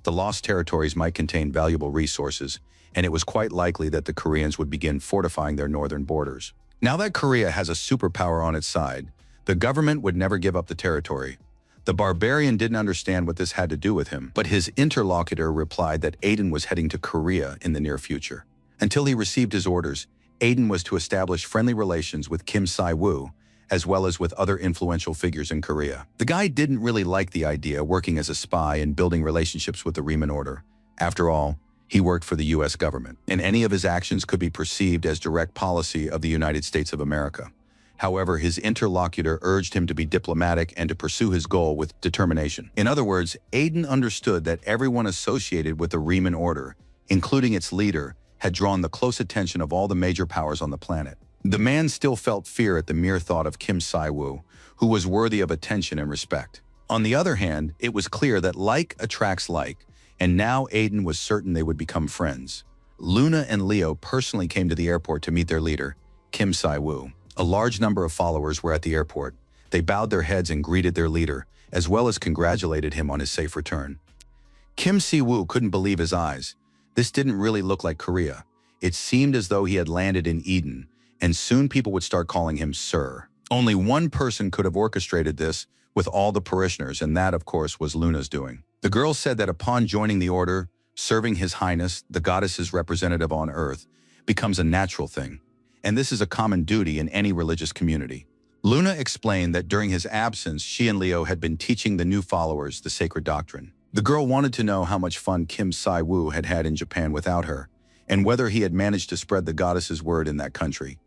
The lost territories might contain valuable resources, and it was quite likely that the Koreans would begin fortifying their northern borders. Now that Korea has a superpower on its side, the government would never give up the territory. The barbarian didn't understand what this had to do with him, but his interlocutor replied that Aiden was heading to Korea in the near future. Until he received his orders, Aiden was to establish friendly relations with Kim Si-woo, as well as with other influential figures in Korea. The guy didn't really like the idea working as a spy and building relationships with the Riemann Order. After all, he worked for the US government, and any of his actions could be perceived as direct policy of the United States of America. However, his interlocutor urged him to be diplomatic and to pursue his goal with determination. In other words, Aiden understood that everyone associated with the Riemann Order, including its leader, had drawn the close attention of all the major powers on the planet. The man still felt fear at the mere thought of Kim Si-woo, who was worthy of attention and respect. On the other hand, it was clear that like attracts like, and now Aiden was certain they would become friends. Luna and Leo personally came to the airport to meet their leader, Kim Si-woo. A large number of followers were at the airport. They bowed their heads and greeted their leader, as well as congratulated him on his safe return. Kim Si-woo couldn't believe his eyes. This didn't really look like Korea. It seemed as though he had landed in Eden, and soon people would start calling him Sir. Only one person could have orchestrated this with all the parishioners, and that, of course, was Luna's doing. The girl said that upon joining the order, serving His Highness, the goddess's representative on Earth, becomes a natural thing, and this is a common duty in any religious community. Luna explained that during his absence, she and Leo had been teaching the new followers the sacred doctrine. The girl wanted to know how much fun Kim Si-woo had had in Japan without her, and whether he had managed to spread the goddess's word in that country.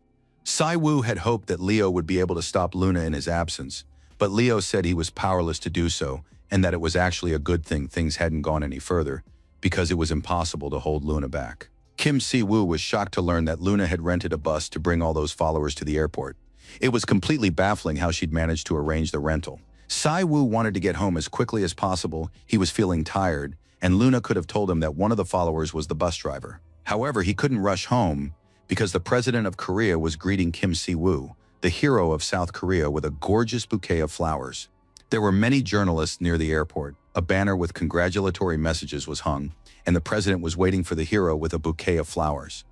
Si-woo had hoped that Leo would be able to stop Luna in his absence, but Leo said he was powerless to do so, and that it was actually a good thing things hadn't gone any further, because it was impossible to hold Luna back. Kim Si-woo was shocked to learn that Luna had rented a bus to bring all those followers to the airport. It was completely baffling how she'd managed to arrange the rental. Si-woo wanted to get home as quickly as possible, he was feeling tired, and Luna could have told him that one of the followers was the bus driver. However, he couldn't rush home, because the president of Korea was greeting Kim Si-woo, the hero of South Korea, with a gorgeous bouquet of flowers. There were many journalists near the airport. A banner with congratulatory messages was hung, and the president was waiting for the hero with a bouquet of flowers.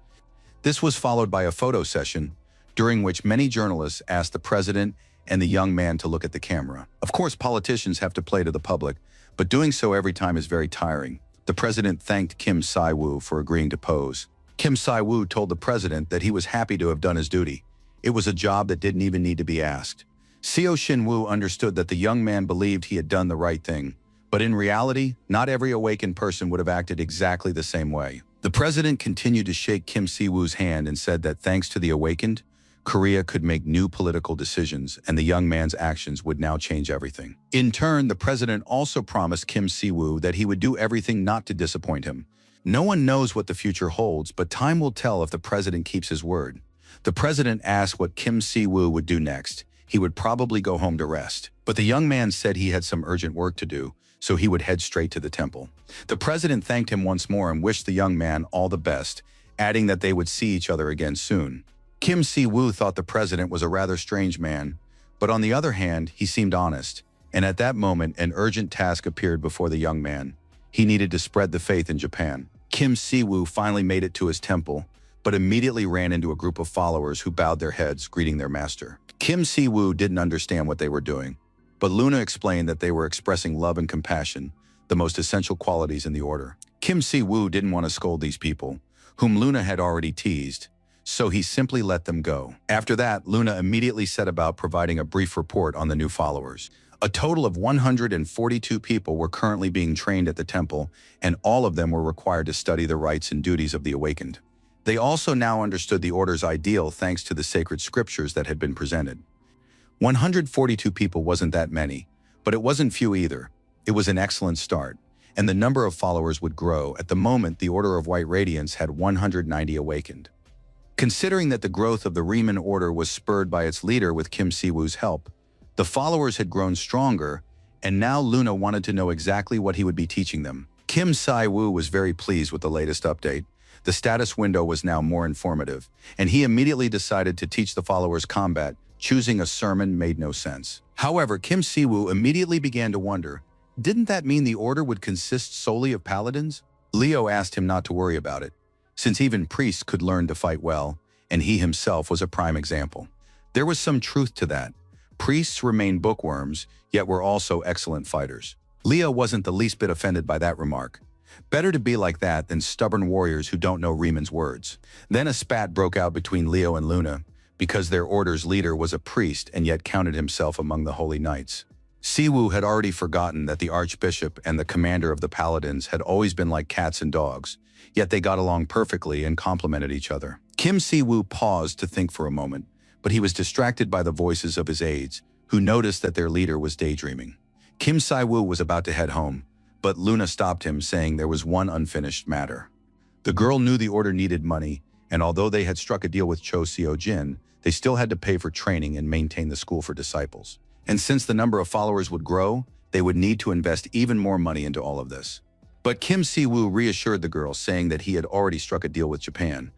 This was followed by a photo session, during which many journalists asked the president and the young man to look at the camera. Of course, politicians have to play to the public, but doing so every time is very tiring. The president thanked Kim Si-woo for agreeing to pose. Kim Si-woo told the president that he was happy to have done his duty. It was a job that didn't even need to be asked. Seo Shin-woo understood that the young man believed he had done the right thing, but in reality, not every awakened person would have acted exactly the same way. The president continued to shake Kim Si-woo's hand and said that thanks to the awakened, Korea could make new political decisions, and the young man's actions would now change everything. In turn, the president also promised Kim Si-woo that he would do everything not to disappoint him. No one knows what the future holds, but time will tell if the president keeps his word. The president asked what Kim Si-woo would do next. He would probably go home to rest. But the young man said he had some urgent work to do, so he would head straight to the temple. The president thanked him once more and wished the young man all the best, adding that they would see each other again soon. Kim Si-woo thought the president was a rather strange man, but on the other hand, he seemed honest. And at that moment, an urgent task appeared before the young man. He needed to spread the faith in Japan. Kim Si-woo finally made it to his temple, but immediately ran into a group of followers who bowed their heads, greeting their master. Kim Si-woo didn't understand what they were doing, but Luna explained that they were expressing love and compassion, the most essential qualities in the order. Kim Si-woo didn't want to scold these people, whom Luna had already teased, so he simply let them go. After that, Luna immediately set about providing a brief report on the new followers. A total of 142 people were currently being trained at the temple, and all of them were required to study the rights and duties of the awakened. They also now understood the order's ideal thanks to the sacred scriptures that had been presented. 142 people wasn't that many, but it wasn't few either. It was an excellent start, and the number of followers would grow. At the moment, the Order of White Radiance had 190 awakened. Considering that the growth of the Riemann Order was spurred by its leader with Kim Si-woo's help, the followers had grown stronger, and now Luna wanted to know exactly what he would be teaching them. Kim Si-woo was very pleased with the latest update. The status window was now more informative, and he immediately decided to teach the followers combat. Choosing a sermon made no sense. However, Kim Si-woo immediately began to wonder, didn't that mean the order would consist solely of paladins? Leo asked him not to worry about it, since even priests could learn to fight well, and he himself was a prime example. There was some truth to that. Priests remained bookworms, yet were also excellent fighters. Leo wasn't the least bit offended by that remark. Better to be like that than stubborn warriors who don't know Riemann's words. Then a spat broke out between Leo and Luna, because their order's leader was a priest and yet counted himself among the holy knights. Si-woo had already forgotten that the archbishop and the commander of the paladins had always been like cats and dogs, yet they got along perfectly and complimented each other. Kim Si-woo paused to think for a moment, but he was distracted by the voices of his aides, who noticed that their leader was daydreaming. Kim Si-woo was about to head home, but Luna stopped him, saying there was one unfinished matter. The girl knew the order needed money, and although they had struck a deal with Cho Seo-jin, they still had to pay for training and maintain the school for disciples. And since the number of followers would grow, they would need to invest even more money into all of this. But Kim Si-woo reassured the girl, saying that he had already struck a deal with Japan.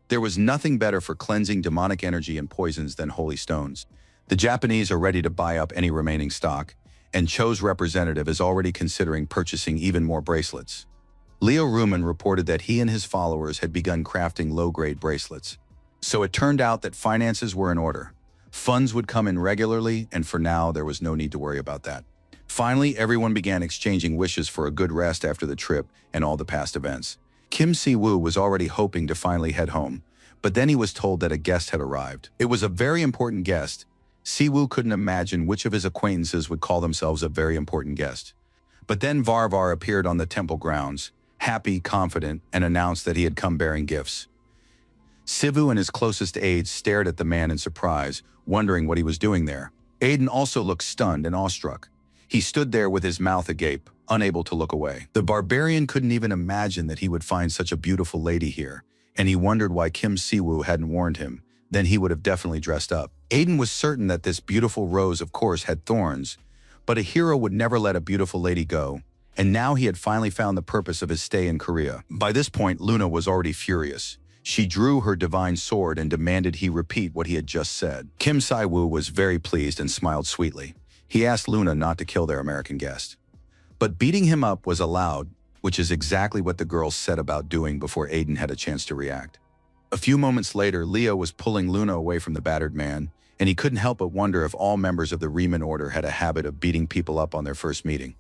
There was nothing better for cleansing demonic energy and poisons than holy stones. The Japanese are ready to buy up any remaining stock, and Cho's representative is already considering purchasing even more bracelets. Leo Ruman reported that he and his followers had begun crafting low-grade bracelets. So it turned out that finances were in order. Funds would come in regularly, and for now, there was no need to worry about that. Finally, everyone began exchanging wishes for a good rest after the trip and all the past events. Kim Si-woo was already hoping to finally head home, but then he was told that a guest had arrived. It was a very important guest. Si-woo couldn't imagine which of his acquaintances would call themselves a very important guest. But then Varvar appeared on the temple grounds, happy, confident, and announced that he had come bearing gifts. Sivu and his closest aides stared at the man in surprise, wondering what he was doing there. Aiden also looked stunned and awestruck. He stood there with his mouth agape, unable to look away. The barbarian couldn't even imagine that he would find such a beautiful lady here, and he wondered why Kim Si-woo hadn't warned him. Then he would have definitely dressed up. Aiden was certain that this beautiful rose, of course, had thorns, but a hero would never let a beautiful lady go, and now he had finally found the purpose of his stay in Korea. By this point, Luna was already furious. She drew her divine sword and demanded he repeat what he had just said. Kim Si-woo was very pleased and smiled sweetly. He asked Luna not to kill their American guest. But beating him up was allowed, which is exactly what the girls set about doing before Aiden had a chance to react. A few moments later, Leo was pulling Luna away from the battered man, and he couldn't help but wonder if all members of the Riemann order had a habit of beating people up on their first meeting.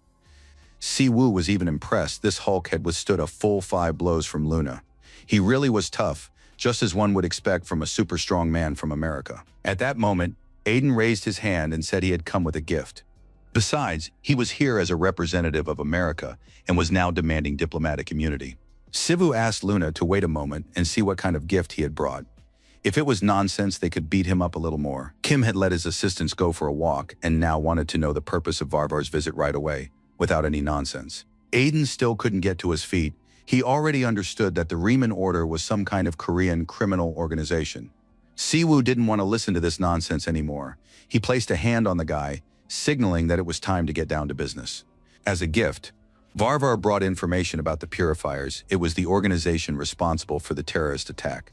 Si-woo was even impressed. This Hulk had withstood a full 5 blows from Luna. He really was tough, just as one would expect from a super strong man from America. At that moment, Aiden raised his hand and said he had come with a gift. Besides, he was here as a representative of America and was now demanding diplomatic immunity. Sivu asked Luna to wait a moment and see what kind of gift he had brought. If it was nonsense, they could beat him up a little more. Kim had let his assistants go for a walk and now wanted to know the purpose of Varvar's visit right away, without any nonsense. Aiden still couldn't get to his feet. He already understood that the Riemann Order was some kind of Korean criminal organization. Si-woo didn't want to listen to this nonsense anymore. He placed a hand on the guy, signaling that it was time to get down to business. As a gift, Varvar brought information about the Purifiers. It was the organization responsible for the terrorist attack.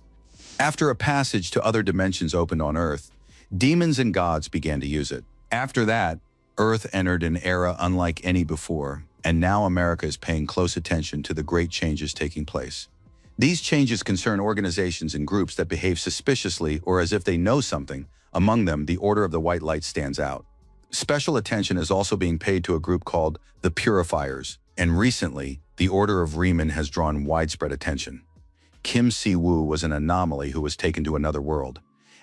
After a passage to other dimensions opened on Earth, demons and gods began to use it. After that, Earth entered an era unlike any before, and now America is paying close attention to the great changes taking place. These changes concern organizations and groups that behave suspiciously or as if they know something. Among them, the Order of the White Light stands out. Special attention is also being paid to a group called the Purifiers, and recently, the Order of Riemann has drawn widespread attention. Kim Si-woo was an anomaly who was taken to another world.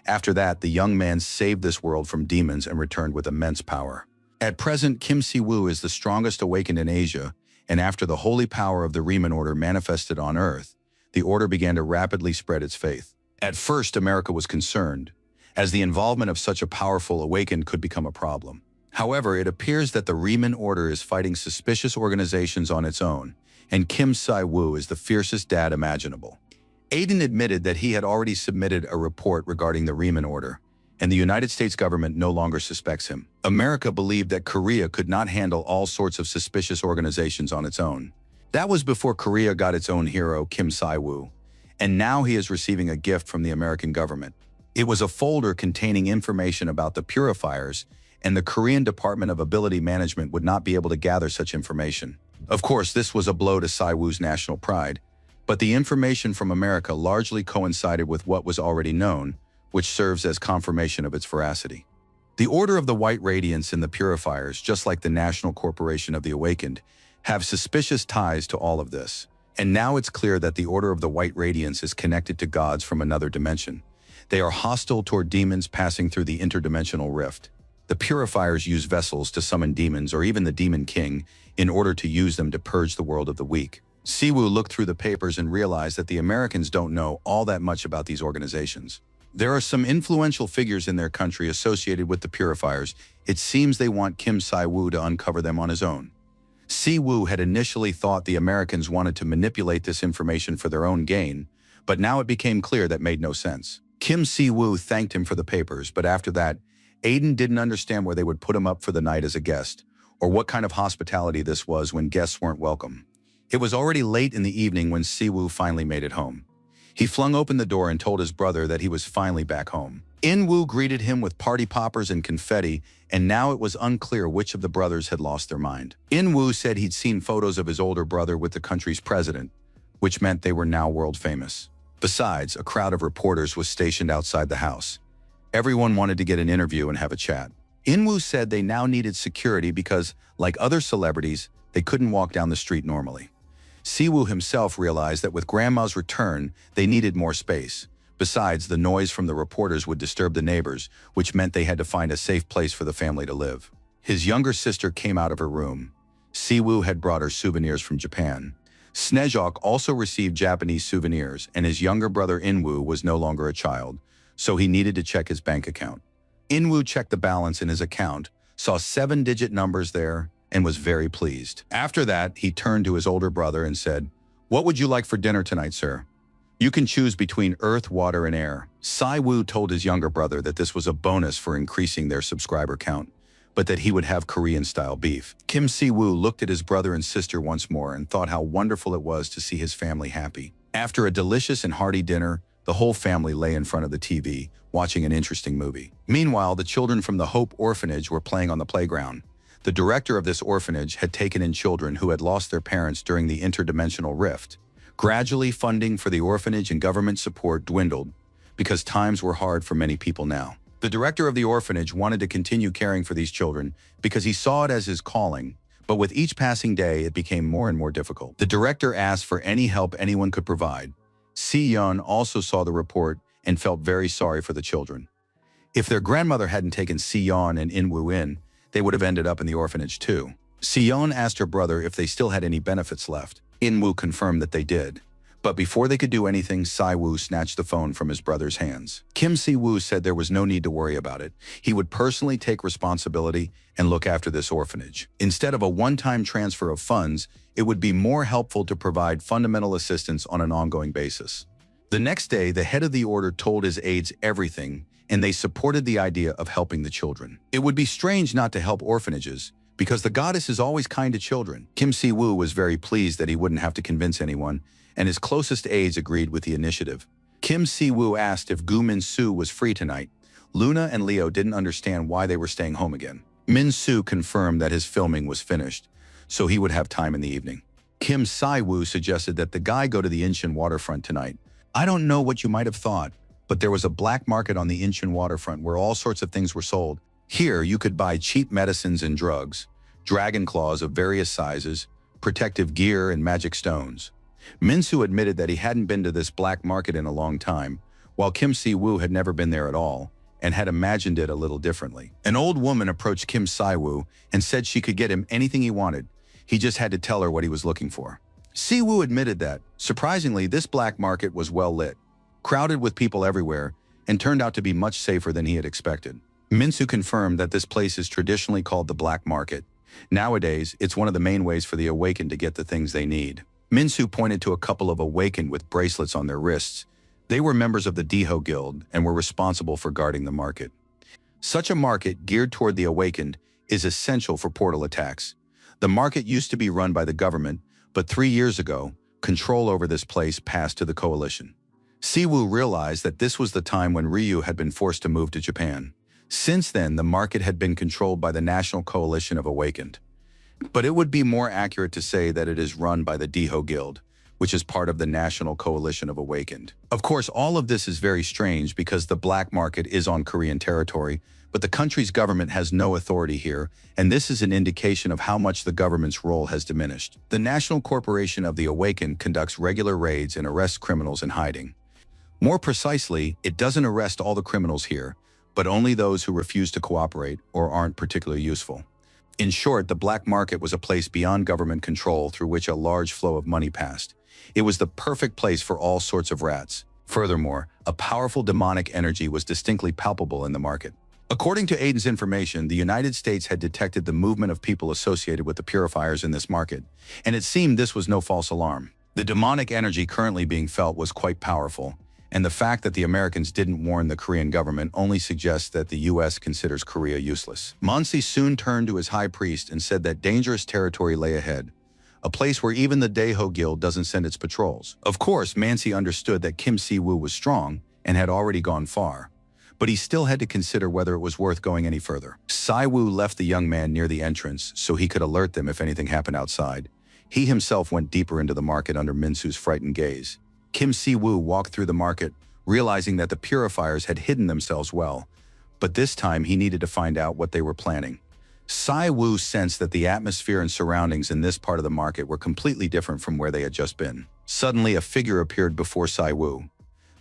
After that, the young man saved this world from demons and returned with immense power. At present, Kim Si-woo is the strongest awakened in Asia, and after the holy power of the Riemann Order manifested on Earth, the Order began to rapidly spread its faith. At first, America was concerned, as the involvement of such a powerful awakened could become a problem. However, it appears that the Riemann Order is fighting suspicious organizations on its own, and Kim Si-woo is the fiercest dad imaginable. Aiden admitted that he had already submitted a report regarding the Riemann Order, and the United States government no longer suspects him. America believed that Korea could not handle all sorts of suspicious organizations on its own. That was before Korea got its own hero, Kim Si-woo, and now he is receiving a gift from the American government. It was a folder containing information about the purifiers, and the Korean Department of Ability Management would not be able to gather such information. Of course, this was a blow to Siwoo's national pride, but the information from America largely coincided with what was already known, which serves as confirmation of its veracity. The Order of the White Radiance and the Purifiers, just like the National Corporation of the Awakened, have suspicious ties to all of this. And now it's clear that the Order of the White Radiance is connected to gods from another dimension. They are hostile toward demons passing through the interdimensional rift. The Purifiers use vessels to summon demons or even the Demon King in order to use them to purge the world of the weak. Siwoo looked through the papers and realized that the Americans don't know all that much about these organizations. There are some influential figures in their country associated with the Purifiers. It seems they want Kim Si-woo to uncover them on his own. Siwoo had initially thought the Americans wanted to manipulate this information for their own gain, but now it became clear that made no sense. Kim Si-woo thanked him for the papers, but after that, Aiden didn't understand where they would put him up for the night as a guest, or what kind of hospitality this was when guests weren't welcome. It was already late in the evening when Siwoo finally made it home. He flung open the door and told his brother that he was finally back home. In-woo greeted him with party poppers and confetti, and now it was unclear which of the brothers had lost their mind. In-woo said he'd seen photos of his older brother with the country's president, which meant they were now world famous. Besides, a crowd of reporters was stationed outside the house. Everyone wanted to get an interview and have a chat. In-woo said they now needed security because, like other celebrities, they couldn't walk down the street normally. Siwoo himself realized that with Grandma's return, they needed more space. Besides, the noise from the reporters would disturb the neighbors, which meant they had to find a safe place for the family to live. His younger sister came out of her room. Siwoo had brought her souvenirs from Japan. Snezhok also received Japanese souvenirs, and his younger brother In-woo was no longer a child, so he needed to check his bank account. In-woo checked the balance in his account, saw 7-digit numbers there, and was very pleased. After that, he turned to his older brother and said, "What would you like for dinner tonight, sir? You can choose between earth, water, and air." Siwoo told his younger brother that this was a bonus for increasing their subscriber count, but that he would have Korean-style beef. Kim Si-woo looked at his brother and sister once more and thought how wonderful it was to see his family happy. After a delicious and hearty dinner, the whole family lay in front of the TV, watching an interesting movie. Meanwhile, the children from the Hope Orphanage were playing on the playground. The director of this orphanage had taken in children who had lost their parents during the interdimensional rift. Gradually, funding for the orphanage and government support dwindled because times were hard for many people now. The director of the orphanage wanted to continue caring for these children because he saw it as his calling, but with each passing day, it became more and more difficult. The director asked for any help anyone could provide. Si-yeon also saw the report and felt very sorry for the children. If their grandmother hadn't taken Si-yeon and In-woo in, they would have ended up in the orphanage too. Si-yeon asked her brother if they still had any benefits left. In-woo confirmed that they did. But before they could do anything, Si-woo snatched the phone from his brother's hands. Kim Si-woo said there was no need to worry about it. He would personally take responsibility and look after this orphanage. Instead of a one-time transfer of funds, it would be more helpful to provide fundamental assistance on an ongoing basis. The next day, the head of the order told his aides everything, and they supported the idea of helping the children. It would be strange not to help orphanages, because the goddess is always kind to children. Kim Si-woo was very pleased that he wouldn't have to convince anyone, and his closest aides agreed with the initiative. Kim Si-woo asked if Gu Min-soo was free tonight. Luna and Leo didn't understand why they were staying home again. Min-soo confirmed that his filming was finished, so he would have time in the evening. Kim Si-woo suggested that the guy go to the Incheon waterfront tonight. "I don't know what you might have thought, but there was a black market on the Incheon waterfront where all sorts of things were sold. Here, you could buy cheap medicines and drugs, dragon claws of various sizes, protective gear, and magic stones." Min-soo admitted that he hadn't been to this black market in a long time, while Kim Si-woo had never been there at all, and had imagined it a little differently. An old woman approached Kim Si-woo and said she could get him anything he wanted. He just had to tell her what he was looking for. Si-woo admitted that, surprisingly, this black market was well lit, crowded with people everywhere, and turned out to be much safer than he had expected. Min-soo confirmed that this place is traditionally called the black market. Nowadays, it's one of the main ways for the awakened to get the things they need. Min-soo pointed to a couple of awakened with bracelets on their wrists. They were members of the Deho Guild and were responsible for guarding the market. Such a market, geared toward the awakened, is essential for portal attacks. The market used to be run by the government, but 3 years ago, control over this place passed to the coalition. Siwoo realized that this was the time when Ryu had been forced to move to Japan. Since then, the market had been controlled by the National Coalition of Awakened. But it would be more accurate to say that it is run by the Deho Guild, which is part of the National Coalition of Awakened. Of course, all of this is very strange because the black market is on Korean territory, but the country's government has no authority here, and this is an indication of how much the government's role has diminished. The National Corporation of the Awakened conducts regular raids and arrests criminals in hiding. More precisely, it doesn't arrest all the criminals here, but only those who refuse to cooperate or aren't particularly useful. In short, the black market was a place beyond government control through which a large flow of money passed. It was the perfect place for all sorts of rats. Furthermore, a powerful demonic energy was distinctly palpable in the market. According to Aiden's information, the United States had detected the movement of people associated with the purifiers in this market, and it seemed this was no false alarm. The demonic energy currently being felt was quite powerful, and the fact that the Americans didn't warn the Korean government only suggests that the US considers Korea useless. Mansi soon turned to his high priest and said that dangerous territory lay ahead, a place where even the Daeho Guild doesn't send its patrols. Of course, Mansi understood that Kim Si-woo was strong and had already gone far, but he still had to consider whether it was worth going any further. Si-woo left the young man near the entrance so he could alert them if anything happened outside. He himself went deeper into the market under Minsu's frightened gaze. Kim Si-woo walked through the market, realizing that the purifiers had hidden themselves well, but this time he needed to find out what they were planning. Si-woo sensed that the atmosphere and surroundings in this part of the market were completely different from where they had just been. Suddenly, a figure appeared before Si-woo.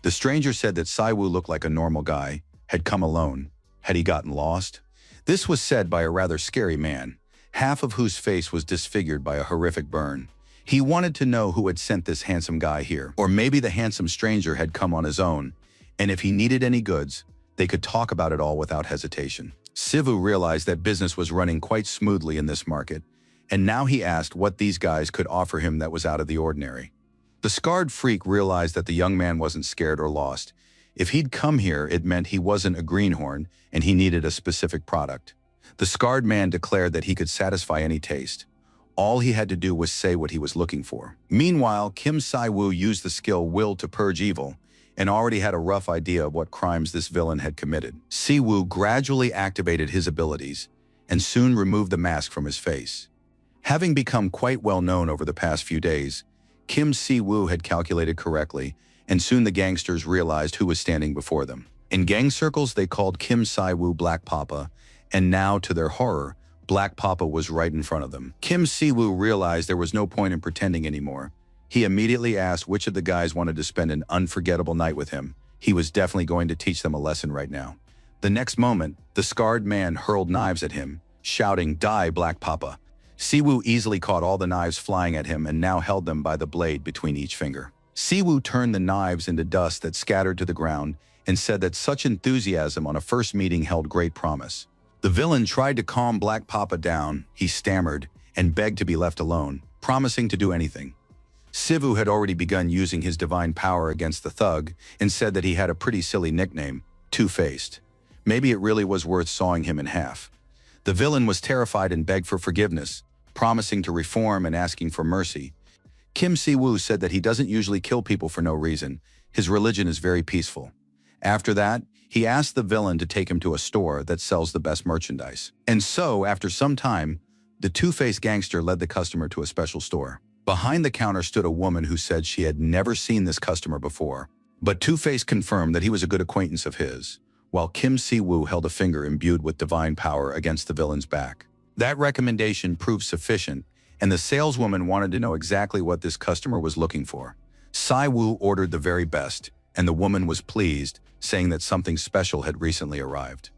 The stranger said that Si-woo looked like a normal guy, had come alone. Had he gotten lost? This was said by a rather scary man, half of whose face was disfigured by a horrific burn. He wanted to know who had sent this handsome guy here, or maybe the handsome stranger had come on his own, and if he needed any goods, they could talk about it all without hesitation. Sivu realized that business was running quite smoothly in this market, and now he asked what these guys could offer him that was out of the ordinary. The scarred freak realized that the young man wasn't scared or lost. If he'd come here, it meant he wasn't a greenhorn and he needed a specific product. The scarred man declared that he could satisfy any taste. All he had to do was say what he was looking for. Meanwhile, Kim Si-woo used the skill Will to purge evil and already had a rough idea of what crimes this villain had committed. Si-woo gradually activated his abilities and soon removed the mask from his face. Having become quite well known over the past few days, Kim Si-woo had calculated correctly, and soon the gangsters realized who was standing before them. In gang circles, they called Kim Si-woo Black Papa, and now, to their horror, Black Papa was right in front of them. Kim Si-woo realized there was no point in pretending anymore. He immediately asked which of the guys wanted to spend an unforgettable night with him. He was definitely going to teach them a lesson right now. The next moment, the scarred man hurled knives at him, shouting, "Die, Black Papa." Si-woo easily caught all the knives flying at him and now held them by the blade between each finger. Si-woo turned the knives into dust that scattered to the ground and said that such enthusiasm on a first meeting held great promise. The villain tried to calm Black Papa down. He stammered and begged to be left alone, promising to do anything. Sivu had already begun using his divine power against the thug and said that he had a pretty silly nickname, Two-Faced. Maybe it really was worth sawing him in half. The villain was terrified and begged for forgiveness, promising to reform and asking for mercy. Kim Si-woo said that he doesn't usually kill people for no reason. His religion is very peaceful. After that, he asked the villain to take him to a store that sells the best merchandise. And so, after some time, the two-faced gangster led the customer to a special store. Behind the counter stood a woman who said she had never seen this customer before. But Two-Face confirmed that he was a good acquaintance of his, while Kim Si-woo held a finger imbued with divine power against the villain's back. That recommendation proved sufficient, and the saleswoman wanted to know exactly what this customer was looking for. Si-woo ordered the very best, and the woman was pleased, saying that something special had recently arrived.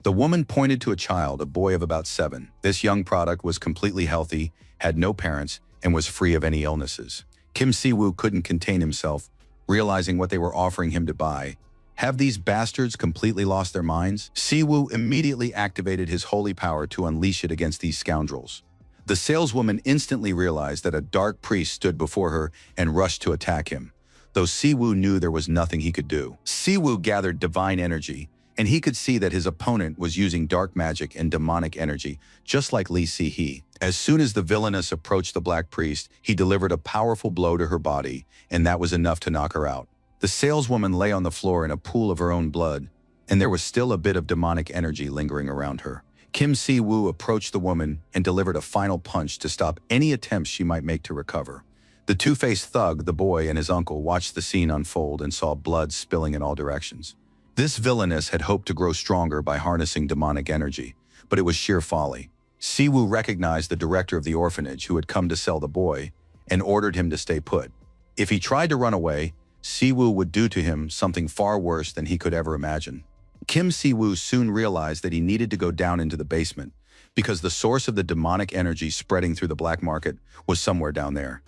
The woman pointed to a child, a boy of about 7. This young product was completely healthy, had no parents, and was free of any illnesses. Kim Si-woo couldn't contain himself, realizing what they were offering him to buy. Have these bastards completely lost their minds? Si-woo immediately activated his holy power to unleash it against these scoundrels. The saleswoman instantly realized that a dark priest stood before her and rushed to attack him, though Si-woo knew there was nothing he could do. Si-woo gathered divine energy, and he could see that his opponent was using dark magic and demonic energy, just like Lee Si-hee. As soon as the villainess approached the black priest, he delivered a powerful blow to her body, and that was enough to knock her out. The saleswoman lay on the floor in a pool of her own blood, and there was still a bit of demonic energy lingering around her. Kim Si-woo approached the woman and delivered a final punch to stop any attempts she might make to recover. The two-faced thug, the boy, and his uncle watched the scene unfold and saw blood spilling in all directions. This villainess had hoped to grow stronger by harnessing demonic energy, but it was sheer folly. Si-woo recognized the director of the orphanage who had come to sell the boy and ordered him to stay put. If he tried to run away, Si-woo would do to him something far worse than he could ever imagine. Kim Si-woo soon realized that he needed to go down into the basement because the source of the demonic energy spreading through the black market was somewhere down there.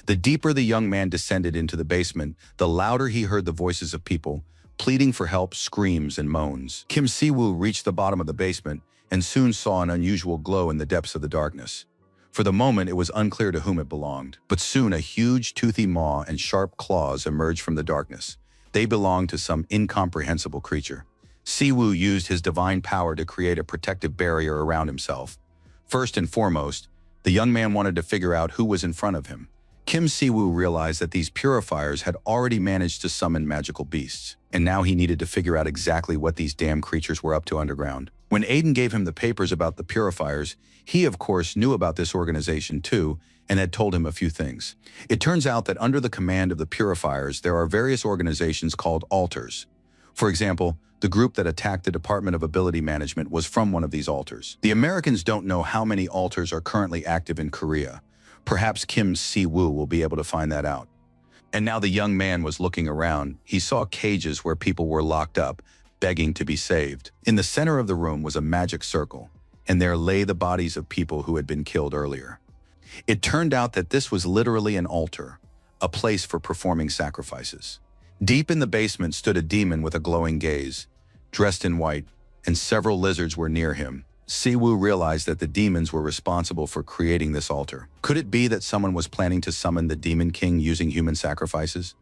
The deeper the young man descended into the basement, the louder he heard the voices of people, pleading for help, screams, and moans. Kim Si-woo reached the bottom of the basement and soon saw an unusual glow in the depths of the darkness. For the moment, it was unclear to whom it belonged, but soon a huge, toothy maw and sharp claws emerged from the darkness. They belonged to some incomprehensible creature. Si-woo used his divine power to create a protective barrier around himself. First and foremost, the young man wanted to figure out who was in front of him. Kim Si-woo realized that these purifiers had already managed to summon magical beasts, and now he needed to figure out exactly what these damn creatures were up to underground. When Aiden gave him the papers about the purifiers, he of course knew about this organization too, and had told him a few things. It turns out that under the command of the purifiers, there are various organizations called altars. For example, the group that attacked the Department of Ability Management was from one of these altars. The Americans don't know how many altars are currently active in Korea. Perhaps Kim Si-woo will be able to find that out. And now the young man was looking around. He saw cages where people were locked up, begging to be saved. In the center of the room was a magic circle, and there lay the bodies of people who had been killed earlier. It turned out that this was literally an altar, a place for performing sacrifices. Deep in the basement stood a demon with a glowing gaze, dressed in white, and several lizards were near him. Si-woo realized that the demons were responsible for creating this altar. Could it be that someone was planning to summon the Demon King using human sacrifices?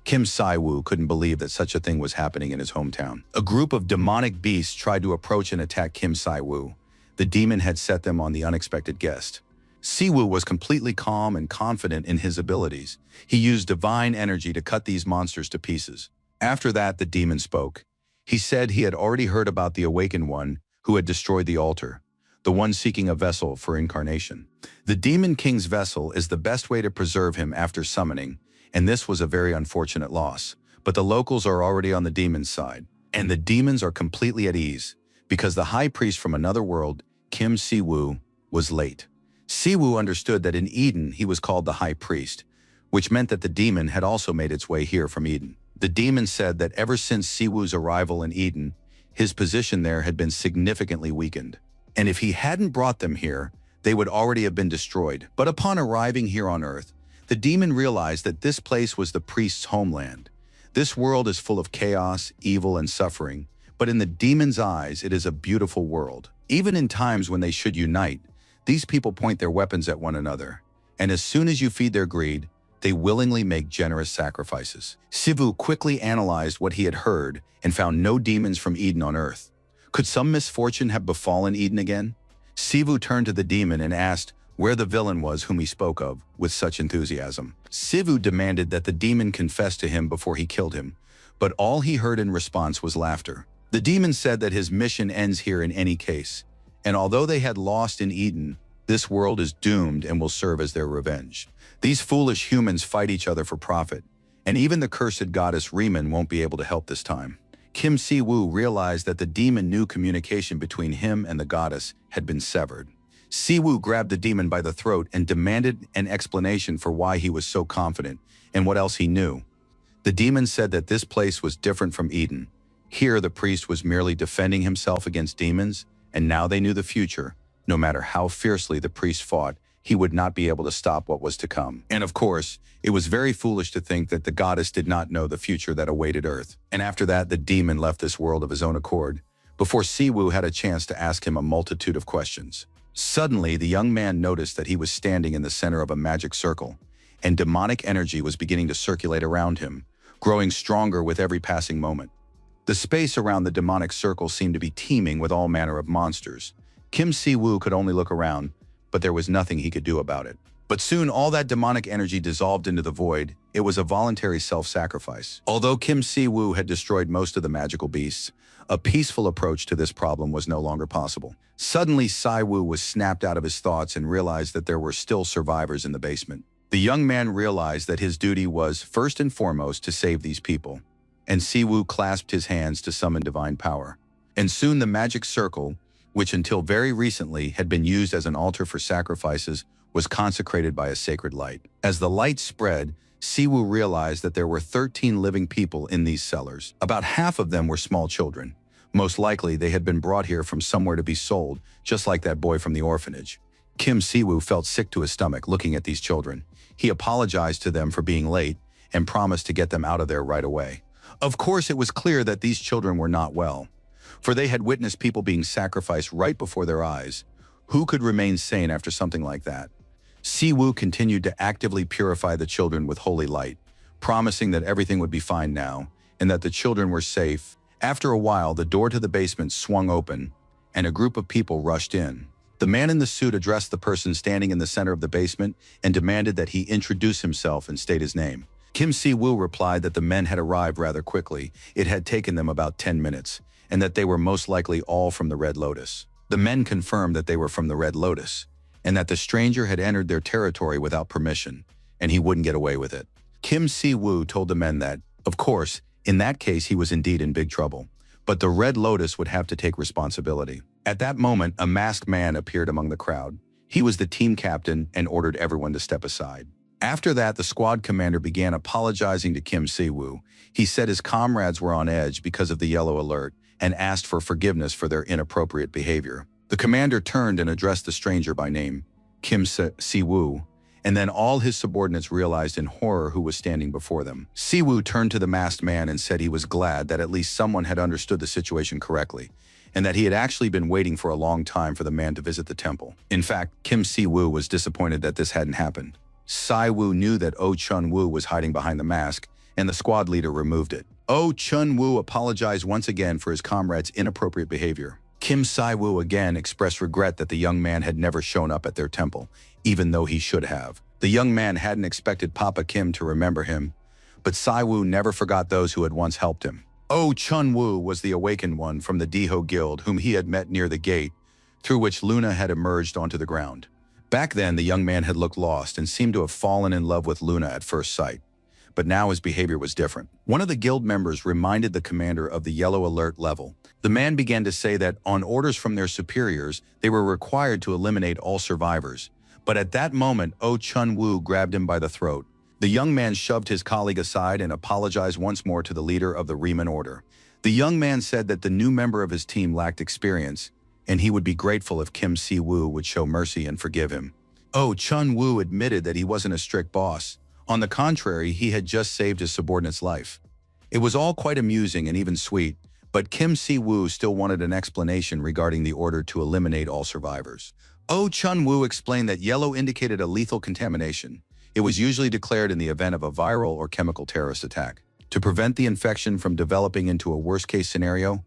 Kim Si-woo couldn't believe that such a thing was happening in his hometown. A group of demonic beasts tried to approach and attack Kim Si-woo. The demon had set them on the unexpected guest. Si-woo was completely calm and confident in his abilities. He used divine energy to cut these monsters to pieces. After that, the demon spoke. He said he had already heard about the Awakened One who had destroyed the altar, the one seeking a vessel for incarnation. The Demon King's vessel is the best way to preserve him after summoning, and this was a very unfortunate loss. But the locals are already on the demon's side, and the demons are completely at ease, because the high priest from another world, Kim Si-woo, was late. Si-woo understood that in Eden he was called the high priest, which meant that the demon had also made its way here from Eden. The demon said that ever since Si-woo's arrival in Eden, his position there had been significantly weakened. And if he hadn't brought them here, they would already have been destroyed. But upon arriving here on Earth, the demon realized that this place was the priest's homeland. This world is full of chaos, evil, and suffering, but in the demon's eyes, it is a beautiful world. Even in times when they should unite, these people point their weapons at one another. And as soon as you feed their greed, they willingly make generous sacrifices. Si-woo quickly analyzed what he had heard and found no demons from Eden on Earth. Could some misfortune have befallen Eden again? Si-woo turned to the demon and asked where the villain was whom he spoke of with such enthusiasm. Si-woo demanded that the demon confess to him before he killed him, but all he heard in response was laughter. The demon said that his mission ends here in any case, and although they had lost in Eden, this world is doomed and will serve as their revenge. These foolish humans fight each other for profit, and even the cursed goddess Riemann won't be able to help this time. Kim Si-woo realized that the demon knew communication between him and the goddess had been severed. Si-woo grabbed the demon by the throat and demanded an explanation for why he was so confident and what else he knew. The demon said that this place was different from Eden. Here, the priest was merely defending himself against demons, and now they knew the future. No matter how fiercely the priest fought, he would not be able to stop what was to come. And of course, it was very foolish to think that the goddess did not know the future that awaited Earth. And after that, the demon left this world of his own accord, before Si-woo had a chance to ask him a multitude of questions. Suddenly, the young man noticed that he was standing in the center of a magic circle, and demonic energy was beginning to circulate around him, growing stronger with every passing moment. The space around the demonic circle seemed to be teeming with all manner of monsters. Kim Si-woo could only look around, but there was nothing he could do about it. But soon all that demonic energy dissolved into the void. It was a voluntary self-sacrifice. Although Kim Si-woo had destroyed most of the magical beasts, a peaceful approach to this problem was no longer possible. Suddenly, Si-woo was snapped out of his thoughts and realized that there were still survivors in the basement. The young man realized that his duty was, first and foremost, to save these people, and Si-woo clasped his hands to summon divine power. And soon the magic circle, which until very recently had been used as an altar for sacrifices, was consecrated by a sacred light. As the light spread, Si-woo realized that there were 13 living people in these cellars. About half of them were small children. Most likely, they had been brought here from somewhere to be sold, just like that boy from the orphanage. Kim Si-woo felt sick to his stomach looking at these children. He apologized to them for being late and promised to get them out of there right away. Of course, it was clear that these children were not well, for they had witnessed people being sacrificed right before their eyes. Who could remain sane after something like that? Si-woo continued to actively purify the children with holy light, promising that everything would be fine now and that the children were safe. After a while, the door to the basement swung open and a group of people rushed in. The man in the suit addressed the person standing in the center of the basement and demanded that he introduce himself and state his name. Kim Si-woo replied that the men had arrived rather quickly. It had taken them about 10 minutes, and that they were most likely all from the Red Lotus. The men confirmed that they were from the Red Lotus, and that the stranger had entered their territory without permission, and he wouldn't get away with it. Kim Si-woo told the men that, of course, in that case he was indeed in big trouble, but the Red Lotus would have to take responsibility. At that moment, a masked man appeared among the crowd. He was the team captain and ordered everyone to step aside. After that, the squad commander began apologizing to Kim Si-woo. He said his comrades were on edge because of the yellow alert and asked for forgiveness for their inappropriate behavior. The commander turned and addressed the stranger by name, Kim Si-woo, and then all his subordinates realized in horror who was standing before them. Si-woo turned to the masked man and said he was glad that at least someone had understood the situation correctly, and that he had actually been waiting for a long time for the man to visit the temple. In fact, Kim Si-woo was disappointed that this hadn't happened. Si-woo knew that Oh Chun-woo was hiding behind the mask, and the squad leader removed it. Oh Chun-woo apologized once again for his comrade's inappropriate behavior. Kim Si-woo again expressed regret that the young man had never shown up at their temple, even though he should have. The young man hadn't expected Papa Kim to remember him, but Si-woo never forgot those who had once helped him. Oh Chun-woo was the awakened one from the Deho Guild whom he had met near the gate, through which Luna had emerged onto the ground. Back then, the young man had looked lost and seemed to have fallen in love with Luna at first sight. But now his behavior was different. One of the guild members reminded the commander of the yellow alert level. The man began to say that, on orders from their superiors, they were required to eliminate all survivors. But at that moment, Oh Chun-woo grabbed him by the throat. The young man shoved his colleague aside and apologized once more to the leader of the Riemann Order. The young man said that the new member of his team lacked experience, and he would be grateful if Kim Si-woo would show mercy and forgive him. Oh Chun-woo admitted that he wasn't a strict boss. On the contrary, he had just saved his subordinate's life. It was all quite amusing and even sweet, but Kim Si-woo still wanted an explanation regarding the order to eliminate all survivors. Oh Chun-woo explained that yellow indicated a lethal contamination. It was usually declared in the event of a viral or chemical terrorist attack. To prevent the infection from developing into a worst-case scenario,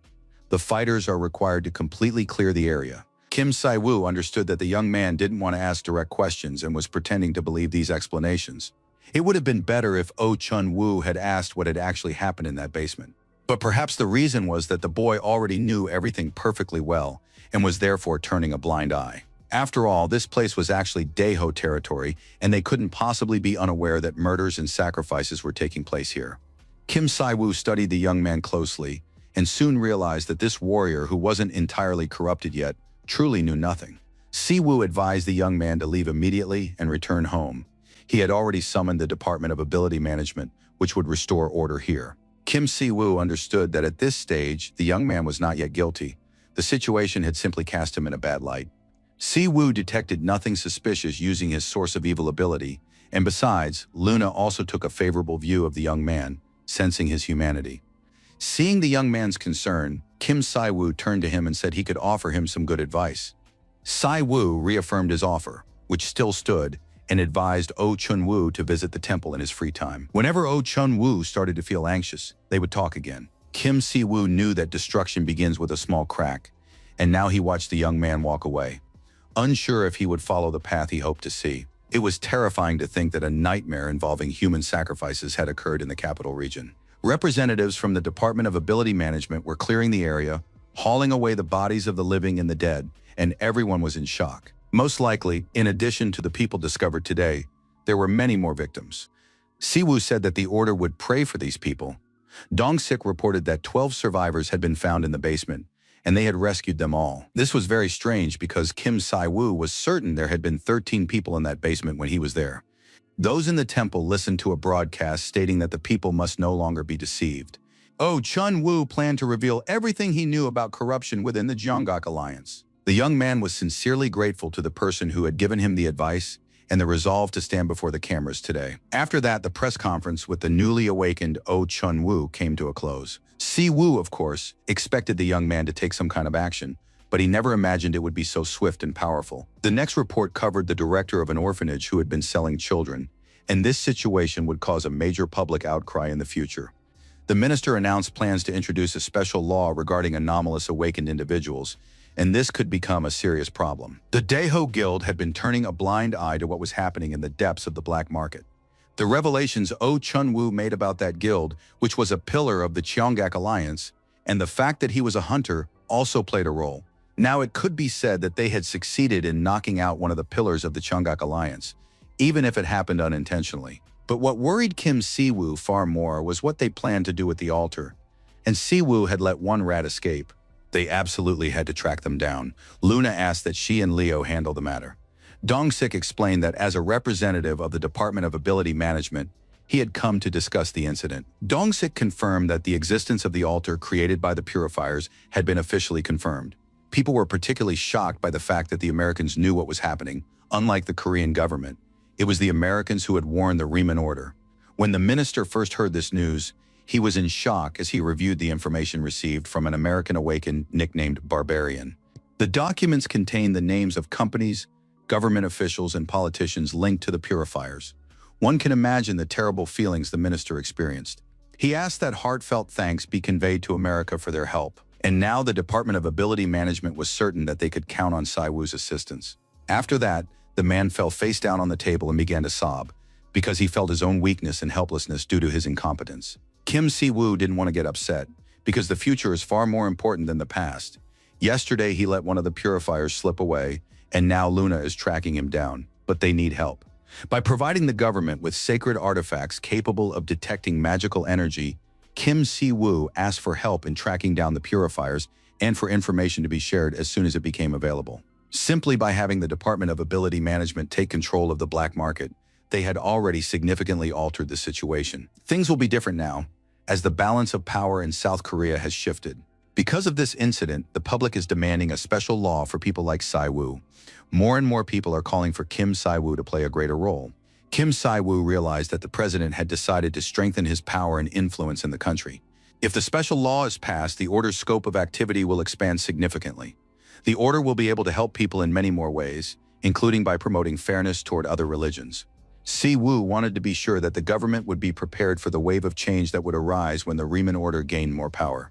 the fighters are required to completely clear the area. Kim Si-woo understood that the young man didn't want to ask direct questions and was pretending to believe these explanations. It would have been better if Oh Chun-woo had asked what had actually happened in that basement. But perhaps the reason was that the boy already knew everything perfectly well and was therefore turning a blind eye. After all, this place was actually Daeho territory, and they couldn't possibly be unaware that murders and sacrifices were taking place here. Kim Si-woo studied the young man closely and soon realized that this warrior, who wasn't entirely corrupted yet, truly knew nothing. Si-woo advised the young man to leave immediately and return home. He had already summoned the Department of Ability Management, which would restore order here. Kim Si-woo understood that at this stage, the young man was not yet guilty. The situation had simply cast him in a bad light. Si-woo detected nothing suspicious using his source of evil ability, and besides, Luna also took a favorable view of the young man, sensing his humanity. Seeing the young man's concern, Kim Si-woo turned to him and said he could offer him some good advice. Si-woo reaffirmed his offer, which still stood, and advised Oh Chun-woo to visit the temple in his free time. Whenever Oh Chun-woo started to feel anxious, they would talk again. Kim Si-woo knew that destruction begins with a small crack, and now he watched the young man walk away, unsure if he would follow the path he hoped to see. It was terrifying to think that a nightmare involving human sacrifices had occurred in the capital region. Representatives from the Department of Ability Management were clearing the area, hauling away the bodies of the living and the dead, and everyone was in shock. Most likely, in addition to the people discovered today, there were many more victims. Siwoo said that the order would pray for these people. Dong-sik reported that 12 survivors had been found in the basement, and they had rescued them all. This was very strange because Kim Si-woo was certain there had been 13 people in that basement when he was there. Those in the temple listened to a broadcast stating that the people must no longer be deceived. Oh Chun-woo planned to reveal everything he knew about corruption within the Jeonggak Alliance. The young man was sincerely grateful to the person who had given him the advice and the resolve to stand before the cameras today. After that, the press conference with the newly awakened Oh Chun-woo came to a close. Si-woo, of course, expected the young man to take some kind of action, but he never imagined it would be so swift and powerful. The next report covered the director of an orphanage who had been selling children, and this situation would cause a major public outcry in the future. The minister announced plans to introduce a special law regarding anomalous awakened individuals, and this could become a serious problem. The Daeho Guild had been turning a blind eye to what was happening in the depths of the black market. The revelations Oh Chun-woo made about that guild, which was a pillar of the Jeonggak Alliance, and the fact that he was a hunter also played a role. Now it could be said that they had succeeded in knocking out one of the pillars of the Jeonggak Alliance, even if it happened unintentionally. But what worried Kim Si-woo far more was what they planned to do with the altar. And Si-woo had let one rat escape. They absolutely had to track them down. Luna asked that she and Leo handle the matter. Dong-sik explained that as a representative of the Department of Ability Management, he had come to discuss the incident. Dong-sik confirmed that the existence of the altar created by the purifiers had been officially confirmed. People were particularly shocked by the fact that the Americans knew what was happening, unlike the Korean government. It was the Americans who had warned the Riemann Order. When the minister first heard this news, he was in shock as he reviewed the information received from an American awakened nicknamed Barbarian. The documents contained the names of companies, government officials, and politicians linked to the purifiers. One can imagine the terrible feelings the minister experienced. He asked that heartfelt thanks be conveyed to America for their help. And now the Department of Ability Management was certain that they could count on Si-woo's assistance. After that, the man fell face down on the table and began to sob, because he felt his own weakness and helplessness due to his incompetence. Kim Si-woo didn't want to get upset, because the future is far more important than the past. Yesterday he let one of the purifiers slip away, and now Luna is tracking him down, but they need help. By providing the government with sacred artifacts capable of detecting magical energy, Kim Si-woo asked for help in tracking down the purifiers and for information to be shared as soon as it became available. Simply by having the Department of Ability Management take control of the black market, they had already significantly altered the situation. Things will be different now, as the balance of power in South Korea has shifted. Because of this incident, the public is demanding a special law for people like Si-woo. More and more people are calling for Kim Si-woo to play a greater role. Kim Si-woo realized that the president had decided to strengthen his power and influence in the country. If the special law is passed, the order's scope of activity will expand significantly. The order will be able to help people in many more ways, including by promoting fairness toward other religions. Si-woo wanted to be sure that the government would be prepared for the wave of change that would arise when the Riemann Order gained more power.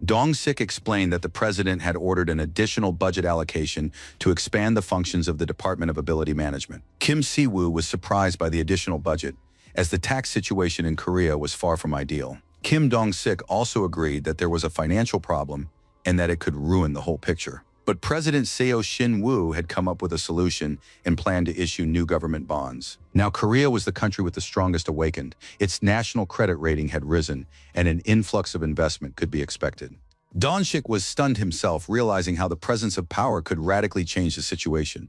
Dong-sik explained that the president had ordered an additional budget allocation to expand the functions of the Department of Ability Management. Kim Si-woo was surprised by the additional budget, as the tax situation in Korea was far from ideal. Kim Dong-sik also agreed that there was a financial problem and that it could ruin the whole picture. But President Seo Shin-woo had come up with a solution and planned to issue new government bonds. Now, Korea was the country with the strongest awakened. Its national credit rating had risen, and an influx of investment could be expected. Dong-sik was stunned himself, realizing how the presence of power could radically change the situation.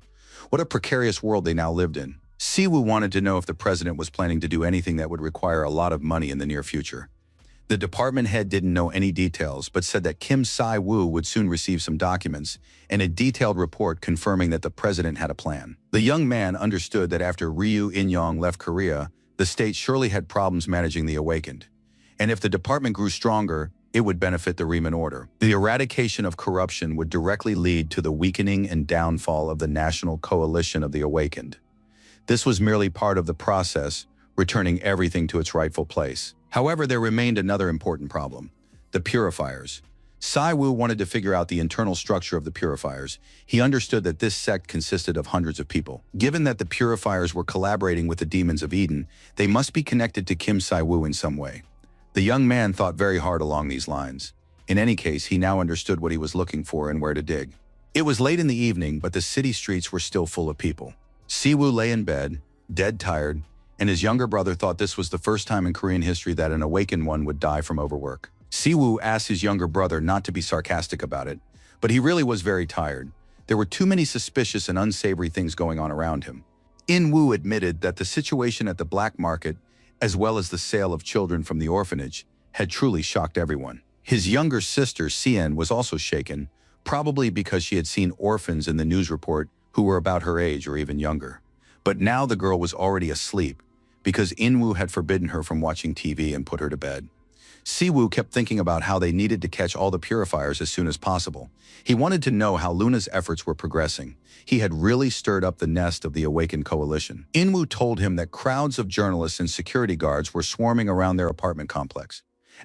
What a precarious world they now lived in. Si-woo wanted to know if the president was planning to do anything that would require a lot of money in the near future. The department head didn't know any details, but said that Kim Si-woo would soon receive some documents and a detailed report confirming that the president had a plan. The young man understood that after Ryu In-young left Korea, the state surely had problems managing the awakened. And if the department grew stronger, it would benefit the Riemann Order. The eradication of corruption would directly lead to the weakening and downfall of the national coalition of the awakened. This was merely part of the process, returning everything to its rightful place. However, there remained another important problem: the purifiers. Sai-Wu wanted to figure out the internal structure of the purifiers. He understood that this sect consisted of hundreds of people. Given that the purifiers were collaborating with the demons of Eden, they must be connected to Kim Sai-Wu in some way. The young man thought very hard along these lines. In any case, he now understood what he was looking for and where to dig. It was late in the evening, but the city streets were still full of people. Si-Wu lay in bed, dead tired, and his younger brother thought this was the first time in Korean history that an awakened one would die from overwork. Si-Wu asked his younger brother not to be sarcastic about it, but he really was very tired. There were too many suspicious and unsavory things going on around him. In-Wu admitted that the situation at the black market, as well as the sale of children from the orphanage, had truly shocked everyone. His younger sister, Sien, was also shaken, probably because she had seen orphans in the news report who were about her age or even younger. But now the girl was already asleep, because In-Wu had forbidden her from watching TV and put her to bed. Si-Wu kept thinking about how they needed to catch all the purifiers as soon as possible. He wanted to know how Luna's efforts were progressing. He had really stirred up the nest of the awakened coalition. In-Wu told him that crowds of journalists and security guards were swarming around their apartment complex.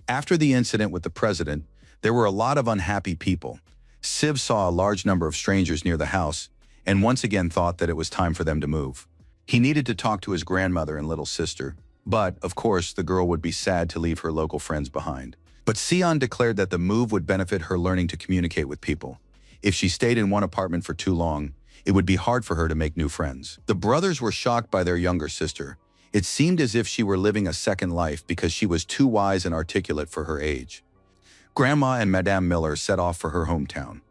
After the incident with the president, there were a lot of unhappy people. Siv saw a large number of strangers near the house and once again thought that it was time for them to move. He needed to talk to his grandmother and little sister, but, of course, the girl would be sad to leave her local friends behind. But Sion declared that the move would benefit her learning to communicate with people. If she stayed in one apartment for too long, it would be hard for her to make new friends. The brothers were shocked by their younger sister. It seemed as if she were living a second life because she was too wise and articulate for her age. Grandma and Madame Miller set off for her hometown.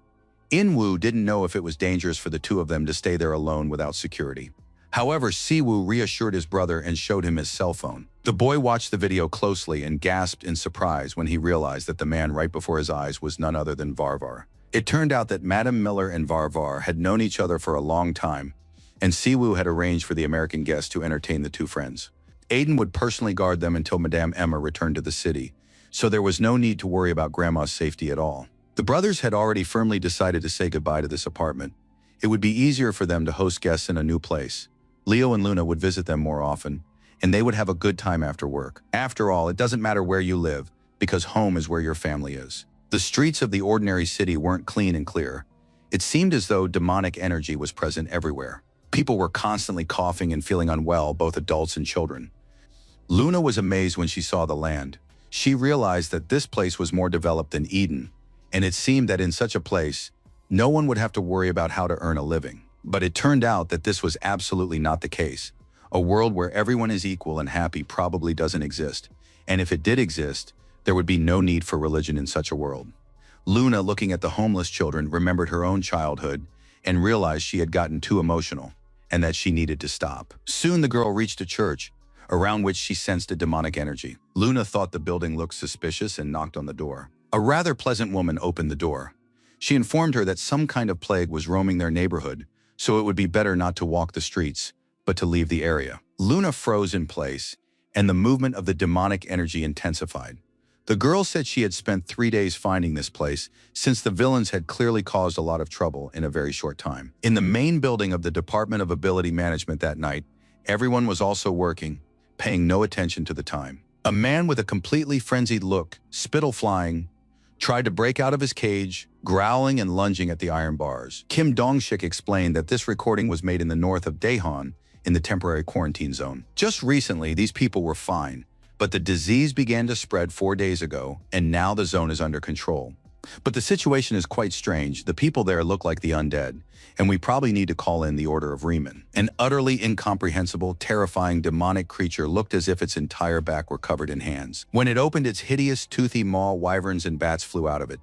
In-Wu didn't know if it was dangerous for the two of them to stay there alone without security. However, Si-Wu reassured his brother and showed him his cell phone. The boy watched the video closely and gasped in surprise when he realized that the man right before his eyes was none other than Varvar. It turned out that Madame Miller and Varvar had known each other for a long time, and Si-Wu had arranged for the American guest to entertain the two friends. Aiden would personally guard them until Madame Emma returned to the city, so there was no need to worry about Grandma's safety at all. The brothers had already firmly decided to say goodbye to this apartment. It would be easier for them to host guests in a new place. Leo and Luna would visit them more often, and they would have a good time after work. After all, it doesn't matter where you live, because home is where your family is. The streets of the ordinary city weren't clean and clear. It seemed as though demonic energy was present everywhere. People were constantly coughing and feeling unwell, both adults and children. Luna was amazed when she saw the land. She realized that this place was more developed than Eden, and it seemed that in such a place, no one would have to worry about how to earn a living. But it turned out that this was absolutely not the case. A world where everyone is equal and happy probably doesn't exist. And if it did exist, there would be no need for religion in such a world. Luna, looking at the homeless children, remembered her own childhood and realized she had gotten too emotional and that she needed to stop. Soon the girl reached a church, around which she sensed a demonic energy. Luna thought the building looked suspicious and knocked on the door. A rather pleasant woman opened the door. She informed her that some kind of plague was roaming their neighborhood, so it would be better not to walk the streets, but to leave the area. Luna froze in place, and the movement of the demonic energy intensified. The girl said she had spent 3 days finding this place, since the villains had clearly caused a lot of trouble in a very short time. In the main building of the Department of Ability Management that night, everyone was also working, paying no attention to the time. A man with a completely frenzied look, spittle flying, tried to break out of his cage, growling and lunging at the iron bars. Kim Dong-shik explained that this recording was made in the north of Daehan, in the temporary quarantine zone. Just recently, these people were fine, but the disease began to spread 4 days ago, and now the zone is under control. But the situation is quite strange. The people there look like the undead, and we probably need to call in the Order of Riemann. An utterly incomprehensible, terrifying demonic creature looked as if its entire back were covered in hands. When it opened its hideous, toothy maw, wyverns and bats flew out of it.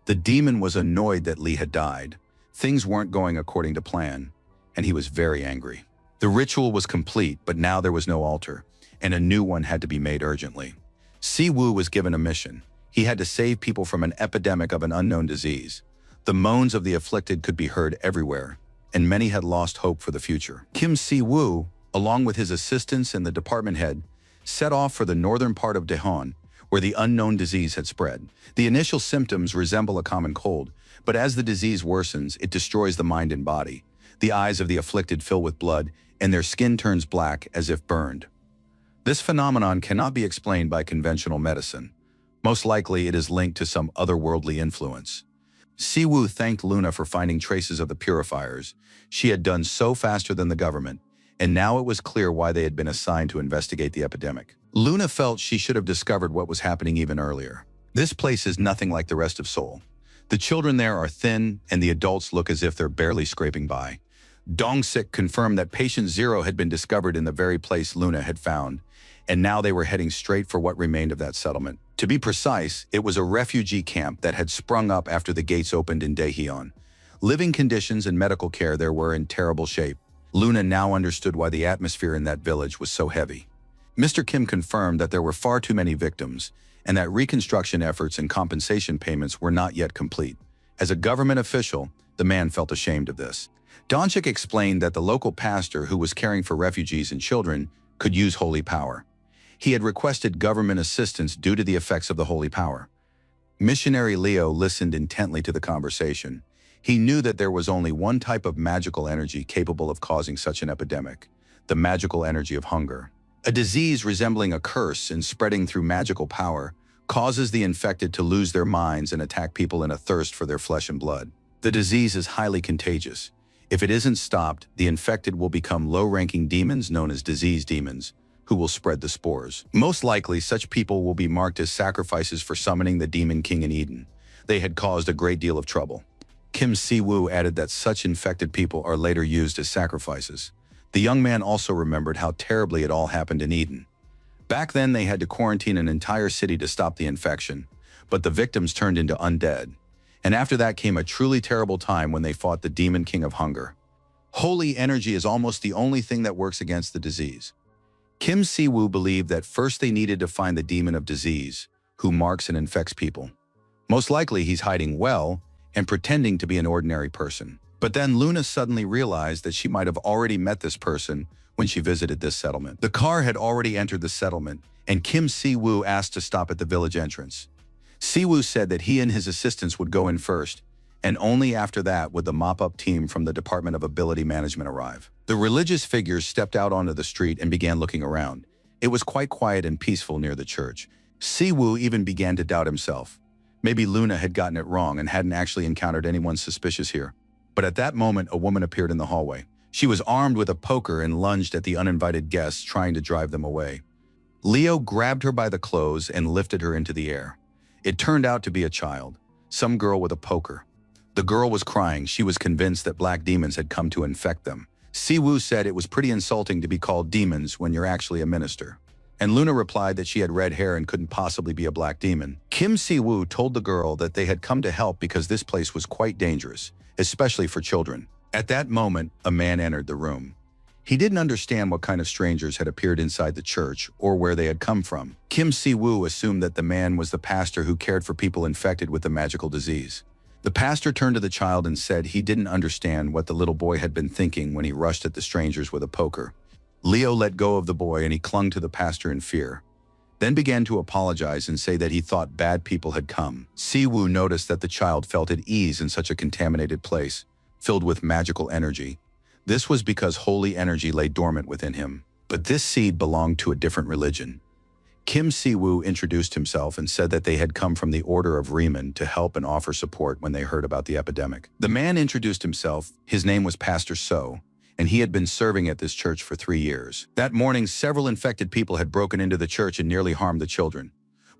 The demon was annoyed that Lee had died. Things weren't going according to plan, and he was very angry. The ritual was complete, but now there was no altar, and a new one had to be made urgently. Si-Wu was given a mission. He had to save people from an epidemic of an unknown disease. The moans of the afflicted could be heard everywhere, and many had lost hope for the future. Kim Si-Wu, along with his assistants and the department head, set off for the northern part of Daehan, where the unknown disease had spread. The initial symptoms resemble a common cold, but as the disease worsens, it destroys the mind and body. The eyes of the afflicted fill with blood, and their skin turns black as if burned. This phenomenon cannot be explained by conventional medicine. Most likely it is linked to some otherworldly influence. Siwoo thanked Luna for finding traces of the purifiers. She had done so faster than the government, and now it was clear why they had been assigned to investigate the epidemic. Luna felt she should have discovered what was happening even earlier. This place is nothing like the rest of Seoul. The children there are thin, and the adults look as if they're barely scraping by. Dong-sik confirmed that patient zero had been discovered in the very place Luna had found, and now they were heading straight for what remained of that settlement. To be precise, it was a refugee camp that had sprung up after the gates opened in Daeheon. Living conditions and medical care there were in terrible shape. Luna now understood why the atmosphere in that village was so heavy. Mr. Kim confirmed that there were far too many victims, and that reconstruction efforts and compensation payments were not yet complete. As a government official, the man felt ashamed of this. Donchik explained that the local pastor who was caring for refugees and children could use holy power. He had requested government assistance due to the effects of the holy power. Missionary Leo listened intently to the conversation. He knew that there was only one type of magical energy capable of causing such an epidemic, the magical energy of hunger. A disease resembling a curse and spreading through magical power causes the infected to lose their minds and attack people in a thirst for their flesh and blood. The disease is highly contagious. If it isn't stopped, the infected will become low-ranking demons known as disease demons, who will spread the spores. Most likely, such people will be marked as sacrifices for summoning the Demon King in Eden. They had caused a great deal of trouble. Kim Si-woo added that such infected people are later used as sacrifices. The young man also remembered how terribly it all happened in Eden. Back then, they had to quarantine an entire city to stop the infection, but the victims turned into undead. And after that came a truly terrible time when they fought the Demon King of Hunger. Holy energy is almost the only thing that works against the disease. Kim Si-woo believed that first they needed to find the demon of disease, who marks and infects people. Most likely he's hiding well and pretending to be an ordinary person. But then Luna suddenly realized that she might have already met this person when she visited this settlement. The car had already entered the settlement, and Kim Si-woo asked to stop at the village entrance. Si-woo said that he and his assistants would go in first, and only after that would the mop-up team from the Department of Ability Management arrive. The religious figures stepped out onto the street and began looking around. It was quite quiet and peaceful near the church. Si-woo even began to doubt himself. Maybe Luna had gotten it wrong and hadn't actually encountered anyone suspicious here. But at that moment, a woman appeared in the hallway. She was armed with a poker and lunged at the uninvited guests, trying to drive them away. Leo grabbed her by the clothes and lifted her into the air. It turned out to be a child, some girl with a poker. The girl was crying. She was convinced that black demons had come to infect them. Si-woo said it was pretty insulting to be called demons when you're actually a minister. And Luna replied that she had red hair and couldn't possibly be a black demon. Kim Si-woo told the girl that they had come to help because this place was quite dangerous, especially for children. At that moment, a man entered the room. He didn't understand what kind of strangers had appeared inside the church or where they had come from. Kim Si-woo assumed that the man was the pastor who cared for people infected with the magical disease. The pastor turned to the child and said he didn't understand what the little boy had been thinking when he rushed at the strangers with a poker. Leo let go of the boy and he clung to the pastor in fear, then began to apologize and say that he thought bad people had come. Si-woo noticed that the child felt at ease in such a contaminated place, filled with magical energy. This was because holy energy lay dormant within him. But this seed belonged to a different religion. Kim Si-woo introduced himself and said that they had come from the Order of Riemann to help and offer support when they heard about the epidemic. The man introduced himself. His name was Pastor So, and he had been serving at this church for 3 years. That morning, several infected people had broken into the church and nearly harmed the children.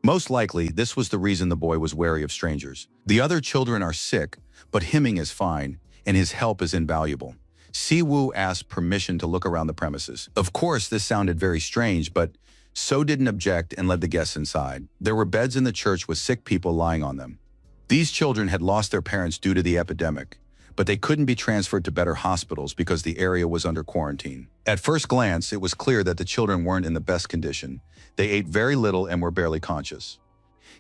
Most likely, this was the reason the boy was wary of strangers. The other children are sick, but Himing is fine, and his help is invaluable. Si-woo asked permission to look around the premises. Of course, this sounded very strange, but So didn't object and led the guests inside. There were beds in the church with sick people lying on them. These children had lost their parents due to the epidemic, but they couldn't be transferred to better hospitals because the area was under quarantine. At first glance, it was clear that the children weren't in the best condition. They ate very little and were barely conscious.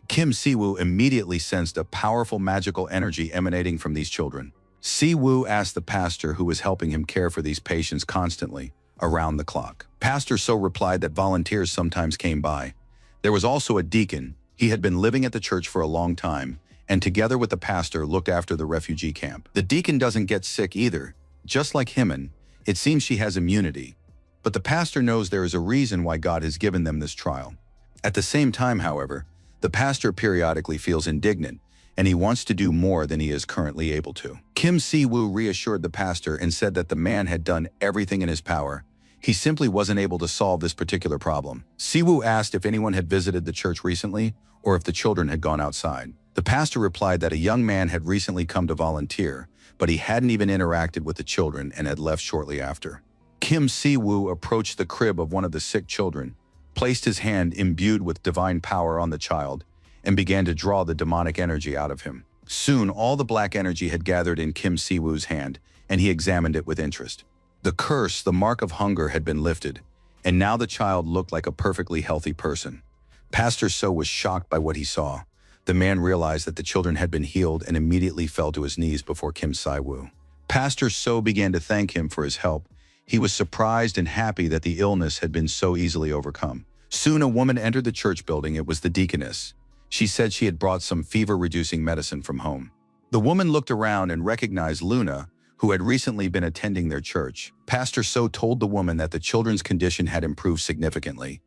Kim Si-woo immediately sensed a powerful magical energy emanating from these children. Si-woo asked the pastor who was helping him care for these patients constantly, around the clock. Pastor So replied that volunteers sometimes came by. There was also a deacon. He had been living at the church for a long time, and together with the pastor looked after the refugee camp. The deacon doesn't get sick either. Just like Himin, it seems she has immunity. But the pastor knows there is a reason why God has given them this trial. At the same time, however, The pastor periodically feels indignant, and he wants to do more than he is currently able to. Kim Si-woo reassured the pastor and said that the man had done everything in his power. He simply wasn't able to solve this particular problem. Si-woo asked if anyone had visited the church recently or if the children had gone outside. The pastor replied that a young man had recently come to volunteer, but he hadn't even interacted with the children and had left shortly after. Kim Si-woo approached the crib of one of the sick children, placed his hand imbued with divine power on the child, and began to draw the demonic energy out of him. Soon, all the black energy had gathered in Kim Si-woo's hand, and he examined it with interest. The curse, the mark of hunger, had been lifted, and now the child looked like a perfectly healthy person. Pastor So was shocked by what he saw. The man realized that the children had been healed and immediately fell to his knees before Kim Si-woo. Pastor So began to thank him for his help. He was surprised and happy that the illness had been so easily overcome. Soon a woman entered the church building. It was the deaconess. She said she had brought some fever-reducing medicine from home. The woman looked around and recognized Luna, who had recently been attending their church. Pastor So told the woman that the children's condition had improved significantly,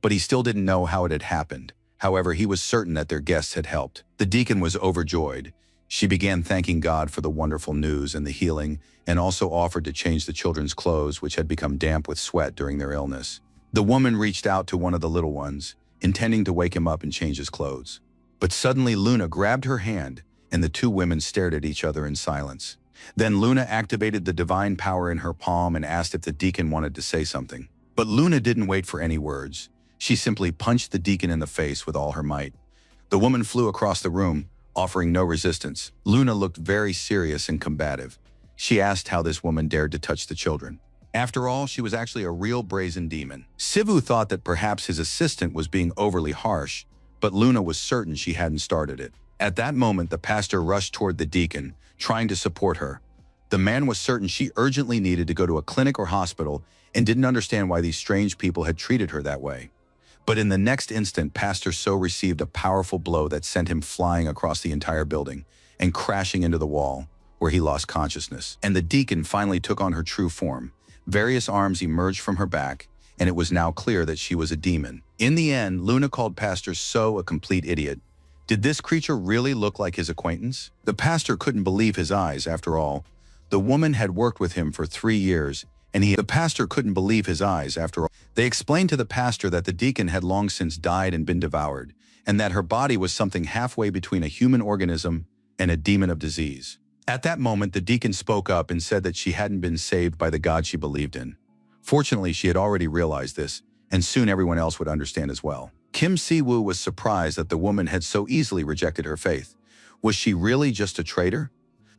but he still didn't know how it had happened. However, he was certain that their guests had helped. The deacon was overjoyed. She began thanking God for the wonderful news and the healing, and also offered to change the children's clothes, which had become damp with sweat during their illness. The woman reached out to one of the little ones, intending to wake him up and change his clothes. But suddenly Luna grabbed her hand, and the two women stared at each other in silence. Then Luna activated the divine power in her palm and asked if the deacon wanted to say something. But Luna didn't wait for any words. She simply punched the deacon in the face with all her might. The woman flew across the room, offering no resistance. Luna looked very serious and combative. She asked how this woman dared to touch the children. After all, she was actually a real brazen demon. Si-woo thought that perhaps his assistant was being overly harsh, but Luna was certain she hadn't started it. At that moment, the pastor rushed toward the deacon, trying to support her. The man was certain she urgently needed to go to a clinic or hospital and didn't understand why these strange people had treated her that way. But in the next instant, Pastor So received a powerful blow that sent him flying across the entire building and crashing into the wall, where he lost consciousness. And the deacon finally took on her true form. Various arms emerged from her back, and it was now clear that she was a demon. In the end, Luna called Pastor So a complete idiot. Did this creature really look like his acquaintance? The pastor couldn't believe his eyes. After all, the woman had worked with him for 3 years, and the pastor couldn't believe his eyes. After all, they explained to the pastor that the deacon had long since died and been devoured, and that her body was something halfway between a human organism and a demon of disease. At that moment, the deacon spoke up and said that she hadn't been saved by the God she believed in. Fortunately, she had already realized this, and soon everyone else would understand as well. Kim Si-woo was surprised that the woman had so easily rejected her faith. Was she really just a traitor?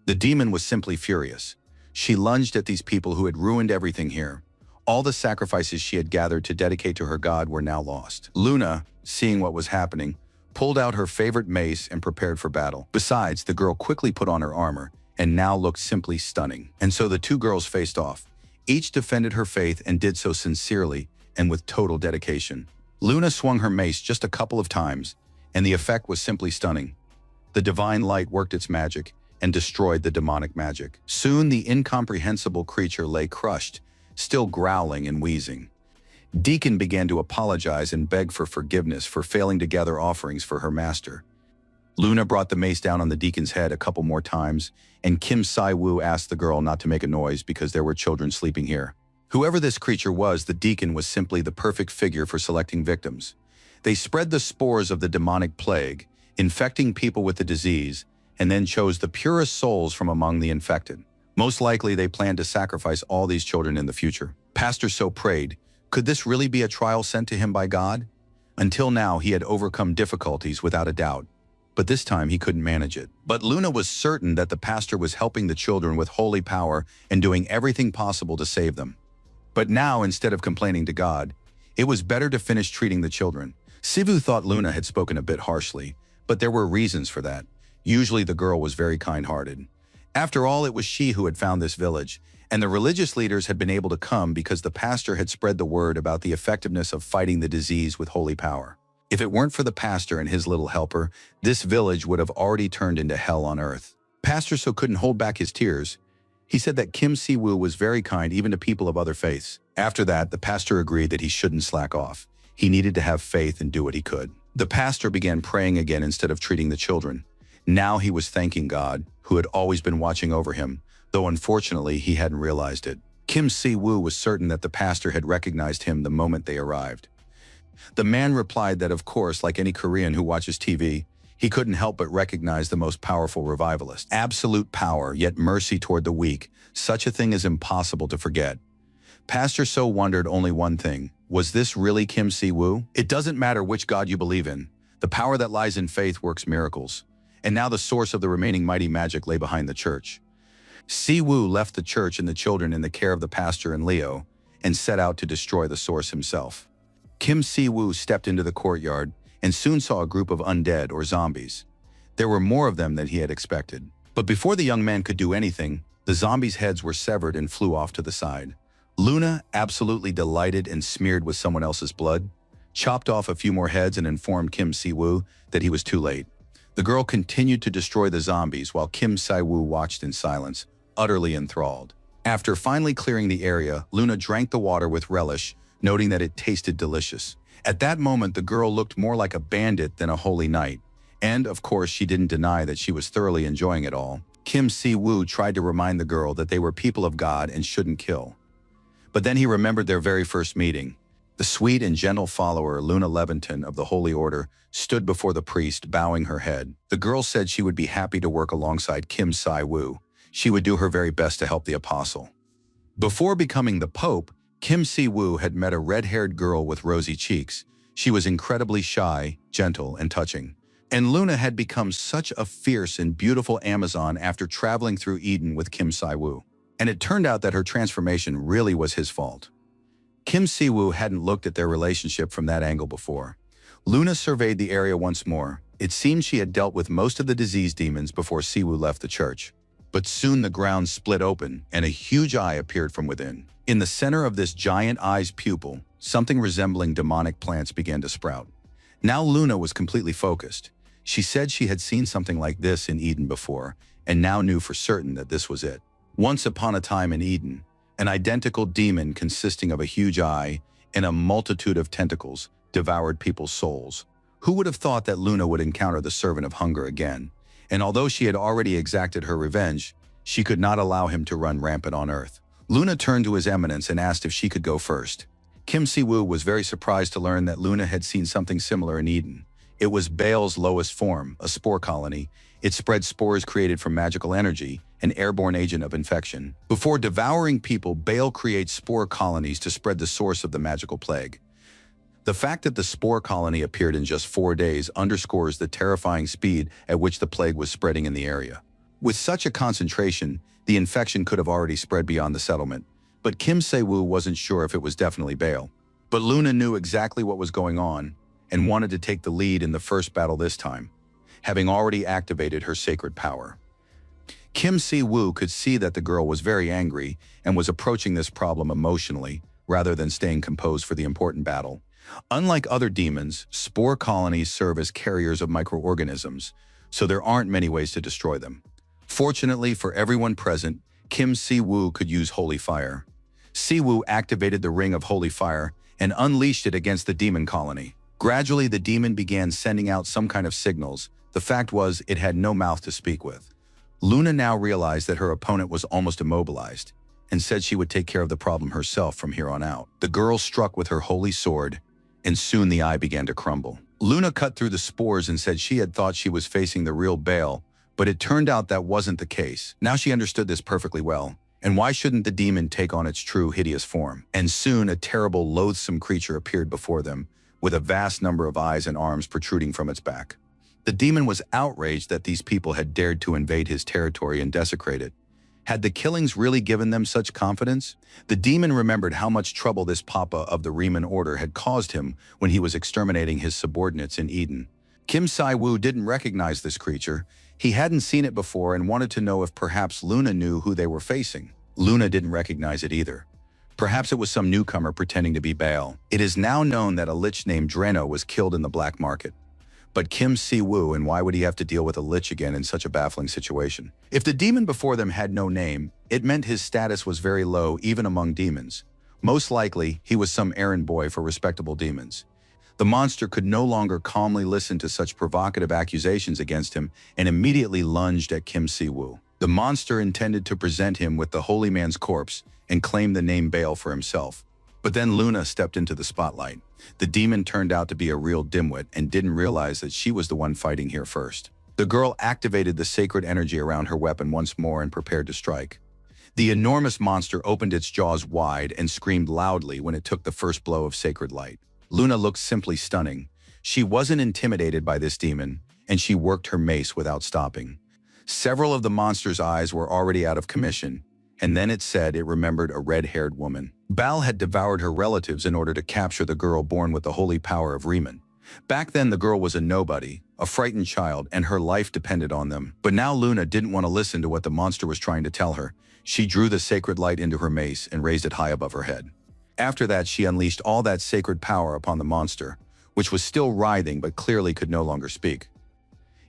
The demon was simply furious. She lunged at these people who had ruined everything here. All the sacrifices she had gathered to dedicate to her god were now lost. Luna, seeing what was happening, pulled out her favorite mace and prepared for battle. Besides, the girl quickly put on her armor and now looked simply stunning. And so the two girls faced off. Each defended her faith and did so sincerely and with total dedication. Luna swung her mace just a couple of times, and the effect was simply stunning. The divine light worked its magic and destroyed the demonic magic. Soon the incomprehensible creature lay crushed, still growling and wheezing. Deacon began to apologize and beg for forgiveness for failing to gather offerings for her master. Luna brought the mace down on the deacon's head a couple more times, and Kim Si-woo asked the girl not to make a noise because there were children sleeping here. Whoever this creature was, the deacon was simply the perfect figure for selecting victims. They spread the spores of the demonic plague, infecting people with the disease, and then chose the purest souls from among the infected. Most likely, they planned to sacrifice all these children in the future. Pastor So prayed, could this really be a trial sent to him by God? Until now, he had overcome difficulties without a doubt, but this time he couldn't manage it. But Luna was certain that the pastor was helping the children with holy power and doing everything possible to save them. But now, instead of complaining to God, it was better to finish treating the children. Si-woo thought Luna had spoken a bit harshly, but there were reasons for that. Usually the girl was very kind-hearted. After all, it was she who had found this village, and the religious leaders had been able to come because the pastor had spread the word about the effectiveness of fighting the disease with holy power. If it weren't for the pastor and his little helper, this village would have already turned into hell on earth. Pastor So couldn't hold back his tears. He said that Kim Si-woo was very kind even to people of other faiths. After that, the pastor agreed that he shouldn't slack off. He needed to have faith and do what he could. The pastor began praying again instead of treating the children. Now he was thanking God, who had always been watching over him, though unfortunately he hadn't realized it. Kim Si-woo was certain that the pastor had recognized him the moment they arrived. The man replied that of course, like any Korean who watches TV, he couldn't help but recognize the most powerful revivalist. Absolute power, yet mercy toward the weak. Such a thing is impossible to forget. Pastor So wondered only one thing. Was this really Kim Si-woo? It doesn't matter which God you believe in. The power that lies in faith works miracles. And now the source of the remaining mighty magic lay behind the church. Si-woo left the church and the children in the care of the pastor and Leo, and set out to destroy the source himself. Kim Si-woo stepped into the courtyard and soon saw a group of undead or zombies. There were more of them than he had expected. But before the young man could do anything, the zombies' heads were severed and flew off to the side. Luna, absolutely delighted and smeared with someone else's blood, chopped off a few more heads and informed Kim Si-woo that he was too late. The girl continued to destroy the zombies while Kim Si-woo watched in silence, utterly enthralled. After finally clearing the area, Luna drank the water with relish, noting that it tasted delicious. At that moment, the girl looked more like a bandit than a holy knight, and of course she didn't deny that she was thoroughly enjoying it all. Kim Si-woo tried to remind the girl that they were people of God and shouldn't kill. But then he remembered their very first meeting. The sweet and gentle follower, Luna Leventon of the Holy Order, stood before the priest, bowing her head. The girl said she would be happy to work alongside Kim Si-woo. She would do her very best to help the apostle. Before becoming the Pope, Kim Si-woo had met a red-haired girl with rosy cheeks. She was incredibly shy, gentle, and touching. And Luna had become such a fierce and beautiful Amazon after traveling through Eden with Kim Si-woo. And it turned out that her transformation really was his fault. Kim Si-woo hadn't looked at their relationship from that angle before. Luna surveyed the area once more. It seemed she had dealt with most of the disease demons before Si-woo left the church. But soon the ground split open and a huge eye appeared from within. In the center of this giant eye's pupil, something resembling demonic plants began to sprout. Now Luna was completely focused. She said she had seen something like this in Eden before, and now knew for certain that this was it. Once upon a time in Eden, an identical demon consisting of a huge eye and a multitude of tentacles devoured people's souls. Who would have thought that Luna would encounter the servant of hunger again? And although she had already exacted her revenge, she could not allow him to run rampant on Earth. Luna turned to His Eminence and asked if she could go first. Kim Si-woo was very surprised to learn that Luna had seen something similar in Eden. It was Baal's lowest form, a spore colony. It spread spores created from magical energy, an airborne agent of infection. Before devouring people, Baal creates spore colonies to spread the source of the magical plague. The fact that the spore colony appeared in just 4 days underscores the terrifying speed at which the plague was spreading in the area. With such a concentration, the infection could have already spread beyond the settlement, but Kim Si-woo wasn't sure if it was definitely Baal. But Luna knew exactly what was going on and wanted to take the lead in the first battle this time, having already activated her sacred power. Kim Si-woo could see that the girl was very angry and was approaching this problem emotionally rather than staying composed for the important battle. Unlike other demons, spore colonies serve as carriers of microorganisms, so there aren't many ways to destroy them. Fortunately for everyone present, Kim Si-woo could use holy fire. Si-woo activated the ring of holy fire and unleashed it against the demon colony. Gradually, the demon began sending out some kind of signals. The fact was, it had no mouth to speak with. Luna now realized that her opponent was almost immobilized and said she would take care of the problem herself from here on out. The girl struck with her holy sword, and soon the eye began to crumble. Luna cut through the spores and said she had thought she was facing the real Baal, but it turned out that wasn't the case. Now she understood this perfectly well. And why shouldn't the demon take on its true hideous form? And soon a terrible, loathsome creature appeared before them, with a vast number of eyes and arms protruding from its back. The demon was outraged that these people had dared to invade his territory and desecrate it. Had the killings really given them such confidence? The demon remembered how much trouble this Papa of the Riemann Order had caused him when he was exterminating his subordinates in Eden. Kim Si-woo didn't recognize this creature. He hadn't seen it before and wanted to know if perhaps Luna knew who they were facing. Luna didn't recognize it either. Perhaps it was some newcomer pretending to be Baal. It is now known that a lich named Dreno was killed in the black market. But Kim Si-woo, and why would he have to deal with a lich again in such a baffling situation? If the demon before them had no name, it meant his status was very low even among demons. Most likely, he was some errand boy for respectable demons. The monster could no longer calmly listen to such provocative accusations against him and immediately lunged at Kim Si-woo. The monster intended to present him with the holy man's corpse and claim the name Baal for himself. But then Luna stepped into the spotlight. The demon turned out to be a real dimwit and didn't realize that she was the one fighting here first. The girl activated the sacred energy around her weapon once more and prepared to strike. The enormous monster opened its jaws wide and screamed loudly when it took the first blow of sacred light. Luna looked simply stunning. She wasn't intimidated by this demon, and she worked her mace without stopping. Several of the monster's eyes were already out of commission, and then it said it remembered a red-haired woman. Baal had devoured her relatives in order to capture the girl born with the holy power of Riemann. Back then, the girl was a nobody, a frightened child, and her life depended on them. But now Luna didn't want to listen to what the monster was trying to tell her. She drew the sacred light into her mace and raised it high above her head. After that, she unleashed all that sacred power upon the monster, which was still writhing but clearly could no longer speak.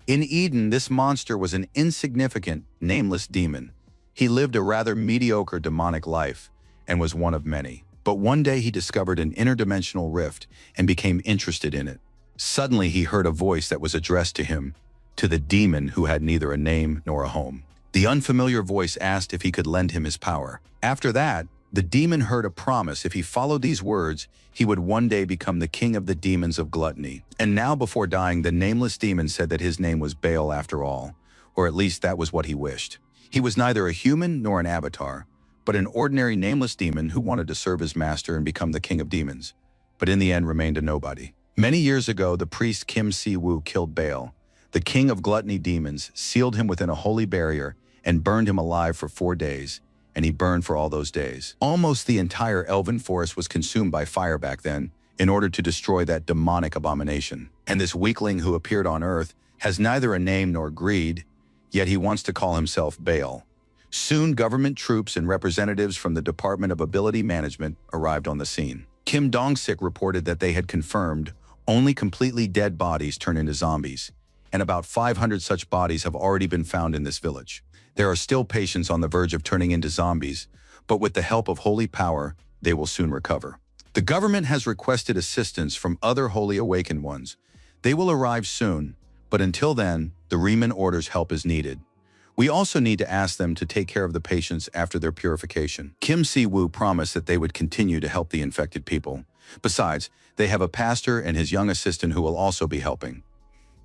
In Eden, this monster was an insignificant, nameless demon. He lived a rather mediocre demonic life and was one of many. But one day he discovered an interdimensional rift and became interested in it. Suddenly he heard a voice that was addressed to him, to the demon who had neither a name nor a home. The unfamiliar voice asked if he could lend him his power. After that, the demon heard a promise: if he followed these words, he would one day become the king of the demons of gluttony. And now, before dying, the nameless demon said that his name was Baal after all, or at least that was what he wished. He was neither a human nor an avatar, but an ordinary nameless demon who wanted to serve his master and become the king of demons, but in the end remained a nobody. Many years ago, the priest Kim Si-woo killed Baal, the king of gluttony demons, sealed him within a holy barrier, and burned him alive for 4 days. And he burned for all those days. Almost the entire elven forest was consumed by fire back then in order to destroy that demonic abomination. And this weakling who appeared on earth has neither a name nor greed, yet he wants to call himself Baal. Soon, government troops and representatives from the Department of Ability Management arrived on the scene. Kim Dong-sik reported that they had confirmed only completely dead bodies turn into zombies, and about 500 such bodies have already been found in this village. There are still patients on the verge of turning into zombies, but with the help of holy power, they will soon recover. The government has requested assistance from other holy awakened ones. They will arrive soon, but until then, the Riemann Order's help is needed. We also need to ask them to take care of the patients after their purification. Kim Si-woo promised that they would continue to help the infected people. Besides, they have a pastor and his young assistant who will also be helping.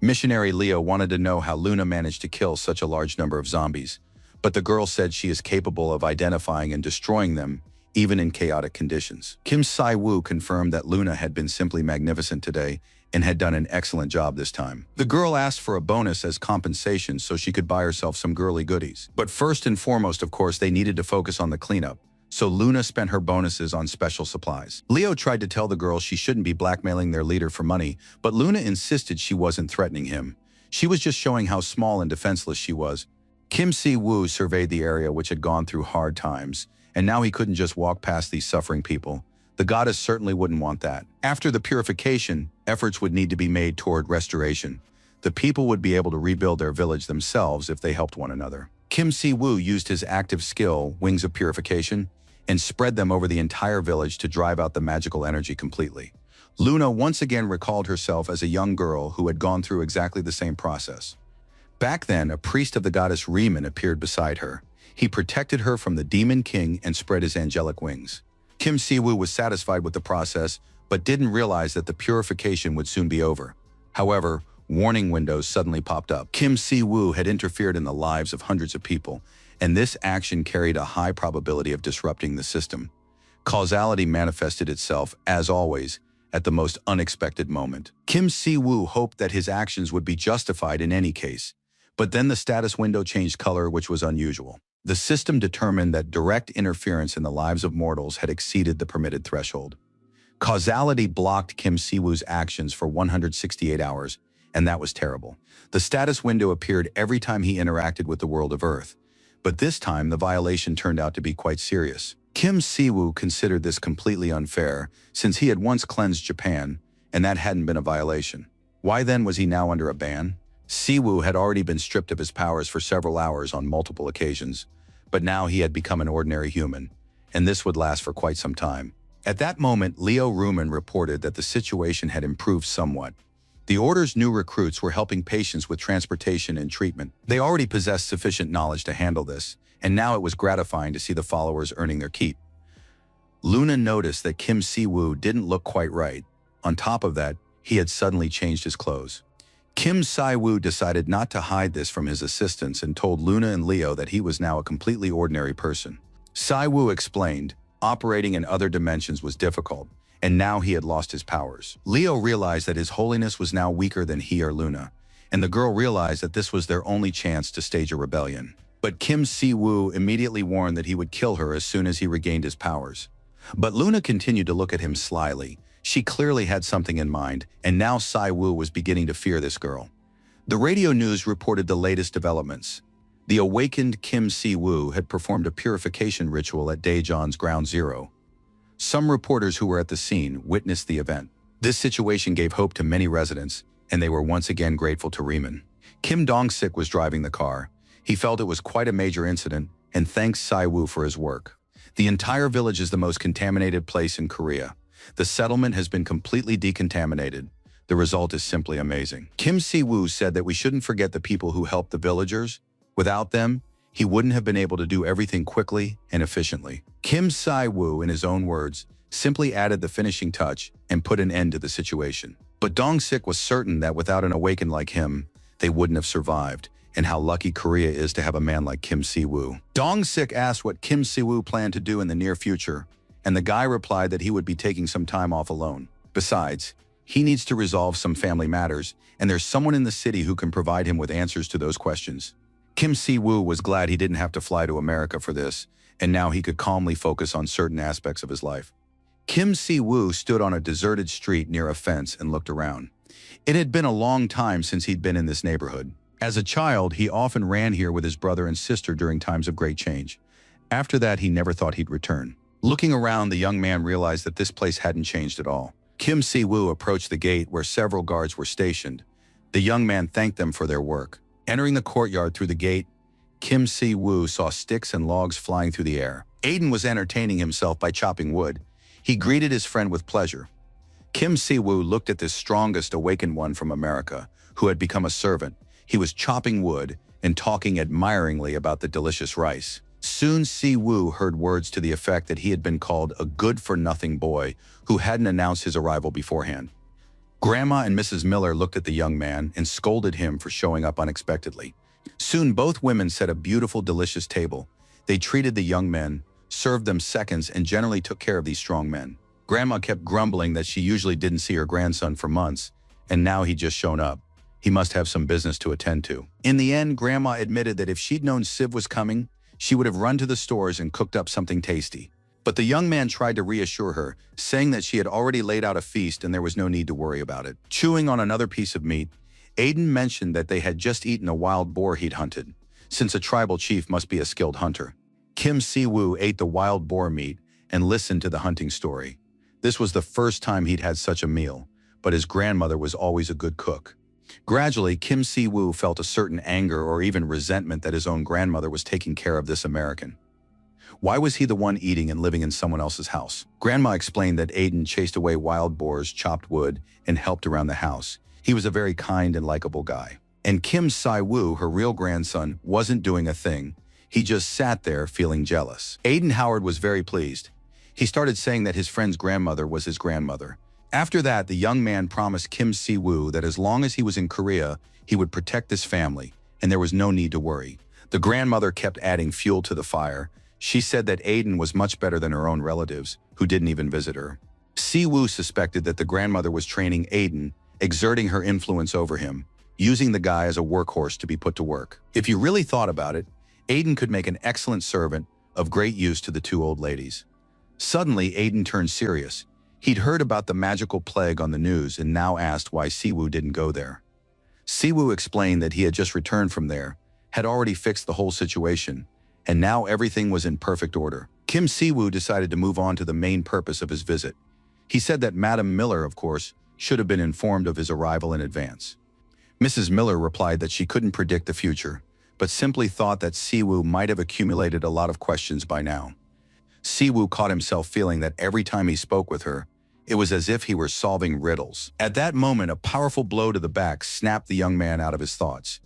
Missionary Leo wanted to know how Luna managed to kill such a large number of zombies, but the girl said she is capable of identifying and destroying them, even in chaotic conditions. Kim Si-woo confirmed that Luna had been simply magnificent today and had done an excellent job this time. The girl asked for a bonus as compensation so she could buy herself some girly goodies. But first and foremost, of course, they needed to focus on the cleanup, so Luna spent her bonuses on special supplies. Leo tried to tell the girl she shouldn't be blackmailing their leader for money, but Luna insisted she wasn't threatening him. She was just showing how small and defenseless she was. Kim Si-woo surveyed the area which had gone through hard times, and now he couldn't just walk past these suffering people. The goddess certainly wouldn't want that. After the purification, efforts would need to be made toward restoration. The people would be able to rebuild their village themselves if they helped one another. Kim Si-woo used his active skill, Wings of Purification, and spread them over the entire village to drive out the magical energy completely. Luna once again recalled herself as a young girl who had gone through exactly the same process. Back then, a priest of the goddess Riemann appeared beside her. He protected her from the demon king and spread his angelic wings. Kim Si-woo was satisfied with the process, but didn't realize that the purification would soon be over. However, warning windows suddenly popped up. Kim Si-woo had interfered in the lives of hundreds of people, and this action carried a high probability of disrupting the system. Causality manifested itself, as always, at the most unexpected moment. Kim Si-woo hoped that his actions would be justified in any case, but then the status window changed color, which was unusual. The system determined that direct interference in the lives of mortals had exceeded the permitted threshold. Causality blocked Kim Si-woo's actions for 168 hours, and that was terrible. The status window appeared every time he interacted with the world of Earth, but this time the violation turned out to be quite serious. Kim Si-woo considered this completely unfair, since he had once cleansed Japan, and that hadn't been a violation. Why then was he now under a ban? Si-woo had already been stripped of his powers for several hours on multiple occasions, but now he had become an ordinary human, and this would last for quite some time. At that moment, Leo Ruman reported that the situation had improved somewhat. The Order's new recruits were helping patients with transportation and treatment. They already possessed sufficient knowledge to handle this, and now it was gratifying to see the followers earning their keep. Luna noticed that Kim Si-woo didn't look quite right. On top of that, he had suddenly changed his clothes. Kim Si-woo decided not to hide this from his assistants and told Luna and Leo that he was now a completely ordinary person. Si-woo explained, operating in other dimensions was difficult, and now he had lost his powers. Leo realized that his holiness was now weaker than he or Luna, and the girl realized that this was their only chance to stage a rebellion. But Kim Si-woo immediately warned that he would kill her as soon as he regained his powers. But Luna continued to look at him slyly. She clearly had something in mind, and now Si-woo was beginning to fear this girl. The radio news reported the latest developments. The awakened Kim Si-woo had performed a purification ritual at Daejeon's Ground Zero. Some reporters who were at the scene witnessed the event. This situation gave hope to many residents, and they were once again grateful to Riemann. Kim Dong-sik was driving the car. He felt it was quite a major incident, and thanks Si-woo for his work. The entire village is the most contaminated place in Korea. The settlement has been completely decontaminated. The result is simply amazing. Kim Si-woo said that we shouldn't forget the people who helped the villagers. Without them, he wouldn't have been able to do everything quickly and efficiently. Kim Si-woo, in his own words, simply added the finishing touch and put an end to the situation. But Dong-sik was certain that without an awakened like him, they wouldn't have survived, and how lucky Korea is to have a man like Kim Si-woo. Dong-sik asked what Kim Si-woo planned to do in the near future, and the guy replied that he would be taking some time off alone. Besides, he needs to resolve some family matters, and there's someone in the city who can provide him with answers to those questions. Kim Si-woo was glad he didn't have to fly to America for this, and now he could calmly focus on certain aspects of his life. Kim Si-woo stood on a deserted street near a fence and looked around. It had been a long time since he'd been in this neighborhood. As a child, he often ran here with his brother and sister during times of great change. After that, he never thought he'd return. Looking around, the young man realized that this place hadn't changed at all. Kim Si-woo approached the gate where several guards were stationed. The young man thanked them for their work. Entering the courtyard through the gate, Kim Si-woo saw sticks and logs flying through the air. Aiden was entertaining himself by chopping wood. He greeted his friend with pleasure. Kim Si-woo looked at this strongest awakened one from America, who had become a servant. He was chopping wood and talking admiringly about the delicious rice. Soon Si-woo heard words to the effect that he had been called a good-for-nothing boy who hadn't announced his arrival beforehand. Grandma and Mrs. Miller looked at the young man and scolded him for showing up unexpectedly. Soon both women set a beautiful, delicious table. They treated the young men, served them seconds, and generally took care of these strong men. Grandma kept grumbling that she usually didn't see her grandson for months, and now he'd just shown up. He must have some business to attend to. In the end, Grandma admitted that if she'd known Siv was coming, she would have run to the stores and cooked up something tasty. But the young man tried to reassure her, saying that she had already laid out a feast and there was no need to worry about it. Chewing on another piece of meat, Aiden mentioned that they had just eaten a wild boar he'd hunted, since a tribal chief must be a skilled hunter. Kim Si-woo ate the wild boar meat and listened to the hunting story. This was the first time he'd had such a meal, but his grandmother was always a good cook. Gradually, Kim Si-woo felt a certain anger or even resentment that his own grandmother was taking care of this American. Why was he the one eating and living in someone else's house? Grandma explained that Aiden chased away wild boars, chopped wood, and helped around the house. He was a very kind and likable guy. And Kim Si-woo, her real grandson, wasn't doing a thing. He just sat there feeling jealous. Aiden Howard was very pleased. He started saying that his friend's grandmother was his grandmother. After that, the young man promised Kim Si-woo that as long as he was in Korea, he would protect his family, and there was no need to worry. The grandmother kept adding fuel to the fire. She said that Aiden was much better than her own relatives, who didn't even visit her. Si-woo suspected that the grandmother was training Aiden, exerting her influence over him, using the guy as a workhorse to be put to work. If you really thought about it, Aiden could make an excellent servant of great use to the two old ladies. Suddenly, Aiden turned serious. He'd heard about the magical plague on the news and now asked why Si-woo didn't go there. Si-woo explained that he had just returned from there, had already fixed the whole situation, and now everything was in perfect order. Kim Si-woo decided to move on to the main purpose of his visit. He said that Madam Miller, of course, should have been informed of his arrival in advance. Mrs. Miller replied that she couldn't predict the future, but simply thought that Si-woo might have accumulated a lot of questions by now. Siwoo caught himself feeling that every time he spoke with her, it was as if he were solving riddles. At that moment, a powerful blow to the back snapped the young man out of his thoughts.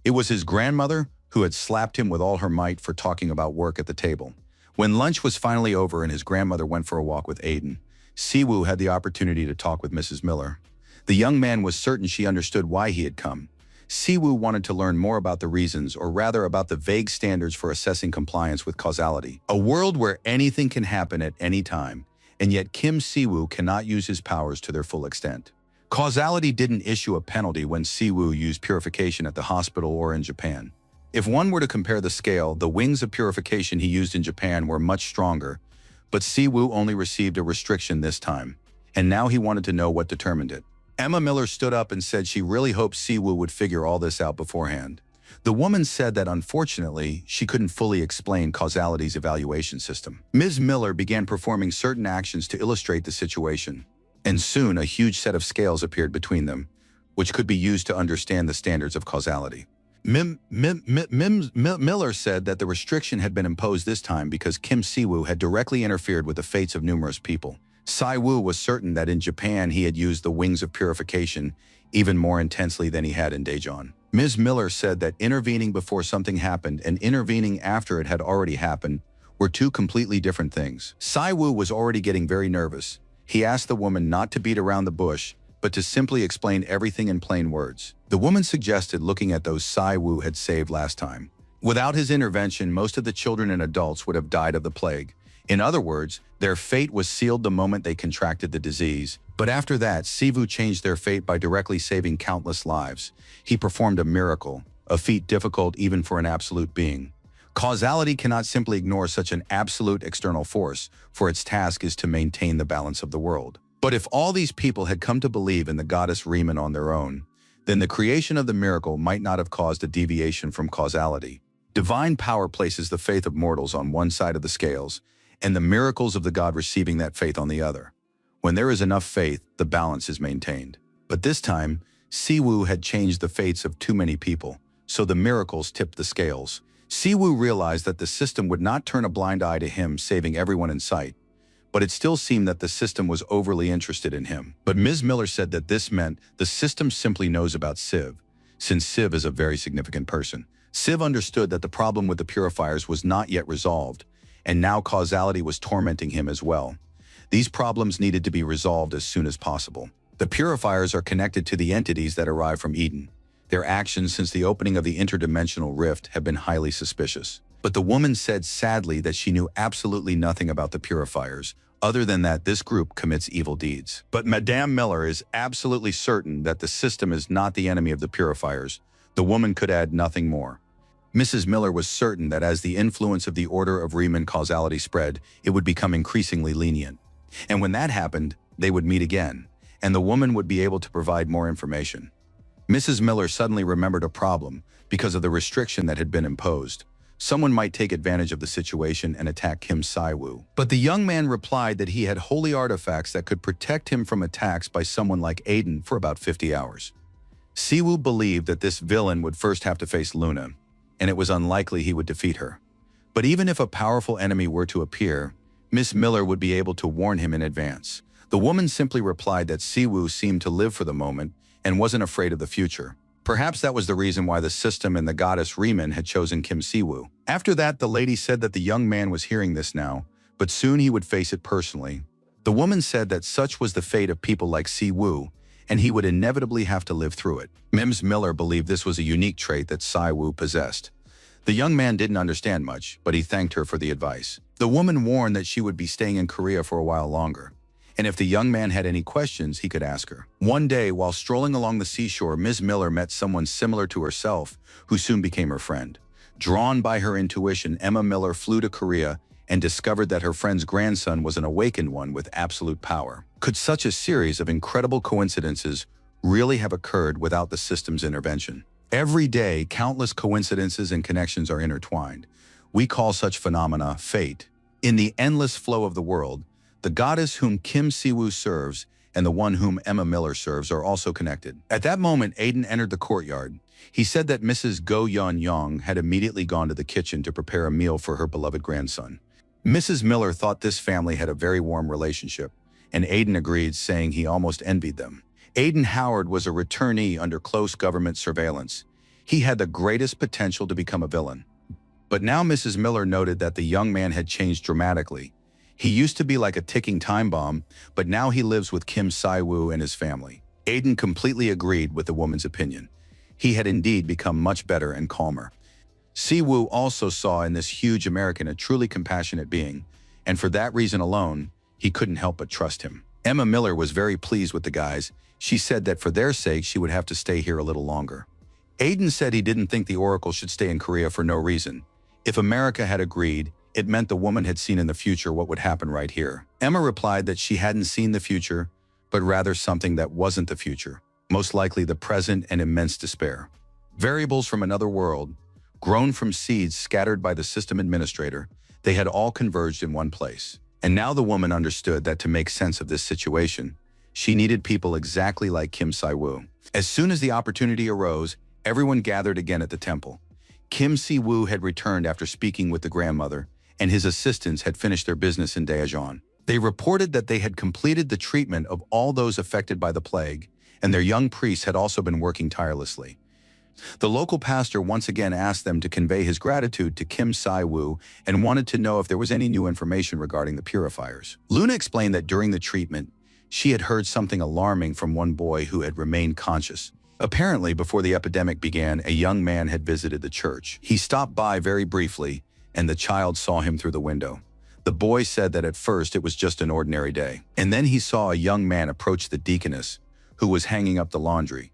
It was his grandmother who had slapped him with all her might for talking about work at the table. When lunch was finally over and his grandmother went for a walk with Aiden, Siwoo had the opportunity to talk with Mrs. Miller. The young man was certain she understood why he had come. Siwoo wanted to learn more about the reasons, or rather about the vague standards for assessing compliance with causality. A world where anything can happen at any time, and yet Kim Siwoo cannot use his powers to their full extent. Causality didn't issue a penalty when Siwoo used purification at the hospital or in Japan. If one were to compare the scale, the wings of purification he used in Japan were much stronger, but Siwoo only received a restriction this time, and now he wanted to know what determined it. Emma Miller stood up and said she really hoped Siwoo would figure all this out beforehand. The woman said that unfortunately, she couldn't fully explain causality's evaluation system. Ms. Miller began performing certain actions to illustrate the situation, and soon a huge set of scales appeared between them, which could be used to understand the standards of causality. Miller said that the restriction had been imposed this time because Kim Siwoo had directly interfered with the fates of numerous people. Siwoo was certain that in Japan he had used the wings of purification even more intensely than he had in Daejeon. Ms. Miller said that intervening before something happened and intervening after it had already happened were two completely different things. Siwoo was already getting very nervous. He asked the woman not to beat around the bush, but to simply explain everything in plain words. The woman suggested looking at those Siwoo had saved last time. Without his intervention, most of the children and adults would have died of the plague. In other words, their fate was sealed the moment they contracted the disease. But after that, Siwoo changed their fate by directly saving countless lives. He performed a miracle, a feat difficult even for an absolute being. Causality cannot simply ignore such an absolute external force, for its task is to maintain the balance of the world. But if all these people had come to believe in the goddess Riemann on their own, then the creation of the miracle might not have caused a deviation from causality. Divine power places the faith of mortals on one side of the scales, and the miracles of the god receiving that faith on the other. When there is enough faith, the balance is maintained. But this time, Siwoo had changed the fates of too many people, so the miracles tipped the scales. Siwoo realized that the system would not turn a blind eye to him saving everyone in sight, but it still seemed that the system was overly interested in him. But Ms. Miller said that this meant the system simply knows about Siv, since Siv is a very significant person. Siv understood that the problem with the purifiers was not yet resolved, and now causality was tormenting him as well. These problems needed to be resolved as soon as possible. The purifiers are connected to the entities that arrive from Eden. Their actions since the opening of the interdimensional rift have been highly suspicious. But the woman said sadly that she knew absolutely nothing about the purifiers, other than that this group commits evil deeds. But Madame Miller is absolutely certain that the system is not the enemy of the purifiers. The woman could add nothing more. Mrs. Miller was certain that as the influence of the Order of Riemann causality spread, it would become increasingly lenient. And when that happened, they would meet again, and the woman would be able to provide more information. Mrs. Miller suddenly remembered a problem because of the restriction that had been imposed. Someone might take advantage of the situation and attack Kim Siwoo. But the young man replied that he had holy artifacts that could protect him from attacks by someone like Aiden for about 50 hours. Siwoo believed that this villain would first have to face Luna, and it was unlikely he would defeat her. But even if a powerful enemy were to appear, Miss Miller would be able to warn him in advance. The woman simply replied that Siwoo seemed to live for the moment and wasn't afraid of the future. Perhaps that was the reason why the system and the goddess Riemann had chosen Kim Siwoo. After that, the lady said that the young man was hearing this now, but soon he would face it personally. The woman said that such was the fate of people like Siwoo, and he would inevitably have to live through it. Mims Miller believed this was a unique trait that Siwoo possessed. The young man didn't understand much, but he thanked her for the advice. The woman warned that she would be staying in Korea for a while longer, and if the young man had any questions, he could ask her. One day, while strolling along the seashore, Ms. Miller met someone similar to herself, who soon became her friend. Drawn by her intuition, Emma Miller flew to Korea and discovered that her friend's grandson was an awakened one with absolute power. Could such a series of incredible coincidences really have occurred without the system's intervention? Every day, countless coincidences and connections are intertwined. We call such phenomena fate. In the endless flow of the world, the goddess whom Kim Siwoo serves and the one whom Emma Miller serves are also connected. At that moment, Aiden entered the courtyard. He said that Mrs. Go Yeon Young had immediately gone to the kitchen to prepare a meal for her beloved grandson. Mrs. Miller thought this family had a very warm relationship, and Aiden agreed, saying he almost envied them. Aiden Howard was a returnee under close government surveillance. He had the greatest potential to become a villain. But now Mrs. Miller noted that the young man had changed dramatically. He used to be like a ticking time bomb, but now he lives with Kim Si-woo and his family. Aiden completely agreed with the woman's opinion. He had indeed become much better and calmer. Si-woo also saw in this huge American a truly compassionate being, and for that reason alone, he couldn't help but trust him. Emma Miller was very pleased with the guys. She said that for their sake, she would have to stay here a little longer. Aiden said he didn't think the Oracle should stay in Korea for no reason. If America had agreed, it meant the woman had seen in the future what would happen right here. Emma replied that she hadn't seen the future, but rather something that wasn't the future, most likely the present and immense despair. Variables from another world, grown from seeds scattered by the system administrator, they had all converged in one place. And now the woman understood that to make sense of this situation, she needed people exactly like Kim Si-woo. As soon as the opportunity arose, everyone gathered again at the temple. Kim Si-woo had returned after speaking with the grandmother, and his assistants had finished their business in Daejeon. They reported that they had completed the treatment of all those affected by the plague, and their young priests had also been working tirelessly. The local pastor once again asked them to convey his gratitude to Kim Si-woo and wanted to know if there was any new information regarding the purifiers. Luna explained that during the treatment, she had heard something alarming from one boy who had remained conscious. Apparently, before the epidemic began, a young man had visited the church. He stopped by very briefly, and the child saw him through the window. The boy said that at first it was just an ordinary day, and then he saw a young man approach the deaconess, who was hanging up the laundry.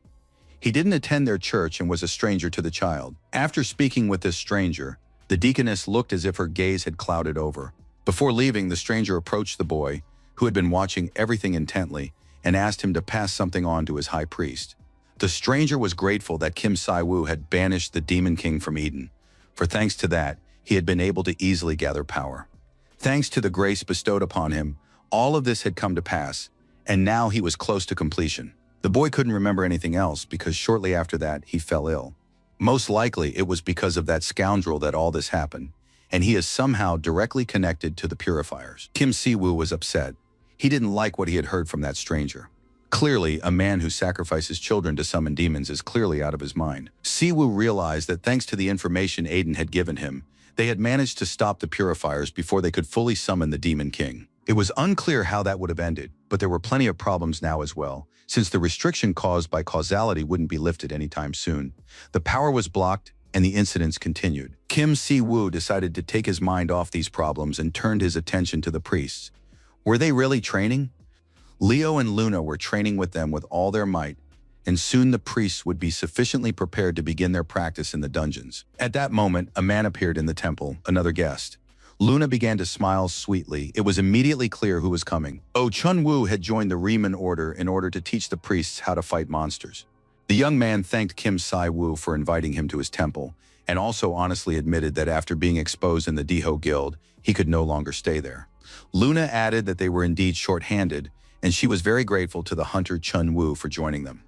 He didn't attend their church and was a stranger to the child. After speaking with this stranger, the deaconess looked as if her gaze had clouded over. Before leaving, the stranger approached the boy, who had been watching everything intently, and asked him to pass something on to his high priest. The stranger was grateful that Kim Si-woo had banished the Demon King from Eden, for thanks to that, he had been able to easily gather power. Thanks to the grace bestowed upon him, all of this had come to pass, and now he was close to completion. The boy couldn't remember anything else because shortly after that, he fell ill. Most likely, it was because of that scoundrel that all this happened, and he is somehow directly connected to the purifiers. Kim Si-woo was upset. He didn't like what he had heard from that stranger. Clearly, a man who sacrifices children to summon demons is clearly out of his mind. Si-woo realized that thanks to the information Aiden had given him, they had managed to stop the purifiers before they could fully summon the Demon King. It was unclear how that would have ended, but there were plenty of problems now as well, since the restriction caused by causality wouldn't be lifted anytime soon. The power was blocked, and the incidents continued. Kim Si-woo decided to take his mind off these problems and turned his attention to the priests. Were they really training? Leo and Luna were training with them with all their might, and soon the priests would be sufficiently prepared to begin their practice in the dungeons. At that moment, a man appeared in the temple, another guest. Luna began to smile sweetly. It was immediately clear who was coming. Oh Chun-woo had joined the Riemann order in order to teach the priests how to fight monsters. The young man thanked Kim Si-woo for inviting him to his temple, and also honestly admitted that after being exposed in the Deho Guild, he could no longer stay there. Luna added that they were indeed short-handed, and she was very grateful to the hunter Chun-woo for joining them.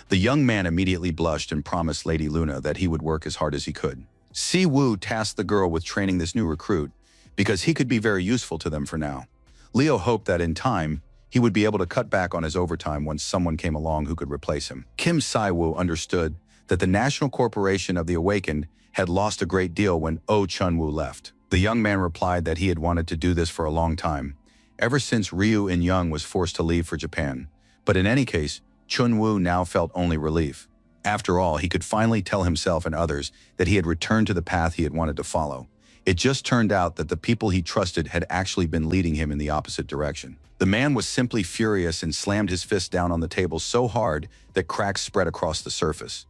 The young man immediately blushed and promised Lady Luna that he would work as hard as he could. Si-woo tasked the girl with training this new recruit, because he could be very useful to them for now. Leo hoped that in time, he would be able to cut back on his overtime once someone came along who could replace him. Kim Si-woo understood that the National Corporation of the Awakened had lost a great deal when Oh Chun-woo left. The young man replied that he had wanted to do this for a long time, ever since Ryu In-young was forced to leave for Japan. But in any case, Chun-woo now felt only relief. After all, he could finally tell himself and others that he had returned to the path he had wanted to follow. It just turned out that the people he trusted had actually been leading him in the opposite direction. The man was simply furious and slammed his fist down on the table so hard that cracks spread across the surface.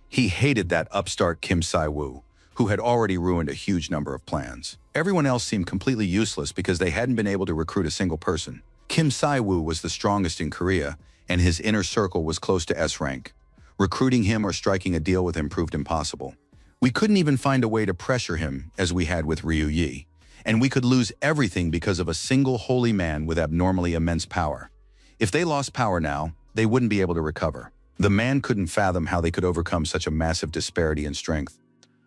He hated that upstart Kim Si-woo, who had already ruined a huge number of plans. Everyone else seemed completely useless because they hadn't been able to recruit a single person. Kim Si-woo was the strongest in Korea, and his inner circle was close to S rank. Recruiting him or striking a deal with him proved impossible. We couldn't even find a way to pressure him, as we had with Ryu Yi, and we could lose everything because of a single holy man with abnormally immense power. If they lost power now, they wouldn't be able to recover. The man couldn't fathom how they could overcome such a massive disparity in strength.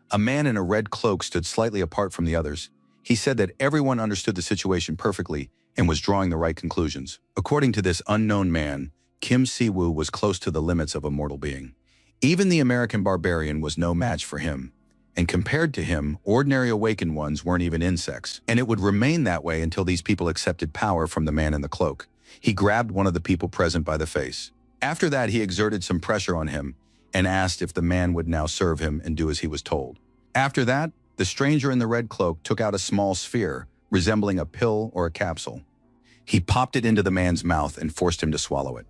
A man in a red cloak stood slightly apart from the others. He said that everyone understood the situation perfectly and was drawing the right conclusions. According to this unknown man, Kim Si-woo was close to the limits of a mortal being. Even the American barbarian was no match for him. And compared to him, ordinary awakened ones weren't even insects. And it would remain that way until these people accepted power from the man in the cloak. He grabbed one of the people present by the face. After that, he exerted some pressure on him and asked if the man would now serve him and do as he was told. After that, the stranger in the red cloak took out a small sphere, resembling a pill or a capsule. He popped it into the man's mouth and forced him to swallow it.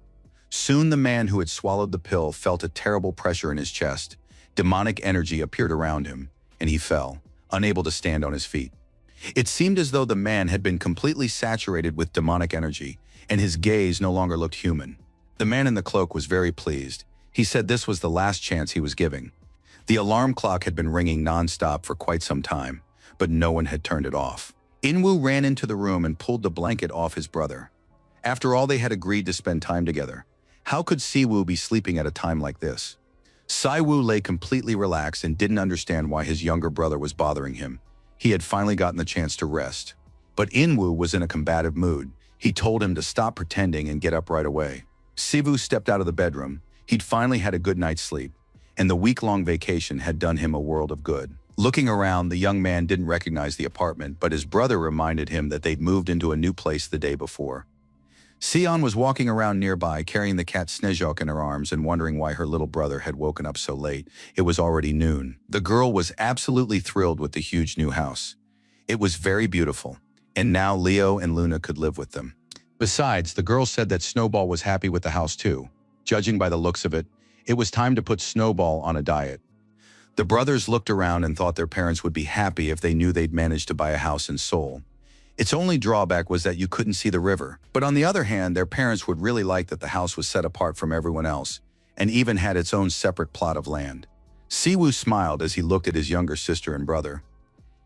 Soon the man who had swallowed the pill felt a terrible pressure in his chest. Demonic energy appeared around him, and he fell, unable to stand on his feet. It seemed as though the man had been completely saturated with demonic energy, and his gaze no longer looked human. The man in the cloak was very pleased. He said this was the last chance he was giving. The alarm clock had been ringing non-stop for quite some time, but no one had turned it off. In-woo ran into the room and pulled the blanket off his brother. After all, they had agreed to spend time together. How could Si-woo be sleeping at a time like this? Si-woo lay completely relaxed and didn't understand why his younger brother was bothering him. He had finally gotten the chance to rest. But In-woo was in a combative mood. He told him to stop pretending and get up right away. Si-woo stepped out of the bedroom. He'd finally had a good night's sleep, and the week-long vacation had done him a world of good. Looking around, the young man didn't recognize the apartment, but his brother reminded him that they'd moved into a new place the day before. Sion was walking around nearby, carrying the cat Snezhok in her arms and wondering why her little brother had woken up so late. It was already noon. The girl was absolutely thrilled with the huge new house. It was very beautiful, and now Leo and Luna could live with them. Besides, the girl said that Snowball was happy with the house too. Judging by the looks of it, it was time to put Snowball on a diet. The brothers looked around and thought their parents would be happy if they knew they'd managed to buy a house in Seoul. Its only drawback was that you couldn't see the river. But on the other hand, their parents would really like that the house was set apart from everyone else and even had its own separate plot of land. Si-woo smiled as he looked at his younger sister and brother.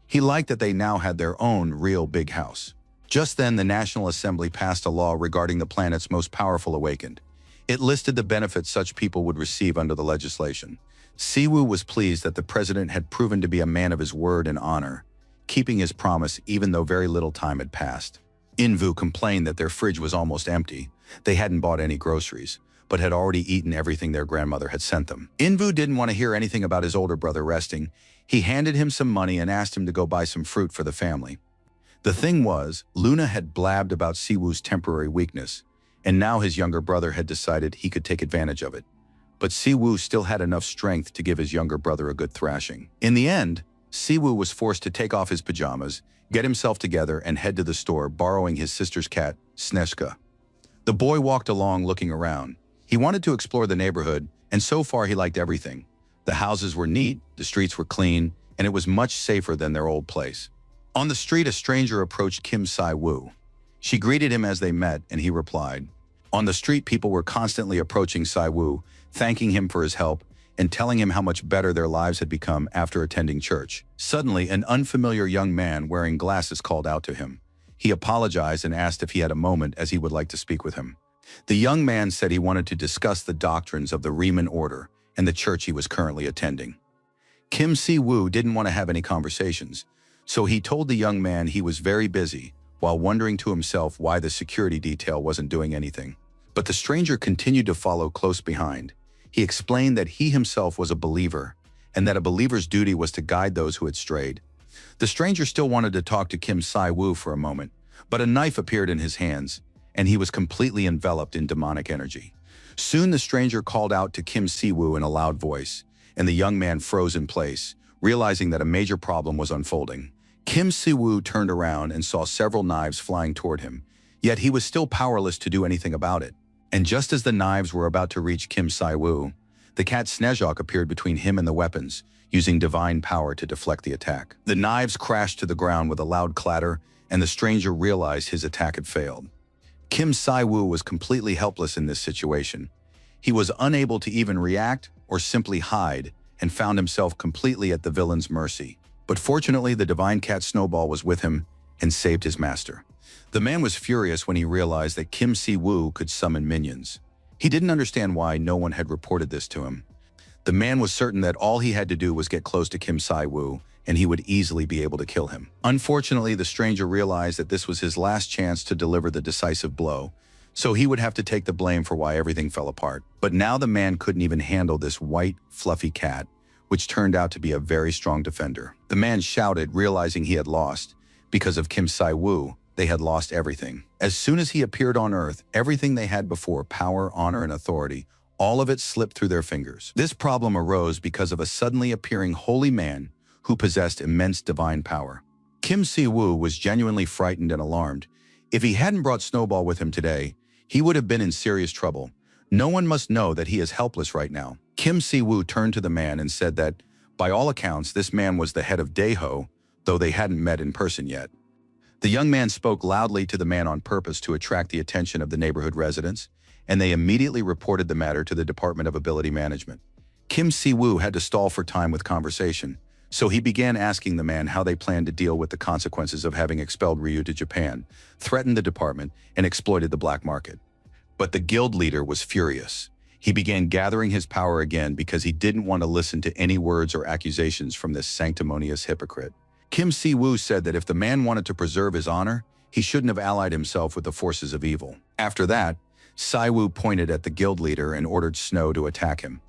He liked that they now had their own real big house. Just then, the National Assembly passed a law regarding the planet's most powerful awakened. It listed the benefits such people would receive under the legislation. Si-woo was pleased that the president had proven to be a man of his word and honor, keeping his promise even though very little time had passed. In-woo complained that their fridge was almost empty. They hadn't bought any groceries, but had already eaten everything their grandmother had sent them. In-woo didn't want to hear anything about his older brother resting. He handed him some money and asked him to go buy some fruit for the family. The thing was, Luna had blabbed about Si-woo's temporary weakness, and now his younger brother had decided he could take advantage of it. But Si-woo still had enough strength to give his younger brother a good thrashing. In the end, Si-woo was forced to take off his pajamas, get himself together, and head to the store, borrowing his sister's cat, Snezhka. The boy walked along looking around. He wanted to explore the neighborhood, and so far he liked everything. The houses were neat, the streets were clean, and it was much safer than their old place. On the street, a stranger approached Kim Si-woo. She greeted him as they met, and he replied. On the street, people were constantly approaching Si-woo, thanking him for his help, and telling him how much better their lives had become after attending church. Suddenly, an unfamiliar young man wearing glasses called out to him. He apologized and asked if he had a moment as he would like to speak with him. The young man said he wanted to discuss the doctrines of the Riemann order and the church he was currently attending. Kim Si-woo didn't want to have any conversations, so he told the young man he was very busy, while wondering to himself why the security detail wasn't doing anything. But the stranger continued to follow close behind. He explained that he himself was a believer, and that a believer's duty was to guide those who had strayed. The stranger still wanted to talk to Kim Si-woo for a moment, but a knife appeared in his hands, and he was completely enveloped in demonic energy. Soon the stranger called out to Kim Si-woo in a loud voice, and the young man froze in place, realizing that a major problem was unfolding. Kim Si-woo turned around and saw several knives flying toward him, yet he was still powerless to do anything about it. And just as the knives were about to reach Kim Si-woo, the cat Snezhok appeared between him and the weapons, using divine power to deflect the attack. The knives crashed to the ground with a loud clatter, and the stranger realized his attack had failed. Kim Si-woo was completely helpless in this situation. He was unable to even react or simply hide, and found himself completely at the villain's mercy. But fortunately, the divine cat Snowball was with him and saved his master. The man was furious when he realized that Kim Si-woo could summon minions. He didn't understand why no one had reported this to him. The man was certain that all he had to do was get close to Kim Si-woo, and he would easily be able to kill him. Unfortunately, the stranger realized that this was his last chance to deliver the decisive blow, so he would have to take the blame for why everything fell apart. But now the man couldn't even handle this white, fluffy cat, which turned out to be a very strong defender. The man shouted, realizing he had lost. Because of Kim Si-woo, they had lost everything. As soon as he appeared on Earth, everything they had before, power, honor, and authority, all of it slipped through their fingers. This problem arose because of a suddenly appearing holy man who possessed immense divine power. Kim Si-woo was genuinely frightened and alarmed. If he hadn't brought Snowball with him today, he would have been in serious trouble. No one must know that he is helpless right now. Kim Si-woo turned to the man and said that, by all accounts, this man was the head of Daeho, though they hadn't met in person yet. The young man spoke loudly to the man on purpose to attract the attention of the neighborhood residents, and they immediately reported the matter to the Department of Ability Management. Kim Si-woo had to stall for time with conversation, so he began asking the man how they planned to deal with the consequences of having expelled Ryu to Japan, threatened the department, and exploited the black market. But the guild leader was furious. He began gathering his power again because he didn't want to listen to any words or accusations from this sanctimonious hypocrite. Kim Si-woo said that if the man wanted to preserve his honor, he shouldn't have allied himself with the forces of evil. After that, Si-woo pointed at the guild leader and ordered Snow to attack him.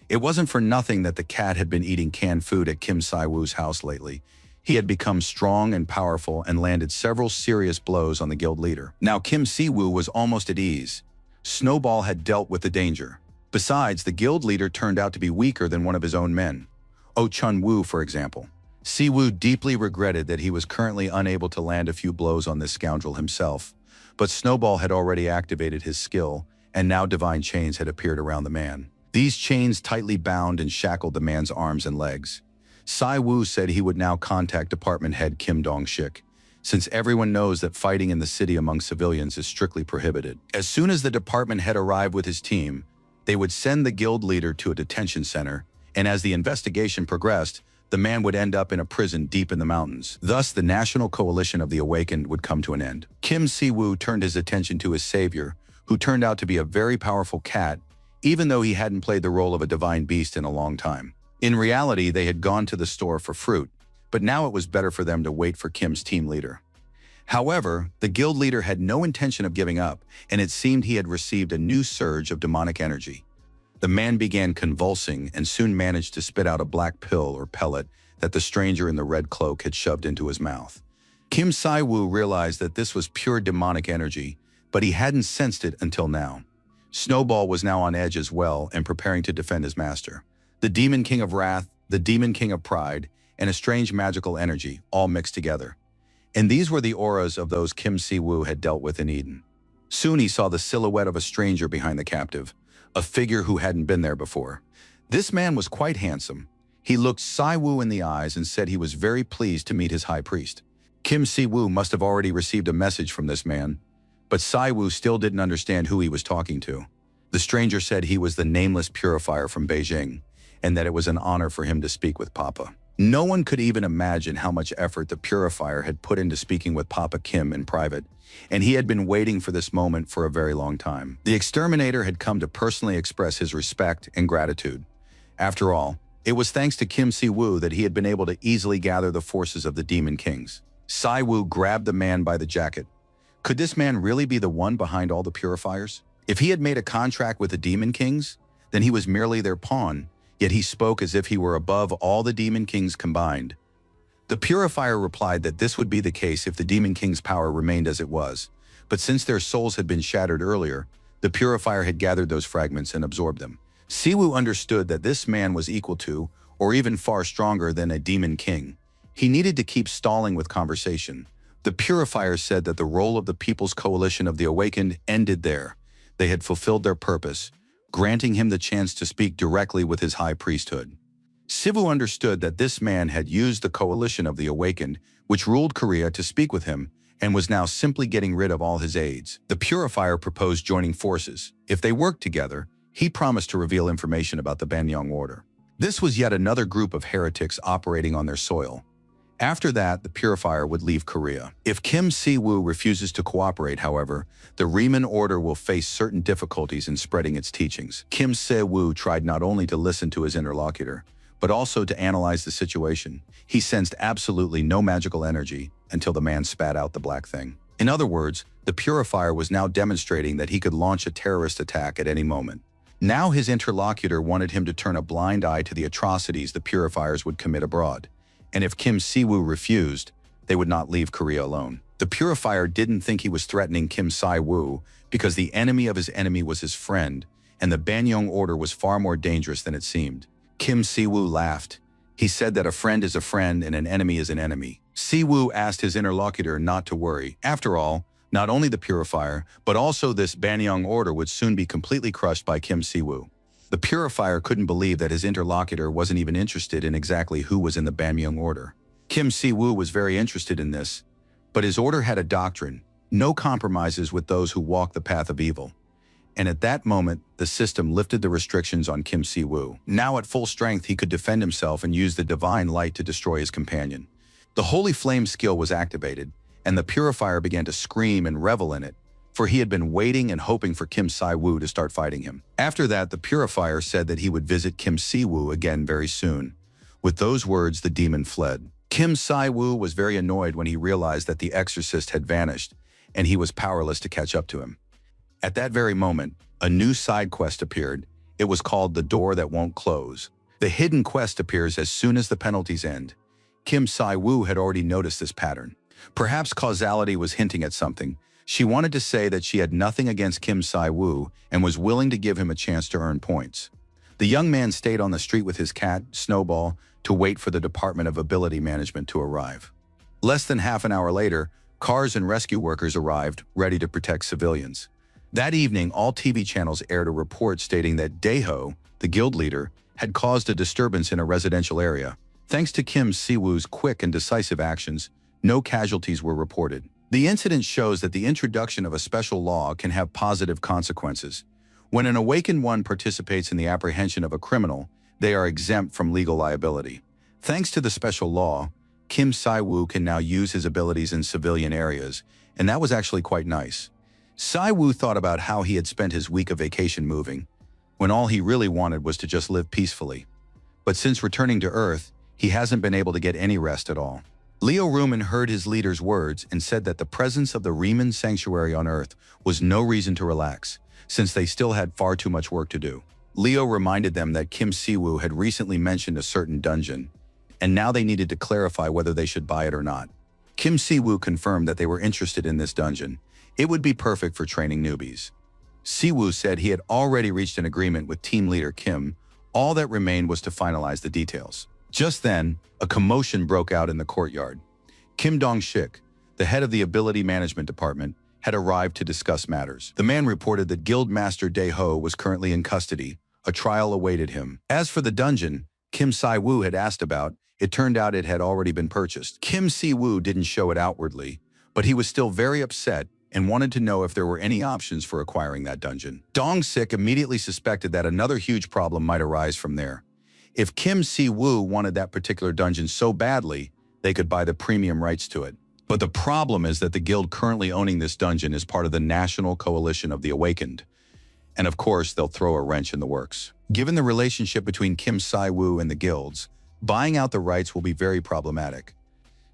It wasn't for nothing that the cat had been eating canned food at Kim Si-woo's house lately. He had become strong and powerful and landed several serious blows on the guild leader. Now Kim Si-woo was almost at ease. Snowball had dealt with the danger. Besides, the guild leader turned out to be weaker than one of his own men. Oh Chun-woo, for example. Si-woo deeply regretted that he was currently unable to land a few blows on this scoundrel himself, but Snowball had already activated his skill, and now divine chains had appeared around the man. These chains tightly bound and shackled the man's arms and legs. Si-woo said he would now contact Department Head Kim Dong-shik, since everyone knows that fighting in the city among civilians is strictly prohibited. As soon as the department head arrived with his team, they would send the guild leader to a detention center, and as the investigation progressed, the man would end up in a prison deep in the mountains. Thus, the national coalition of the awakened would come to an end. Kim Si-woo turned his attention to his savior, who turned out to be a very powerful cat, even though he hadn't played the role of a divine beast in a long time. In reality, they had gone to the store for fruit, but now it was better for them to wait for Kim's team leader. However, the guild leader had no intention of giving up, and it seemed he had received a new surge of demonic energy. The man began convulsing and soon managed to spit out a black pill or pellet that the stranger in the red cloak had shoved into his mouth. Kim Si-woo realized that this was pure demonic energy, but he hadn't sensed it until now. Snowball was now on edge as well and preparing to defend his master. The Demon King of Wrath, the Demon King of Pride, and a strange magical energy all mixed together. And these were the auras of those Kim Si-woo had dealt with in Eden. Soon he saw the silhouette of a stranger behind the captive, a figure who hadn't been there before. This man was quite handsome. He looked Si-woo in the eyes and said he was very pleased to meet his high priest. Kim Si-woo must have already received a message from this man, but Si-woo still didn't understand who he was talking to. The stranger said he was the nameless purifier from Beijing, and that it was an honor for him to speak with Papa. No one could even imagine how much effort the purifier had put into speaking with Papa Kim in private, and he had been waiting for this moment for a very long time. The exterminator had come to personally express his respect and gratitude. After all, it was thanks to Kim Si-woo that he had been able to easily gather the forces of the Demon Kings. Si-woo grabbed the man by the jacket. Could this man really be the one behind all the purifiers? If he had made a contract with the Demon Kings, then he was merely their pawn, yet he spoke as if he were above all the Demon Kings combined. The purifier replied that this would be the case if the Demon King's power remained as it was, but since their souls had been shattered earlier, the purifier had gathered those fragments and absorbed them. Si-woo understood that this man was equal to, or even far stronger than, a Demon King. He needed to keep stalling with conversation. The purifier said that the role of the People's Coalition of the Awakened ended there. They had fulfilled their purpose, granting him the chance to speak directly with his high priesthood. Si-woo understood that this man had used the Coalition of the Awakened, which ruled Korea, to speak with him, and was now simply getting rid of all his aides. The purifier proposed joining forces. If they worked together, he promised to reveal information about the Banyang Order. This was yet another group of heretics operating on their soil. After that, the purifier would leave Korea. If Kim Si-woo refuses to cooperate, however, the Riemann Order will face certain difficulties in spreading its teachings. Kim Si-woo tried not only to listen to his interlocutor, but also to analyze the situation. He sensed absolutely no magical energy until the man spat out the black thing. In other words, the purifier was now demonstrating that he could launch a terrorist attack at any moment. Now his interlocutor wanted him to turn a blind eye to the atrocities the purifiers would commit abroad. And if Kim Si-woo refused, they would not leave Korea alone. The purifier didn't think he was threatening Kim Si-woo because the enemy of his enemy was his friend, and the Banyong order was far more dangerous than it seemed. Kim Si-woo laughed. He said that a friend is a friend and an enemy is an enemy. Si-woo asked his interlocutor not to worry. After all, not only the purifier, but also this Banyong order would soon be completely crushed by Kim Si-woo. The purifier couldn't believe that his interlocutor wasn't even interested in exactly who was in the Banyong order. Kim Si-woo was very interested in this, but his order had a doctrine: no compromises with those who walk the path of evil. And at that moment, the system lifted the restrictions on Kim Si-woo. Now at full strength, he could defend himself and use the divine light to destroy his companion. The holy flame skill was activated, and the purifier began to scream and revel in it, for he had been waiting and hoping for Kim Si-woo to start fighting him. After that, the purifier said that he would visit Kim Si-woo again very soon. With those words, the demon fled. Kim Si-woo was very annoyed when he realized that the exorcist had vanished, and he was powerless to catch up to him. At that very moment, a new side quest appeared. It was called The Door That Won't Close. The hidden quest appears as soon as the penalties end. Kim Si-woo had already noticed this pattern. Perhaps causality was hinting at something. She wanted to say that she had nothing against Kim Si-woo and was willing to give him a chance to earn points. The young man stayed on the street with his cat, Snowball, to wait for the Department of Ability Management to arrive. Less than half an hour later, cars and rescue workers arrived, ready to protect civilians. That evening, all TV channels aired a report stating that Daeho, the guild leader, had caused a disturbance in a residential area. Thanks to Kim Si-woo's quick and decisive actions, no casualties were reported. The incident shows that the introduction of a special law can have positive consequences. When an awakened one participates in the apprehension of a criminal, they are exempt from legal liability. Thanks to the special law, Kim Si-woo can now use his abilities in civilian areas, and that was actually quite nice. Si-woo thought about how he had spent his week of vacation moving, when all he really wanted was to just live peacefully. But since returning to Earth, he hasn't been able to get any rest at all. Leo Ruman heard his leader's words and said that the presence of the Riemann sanctuary on Earth was no reason to relax, since they still had far too much work to do. Leo reminded them that Kim Si-woo had recently mentioned a certain dungeon, and now they needed to clarify whether they should buy it or not. Kim Si-woo confirmed that they were interested in this dungeon. It would be perfect for training newbies. Si-woo said he had already reached an agreement with team leader Kim. All that remained was to finalize the details. Just then, a commotion broke out in the courtyard. Kim Dong-shik, the head of the Ability Management Department, had arrived to discuss matters. The man reported that Guild Master Daeho was currently in custody. A trial awaited him. As for the dungeon Kim Si-woo had asked about, it turned out it had already been purchased. Kim Si-woo didn't show it outwardly, but he was still very upset and wanted to know if there were any options for acquiring that dungeon. Dong-sik immediately suspected that another huge problem might arise from there. If Kim Si-woo wanted that particular dungeon so badly, they could buy the premium rights to it. But the problem is that the guild currently owning this dungeon is part of the National Coalition of the Awakened. And of course, they'll throw a wrench in the works. Given the relationship between Kim Si-woo and the guilds, buying out the rights will be very problematic.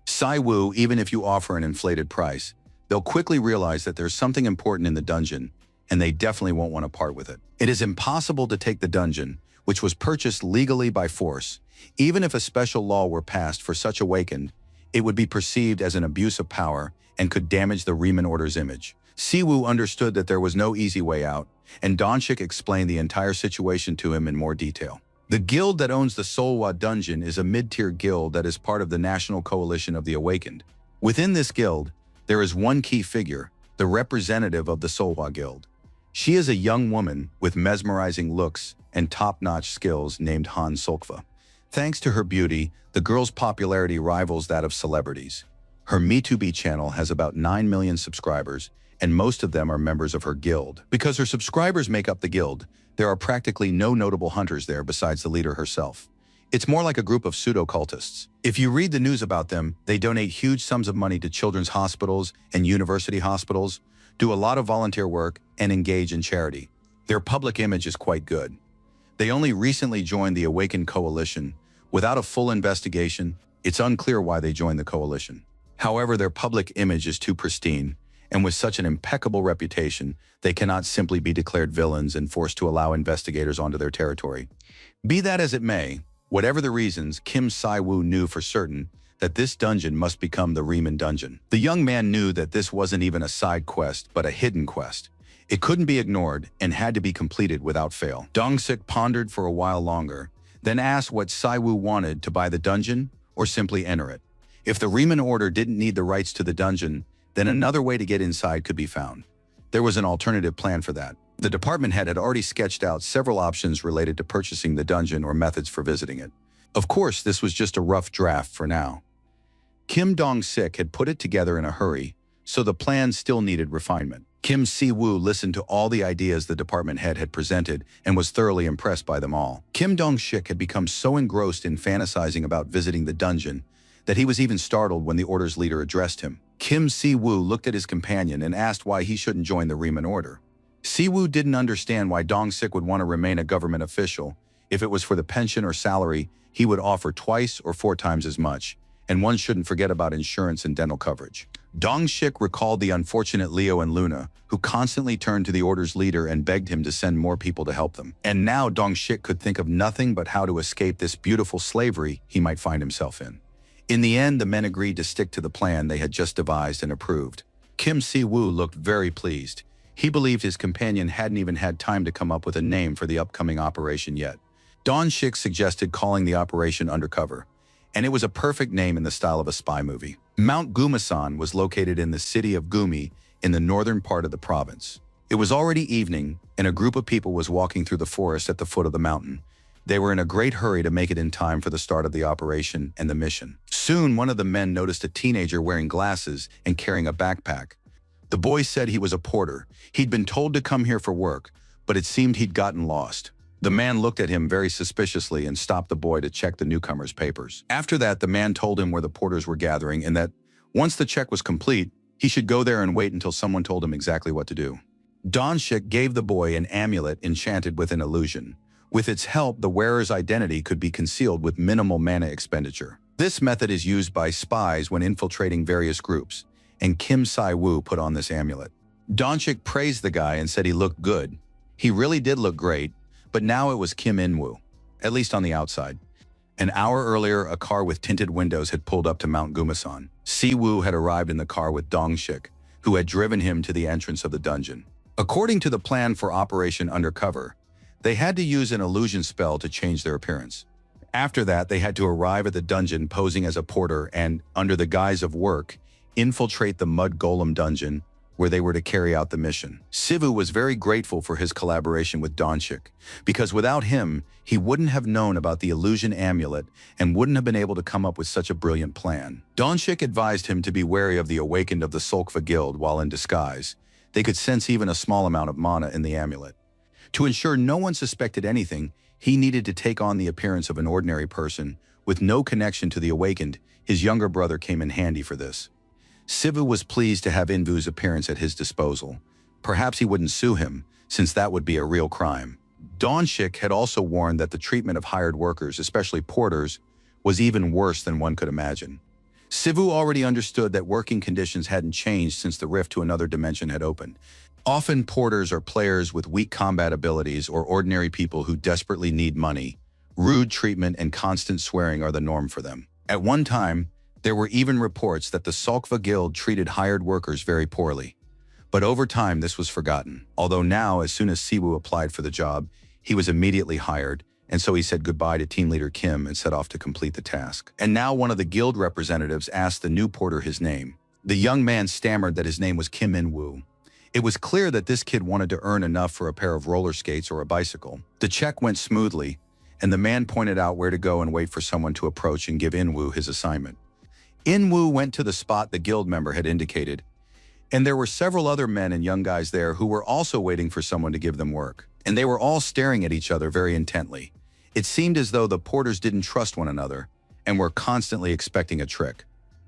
Si-woo, even if you offer an inflated price, they'll quickly realize that there's something important in the dungeon, and they definitely won't want to part with it. It is impossible to take the dungeon, which was purchased legally by force. Even if a special law were passed for such awakened, it would be perceived as an abuse of power and could damage the Riemann Order's image. Si-woo understood that there was no easy way out, and Dong-shik explained the entire situation to him in more detail. The guild that owns the Solwa dungeon is a mid-tier guild that is part of the National Coalition of the Awakened. Within this guild, there is one key figure, the representative of the Solwa Guild. She is a young woman with mesmerizing looks and top-notch skills named Han Solkva. Thanks to her beauty, the girl's popularity rivals that of celebrities. Her Me2B channel has about 9 million subscribers, and most of them are members of her guild. Because her subscribers make up the guild, there are practically no notable hunters there besides the leader herself. It's more like a group of pseudo-cultists. If you read the news about them, they donate huge sums of money to children's hospitals and university hospitals, do a lot of volunteer work, and engage in charity. Their public image is quite good. They only recently joined the Awakened Coalition, Without a full investigation, it's unclear why they joined the coalition. However, their public image is too pristine, and with such an impeccable reputation, they cannot simply be declared villains and forced to allow investigators onto their territory. Be that as it may, whatever the reasons, Kim Si-woo knew for certain that this dungeon must become the Riemann dungeon. The young man knew that this wasn't even a side quest, but a hidden quest. It couldn't be ignored and had to be completed without fail. Dong-sik pondered for a while longer, then asked what Si-woo wanted to buy the dungeon or simply enter it. If the Riemann Order didn't need the rights to the dungeon, then another way to get inside could be found. There was an alternative plan for that. The department head had already sketched out several options related to purchasing the dungeon or methods for visiting it. Of course, this was just a rough draft for now. Kim Dong-sik had put it together in a hurry, so the plan still needed refinement. Kim Si-woo listened to all the ideas the department head had presented and was thoroughly impressed by them all. Kim Dong-sik had become so engrossed in fantasizing about visiting the dungeon that he was even startled when the order's leader addressed him. Kim Si-woo looked at his companion and asked why he shouldn't join the Riemann Order. Si-woo didn't understand why Dong-sik would want to remain a government official. If it was for the pension or salary, he would offer twice or 4 times as much, and one shouldn't forget about insurance and dental coverage. Dong-sik recalled the unfortunate Leo and Luna, who constantly turned to the Order's leader and begged him to send more people to help them. And now Dong-sik could think of nothing but how to escape this beautiful slavery he might find himself in. In the end, the men agreed to stick to the plan they had just devised and approved. Kim Si-woo looked very pleased. He believed his companion hadn't even had time to come up with a name for the upcoming operation yet. Dong-sik suggested calling the operation Undercover, and it was a perfect name in the style of a spy movie. Mount Gumasan was located in the city of Gumi in the northern part of the province. It was already evening, and a group of people was walking through the forest at the foot of the mountain. They were in a great hurry to make it in time for the start of the operation and the mission. Soon, one of the men noticed a teenager wearing glasses and carrying a backpack. The boy said he was a porter. He'd been told to come here for work, but it seemed he'd gotten lost. The man looked at him very suspiciously and stopped the boy to check the newcomer's papers. After that, the man told him where the porters were gathering and that once the check was complete, he should go there and wait until someone told him exactly what to do. Dong-sik gave the boy an amulet enchanted with an illusion. With its help, the wearer's identity could be concealed with minimal mana expenditure. This method is used by spies when infiltrating various groups, and Kim Si-woo put on this amulet. Dong-sik praised the guy and said he looked good. He really did look great, but now it was Kim In-woo, at least on the outside. An hour earlier, a car with tinted windows had pulled up to Mount Gumasan. Si-woo had arrived in the car with Dong-sik, who had driven him to the entrance of the dungeon. According to the plan for Operation Undercover, they had to use an illusion spell to change their appearance. After that, they had to arrive at the dungeon posing as a porter and, under the guise of work, infiltrate the Mud Golem dungeon, where they were to carry out the mission. Si-woo was very grateful for his collaboration with Dong-sik, because without him, he wouldn't have known about the illusion amulet and wouldn't have been able to come up with such a brilliant plan. Dong-sik advised him to be wary of the awakened of the Solkva Guild while in disguise. They could sense even a small amount of mana in the amulet. To ensure no one suspected anything, he needed to take on the appearance of an ordinary person. With no connection to the awakened, his younger brother came in handy for this. Si-woo was pleased to have In-woo's appearance at his disposal. Perhaps he wouldn't sue him, since that would be a real crime. Dong-sik had also warned that the treatment of hired workers, especially porters, was even worse than one could imagine. Si-woo already understood that working conditions hadn't changed since the rift to another dimension had opened. Often porters are players with weak combat abilities or ordinary people who desperately need money. Rude treatment and constant swearing are the norm for them. At one time, there were even reports that the Solkva Guild treated hired workers very poorly. But over time, this was forgotten. Although now, as soon as Si-woo applied for the job, he was immediately hired, and so he said goodbye to team leader Kim and set off to complete the task. And now one of the guild representatives asked the new porter his name. The young man stammered that his name was Kim In-woo. It was clear that this kid wanted to earn enough for a pair of roller skates or a bicycle. The check went smoothly, and the man pointed out where to go and wait for someone to approach and give In-woo his assignment. In-woo went to the spot the guild member had indicated, and there were several other men and young guys there who were also waiting for someone to give them work. And they were all staring at each other very intently. It seemed as though the porters didn't trust one another and were constantly expecting a trick.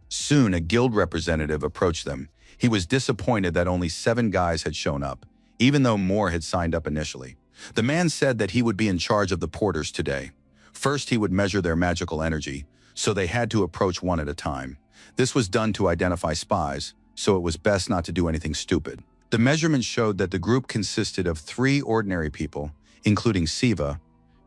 Soon, a guild representative approached them. He was disappointed that only 7 guys had shown up, even though more had signed up initially. The man said that he would be in charge of the porters today. First, he would measure their magical energy, so they had to approach one at a time. This was done to identify spies, so it was best not to do anything stupid. The measurements showed that the group consisted of 3 ordinary people, including Siva,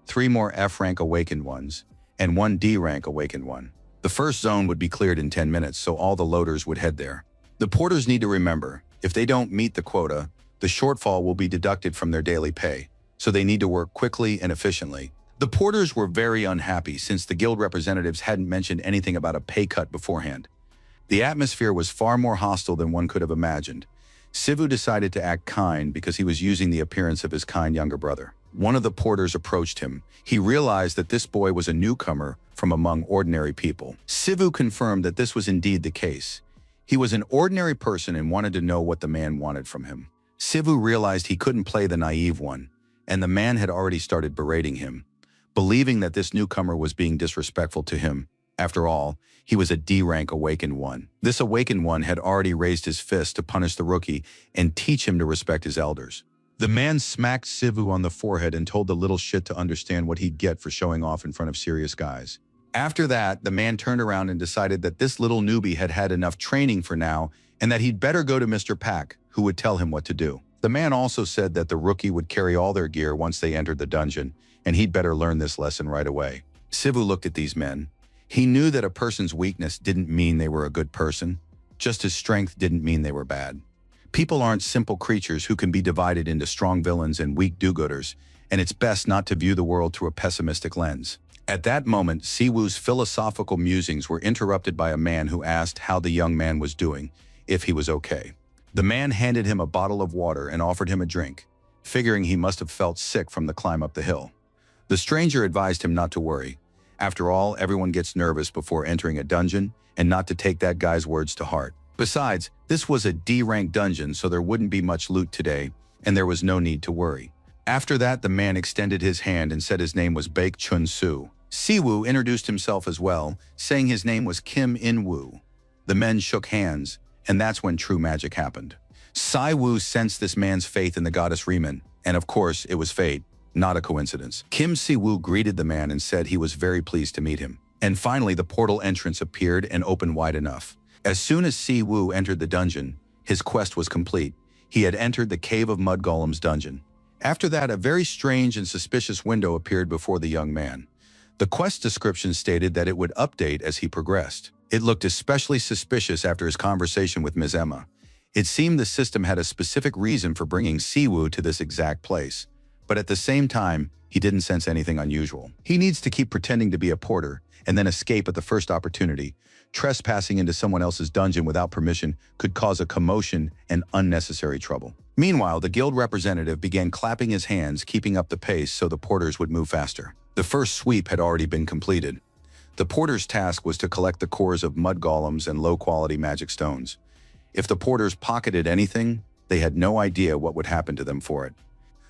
3 more F-rank awakened ones, and 1 D-rank awakened one. The first zone would be cleared in 10 minutes, so all the loaders would head there. The porters need to remember, if they don't meet the quota, the shortfall will be deducted from their daily pay, so they need to work quickly and efficiently. The porters were very unhappy since the guild representatives hadn't mentioned anything about a pay cut beforehand. The atmosphere was far more hostile than one could have imagined. Sivu decided to act kind because he was using the appearance of his kind younger brother. One of the porters approached him. He realized that this boy was a newcomer from among ordinary people. Sivu confirmed that this was indeed the case. He was an ordinary person and wanted to know what the man wanted from him. Sivu realized he couldn't play the naive one, and the man had already started berating him, believing that this newcomer was being disrespectful to him. After all, he was a D-rank awakened one. This awakened one had already raised his fist to punish the rookie and teach him to respect his elders. The man smacked Sivu on the forehead and told the little shit to understand what he'd get for showing off in front of serious guys. After that, the man turned around and decided that this little newbie had had enough training for now and that he'd better go to Mr. Pack, who would tell him what to do. The man also said that the rookie would carry all their gear once they entered the dungeon, and he'd better learn this lesson right away. Sivu looked at these men. He knew that a person's weakness didn't mean they were a good person, just as strength didn't mean they were bad. People aren't simple creatures who can be divided into strong villains and weak do-gooders, and it's best not to view the world through a pessimistic lens. At that moment, Siwu's philosophical musings were interrupted by a man who asked how the young man was doing, if he was okay. The man handed him a bottle of water and offered him a drink, figuring he must have felt sick from the climb up the hill. The stranger advised him not to worry. After all, everyone gets nervous before entering a dungeon, and not to take that guy's words to heart. Besides, this was a D-rank dungeon, so there wouldn't be much loot today, and there was no need to worry. After that, the man extended his hand and said his name was Baek Chun Soo. Siwu introduced himself as well, saying his name was Kim In Woo. The men shook hands, and that's when true magic happened. Siwu sensed this man's faith in the goddess Riemann, and of course, it was fate. Not a coincidence. Kim Siwu greeted the man and said he was very pleased to meet him. And finally, the portal entrance appeared and opened wide enough. As soon as Siwu entered the dungeon, his quest was complete. He had entered the Cave of Mud Golem's dungeon. After that, a very strange and suspicious window appeared before the young man. The quest description stated that it would update as he progressed. It looked especially suspicious after his conversation with Ms. Emma. It seemed the system had a specific reason for bringing Siwu to this exact place. But at the same time, he didn't sense anything unusual. He needs to keep pretending to be a porter and then escape at the first opportunity. Trespassing into someone else's dungeon without permission could cause a commotion and unnecessary trouble. Meanwhile, the guild representative began clapping his hands, keeping up the pace so the porters would move faster. The first sweep had already been completed. The porter's task was to collect the cores of mud golems and low-quality magic stones. If the porters pocketed anything, they had no idea what would happen to them for it.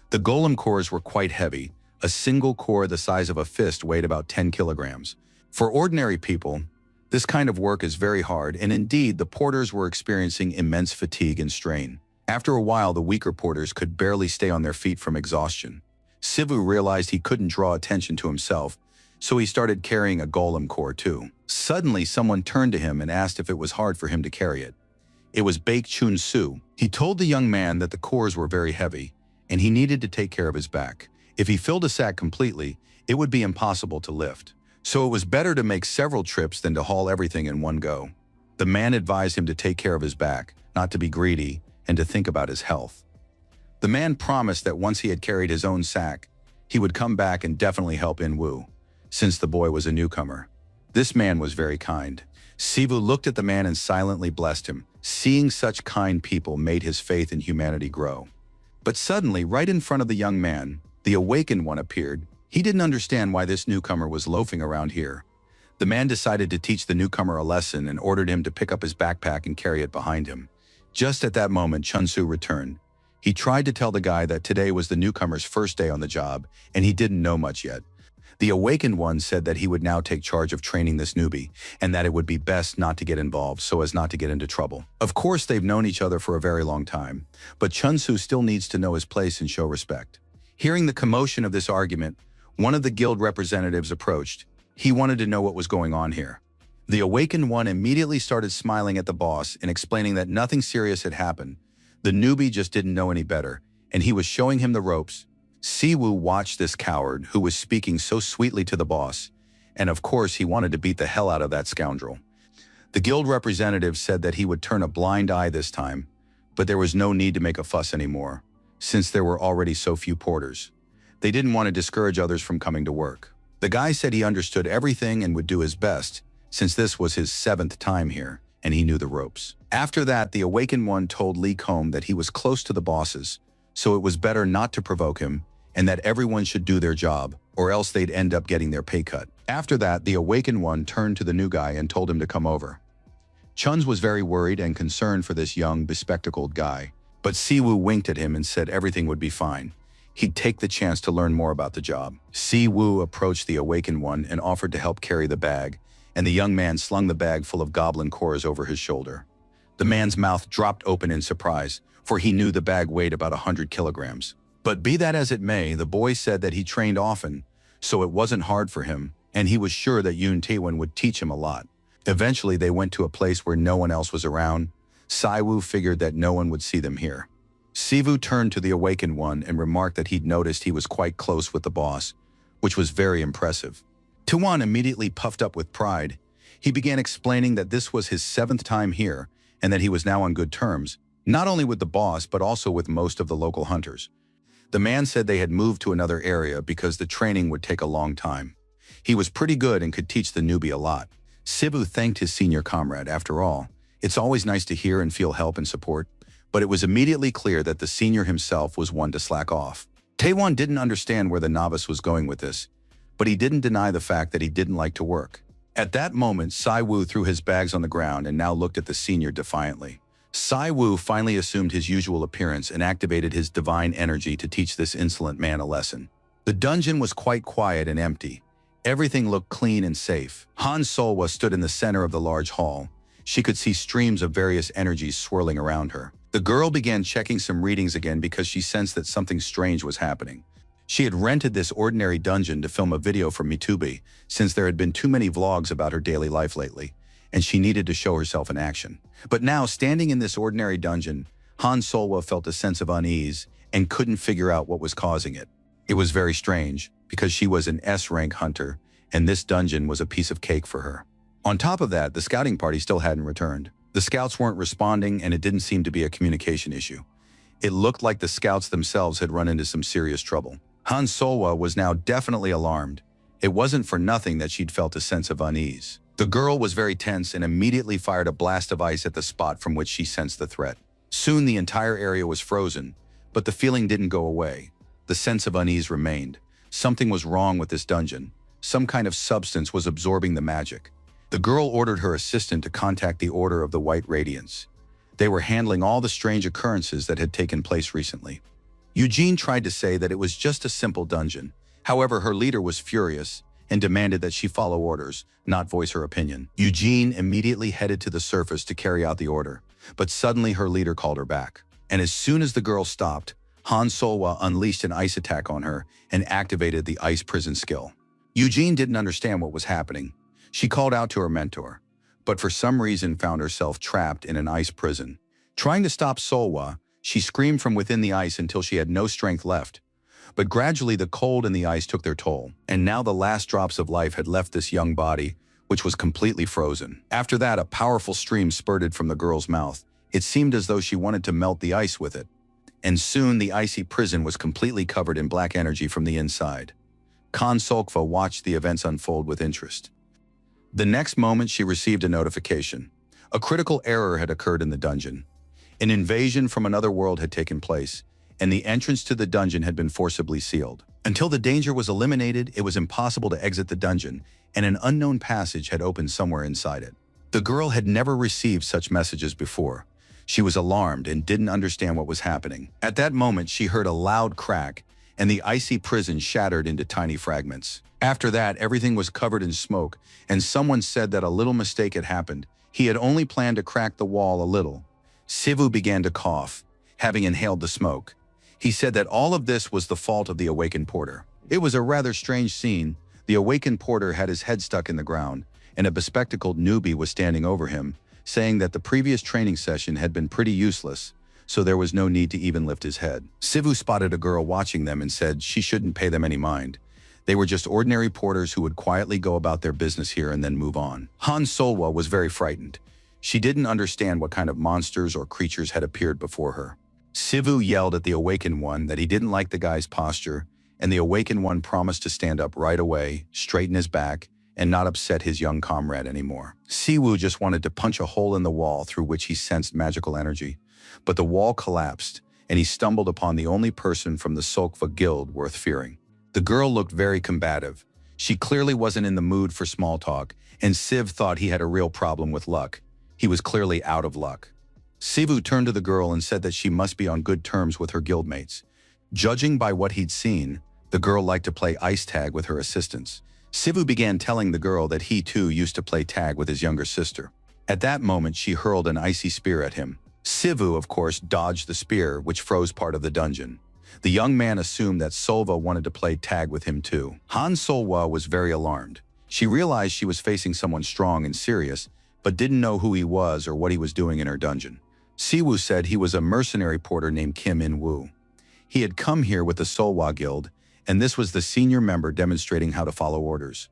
The golem cores were quite heavy. A single core the size of a fist weighed about 10 kilograms. For ordinary people, this kind of work is very hard, and indeed, the porters were experiencing immense fatigue and strain. After a while, the weaker porters could barely stay on their feet from exhaustion. Sivu realized he couldn't draw attention to himself, so he started carrying a golem core too. Suddenly, someone turned to him and asked if it was hard for him to carry it. It was Baek Chun Soo. He told the young man that the cores were very heavy, and he needed to take care of his back. If he filled a sack completely, it would be impossible to lift. So it was better to make several trips than to haul everything in one go. The man advised him to take care of his back, not to be greedy, and to think about his health. The man promised that once he had carried his own sack, he would come back and definitely help In Woo, since the boy was a newcomer. This man was very kind. Sivu looked at the man and silently blessed him. Seeing such kind people made his faith in humanity grow. But suddenly, right in front of the young man, the awakened one appeared. He didn't understand why this newcomer was loafing around here. The man decided to teach the newcomer a lesson and ordered him to pick up his backpack and carry it behind him. Just at that moment, Chun-Soo returned. He tried to tell the guy that today was the newcomer's first day on the job, and he didn't know much yet. The awakened one said that he would now take charge of training this newbie, and that it would be best not to get involved so as not to get into trouble. Of course, they've known each other for a very long time, but Chun-Soo still needs to know his place and show respect. Hearing the commotion of this argument, One of the guild representatives approached. He wanted to know what was going on here. The awakened one immediately started smiling at the boss and explaining that nothing serious had happened. The newbie just didn't know any better, and he was showing him the ropes. Siwoo watched this coward who was speaking so sweetly to the boss, and of course he wanted to beat the hell out of that scoundrel. The guild representative said that he would turn a blind eye this time, but there was no need to make a fuss anymore, since there were already so few porters. They didn't want to discourage others from coming to work. The guy said he understood everything and would do his best, since this was his 7th time here, and he knew the ropes. After that, the awakened one told Lee Combe that he was close to the bosses, so it was better not to provoke him, and that everyone should do their job, or else they'd end up getting their pay cut. After that, the awakened one turned to the new guy and told him to come over. Chun's was very worried and concerned for this young, bespectacled guy, but Siwoo winked at him and said everything would be fine. He'd take the chance to learn more about the job. Siwoo approached the awakened one and offered to help carry the bag, and the young man slung the bag full of goblin cores over his shoulder. The man's mouth dropped open in surprise, for he knew the bag weighed about 100 kilograms. But be that as it may, the boy said that he trained often, so it wasn't hard for him, and he was sure that Yoon Taewon would teach him a lot. Eventually, they went to a place where no one else was around. Siwoo figured that no one would see them here. Siwoo turned to the awakened one and remarked that he'd noticed he was quite close with the boss, which was very impressive. Taewon immediately puffed up with pride. He began explaining that this was his 7th time here, and that he was now on good terms, not only with the boss but also with most of the local hunters. The man said they had moved to another area because the training would take a long time. He was pretty good and could teach the newbie a lot. Siwoo thanked his senior comrade. After all, it's always nice to hear and feel help and support, but it was immediately clear that the senior himself was one to slack off. Taewon didn't understand where the novice was going with this, but he didn't deny the fact that he didn't like to work. At that moment, Siwoo threw his bags on the ground and now looked at the senior defiantly. Siwoo finally assumed his usual appearance and activated his divine energy to teach this insolent man a lesson. The dungeon was quite quiet and empty. Everything looked clean and safe. Han Solwa stood in the center of the large hall. She could see streams of various energies swirling around her. The girl began checking some readings again because she sensed that something strange was happening. She had rented this ordinary dungeon to film a video for Mitubi, since there had been too many vlogs about her daily life lately, and she needed to show herself in action. But now, standing in this ordinary dungeon, Han Solwa felt a sense of unease and couldn't figure out what was causing it. It was very strange, because she was an S-rank hunter, and this dungeon was a piece of cake for her. On top of that, the scouting party still hadn't returned. The scouts weren't responding, and it didn't seem to be a communication issue. It looked like the scouts themselves had run into some serious trouble. Han Solwa was now definitely alarmed. It wasn't for nothing that she'd felt a sense of unease. The girl was very tense and immediately fired a blast of ice at the spot from which she sensed the threat. Soon the entire area was frozen, but the feeling didn't go away. The sense of unease remained. Something was wrong with this dungeon. Some kind of substance was absorbing the magic. The girl ordered her assistant to contact the Order of the White Radiance. They were handling all the strange occurrences that had taken place recently. Eugene tried to say that it was just a simple dungeon. However, her leader was furious and demanded that she follow orders, not voice her opinion. Eugene immediately headed to the surface to carry out the order, but suddenly her leader called her back. And as soon as the girl stopped, Han Solwa unleashed an ice attack on her and activated the ice prison skill. Eugene didn't understand what was happening. She called out to her mentor, but for some reason found herself trapped in an ice prison. Trying to stop Solwa, she screamed from within the ice until she had no strength left. But gradually the cold and the ice took their toll, and now the last drops of life had left this young body, which was completely frozen. After that, a powerful stream spurted from the girl's mouth. It seemed as though she wanted to melt the ice with it. And soon the icy prison was completely covered in black energy from the inside. Khan Solkva watched the events unfold with interest. The next moment she received a notification. A critical error had occurred in the dungeon. An invasion from another world had taken place, and the entrance to the dungeon had been forcibly sealed. Until the danger was eliminated, it was impossible to exit the dungeon, and an unknown passage had opened somewhere inside it. The girl had never received such messages before. She was alarmed and didn't understand what was happening. At that moment, she heard a loud crack, and the icy prison shattered into tiny fragments. After that, everything was covered in smoke, and someone said that a little mistake had happened. He had only planned to crack the wall a little. Sivu began to cough, having inhaled the smoke. He said that all of this was the fault of the awakened porter. It was a rather strange scene. The awakened porter had his head stuck in the ground, and a bespectacled newbie was standing over him, saying that the previous training session had been pretty useless, so there was no need to even lift his head. Sivu spotted a girl watching them and said she shouldn't pay them any mind. They were just ordinary porters who would quietly go about their business here and then move on. Han Solwa was very frightened. She didn't understand what kind of monsters or creatures had appeared before her. Sivu yelled at the awakened one that he didn't like the guy's posture, and the awakened one promised to stand up right away, straighten his back, and not upset his young comrade anymore. Siwu just wanted to punch a hole in the wall through which he sensed magical energy, but the wall collapsed, and he stumbled upon the only person from the Solkva guild worth fearing. The girl looked very combative. She clearly wasn't in the mood for small talk, and Siv thought he had a real problem with luck. He was clearly out of luck. Sivu turned to the girl and said that she must be on good terms with her guildmates. Judging by what he'd seen, the girl liked to play ice tag with her assistants. Sivu began telling the girl that he too used to play tag with his younger sister. At that moment, she hurled an icy spear at him. Sivu, of course, dodged the spear, which froze part of the dungeon. The young man assumed that Solva wanted to play tag with him too. Han Solwa was very alarmed. She realized she was facing someone strong and serious, but didn't know who he was or what he was doing in her dungeon. Siwu said he was a mercenary porter named Kim In-woo. He had come here with the Solwa Guild, and this was the senior member demonstrating how to follow orders.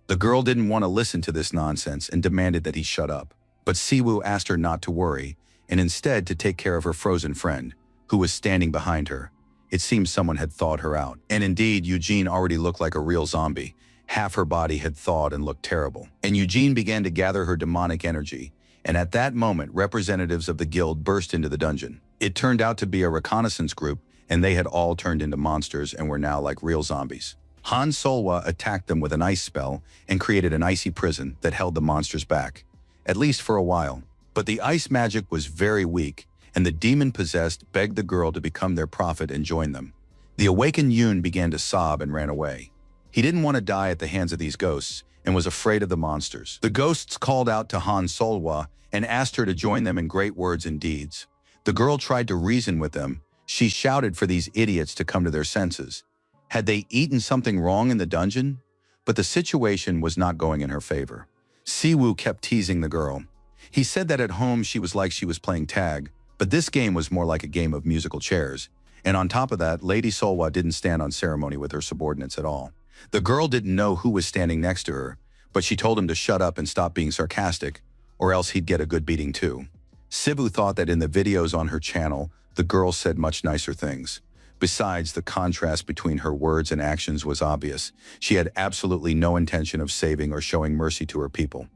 The girl didn't want to listen to this nonsense and demanded that he shut up. But Siwu asked her not to worry, and instead to take care of her frozen friend, who was standing behind her. It seems someone had thawed her out. And indeed, Eugene already looked like a real zombie. Half her body had thawed and looked terrible. And Eugene began to gather her demonic energy, and at that moment, representatives of the guild burst into the dungeon. It turned out to be a reconnaissance group, and they had all turned into monsters and were now like real zombies. Han Solwa attacked them with an ice spell and created an icy prison that held the monsters back, at least for a while. But the ice magic was very weak, and the demon-possessed begged the girl to become their prophet and join them. The awakened Yoon began to sob and ran away. He didn't want to die at the hands of these ghosts and was afraid of the monsters. The ghosts called out to Han Solwa and asked her to join them in great words and deeds. The girl tried to reason with them. She shouted for these idiots to come to their senses. Had they eaten something wrong in the dungeon? But the situation was not going in her favor. Siwu kept teasing the girl. He said that at home she was playing tag, but this game was more like a game of musical chairs. And on top of that, Lady Solwa didn't stand on ceremony with her subordinates at all. The girl didn't know who was standing next to her, but she told him to shut up and stop being sarcastic, or else he'd get a good beating too. Sivu thought that in the videos on her channel, the girl said much nicer things. Besides, the contrast between her words and actions was obvious. She had absolutely no intention of saving or showing mercy to her people.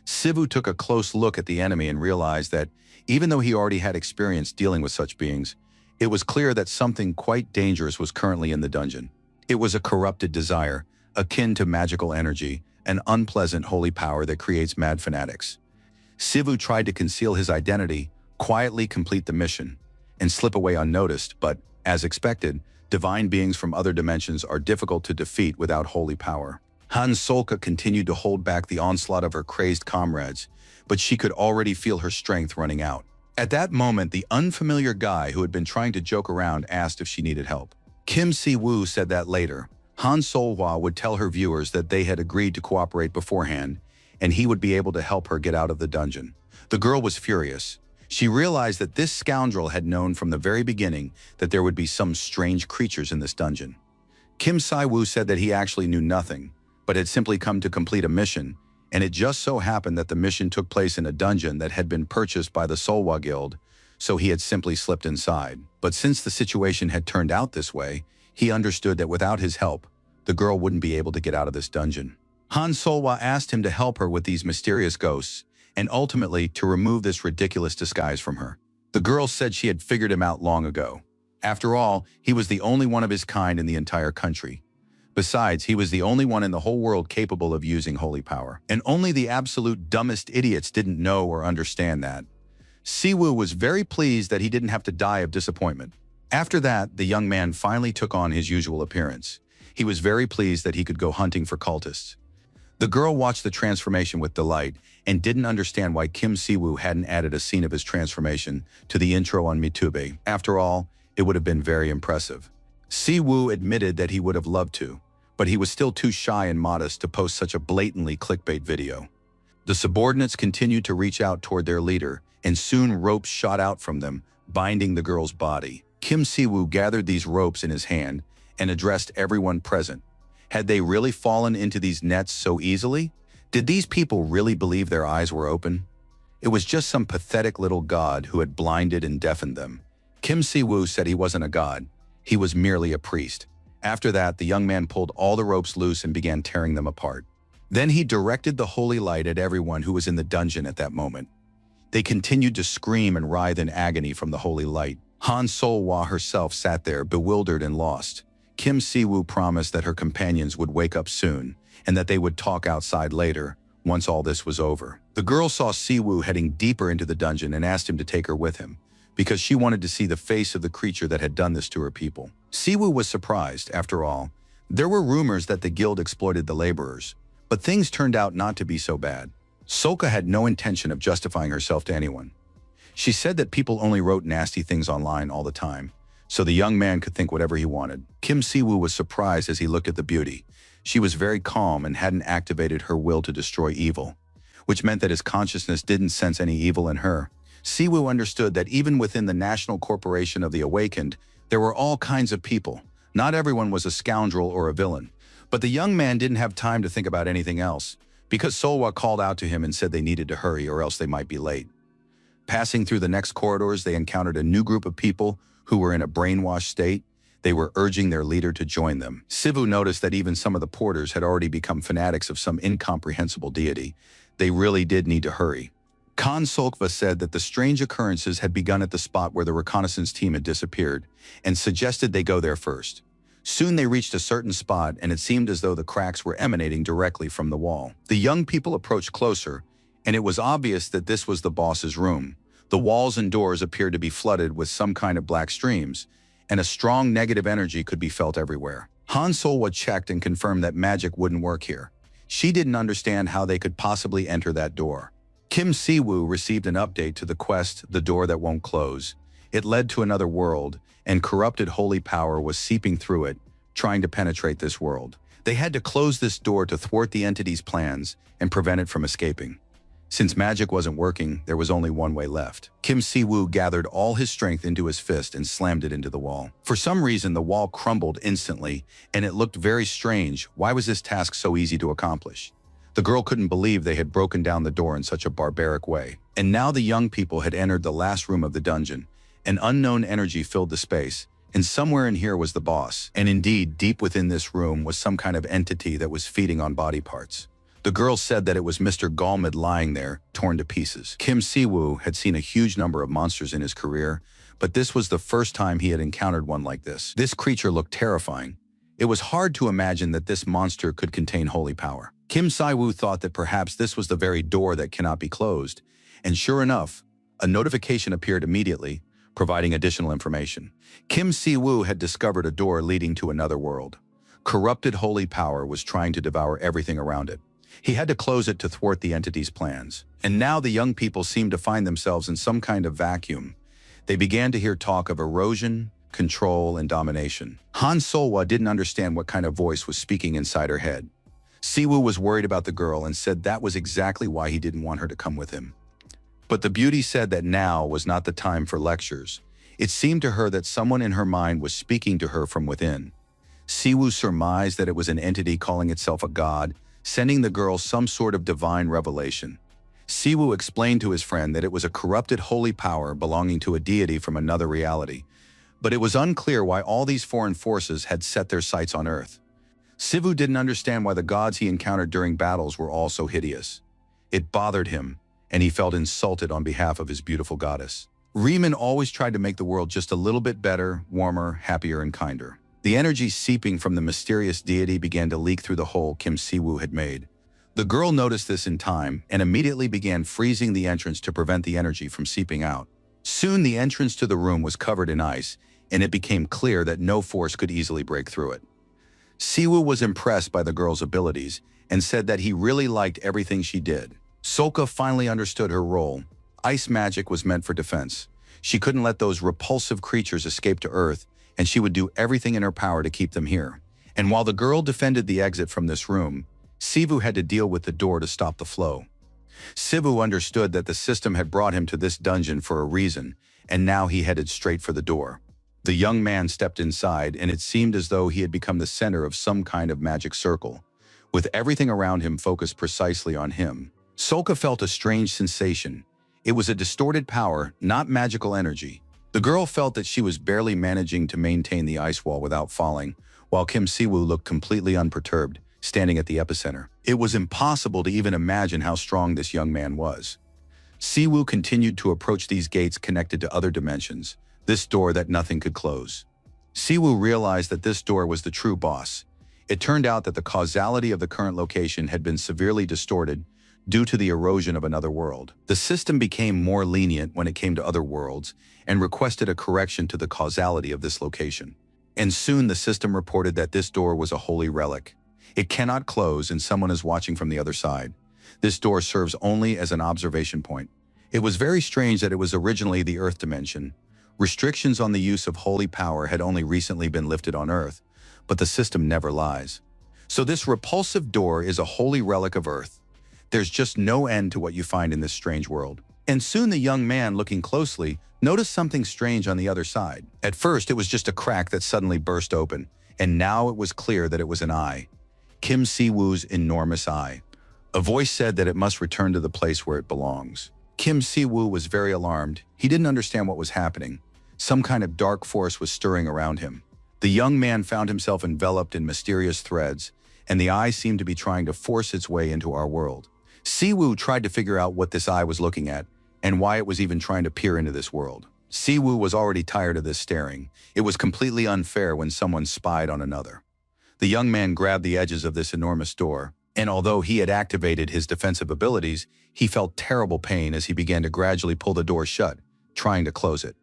Sivu took a close look at the enemy and realized that, even though he already had experience dealing with such beings, it was clear that something quite dangerous was currently in the dungeon. It was a corrupted desire, akin to magical energy, an unpleasant holy power that creates mad fanatics. Sivu tried to conceal his identity, quietly complete the mission, and slip away unnoticed, but, as expected, divine beings from other dimensions are difficult to defeat without holy power. Han Solka continued to hold back the onslaught of her crazed comrades, but she could already feel her strength running out. At that moment, the unfamiliar guy who had been trying to joke around asked if she needed help. Kim Si-woo said that later. Han Solhwa would tell her viewers that they had agreed to cooperate beforehand, and he would be able to help her get out of the dungeon. The girl was furious. She realized that this scoundrel had known from the very beginning that there would be some strange creatures in this dungeon. Kim Si-woo said that he actually knew nothing, but had simply come to complete a mission, and it just so happened that the mission took place in a dungeon that had been purchased by the Solwa Guild, so he had simply slipped inside. But since the situation had turned out this way, he understood that without his help, the girl wouldn't be able to get out of this dungeon. Han Solwa asked him to help her with these mysterious ghosts, and ultimately to remove this ridiculous disguise from her. The girl said she had figured him out long ago. After all, he was the only one of his kind in the entire country. Besides, he was the only one in the whole world capable of using holy power. And only the absolute dumbest idiots didn't know or understand that. Siwoo was very pleased that he didn't have to die of disappointment. After that, the young man finally took on his usual appearance. He was very pleased that he could go hunting for cultists. The girl watched the transformation with delight and didn't understand why Kim Siwoo hadn't added a scene of his transformation to the intro on MeTube. After all, it would have been very impressive. Siwoo admitted that he would have loved to, but he was still too shy and modest to post such a blatantly clickbait video. The subordinates continued to reach out toward their leader, and soon ropes shot out from them, binding the girl's body. Kim Siwoo gathered these ropes in his hand and addressed everyone present. Had they really fallen into these nets so easily? Did these people really believe their eyes were open? It was just some pathetic little god who had blinded and deafened them. Kim Siwoo said he wasn't a god. He was merely a priest. After that, the young man pulled all the ropes loose and began tearing them apart. Then he directed the holy light at everyone who was in the dungeon at that moment. They continued to scream and writhe in agony from the holy light. Han Solwa herself sat there, bewildered and lost. Kim Siwoo promised that her companions would wake up soon and that they would talk outside later, once all this was over. The girl saw Siwoo heading deeper into the dungeon and asked him to take her with him, because she wanted to see the face of the creature that had done this to her people. Siwoo was surprised. After all, there were rumors that the guild exploited the laborers, but things turned out not to be so bad. Soka had no intention of justifying herself to anyone. She said that people only wrote nasty things online all the time, so the young man could think whatever he wanted. Kim Siwoo was surprised as he looked at the beauty. She was very calm and hadn't activated her will to destroy evil, which meant that his consciousness didn't sense any evil in her. Siwoo understood that even within the National Corporation of the Awakened, there were all kinds of people. Not everyone was a scoundrel or a villain. But the young man didn't have time to think about anything else, because Solwa called out to him and said they needed to hurry or else they might be late. Passing through the next corridors, they encountered a new group of people who were in a brainwashed state. They were urging their leader to join them. Siwoo noticed that even some of the porters had already become fanatics of some incomprehensible deity. They really did need to hurry. Khan Solkva said that the strange occurrences had begun at the spot where the reconnaissance team had disappeared and suggested they go there first. Soon they reached a certain spot, and it seemed as though the cracks were emanating directly from the wall. The young people approached closer, and it was obvious that this was the boss's room. The walls and doors appeared to be flooded with some kind of black streams, and a strong negative energy could be felt everywhere. Han Solwa checked and confirmed that magic wouldn't work here. She didn't understand how they could possibly enter that door. Kim Siwoo received an update to the quest, The Door That Won't Close. It led to another world, and corrupted holy power was seeping through it, trying to penetrate this world. They had to close this door to thwart the entity's plans and prevent it from escaping. Since magic wasn't working, there was only one way left. Kim Siwoo gathered all his strength into his fist and slammed it into the wall. For some reason, the wall crumbled instantly, and it looked very strange. Why was this task so easy to accomplish? The girl couldn't believe they had broken down the door in such a barbaric way. And now the young people had entered the last room of the dungeon. An unknown energy filled the space, and somewhere in here was the boss. And indeed, deep within this room was some kind of entity that was feeding on body parts. The girl said that it was Mr. Galmid lying there, torn to pieces. Kim Siwoo had seen a huge number of monsters in his career, but this was the first time he had encountered one like this. This creature looked terrifying. It was hard to imagine that this monster could contain holy power. Kim Siwoo thought that perhaps this was the very door that cannot be closed, and sure enough, a notification appeared immediately, providing additional information. Kim Siwoo had discovered a door leading to another world. Corrupted holy power was trying to devour everything around it. He had to close it to thwart the entity's plans. And now the young people seemed to find themselves in some kind of vacuum. They began to hear talk of erosion, control, and domination. Han Solwa didn't understand what kind of voice was speaking inside her head. Siwoo was worried about the girl and said that was exactly why he didn't want her to come with him. But the beauty said that now was not the time for lectures. It seemed to her that someone in her mind was speaking to her from within. Siwoo surmised that it was an entity calling itself a god, sending the girl some sort of divine revelation. Siwoo explained to his friend that it was a corrupted holy power belonging to a deity from another reality, but it was unclear why all these foreign forces had set their sights on Earth. Siwoo didn't understand why the gods he encountered during battles were all so hideous. It bothered him, and he felt insulted on behalf of his beautiful goddess. Riemann always tried to make the world just a little bit better, warmer, happier, and kinder. The energy seeping from the mysterious deity began to leak through the hole Kim Siwoo had made. The girl noticed this in time and immediately began freezing the entrance to prevent the energy from seeping out. Soon the entrance to the room was covered in ice, and it became clear that no force could easily break through it. Siwoo was impressed by the girl's abilities and said that he really liked everything she did. Soka finally understood her role. Ice magic was meant for defense. She couldn't let those repulsive creatures escape to Earth, and she would do everything in her power to keep them here. And while the girl defended the exit from this room, Sivu had to deal with the door to stop the flow. Sivu understood that the system had brought him to this dungeon for a reason, and now he headed straight for the door. The young man stepped inside, and it seemed as though he had become the center of some kind of magic circle, with everything around him focused precisely on him. Solka felt a strange sensation. It was a distorted power, not magical energy. The girl felt that she was barely managing to maintain the ice wall without falling, while Kim Siwoo looked completely unperturbed, standing at the epicenter. It was impossible to even imagine how strong this young man was. Siwoo continued to approach these gates connected to other dimensions, this door that nothing could close. Siwoo realized that this door was the true boss. It turned out that the causality of the current location had been severely distorted due to the erosion of another world. The system became more lenient when it came to other worlds and requested a correction to the causality of this location. And soon the system reported that this door was a holy relic. It cannot close and someone is watching from the other side. This door serves only as an observation point. It was very strange that it was originally the Earth dimension. Restrictions on the use of holy power had only recently been lifted on Earth, but the system never lies. So this repulsive door is a holy relic of Earth. There's just no end to what you find in this strange world. And soon the young man, looking closely, noticed something strange on the other side. At first, it was just a crack that suddenly burst open, and now it was clear that it was an eye. Kim Si-woo's enormous eye. A voice said that it must return to the place where it belongs. Kim Si-woo was very alarmed. He didn't understand what was happening. Some kind of dark force was stirring around him. The young man found himself enveloped in mysterious threads, and the eye seemed to be trying to force its way into our world. Si-woo tried to figure out what this eye was looking at, and why it was even trying to peer into this world. Si-woo was already tired of this staring. It was completely unfair when someone spied on another. The young man grabbed the edges of this enormous door, and although he had activated his defensive abilities, he felt terrible pain as he began to gradually pull the door shut, trying to close it.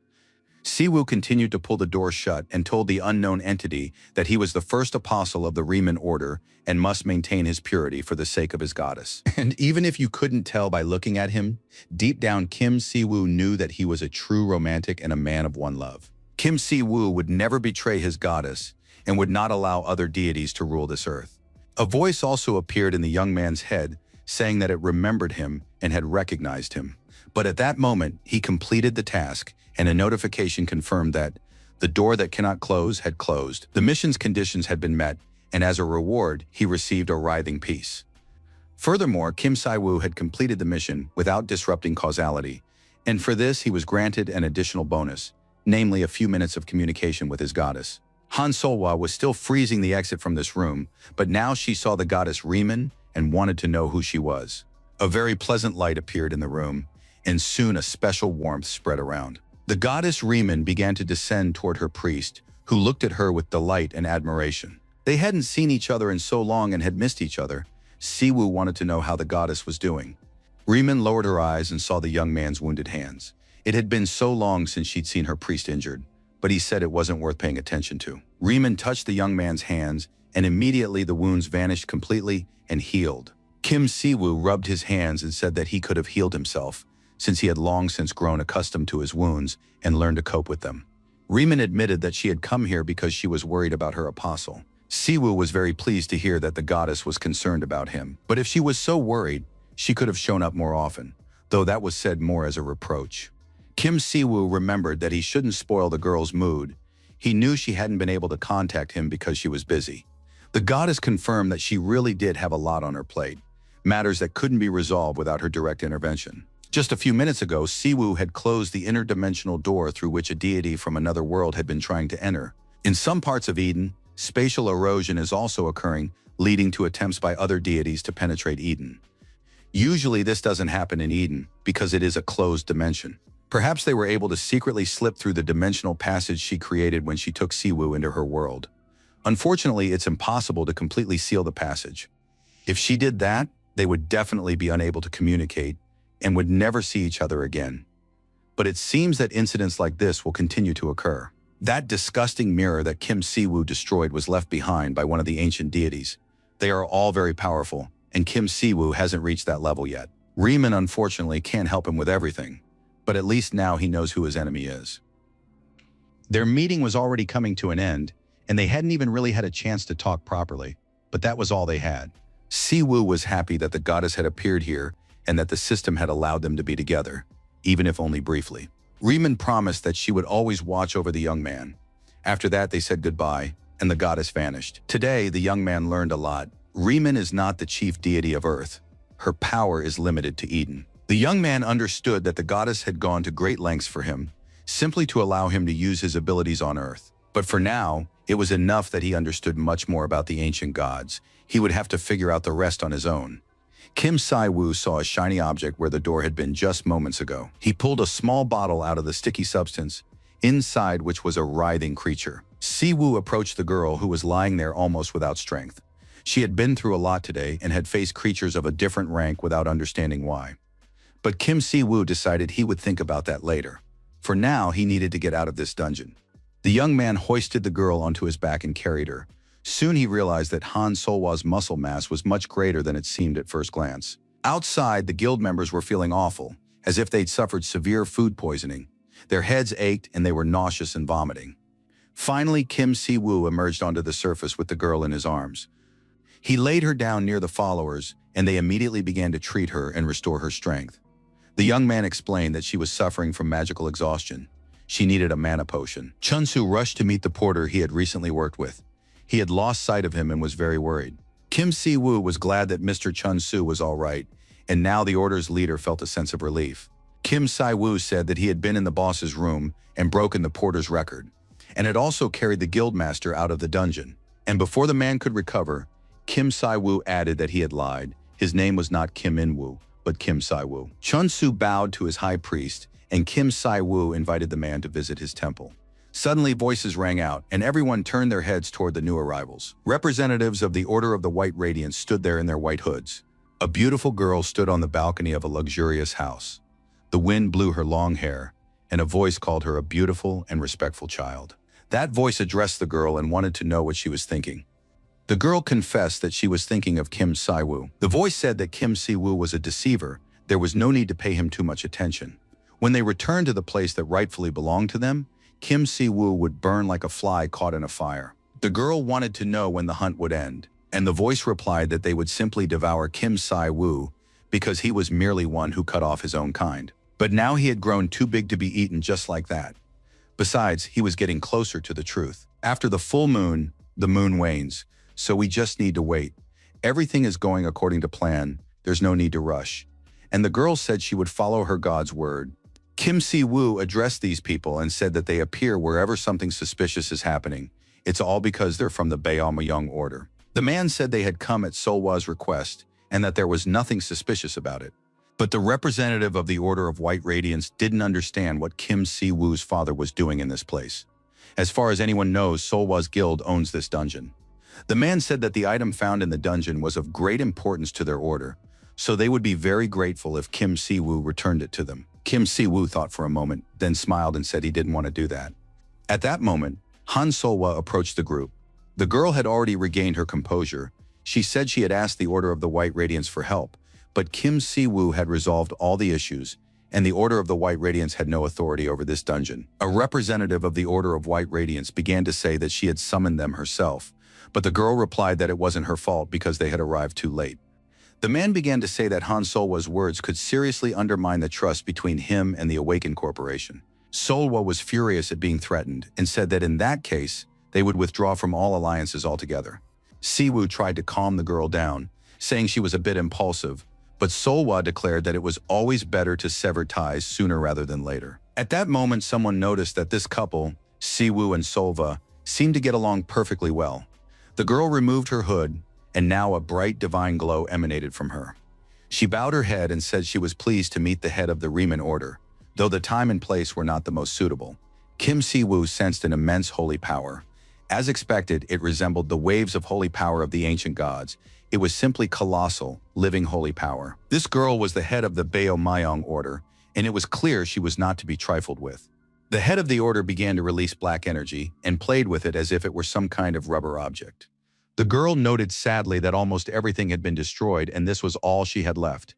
Si-woo continued to pull the door shut and told the unknown entity that he was the first apostle of the Riemann order and must maintain his purity for the sake of his goddess. And even if you couldn't tell by looking at him, deep down Kim Si-woo knew that he was a true romantic and a man of one love. Kim Si-woo would never betray his goddess and would not allow other deities to rule this earth. A voice also appeared in the young man's head, saying that it remembered him and had recognized him. But at that moment, he completed the task, and a notification confirmed that the door that cannot close had closed. The mission's conditions had been met, and as a reward, he received a writhing peace. Furthermore, Kim Si-woo had completed the mission without disrupting causality, and for this he was granted an additional bonus, namely a few minutes of communication with his goddess. Han Solwa was still freezing the exit from this room, but now she saw the goddess Riemann and wanted to know who she was. A very pleasant light appeared in the room, and soon a special warmth spread around. The goddess Riemann began to descend toward her priest, who looked at her with delight and admiration. They hadn't seen each other in so long and had missed each other. Si-woo wanted to know how the goddess was doing. Riemann lowered her eyes and saw the young man's wounded hands. It had been so long since she'd seen her priest injured, but he said it wasn't worth paying attention to. Riemann touched the young man's hands, and immediately the wounds vanished completely and healed. Kim Si-woo rubbed his hands and said that he could have healed himself, since he had long since grown accustomed to his wounds and learned to cope with them. Riemann admitted that she had come here because she was worried about her apostle. Si-woo was very pleased to hear that the goddess was concerned about him. But if she was so worried, she could have shown up more often, though that was said more as a reproach. Kim Si-woo remembered that he shouldn't spoil the girl's mood. He knew she hadn't been able to contact him because she was busy. The goddess confirmed that she really did have a lot on her plate, matters that couldn't be resolved without her direct intervention. Just a few minutes ago, Si-woo had closed the interdimensional door through which a deity from another world had been trying to enter. In some parts of Eden, spatial erosion is also occurring, leading to attempts by other deities to penetrate Eden. Usually this doesn't happen in Eden because it is a closed dimension. Perhaps they were able to secretly slip through the dimensional passage she created when she took Si-woo into her world. Unfortunately, it's impossible to completely seal the passage. If she did that, they would definitely be unable to communicate and would never see each other again. But it seems that incidents like this will continue to occur. That disgusting mirror that Kim Si-woo destroyed was left behind by one of the ancient deities. They are all very powerful, and Kim Si-woo hasn't reached that level yet. Riemann unfortunately can't help him with everything, but at least now he knows who his enemy is. Their meeting was already coming to an end, and they hadn't even really had a chance to talk properly, but that was all they had. Siwoo was happy that the goddess had appeared here and that the system had allowed them to be together, even if only briefly. Riemann promised that she would always watch over the young man. After that, they said goodbye, and the goddess vanished. Today, the young man learned a lot. Riemann is not the chief deity of Earth. Her power is limited to Eden. The young man understood that the goddess had gone to great lengths for him, simply to allow him to use his abilities on Earth. But for now, it was enough that he understood much more about the ancient gods. He would have to figure out the rest on his own. Kim Si-woo saw a shiny object where the door had been just moments ago. He pulled a small bottle out of the sticky substance, inside which was a writhing creature. Si-woo approached the girl who was lying there almost without strength. She had been through a lot today and had faced creatures of a different rank without understanding why. But Kim Si-woo decided he would think about that later. For now, he needed to get out of this dungeon. The young man hoisted the girl onto his back and carried her. Soon he realized that Han Solwa's muscle mass was much greater than it seemed at first glance. Outside, the guild members were feeling awful, as if they'd suffered severe food poisoning. Their heads ached and they were nauseous and vomiting. Finally, Kim Si-woo emerged onto the surface with the girl in his arms. He laid her down near the followers, and they immediately began to treat her and restore her strength. The young man explained that she was suffering from magical exhaustion. She needed a mana potion. Chun-Su rushed to meet the porter he had recently worked with. He had lost sight of him and was very worried. Kim Si-woo was glad that Mr. Chun-Su was all right, and now the order's leader felt a sense of relief. Kim Si-woo said that he had been in the boss's room and broken the porter's record, and had also carried the guildmaster out of the dungeon. And before the man could recover, Kim Si-woo added that he had lied. His name was not Kim In-woo, but Kim Si-woo. Chun-Su bowed to his high priest, and Kim Si-woo invited the man to visit his temple. Suddenly, voices rang out, and everyone turned their heads toward the new arrivals. Representatives of the Order of the White Radiance stood there in their white hoods. A beautiful girl stood on the balcony of a luxurious house. The wind blew her long hair, and a voice called her a beautiful and respectful child. That voice addressed the girl and wanted to know what she was thinking. The girl confessed that she was thinking of Kim Si-woo. The voice said that Kim Si-woo was a deceiver. There was no need to pay him too much attention. When they returned to the place that rightfully belonged to them, Kim Si-woo would burn like a fly caught in a fire. The girl wanted to know when the hunt would end, and the voice replied that they would simply devour Kim Si-woo because he was merely one who cut off his own kind. But now he had grown too big to be eaten just like that. Besides, he was getting closer to the truth. After the full moon, the moon wanes, so we just need to wait. Everything is going according to plan. There's no need to rush. And the girl said she would follow her god's word. Kim Si-woo addressed these people and said that they appear wherever something suspicious is happening. It's all because they're from the Baeomayang order. The man said they had come at Solwa's request and that there was nothing suspicious about it. But the representative of the Order of White Radiance didn't understand what Kim Si-woo's father was doing in this place. As far as anyone knows, Solwa's guild owns this dungeon. The man said that the item found in the dungeon was of great importance to their order, so they would be very grateful if Kim Si-woo returned it to them. Kim Si-woo thought for a moment, then smiled and said he didn't want to do that. At that moment, Han Solwa approached the group. The girl had already regained her composure. She said she had asked the Order of the White Radiance for help, but Kim Si-woo had resolved all the issues, and the Order of the White Radiance had no authority over this dungeon. A representative of the Order of White Radiance began to say that she had summoned them herself, but the girl replied that it wasn't her fault because they had arrived too late. The man began to say that Han Solwa's words could seriously undermine the trust between him and the Awakened Corporation. Solwa was furious at being threatened and said that in that case, they would withdraw from all alliances altogether. Si-woo tried to calm the girl down, saying she was a bit impulsive, but Solwa declared that it was always better to sever ties sooner rather than later. At that moment, someone noticed that this couple, Si-woo and Solwa, seemed to get along perfectly well. The girl removed her hood, and now a bright divine glow emanated from her. She bowed her head and said she was pleased to meet the head of the Riemann order, though the time and place were not the most suitable. Kim Si-woo sensed an immense holy power. As expected, it resembled the waves of holy power of the ancient gods. It was simply colossal, living holy power. This girl was the head of the Baeomayang order, and it was clear she was not to be trifled with. The head of the order began to release black energy and played with it as if it were some kind of rubber object. The girl noted sadly that almost everything had been destroyed and this was all she had left.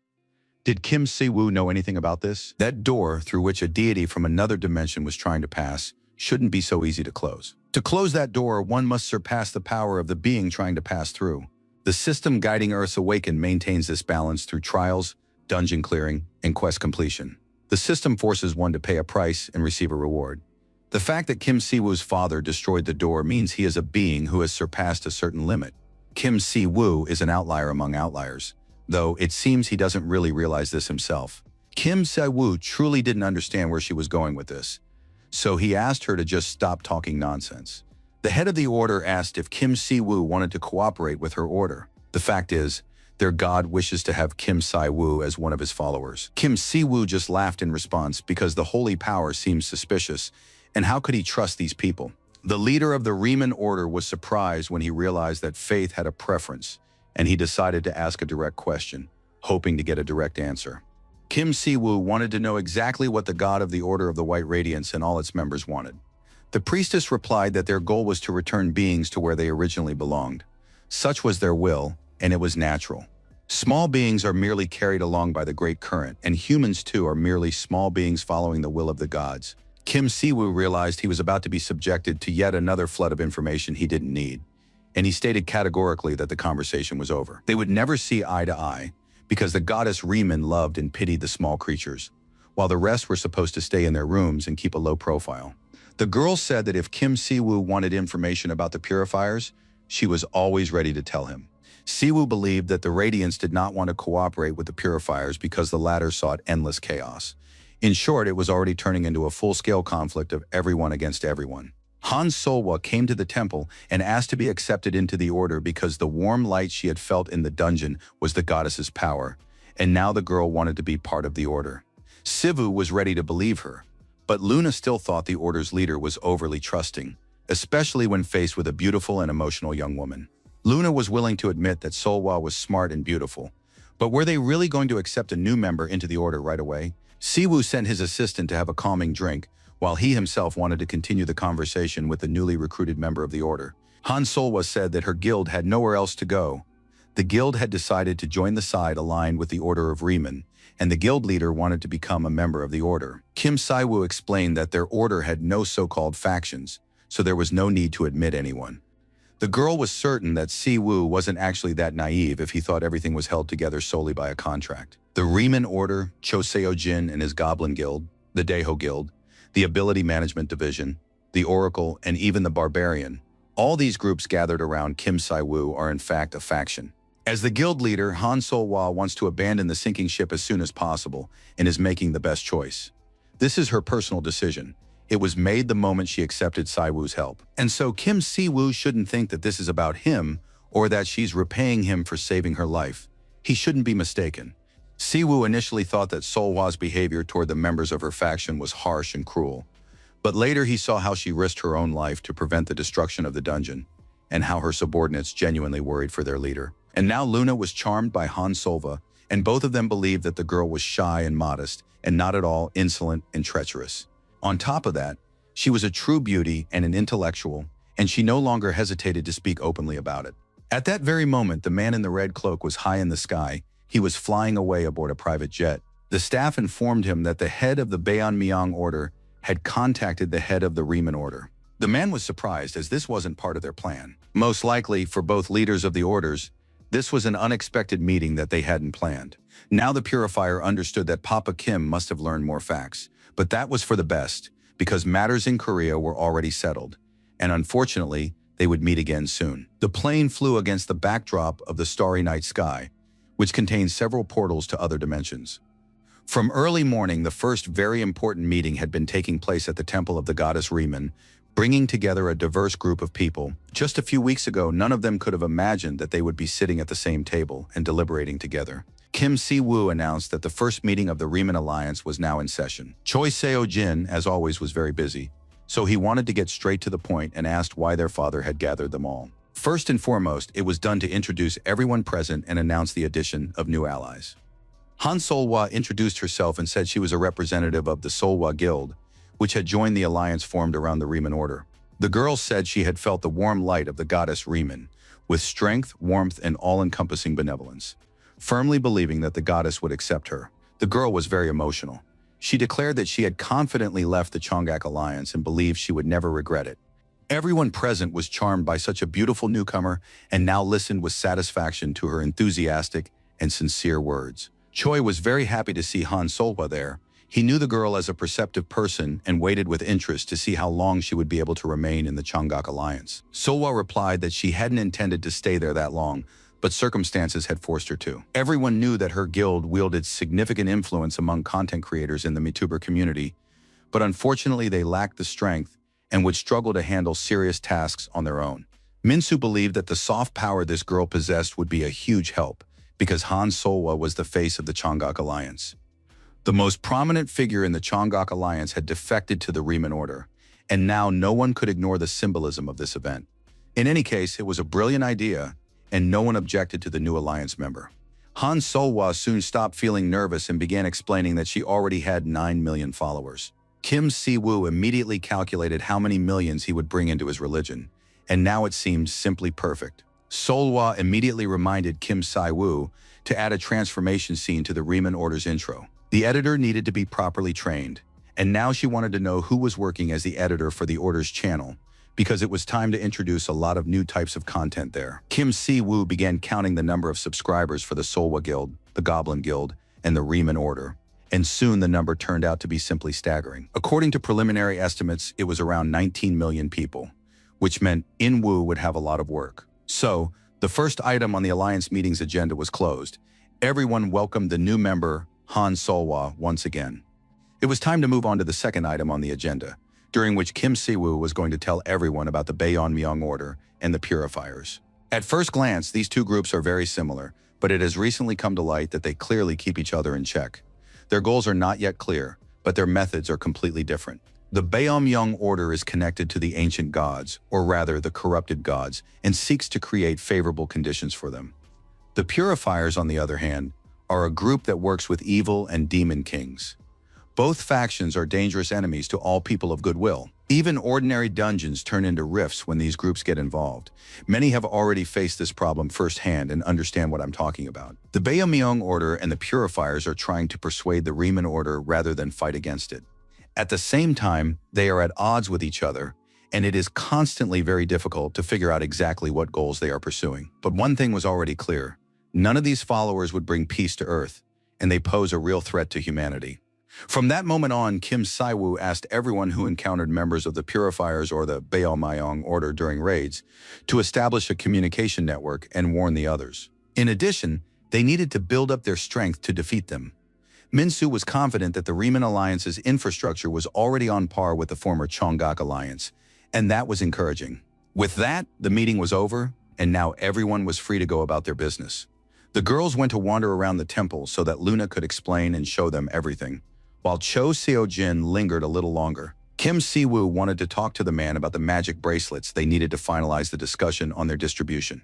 Did Kim Si-woo know anything about this? That door, through which a deity from another dimension was trying to pass, shouldn't be so easy to close. To close that door, one must surpass the power of the being trying to pass through. The system guiding Earth's awakened maintains this balance through trials, dungeon clearing, and quest completion. The system forces one to pay a price and receive a reward. The fact that Kim Si-woo's father destroyed the door means he is a being who has surpassed a certain limit. Kim Si-woo is an outlier among outliers, though it seems he doesn't really realize this himself. Kim Si-woo truly didn't understand where she was going with this, so he asked her to just stop talking nonsense. The head of the order asked if Kim Si-woo wanted to cooperate with her order. The fact is, their god wishes to have Kim Si-woo as one of his followers. Kim Si-woo just laughed in response because the holy power seemed suspicious, and how could he trust these people? The leader of the Riemann order was surprised when he realized that Faith had a preference, and he decided to ask a direct question, hoping to get a direct answer. Kim Si-woo wanted to know exactly what the god of the Order of the White Radiance and all its members wanted. The priestess replied that their goal was to return beings to where they originally belonged. Such was their will, and it was natural. Small beings are merely carried along by the great current, and humans too are merely small beings following the will of the gods. Kim Si-woo realized he was about to be subjected to yet another flood of information he didn't need, and he stated categorically that the conversation was over. They would never see eye to eye, because the goddess Riemann loved and pitied the small creatures, while the rest were supposed to stay in their rooms and keep a low profile. The girl said that if Kim Si-woo wanted information about the purifiers, she was always ready to tell him. Si-woo believed that the Radiants did not want to cooperate with the purifiers because the latter sought endless chaos. In short, it was already turning into a full-scale conflict of everyone against everyone. Han Solwa came to the temple and asked to be accepted into the order because the warm light she had felt in the dungeon was the goddess's power, and now the girl wanted to be part of the order. Sivu was ready to believe her, but Luna still thought the order's leader was overly trusting, especially when faced with a beautiful and emotional young woman. Luna was willing to admit that Solwa was smart and beautiful, but were they really going to accept a new member into the order right away? Siwu sent his assistant to have a calming drink, while he himself wanted to continue the conversation with the newly recruited member of the order. Han Solwa said that her guild had nowhere else to go. The guild had decided to join the side aligned with the Order of Riemann, and the guild leader wanted to become a member of the order. Kim Si-woo explained that their order had no so-called factions, so there was no need to admit anyone. The girl was certain that Si-woo wasn't actually that naive if he thought everything was held together solely by a contract. The Riemann Order, Cho Seo-jin and his Goblin Guild, the Daeho Guild, the Ability Management Division, the Oracle, and even the Barbarian, all these groups gathered around Kim Si-woo are in fact a faction. As the guild leader, Han Solwa wants to abandon the sinking ship as soon as possible and is making the best choice. This is her personal decision. It was made the moment she accepted Si-woo's help. And so Kim Si-woo shouldn't think that this is about him or that she's repaying him for saving her life. He shouldn't be mistaken. Si-woo initially thought that Solwa's behavior toward the members of her faction was harsh and cruel, but later he saw how she risked her own life to prevent the destruction of the dungeon, and how her subordinates genuinely worried for their leader. And now Luna was charmed by Han Solwa, and both of them believed that the girl was shy and modest, and not at all insolent and treacherous. On top of that, she was a true beauty and an intellectual, and she no longer hesitated to speak openly about it. At that very moment, the man in the red cloak was high in the sky. He was flying away aboard a private jet. The staff informed him that the head of the Baeonmyeong Order had contacted the head of the Riemann Order. The man was surprised, as this wasn't part of their plan. Most likely, for both leaders of the orders, this was an unexpected meeting that they hadn't planned. Now the Purifier understood that Papa Kim must have learned more facts, but that was for the best, because matters in Korea were already settled, and unfortunately, they would meet again soon. The plane flew against the backdrop of the starry night sky, which contained several portals to other dimensions. From early morning, the first very important meeting had been taking place at the temple of the goddess Riemann, bringing together a diverse group of people. Just a few weeks ago, none of them could have imagined that they would be sitting at the same table and deliberating together. Kim Si-woo announced that the first meeting of the Riemann Alliance was now in session. Choi Seo-jin, as always, was very busy, so he wanted to get straight to the point and asked why their father had gathered them all. First and foremost, it was done to introduce everyone present and announce the addition of new allies. Han Solwa introduced herself and said she was a representative of the Solwa Guild, which had joined the alliance formed around the Riemann Order. The girl said she had felt the warm light of the goddess Riemann, with strength, warmth, and all-encompassing benevolence, firmly believing that the goddess would accept her. The girl was very emotional. She declared that she had confidently left the Chonggak Alliance and believed she would never regret it. Everyone present was charmed by such a beautiful newcomer and now listened with satisfaction to her enthusiastic and sincere words. Choi was very happy to see Han Solwa there. He knew the girl as a perceptive person and waited with interest to see how long she would be able to remain in the Chonggak Alliance. Solwa replied that she hadn't intended to stay there that long, but circumstances had forced her to. Everyone knew that her guild wielded significant influence among content creators in the MeTuber community, but unfortunately they lacked the strength and would struggle to handle serious tasks on their own. Minsu believed that the soft power this girl possessed would be a huge help, because Han Solwa was the face of the Chonggak Alliance. The most prominent figure in the Chonggak Alliance had defected to the Riemann Order, and now no one could ignore the symbolism of this event. In any case, it was a brilliant idea, and no one objected to the new alliance member. Han Solwa soon stopped feeling nervous and began explaining that she already had 9 million followers. Kim Si-woo immediately calculated how many millions he would bring into his religion, and now it seemed simply perfect. Solwa immediately reminded Kim Si-woo to add a transformation scene to the Riemann Order's intro. The editor needed to be properly trained, and now she wanted to know who was working as the editor for the Order's channel, because it was time to introduce a lot of new types of content there. Kim Si-woo began counting the number of subscribers for the Solwa Guild, the Goblin Guild, and the Riemann Order, and soon the number turned out to be simply staggering. According to preliminary estimates, it was around 19 million people, which meant In-woo would have a lot of work. So, the first item on the Alliance meeting's agenda was closed. Everyone welcomed the new member, Han Solwa, once again. It was time to move on to the second item on the agenda, during which Kim Si-woo was going to tell everyone about the Baeonmyeong Order and the Purifiers. At first glance, these two groups are very similar, but it has recently come to light that they clearly keep each other in check. Their goals are not yet clear, but their methods are completely different. The Baeonmyeong Order is connected to the ancient gods, or rather the corrupted gods, and seeks to create favorable conditions for them. The Purifiers, on the other hand, are a group that works with evil and demon kings. Both factions are dangerous enemies to all people of goodwill. Even ordinary dungeons turn into rifts when these groups get involved. Many have already faced this problem firsthand and understand what I'm talking about. The Baeonmyeong Order and the Purifiers are trying to persuade the Riemann Order rather than fight against it. At the same time, they are at odds with each other, and it is constantly very difficult to figure out exactly what goals they are pursuing. But one thing was already clear. None of these followers would bring peace to Earth, and they pose a real threat to humanity. From that moment on, Kim Si-woo asked everyone who encountered members of the Purifiers or the Baeonmyeong Order during raids to establish a communication network and warn the others. In addition, they needed to build up their strength to defeat them. Minsu was confident that the Riemann Alliance's infrastructure was already on par with the former Chonggak Alliance, and that was encouraging. With that, the meeting was over, and now everyone was free to go about their business. The girls went to wander around the temple so that Luna could explain and show them everything, while Cho Seo-jin lingered a little longer. Kim Si-woo wanted to talk to the man about the magic bracelets they needed to finalize the discussion on their distribution.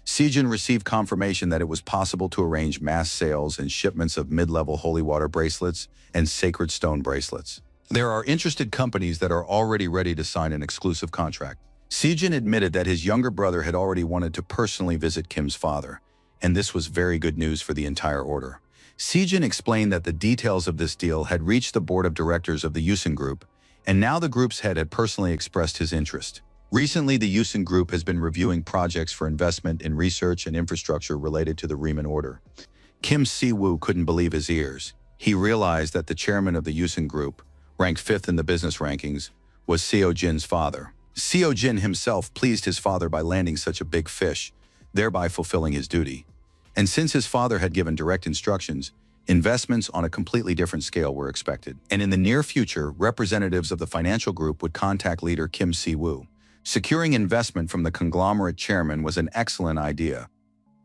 Sejin received confirmation that it was possible to arrange mass sales and shipments of mid-level holy water bracelets and sacred stone bracelets. There are interested companies that are already ready to sign an exclusive contract. Sejin admitted that his younger brother had already wanted to personally visit Kim's father, and this was very good news for the entire order. Sejin explained that the details of this deal had reached the board of directors of the Yusin Group, and now the group's head had personally expressed his interest. Recently, the Yusin Group has been reviewing projects for investment in research and infrastructure related to the Riemann Order. Kim Si-woo couldn't believe his ears. He realized that the chairman of the Yusin Group, ranked 5th in the business rankings, was Seo-jin's father. Seo-jin himself pleased his father by landing such a big fish, thereby fulfilling his duty. And since his father had given direct instructions, investments on a completely different scale were expected. And in the near future, representatives of the financial group would contact leader Kim Si-woo. Securing investment from the conglomerate chairman was an excellent idea.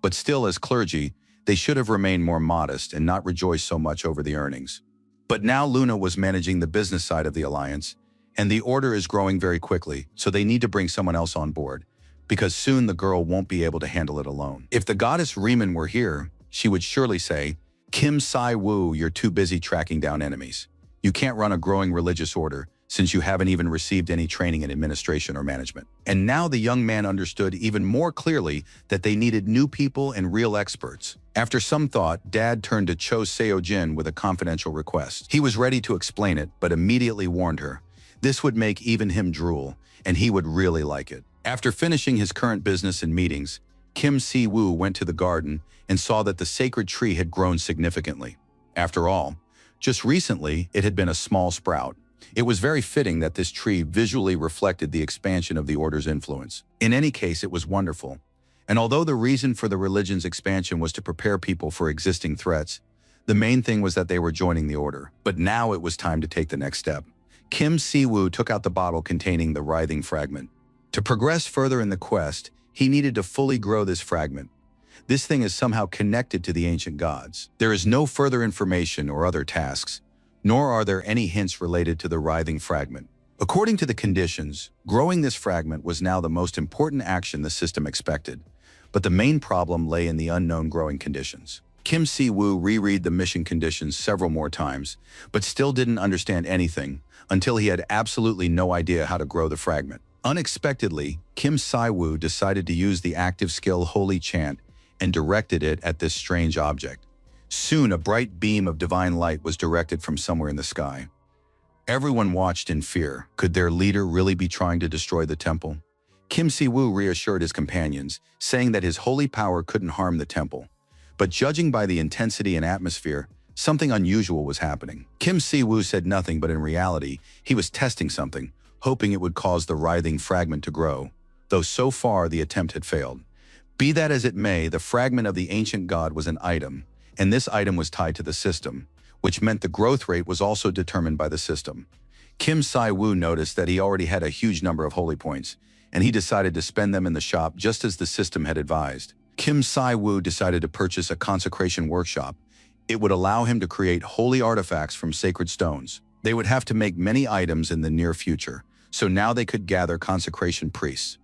But still, as clergy, they should have remained more modest and not rejoiced so much over the earnings. But now Luna was managing the business side of the alliance, and the order is growing very quickly, so they need to bring someone else on board, because soon the girl won't be able to handle it alone. If the goddess Riemann were here, she would surely say, "Kim Si-woo, you're too busy tracking down enemies. You can't run a growing religious order, since you haven't even received any training in administration or management. And now the young man understood even more clearly that they needed new people and real experts. After some thought, Dad turned to Cho Seo-jin with a confidential request. He was ready to explain it, but immediately warned her. This would make even him drool, and he would really like it. After finishing his current business and meetings, Kim Si-woo went to the garden and saw that the sacred tree had grown significantly. After all, just recently, it had been a small sprout. It was very fitting that this tree visually reflected the expansion of the order's influence. In any case, it was wonderful. And although the reason for the religion's expansion was to prepare people for existing threats, the main thing was that they were joining the order. But now it was time to take the next step. Kim Si-woo took out the bottle containing the writhing fragment. To progress further in the quest, he needed to fully grow this fragment. This thing is somehow connected to the ancient gods. There is no further information or other tasks, nor are there any hints related to the writhing fragment. According to the conditions, growing this fragment was now the most important action the system expected, but the main problem lay in the unknown growing conditions. Kim Si-woo reread the mission conditions several more times, but still didn't understand anything until he had absolutely no idea how to grow the fragment. Unexpectedly, Kim Si-woo decided to use the active skill Holy Chant and directed it at this strange object. Soon, a bright beam of divine light was directed from somewhere in the sky. Everyone watched in fear. Could their leader really be trying to destroy the temple? Kim Si-woo reassured his companions, saying that his holy power couldn't harm the temple. But judging by the intensity and atmosphere, something unusual was happening. Kim Si-woo said nothing, but in reality, he was testing something, hoping it would cause the writhing fragment to grow, though so far the attempt had failed. Be that as it may, the fragment of the ancient god was an item, and this item was tied to the system, which meant the growth rate was also determined by the system. Kim Si-woo noticed that he already had a huge number of holy points, and he decided to spend them in the shop just as the system had advised. Kim Si-woo decided to purchase a consecration workshop. It would allow him to create holy artifacts from sacred stones. They would have to make many items in the near future, so now they could gather consecration priests.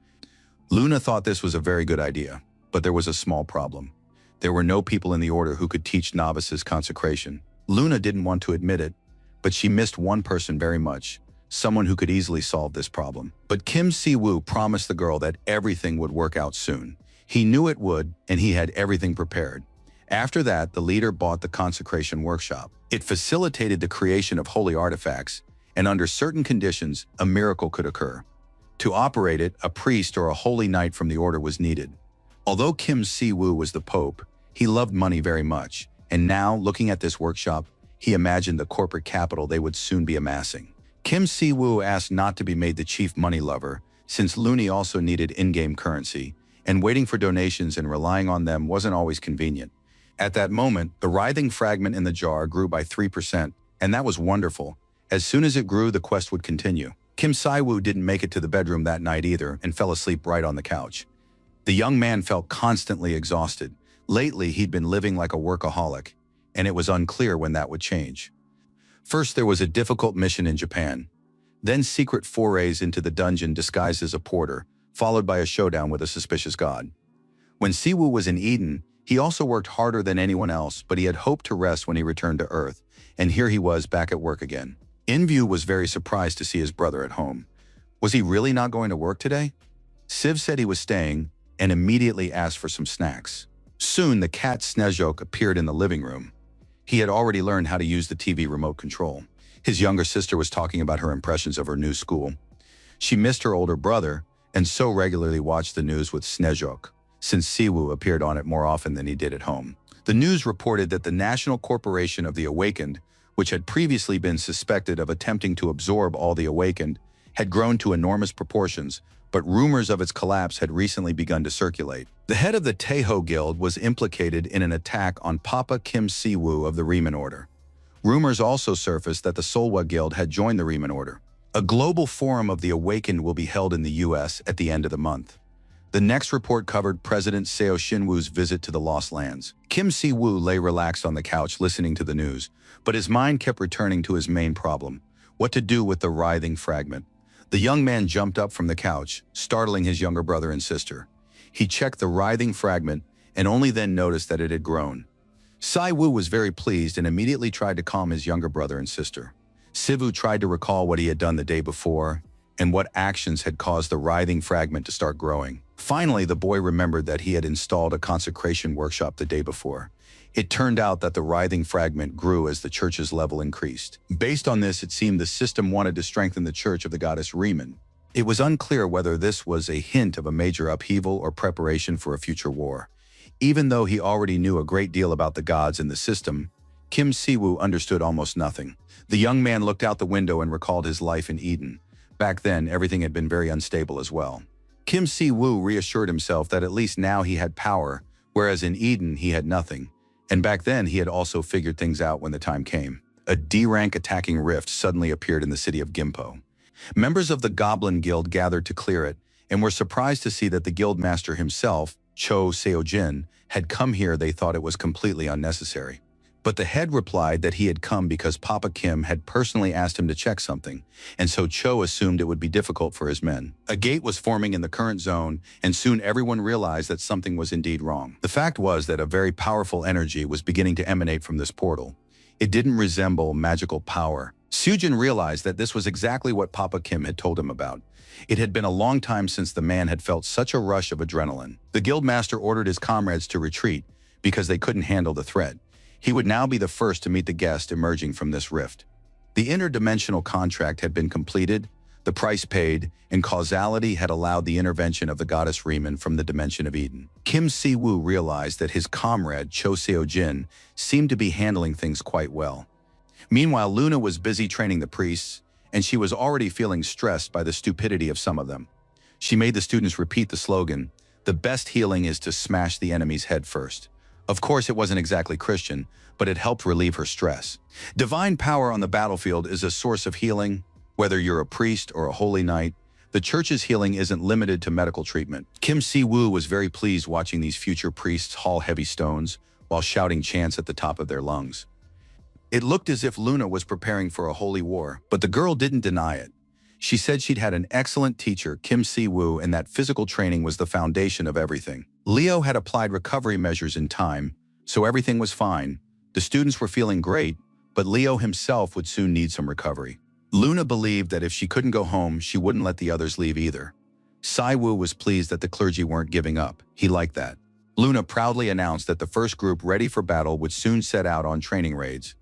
Luna thought this was a very good idea, but there was a small problem. There were no people in the order who could teach novices consecration. Luna didn't want to admit it, but she missed one person very much, someone who could easily solve this problem. But Kim Si-woo promised the girl that everything would work out soon. He knew it would, and he had everything prepared. After that, the leader bought the consecration workshop. It facilitated the creation of holy artifacts, and under certain conditions, a miracle could occur. To operate it, a priest or a holy knight from the order was needed. Although Kim Si-woo was the pope, he loved money very much, and now, looking at this workshop, he imagined the corporate capital they would soon be amassing. Kim Si-woo asked not to be made the chief money lover, since Looney also needed in-game currency, and waiting for donations and relying on them wasn't always convenient. At that moment, the writhing fragment in the jar grew by 3%, and that was wonderful. As soon as it grew, the quest would continue. Kim Si-woo didn't make it to the bedroom that night either and fell asleep right on the couch. The young man felt constantly exhausted. Lately, he'd been living like a workaholic, and it was unclear when that would change. First, there was a difficult mission in Japan. Then secret forays into the dungeon disguised as a porter, followed by a showdown with a suspicious god. When Si-woo was in Eden, he also worked harder than anyone else, but he had hoped to rest when he returned to Earth, and here he was back at work again. Inview was very surprised to see his brother at home. Was he really not going to work today? Siv said he was staying, and immediately asked for some snacks. Soon, the cat Snezhok appeared in the living room. He had already learned how to use the TV remote control. His younger sister was talking about her impressions of her new school. She missed her older brother, and so regularly watched the news with Snezhok, since Si-woo appeared on it more often than he did at home. The news reported that the National Corporation of the Awakened, which had previously been suspected of attempting to absorb all the Awakened, had grown to enormous proportions, but rumors of its collapse had recently begun to circulate. The head of the Taeho Guild was implicated in an attack on Papa Kim Si-woo of the Riemann Order. Rumors also surfaced that the Solwa Guild had joined the Riemann Order. A global forum of the Awakened will be held in the US at the end of the month. The next report covered President Seo Shin-woo's visit to the Lost Lands. Kim Si-woo lay relaxed on the couch listening to the news, but his mind kept returning to his main problem: what to do with the writhing fragment. The young man jumped up from the couch, startling his younger brother and sister. He checked the writhing fragment and only then noticed that it had grown. Si-woo was very pleased and immediately tried to calm his younger brother and sister. Sivu tried to recall what he had done the day before and what actions had caused the writhing fragment to start growing. Finally, the boy remembered that he had installed a consecration workshop the day before. It turned out that the writhing fragment grew as the church's level increased. Based on this, it seemed the system wanted to strengthen the church of the goddess Riemann. It was unclear whether this was a hint of a major upheaval or preparation for a future war. Even though he already knew a great deal about the gods and the system, Kim Siwoo understood almost nothing. The young man looked out the window and recalled his life in Eden. Back then, everything had been very unstable as well. Kim Siwoo reassured himself that at least now he had power, whereas in Eden he had nothing. And back then he had also figured things out when the time came. A D-rank attacking rift suddenly appeared in the city of Gimpo. Members of the Goblin Guild gathered to clear it and were surprised to see that the guild master himself, Cho Seojin, had come here. They thought it was completely unnecessary. But the head replied that he had come because Papa Kim had personally asked him to check something, and so Cho assumed it would be difficult for his men. A gate was forming in the current zone, and soon everyone realized that something was indeed wrong. The fact was that a very powerful energy was beginning to emanate from this portal. It didn't resemble magical power. Seojin realized that this was exactly what Papa Kim had told him about. It had been a long time since the man had felt such a rush of adrenaline. The guildmaster ordered his comrades to retreat because they couldn't handle the threat. He would now be the first to meet the guest emerging from this rift. The interdimensional contract had been completed, the price paid, and causality had allowed the intervention of the goddess Riemann from the dimension of Eden. Kim Si-woo realized that his comrade, Cho Seo-jin, seemed to be handling things quite well. Meanwhile, Luna was busy training the priests, and she was already feeling stressed by the stupidity of some of them. She made the students repeat the slogan, "The best healing is to smash the enemy's head first." Of course, it wasn't exactly Christian, but it helped relieve her stress. Divine power on the battlefield is a source of healing. Whether you're a priest or a holy knight, the church's healing isn't limited to medical treatment. Kim Si-woo was very pleased watching these future priests haul heavy stones while shouting chants at the top of their lungs. It looked as if Luna was preparing for a holy war, but the girl didn't deny it. She said she'd had an excellent teacher, Kim Si-woo, and that physical training was the foundation of everything. Leo had applied recovery measures in time, so everything was fine. The students were feeling great, but Leo himself would soon need some recovery. Luna believed that if she couldn't go home, she wouldn't let the others leave either. Si-woo was pleased that the clergy weren't giving up. He liked that. Luna proudly announced that the first group ready for battle would soon set out on training raids.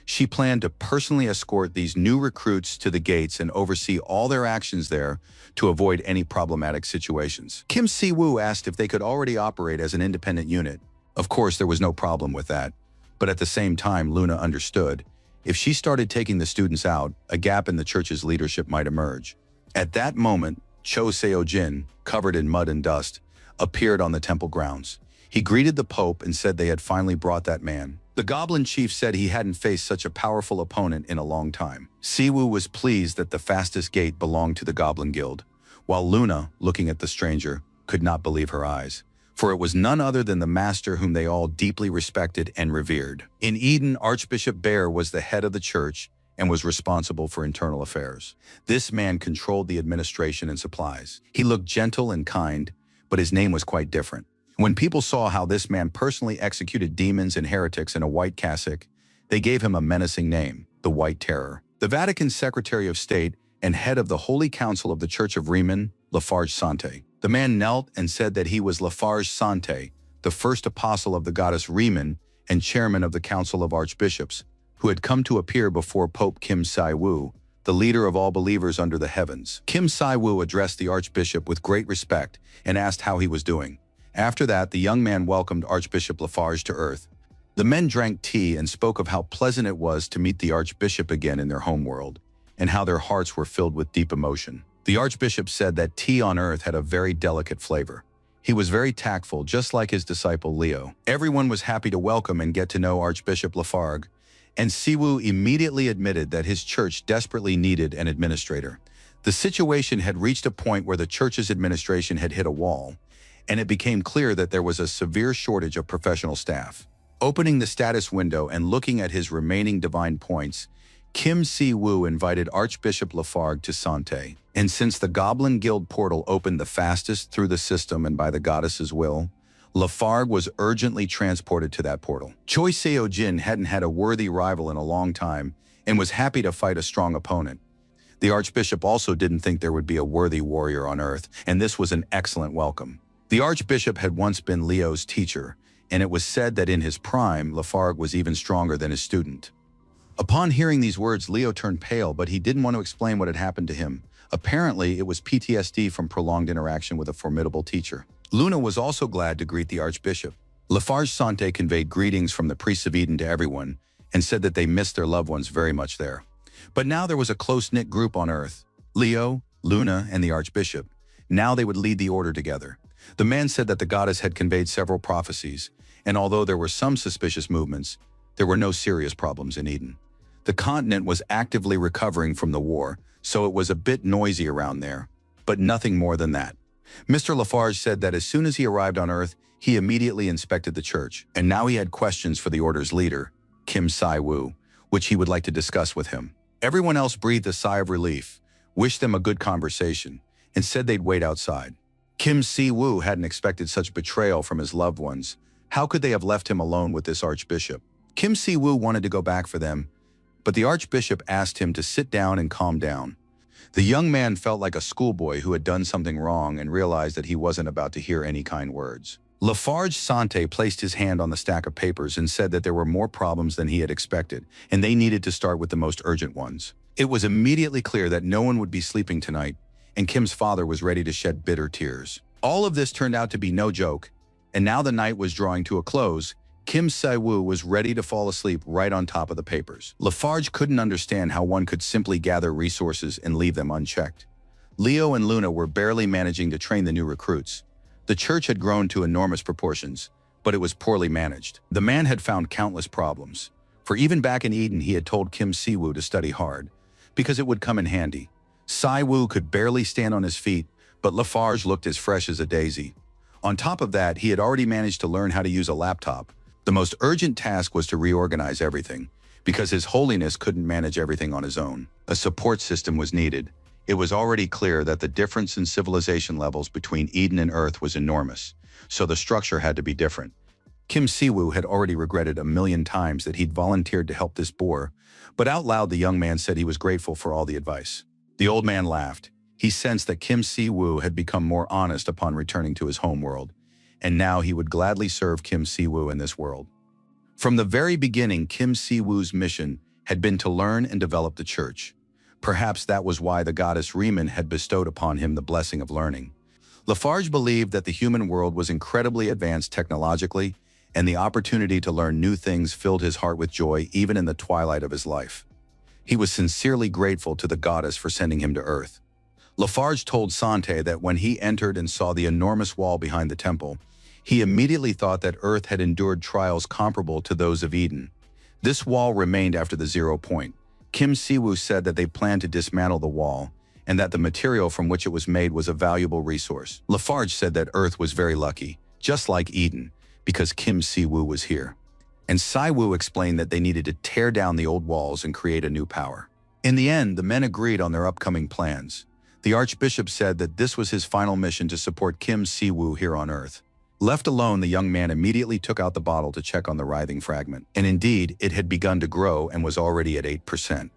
She planned to personally escort these new recruits to the gates and oversee all their actions there to avoid any problematic situations. Kim Si-woo asked if they could already operate as an independent unit. Of course, there was no problem with that. But at the same time, Luna understood. If she started taking the students out, a gap in the church's leadership might emerge. At that moment, Cho Seo-jin, covered in mud and dust, appeared on the temple grounds. He greeted the Pope and said they had finally brought that man. The Goblin Chief said he hadn't faced such a powerful opponent in a long time. Si-woo was pleased that the fastest gate belonged to the Goblin Guild, while Luna, looking at the stranger, could not believe her eyes. For it was none other than the master whom they all deeply respected and revered. In Eden, Archbishop Bear was the head of the church and was responsible for internal affairs. This man controlled the administration and supplies. He looked gentle and kind, but his name was quite different. When people saw how this man personally executed demons and heretics in a white cassock, they gave him a menacing name, the White Terror. The Vatican Secretary of State and head of the Holy Council of the Church of Riemann, Lafarge Sante. The man knelt and said that he was Lafarge Sante, the first apostle of the goddess Riemann and chairman of the Council of Archbishops, who had come to appear before Pope Kim Si-woo, the leader of all believers under the heavens. Kim Si-woo addressed the archbishop with great respect and asked how he was doing. After that, the young man welcomed Archbishop Lafarge to earth. The men drank tea and spoke of how pleasant it was to meet the archbishop again in their home world, and how their hearts were filled with deep emotion. The archbishop said that tea on earth had a very delicate flavor. He was very tactful, just like his disciple Leo. Everyone was happy to welcome and get to know Archbishop Lafarge, and Si-woo immediately admitted that his church desperately needed an administrator. The situation had reached a point where the church's administration had hit a wall, and it became clear that there was a severe shortage of professional staff. Opening the status window and looking at his remaining divine points, Kim Si-woo invited Archbishop Lafarge to Sante. And since the Goblin Guild portal opened the fastest through the system and by the goddess's will, Lafarge was urgently transported to that portal. Choi Seo-jin hadn't had a worthy rival in a long time, and was happy to fight a strong opponent. The Archbishop also didn't think there would be a worthy warrior on Earth, and this was an excellent welcome. The Archbishop had once been Leo's teacher, and it was said that in his prime, Lafargue was even stronger than his student. Upon hearing these words, Leo turned pale, but he didn't want to explain what had happened to him. Apparently, it was PTSD from prolonged interaction with a formidable teacher. Luna was also glad to greet the Archbishop. Lafarge Sante conveyed greetings from the priests of Eden to everyone and said that they missed their loved ones very much there. But now there was a close-knit group on Earth. Leo, Luna, and the Archbishop. Now they would lead the order together. The man said that the goddess had conveyed several prophecies, and although there were some suspicious movements, there were no serious problems in Eden. The continent was actively recovering from the war, so it was a bit noisy around there, but nothing more than that. Mr. Lafarge said that as soon as he arrived on Earth, he immediately inspected the church, and now he had questions for the order's leader, Kim Si-woo, which he would like to discuss with him. Everyone else breathed a sigh of relief, wished them a good conversation, and said they'd wait outside. Kim Si-woo hadn't expected such betrayal from his loved ones. How could they have left him alone with this Archbishop? Kim Si-woo wanted to go back for them, but the Archbishop asked him to sit down and calm down. The young man felt like a schoolboy who had done something wrong and realized that he wasn't about to hear any kind words. Lafarge Sante placed his hand on the stack of papers and said that there were more problems than he had expected, and they needed to start with the most urgent ones. It was immediately clear that no one would be sleeping tonight, and Kim's father was ready to shed bitter tears. All of this turned out to be no joke, and now the night was drawing to a close. Kim Si-woo was ready to fall asleep right on top of the papers. Lafarge couldn't understand how one could simply gather resources and leave them unchecked. Leo and Luna were barely managing to train the new recruits. The church had grown to enormous proportions, but it was poorly managed. The man had found countless problems. For even back in Eden, he had told Kim Si-woo to study hard, because it would come in handy. Si-woo could barely stand on his feet, but Lafarge looked as fresh as a daisy. On top of that, he had already managed to learn how to use a laptop. The most urgent task was to reorganize everything, because His Holiness couldn't manage everything on his own. A support system was needed. It was already clear that the difference in civilization levels between Eden and Earth was enormous, so the structure had to be different. Kim Si-woo had already regretted a million times that he'd volunteered to help this boor, but out loud the young man said he was grateful for all the advice. The old man laughed. He sensed that Kim Si-woo had become more honest upon returning to his home world, and now he would gladly serve Kim Si-woo in this world. From the very beginning, Kim Si-woo's mission had been to learn and develop the church. Perhaps that was why the goddess Riemann had bestowed upon him the blessing of learning. Lafarge believed that the human world was incredibly advanced technologically, and the opportunity to learn new things filled his heart with joy even in the twilight of his life. He was sincerely grateful to the goddess for sending him to Earth. Lafarge told Sante that when he entered and saw the enormous wall behind the temple, he immediately thought that Earth had endured trials comparable to those of Eden. This wall remained after the 0 point. Kim Si-woo said that they planned to dismantle the wall and that the material from which it was made was a valuable resource. Lafarge said that Earth was very lucky, just like Eden, because Kim Si-woo was here. And Si-woo explained that they needed to tear down the old walls and create a new power. In the end, the men agreed on their upcoming plans. The Archbishop said that this was his final mission to support Kim Si-woo here on Earth. Left alone, the young man immediately took out the bottle to check on the writhing fragment. And indeed, it had begun to grow and was already at 8%.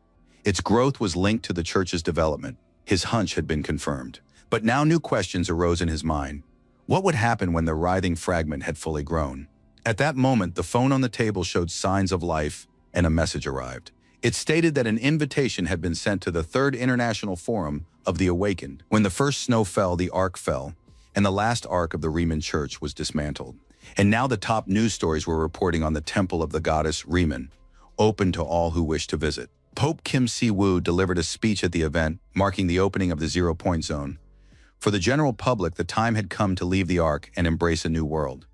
Its growth was linked to the church's development. His hunch had been confirmed. But now new questions arose in his mind. What would happen when the writhing fragment had fully grown? At that moment, the phone on the table showed signs of life, and a message arrived. It stated that an invitation had been sent to the Third International Forum of the Awakened. When the first snow fell, the ark fell, and the last ark of the Riemann Church was dismantled. And now the top news stories were reporting on the temple of the goddess Riemann, open to all who wished to visit. Pope Kim Si-woo delivered a speech at the event, marking the opening of the 0 point zone. For the general public, the time had come to leave the ark and embrace a new world.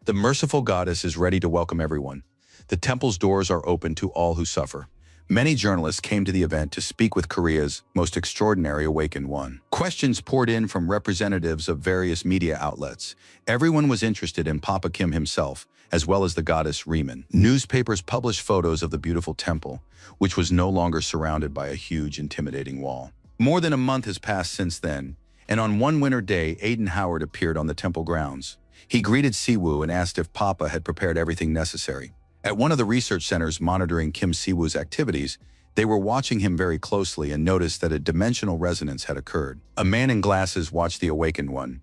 The merciful goddess is ready to welcome everyone. The temple's doors are open to all who suffer. Many journalists came to the event to speak with Korea's most extraordinary awakened one. Questions poured in from representatives of various media outlets. Everyone was interested in Papa Kim himself, as well as the goddess Riemann. Newspapers published photos of the beautiful temple, which was no longer surrounded by a huge, intimidating wall. More than a month has passed since then, and on one winter day, Aiden Howard appeared on the temple grounds. He greeted Si-woo and asked if Papa had prepared everything necessary. At one of the research centers monitoring Kim Si-woo's activities, They were watching him very closely and noticed that a dimensional resonance had occurred. A man in glasses watched the awakened one,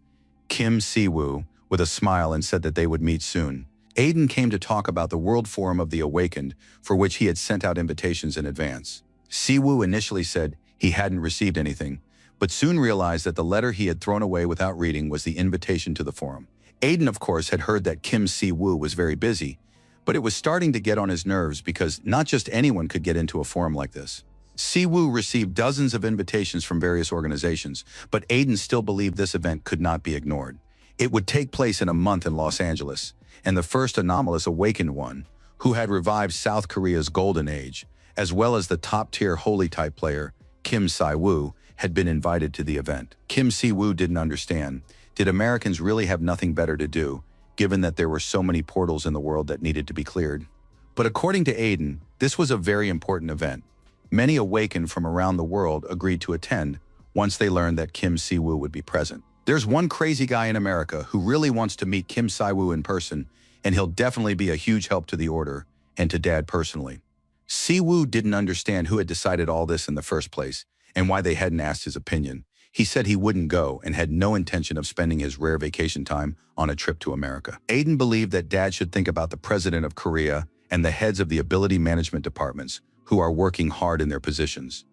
Kim Si-woo, with a smile and said that they would meet soon. Aiden came to talk about the World Forum of the Awakened, for which he had sent out invitations in advance. Si-woo initially said he hadn't received anything, but soon realized that the letter he had thrown away without reading was the invitation to the forum. Aiden, of course, had heard that Kim Si-woo was very busy, but it was starting to get on his nerves because not just anyone could get into a forum like this. Si-woo received dozens of invitations from various organizations, but Aiden still believed this event could not be ignored. It would take place in a month in Los Angeles, and the first anomalous awakened one, who had revived South Korea's golden age, as well as the top-tier holy-type player, Kim Si-woo, had been invited to the event. Kim Si-woo didn't understand. Did Americans really have nothing better to do, given that there were so many portals in the world that needed to be cleared? But according to Aiden, this was a very important event. Many awakened from around the world agreed to attend once they learned that Kim Si-woo would be present. There's one crazy guy in America who really wants to meet Kim Si-woo in person, and he'll definitely be a huge help to the order and to Dad personally. Si-woo didn't understand who had decided all this in the first place and why they hadn't asked his opinion. He said he wouldn't go and had no intention of spending his rare vacation time on a trip to America. Aiden believed that Dad should think about the president of Korea and the heads of the ability management departments who are working hard in their positions.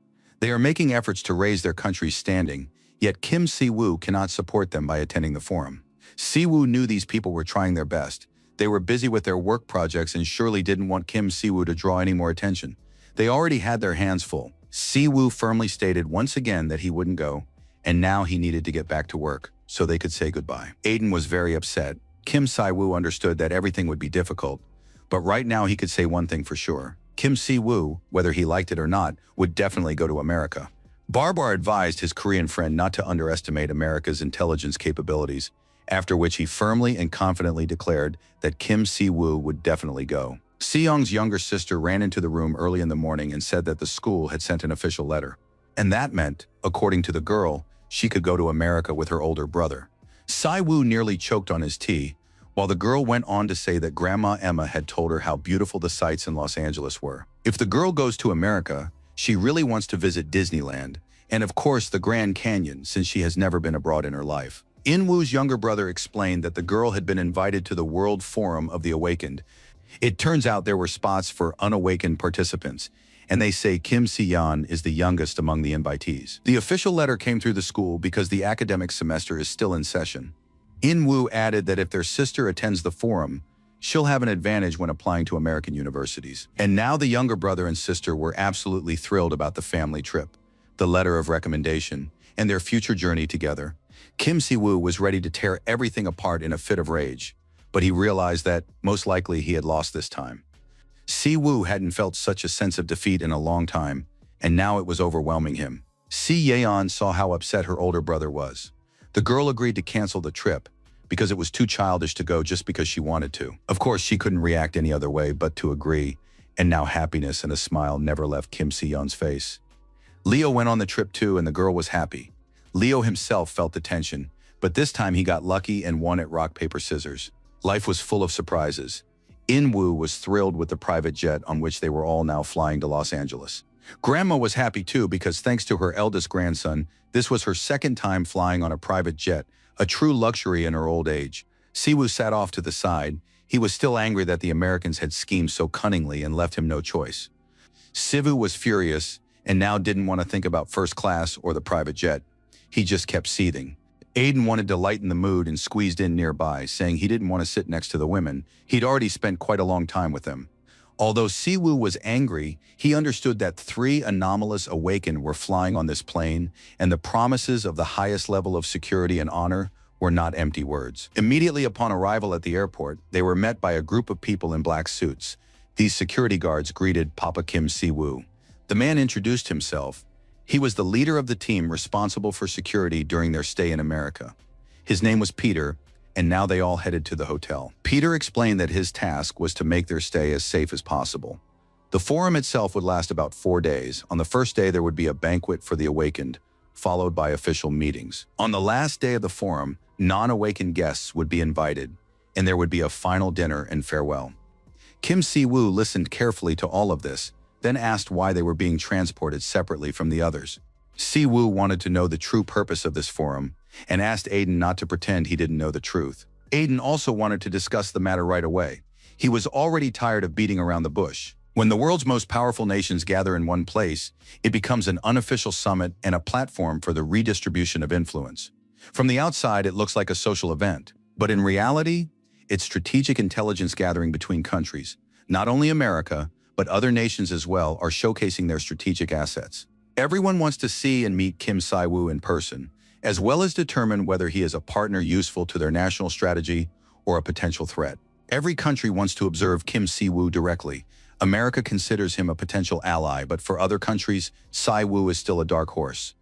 They are making efforts to raise their country's standing, yet Kim Si-woo cannot support them by attending the forum. Si-woo knew these people were trying their best. They were busy with their work projects and surely didn't want Kim Si-woo to draw any more attention. They already had their hands full. Si-woo firmly stated once again that he wouldn't go, and now he needed to get back to work so they could say goodbye. Aiden was very upset. Kim Si-woo understood that everything would be difficult, but right now he could say one thing for sure. Kim Si-woo, whether he liked it or not, would definitely go to America. Barbar advised his Korean friend not to underestimate America's intelligence capabilities, after which he firmly and confidently declared that Kim Si-woo would definitely go. Si-young's younger sister ran into the room early in the morning and said that the school had sent an official letter. And that meant, according to the girl, she could go to America with her older brother. Si-woo nearly choked on his tea, while the girl went on to say that Grandma Emma had told her how beautiful the sights in Los Angeles were. If the girl goes to America, she really wants to visit Disneyland, and of course the Grand Canyon, since she has never been abroad in her life. In-woo's younger brother explained that the girl had been invited to the World Forum of the Awakened. It turns out there were spots for unawakened participants, and they say Kim Si-yeon is the youngest among the invitees. The official letter came through the school because the academic semester is still in session. In-woo added that if their sister attends the forum, she'll have an advantage when applying to American universities. And now the younger brother and sister were absolutely thrilled about the family trip, the letter of recommendation, and their future journey together. Kim Si-woo was ready to tear everything apart in a fit of rage, but he realized that, most likely, he had lost this time. Si-woo hadn't felt such a sense of defeat in a long time, and now it was overwhelming him. Si-yeon saw how upset her older brother was. The girl agreed to cancel the trip because it was too childish to go just because she wanted to. Of course, she couldn't react any other way but to agree, and now happiness and a smile never left Kim Si-yeon's face. Leo went on the trip too, and the girl was happy. Leo himself felt the tension, but this time he got lucky and won at rock, paper, scissors. Life was full of surprises. In-woo was thrilled with the private jet on which they were all now flying to Los Angeles. Grandma was happy too because thanks to her eldest grandson, this was her second time flying on a private jet, a true luxury in her old age. Si-woo sat off to the side. He was still angry that the Americans had schemed so cunningly and left him no choice. Si-woo was furious and now didn't want to think about first class or the private jet. He just kept seething. Aiden wanted to lighten the mood and squeezed in nearby, saying he didn't want to sit next to the women. He'd already spent quite a long time with them. Although Si-woo was angry, he understood that 3 anomalous awakened were flying on this plane, and the promises of the highest level of security and honor were not empty words. Immediately upon arrival at the airport, they were met by a group of people in black suits. These security guards greeted Papa Kim Si-woo. The man introduced himself. He was the leader of the team responsible for security during their stay in America. His name was Peter, and now they all headed to the hotel. Peter explained that his task was to make their stay as safe as possible. The forum itself would last about 4 days. On the first day, there would be a banquet for the awakened, followed by official meetings. On the last day of the forum, non-awakened guests would be invited, and there would be a final dinner and farewell. Kim Si-woo listened carefully to all of this, then asked why they were being transported separately from the others. Siwoo wanted to know the true purpose of this forum and asked Aiden not to pretend he didn't know the truth. Aiden also wanted to discuss the matter right away. He was already tired of beating around the bush. When the world's most powerful nations gather in one place, it becomes an unofficial summit and a platform for the redistribution of influence. From the outside, it looks like a social event, but in reality, it's strategic intelligence gathering between countries. Not only America, but other nations as well are showcasing their strategic assets. Everyone wants to see and meet Kim Si-woo in person, as well as determine whether he is a partner useful to their national strategy or a potential threat. Every country wants to observe Kim Si-woo directly. America considers him a potential ally, but for other countries, Si-woo is still a dark horse.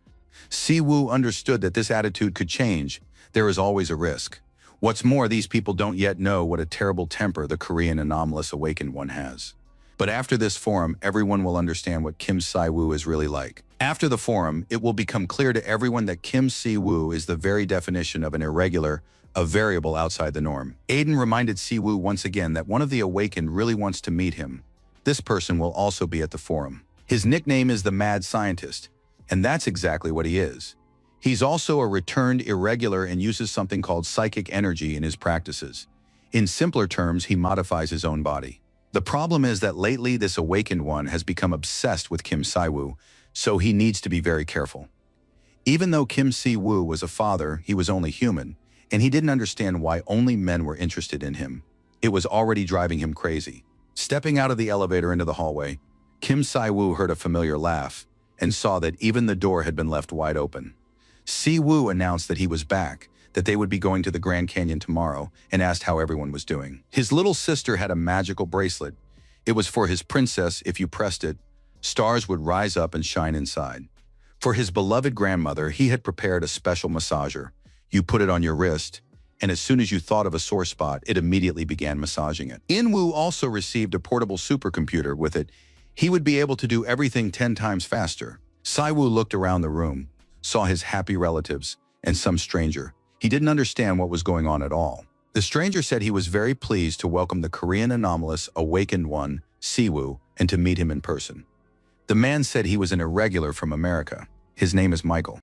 Si-woo understood that this attitude could change. There is always a risk. What's more, these people don't yet know what a terrible temper the Korean anomalous awakened one has. But after this forum, everyone will understand what Kim Si-woo is really like. After the forum, it will become clear to everyone that Kim Si-woo is the very definition of an irregular, a variable outside the norm. Aiden reminded Si-woo once again that one of the awakened really wants to meet him. This person will also be at the forum. His nickname is the Mad Scientist, and that's exactly what he is. He's also a returned irregular and uses something called psychic energy in his practices. In simpler terms, he modifies his own body. The problem is that lately this awakened one has become obsessed with Kim Si-woo, so he needs to be very careful. Even though Kim Si-woo was a father, he was only human, and he didn't understand why only men were interested in him. It was already driving him crazy. Stepping out of the elevator into the hallway, Kim Si-woo heard a familiar laugh and saw that even the door had been left wide open. Si-woo announced that he was back, that they would be going to the Grand Canyon tomorrow, and asked how everyone was doing. His little sister had a magical bracelet. It was for his princess. If you pressed it, stars would rise up and shine inside. For his beloved grandmother, he had prepared a special massager. You put it on your wrist, and as soon as you thought of a sore spot, it immediately began massaging it. In-woo also received a portable supercomputer. With it, he would be able to do everything 10 times faster. Si-woo looked around the room, saw his happy relatives, and some stranger. He didn't understand what was going on at all. The stranger said he was very pleased to welcome the Korean anomalous awakened one, Si-woo, and to meet him in person. The man said he was an irregular from America. His name is Michael.